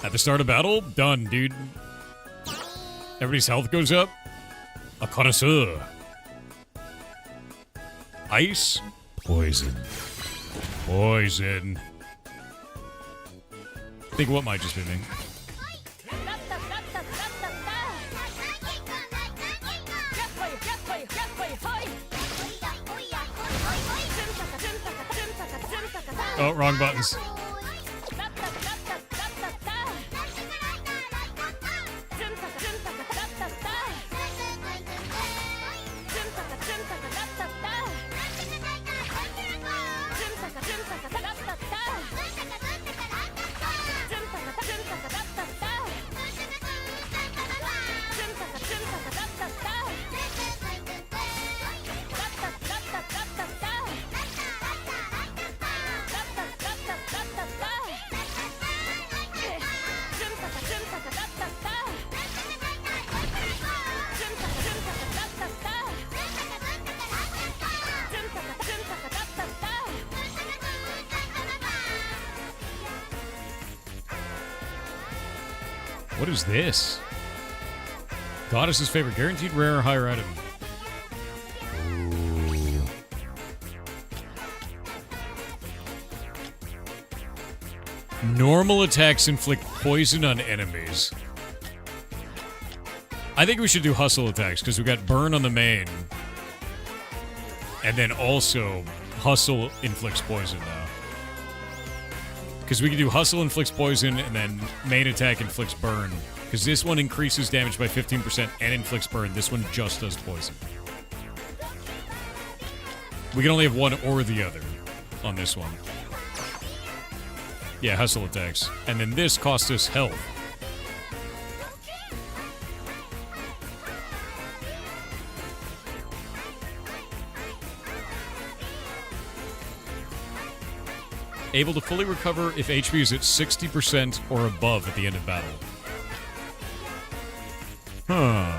At the start of battle? Done, dude. Everybody's health goes up? A connoisseur. Ice? Poison. Poison. Think what might just be me. Oh, wrong buttons. What is this? Goddess's favorite. Guaranteed rare or higher item. Ooh. Normal attacks inflict poison on enemies. I think we should do hustle attacks, because we got burn on the main. And then also, hustle inflicts poison now. Because we can do hustle inflicts poison, and then main attack inflicts burn. Because this one increases damage by 15% and inflicts burn. This one just does poison. We can only have one or the other on this one. Yeah, hustle attacks. And then this costs us health. Able to fully recover if HP is at 60% or above at the end of battle. Huh.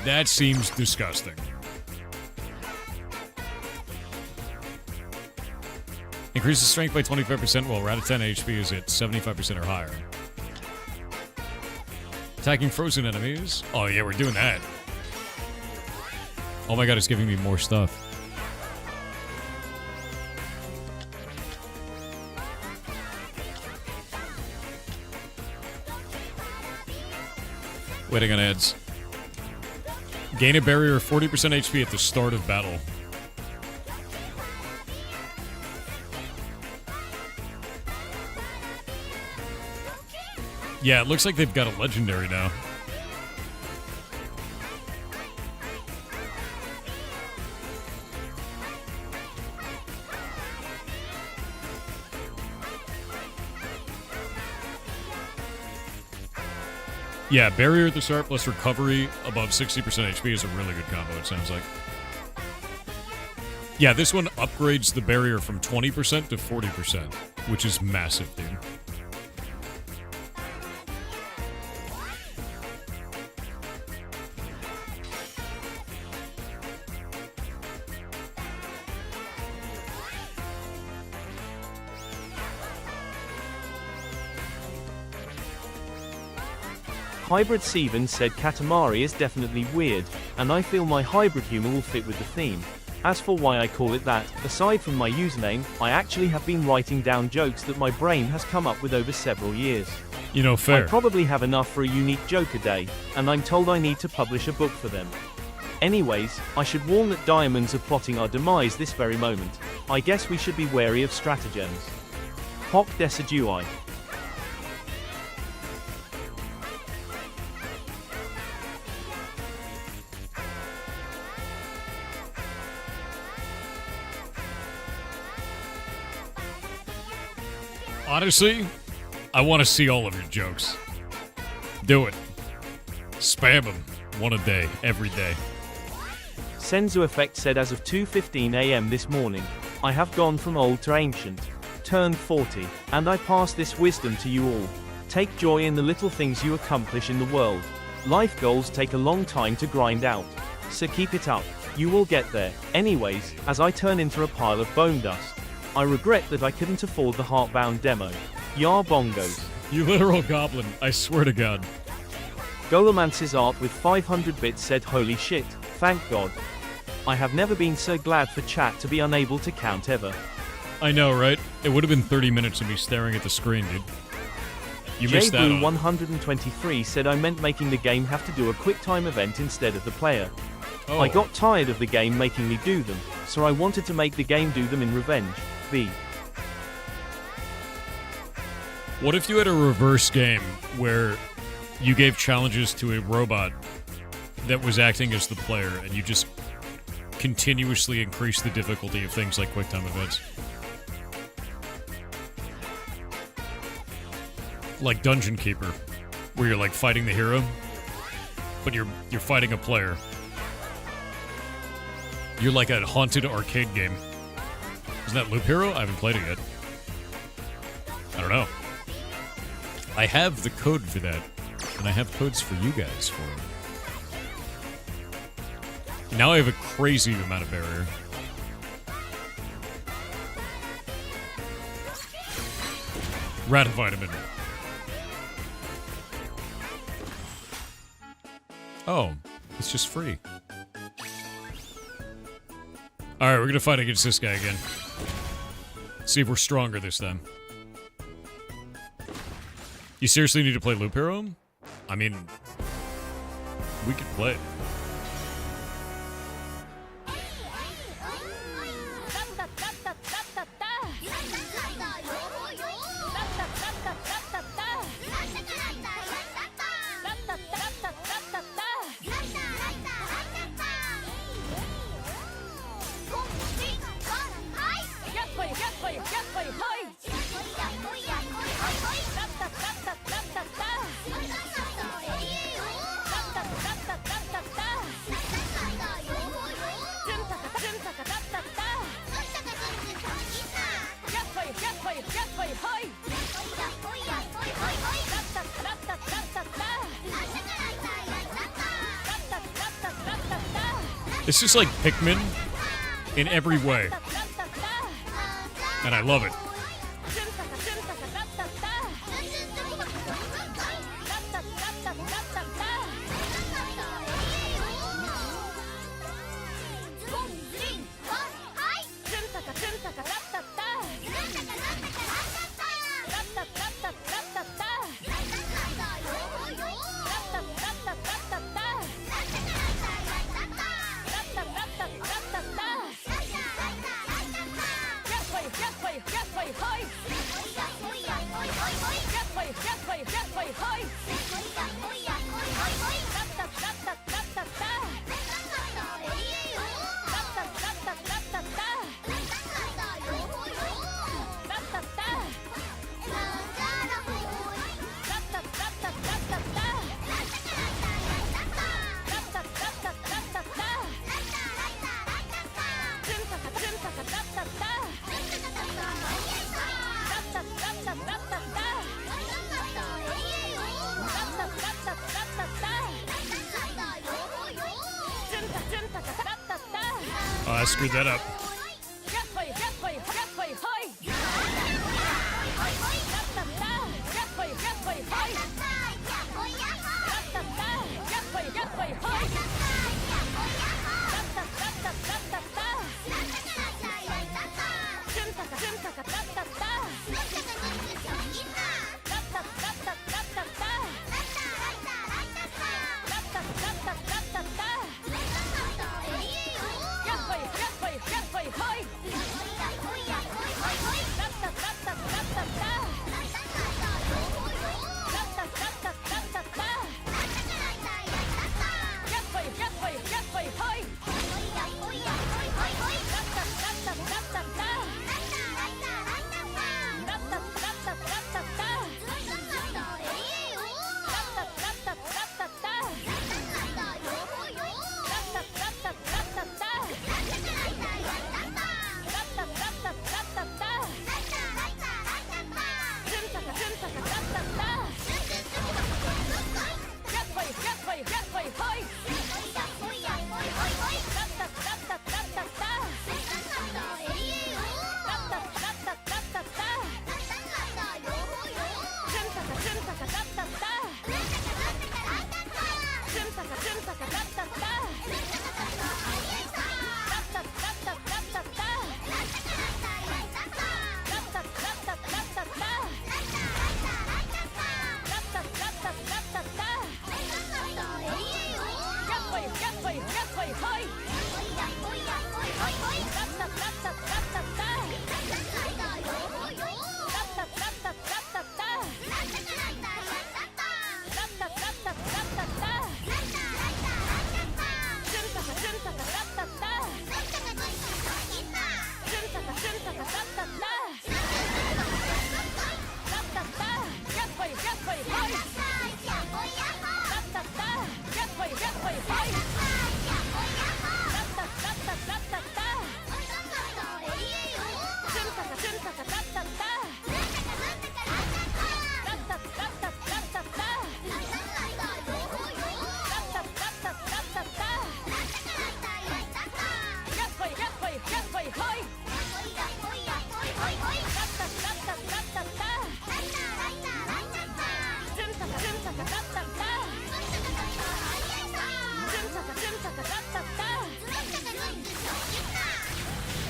That seems disgusting. Increases strength by 25% while Ratatan HP is at 75% or higher. Attacking frozen enemies. Oh yeah, we're doing that. Oh my god, it's giving me more stuff. Waiting on ads. Gain a barrier of 40% HP at the start of battle. Yeah, it looks like they've got a legendary now. Yeah, barrier at the start plus recovery above 60% HP is a really good combo, it sounds like. Yeah, this one upgrades the barrier from 20% to 40%, which is massive, dude. Hybrid Steven said Katamari is definitely weird, and I feel my hybrid humor will fit with the theme. As for why I call it that, aside from my username, I actually have been writing down jokes that my brain has come up with over several years. You know, fair. I probably have enough for a unique joke a day, and I'm told I need to publish a book for them. Anyways, I should warn that diamonds are plotting our demise this very moment. I guess we should be wary of stratagems. Hoc decidui. Honestly, I want to see all of your jokes. Do it. Spam them. One a day, every day. Senzu Effect said as of 2:15 AM this morning, I have gone from old to ancient, turned 40, and I pass this wisdom to you all. Take joy in the little things you accomplish in the world. Life goals take a long time to grind out, so keep it up. You will get there. Anyways, as I turn into a pile of bone dust, I regret that I couldn't afford the Heartbound demo. Yar bongos. You literal goblin, I swear to God. Golomance's art with 500 bits said holy shit, thank God. I have never been so glad for chat to be unable to count ever. I know, right? It would have been 30 minutes of me staring at the screen, dude. You missed that on. 123 said I meant making the game have to do a quick time event instead of the player. Oh. I got tired of the game making me do them, so I wanted to make the game do them in revenge. B. What if you had a reverse game where you gave challenges to a robot that was acting as the player and you just continuously increased the difficulty of things like quick time events? Like Dungeon Keeper, where you're like fighting the hero, but you're fighting a player. You're like a haunted arcade game. Isn't that Loop Hero? I haven't played it yet. I don't know. I have the code for that, and I have codes for you guys for it. Now I have a crazy amount of barrier. Refinement. Oh, it's just free. Alright, we're gonna fight against this guy again. See if we're stronger this time. You seriously need to play Loop Hero? I mean, we could play it. It's just like Pikmin in every way. And I love it. Oh, I screwed that up.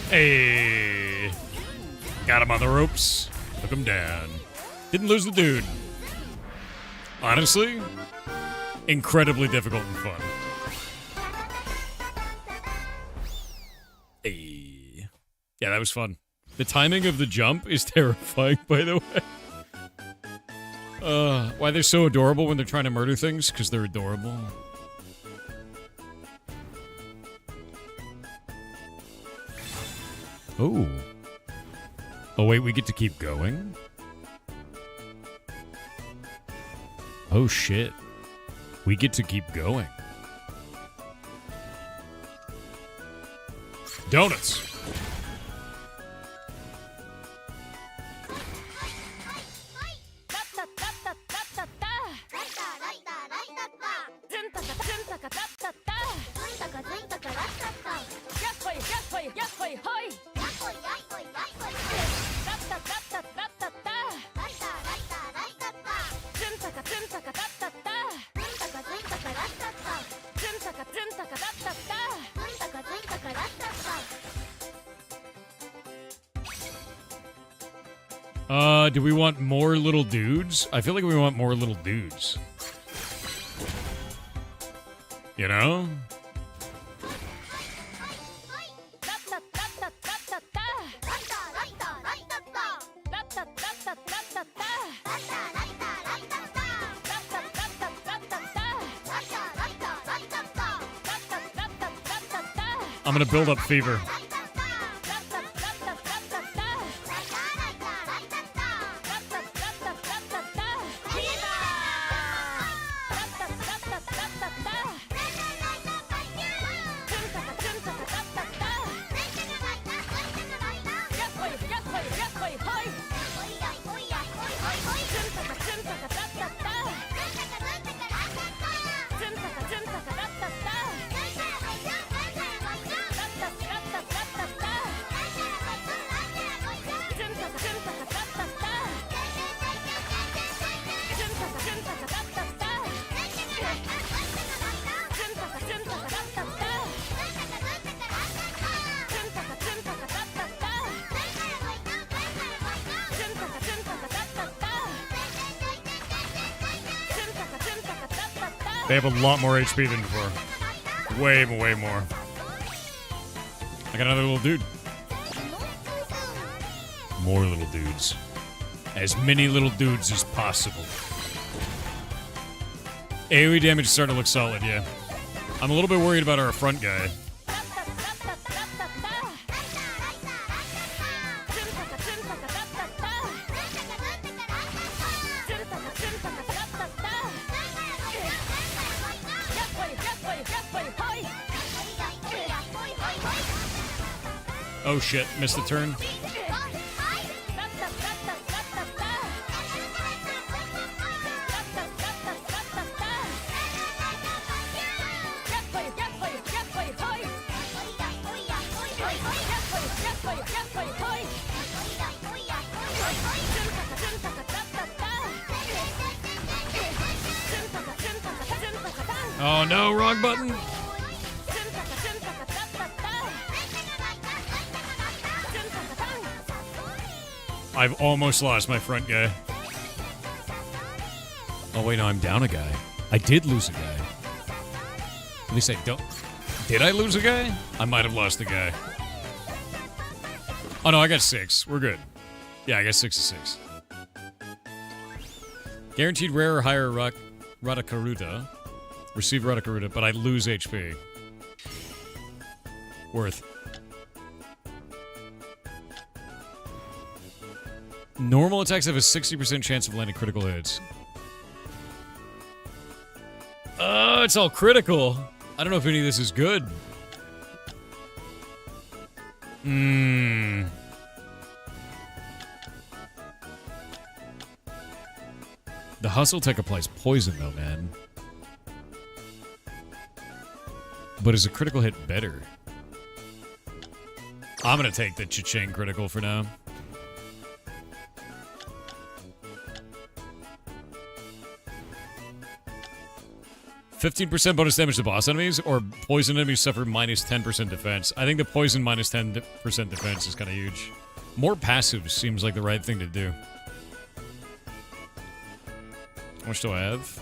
Hey, got him on the ropes, took him down. Didn't lose the dude. Honestly, incredibly difficult and fun. Hey. Yeah, that was fun. The timing of the jump is terrifying, by the way. Why they're so adorable when they're trying to murder things? Because they're adorable. Oh. Oh, wait, we get to keep going? Oh, shit. We get to keep going. Donuts! Do we want more little dudes? I feel like we want more little dudes. You know? I'm gonna build up fever. They have a lot more HP than before. Way more. I got another little dude. More little dudes. As many little dudes as possible. AoE damage is starting to look solid, yeah. I'm a little bit worried about our front guy. Oh shit, missed the turn. Oh no, wrong button. I've almost lost my front guy. Oh wait, no, I'm down a guy. I did lose a guy. At least I don't. Did I lose a guy? I might have lost a guy. Oh no, I got 6. We're good. Yeah, I got 6 to 6. Guaranteed rare or higher Ratakaruta. Receive Ratakaruta, but I lose HP. Worth. Normal attacks have a 60% chance of landing critical hits. Oh, it's all critical. I don't know if any of this is good. The hustle tech applies poison though, man. But is a critical hit better? I'm gonna take the cha-ching critical for now. %15 bonus damage to boss enemies, or poison enemies suffer minus 10% defense. I think the poison minus 10% defense is kind of huge. More passive seems like the right thing to do. How much do I have?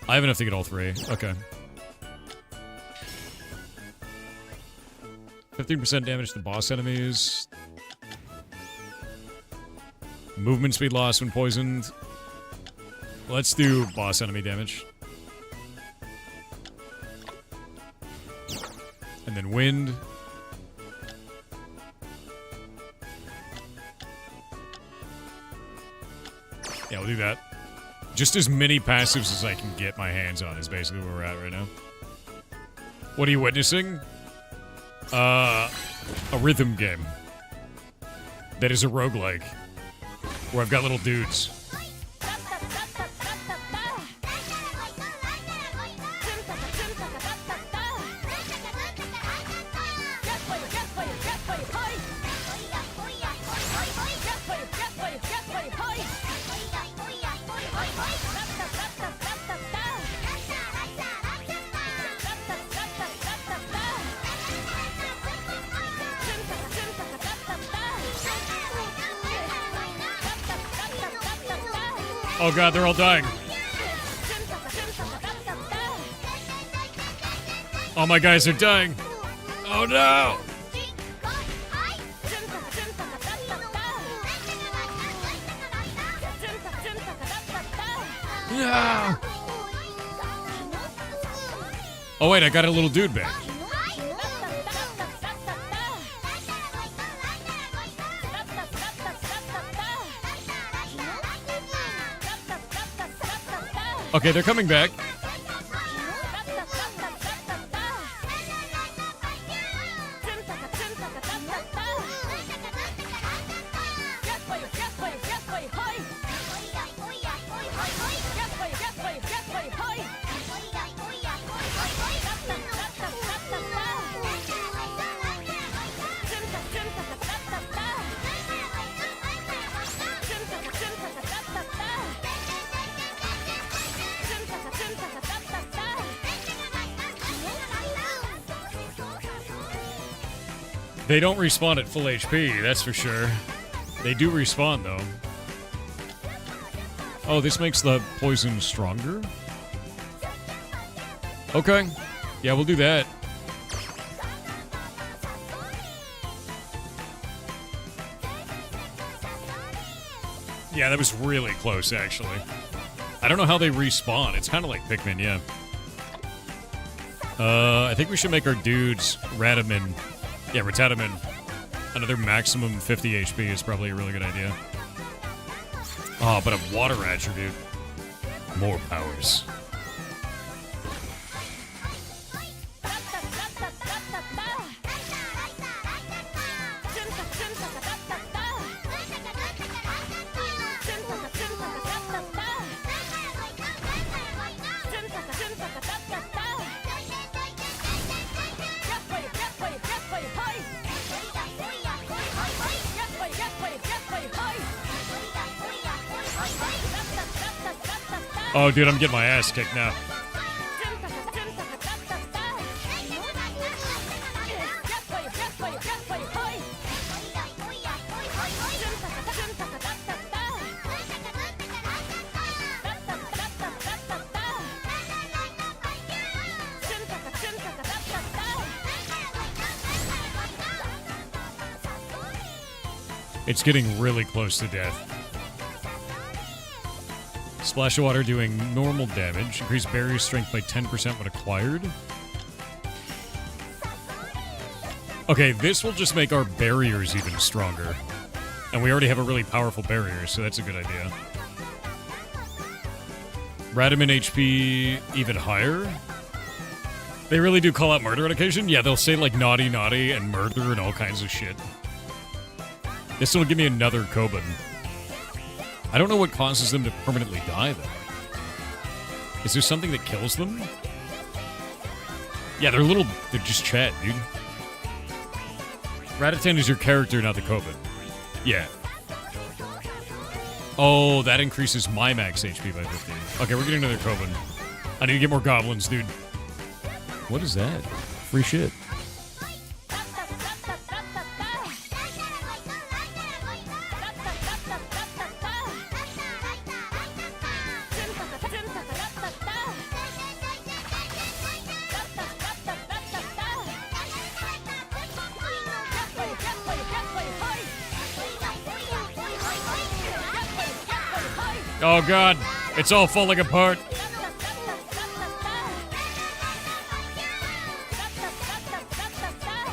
I have enough to get all 3. Okay. 15% damage to boss enemies. Movement speed loss when poisoned. Let's do boss enemy damage. And then wind. Yeah, we'll do that. Just as many passives as I can get my hands on is basically where we're at right now. What are you witnessing? A rhythm game. That is a roguelike. Where I've got little dudes. Oh god, they're all dying. All my guys are dying. Oh no! Yeah. Oh wait, I got a little dude back. Okay, they're coming back. They don't respawn at full HP, that's for sure. They do respawn, though. Oh, this makes the poison stronger? Okay. Yeah, we'll do that. Yeah, that was really close, actually. I don't know how they respawn. It's kind of like Pikmin, yeah. I think we should make our dudes Ratatan. Yeah, Ratatan. Another maximum 50 HP is probably a really good idea. Oh, but a water attribute. More powers. Oh, dude, I'm getting my ass kicked now. It's getting really close to death. Splash of water doing normal damage. Increase barrier strength by 10% when acquired. Okay, this will just make our barriers even stronger. And we already have a really powerful barrier, so that's a good idea. Ratatan HP even higher. They really do call out murder on occasion? Yeah, they'll say like naughty naughty and murder and all kinds of shit. This will give me another Koban. I don't know what causes them to permanently die, though. Is there something that kills them? Yeah, they're just chat, dude. Ratatan is your character, not the Koban. Yeah. Oh, that increases my max HP by 15. Okay, we're getting another Koban. I need to get more goblins, dude. What is that? Free shit. Oh god, it's all falling apart.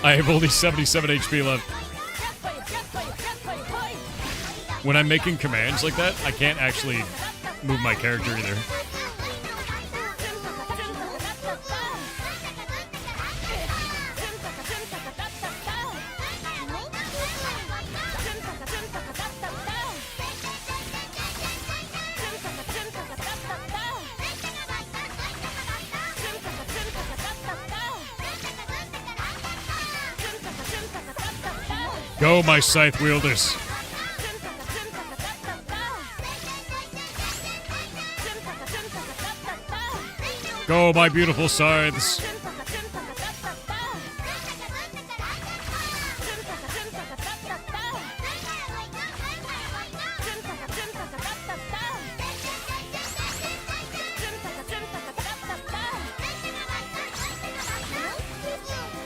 I have only 77 HP left. When I'm making commands like that, I can't actually move my character either. Go, my scythe wielders. Go, my beautiful scythes.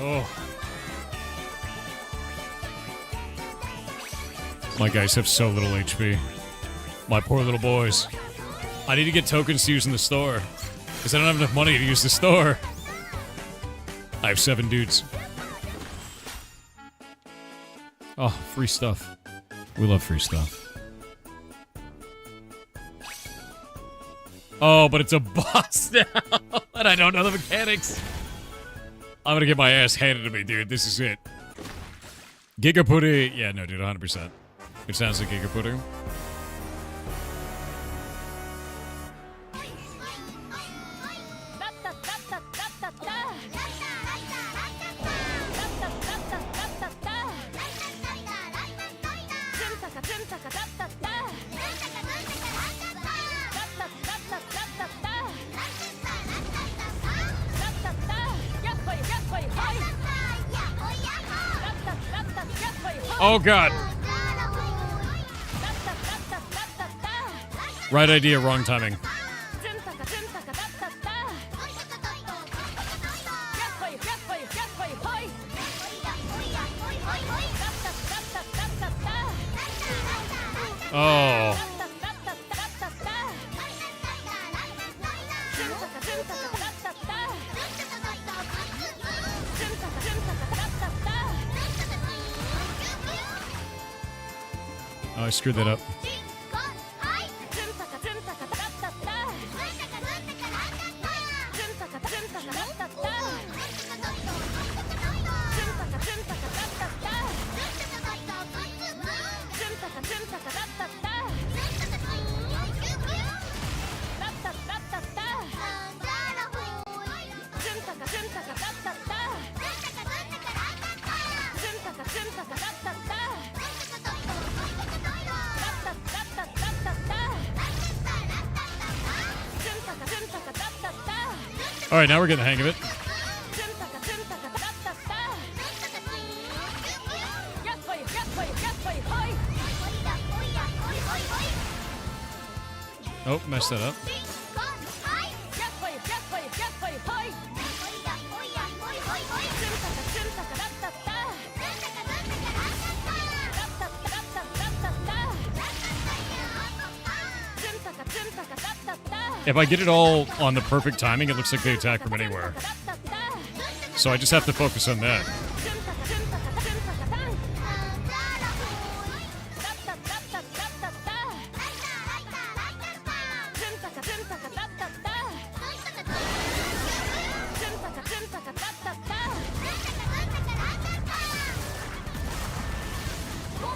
Oh. My guys have so little HP. My poor little boys. I need to get tokens to use in the store. Because I don't have enough money to use the store. I have 7 dudes. Oh, free stuff. We love free stuff. Oh, but it's a boss now, and I don't know the mechanics. I'm gonna get my ass handed to me, dude. This is it. Giga pudding. Yeah, no, dude, 100%. It sounds like Giga pudding. Oh, God. Right idea, wrong timing. Oh. Oh, I screwed that up. Alright, now we're getting the hang of it. Oh, messed that up. If I get it all on the perfect timing, it looks like they attack from anywhere. So I just have to focus on that.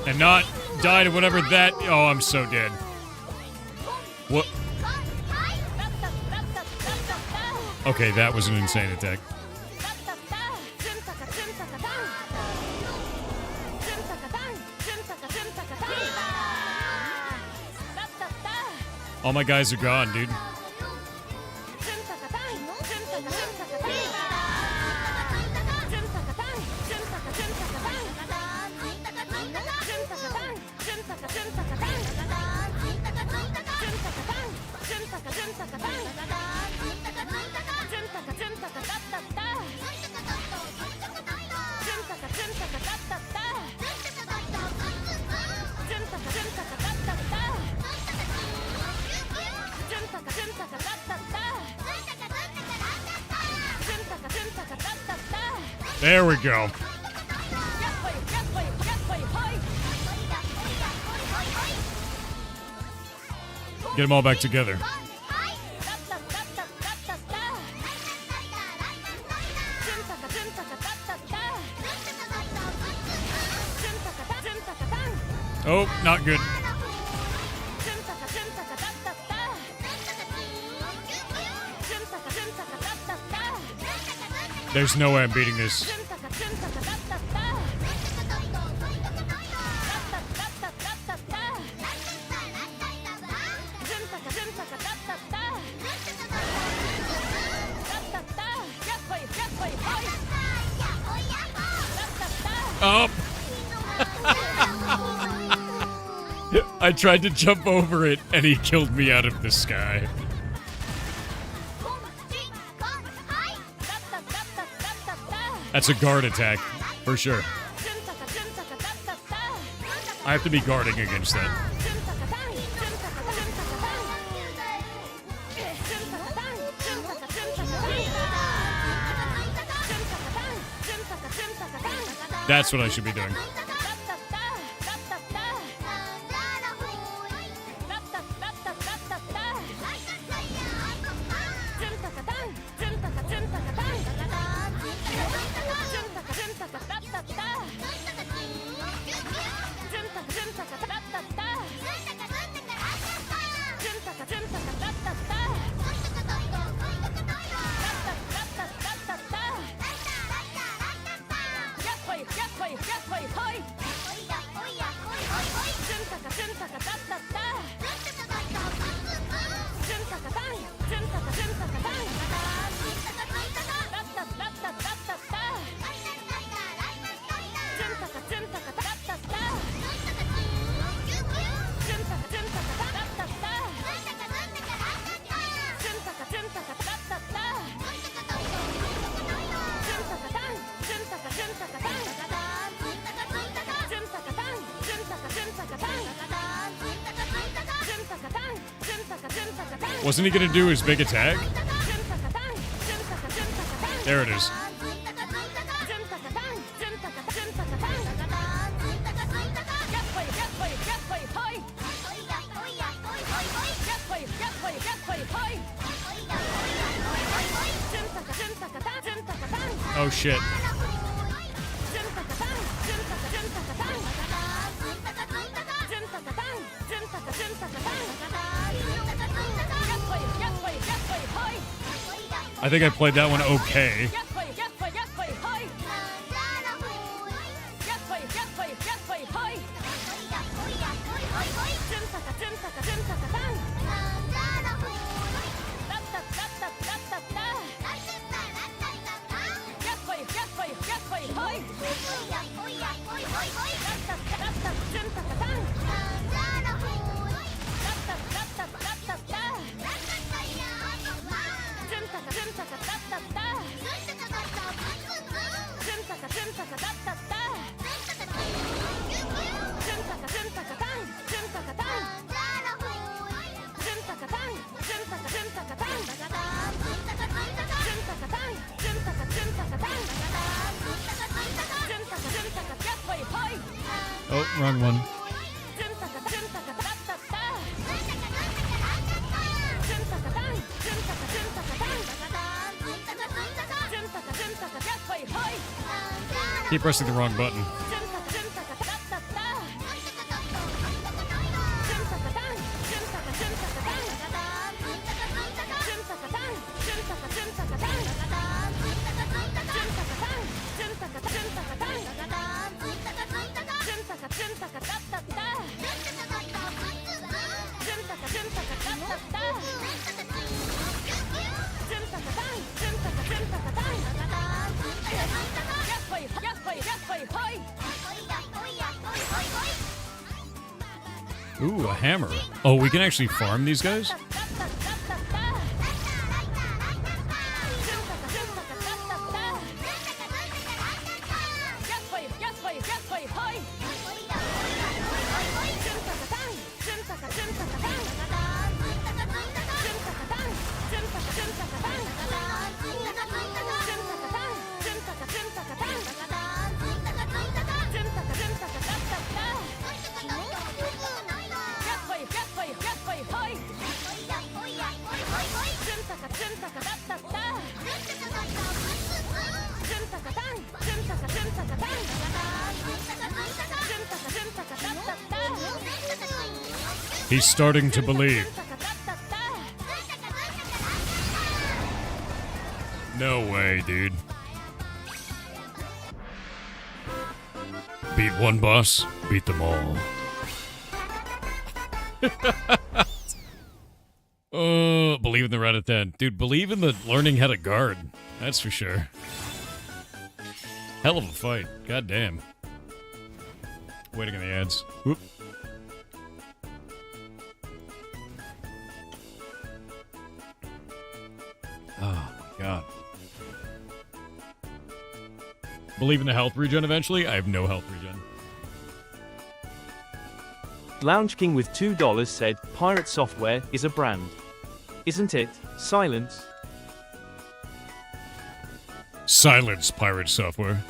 And not die to whatever that... Oh, I'm so dead. What? Okay, that was an insane attack. All my guys are gone, dude. There we go. Get them all back together. Oh, not good. There's no way I'm beating this. Oh! I tried to jump over it, and he killed me out of the sky. That's a guard attack, for sure. I have to be guarding against that. That's what I should be doing. Wasn't he gonna do his big attack? There it is. Oh shit. I think I played that one okay. Oh, wrong one. Keep pressing the wrong button. Ooh, a hammer. Oh, we can actually farm these guys? He's starting to believe. No way, dude. Beat one boss, beat them all. Oh, believe in the Ratatan. Dude, believe in the learning how to guard. That's for sure. Hell of a fight. God damn. Waiting on the ads. Whoop. Oh, my God. Believe in the health regen eventually? I have no health regen. Lounge King with $2 said, Pirate Software is a brand. Isn't it? Silence. Silence, pirate software.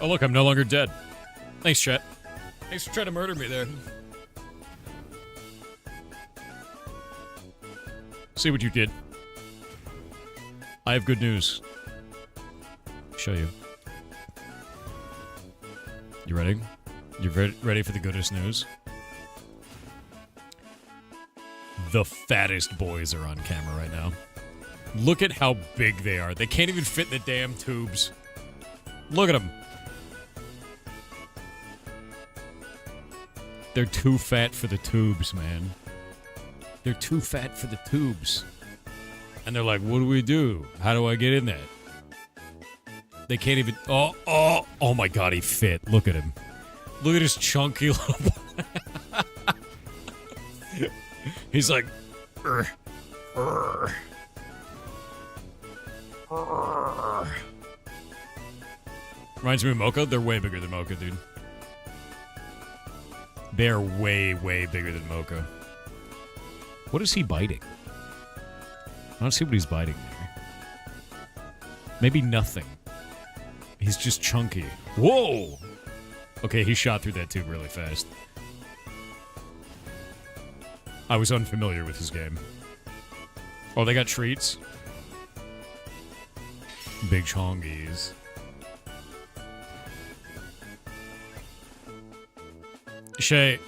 Oh, look, I'm no longer dead. Thanks, chat. Thanks for trying to murder me there. See what you did. I have good news. Show you. You ready? You ready for the goodest news? The fattest boys are on camera right now. Look at how big they are. They can't even fit in the damn tubes. Look at them. They're too fat for the tubes, man. They're too fat for the tubes. And they're like, what do we do? How do I get in that? They can't even... Oh my god, he fit. Look at him. Look at his chunky little... He's like... "Urgh, urgh, urgh." Reminds me of Mocha. They're way bigger than Mocha, dude. They're way, way bigger than Mocha. What is he biting? I don't see what he's biting there. Maybe nothing. He's just chunky. Whoa! Okay, he shot through that tube really fast. I was unfamiliar with his game. Oh, they got treats? Big chongies. Shay,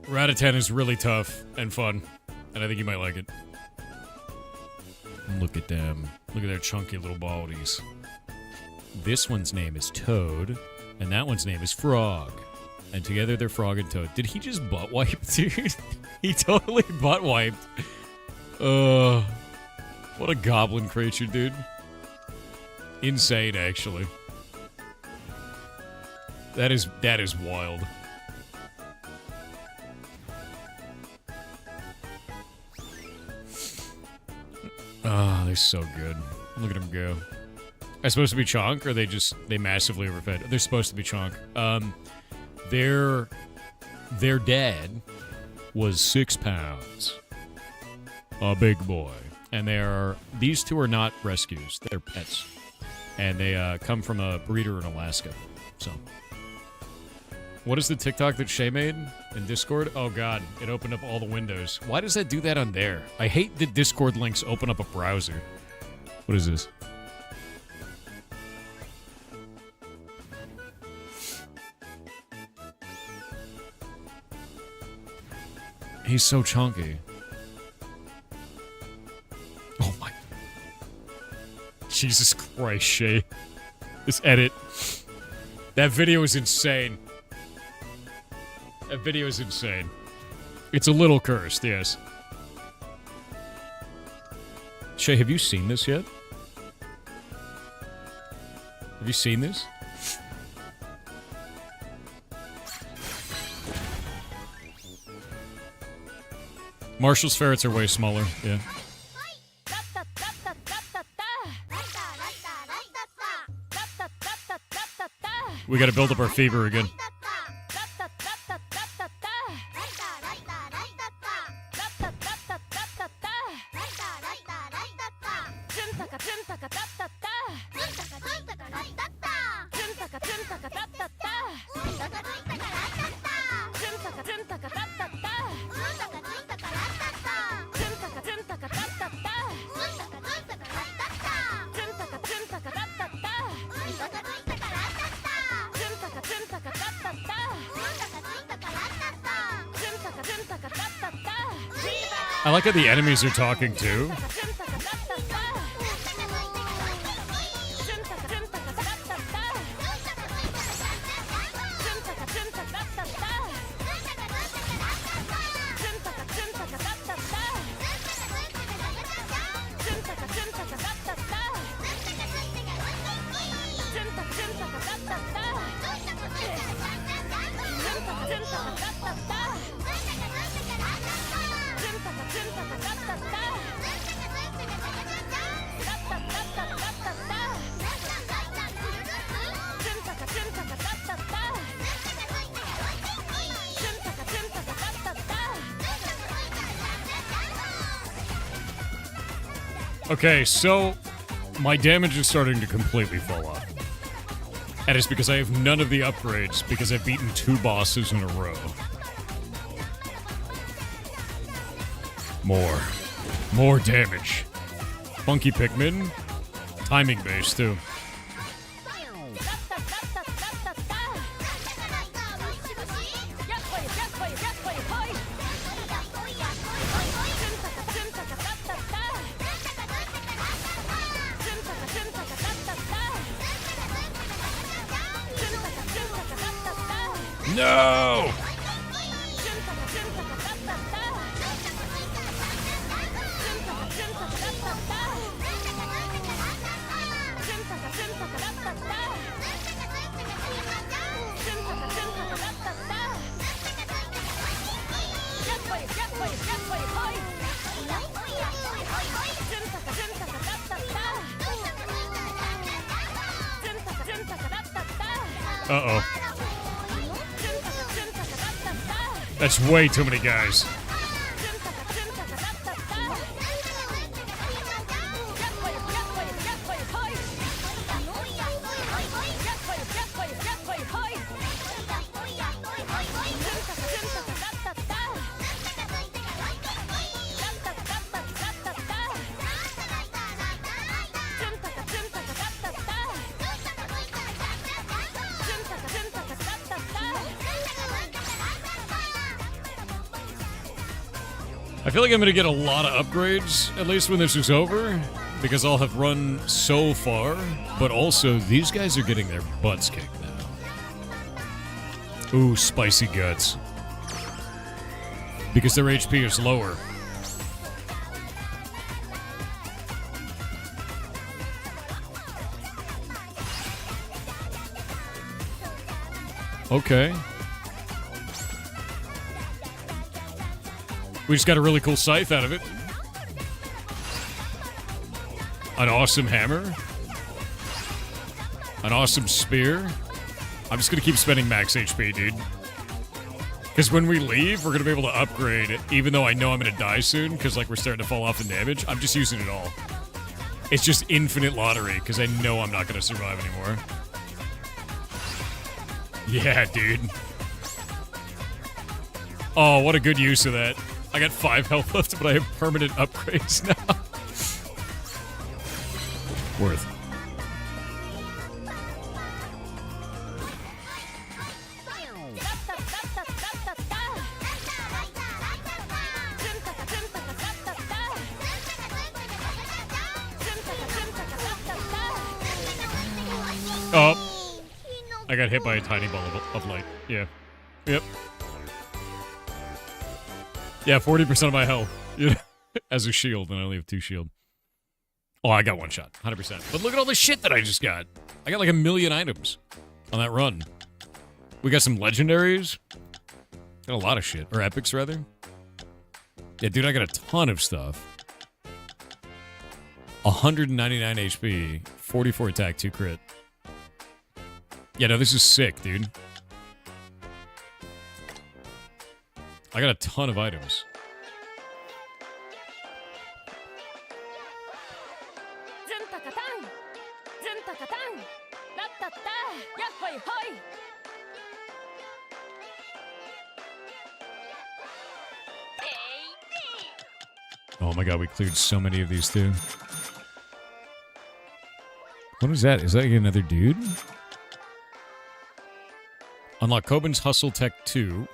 Ratatan is really tough and fun, and I think you might like it. Look at them. Look at their chunky little bodies. This one's name is Toad, and that one's name is Frog. And together they're Frog and Toad. Did he just butt wipe, dude? He totally butt wiped. What a goblin creature, dude. Insane, actually. That is wild. Oh, they're so good. Look at them go. Are they supposed to be chonk, or are they massively overfed? They're supposed to be chonk. Their dad was 6 pounds. A big boy. And these two are not rescues. They're pets. And they come from a breeder in Alaska. So. What is the TikTok that Shay made in Discord? Oh god, it opened up all the windows. Why does that do that on there? I hate that Discord links open up a browser. What is this? He's so chunky. Oh my. Jesus Christ, Shay. This edit. That video is insane. That video is insane. It's a little cursed, yes. Shay, have you seen this yet? Have you seen this? Marshall's ferrets are way smaller, yeah. We gotta build up our fever again. I like how the enemies are talking too. Okay, so my damage is starting to completely fall off. And it's because I have none of the upgrades because I've beaten 2 bosses in a row. More damage. Funky Pikmin. Timing based too. No! Uh-oh. That's way too many guys. I feel like I'm gonna get a lot of upgrades, at least when this is over, because I'll have run so far, but also these guys are getting their butts kicked now. Ooh, spicy guts. Because their HP is lower. Okay. We just got a really cool scythe out of it. An awesome hammer. An awesome spear. I'm just gonna keep spending max HP, dude. Because when we leave, we're gonna be able to upgrade, even though I know I'm gonna die soon, because like we're starting to fall off in damage. I'm just using it all. It's just infinite lottery, because I know I'm not gonna survive anymore. Yeah, dude. Oh, what a good use of that. I got 5 health left, but I have permanent upgrades now. Worth. Oh, I got hit by a tiny ball of light. Yeah. Yep. Yeah, 40% of my health. Yeah. As a shield, and I only have 2 shield. Oh, I got 1 shot. 100%. But look at all the shit that I just got. I got like 1 million items on that run. We got some legendaries. Got a lot of shit. Or epics, rather. Yeah, dude, I got a ton of stuff. 199 HP, 44 attack, 2 crit. Yeah, no, this is sick, dude. I got a ton of items. Oh my god, we cleared so many of these too. What is that? Is that another dude? Unlock Koban's Hustle Tech 2.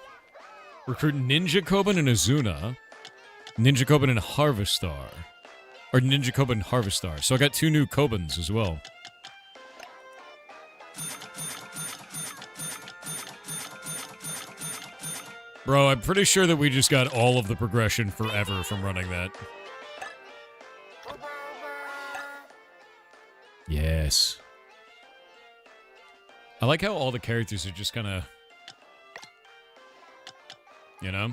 Recruit Ninja Koban and Azuna. Ninja Koban and Harvestar. Or Ninja Koban and Harvestar. So I got 2 new Kobans as well. Bro, I'm pretty sure that we just got all of the progression forever from running that. Yes. I like how all the characters are just kind of... You know?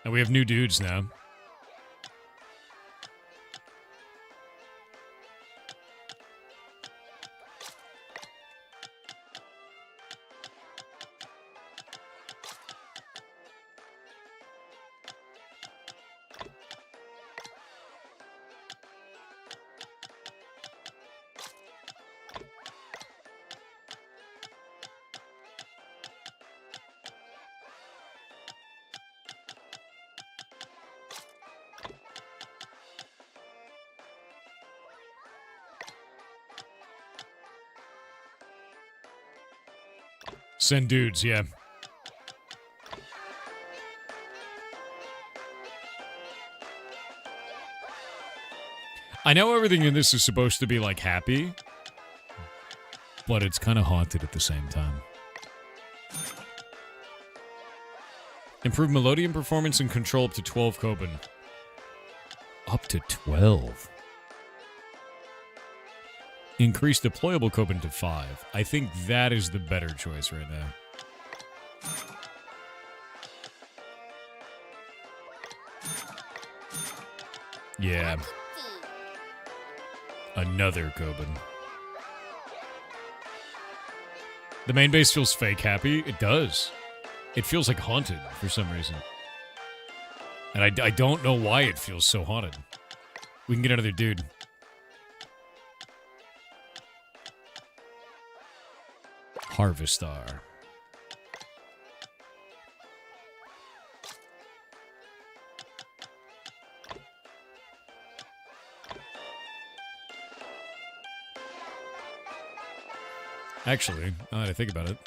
And we have new dudes now. Send dudes, yeah. I know everything in this is supposed to be, like, happy, but it's kind of haunted at the same time. Improve Melodian performance and control up to 12 Koban. Up to 12? Increase deployable Koban to 5. I think that is the better choice right now. Yeah. Another Koban. The main base feels fake happy. It does. It feels like haunted for some reason. And I don't know why it feels so haunted. We can get another dude. Harvestar. Actually, now that I think about it.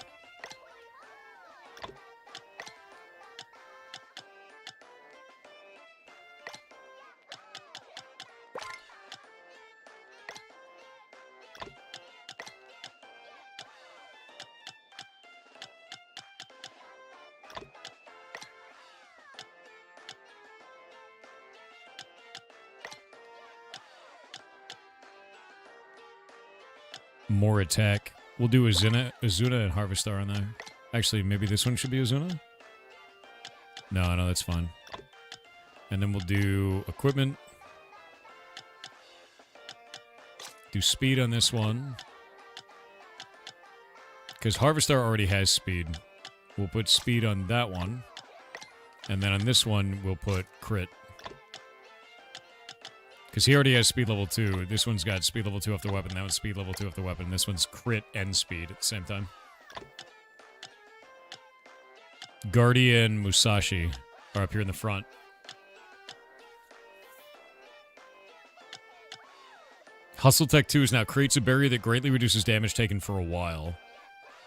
More attack. We'll do Azuna and Harvestar on there. Actually, maybe this one should be Azuna? No, that's fine. And then we'll do equipment. Do speed on this one. Because Harvestar already has speed. We'll put speed on that one. And then on this one, we'll put crit. Because he already has speed level 2. This one's got speed level 2 off the weapon. That one's speed level 2 off the weapon. This one's crit and speed at the same time. Guardian and Musashi are up here in the front. Hustle Tech 2 is now creates a barrier that greatly reduces damage taken for a while.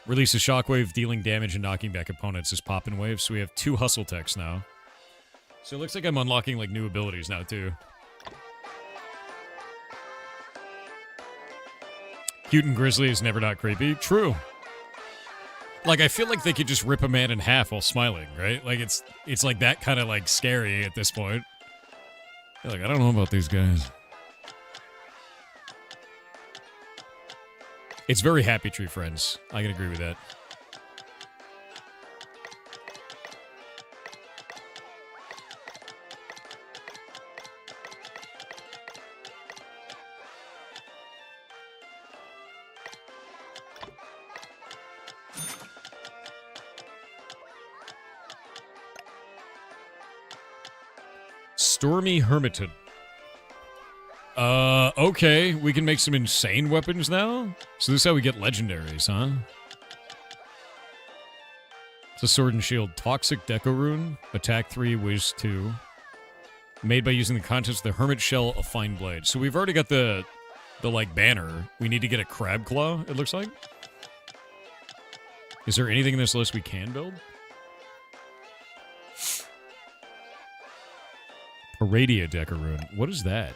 Release a shockwave, dealing damage and knocking back opponents as pop and waves. So we have 2 Hustle Techs now. So it looks like I'm unlocking, like, new abilities now, too. Cute and grizzly is never not creepy. True. Like, I feel like they could just rip a man in half while smiling, right? Like, it's like that kind of, like, scary at this point. You're like, I don't know about these guys. It's very Happy Tree Friends. I can agree with that. Stormy Hermited. Okay. We can make some insane weapons now? So this is how we get legendaries, huh? It's a sword and shield. Toxic Deco Rune. Attack 3, Whiz 2. Made by using the contents of the Hermit Shell of Fine Blade. So we've already got the like, banner. We need to get a Crab Claw, it looks like. Is there anything in this list we can build? Paradia Deco Rune. What is that?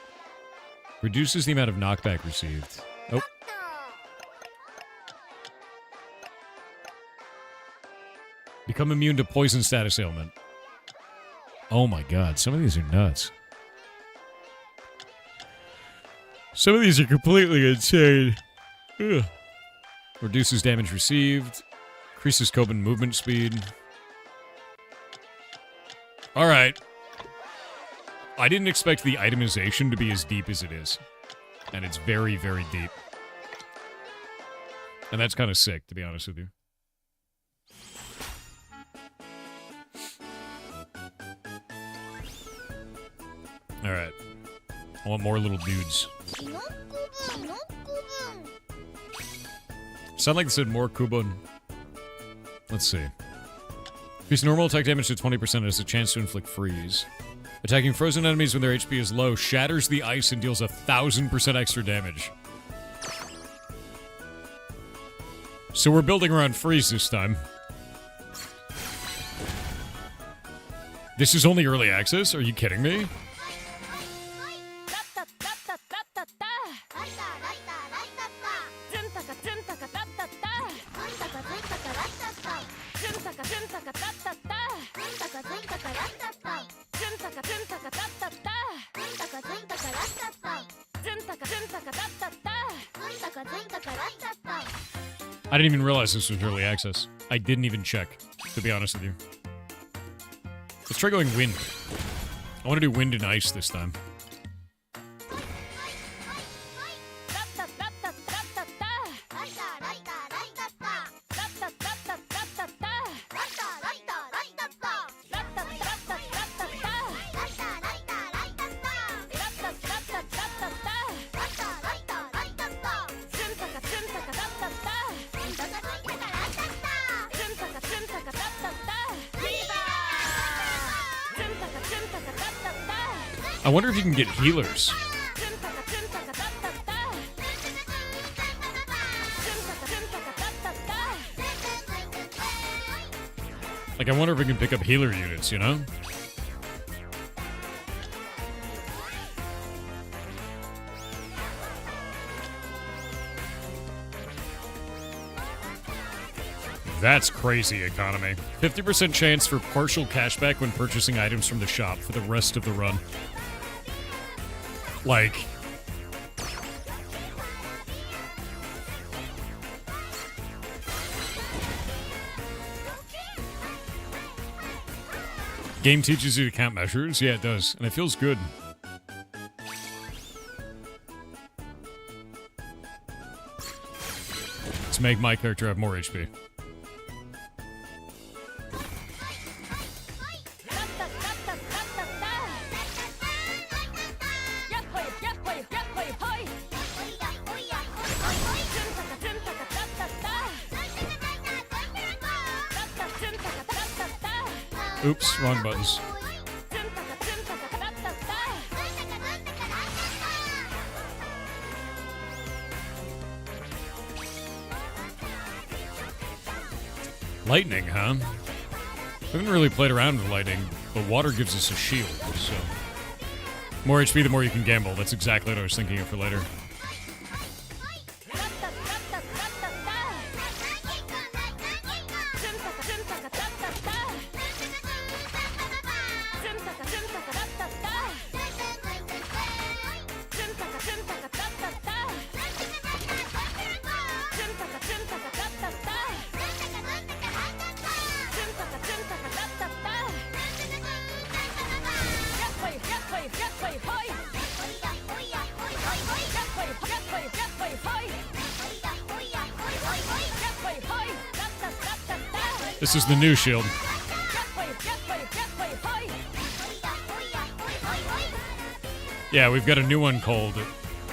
Reduces the amount of knockback received. Oh. Become immune to poison status ailment. Oh my god, some of these are nuts. Some of these are completely insane. Ugh. Reduces damage received. Increases scope and movement speed. Alright. I didn't expect the itemization to be as deep as it is. And it's very, very deep. And that's kind of sick, to be honest with you. Alright. I want more little dudes. Sound like they said more Kubun. Let's see. Increase normal attack damage to 20% has a chance to inflict freeze. Attacking frozen enemies when their HP is low shatters the ice and deals 1,000% extra damage. So we're building around freeze this time. This is only early access? Are you kidding me? I didn't even realize this was early access. I didn't even check, to be honest with you. Let's try going wind. I want to do wind and ice this time. I wonder if you can get healers. Like, I wonder if we can pick up healer units, you know? That's crazy economy. 50% chance for partial cashback when purchasing items from the shop for the rest of the run. Like... Game teaches you to count measures? Yeah, it does. And it feels good. To make my character have more HP. Oops, wrong buttons. Lightning, huh? I haven't really played around with lightning But water gives us a shield, so... More HP, the more you can gamble. That's exactly what I was thinking of for later. This is the new shield. Yeah, we've got a new one called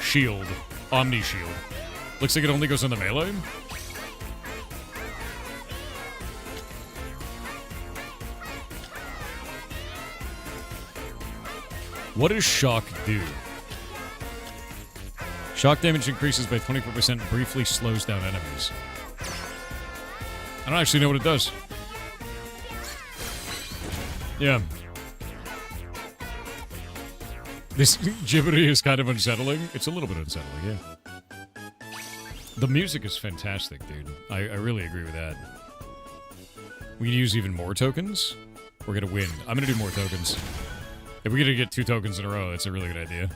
Shield. Omni Shield. Looks like it only goes on the melee. What does Shock do? Shock damage increases by 24% and briefly slows down enemies. I don't actually know what it does. Yeah. This gibbity is kind of unsettling. It's a little bit unsettling, yeah. The music is fantastic, dude. I really agree with that. We can use even more tokens. We're gonna win. I'm gonna do more tokens. If we're gonna get 2 tokens in a row, that's a really good idea.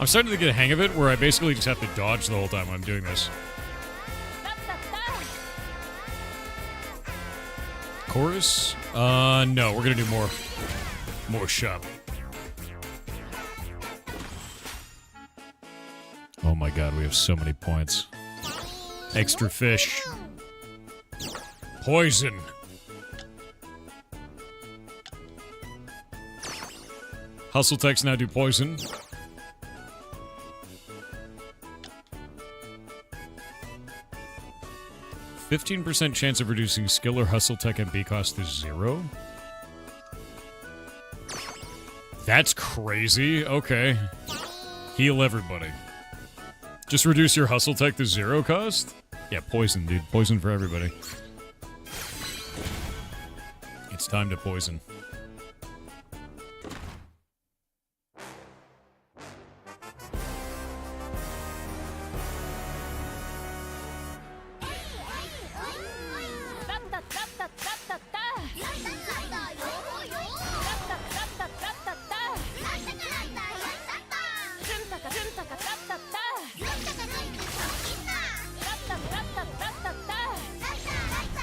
I'm starting to get a hang of it, where I basically just have to dodge the whole time when I'm doing this. Chorus? No, we're gonna do more shop. Oh my god, we have so many points. Extra fish. Poison. Hustle techs now do poison. 15% chance of reducing skill or hustle tech MP cost to 0? That's crazy. Okay. Heal everybody. Just reduce your hustle tech to 0 cost? Yeah, poison, dude. Poison for everybody. It's time to poison.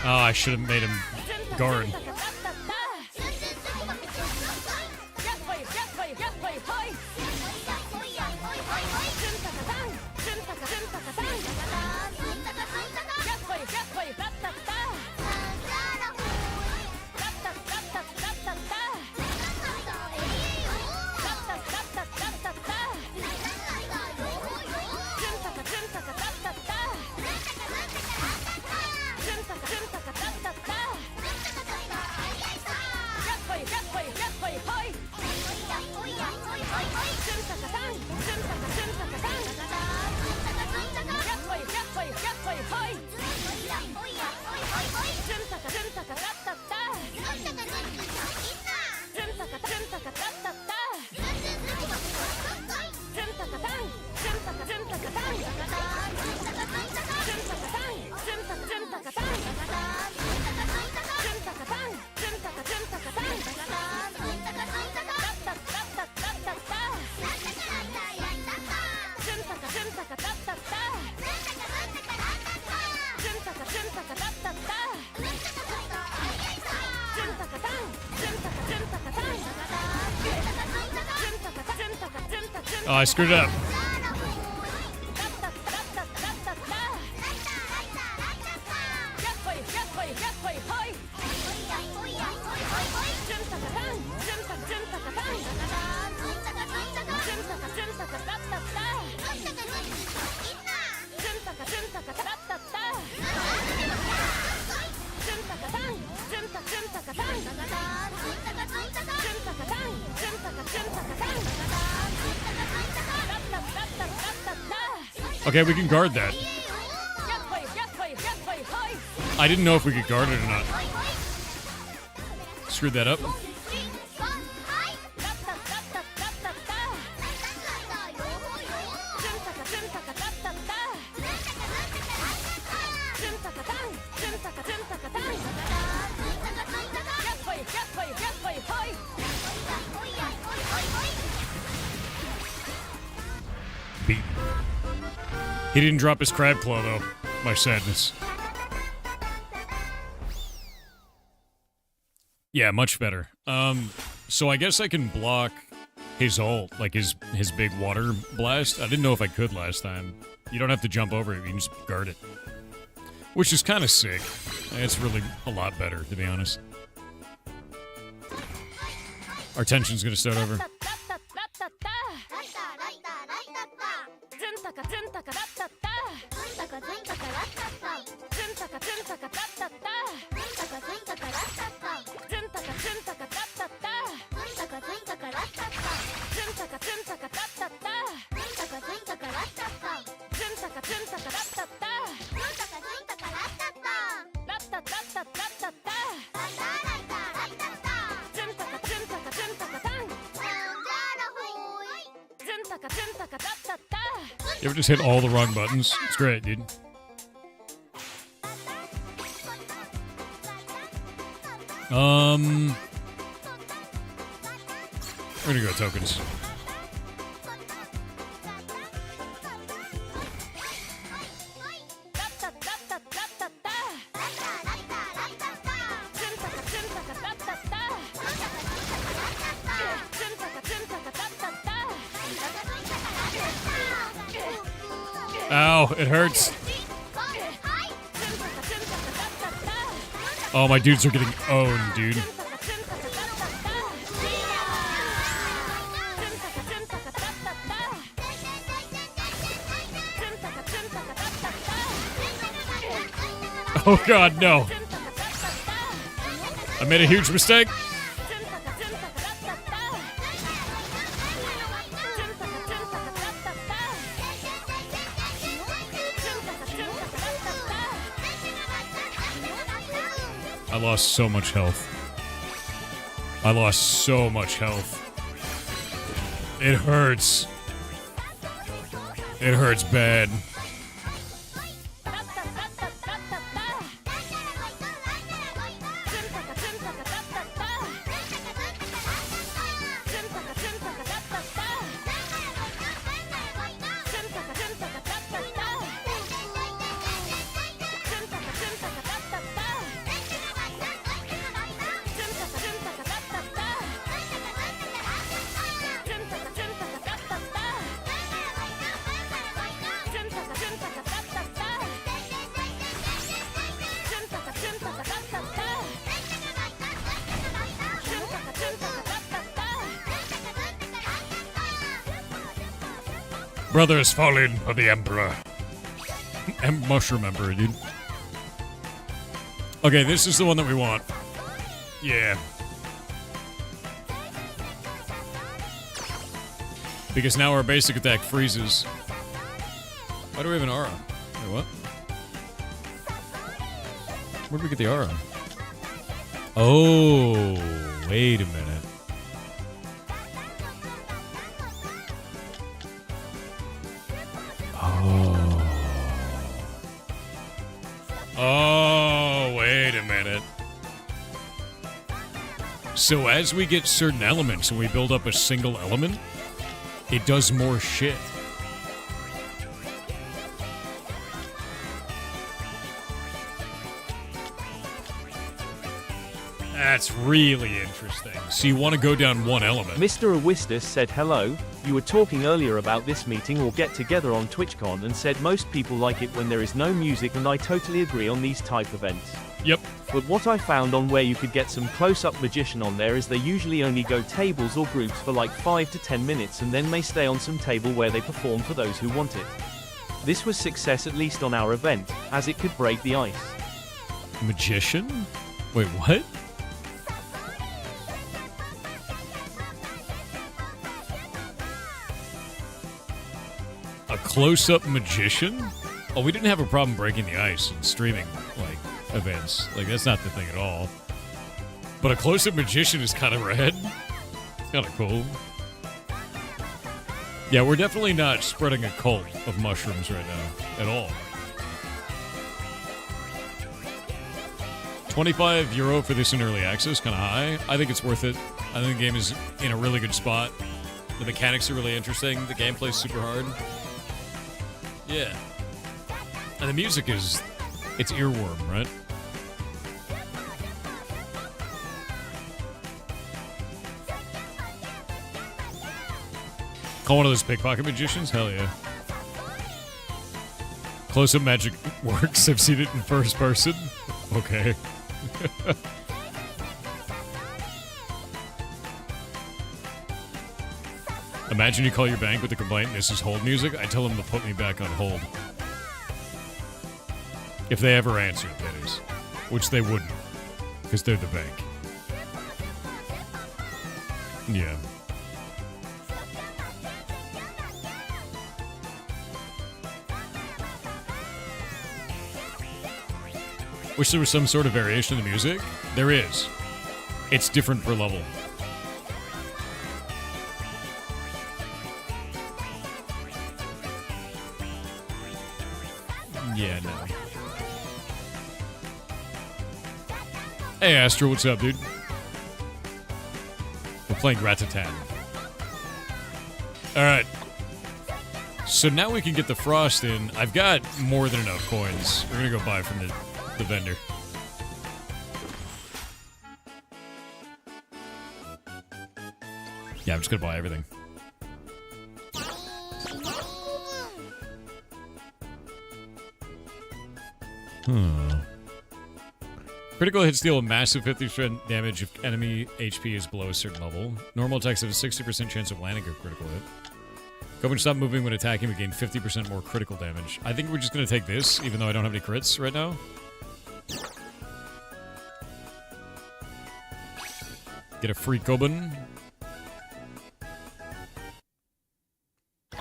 Oh, I should have made him guard. Oh, I screwed it up. Okay, we can guard that. I didn't know if we could guard it or not. Screwed that up. Beat. He didn't drop his crab claw, though. My sadness. Yeah, much better. So I guess I can block his ult, like his big water blast. I didn't know if I could last time. You don't have to jump over it, you can just guard it. Which is kind of sick. It's really a lot better, to be honest. Our tension's gonna start over. You ever just hit all the wrong buttons? It's great, dude. We're gonna go tokens. Ow, it hurts. Oh, my dudes are getting owned, dude. Oh god, no. I made a huge mistake. I lost so much health. I lost so much health. It hurts. It hurts bad. Brother is fallen for the Emperor. Mushroom Emperor, dude. Okay, this is the one that we want. Yeah. Because now our basic attack freezes. Why do we have an aura? Wait, what? Where did we get the aura? Oh, wait a minute. Oh, wait a minute. So as we get certain elements and we build up a single element, it does more shit. That's really interesting. So you want to go down one element. Mr. Awistus said hello, you were talking earlier about this meeting or get together on TwitchCon and said most people like it when there is no music, and I totally agree on these type events. Yep. But what I found on where you could get some close-up magician on there is they usually only go tables or groups for like 5 to 10 minutes and then may stay on some table where they perform for those who want it. This was success at least on our event, as it could break the ice. Magician? Wait, what? A close-up magician? Oh, we didn't have a problem breaking the ice and streaming, like, events. Like, that's not the thing at all. But a close-up magician is kind of rad. It's kind of cool. Yeah, we're definitely not spreading a cult of mushrooms right now, at all. €25 for this in early access, kind of high. I think it's worth it. I think the game is in a really good spot. The mechanics are really interesting. The gameplay's super hard. Yeah. And the music is... it's earworm, right? Call one of those pickpocket magicians? Hell yeah. Close-up magic works. I've seen it in first person. Okay. Imagine you call your bank with a complaint, this is hold music. I tell them to put me back on hold. If they ever answer, that is. Which they wouldn't. Because they're the bank. Yeah. Wish there was some sort of variation in the music. There is. It's different per level. Yeah, no. Hey, Astro, what's up, dude? We're playing Ratatan. Alright. So now we can get the frost in. I've got more than enough coins. We're gonna go buy from the vendor. Yeah, I'm just gonna buy everything. Critical hits deal a massive 50% damage if enemy HP is below a certain level. Normal attacks have a 60% chance of landing a critical hit. Go and stop moving when attacking, we gain 50% more critical damage. I think we're just gonna take this, even though I don't have any crits right now. Get a free Kobun.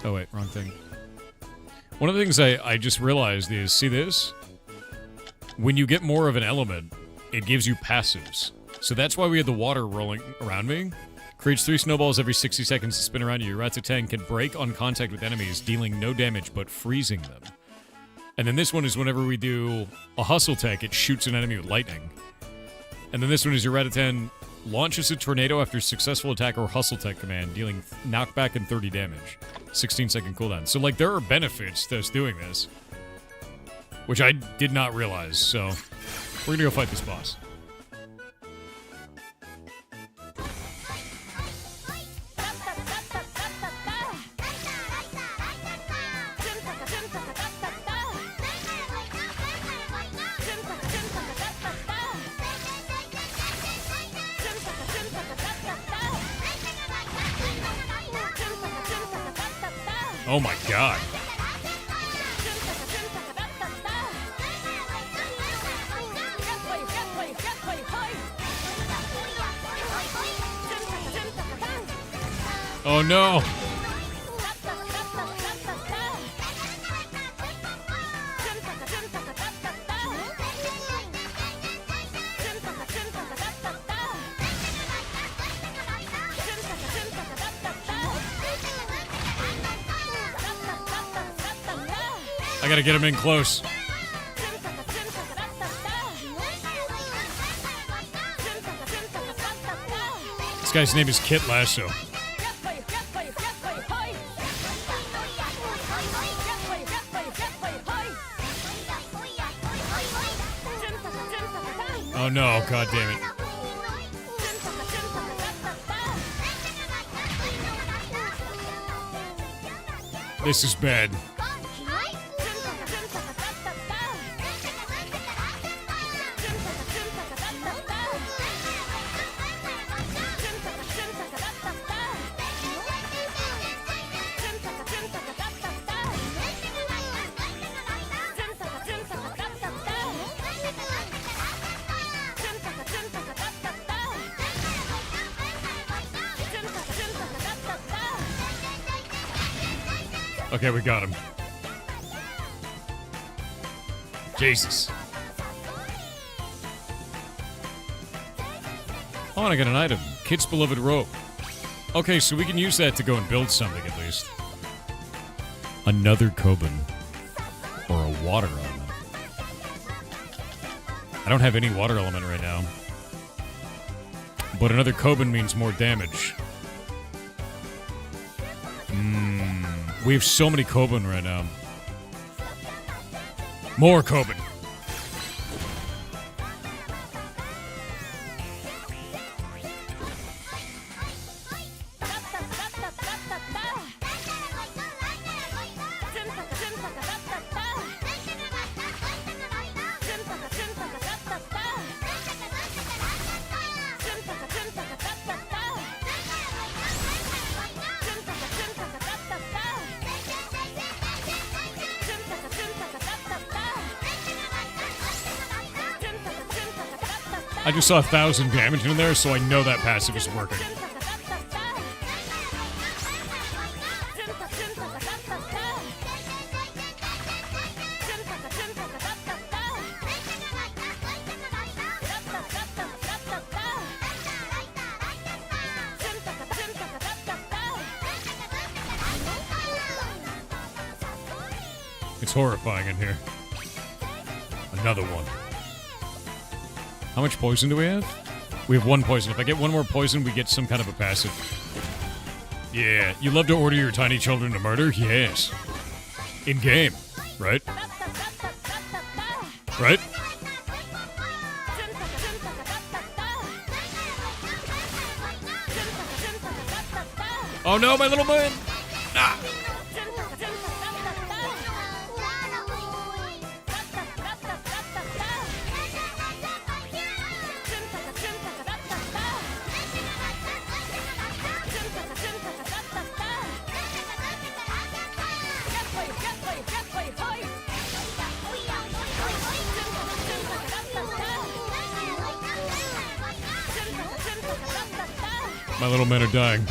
Oh wait, wrong thing. One of the things I just realized is, see this? When you get more of an element, it gives you passives. So that's why we had the water rolling around me. Creates 3 snowballs every 60 seconds to spin around you. Your Ratatan can break on contact with enemies, dealing no damage but freezing them. And then this one is whenever we do a hustle tech, it shoots an enemy with lightning. And then this one is your Ratatan launches a tornado after successful attack or hustle tech command, dealing knockback and 30 damage. 16-second cooldown. So, like, there are benefits to us doing this. Which I did not realize, so we're gonna go fight this boss. Oh my god. Oh no! I gotta get him in close. This guy's name is Kit Lasso. Oh no, god damn it. This is bad. Okay, we got him. Jesus. Oh, and I got an item. Kid's beloved rope. Okay, so we can use that to go and build something at least. Another Koban. Or a water element. I don't have any water element right now. But another Koban means more damage. We have so many Koban right now. More Koban. I just saw 1,000 damage in there, so I know that passive is working. It's horrifying in here. Another one. How much poison do we have? We have 1 poison. If I get 1 more poison, we get some kind of a passive. Yeah, you love to order your tiny children to murder? Yes. In game, right? Right? Oh no, my little man! Ah! My little men are dying.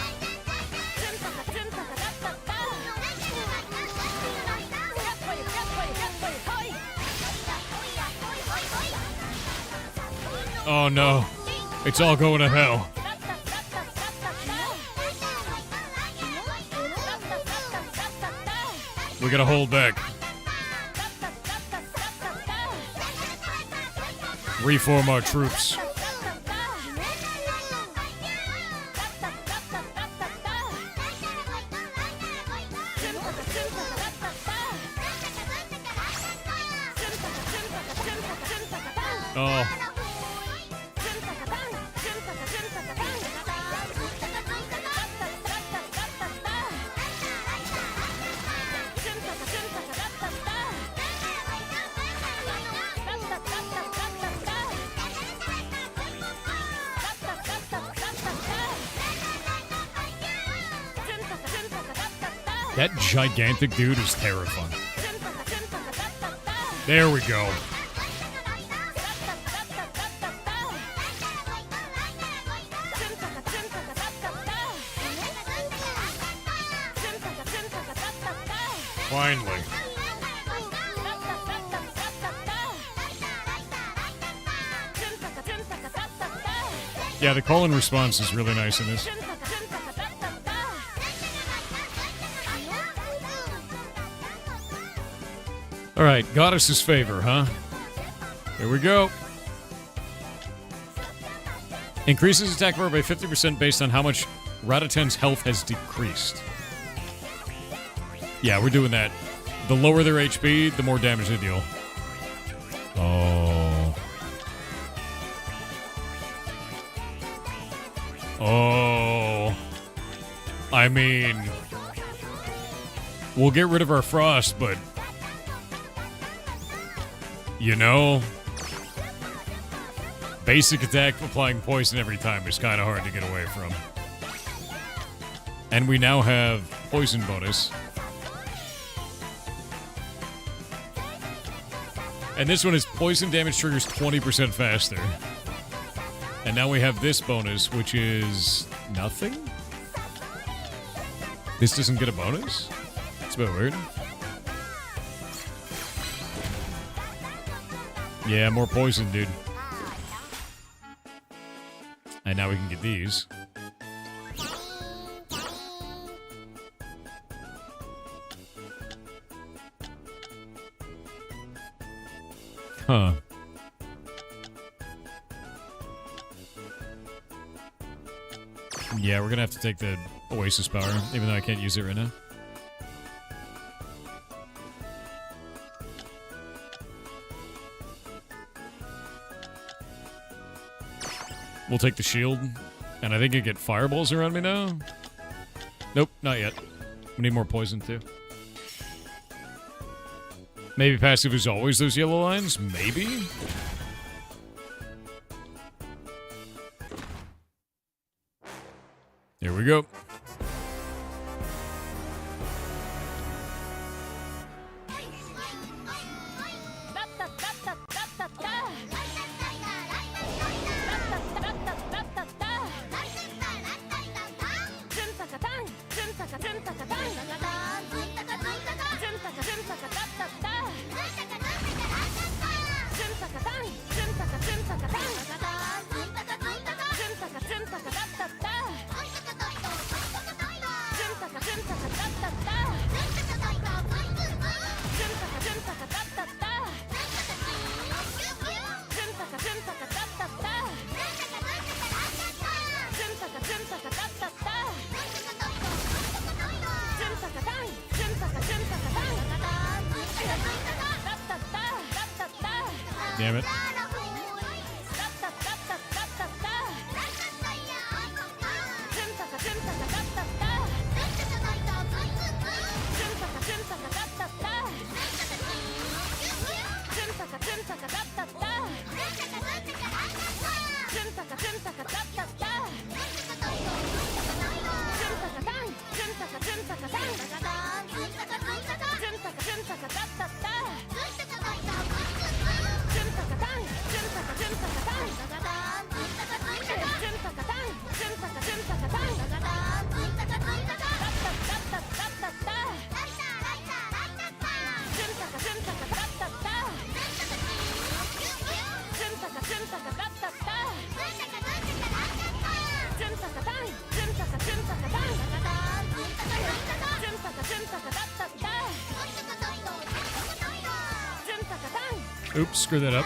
Oh no. It's all going to hell. We gotta hold back. Reform our troops. Oh. That gigantic dude is terrifying. There we go. Finally. Yeah, the call and response is really nice in this. Alright, Goddess's Favor, huh? Here we go. Increases attack power by 50% based on how much Ratatan's health has decreased. Yeah, we're doing that. The lower their HP, the more damage they deal. Oh. Oh. I mean... We'll get rid of our frost, but... You know... Basic attack applying poison every time is kind of hard to get away from. And we now have poison bonus. And this one is poison damage triggers 20% faster. And now we have this bonus, which is nothing? This doesn't get a bonus? It's a bit weird. Yeah, more poison, dude. And now we can get these. Huh. Yeah, we're gonna have to take the Oasis power, even though I can't use it right now. We'll take the shield, and I think I get fireballs around me now. Nope, not yet. We need more poison, too. Maybe passive is always those yellow lines? Maybe? Here we go. Damn it. Oops, screw that up.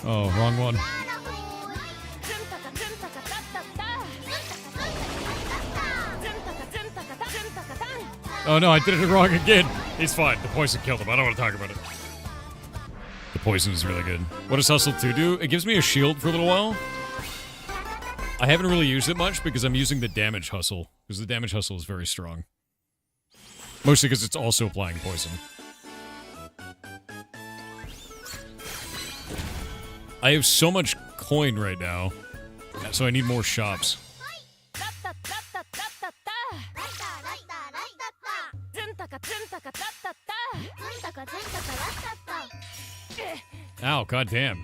Oh, wrong one. Oh no, I did it wrong again. He's fine. The poison killed him. I don't want to talk about it. The poison is really good. What does Hustle 2 do? It gives me a shield for a little while. I haven't really used it much because I'm using the damage hustle. Because the damage hustle is very strong. Mostly because it's also applying poison. I have so much coin right now, so I need more shops. Ow, goddamn.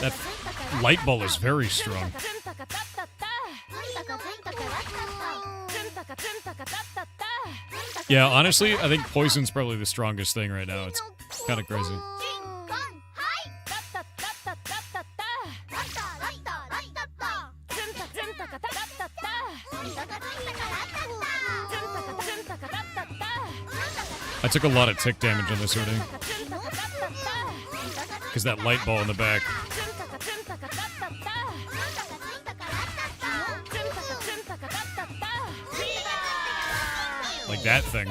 That light ball is very strong. Yeah, honestly, I think poison's probably the strongest thing right now. It's kind of crazy. I took a lot of tick damage on this already. Because that light ball in the back. Like that thing.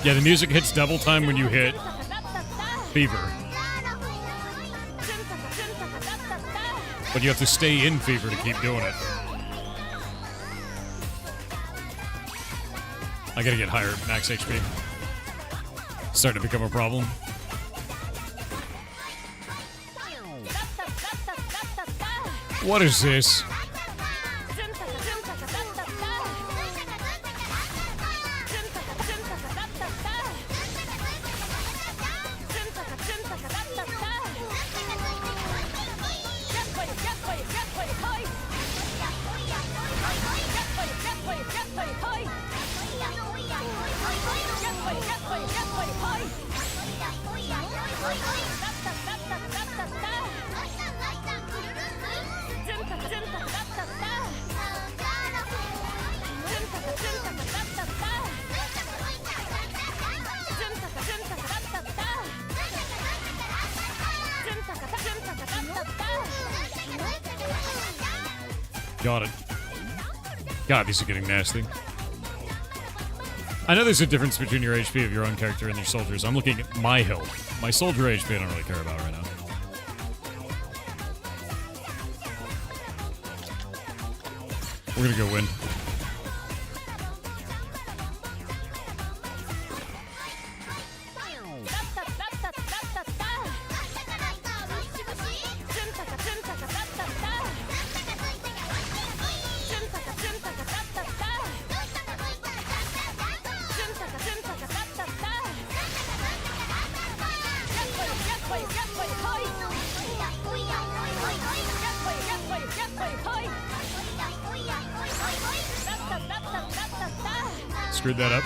Yeah, the music hits double time when you hit fever. But you have to stay in fever to keep doing it. I gotta get higher max HP. Starting to become a problem. What is this? Got it. God, these are getting nasty. I know there's a difference between your HP of your own character and your soldiers. I'm looking at my health. My soldier HP I don't really care about right now. We're gonna go win. Screwed that up.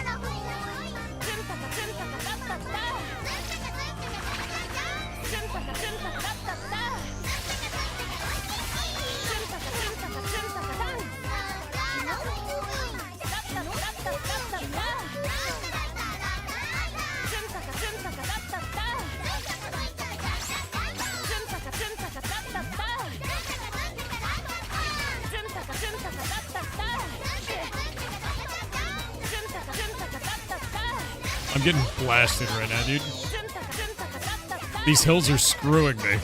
I'm getting blasted right now, dude. These hills are screwing me.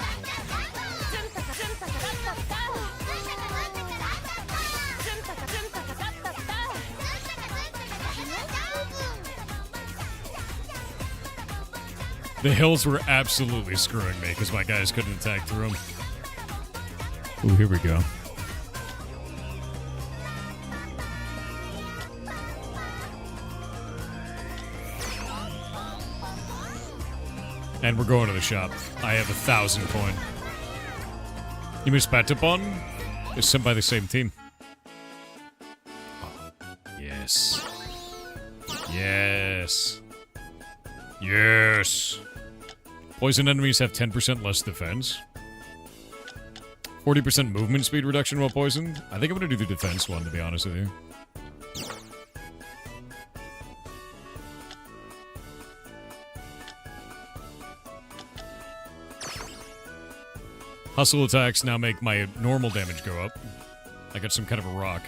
The hills were absolutely screwing me because my guys couldn't attack through them. Ooh, here we go. And we're going to the shop. I have 1,000 coin. You miss Patapon? Is sent by the same team. Yes. Yes. Yes. Poison enemies have 10% less defense. 40% movement speed reduction while poisoned. I think I'm going to do the defense one, to be honest with you. Hustle attacks now make my normal damage go up. I got some kind of a rock.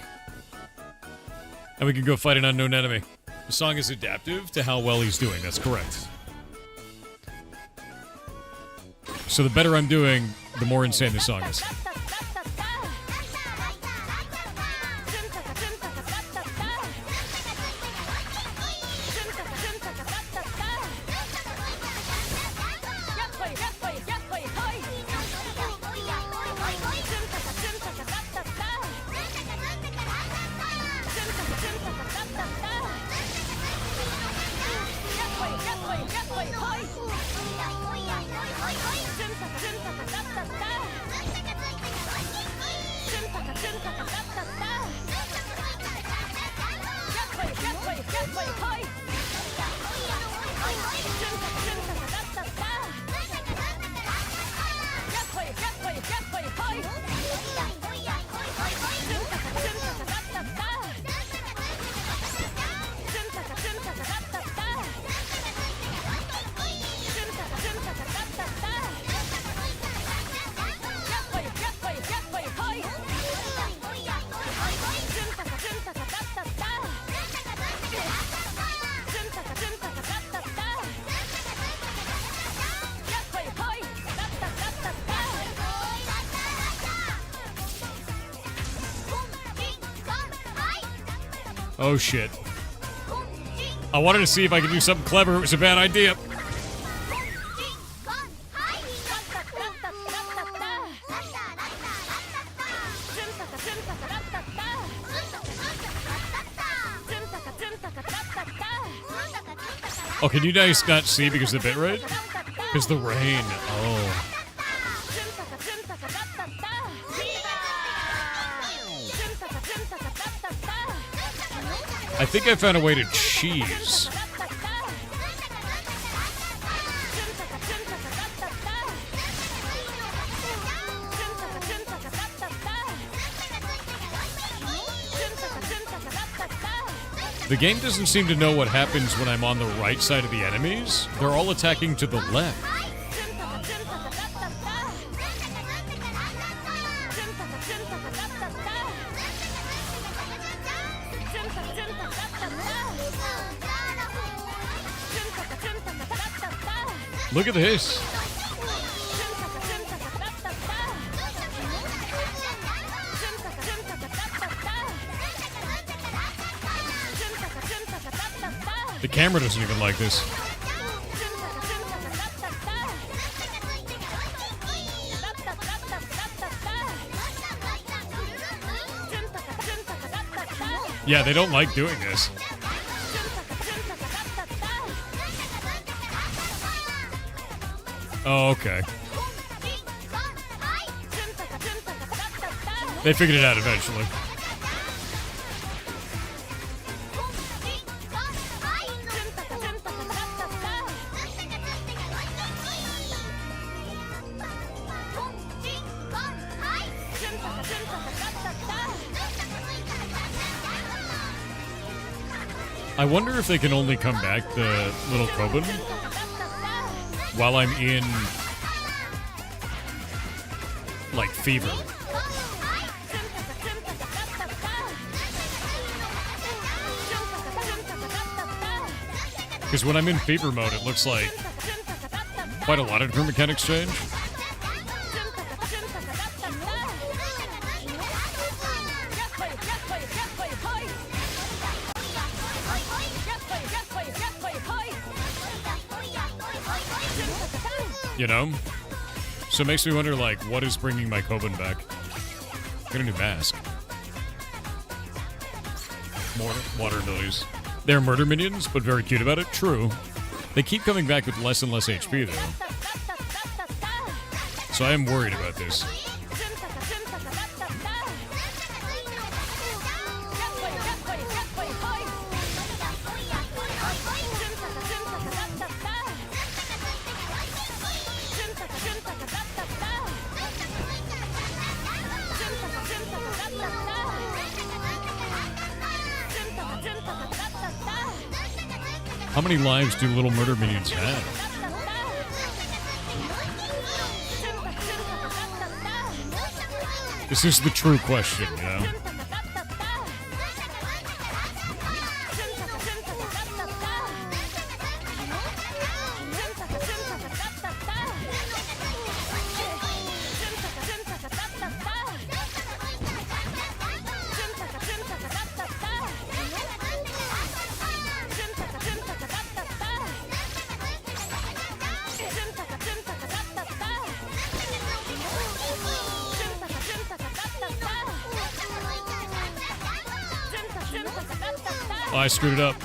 And we can go fight an unknown enemy. The song is adaptive to how well he's doing. That's correct. So the better I'm doing, the more insane the song is. Oh shit. I wanted to see if I could do something clever. It was a bad idea. Oh, can you guys not see because of the bitrate? Because the rain. Oh. I think I found a way to cheese. The game doesn't seem to know what happens when I'm on the right side of the enemies. They're all attacking to the left. Look at this. The camera doesn't even like this. Yeah, they don't like doing this. Oh, okay. They figured it out eventually. I wonder if they can only come back the little Koban while I'm in, like, fever. Because when I'm in fever mode, it looks like quite a lot of different mechanics change. You know? So it makes me wonder, like, what is bringing my Koban back? Got a new mask. More water abilities. They're murder minions, but very cute about it. True. They keep coming back with less and less HP, though. So I am worried about this. How many lives do little murder minions have? This is the true question, you know? Oh, I screwed it up.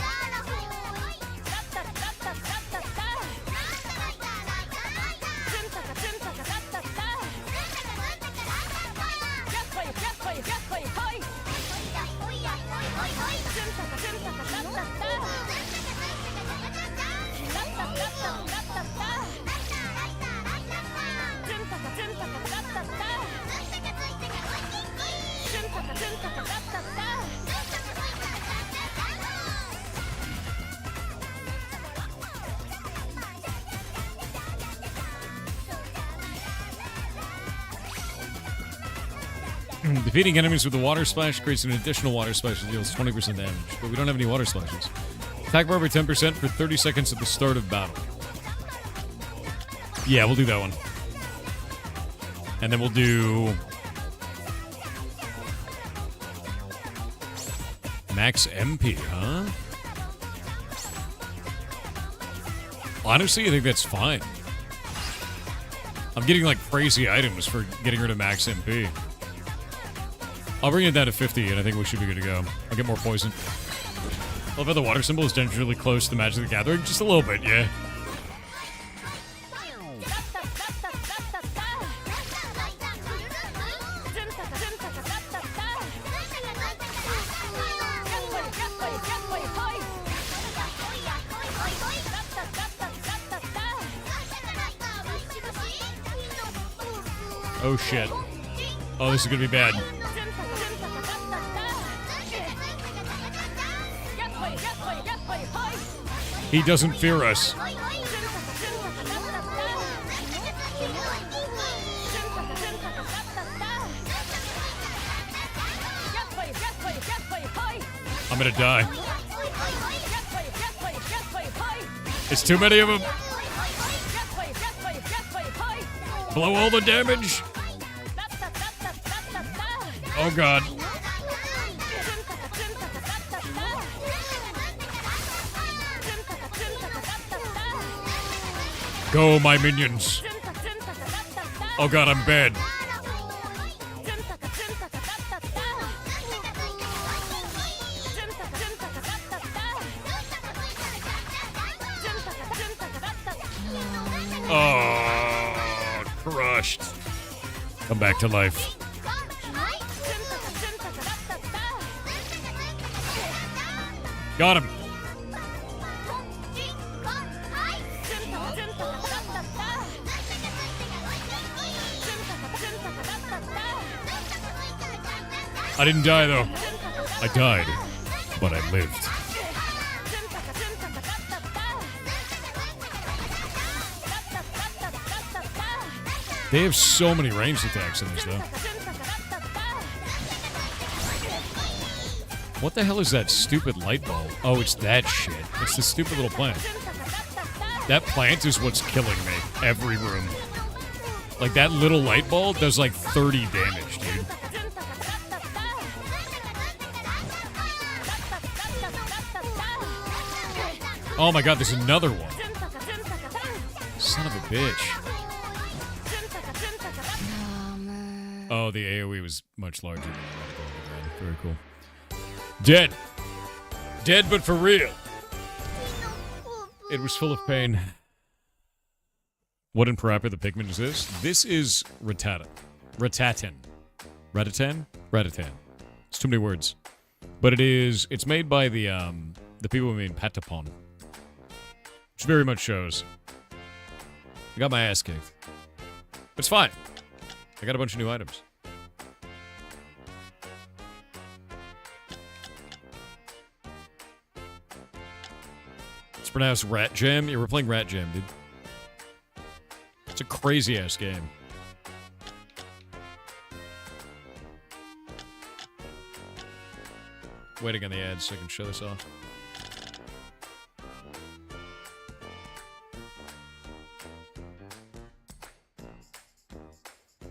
Defeating enemies with the water splash creates an additional water splash that deals 20% damage, but we don't have any water splashes. Attack bar by 10% for 30 seconds at the start of battle. Yeah, we'll do that one. And then we'll do... Max MP, huh? Honestly, I think that's fine. I'm getting, like, crazy items for getting rid of max MP. I'll bring it down to 50, and I think we should be good to go. I'll get more poison. I love how the water symbol is generally close to Magic the Gathering. Just a little bit, yeah. Oh, shit. Oh, this is gonna be bad. He doesn't fear us. I'm gonna die. It's too many of them. Blow all the damage. Oh god. Go, my minions. Oh god, I'm bad. Oh, crushed. Come back to life. Got him. I didn't die, though. I died, but I lived. They have so many ranged attacks in this, though. What the hell is that stupid light bulb? Oh, it's that shit. It's the stupid little plant. That plant is what's killing me. Every room. Like, that little light bulb does like 30 damage, dude. Oh my god, there's another one. Son of a bitch. Oh, the AoE was much larger than the Very cool. Dead. Dead, but for real. It was full of pain. What in Parappa the Pigment is this? This is Ratatan. Ratatan. Ratatan? Ratatan. It's too many words. But it's made by the people who made Patapon. Which very much shows. I got my ass kicked. But it's fine. I got a bunch of new items. It's pronounced Rat Jam. Yeah, we're playing Rat Jam, dude. It's a crazy-ass game. waiting on the ads so I can show this off.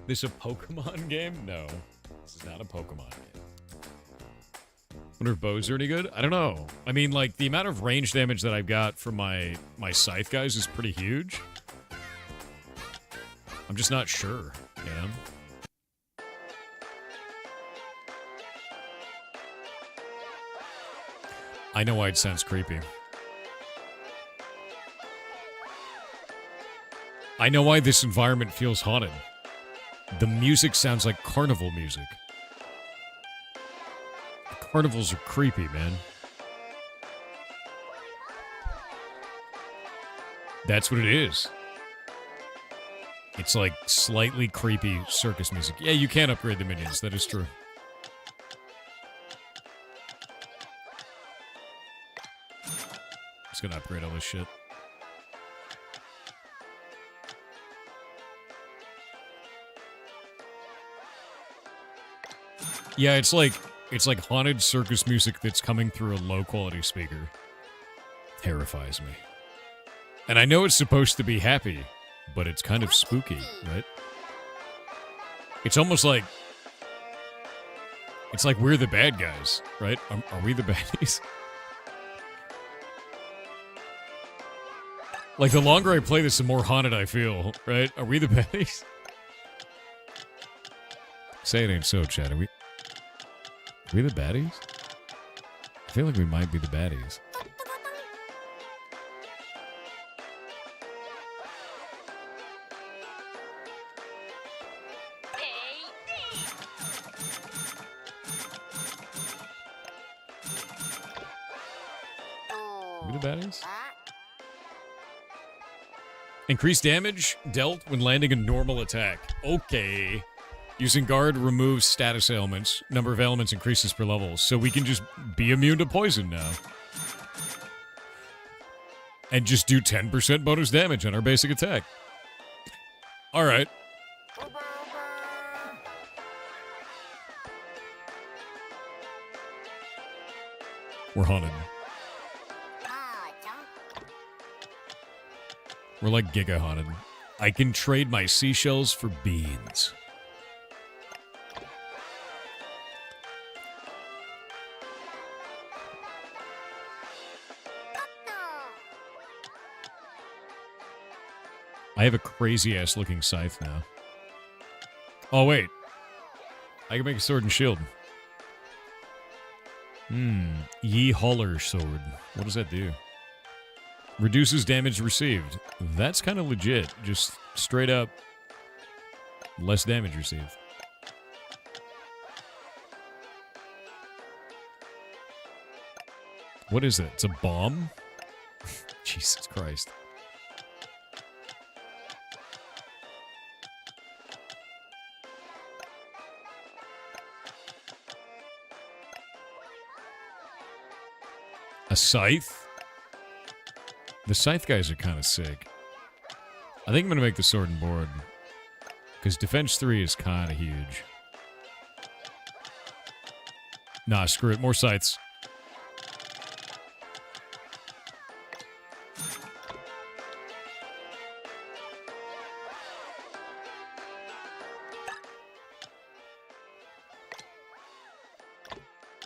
This a Pokemon game? No. This is not a Pokemon game. Wonder if bows are any good? I don't know. I mean, like, the amount of range damage that I've got from my scythe guys is pretty huge. I'm just not sure, you know? I know why it sounds creepy. I know why this environment feels haunted. The music sounds like carnival music. Carnivals are creepy, man. That's what it is. It's like slightly creepy circus music. Yeah, you can upgrade the minions. That is true. Just gonna upgrade all this shit. Yeah, it's like haunted circus music that's coming through a low-quality speaker. Terrifies me. And I know it's supposed to be happy, but it's kind of spooky, right? It's almost like... It's like we're the bad guys, right? Are we the baddies? Like, the longer I play this, the more haunted I feel, right? Are we the baddies? Say it ain't so, Chad. Are we the baddies? I feel like we might be the baddies. Are we the baddies? Increased damage dealt when landing a normal attack. Okay. Using guard removes status ailments. Number of ailments increases per level. So we can just be immune to poison now. And just do 10% bonus damage on our basic attack. Alright. We're haunted. We're like giga haunted. I can trade my seashells for beans. I have a crazy-ass looking scythe now. Oh, wait. I can make a sword and shield. Ye Hauler sword. What does that do? Reduces damage received. That's kind of legit. Just straight up less damage received. What is that? It's a bomb? Jesus Christ. A scythe? The scythe guys are kind of sick. I think I'm going to make the sword and board. Because defense 3 is kind of huge. Nah, screw it. More scythes.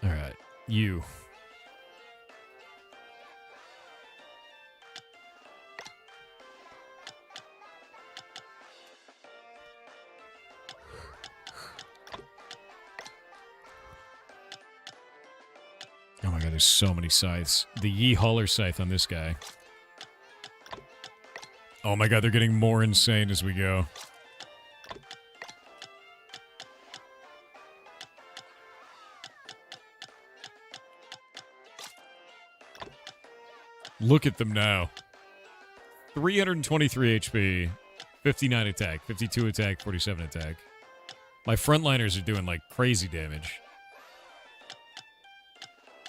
Alright. You. Oh my god, there's so many scythes. The Ye Hauler scythe on this guy. Oh my god, they're getting more insane as we go. Look at them now. 323 HP, 59 attack, 52 attack, 47 attack. My frontliners are doing like crazy damage.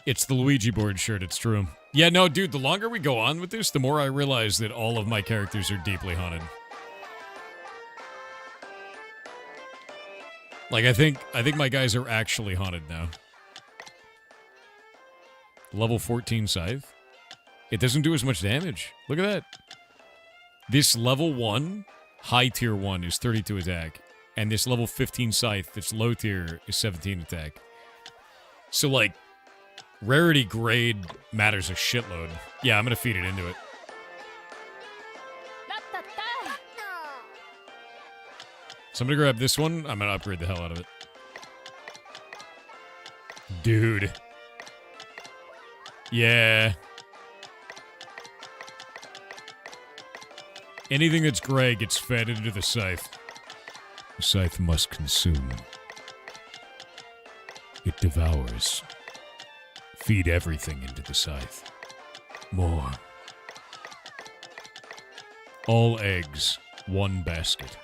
It's the Luigi board shirt, it's true. Yeah, no, dude, the longer we go on with this, the more I realize that all of my characters are deeply haunted. Like, I think my guys are actually haunted now. Level 14 scythe. It doesn't do as much damage. Look at that. This level 1, high tier 1, is 32 attack. And this level 15 scythe, that's low tier, is 17 attack. So, like, rarity grade matters a shitload. Yeah, I'm gonna feed it into it. So I'm gonna grab this one. I'm gonna upgrade the hell out of it. Dude. Yeah. Anything that's gray gets fed into the scythe. The scythe must consume. It devours. Feed everything into the scythe. More. All eggs, one basket.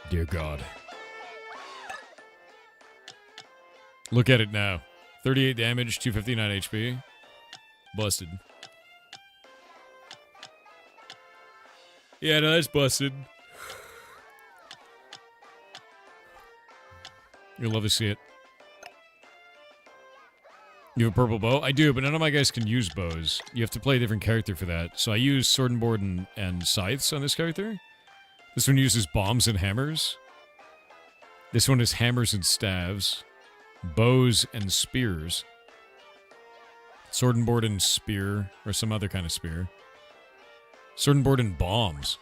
Dear God. Look at it now. 38 damage, 259 HP. Busted. Yeah, no, that's busted. You'll love to see it. You have a purple bow? I do, but none of my guys can use bows. You have to play a different character for that. So I use sword and board and scythes on this character. This one uses bombs and hammers. This one is hammers and staves. Bows and spears. Sword and board and spear, or some other kind of spear. Sword and board and bombs.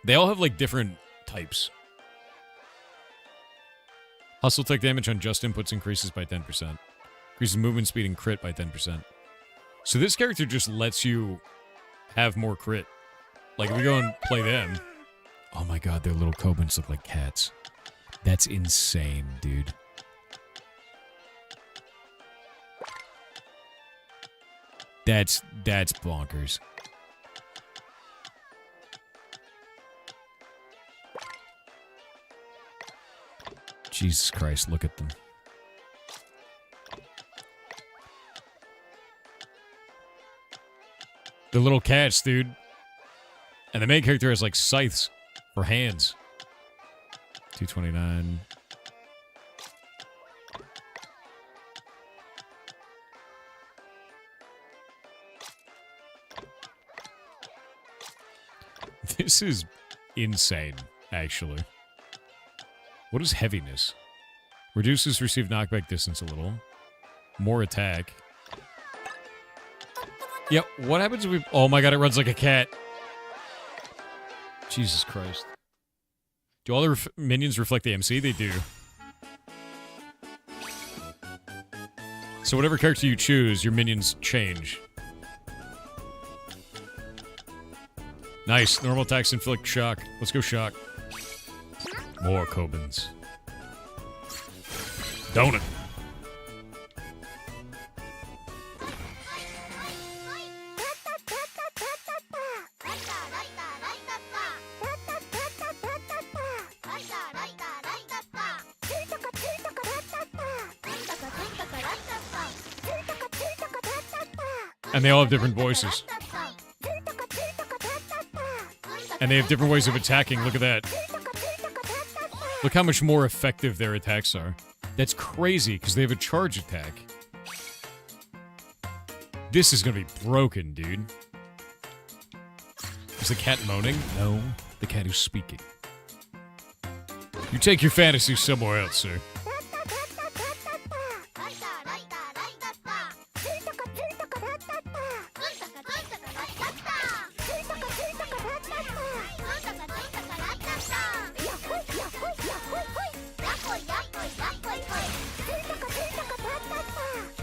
They all have, like, different types. Hustle tech damage on just inputs increases by 10%. Increases movement speed and crit by 10%. So this character just lets you have more crit. Like, if we go and play them... Oh my god, their little Kobans look like cats. That's insane, dude. That's bonkers. Jesus Christ, look at them. They're little cats, dude. And the main character has, like, scythes for hands. 229. This is insane, actually. What is heaviness? Reduces received knockback distance a little. More attack. Yep, what happens if we... Oh my god, it runs like a cat. Jesus Christ. Do all the minions reflect the MC? They do. So whatever character you choose, your minions change. Nice. Normal attacks inflict shock. Let's go shock. More Kobans. Donut. And they all have different voices. And they have different ways of attacking. Look at that. Look how much more effective their attacks are. That's crazy, because they have a charge attack. This is gonna be broken, dude. Is the cat moaning? No, the cat is speaking. You take your fantasy somewhere else, sir.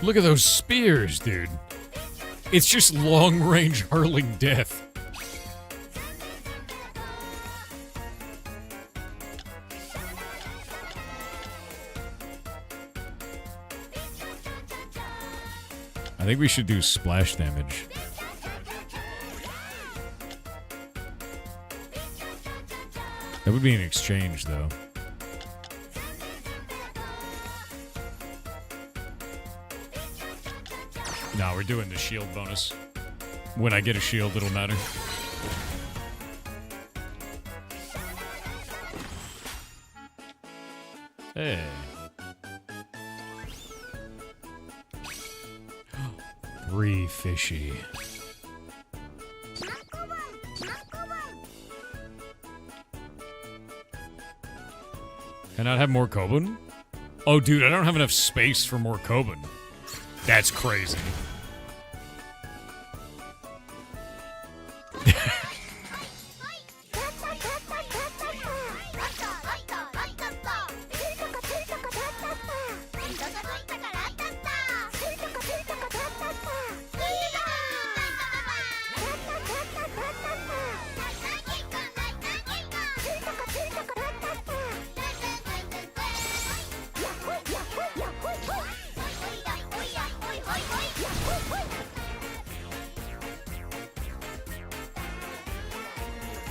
Look at those spears, dude. It's just long-range hurling death. I think we should do splash damage. That would be an exchange, though. No, we're doing the shield bonus. When I get a shield, it'll matter. Hey. Three fishy. Can I have more Kobun? Oh, dude, I don't have enough space for more Kobun. That's crazy.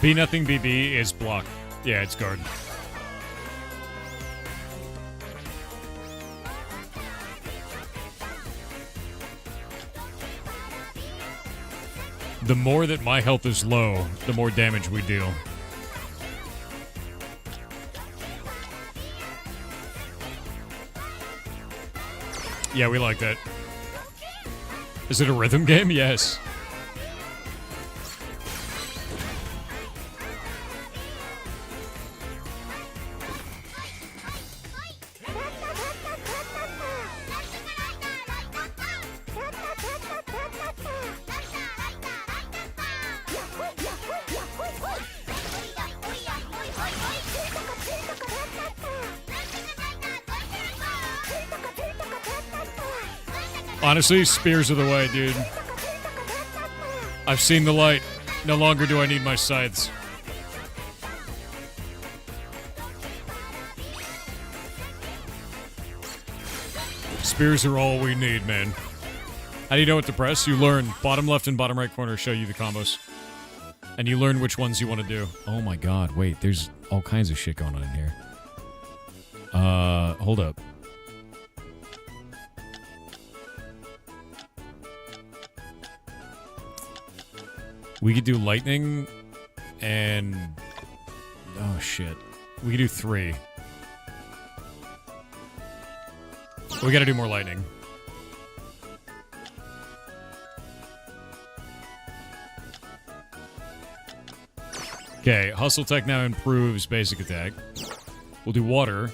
B nothing BB is block. Yeah, it's guard. The more that my health is low, the more damage we deal. Yeah, we like that. Is it a rhythm game? Yes. Honestly, spears are the way, dude. I've seen the light. No longer do I need my scythes. Spears are all we need, man. How do you know what to press? You learn. Bottom left and bottom right corner show you the combos. And you learn which ones you want to do. Oh my god, wait, there's all kinds of shit going on in here. Hold up. We could do lightning and... oh, shit. We could do 3. We gotta do more lightning. Okay, Hustle Tech now improves basic attack. We'll do water.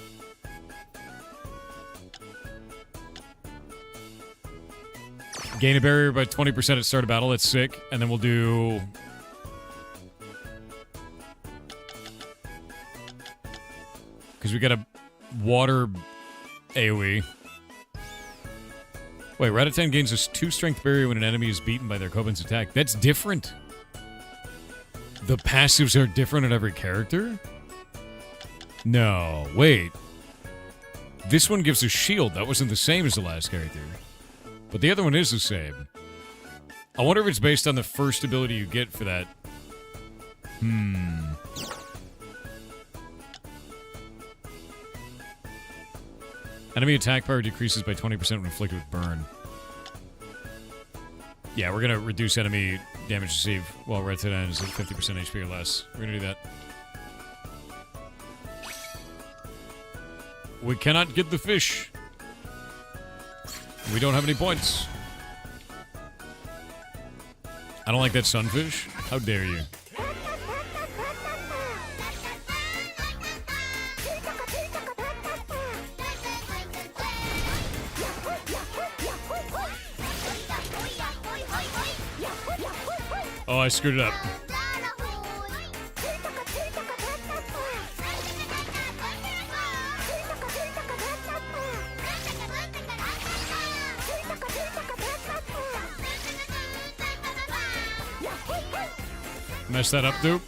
Gain a barrier by 20% at start of battle. That's sick. And then we'll do... because we got a water AoE. Wait, Ratatan gains a 2 strength barrier when an enemy is beaten by their Kobun's attack. That's different. The passives are different at every character? No, wait. This one gives a shield. That wasn't the same as the last character. But the other one is the same. I wonder if it's based on the first ability you get for that. Enemy attack power decreases by 20% when inflicted with burn. Yeah, we're gonna reduce enemy damage received while Ratatan is at 50% HP or less. We're gonna do that. We cannot get the fish. We don't have any points. I don't like that sunfish. How dare you? Oh, I screwed it up. Messed that up, dude.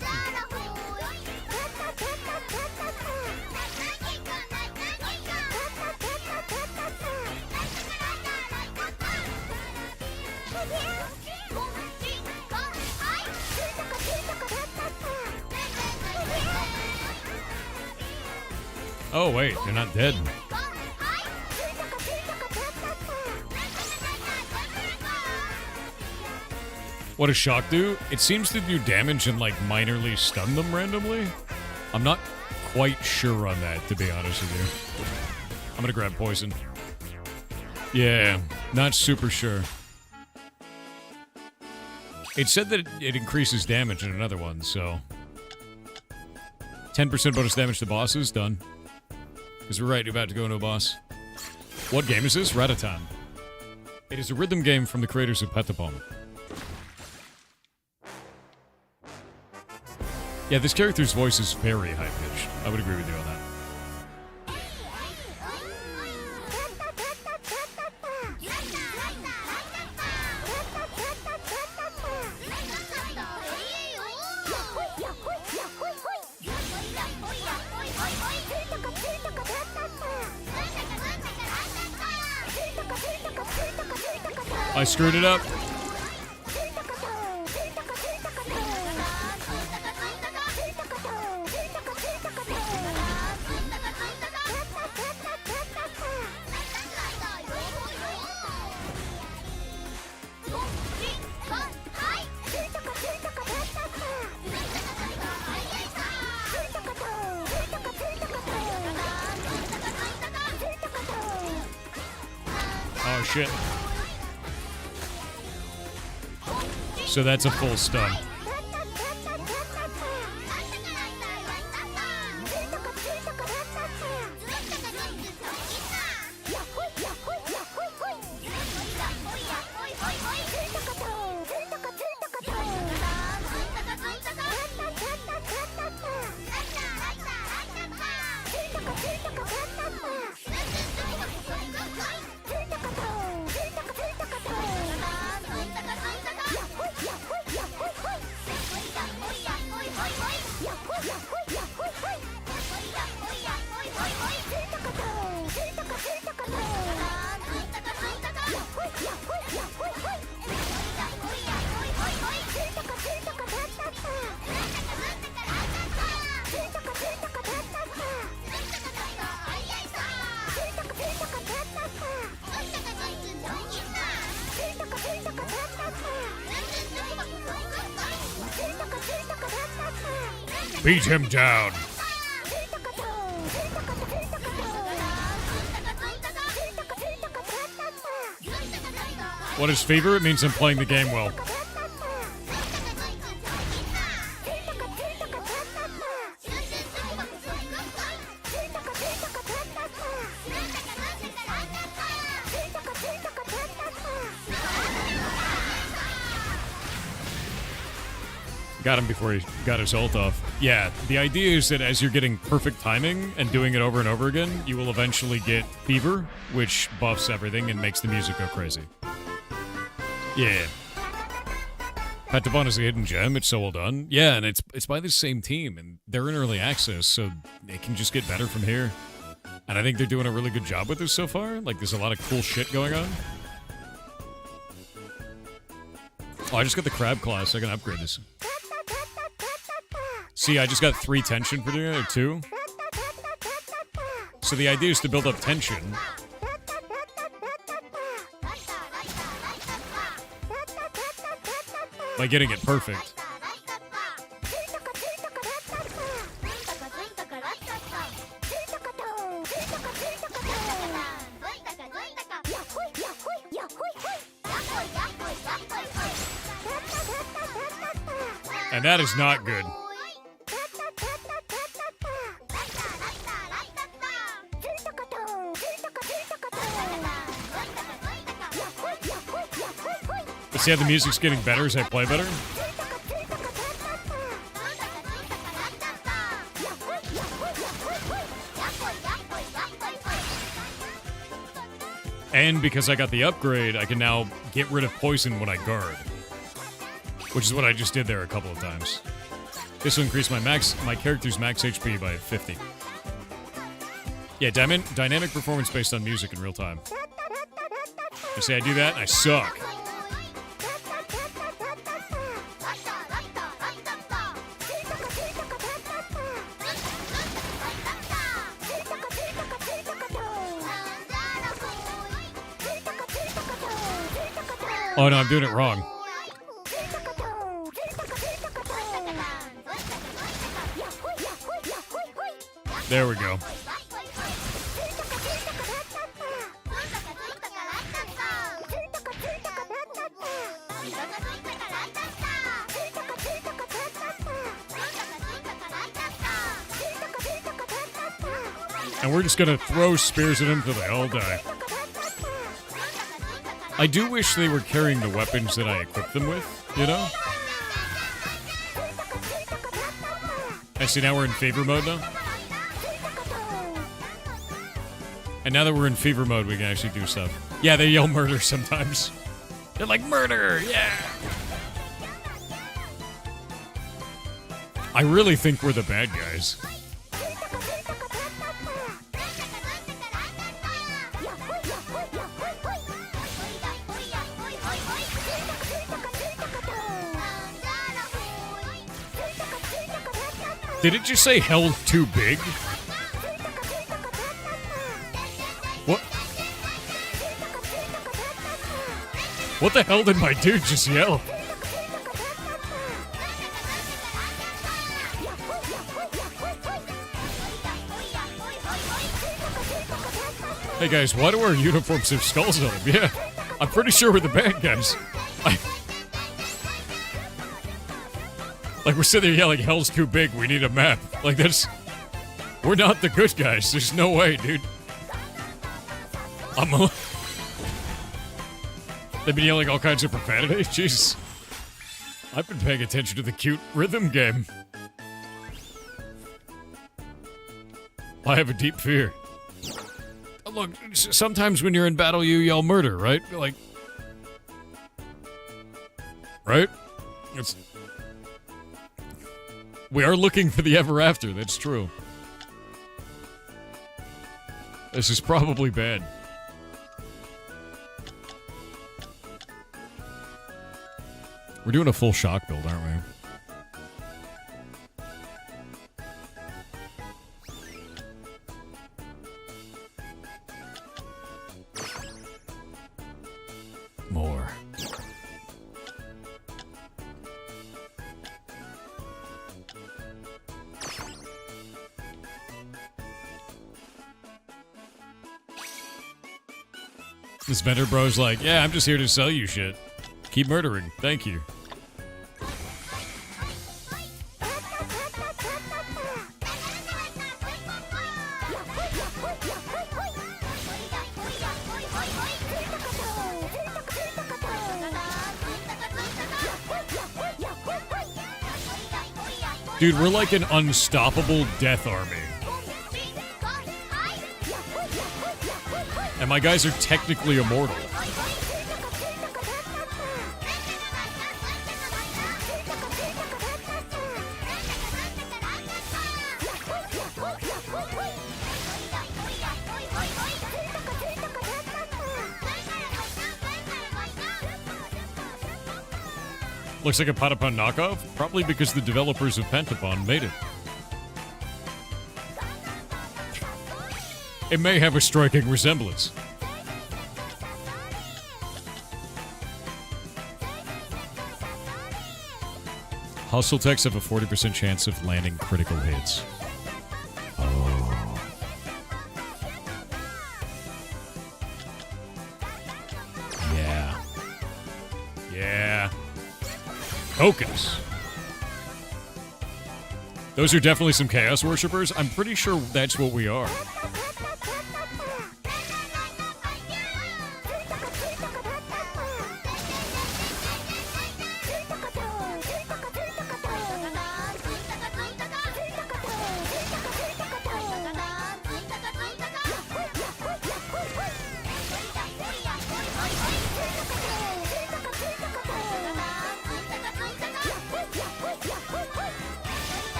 Oh, wait, they're not dead. What does shock do? It seems to do damage and, like, minorly stun them randomly. I'm not quite sure on that, to be honest with you. I'm gonna grab poison. Yeah, not super sure. It said that it increases damage in another one, so... 10% bonus damage to bosses, done. Because we're right about to go into a boss. What game is this? Ratatan. It is a rhythm game from the creators of Patapon. Yeah, this character's voice is very high-pitched. I would agree with you on that. I screwed it up. Oh shit. So that's a full stun. Beat him down. What is fever? It means I'm playing the game well. Got him before he got his ult off. Yeah, the idea is that as you're getting perfect timing and doing it over and over again, you will eventually get fever, which buffs everything and makes the music go crazy. Yeah. Patapon is a hidden gem. It's so well done. Yeah, and it's by the same team, and they're in early access, so it can just get better from here. And I think they're doing a really good job with this so far. Like, there's a lot of cool shit going on. Oh, I just got the crab claw, so I can upgrade this. See, I just got 3 tension for doing it, or 2. So the idea is to build up tension. By getting it perfect. And that is not good. See how the music's getting better as I play better? And because I got the upgrade, I can now get rid of poison when I guard. Which is what I just did there a couple of times. This will increase my character's max HP by 50. Yeah, dynamic performance based on music in real time. You see, I do that and I suck. Oh no, I'm doing it wrong. There we go. And we're just gonna throw spears at them till they all die. I do wish they were carrying the weapons that I equipped them with, you know? I see, now we're in fever mode now. And now that we're in fever mode, we can actually do stuff. Yeah, they yell murder sometimes. They're like, murder, yeah! I really think we're the bad guys. Did it just say hell too big? What? What the hell did my dude just yell? Hey guys, why do our uniforms have skulls on them? Yeah, I'm pretty sure we're the bad guys. Like, we're sitting there yelling, hell's too big, we need a map. Like, that's... We're not the good guys. There's no way, dude. They've been yelling all kinds of profanity? Jesus. I've been paying attention to the cute rhythm game. I have a deep fear. Look, sometimes when you're in battle, you yell murder, right? Like... Right? It's... We are looking for the ever after, that's true. This is probably bad. We're doing a full shock build, aren't we? More. This vendor bro's like, yeah, I'm just here to sell you shit. Keep murdering. Thank you. Dude, we're like an unstoppable death army. And my guys are technically immortal. Looks like a Patapon knockoff? Probably because the developers of Pentapon made it. It may have a striking resemblance. Hustle techs have a 40% chance of landing critical hits. Oh. Yeah. Yeah. Focus. Those are definitely some Chaos Worshippers. I'm pretty sure that's what we are.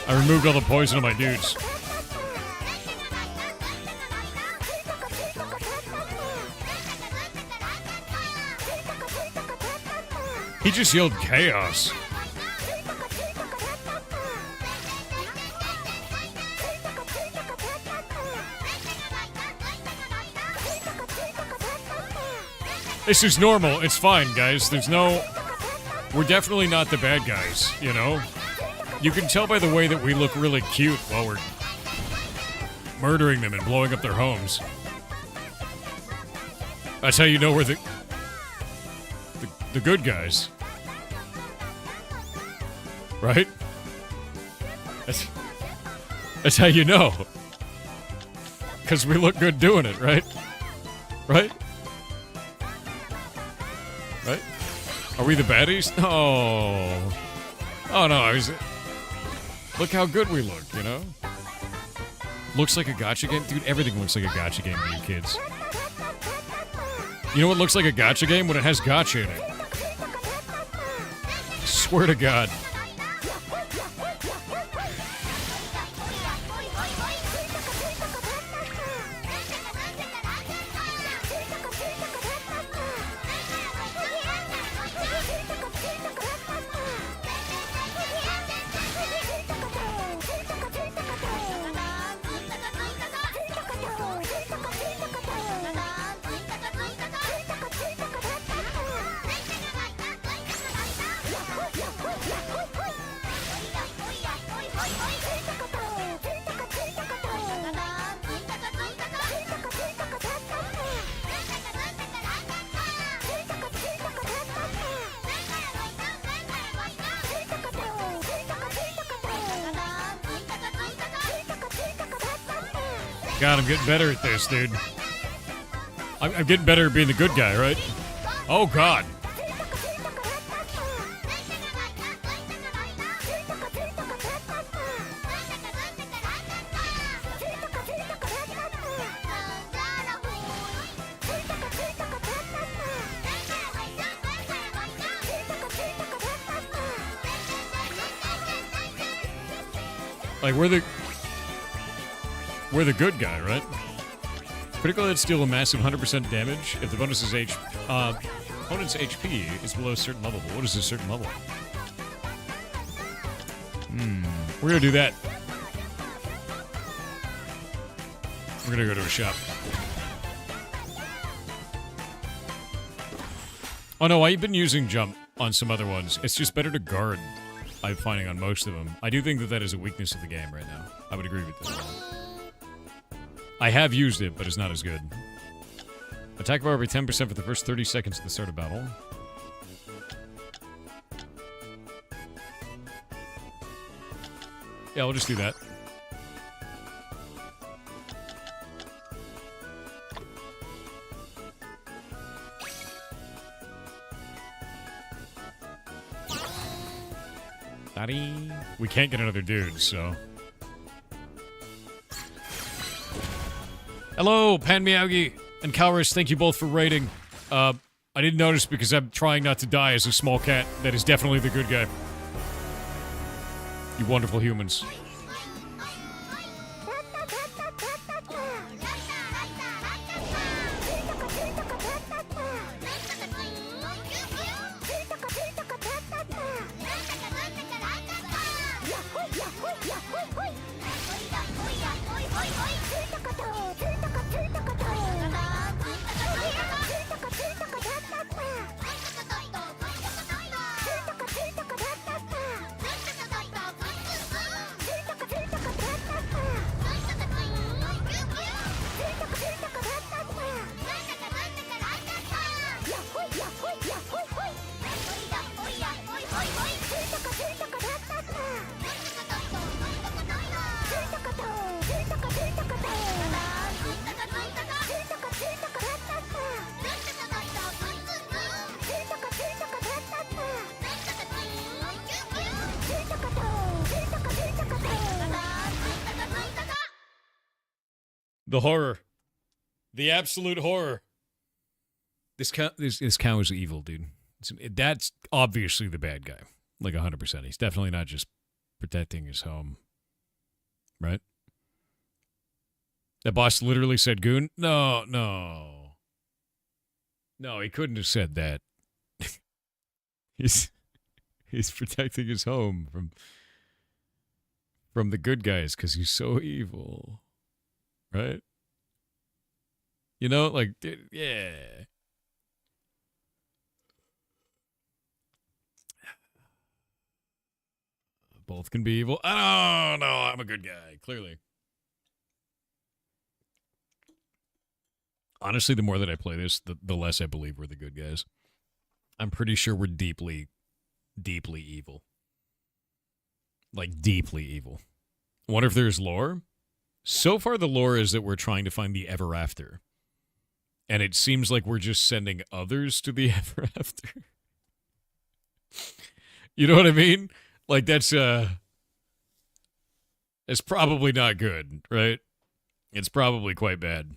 I removed all the poison on my dudes. He just yelled chaos. This is normal. It's fine, guys. There's no... We're definitely not the bad guys, you know? You can tell by the way that we look really cute while we're murdering them and blowing up their homes. That's how you know we're the good guys. Right? That's how you know. Because we look good doing it, right? Right? Right? Are we the baddies? Oh. Oh, no. Look how good we look, you know? Looks like a gacha game? Dude, everything looks like a gacha game to you kids. You know what looks like a gacha game? When it has gacha in it. Swear to God. God, I'm getting better at this, dude. I'm getting better at being the good guy, right? Oh, God. Like, we're the good guy, right? Critical hits deal a massive 100% damage if the bonus is opponent's HP is below a certain level. But what is a certain level? We're gonna do that. We're gonna go to a shop. Oh no, I've been using jump on some other ones. It's just better to guard, I'm finding on most of them. I do think that is a weakness of the game right now. I would agree with that. I have used it, but it's not as good. Attack bar by 10% for the first 30 seconds at the start of battle. Yeah, we'll just do that. Daddy. We can't get another dude, so... Hello, Pan Miyagi and Calrus. Thank you both for raiding. I didn't notice because I'm trying not to die as a small cat. That is definitely the good guy. You wonderful humans. The horror. The absolute horror. This cow is evil, dude. That's obviously the bad guy. Like 100%. He's definitely not just protecting his home. Right? That boss literally said goon? No. No, he couldn't have said that. He's protecting his home from the good guys because he's so evil. Right? You know, like, yeah. Both can be evil. Oh, no, I'm a good guy, clearly. Honestly, the more that I play this, the less I believe we're the good guys. I'm pretty sure we're deeply, deeply evil. Like, deeply evil. Wonder if there's lore? So far, the lore is that we're trying to find the ever after. And it seems like we're just sending others to the ever after. You know what I mean? Like, that's probably not good, right? It's probably quite bad.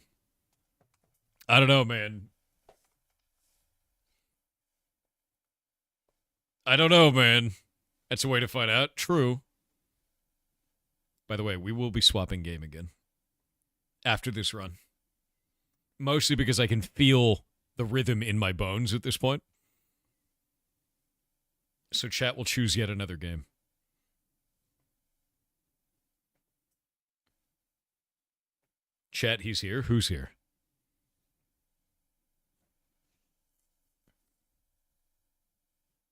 I don't know, man. I don't know, man. That's a way to find out. True. By the way, we will be swapping game again after this run. Mostly because I can feel the rhythm in my bones at this point. So chat will choose yet another game. Chat, he's here. Who's here?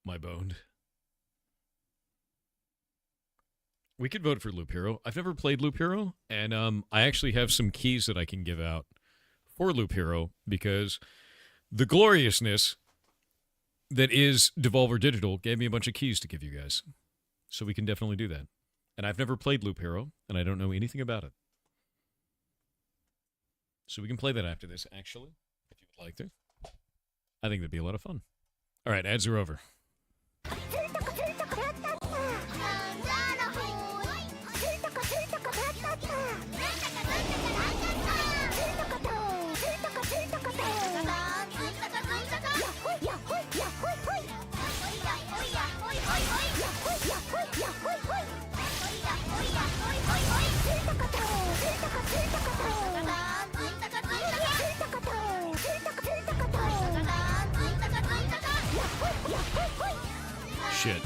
My boned. We could vote for Loop Hero. I've never played Loop Hero, and I actually have some keys that I can give out for Loop Hero because the gloriousness that is Devolver Digital gave me a bunch of keys to give you guys. So we can definitely do that. And I've never played Loop Hero, and I don't know anything about it. So we can play that after this, actually, if you would like to. I think that'd be a lot of fun. All right, ads are over. Shit.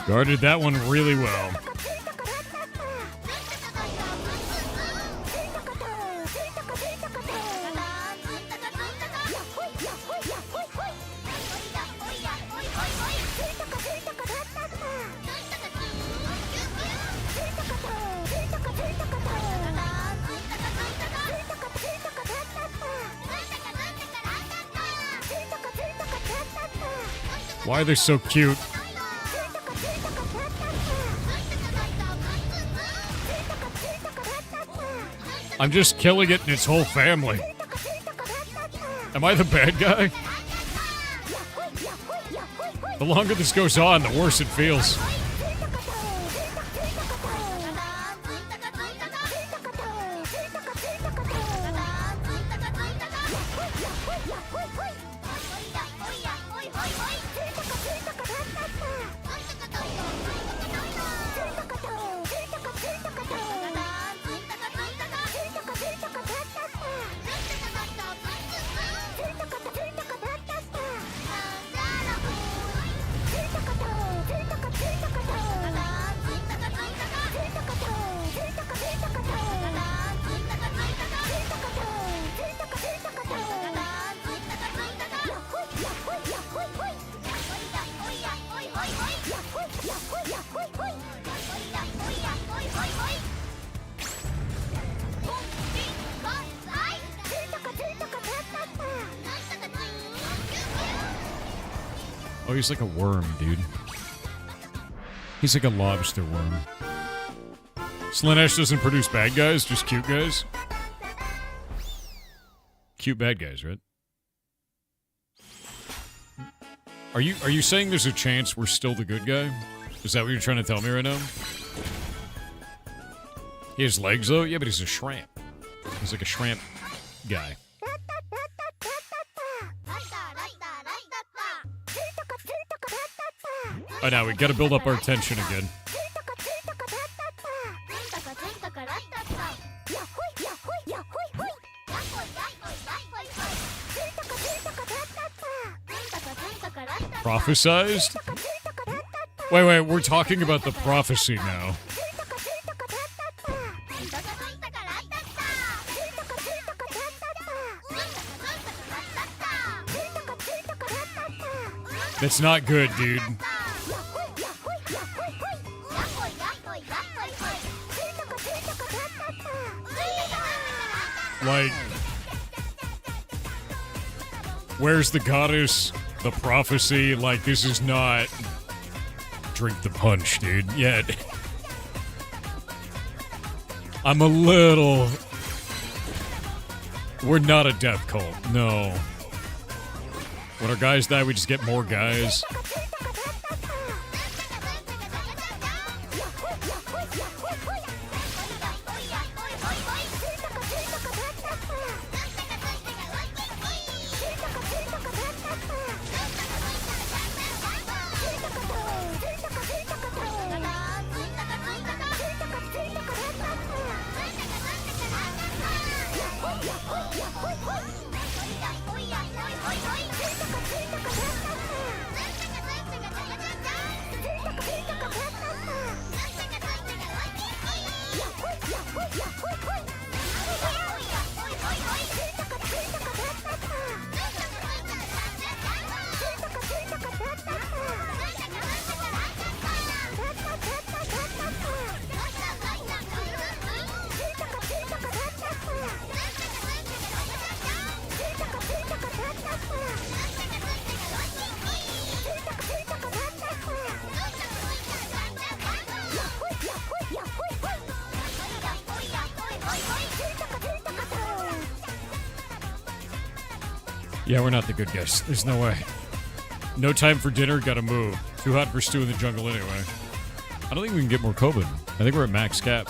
Guarded that one really well. Why are they so cute? I'm just killing it and its whole family. Am I the bad guy? The longer this goes on, the worse it feels. Oh, he's like a worm, dude. He's like a lobster worm. Slanesh doesn't produce bad guys, just cute guys. Cute bad guys, right? Are you saying there's a chance we're still the good guy? Is that what you're trying to tell me right now? He has legs, though? Yeah, but he's a shrimp. He's like a shrimp guy. Oh, now we gotta build up our tension again. Prophesized? Wait, we're talking about the prophecy now. That's not good, dude. Like, where's the goddess? The prophecy? Like, this is not drink the punch, dude. Yet. I'm a little... We're not a death cult. No. When our guys die, we just get more guys. Yeah, we're not the good guys. There's no way. No time for dinner, gotta move. Too hot for stew in the jungle anyway. I don't think we can get more COVID. I think we're at max cap.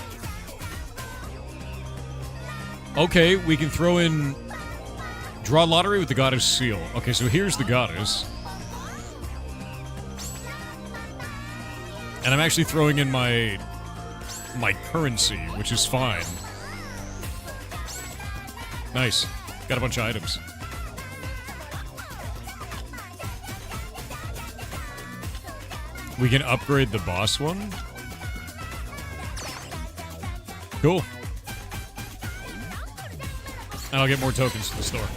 Okay, we can throw in... Draw lottery with the goddess seal. Okay, so here's the goddess. And I'm actually throwing in my currency, which is fine. Nice. Got a bunch of items. We can upgrade the boss one. Cool. And I'll get more tokens to the store.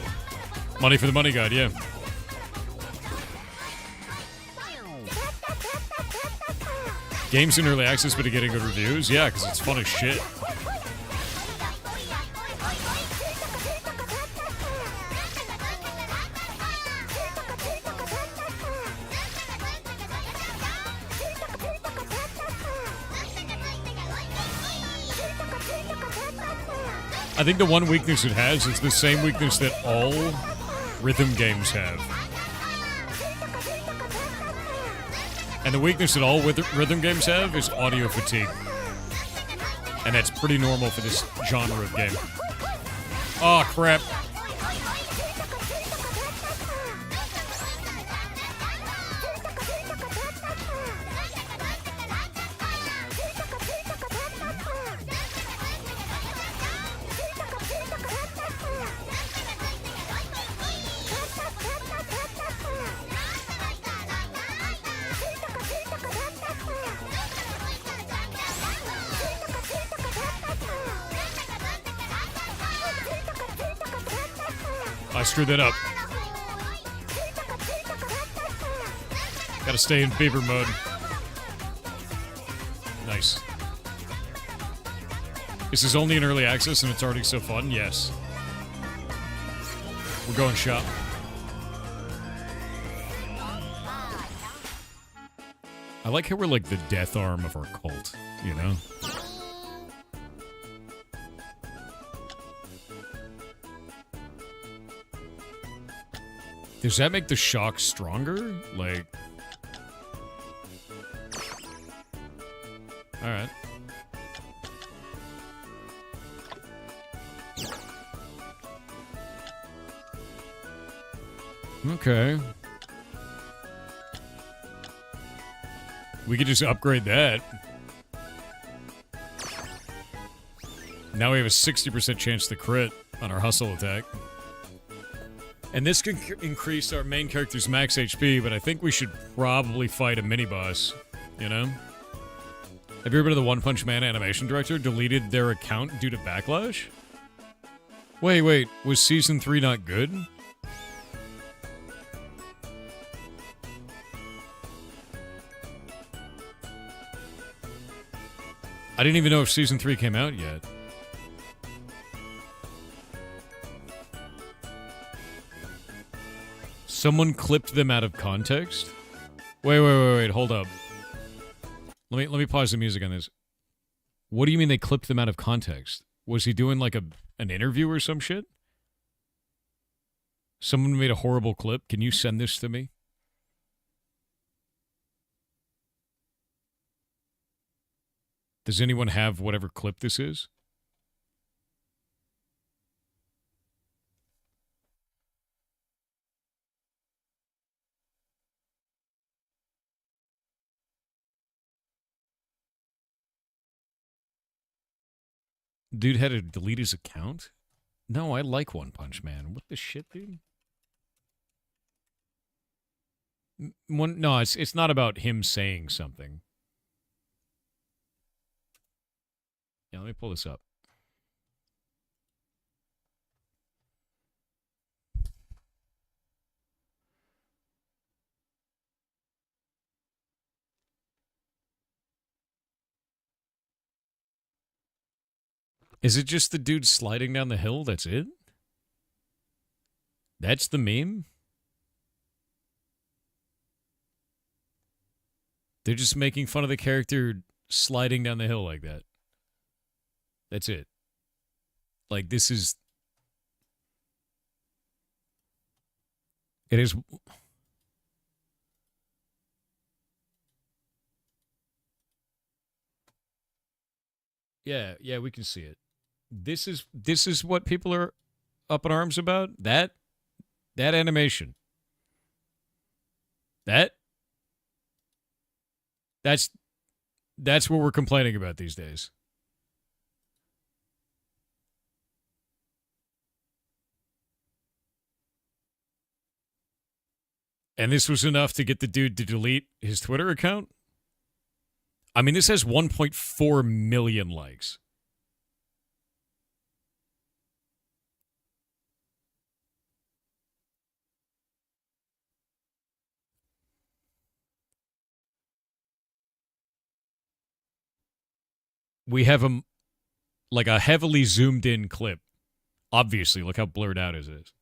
Money for the money god, yeah. Games in early access but getting good reviews? Yeah, because it's fun as shit. I think the one weakness it has is the same weakness that all rhythm games have. And the weakness that all rhythm games have is audio fatigue. And that's pretty normal for this genre of game. Oh, crap. I screwed that up. Gotta stay in fever mode. Nice. This is only in early access and it's already so fun? Yes. We're going shop. I like how we're like the death arm of our cult, you know? Does that make the shock stronger? Like... Alright. Okay. We could just upgrade that. Now we have a 60% chance to crit on our hustle attack. And this can increase our main character's max HP, but I think we should probably fight a mini-boss, you know? Have you ever been to the One Punch Man animation director deleted their account due to backlash? Wait, was Season 3 not good? I didn't even know if Season 3 came out yet. Someone clipped them out of context? Wait, hold up. Let me pause the music on this. What do you mean they clipped them out of context? Was he doing like an interview or some shit? Someone made a horrible clip. Can you send this to me? Does anyone have whatever clip this is? Dude had to delete his account? No, I like One Punch Man. What the shit, dude? No, it's not about him saying something. Yeah, let me pull this up. Is it just the dude sliding down the hill? That's it? That's the meme? They're just making fun of the character sliding down the hill like that. That's it. Like, this is... It is... Yeah, we can see it. This is what people are up in arms about? That animation. That's what we're complaining about these days. And this was enough to get the dude to delete his Twitter account? I mean, this has 1.4 million likes. We have a heavily zoomed in clip. Obviously, look how blurred out it is.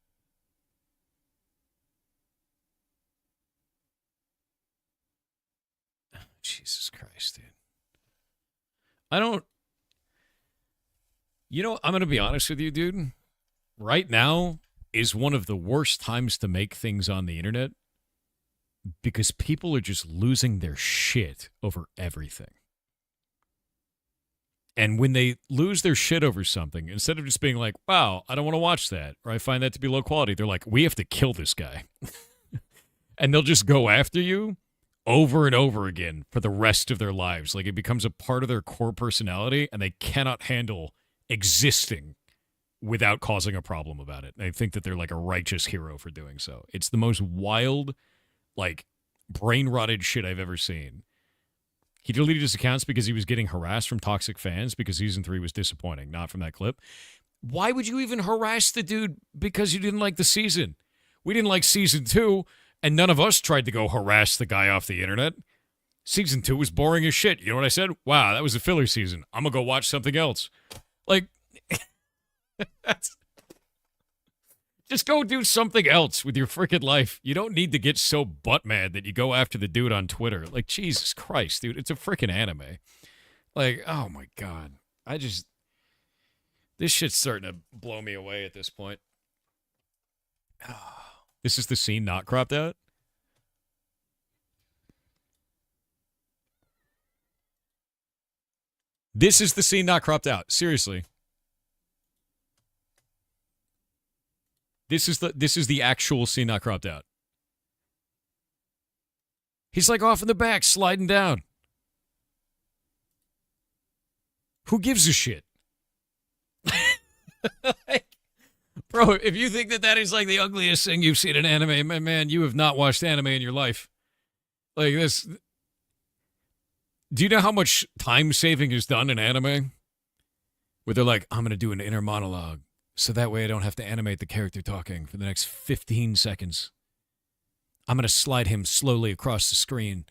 Jesus Christ, dude. You know, I'm going to be honest with you, dude. Right now is one of the worst times to make things on the internet because people are just losing their shit over everything. And when they lose their shit over something, instead of just being like, wow, I don't want to watch that, or I find that to be low quality, they're like, we have to kill this guy. And they'll just go after you over and over again for the rest of their lives. Like, it becomes a part of their core personality, and they cannot handle existing without causing a problem about it. They think that they're like a righteous hero for doing so. It's the most wild, like, brain-rotted shit I've ever seen. He deleted his accounts because he was getting harassed from toxic fans because Season 3 was disappointing, not from that clip. Why would you even harass the dude because you didn't like the season? We didn't like Season 2, and none of us tried to go harass the guy off the internet. Season 2 was boring as shit. You know what I said? Wow, that was a filler season. I'm going to go watch something else. Like, just go do something else with your freaking life. You don't need to get so butt mad that you go after the dude on Twitter. Like, Jesus Christ, dude, it's a freaking anime. Like, oh my God. This shit's starting to blow me away at this point. This is the scene not cropped out? This is the scene not cropped out. Seriously. This is the actual scene not cropped out. He's like off in the back, sliding down. Who gives a shit? Bro, if you think that is like the ugliest thing you've seen in anime, man, you have not watched anime in your life. Like this. Do you know how much time saving is done in anime? Where they're like, I'm going to do an inner monologue, so that way I don't have to animate the character talking for the next 15 seconds. I'm going to slide him slowly across the screen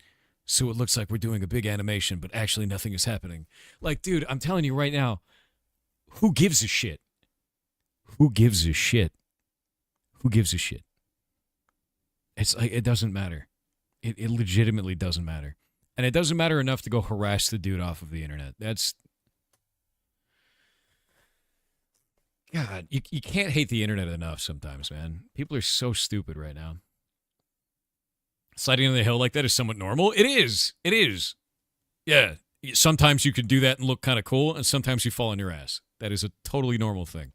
so it looks like we're doing a big animation, but actually nothing is happening. Like, dude, I'm telling you right now, who gives a shit? Who gives a shit? Who gives a shit? It's like, it doesn't matter. It legitimately doesn't matter. And it doesn't matter enough to go harass the dude off of the internet. That's... God, you can't hate the internet enough sometimes, man. People are so stupid right now. Sliding on the hill like that is somewhat normal. It is. It is. Yeah. Sometimes you can do that and look kind of cool, and sometimes you fall on your ass. That is a totally normal thing.